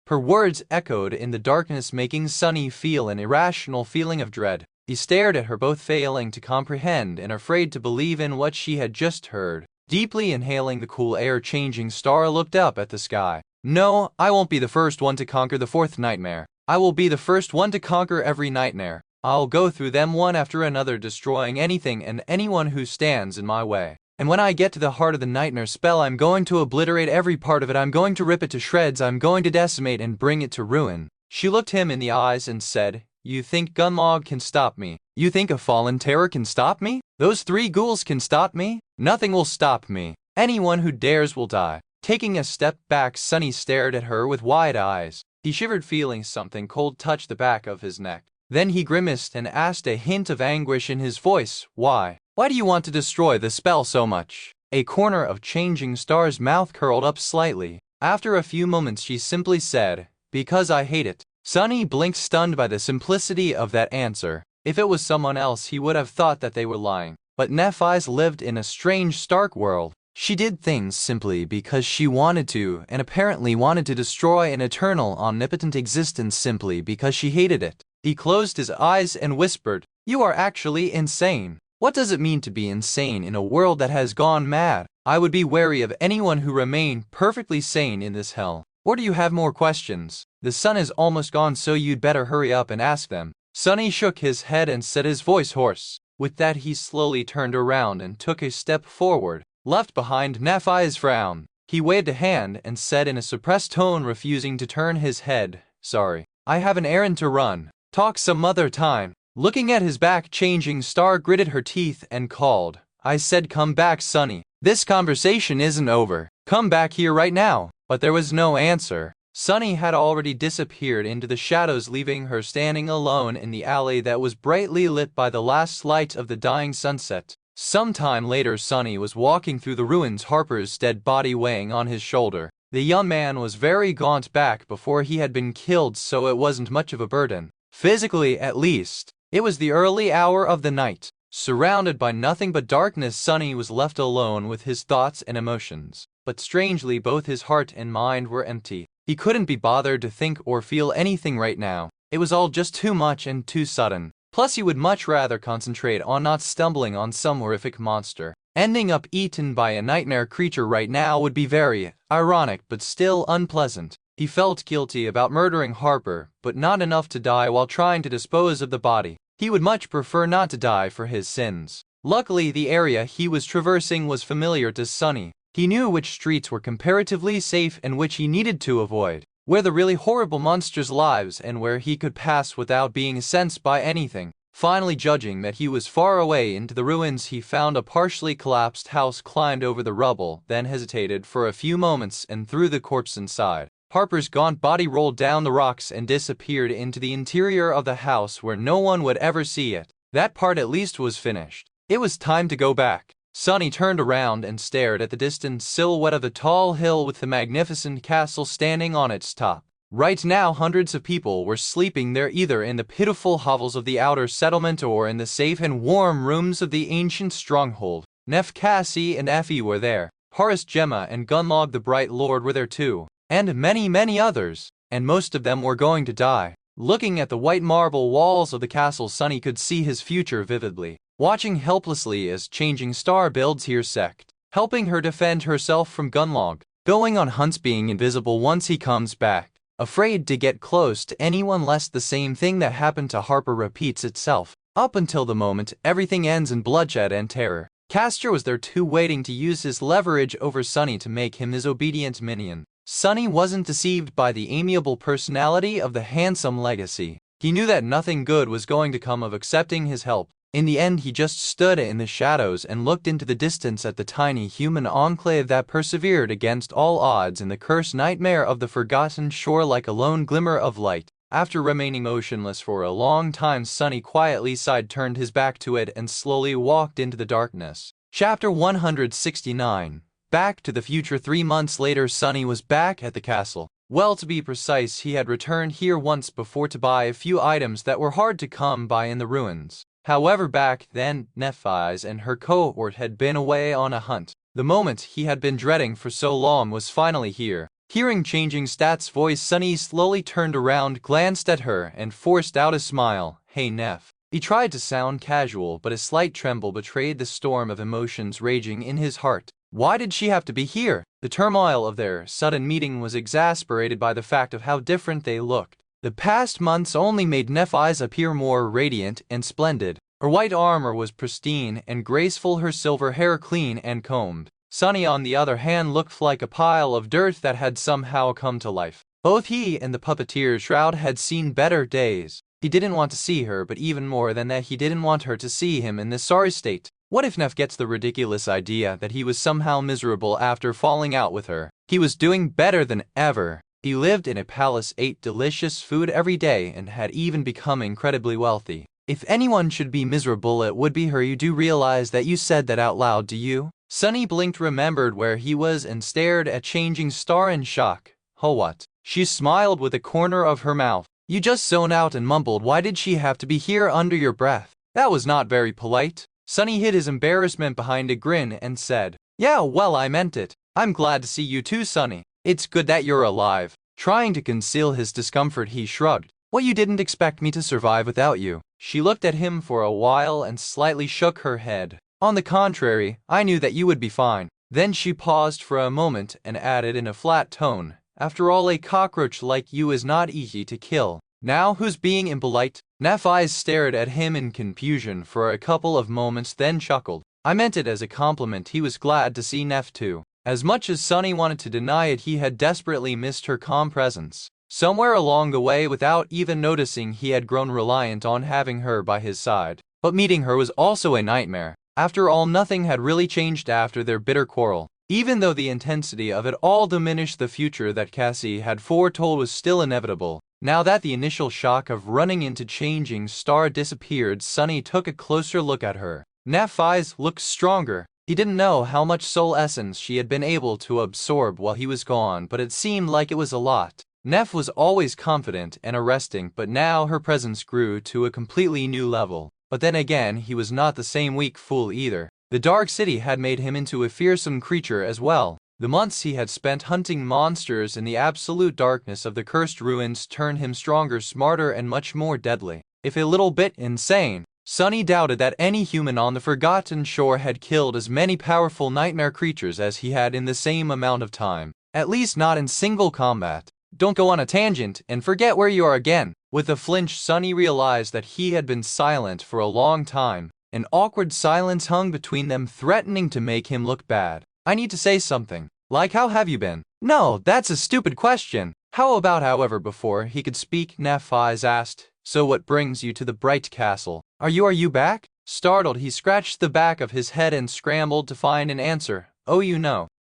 Her words echoed in the darkness, making Sunny feel an irrational feeling of dread. He stared at her, both failing to comprehend and afraid to believe in what she had just heard. Deeply inhaling the cool air, Changing Star looked up at the sky. "No, I won't be the first one to conquer the fourth nightmare. I will be the first one to conquer every nightmare. I'll go through them one after another, destroying anything and anyone who stands in my way. And when I get to the heart of the nightmare spell, I'm going to obliterate every part of it. I'm going to rip it to shreds. I'm going to decimate and bring it to ruin." She looked him in the eyes and said, "You think Gunlog can stop me? You think a fallen terror can stop me? Those three ghouls can stop me? Nothing will stop me. Anyone who dares will die." Taking a step back, Sunny stared at her with wide eyes. He shivered, feeling something cold touch the back of his neck. Then he grimaced and asked, a hint of anguish in his voice, "Why? Why do you want to destroy the spell so much?" A corner of Changing Star's mouth curled up slightly. After a few moments, she simply said, "Because I hate it." Sunny blinked, stunned by the simplicity of that answer. If it was someone else, he would have thought that they were lying. But Nephi's lived in a strange, stark world. She did things simply because she wanted to, and apparently wanted to destroy an eternal, omnipotent existence simply because she hated it. He closed his eyes and whispered, "You are actually insane. What does it mean to be insane in a world that has gone mad? I would be wary of anyone who remained perfectly sane in this hell. Or do you have more questions? The sun is almost gone, so you'd better hurry up and ask them." Sonny shook his head and said, his voice hoarse. With that, he slowly turned around and took a step forward. Left behind Nephi's frown, he waved a hand and said in a suppressed tone, refusing to turn his head, "Sorry, I have an errand to run. Talk some other time." Looking at his back, Changing Star gritted her teeth and called, "I said come back, Sonny. This conversation isn't over. Come back here right now." But there was no answer. Sonny had already disappeared into the shadows, leaving her standing alone in the alley that was brightly lit by the last light of the dying sunset. Some time later, Sonny was walking through the ruins, Harper's dead body weighing on his shoulder. The young man was very gaunt back before he had been killed, so it wasn't much of a burden. Physically, at least. It was the early hour of the night. Surrounded by nothing but darkness, Sonny was left alone with his thoughts and emotions. But strangely, both his heart and mind were empty. He couldn't be bothered to think or feel anything right now. It was all just too much and too sudden. Plus, he would much rather concentrate on not stumbling on some horrific monster. Ending up eaten by a nightmare creature right now would be very ironic, but still unpleasant. He felt guilty about murdering Harper, but not enough to die while trying to dispose of the body. He would much prefer not to die for his sins. Luckily, the area he was traversing was familiar to Sonny. He knew which streets were comparatively safe and which he needed to avoid, where the really horrible monsters lives and where he could pass without being sensed by anything. Finally, judging that he was far away into the ruins, he found a partially collapsed house, climbed over the rubble, then hesitated for a few moments and threw the corpse inside. Harper's gaunt body rolled down the rocks and disappeared into the interior of the house where no one would ever see it. That part at least was finished. It was time to go back. Sonny turned around and stared at the distant silhouette of the tall hill with the magnificent castle standing on its top. Right now, hundreds of people were sleeping there, either in the pitiful hovels of the outer settlement or in the safe and warm rooms of the ancient stronghold. Nef Cassie and Effie were there. Horace, Gemma, and Gunlog the Bright Lord were there too. And many others. And most of them were going to die. Looking at the white marble walls of the castle, Sonny could see his future vividly. Watching helplessly as Changing Star builds her sect, helping her defend herself from Gunlog, going on hunts, being invisible once he comes back, afraid to get close to anyone lest the same thing that happened to Harper repeats itself. Up until the moment everything ends in bloodshed and terror. Castor was there too, waiting to use his leverage over Sonny to make him his obedient minion. Sonny wasn't deceived by the amiable personality of the handsome Legacy. He knew that nothing good was going to come of accepting his help. In the end, he just stood in the shadows and looked into the distance at the tiny human enclave that persevered against all odds in the cursed nightmare of the forgotten shore like a lone glimmer of light. After remaining motionless for a long time, Sonny quietly sighed, turned his back to it, and slowly walked into the darkness. Chapter 169. Back to the Future. 3 months later, Sonny was back at the castle. Well, to be precise, he had returned here once before to buy a few items that were hard to come by in the ruins. However, back then, Nephi's and her cohort had been away on a hunt. The moment he had been dreading for so long was finally here. Hearing Changing Stat's voice, Sonny slowly turned around, glanced at her, and forced out a smile. "Hey, Neph." He tried to sound casual, but a slight tremble betrayed the storm of emotions raging in his heart. Why did she have to be here? The turmoil of their sudden meeting was exacerbated by the fact of how different they looked. The past months only made Nephi's appear more radiant and splendid. Her white armor was pristine and graceful, her silver hair clean and combed. Sonny, on the other hand, looked like a pile of dirt that had somehow come to life. Both he and the puppeteer Shroud had seen better days. He didn't want to see her, but even more than that, he didn't want her to see him in this sorry state. What if Neph gets the ridiculous idea that he was somehow miserable after falling out with her? He was doing better than ever. He lived in a palace, ate delicious food every day, and had even become incredibly wealthy. If anyone should be miserable, it would be her. You do realize that you said that out loud, do you? Sonny blinked, remembered where he was, and stared at Changing Star in shock. "Oh, what?" She smiled with a corner of her mouth. You just zoned out and mumbled, "Why did she have to be here?" under your breath. That was not very polite. Sunny hid his embarrassment behind a grin and said, "Yeah, well, I meant it. I'm glad to see you too, Sunny. It's good that you're alive." Trying to conceal his discomfort, he shrugged. "Well, you didn't expect me to survive without you." She looked at him for a while and slightly shook her head. "On the contrary, I knew that you would be fine." Then she paused for a moment and added in a flat tone, "After all, a cockroach like you is not easy to kill." "Now who's being impolite?" Neff's eyes stared at him in confusion for a couple of moments, then chuckled. "I meant it as a compliment." He was glad to see Neff too. As much as Sunny wanted to deny it, he had desperately missed her calm presence. Somewhere along the way, without even noticing, he had grown reliant on having her by his side. But meeting her was also a nightmare. After all, nothing had really changed after their bitter quarrel. Even though the intensity of it all diminished, the future that Cassie had foretold was still inevitable. Now that the initial shock of running into Changing Star disappeared, Sunny took a closer look at her. Neff's eyes looked stronger. He didn't know how much soul essence she had been able to absorb while he was gone, but it seemed like it was a lot. Neff was always confident and arresting, but now her presence grew to a completely new level. But then again, he was not the same weak fool either. The Dark City had made him into a fearsome creature as well. The months he had spent hunting monsters in the absolute darkness of the cursed ruins turned him stronger, smarter, and much more deadly. If a little bit insane, Sunny doubted that any human on the Forgotten Shore had killed as many powerful nightmare creatures as he had in the same amount of time. At least not in single combat. Don't go on a tangent and forget where you are again. With a flinch, Sunny realized that he had been silent for a long time. An awkward silence hung between them, threatening to make him look bad. "I need to say something. Like, how have you been?" "No, that's a stupid question." "How about?" However, before he could speak, Neff's eyes asked, "So what brings you to the Bright Castle? Are you back?" Startled, he scratched the back of his head and scrambled to find an answer. "Oh,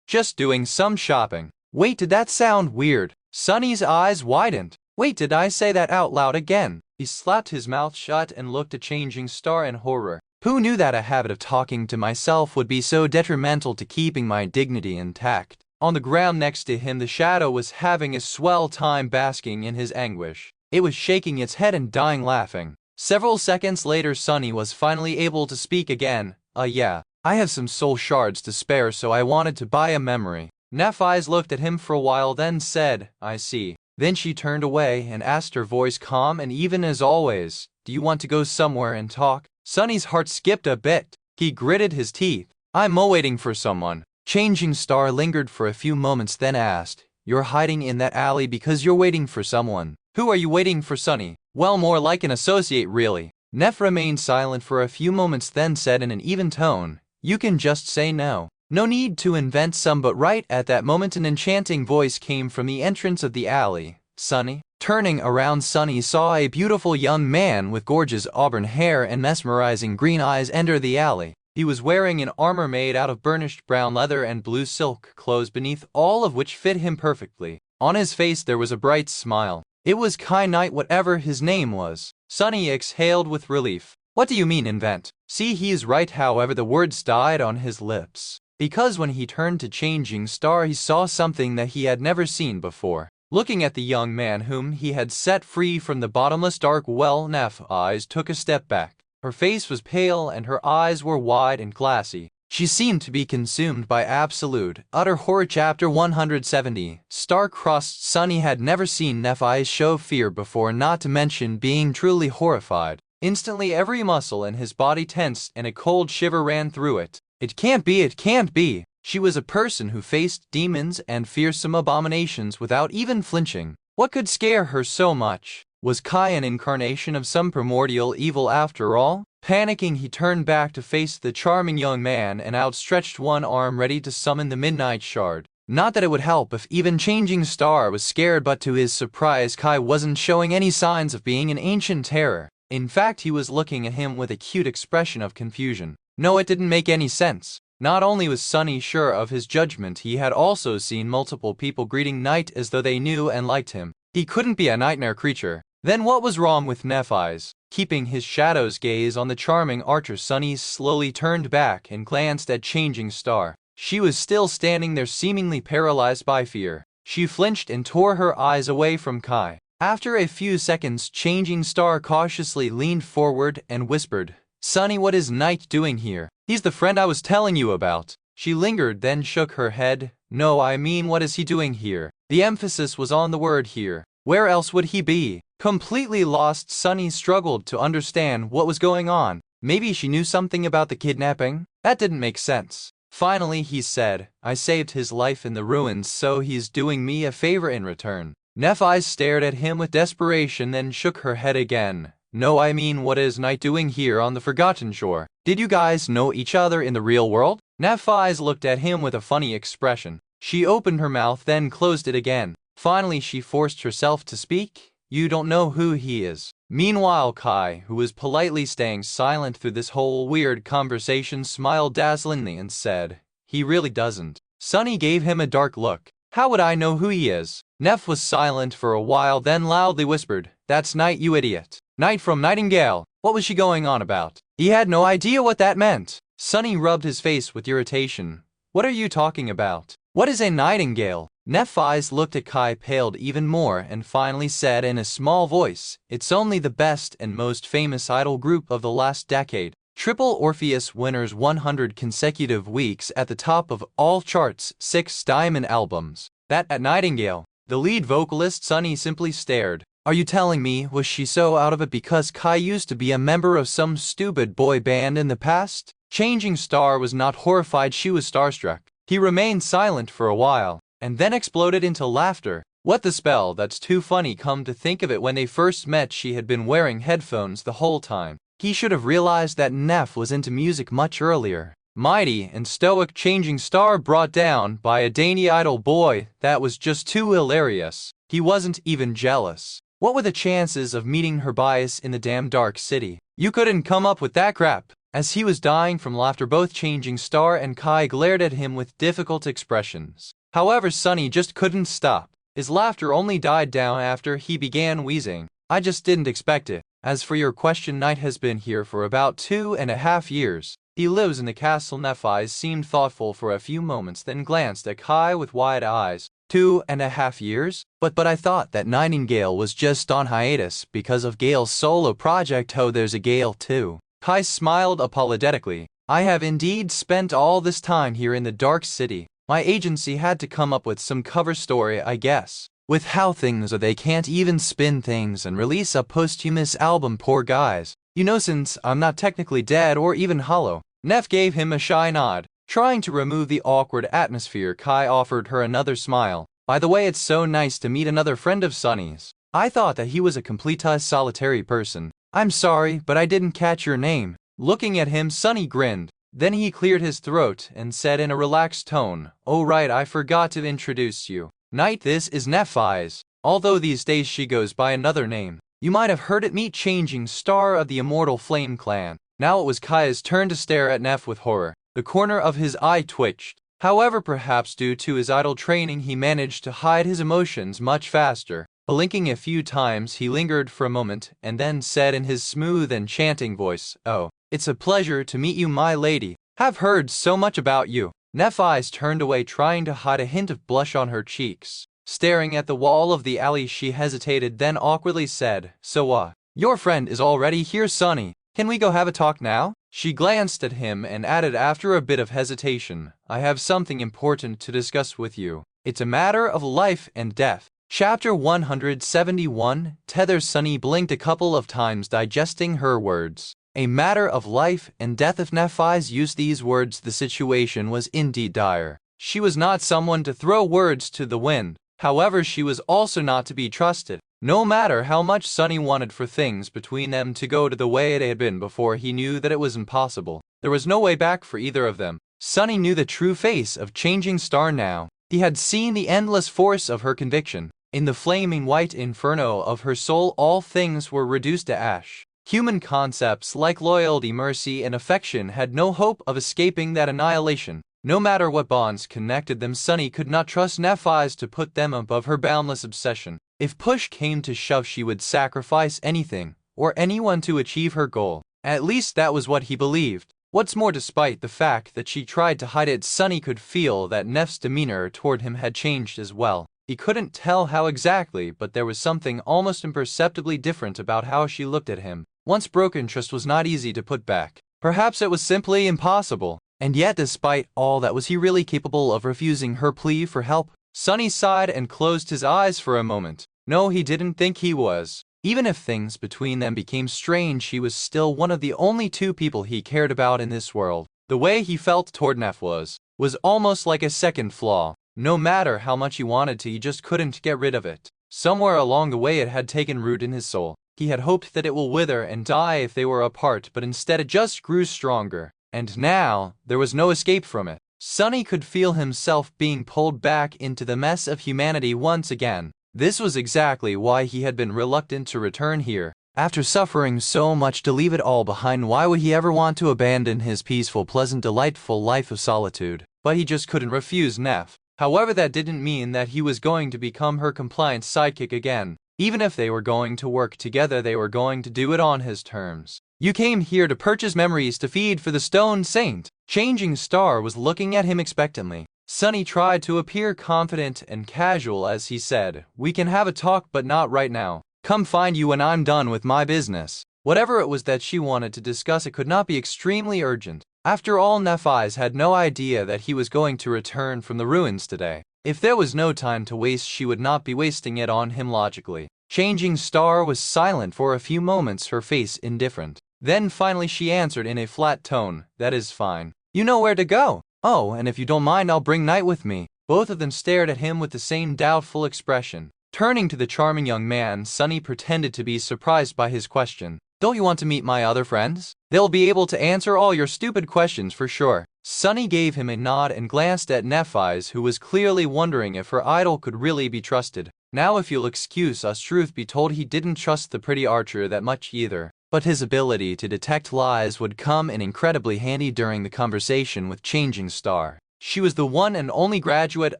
just doing some shopping." "Wait, did that sound weird?" Sunny's eyes widened. "Wait, did I say that out loud again?" He slapped his mouth shut and looked at Changing Star in horror. Who knew that a habit of talking to myself would be so detrimental to keeping my dignity intact? On the ground next to him, the shadow was having a swell time basking in his anguish. It was shaking its head and dying laughing. Several seconds later, Sunny was finally able to speak again. Yeah, I have some soul shards to spare, so I wanted to buy a memory." Neff's eyes looked at him for a while, then said, "I see." Then she turned away and asked, her voice calm and even as always, "Do you want to go somewhere and talk?" Sunny's heart skipped a bit. He gritted his teeth. "I'm waiting for someone." Changing Star lingered for a few moments, then asked, "You're hiding in that alley because you're waiting for someone? Who are you waiting for?" Sunny. "Well, more like an associate, really." Neff remained silent for a few moments, then said in an even tone, "You can just say no. No need to invent some." But right at that moment, an enchanting voice came from the entrance of the alley. "Sunny?" Turning around, Sunny saw a beautiful young man with gorgeous auburn hair and mesmerizing green eyes enter the alley. He was wearing an armor made out of burnished brown leather and blue silk clothes beneath, all of which fit him perfectly. On his face there was a bright smile. It was Kai Knight, whatever his name was. Sunny exhaled with relief. "What do you mean, invent?" "See, he's right." However, the words died on his lips, because when he turned to Changing Star, he saw something that he had never seen before. Looking at the young man whom he had set free from the bottomless dark well, Neff's eyes took a step back. Her face was pale and her eyes were wide and glassy. She seemed to be consumed by absolute, utter horror. Chapter 170. Star-crossed. Sunny had never seen Neff's eyes show fear before, not to mention being truly horrified. Instantly every muscle in his body tensed and a cold shiver ran through it. It can't be. She was a person who faced demons and fearsome abominations without even flinching. What could scare her so much? Was Kai an incarnation of some primordial evil after all? Panicking, he turned back to face the charming young man and outstretched one arm ready to summon the Midnight Shard. Not that it would help if even Changing Star was scared, but to his surprise, Kai wasn't showing any signs of being an ancient terror. In fact, he was looking at him with a cute expression of confusion. No, it didn't make any sense. Not only was Sunny sure of his judgment, he had also seen multiple people greeting Knight as though they knew and liked him. He couldn't be a nightmare creature. Then what was wrong with Neff's eyes? Keeping his shadow's gaze on the charming archer, Sunny slowly turned back and glanced at Changing Star. She was still standing there, seemingly paralyzed by fear. She flinched and tore her eyes away from Kai. After a few seconds, Changing Star cautiously leaned forward and whispered, "Sunny, what is Knight doing here? He's the friend I was telling you about." She lingered, then shook her head. "No, I mean, what is he doing here?" The emphasis was on the word here. Where else would he be? Completely lost, Sunny struggled to understand what was going on. Maybe she knew something about the kidnapping? That didn't make sense. Finally, he said, "I saved his life in the ruins, so he's doing me a favor in return." Neph's eyes stared at him with desperation, then shook her head again. "No, I mean, what is Knight doing here on the Forgotten Shore? Did you guys know each other in the real world?" Neph's eyes looked at him with a funny expression. She opened her mouth, then closed it again. Finally, she forced herself to speak. "You don't know who he is." Meanwhile, Kai, who was politely staying silent through this whole weird conversation, smiled dazzlingly and said, "He really doesn't." Sunny gave him a dark look. "How would I know who he is?" Neph was silent for a while, then loudly whispered, "That's Knight, you idiot. Knight from Nightingale." What was she going on about? He had no idea what that meant. Sunny rubbed his face with irritation. "What are you talking about? What is a nightingale?" Neph's eyes looked at Kai, paled even more, and finally said in a small voice, "It's only the best and most famous idol group of the last decade. Triple Orpheus winners, 100 consecutive weeks at the top of all charts, 6 diamond albums. That at Nightingale." The lead vocalist, Sunny, simply stared. "Are you telling me, was she so out of it because Kai used to be a member of some stupid boy band in the past?" Changing Star was not horrified, she was starstruck. He remained silent for a while, and then exploded into laughter. What the spell? That's too funny. Come to think of it, when they first met she had been wearing headphones the whole time. He should have realized that Neph was into music much earlier. Mighty and stoic Changing Star brought down by a dainty idol boy, that was just too hilarious. He wasn't even jealous. What were the chances of meeting her bias in the damn dark city? You couldn't come up with that crap. As he was dying from laughter, both Changing Star and Kai glared at him with difficult expressions. However, Sunny just couldn't stop. His laughter only died down after he began wheezing. "I just didn't expect it. As for your question, Knight has been here for about 2.5 years. He lives in the castle." Neph's eyes seemed thoughtful for a few moments, then glanced at Kai with wide eyes. 2.5 years? But I thought that Nightingale was just on hiatus because of Gale's solo project. Oh, there's a Gale too. Kai smiled apologetically. "I have indeed spent all this time here in the Dark City. My agency had to come up with some cover story, I guess. With how things are, they can't even spin things and release a posthumous album, poor guys. You know, since I'm not technically dead or even hollow." Neph gave him a shy nod. Trying to remove the awkward atmosphere, Kai offered her another smile. "By the way, it's so nice to meet another friend of Sunny's. I thought that he was a complete solitary person. I'm sorry, but I didn't catch your name." Looking at him, Sunny grinned. Then he cleared his throat and said in a relaxed tone, "Oh right, I forgot to introduce you. Knight, this is Neph's. Although these days she goes by another name. You might have heard it. Meet Changing Star of the Immortal Flame Clan." Now it was Kai's turn to stare at Neph with horror. The corner of his eye twitched. However, perhaps due to his idol training, he managed to hide his emotions much faster. Blinking a few times, he lingered for a moment and then said in his smooth and chanting voice, "Oh, it's a pleasure to meet you, my lady. Have heard so much about you." Neph's eyes turned away, trying to hide a hint of blush on her cheeks. Staring at the wall of the alley, she hesitated, then awkwardly said, "So your friend is already here, Sunny. Can we go have a talk now?" She glanced at him and added after a bit of hesitation, "I have something important to discuss with you. It's a matter of life and death." Chapter 171, Tether. Sunny blinked a couple of times, digesting her words. A matter of life and death. If Neph's used these words, the situation was indeed dire. She was not someone to throw words to the wind. However, she was also not to be trusted. No matter how much Sunny wanted for things between them to go to the way it had been before, he knew that it was impossible. There was no way back for either of them. Sunny knew the true face of Changing Star now. He had seen the endless force of her conviction. In the flaming white inferno of her soul, all things were reduced to ash. Human concepts like loyalty, mercy, and affection had no hope of escaping that annihilation. No matter what bonds connected them, Sunny could not trust Neph's to put them above her boundless obsession. If push came to shove, she would sacrifice anything or anyone to achieve her goal. At least that was what he believed. What's more, despite the fact that she tried to hide it, Sunny could feel that Neph's demeanor toward him had changed as well. He couldn't tell how exactly, but there was something almost imperceptibly different about how she looked at him. Once broken trust was not easy to put back. Perhaps it was simply impossible. And yet, despite all that, was he really capable of refusing her plea for help? Sunny sighed and closed his eyes for a moment. No, he didn't think he was. Even if things between them became strange, he was still one of the only two people he cared about in this world. The way he felt toward Neff was almost like a second flaw. No matter how much he wanted to, he just couldn't get rid of it. Somewhere along the way it had taken root in his soul. He had hoped that it will wither and die if they were apart, but instead it just grew stronger. And now, there was no escape from it. Sunny could feel himself being pulled back into the mess of humanity once again. This was exactly why he had been reluctant to return here. After suffering so much to leave it all behind, why would he ever want to abandon his peaceful, pleasant, delightful life of solitude? But he just couldn't refuse Neff. However, that didn't mean that he was going to become her compliant sidekick again. Even if they were going to work together, they were going to do it on his terms. You came here to purchase memories to feed for the Stone Saint. Changing Star was looking at him expectantly. Sunny tried to appear confident and casual as he said, "We can have a talk, but not right now. Come find you when I'm done with my business." Whatever it was that she wanted to discuss, it could not be extremely urgent. After all, Nephis had no idea that he was going to return from the ruins today. If there was no time to waste, she would not be wasting it on him logically. Changing Star was silent for a few moments, her face indifferent. Then finally she answered in a flat tone, "That is fine. You know where to go. Oh, and if you don't mind, I'll bring Night with me." Both of them stared at him with the same doubtful expression. Turning to the charming young man, Sunny pretended to be surprised by his question. "Don't you want to meet my other friends? They'll be able to answer all your stupid questions for sure." Sunny gave him a nod and glanced at Nephis, who was clearly wondering if her idol could really be trusted. Now, if you'll excuse us, truth be told, he didn't trust the pretty archer that much either. But his ability to detect lies would come in incredibly handy during the conversation with Changing Star. She was the one and only graduate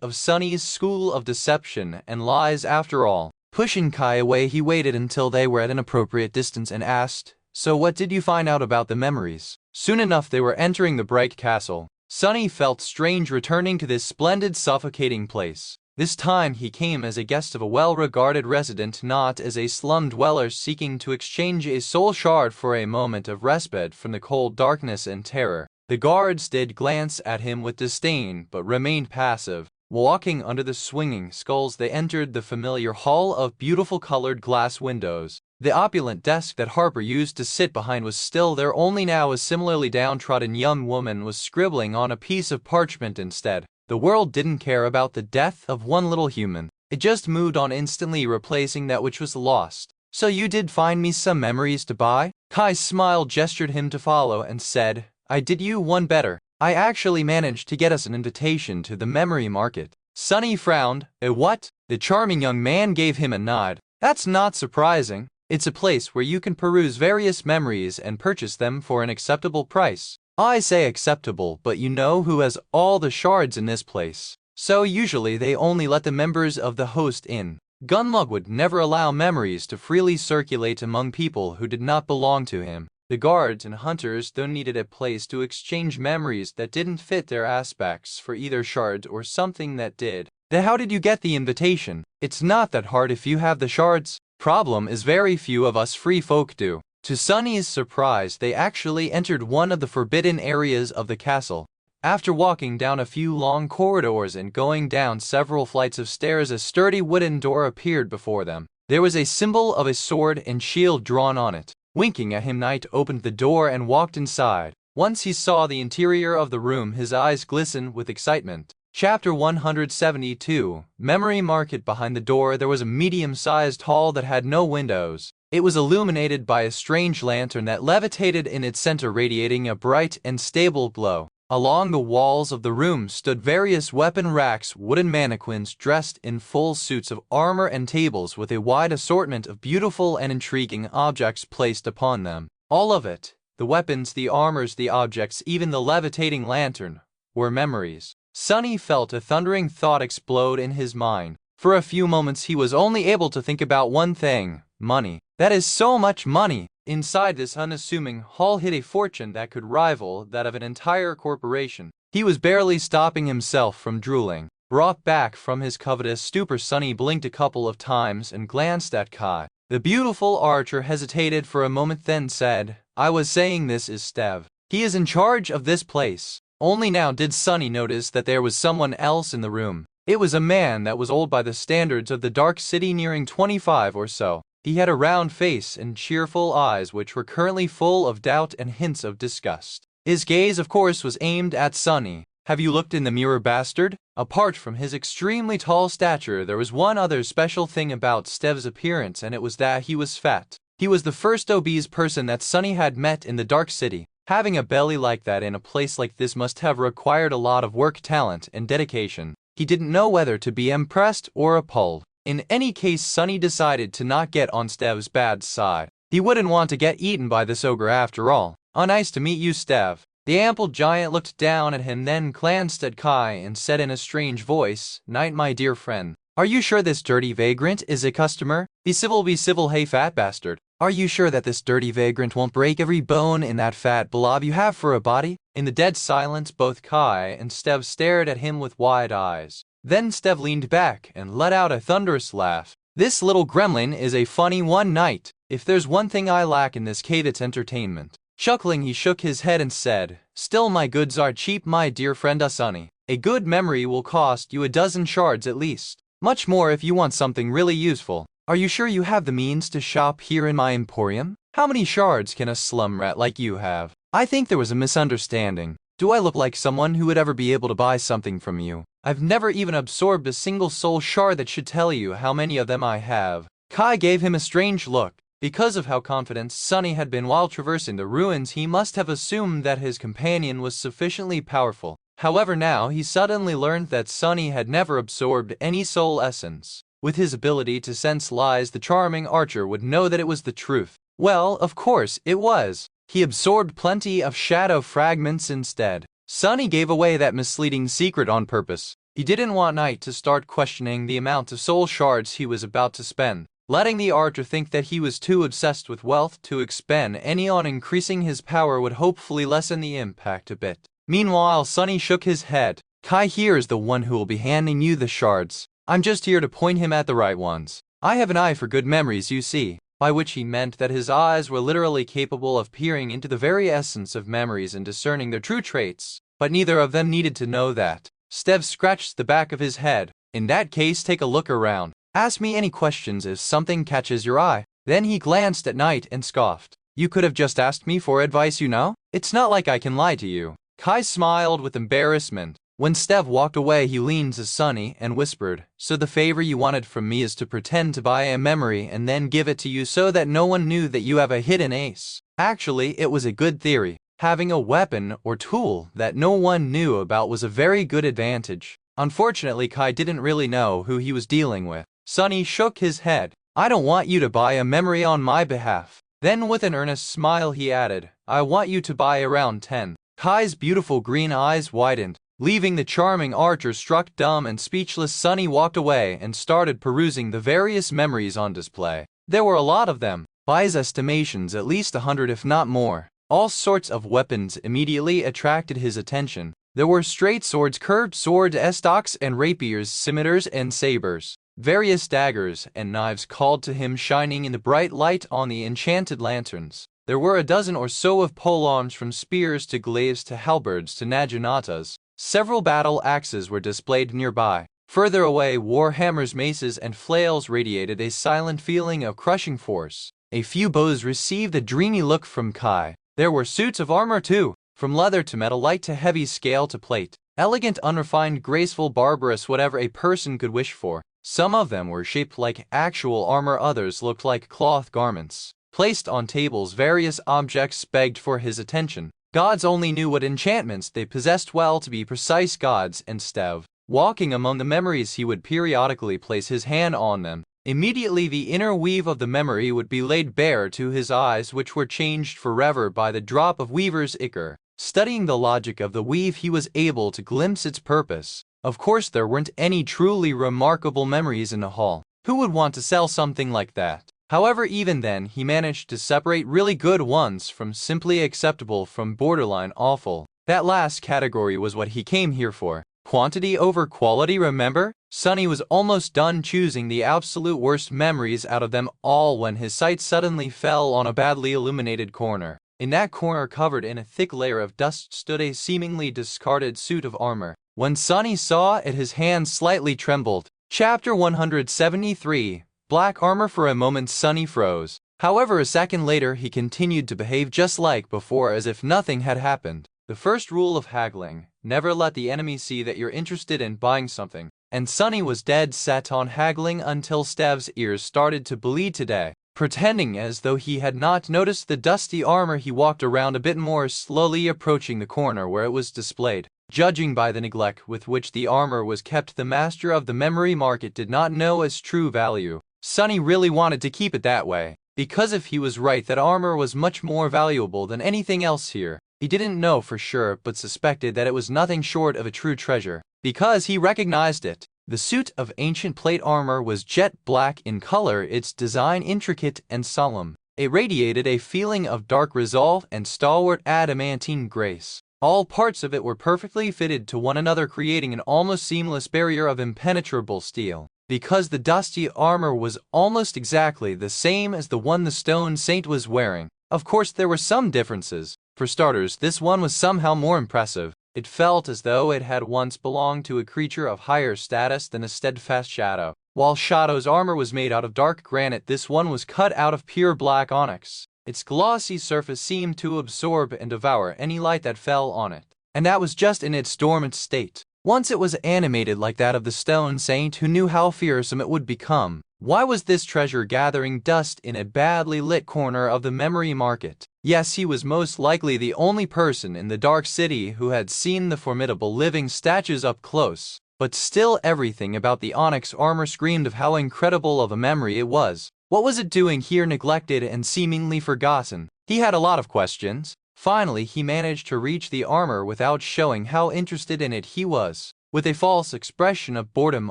of Sunny's School of Deception and Lies after all. Pushing Kai away, he waited until they were at an appropriate distance and asked, "So what did you find out about the memories?" Soon enough they were entering the bright castle. Sunny felt strange returning to this splendid, suffocating place. This time he came as a guest of a well-regarded resident, not as a slum dweller seeking to exchange a soul shard for a moment of respite from the cold darkness and terror. The guards did glance at him with disdain, but remained passive. Walking under the swinging skulls, they entered the familiar hall of beautiful colored glass windows. The opulent desk that Harper used to sit behind was still there, only now a similarly downtrodden young woman was scribbling on a piece of parchment instead. The world didn't care about the death of one little human. It just moved on, instantly replacing that which was lost. "So you did find me some memories to buy?" Kai smiled, gestured him to follow, and said, "I did you one better. I actually managed to get us an invitation to the memory market." Sunny frowned. "A what?" The charming young man gave him a nod. "That's not surprising. It's a place where you can peruse various memories and purchase them for an acceptable price." "I say acceptable, but you know who has all the shards in this place. So usually they only let the members of the host in. Gunlug would never allow memories to freely circulate among people who did not belong to him. The guards and hunters, though, needed a place to exchange memories that didn't fit their aspects for either shards or something that did." "Then how did you get the invitation?" "It's not that hard if you have the shards. Problem is, very few of us free folk do." To Sunny's surprise, they actually entered one of the forbidden areas of the castle. After walking down a few long corridors and going down several flights of stairs, a sturdy wooden door appeared before them. There was a symbol of a sword and shield drawn on it. Winking at him, Knight opened the door and walked inside. Once he saw the interior of the room, his eyes glistened with excitement. Chapter 172, Memory Market. Behind the door there was a medium-sized hall that had no windows. It was illuminated by a strange lantern that levitated in its center, radiating a bright and stable glow. Along the walls of the room stood various weapon racks, wooden mannequins dressed in full suits of armor, and tables with a wide assortment of beautiful and intriguing objects placed upon them. All of it, the weapons, the armors, the objects, even the levitating lantern, were memories. Sunny felt a thundering thought explode in his mind. For a few moments he was only able to think about one thing: money. That is so much money! Inside this unassuming hall hid a fortune that could rival that of an entire corporation. He was barely stopping himself from drooling. Brought back from his covetous stupor, Sunny blinked a couple of times and glanced at Kai. The beautiful archer hesitated for a moment, then said, "I was saying, this is Stev. He is in charge of this place." Only now did Sunny notice that there was someone else in the room. It was a man that was old by the standards of the Dark City, nearing 25 or so. He had a round face and cheerful eyes which were currently full of doubt and hints of disgust. His gaze, of course, was aimed at Sunny. "Have you looked in the mirror, bastard?" Apart from his extremely tall stature, there was one other special thing about Stev's appearance, and it was that he was fat. He was the first obese person that Sunny had met in the Dark City. Having a belly like that in a place like this must have required a lot of work, talent, and dedication. He didn't know whether to be impressed or appalled. In any case, Sunny decided to not get on Stev's bad side. He wouldn't want to get eaten by this ogre after all. "Nice to meet you, Stev." The ample giant looked down at him, then glanced at Kai and said in a strange voice, "Night, my dear friend. Are you sure this dirty vagrant is a customer? Be civil, hey fat bastard. Are you sure that this dirty vagrant won't break every bone in that fat blob you have for a body?" In the dead silence, both Kai and Stev stared at him with wide eyes. Then Stev leaned back and let out a thunderous laugh. "This little gremlin is a funny one, Knight. If there's one thing I lack in this cave, it's entertainment." Chuckling, he shook his head and said, "Still, my goods are cheap, my dear friend Sunny. A good memory will cost you a dozen shards at least. Much more if you want something really useful. Are you sure you have the means to shop here in my emporium? How many shards can a slum rat like you have? I think there was a misunderstanding. Do I look like someone who would ever be able to buy something from you? I've never even absorbed a single soul shard that should tell you how many of them I have." Kai gave him a strange look. Because of how confident Sunny had been while traversing the ruins, he must have assumed that his companion was sufficiently powerful. However, now he suddenly learned that Sunny had never absorbed any soul essence. With his ability to sense lies, the charming archer would know that it was the truth. Well, of course, it was. He absorbed plenty of shadow fragments instead. Sunny gave away that misleading secret on purpose. He didn't want Knight to start questioning the amount of soul shards he was about to spend, letting the archer think that he was too obsessed with wealth to expend any on increasing his power would hopefully lessen the impact a bit. Meanwhile, Sunny shook his head. "Kai here is the one who will be handing you the shards. I'm just here to point him at the right ones. I have an eye for good memories, you see." By which he meant that his eyes were literally capable of peering into the very essence of memories and discerning their true traits. But neither of them needed to know that. Stev scratched the back of his head. "In that case, take a look around. Ask me any questions if something catches your eye." Then he glanced at Knight and scoffed. "You could have just asked me for advice, you know? It's not like I can lie to you." Kai smiled with embarrassment. When Stev walked away, he leaned to Sunny and whispered, "So the favor you wanted from me is to pretend to buy a memory and then give it to you so that no one knew that you have a hidden ace." Actually, it was a good theory. Having a weapon or tool that no one knew about was a very good advantage. Unfortunately, Kai didn't really know who he was dealing with. Sunny shook his head. "I don't want you to buy a memory on my behalf." Then with an earnest smile he added, "I want you to buy around 10. Kai's beautiful green eyes widened. Leaving the charming archer struck dumb and speechless, Sunny walked away and started perusing the various memories on display. There were a lot of them. By his estimations, at least 100 if not more. All sorts of weapons immediately attracted his attention. There were straight swords, curved swords, estocks and rapiers, scimitars and sabers. Various daggers and knives called to him, shining in the bright light on the enchanted lanterns. There were a dozen or so of polearms, from spears to glaives to halberds to naginattas. Several battle axes were displayed nearby. Further away, war hammers, maces, and flails radiated a silent feeling of crushing force. A few bows received a dreamy look from Kai. There were suits of armor too, from leather to metal, light to heavy, scale to plate. Elegant, unrefined, graceful, barbarous, whatever a person could wish for. Some of them were shaped like actual armor, others looked like cloth garments. Placed on tables, various objects begged for his attention. Gods only knew what enchantments they possessed, well, to be precise, gods, and Stev. Walking among the memories, he would periodically place his hand on them. Immediately the inner weave of the memory would be laid bare to his eyes, which were changed forever by the drop of weaver's ichor. Studying the logic of the weave, he was able to glimpse its purpose. Of course, there weren't any truly remarkable memories in the hall. Who would want to sell something like that? However, even then, he managed to separate really good ones from simply acceptable from borderline awful. That last category was what he came here for. Quantity over quality, remember? Sunny was almost done choosing the absolute worst memories out of them all when his sight suddenly fell on a badly illuminated corner. In that corner, covered in a thick layer of dust, stood a seemingly discarded suit of armor. When Sunny saw it, his hands slightly trembled. Chapter 173. Black armor. For a moment Sunny froze. However, a second later he continued to behave just like before, as if nothing had happened. The first rule of haggling: never let the enemy see that you're interested in buying something. And Sunny was dead set on haggling until Stev's ears started to bleed today. Pretending as though he had not noticed the dusty armor, he walked around a bit more slowly, approaching the corner where it was displayed. Judging by the neglect with which the armor was kept, the master of the memory market did not know its true value. Sunny really wanted to keep it that way, because if he was right that armor was much more valuable than anything else here, he didn't know for sure but suspected that it was nothing short of a true treasure, because he recognized it. The suit of ancient plate armor was jet black in color, its design intricate and solemn. It radiated a feeling of dark resolve and stalwart adamantine grace. All parts of it were perfectly fitted to one another, creating an almost seamless barrier of impenetrable steel. Because the dusty armor was almost exactly the same as the one the Stone Saint was wearing. Of course, there were some differences. For starters, this one was somehow more impressive. It felt as though it had once belonged to a creature of higher status than a steadfast shadow. While Shadow's armor was made out of dark granite, this one was cut out of pure black onyx. Its glossy surface seemed to absorb and devour any light that fell on it. And that was just in its dormant state. Once it was animated like that of the Stone Saint, who knew how fearsome it would become. Why was this treasure gathering dust in a badly lit corner of the memory market? Yes, he was most likely the only person in the Dark City who had seen the formidable living statues up close. But still, everything about the onyx armor screamed of how incredible of a memory it was. What was it doing here, neglected and seemingly forgotten? He had a lot of questions. Finally, he managed to reach the armor without showing how interested in it he was. With a false expression of boredom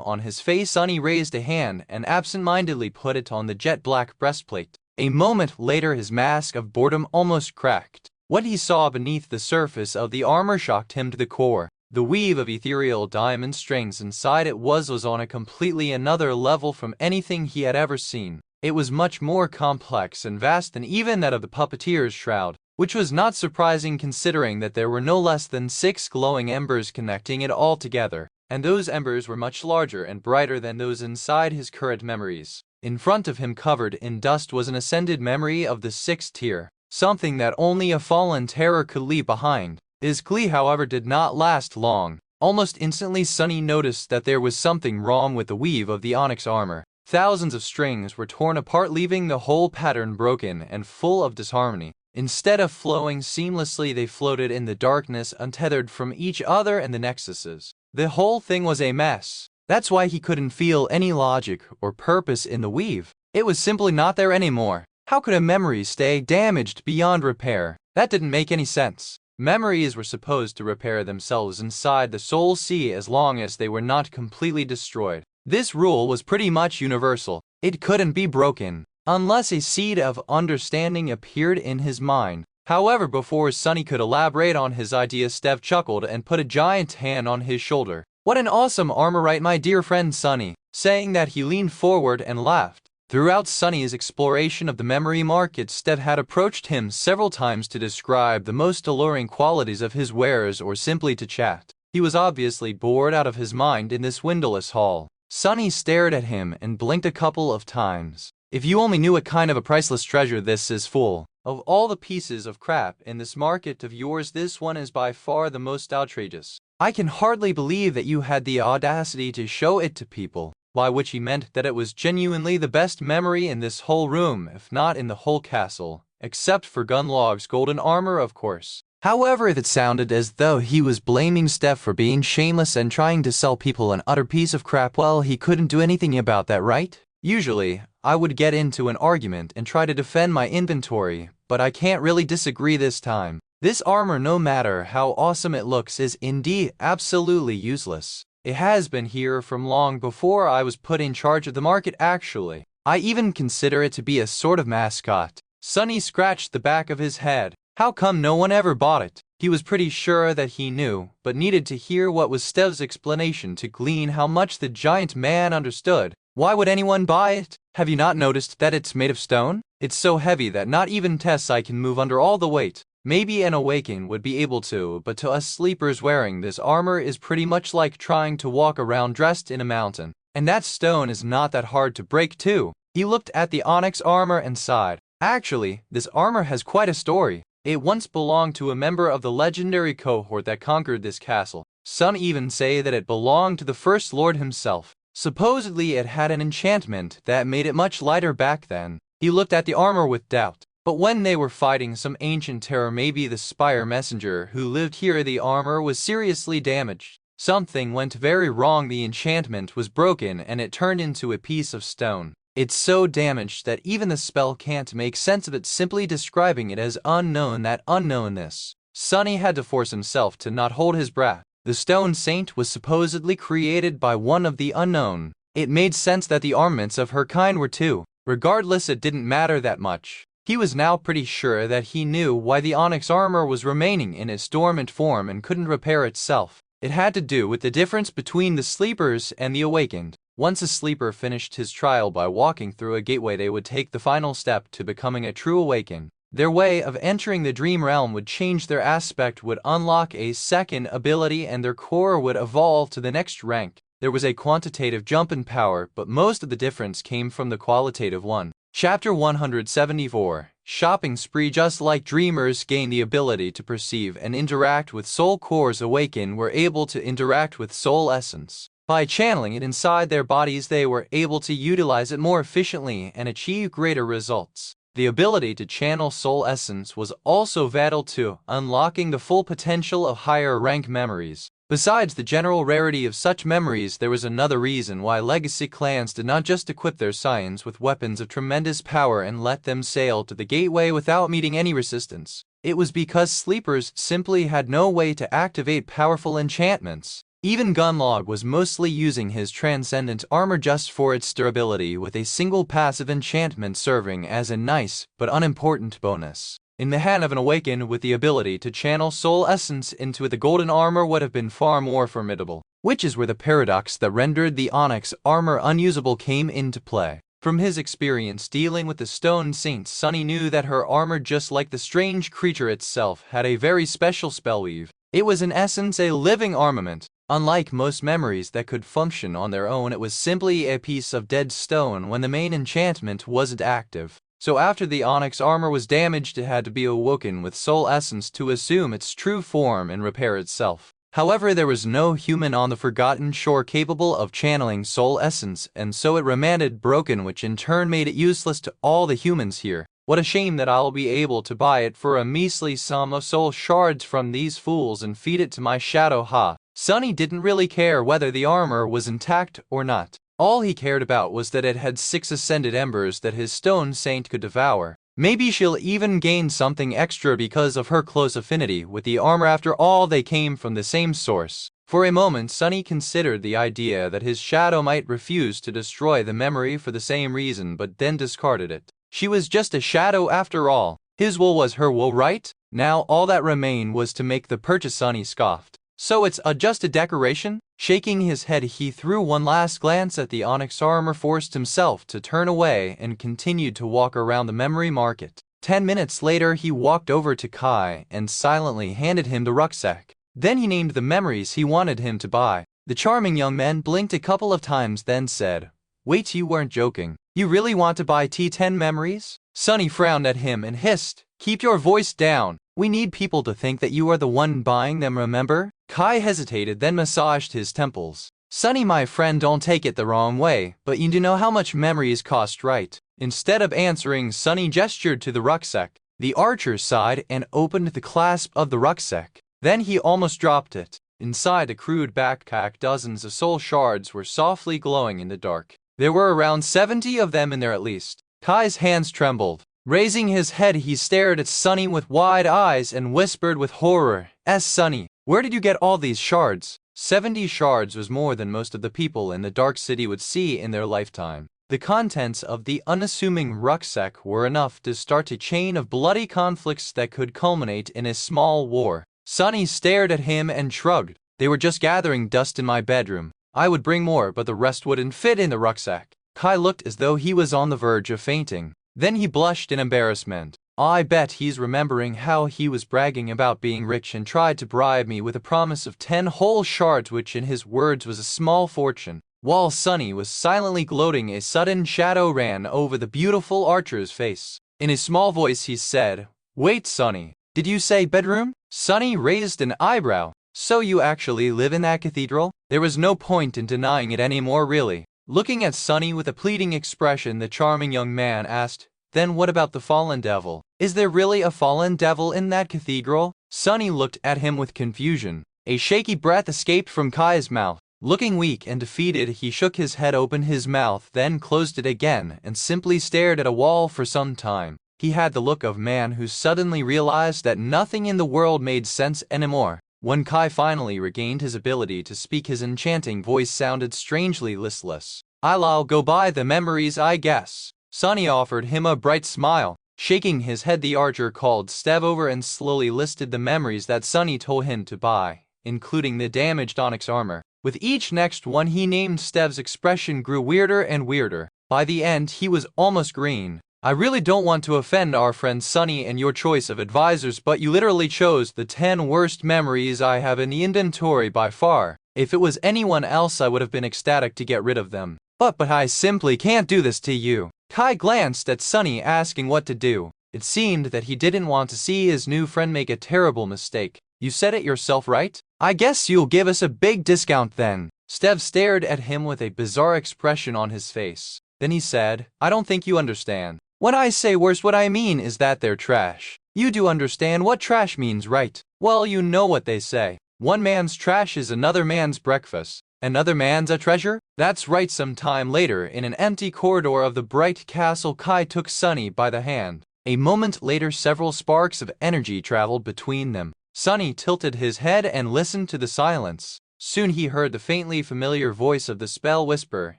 on his face, Sunny raised a hand and absent-mindedly put it on the jet-black breastplate. A moment later, his mask of boredom almost cracked. What he saw beneath the surface of the armor shocked him to the core. The weave of ethereal diamond strings inside it was on a completely another level from anything he had ever seen. It was much more complex and vast than even that of the puppeteer's shroud, which was not surprising considering that there were no less than 6 glowing embers connecting it all together, and those embers were much larger and brighter than those inside his current memories. In front of him, covered in dust, was an ascended memory of the 6th tier, something that only a fallen terror could leave behind. His glee, however, did not last long. Almost instantly, Sunny noticed that there was something wrong with the weave of the onyx armor. Thousands of strings were torn apart, leaving the whole pattern broken and full of disharmony. Instead of flowing seamlessly, they floated in the darkness, untethered from each other and the nexuses. The whole thing was a mess. That's why he couldn't feel any logic or purpose in the weave. It was simply not there anymore. How could a memory stay damaged beyond repair? That didn't make any sense. Memories were supposed to repair themselves inside the soul sea as long as they were not completely destroyed. This rule was pretty much universal. It couldn't be broken unless a seed of understanding appeared in his mind. However, before Sunny could elaborate on his idea, Stev chuckled and put a giant hand on his shoulder. "What an awesome armor, right, my dear friend Sunny?" Saying that, he leaned forward and laughed. Throughout Sunny's exploration of the memory market, Stev had approached him several times to describe the most alluring qualities of his wares or simply to chat. He was obviously bored out of his mind in this windowless hall. Sunny stared at him and blinked a couple of times. "If you only knew what kind of a priceless treasure this is full. Of all the pieces of crap in this market of yours, this one is by far the most outrageous. I can hardly believe that you had the audacity to show it to people." By which he meant that it was genuinely the best memory in this whole room, if not in the whole castle, except for Gunlog's golden armor, of course. However, it sounded as though he was blaming Steph for being shameless and trying to sell people an utter piece of crap. Well, he couldn't do anything about that, right? Usually, I would get into an argument and try to defend my inventory, but I can't really disagree this time. This armor, no matter how awesome it looks, is indeed absolutely useless. It has been here from long before I was put in charge of the market, actually. I even consider it to be a sort of mascot. Sunny scratched the back of his head. How come no one ever bought it? He was pretty sure that he knew, but needed to hear what was Stev's explanation to glean how much the giant man understood. Why would anyone buy it? Have you not noticed that it's made of stone? It's so heavy that not even Tessai can move under all the weight. Maybe an awaken would be able to, but to us sleepers wearing this armor is pretty much like trying to walk around dressed in a mountain. And that stone is not that hard to break too. He looked at the onyx armor and sighed. Actually, this armor has quite a story. It once belonged to a member of the legendary cohort that conquered this castle. Some even say that it belonged to the first lord himself. Supposedly it had an enchantment that made it much lighter back then. He looked at the armor with doubt. But when they were fighting some ancient terror, maybe the spire messenger who lived here, the armor was seriously damaged. Something went very wrong. The enchantment was broken and it turned into a piece of stone. It's so damaged that even the spell can't make sense of it, simply describing it as unknown. That unknownness. Sunny had to force himself to not hold his breath. The stone saint was supposedly created by one of the unknown. It made sense that the armaments of her kind were too. Regardless, it didn't matter that much. He was now pretty sure that he knew why the onyx armor was remaining in its dormant form and couldn't repair itself. It had to do with the difference between the sleepers and the awakened. Once a sleeper finished his trial by walking through a gateway, they would take the final step to becoming a true awaken. Their way of entering the dream realm would change. Their aspect would unlock a second ability and their core would evolve to the next rank. There was a quantitative jump in power, but most of the difference came from the qualitative one. Chapter 174. Shopping Spree. Just like dreamers gain the ability to perceive and interact with soul cores, awaken were able to interact with soul essence. By channeling it inside their bodies, they were able to utilize it more efficiently and achieve greater results. The ability to channel soul essence was also vital to unlocking the full potential of higher rank memories. Besides the general rarity of such memories, there was another reason why legacy clans did not just equip their scions with weapons of tremendous power and let them sail to the gateway without meeting any resistance. It was because sleepers simply had no way to activate powerful enchantments. Even Gunlog was mostly using his transcendent armor just for its durability, with a single passive enchantment serving as a nice but unimportant bonus. In the hand of an awakened with the ability to channel soul essence into it, the golden armor would have been far more formidable, which is where the paradox that rendered the onyx armor unusable came into play. From his experience dealing with the stone saint, Sunny knew that her armor, just like the strange creature itself, had a very special spellweave. It was in essence a living armament. Unlike most memories that could function on their own, it was simply a piece of dead stone when the main enchantment wasn't active. So after the onyx armor was damaged, it had to be awoken with soul essence to assume its true form and repair itself. However, there was no human on the Forgotten Shore capable of channeling soul essence, and so it remained broken, which in turn made it useless to all the humans here. What a shame that I'll be able to buy it for a measly sum of soul shards from these fools and feed it to my shadow. Ha! Sunny didn't really care whether the armor was intact or not. All he cared about was that it had 6 ascended embers that his stone saint could devour. Maybe she'll even gain something extra because of her close affinity with the armor. After all, they came from the same source. For a moment, Sunny considered the idea that his shadow might refuse to destroy the memory for the same reason, but then discarded it. She was just a shadow after all. His wool was her wool, right? Now all that remained was to make the purchase. Sunny scoffed. So it's just a decoration? Shaking his head, he threw one last glance at the onyx armor, forced himself to turn away, and continued to walk around the memory market. 10 minutes later, he walked over to Kai and silently handed him the rucksack. Then he named the memories he wanted him to buy. The charming young man blinked a couple of times, then said, "Wait, you weren't joking. You really want to buy T10 memories?" Sunny frowned at him and hissed, "Keep your voice down. We need people to think that you are the one buying them, remember?" Kai hesitated, then massaged his temples. "Sunny, my friend, don't take it the wrong way, but you do know how much memories cost, right?" Instead of answering, Sunny gestured to the rucksack. The archer sighed and opened the clasp of the rucksack. Then he almost dropped it. Inside the crude backpack, dozens of soul shards were softly glowing in the dark. There were around 70 of them in there at least. Kai's hands trembled. Raising his head, he stared at Sunny with wide eyes and whispered with horror, Sunny, where did you get all these shards?" 70 shards was more than most of the people in the Dark City would see in their lifetime. The contents of the unassuming rucksack were enough to start a chain of bloody conflicts that could culminate in a small war. Sunny stared at him and shrugged. They were just gathering dust in my bedroom. I would bring more, but the rest wouldn't fit in the rucksack. Kai looked as though he was on the verge of fainting. Then he blushed in embarrassment. I bet he's remembering how he was bragging about being rich and tried to bribe me with a promise of 10 whole shards, which in his words was a small fortune. While Sunny was silently gloating, a sudden shadow ran over the beautiful archer's face. In a small voice he said, "Wait, Sunny, did you say bedroom?" Sunny raised an eyebrow. "So you actually live in that cathedral?" There was no point in denying it anymore, really. Looking at Sunny with a pleading expression, the charming young man asked, "Then what about the fallen devil? Is there really a fallen devil in that cathedral?" Sunny looked at him with confusion. A shaky breath escaped from Kai's mouth. Looking weak and defeated, he shook his head, opened his mouth, then closed it again, and simply stared at a wall for some time. He had the look of a man who suddenly realized that nothing in the world made sense anymore. When Kai finally regained his ability to speak, his enchanting voice sounded strangely listless. "I'll go by the memories, I guess." Sunny offered him a bright smile. Shaking his head, the archer called Stev over and slowly listed the memories that Sunny told him to buy, including the damaged onyx armor. With each next one he named, Stev's expression grew weirder and weirder. By the end, he was almost green. "I really don't want to offend our friend Sunny and your choice of advisors, but you literally chose the 10 worst memories I have in the inventory by far. If it was anyone else, I would have been ecstatic to get rid of them. But I simply can't do this to you." Kai glanced at Sunny, asking what to do. It seemed that he didn't want to see his new friend make a terrible mistake. "You said it yourself, right? I guess you'll give us a big discount then." Stev stared at him with a bizarre expression on his face. Then he said, "I don't think you understand. When I say worse, what I mean is that they're trash. You do understand what trash means, right? Well, you know what they say. One man's trash is another man's breakfast. Another man's a treasure?" That's right. Sometime later, in an empty corridor of the bright castle, Kai took Sunny by the hand. A moment later, several sparks of energy traveled between them. Sunny tilted his head and listened to the silence. Soon he heard the faintly familiar voice of the spell whisper,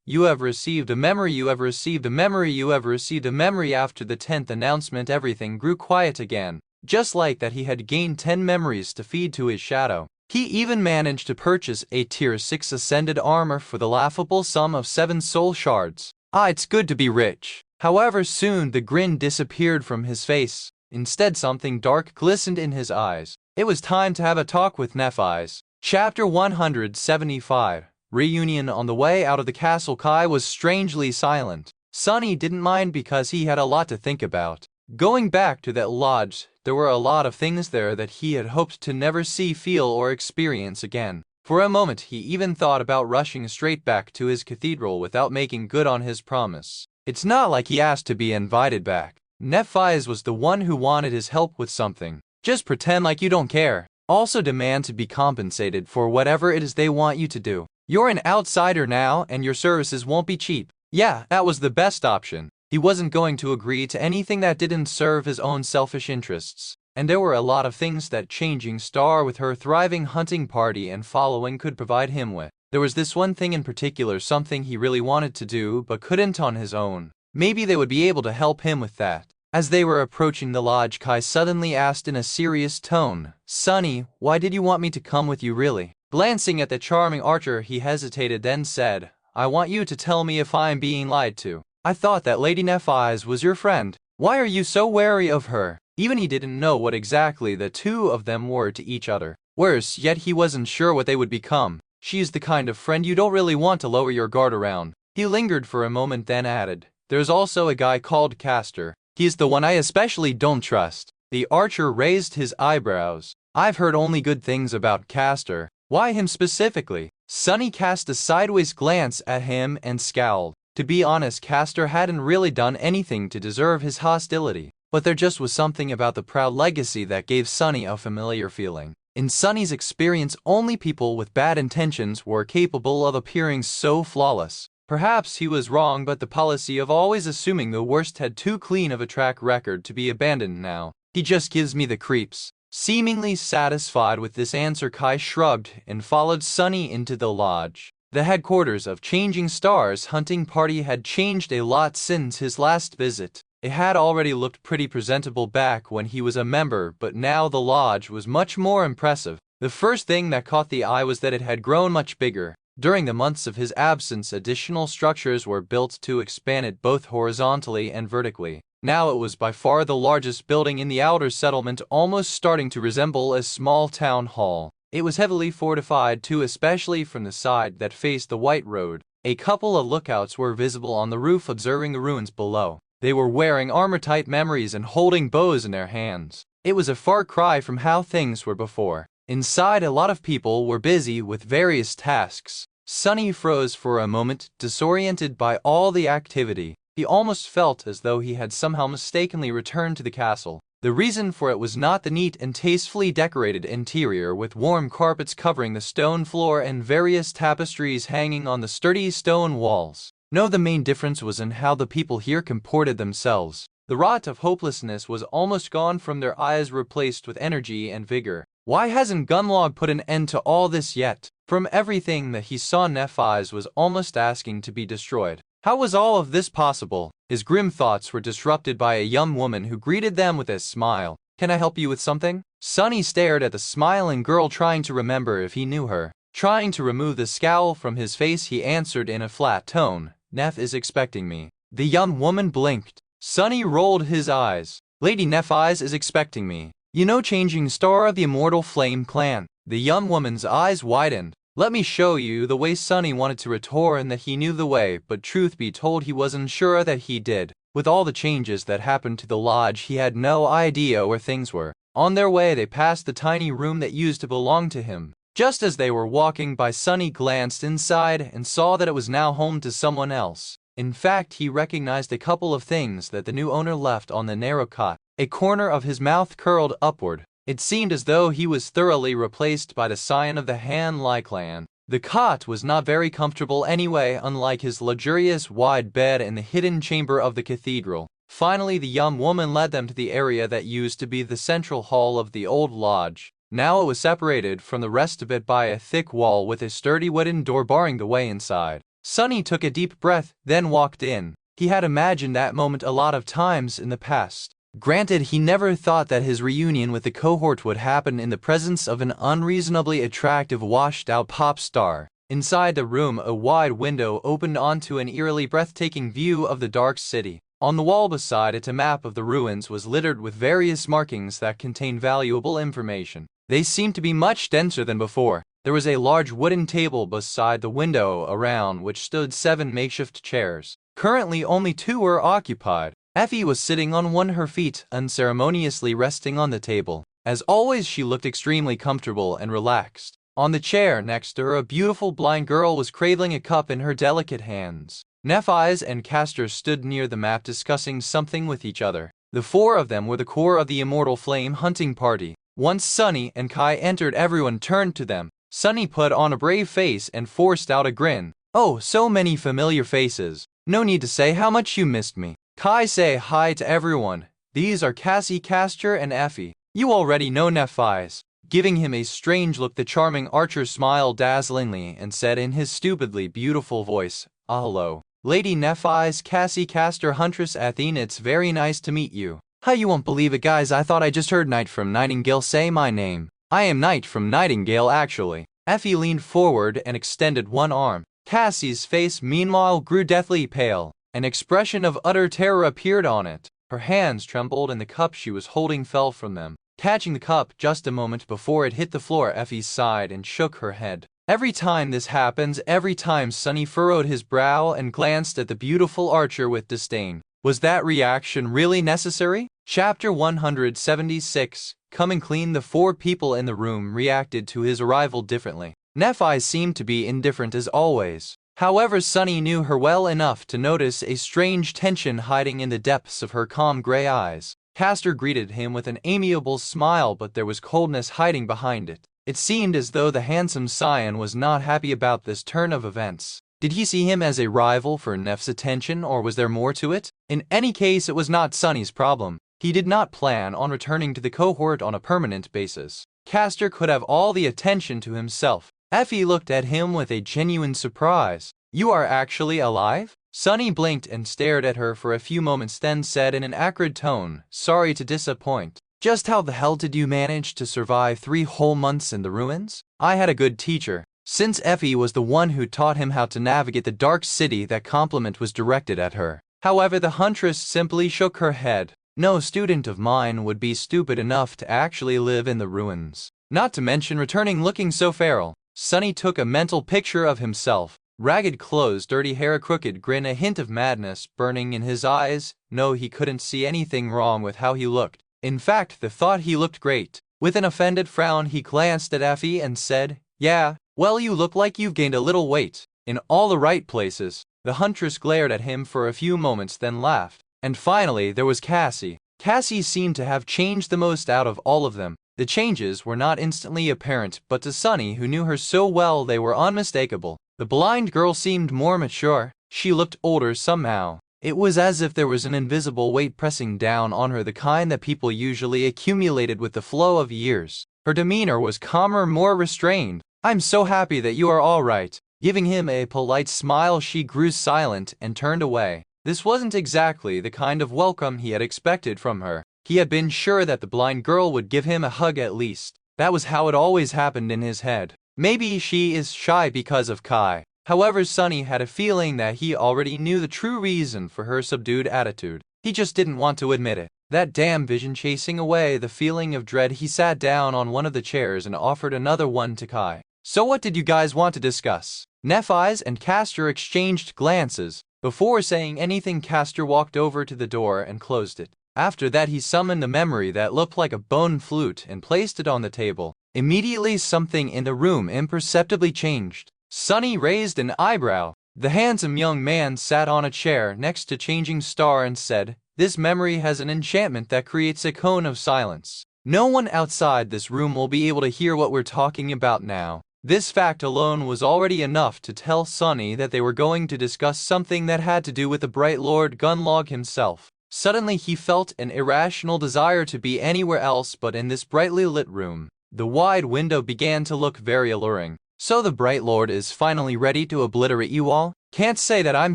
"You have received a memory, you have received a memory, you have received a memory." After the 10th announcement, everything grew quiet again. Just like that, he had gained 10 memories to feed to his shadow. He even managed to purchase a tier 6 ascended armor for the laughable sum of 7 soul shards. It's good to be rich. However, soon the grin disappeared from his face. Instead, something dark glistened in his eyes. It was time to have a talk with Nephi's. Chapter 175. Reunion. On the way out of the castle, Kai was strangely silent. Sunny didn't mind because he had a lot to think about. Going back to that lodge, there were a lot of things there that he had hoped to never see, feel, or experience again. For a moment, he even thought about rushing straight back to his cathedral without making good on his promise. It's not like he asked to be invited back. Nephi's was the one who wanted his help with something. Just pretend like you don't care. Also demand to be compensated for whatever it is they want you to do. You're an outsider now, and your services won't be cheap. Yeah, that was the best option. He wasn't going to agree to anything that didn't serve his own selfish interests. And there were a lot of things that Changing Star, with her thriving hunting party and following, could provide him with. There was this one thing in particular, something he really wanted to do but couldn't on his own. Maybe they would be able to help him with that. As they were approaching the lodge, Kai suddenly asked in a serious tone, "Sunny, why did you want me to come with you, really?" Glancing at the charming archer, he hesitated, then said, "I want you to tell me if I'm being lied to. I thought that Lady Nephi's was your friend. Why are you so wary of her?" Even he didn't know what exactly the two of them were to each other. Worse yet, he wasn't sure what they would become. "She's the kind of friend you don't really want to lower your guard around." He lingered for a moment, then added, "There's also a guy called Castor. He's the one I especially don't trust." The archer raised his eyebrows. "I've heard only good things about Castor. Why him specifically?" Sunny cast a sideways glance at him and scowled. To be honest, Castor hadn't really done anything to deserve his hostility, but there just was something about the proud legacy that gave Sunny a familiar feeling. In Sunny's experience, only people with bad intentions were capable of appearing so flawless. Perhaps he was wrong, but the policy of always assuming the worst had too clean of a track record to be abandoned now. "He just gives me the creeps." Seemingly satisfied with this answer, Kai shrugged and followed Sunny into the lodge. The headquarters of Changing Star's hunting party had changed a lot since his last visit. It had already looked pretty presentable back when he was a member, but now the lodge was much more impressive. The first thing that caught the eye was that it had grown much bigger. During the months of his absence, additional structures were built to expand it both horizontally and vertically. Now it was by far the largest building in the outer settlement, almost starting to resemble a small town hall. It was heavily fortified too, especially from the side that faced the White Road. A couple of lookouts were visible on the roof observing the ruins below. They were wearing armor-type memories and holding bows in their hands. It was a far cry from how things were before. Inside, a lot of people were busy with various tasks. Sunny froze for a moment, disoriented by all the activity. He almost felt as though he had somehow mistakenly returned to the castle. The reason for it was not the neat and tastefully decorated interior with warm carpets covering the stone floor and various tapestries hanging on the sturdy stone walls. No, the main difference was in how the people here comported themselves. The rot of hopelessness was almost gone from their eyes, replaced with energy and vigor. Why hasn't Gunlog put an end to all this yet? From everything that he saw, Nephi's was almost asking to be destroyed. How was all of this possible? His grim thoughts were disrupted by a young woman who greeted them with a smile. "Can I help you with something?" Sunny stared at the smiling girl, trying to remember if he knew her. Trying to remove the scowl from his face, he answered in a flat tone, "Neph is expecting me." The young woman blinked. Sunny rolled his eyes. "Lady Nephi's is expecting me. You know, Changing Star of the Immortal Flame Clan." The young woman's eyes widened. "Let me show you the way." Sunny wanted to retort and that he knew the way, but truth be told, he wasn't sure that he did. With all the changes that happened to the lodge, he had no idea where things were. On their way, they passed the tiny room that used to belong to him. Just as they were walking by, Sunny glanced inside and saw that it was now home to someone else. In fact, he recognized a couple of things that the new owner left on the narrow cot. A corner of his mouth curled upward. It seemed as though he was thoroughly replaced by the scion of the Han-like clan. The cot was not very comfortable anyway, unlike his luxurious wide bed in the hidden chamber of the cathedral. Finally, the young woman led them to the area that used to be the central hall of the old lodge. Now it was separated from the rest of it by a thick wall with a sturdy wooden door barring the way inside. Sunny took a deep breath, then walked in. He had imagined that moment a lot of times in the past. Granted, he never thought that his reunion with the cohort would happen in the presence of an unreasonably attractive, washed-out pop star. Inside the room, a wide window opened onto an eerily breathtaking view of the dark city. On the wall beside it, a map of the ruins was littered with various markings that contained valuable information. They seemed to be much denser than before. There was a large wooden table beside the window, around which stood 7 makeshift chairs. Currently, only 2 were occupied. Effie was sitting on one, her feet unceremoniously resting on the table. As always, she looked extremely comfortable and relaxed. On the chair next to her, a beautiful blind girl was cradling a cup in her delicate hands. Nephi's and Castor stood near the map discussing something with each other. The 4 of them were the core of the Immortal Flame hunting party. Once Sunny and Kai entered, everyone turned to them. Sunny put on a brave face and forced out a grin. "Oh, so many familiar faces. No need to say how much you missed me." Kai say hi to everyone. "These are Cassie, Castor, and Effie. You already know Nephi's." Giving him a strange look, the charming archer smiled dazzlingly and said in his stupidly beautiful voice, "Hello. Lady Nephi's, Cassie, Castor, Huntress Athena, it's very nice to meet you." "How, you won't believe it, guys. I thought I just heard Knight from Nightingale say my name. I am Knight from Nightingale, actually." Effie leaned forward and extended one arm. Cassie's face, meanwhile, grew deathly pale. An expression of utter terror appeared on it. Her hands trembled and the cup she was holding fell from them. Catching the cup just a moment before it hit the floor, Effie sighed and shook her head. Every time this happens, every time. Sunny furrowed his brow and glanced at the beautiful archer with disdain. Was that reaction really necessary? Chapter 176. Coming clean. The 4 people in the room reacted to his arrival differently. Nephi seemed to be indifferent as always. However, Sunny knew her well enough to notice a strange tension hiding in the depths of her calm gray eyes. Castor greeted him with an amiable smile, but there was coldness hiding behind it. It seemed as though the handsome scion was not happy about this turn of events. Did he see him as a rival for Neph's attention, or was there more to it? In any case, it was not Sunny's problem. He did not plan on returning to the cohort on a permanent basis. Castor could have all the attention to himself. Effie looked at him with a genuine surprise. "You are actually alive?" Sunny blinked and stared at her for a few moments, then said in an acrid tone, "Sorry to disappoint. Just how the hell did you manage to survive 3 whole months in the ruins?" I had a good teacher. Since Effie was the one who taught him how to navigate the dark city, that compliment was directed at her. However, the huntress simply shook her head. No student of mine would be stupid enough to actually live in the ruins. Not to mention returning looking so feral. Sunny took a mental picture of himself. Ragged clothes, dirty hair, a crooked grin, a hint of madness burning in his eyes. No, he couldn't see anything wrong with how he looked. In fact, the thought he looked great. With an offended frown, he glanced at Effie and said, "Yeah, well, you look like you've gained a little weight. In all the right places." The huntress glared at him for a few moments, then laughed. And finally, there was Cassie. Cassie seemed to have changed the most out of all of them. The changes were not instantly apparent, but to Sunny, who knew her so well, they were unmistakable. The blind girl seemed more mature. She looked older somehow. It was as if there was an invisible weight pressing down on her, the kind that people usually accumulated with the flow of years. Her demeanor was calmer, more restrained. "I'm so happy that you are all right." Giving him a polite smile, she grew silent and turned away. This wasn't exactly the kind of welcome he had expected from her. He had been sure that the blind girl would give him a hug at least. That was how it always happened in his head. Maybe she is shy because of Kai. However, Sunny had a feeling that he already knew the true reason for her subdued attitude. He just didn't want to admit it. That damn vision chasing away the feeling of dread, he sat down on one of the chairs and offered another one to Kai. "So what did you guys want to discuss?" Nephi's and Castor exchanged glances. Before saying anything, Castor walked over to the door and closed it. After that, he summoned a memory that looked like a bone flute and placed it on the table. Immediately, something in the room imperceptibly changed. Sunny raised an eyebrow. The handsome young man sat on a chair next to Changing Star and said, "This memory has an enchantment that creates a cone of silence. No one outside this room will be able to hear what we're talking about now." This fact alone was already enough to tell Sunny that they were going to discuss something that had to do with the Bright Lord Gunlog himself. Suddenly he felt an irrational desire to be anywhere else but in this brightly lit room. The wide window began to look very alluring. "So the Bright Lord is finally ready to obliterate you all? Can't say that I'm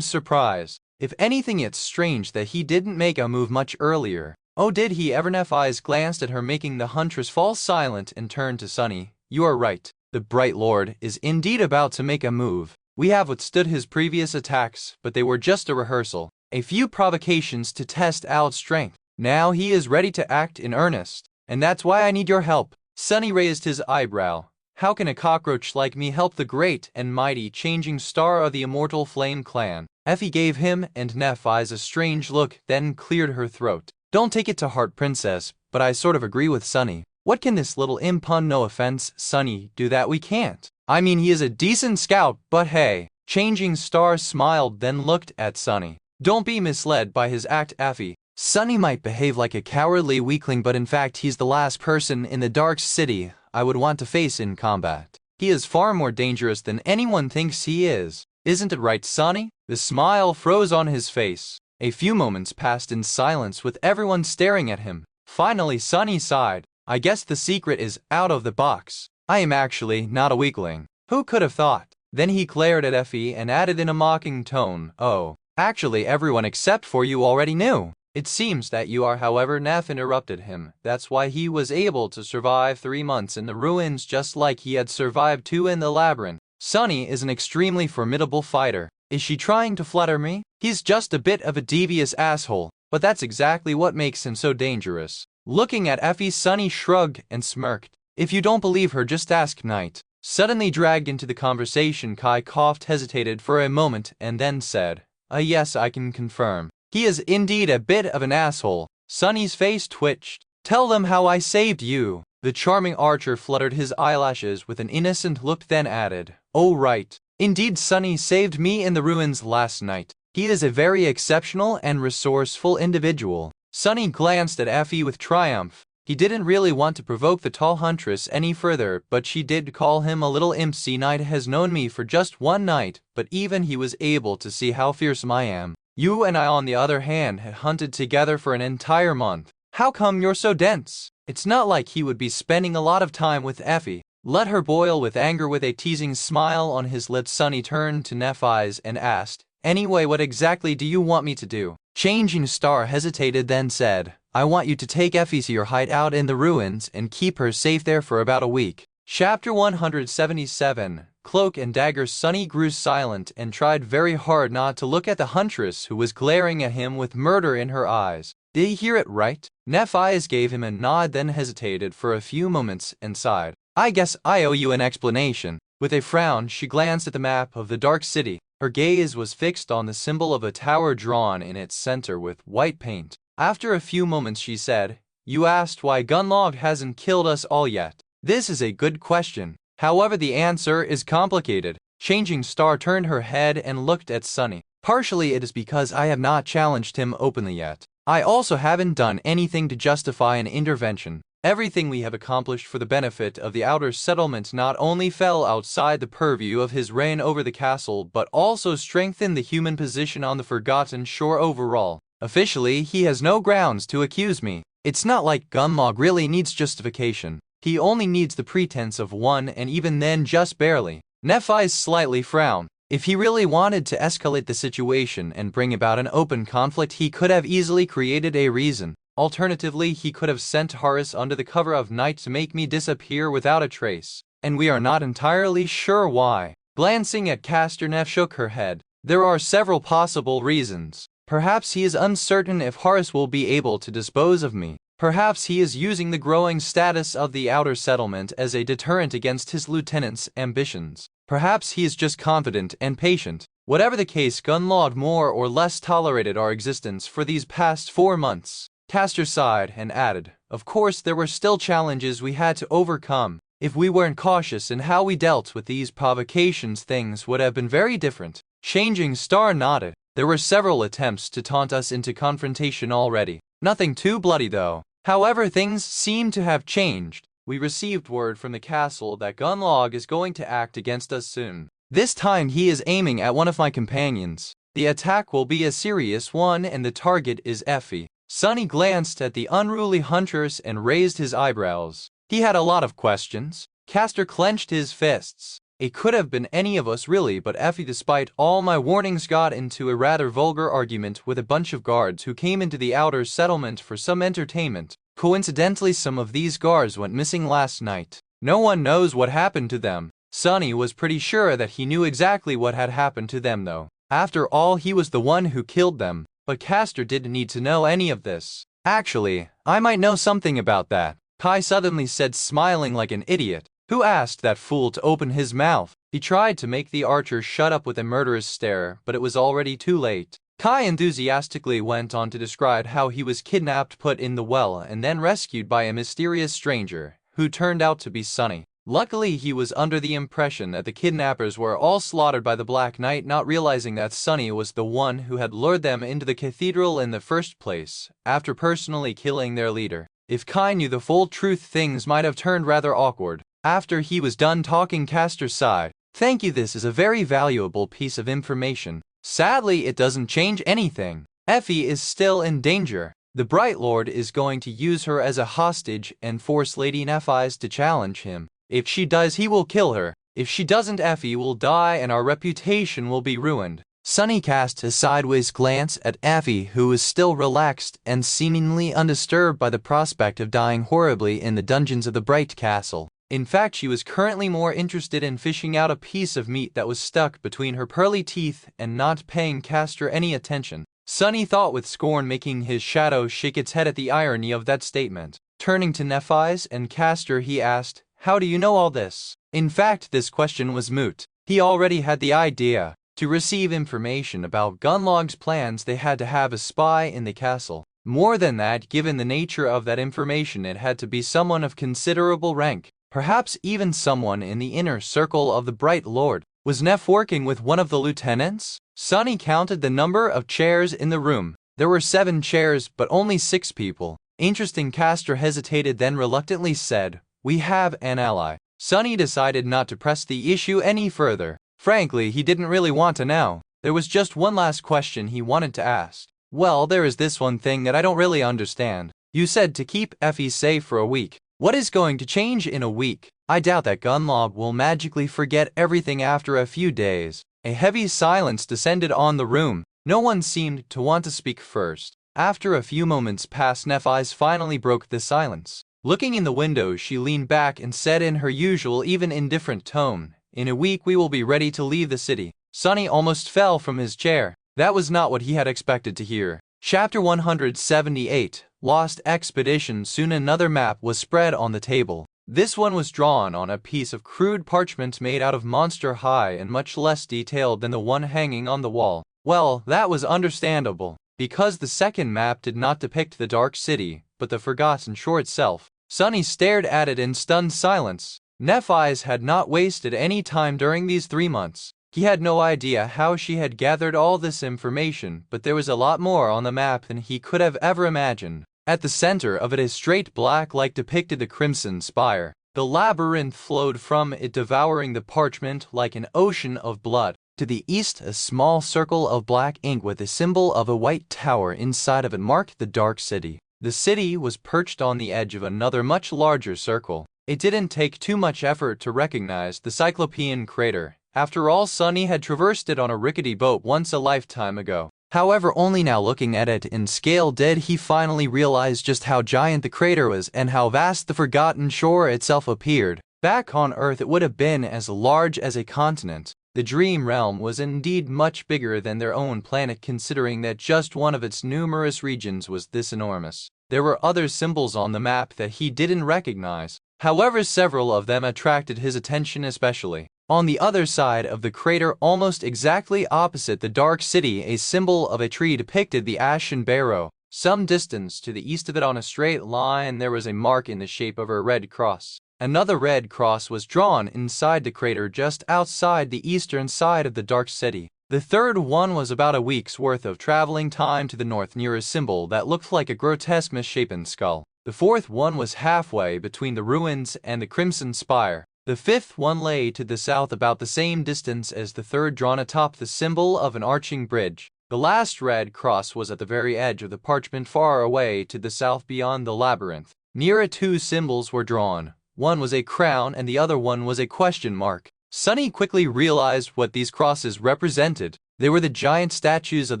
surprised. If anything, it's strange that he didn't make a move much earlier." "Oh, did he ever?" Nephi's glanced at her, making the huntress fall silent, and turned to Sunny. "You are right. The Bright Lord is indeed about to make a move. We have withstood his previous attacks, but they were just a rehearsal. A few provocations to test out strength. Now he is ready to act in earnest, and that's why I need your help." Sunny raised his eyebrow. "How can a cockroach like me help the great and mighty Changing Star of the Immortal Flame Clan?" Effie gave him and Nephi's a strange look, then cleared her throat. "Don't take it to heart, princess, but I sort of agree with Sunny. What can this little imp, no offense, Sunny, do that we can't? I mean, he is a decent scout, but hey." Changing Star smiled, then looked at Sunny. "Don't be misled by his act, Effie. Sunny might behave like a cowardly weakling, but in fact he's the last person in the Dark City I would want to face in combat. He is far more dangerous than anyone thinks he is. Isn't it right, Sunny?" The smile froze on his face. A few moments passed in silence with everyone staring at him. Finally, Sunny sighed. "I guess the secret is out of the box. I am actually not a weakling. Who could have thought?" Then he glared at Effie and added in a mocking tone, "Oh, actually everyone except for you already knew." "It seems that you are." However, Neff interrupted him. "That's why he was able to survive 3 months in the ruins, just like he had survived 2 in the labyrinth. Sunny is an extremely formidable fighter. Is she trying to flatter me? He's just a bit of a devious asshole, but that's exactly what makes him so dangerous." Looking at Effie, Sunny shrugged and smirked. "If you don't believe her, just ask Knight." Suddenly dragged into the conversation, Kai coughed, hesitated for a moment, and then said, Yes, I can confirm. He is indeed a bit of an asshole." Sunny's face twitched. "Tell them how I saved you." The charming archer fluttered his eyelashes with an innocent look, then added, "Oh right. Indeed, Sunny saved me in the ruins last night. He is a very exceptional and resourceful individual." Sunny glanced at Effie with triumph. He didn't really want to provoke the tall huntress any further, but she did call him a little imp. "See, Knight has known me for just 1 night, but even he was able to see how fearsome I am. You and I, on the other hand, had hunted together for an entire month. How come you're so dense?" It's not like he would be spending a lot of time with Effie. Let her boil with anger. With a teasing smile on his lips, Sunny turned to Nephi's and asked, Anyway, what exactly do you want me to do? Changing Star hesitated, then said, I want you to take Effie to your hideout in the ruins and keep her safe there for about a week. Chapter 177. Cloak and Dagger. Sunny grew silent and tried very hard not to look at the huntress who was glaring at him with murder in her eyes. Did he hear it right? Nephias gave him a nod, then hesitated for a few moments and sighed. I guess I owe you an explanation. With a frown, she glanced at the map of the Dark City. Her gaze was fixed on the symbol of a tower drawn in its center with white paint. After a few moments she said, You asked why Gunlog hasn't killed us all yet. This is a good question. However, the answer is complicated. Changing Star turned her head and looked at Sunny. Partially it is because I have not challenged him openly yet. I also haven't done anything to justify an intervention. Everything we have accomplished for the benefit of the outer settlement not only fell outside the purview of his reign over the castle but also strengthened the human position on the Forgotten Shore overall. Officially, he has no grounds to accuse me. It's not like Gunlog really needs justification. He only needs the pretense of one, and even then just barely. Nephias slightly frowned. If he really wanted to escalate the situation and bring about an open conflict, he could have easily created a reason. Alternatively, he could have sent Horus under the cover of night to make me disappear without a trace. And we are not entirely sure why. Glancing at Castor, Nef shook her head. There are several possible reasons. Perhaps he is uncertain if Horus will be able to dispose of me. Perhaps he is using the growing status of the outer settlement as a deterrent against his lieutenant's ambitions. Perhaps he is just confident and patient. Whatever the case, Gunlog more or less tolerated our existence for these past 4 months. Castor sighed and added, Of course there were still challenges we had to overcome. If we weren't cautious in how we dealt with these provocations, things would have been very different. Changing Star nodded. There were several attempts to taunt us into confrontation already. Nothing too bloody though. However, things seem to have changed. We received word from the castle that Gunlog is going to act against us soon. This time he is aiming at one of my companions. The attack will be a serious one and the target is Effie. Sunny glanced at the unruly huntress and raised his eyebrows. He had a lot of questions. Castor clenched his fists. It could have been any of us really, but Effie, despite all my warnings, got into a rather vulgar argument with a bunch of guards who came into the outer settlement for some entertainment. Coincidentally, some of these guards went missing last night. No one knows what happened to them. Sunny was pretty sure that he knew exactly what had happened to them though. After all, he was the one who killed them. But Castor didn't need to know any of this. Actually, I might know something about that, Kai suddenly said, smiling like an idiot. Who asked that fool to open his mouth? He tried to make the archer shut up with a murderous stare, but it was already too late. Kai enthusiastically went on to describe how he was kidnapped, put in the well, and then rescued by a mysterious stranger, who turned out to be Sunny. Luckily, he was under the impression that the kidnappers were all slaughtered by the Black Knight, not realizing that Sunny was the one who had lured them into the cathedral in the first place, after personally killing their leader. If Kai knew the full truth, things might have turned rather awkward. After he was done talking, Castor sighed. Thank you, this is a very valuable piece of information. Sadly, it doesn't change anything. Effie is still in danger. The Bright Lord is going to use her as a hostage and force Lady Nephias to challenge him. If she does, he will kill her. If she doesn't, Effie will die and our reputation will be ruined. Sunny cast a sideways glance at Effie, who was still relaxed and seemingly undisturbed by the prospect of dying horribly in the dungeons of the Bright Castle. In fact, she was currently more interested in fishing out a piece of meat that was stuck between her pearly teeth and not paying Castor any attention. Sunny thought with scorn, making his shadow shake its head at the irony of that statement. Turning to Nephias and Castor, he asked, How do you know all this? In fact, this question was moot. He already had the idea. To receive information about Gunlog's plans, they had to have a spy in the castle. More than that, given the nature of that information, it had to be someone of considerable rank. Perhaps even someone in the inner circle of the Bright Lord. Was Nef working with one of the lieutenants? Sunny counted the number of chairs in the room. There were 7 chairs, but only 6 people. Interesting. Castor hesitated, then reluctantly said, We have an ally. Sunny decided not to press the issue any further. Frankly, he didn't really want to know. There was just one last question he wanted to ask. Well, there is this one thing that I don't really understand. You said to keep Effie safe for a week. What is going to change in a week? I doubt that Gunlog will magically forget everything after a few days. A heavy silence descended on the room. No one seemed to want to speak first. After a few moments passed, Nephi's finally broke the silence. Looking in the window, she leaned back and said in her usual, even indifferent tone, "In a week we will be ready to leave the city." Sonny almost fell from his chair. That was not what he had expected to hear. Chapter 178, Lost Expedition. Soon another map was spread on the table. This one was drawn on a piece of crude parchment made out of monster high and much less detailed than the one hanging on the wall. Well, that was understandable, because the second map did not depict the Dark City, but the Forgotten Shore itself. Sonny stared at it in stunned silence. Nephi's had not wasted any time during these 3 months. He had no idea how she had gathered all this information, but there was a lot more on the map than he could have ever imagined. At the center of it, a straight black light depicted the Crimson Spire. The labyrinth flowed from it, devouring the parchment like an ocean of blood. To the east, a small circle of black ink with the symbol of a white tower inside of it marked the Dark City. The city was perched on the edge of another much larger circle. It didn't take too much effort to recognize the Cyclopean crater. After all, Sonny had traversed it on a rickety boat once a lifetime ago. However, only now looking at it in scale did he finally realize just how giant the crater was and how vast the Forgotten Shore itself appeared. Back on Earth, it would have been as large as a continent. The Dream Realm was indeed much bigger than their own planet, considering that just one of its numerous regions was this enormous. There were other symbols on the map that he didn't recognize. However, several of them attracted his attention especially. On the other side of the crater, almost exactly opposite the Dark City, a symbol of a tree depicted the ashen barrow. Some distance to the east of it, on a straight line, there was a mark in the shape of a red cross. Another red cross was drawn inside the crater just outside the eastern side of the Dark City. The third one was about a week's worth of traveling time to the north, near a symbol that looked like a grotesque misshapen skull. The fourth one was halfway between the ruins and the Crimson Spire. The fifth one lay to the south, about the same distance as the third, drawn atop the symbol of an arching bridge. The last red cross was at the very edge of the parchment, far away to the south beyond the labyrinth. Near it, 2 symbols were drawn. One was a crown and the other one was a question mark. Sonny quickly realized what these crosses represented. They were the giant statues of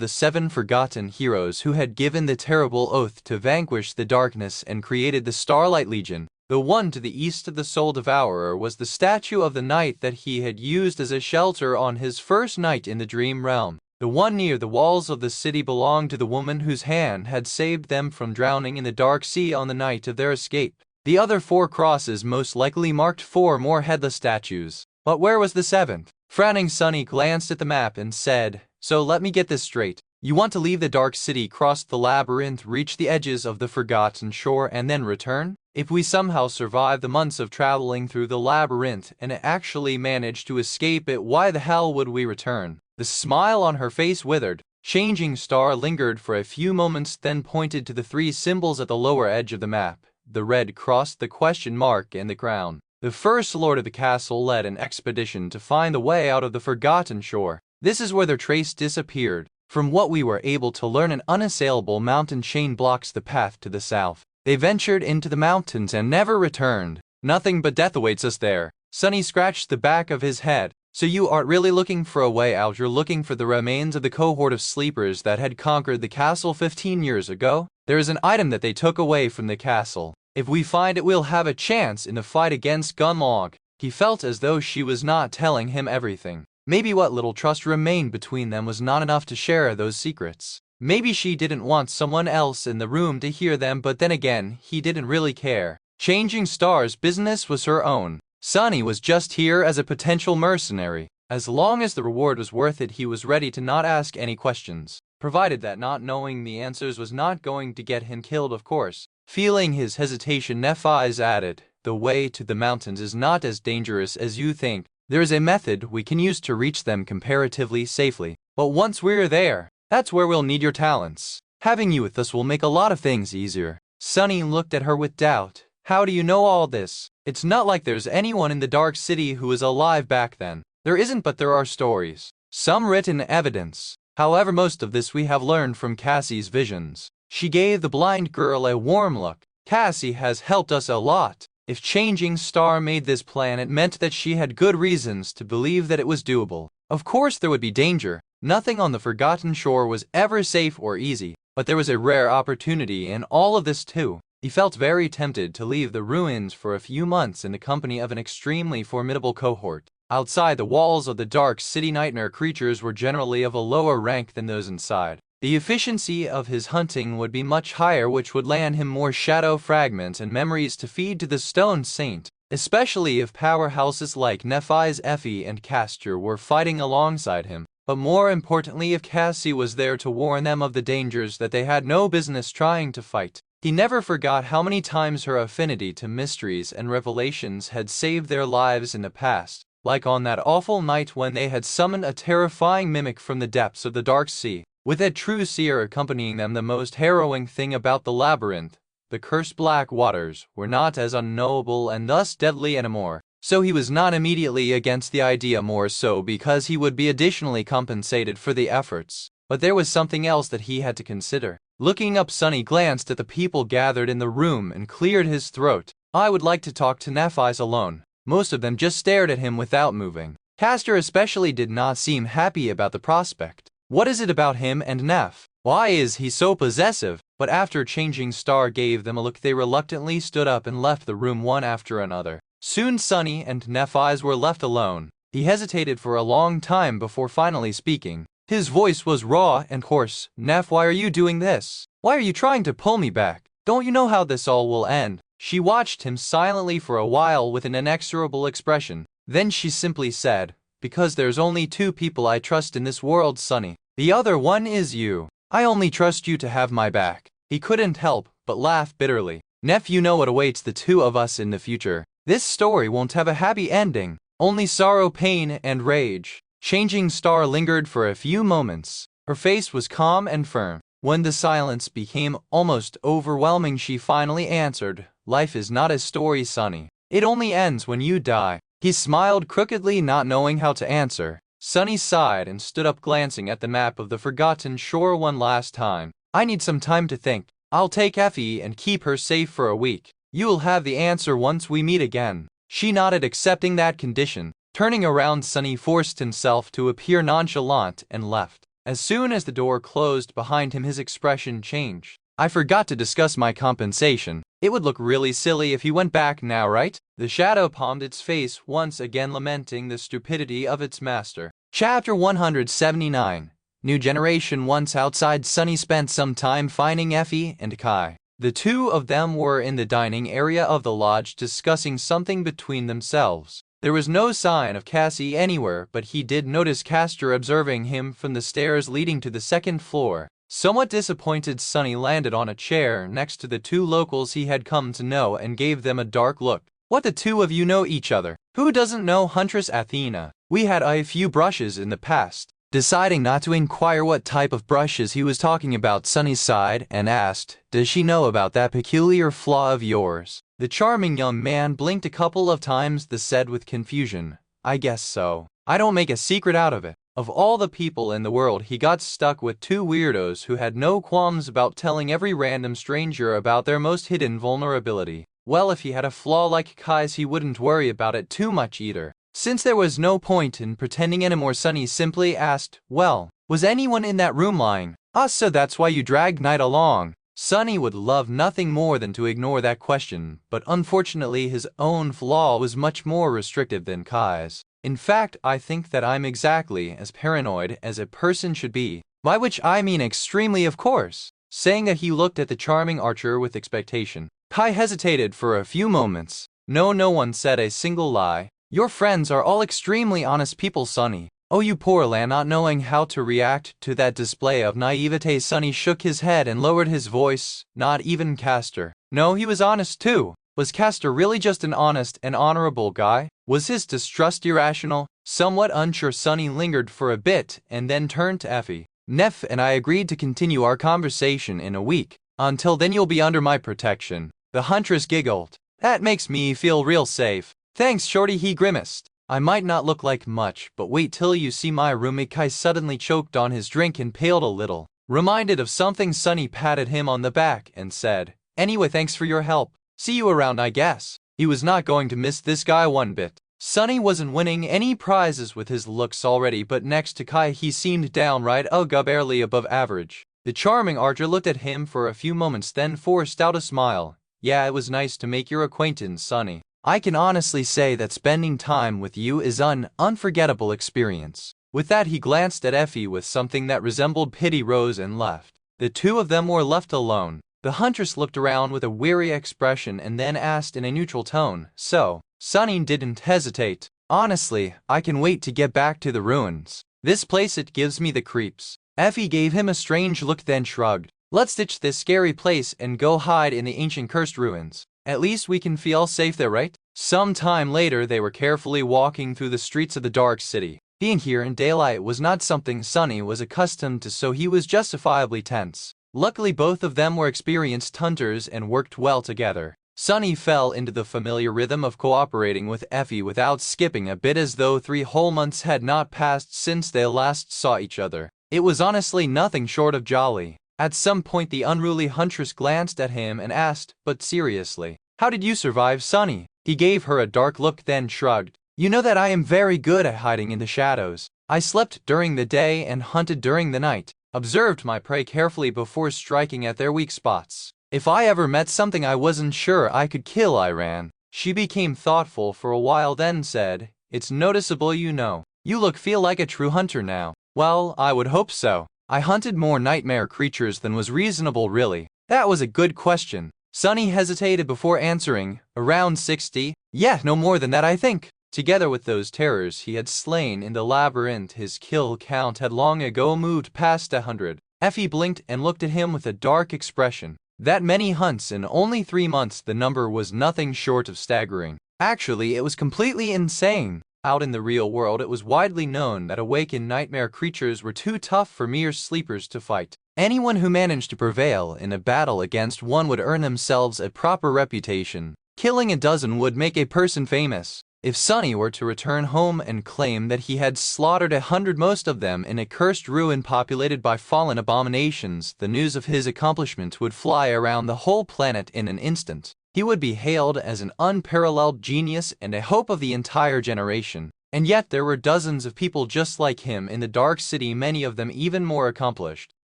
the 7 forgotten heroes who had given the terrible oath to vanquish the darkness and created the Starlight Legion. The one to the east of the Soul Devourer was the statue of the knight that he had used as a shelter on his first night in the Dream Realm. The one near the walls of the city belonged to the woman whose hand had saved them from drowning in the dark sea on the night of their escape. The other 4 crosses most likely marked 4 more headless statues. But where was the 7th? Frowning, Sonny glanced at the map and said, "So let me get this straight. You want to leave the Dark City, cross the labyrinth, reach the edges of the Forgotten Shore, and then return? If we somehow survive the months of traveling through the labyrinth and actually manage to escape it, why the hell would we return?" The smile on her face withered. Changing Star lingered for a few moments, then pointed to the 3 symbols at the lower edge of the map: the red cross, the question mark, and the crown. The first lord of the castle led an expedition to find the way out of the Forgotten Shore. This is where their trace disappeared. From what we were able to learn, an unassailable mountain chain blocks the path to the south. They ventured into the mountains and never returned. Nothing but death awaits us there. Sonny scratched the back of his head. So you aren't really looking for a way out, you're looking for the remains of the cohort of sleepers that had conquered the castle 15 years ago? There is an item that they took away from the castle. If we find it, we'll have a chance in the fight against Gunlog. He felt as though she was not telling him everything. Maybe what little trust remained between them was not enough to share those secrets. Maybe she didn't want someone else in the room to hear them, but then again, he didn't really care. Changing Star's business was her own. Sonny was just here as a potential mercenary. As long as the reward was worth it, he was ready to not ask any questions. Provided that not knowing the answers was not going to get him killed, of course. Feeling his hesitation, Nephi's added, "The way to the mountains is not as dangerous as you think. There is a method we can use to reach them comparatively safely. But once we're there, that's where we'll need your talents. Having you with us will make a lot of things easier." Sonny looked at her with doubt. "How do you know all this? It's not like there's anyone in the Dark City who was alive back then." "There isn't, but there are stories. Some written evidence. However, most of this we have learned from Cassie's visions." She gave the blind girl a warm look. "Cassie has helped us a lot. If Changing Star made this plan, it meant that she had good reasons to believe that it was doable. Of course there would be danger. Nothing on the forgotten shore was ever safe or easy, but there was a rare opportunity in all of this too. He felt very tempted to leave the ruins for a few months in the company of an extremely formidable cohort. Outside the walls of the dark city, nightmare creatures were generally of a lower rank than those inside. The efficiency of his hunting would be much higher, which would land him more shadow fragments and memories to feed to the Stone Saint, especially if powerhouses like Nephi's Effie and Castor were fighting alongside him. But more importantly, if Cassie was there to warn them of the dangers that they had no business trying to fight. He never forgot how many times her affinity to mysteries and revelations had saved their lives in the past, like on that awful night when they had summoned a terrifying mimic from the depths of the dark sea, with a true seer accompanying them. The most harrowing thing about the labyrinth, the cursed black waters, were not as unknowable and thus deadly anymore. So he was not immediately against the idea, more so because he would be additionally compensated for the efforts. But there was something else that he had to consider. Looking up, Sonny glanced at the people gathered in the room and cleared his throat. I would like to talk to Nephi's alone. Most of them just stared at him without moving. Castor especially did not seem happy about the prospect. What is it about him and Neph? Why is he so possessive? But after Changing Star gave them a look, they reluctantly stood up and left the room one after another. Soon Sonny and Nephi's were left alone. He hesitated for a long time before finally speaking. His voice was raw and hoarse. Neph, why are you doing this? Why are you trying to pull me back? Don't you know how this all will end? She watched him silently for a while with an inexorable expression. Then she simply said, because there's only two people I trust in this world, Sonny. The other one is you. I only trust you to have my back. He couldn't help but laugh bitterly. Neph, you know what awaits the two of us in the future. This story won't have a happy ending. Only sorrow, pain, and rage. Changing Star lingered for a few moments. Her face was calm and firm. When the silence became almost overwhelming, she finally answered, life is not a story, Sonny. It only ends when you die. He smiled crookedly, not knowing how to answer. Sonny sighed and stood up, glancing at the map of the forgotten shore one last time. I need some time to think. I'll take Effie and keep her safe for a week. You'll have the answer once we meet again. She nodded, accepting that condition. Turning around, Sonny forced himself to appear nonchalant and left. As soon as the door closed behind him, his expression changed. I forgot to discuss my compensation. It would look really silly if he went back now, right? The shadow palmed its face, once again lamenting the stupidity of its master. Chapter 179. New Generation. Once outside, Sonny spent some time finding Effie and Kai. The two of them were in the dining area of the lodge discussing something between themselves. There was no sign of Cassie anywhere, but he did notice Castor observing him from the stairs leading to the second floor. Somewhat disappointed, Sonny landed on a chair next to the two locals he had come to know and gave them a dark look. What, the two of you know each other? Who doesn't know Huntress Athena? We had a few brushes in the past. Deciding not to inquire what type of brushes he was talking about, Sonny sighed and asked, does she know about that peculiar flaw of yours? The charming young man blinked a couple of times, then said with confusion, I guess so. I don't make a secret out of it. Of all the people in the world, he got stuck with two weirdos who had no qualms about telling every random stranger about their most hidden vulnerability. Well, if he had a flaw like Kai's, he wouldn't worry about it too much either. Since there was no point in pretending anymore, Sonny simply asked, well, was anyone in that room lying? So that's why you dragged Knight along. Sonny would love nothing more than to ignore that question, but unfortunately his own flaw was much more restrictive than Kai's. In fact, I think that I'm exactly as paranoid as a person should be, by which I mean extremely, of course. Saying that, he looked at the charming archer with expectation. Kai hesitated for a few moments. No one said a single lie. Your friends are all extremely honest people, Sonny. Oh, you poor lad, not knowing how to react to that display of naivete. Sonny shook his head and lowered his voice. Not even Castor. No, he was honest too. Was Castor really just an honest and honorable guy? Was his distrust irrational? Somewhat unsure, Sonny lingered for a bit and then turned to Effie. Neph and I agreed to continue our conversation in a week. Until then, you'll be under my protection. The huntress giggled. That makes me feel real safe. Thanks, Shorty, he grimaced. I might not look like much, but wait till you see my roommate. Kai suddenly choked on his drink and paled a little. Reminded of something, Sonny patted him on the back and said, anyway, thanks for your help. See you around, I guess. He was not going to miss this guy one bit. Sunny wasn't winning any prizes with his looks already, but next to Kai he seemed downright barely above average. The charming Archer looked at him for a few moments, then forced out a smile. "Yeah, it was nice to make your acquaintance, Sunny. I can honestly say that spending time with you is an unforgettable experience." With that he glanced at Effie with something that resembled pity, rose and left. The two of them were left alone. The huntress looked around with a weary expression and then asked in a neutral tone, "So?" Sunny didn't hesitate. "Honestly, I can wait to get back to the ruins. This place, it gives me the creeps." Effie gave him a strange look, then shrugged. "Let's ditch this scary place and go hide in the ancient cursed ruins. At least we can feel safe there, right?" Some time later they were carefully walking through the streets of the dark city. Being here in daylight was not something Sunny was accustomed to, so he was justifiably tense. Luckily both of them were experienced hunters and worked well together. Sunny fell into the familiar rhythm of cooperating with Effie without skipping a bit, as though 3 whole months had not passed since they last saw each other. It was honestly nothing short of jolly. At some point the unruly huntress glanced at him and asked, but seriously, "How did you survive, Sunny?" He gave her a dark look, then shrugged. "You know that I am very good at hiding in the shadows. I slept during the day and hunted during the night, observed my prey carefully before striking at their weak spots. If I ever met something I wasn't sure I could kill, I ran." She became thoughtful for a while, then said, "It's noticeable, you know. You feel like a true hunter now." "Well, I would hope so. I hunted more nightmare creatures than was reasonable, really." "That was a good question." Sunny hesitated before answering. "Around 60? Yeah, no more than that, I think." Together with those terrors he had slain in the labyrinth, his kill count had long ago moved past 100. Effie blinked and looked at him with a dark expression. That many hunts in only 3 months, the number was nothing short of staggering. Actually, it was completely insane. Out in the real world it was widely known that awakened nightmare creatures were too tough for mere sleepers to fight. Anyone who managed to prevail in a battle against one would earn themselves a proper reputation. Killing a dozen would make a person famous. If Sunny were to return home and claim that he had slaughtered 100, most of them in a cursed ruin populated by fallen abominations, the news of his accomplishment would fly around the whole planet in an instant. He would be hailed as an unparalleled genius and a hope of the entire generation. And yet there were dozens of people just like him in the dark city, many of them even more accomplished.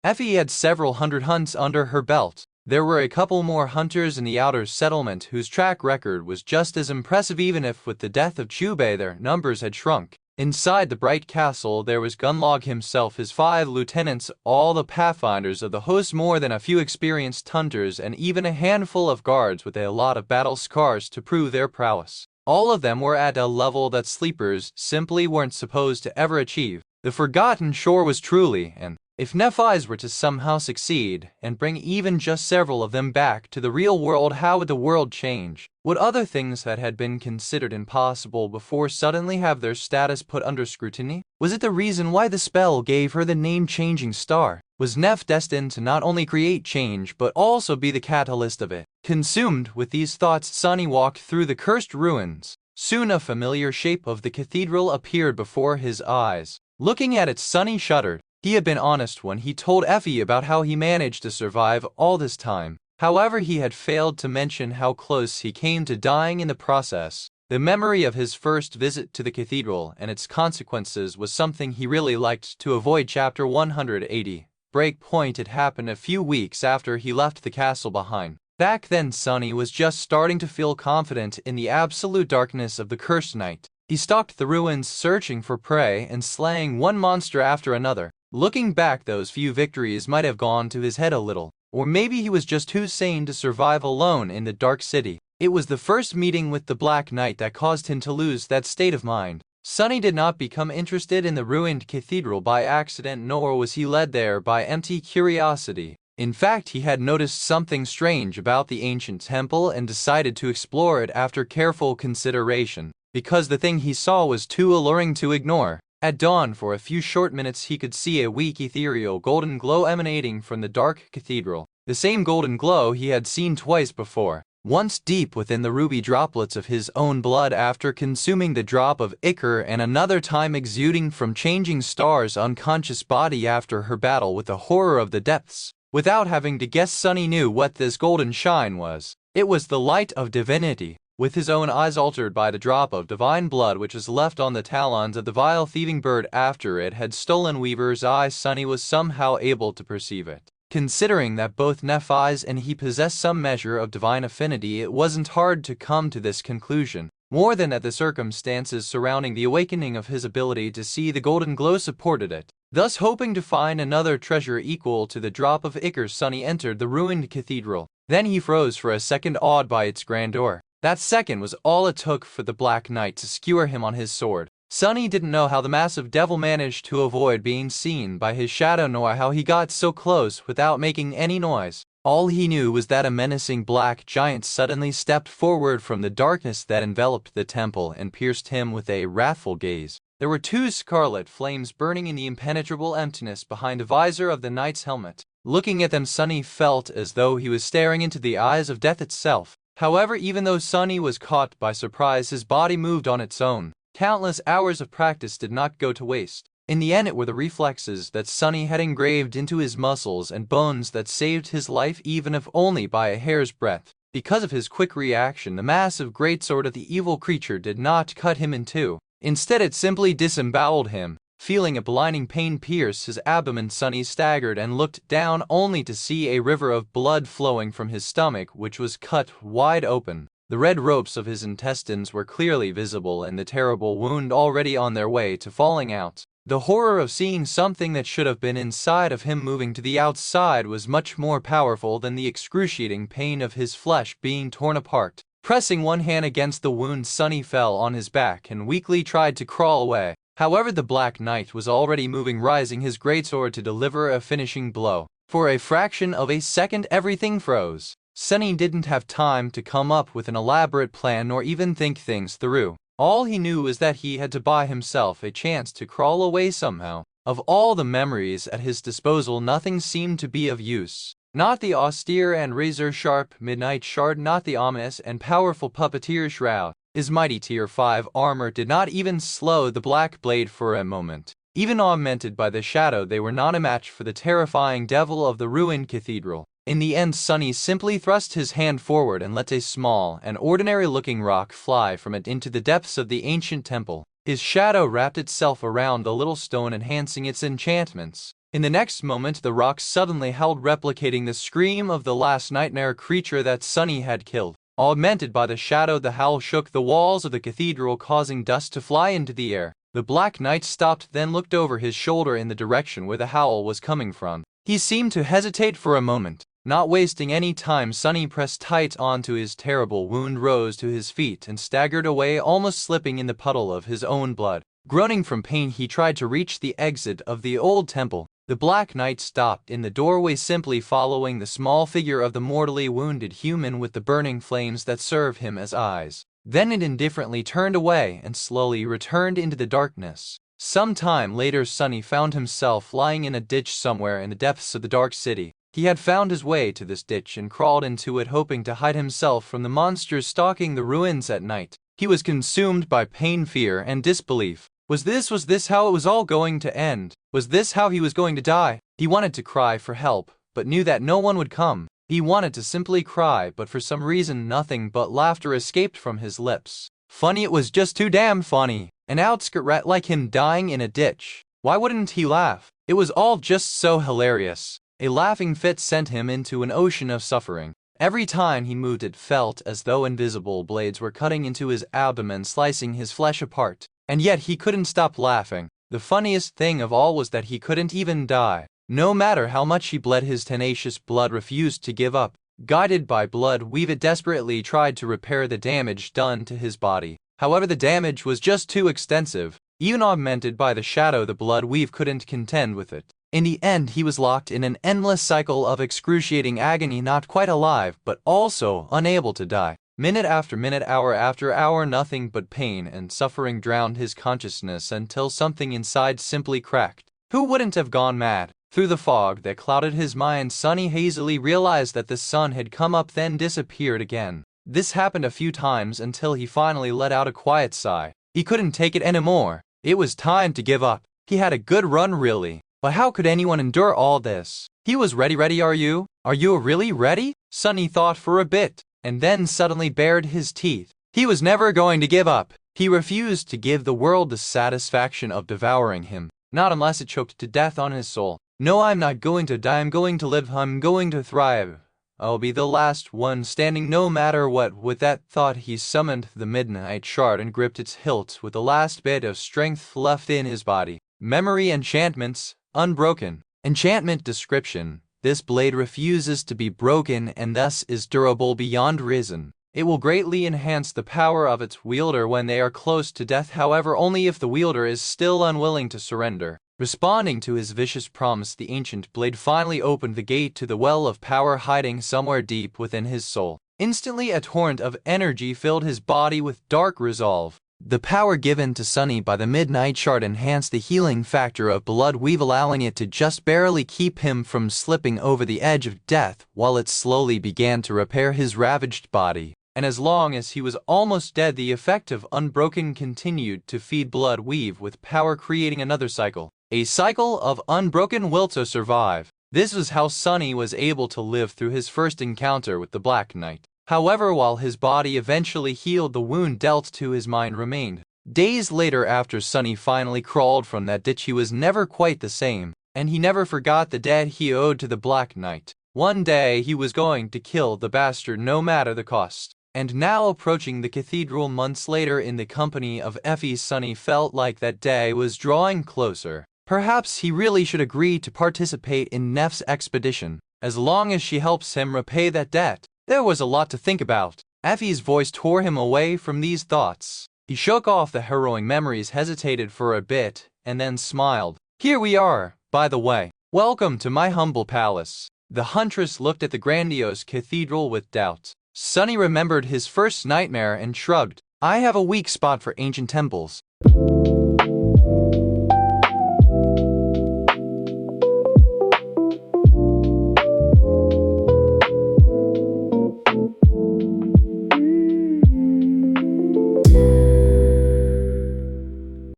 Effie had several hundred hunts under her belt. There were a couple more hunters in the outer settlement whose track record was just as impressive, even if with the death of Chubei their numbers had shrunk. Inside the bright castle there was Gunlog himself, his 5 lieutenants, all the pathfinders of the host, more than a few experienced hunters, and even a handful of guards with a lot of battle scars to prove their prowess. All of them were at a level that sleepers simply weren't supposed to ever achieve. The Forgotten Shore was truly an if Nephi's were to somehow succeed and bring even just several of them back to the real world, how would the world change? Would other things that had been considered impossible before suddenly have their status put under scrutiny? Was it the reason why the spell gave her the name Changing Star? Was Neph destined to not only create change but also be the catalyst of it? Consumed with these thoughts, Sunny walked through the cursed ruins. Soon a familiar shape of the cathedral appeared before his eyes. Looking at it, Sunny shuddered. He had been honest when he told Effie about how he managed to survive all this time. However, he had failed to mention how close he came to dying in the process. The memory of his first visit to the cathedral and its consequences was something he really liked to avoid. Chapter 180. Breakpoint. It happened a few weeks after he left the castle behind. Back then Sunny was just starting to feel confident in the absolute darkness of the cursed night. He stalked the ruins searching for prey and slaying one monster after another. Looking back, those few victories might have gone to his head a little, or maybe he was just too sane to survive alone in the dark city. It was the first meeting with the Black Knight that caused him to lose that state of mind. Sunny did not become interested in the ruined cathedral by accident, nor was he led there by empty curiosity. In fact, he had noticed something strange about the ancient temple and decided to explore it after careful consideration, because the thing he saw was too alluring to ignore. At dawn, for a few short minutes, he could see a weak ethereal golden glow emanating from the dark cathedral. The same golden glow he had seen twice before. Once deep within the ruby droplets of his own blood after consuming the drop of ichor, and another time exuding from Changing Star's unconscious body after her battle with the horror of the depths. Without having to guess, Sunny knew what this golden shine was. It was the light of divinity. with his own eyes altered by the drop of divine blood which was left on the talons of the vile thieving bird after it had stolen Weaver's eye. Sunny was somehow able to perceive it. Considering that both Nephi's and he possessed some measure of divine affinity, it wasn't hard to come to this conclusion. More than that, the circumstances surrounding the awakening of his ability to see the golden glow supported it. Thus, hoping to find another treasure equal to the drop of ichor, Sunny entered the ruined cathedral. Then he froze for a second, awed by its grandeur. That second was all it took for the Black Knight to skewer him on his sword. Sunny didn't know how the massive devil managed to avoid being seen by his shadow, nor how he got so close without making any noise. All he knew was that a menacing black giant suddenly stepped forward from the darkness that enveloped the temple and pierced him with a wrathful gaze. There were two scarlet flames burning in the impenetrable emptiness behind the visor of the knight's helmet. Looking at them, Sunny felt as though he was staring into the eyes of death itself. However, even though Sunny was caught by surprise, his body moved on its own. Countless hours of practice did not go to waste. In the end, it were the reflexes that Sunny had engraved into his muscles and bones that saved his life, even if only by a hair's breadth. Because of his quick reaction, the massive greatsword of the evil creature did not cut him in two. Instead, it simply disemboweled him. Feeling a blinding pain pierce his abdomen, Sunny staggered and looked down, only to see a river of blood flowing from his stomach, which was cut wide open. The red ropes of his intestines were clearly visible, and the terrible wound already on their way to falling out. The horror of seeing something that should have been inside of him moving to the outside was much more powerful than the excruciating pain of his flesh being torn apart. Pressing one hand against the wound, Sunny fell on his back and weakly tried to crawl away. However, the Black Knight was already moving, raising his greatsword to deliver a finishing blow. For a fraction of a second, everything froze. Sunny didn't have time to come up with an elaborate plan nor even think things through. All he knew was that he had to buy himself a chance to crawl away somehow. Of all the memories at his disposal, nothing seemed to be of use. Not the austere and razor-sharp midnight shard, not the ominous and powerful puppeteer shroud. His mighty Tier 5 armor did not even slow the black blade for a moment. Even augmented by the shadow, they were not a match for the terrifying devil of the ruined cathedral. In the end, Sunny simply thrust his hand forward and let a small and ordinary-looking rock fly from it into the depths of the ancient temple. His shadow wrapped itself around the little stone, enhancing its enchantments. In the next moment, the rock suddenly howled, replicating the scream of the last nightmare creature that Sunny had killed. Augmented by the shadow, the howl shook the walls of the cathedral, causing dust to fly into the air. The Black Knight stopped, then looked over his shoulder in the direction where the howl was coming from. He seemed to hesitate for a moment. Not wasting any time, Sunny pressed tight onto his terrible wound, rose to his feet, and staggered away, almost slipping in the puddle of his own blood. Groaning from pain, he tried to reach the exit of the old temple. The Black Knight stopped in the doorway, simply following the small figure of the mortally wounded human with the burning flames that served him as eyes. Then it indifferently turned away and slowly returned into the darkness. Some time later, Sunny found himself lying in a ditch somewhere in the depths of the dark city. He had found his way to this ditch and crawled into it, hoping to hide himself from the monsters stalking the ruins at night. He was consumed by pain, fear, and disbelief. Was this how it was all going to end? Was this how he was going to die? He wanted to cry for help, but knew that no one would come. He wanted to simply cry, but for some reason nothing but laughter escaped from his lips. Funny, it was just too damn funny. An outskirt rat like him dying in a ditch. Why wouldn't he laugh? It was all just so hilarious. A laughing fit sent him into an ocean of suffering. Every time he moved, it felt as though invisible blades were cutting into his abdomen, slicing his flesh apart. And yet he couldn't stop laughing. The funniest thing of all was that he couldn't even die. No matter how much he bled, his tenacious blood refused to give up. Guided by blood, Weave desperately tried to repair the damage done to his body. However, the damage was just too extensive. Even augmented by the shadow, the blood Weave couldn't contend with it. In the end, he was locked in an endless cycle of excruciating agony, not quite alive, but also unable to die. Minute after minute, hour after hour, nothing but pain and suffering drowned his consciousness until something inside simply cracked. Who wouldn't have gone mad? Through the fog that clouded his mind, Sunny hazily realized that the sun had come up, then disappeared again. This happened a few times until he finally let out a quiet sigh. He couldn't take it anymore. It was time to give up. He had a good run, really. But how could anyone endure all this? He was ready. Are you? Are you really ready? Sunny thought for a bit, and then suddenly bared his teeth. He was never going to give up. He refused to give the world the satisfaction of devouring him, not unless it choked to death on his soul. No, I'm not going to die, I'm going to live, I'm going to thrive. I'll be the last one standing no matter what. With that thought, he summoned the midnight shard and gripped its hilt with the last bit of strength left in his body. Memory enchantments, unbroken. Enchantment description: this blade refuses to be broken and thus is durable beyond reason. It will greatly enhance the power of its wielder when they are close to death, however, only if the wielder is still unwilling to surrender. Responding to his vicious promise, the ancient blade finally opened the gate to the well of power hiding somewhere deep within his soul. Instantly, a torrent of energy filled his body with dark resolve. The power given to Sunny by the Midnight Shard enhanced the healing factor of Blood Weave, allowing it to just barely keep him from slipping over the edge of death, while it slowly began to repair his ravaged body. And as long as he was almost dead, the effect of Unbroken continued to feed Blood Weave with power, creating another cycle. A cycle of unbroken will to survive. This was how Sunny was able to live through his first encounter with the Black Knight. However, while his body eventually healed, the wound dealt to his mind remained. Days later, after Sunny finally crawled from that ditch, he was never quite the same, and he never forgot the debt he owed to the Black Knight. One day he was going to kill the bastard no matter the cost. And now, approaching the cathedral months later in the company of Effie, Sunny felt like that day was drawing closer. Perhaps he really should agree to participate in Neff's expedition, as long as she helps him repay that debt. There was a lot to think about. Effie's voice tore him away from these thoughts. He shook off the harrowing memories, hesitated for a bit, and then smiled. Here we are, by the way. Welcome to my humble palace. The huntress looked at the grandiose cathedral with doubt. Sunny remembered his first nightmare and shrugged. I have a weak spot for ancient temples.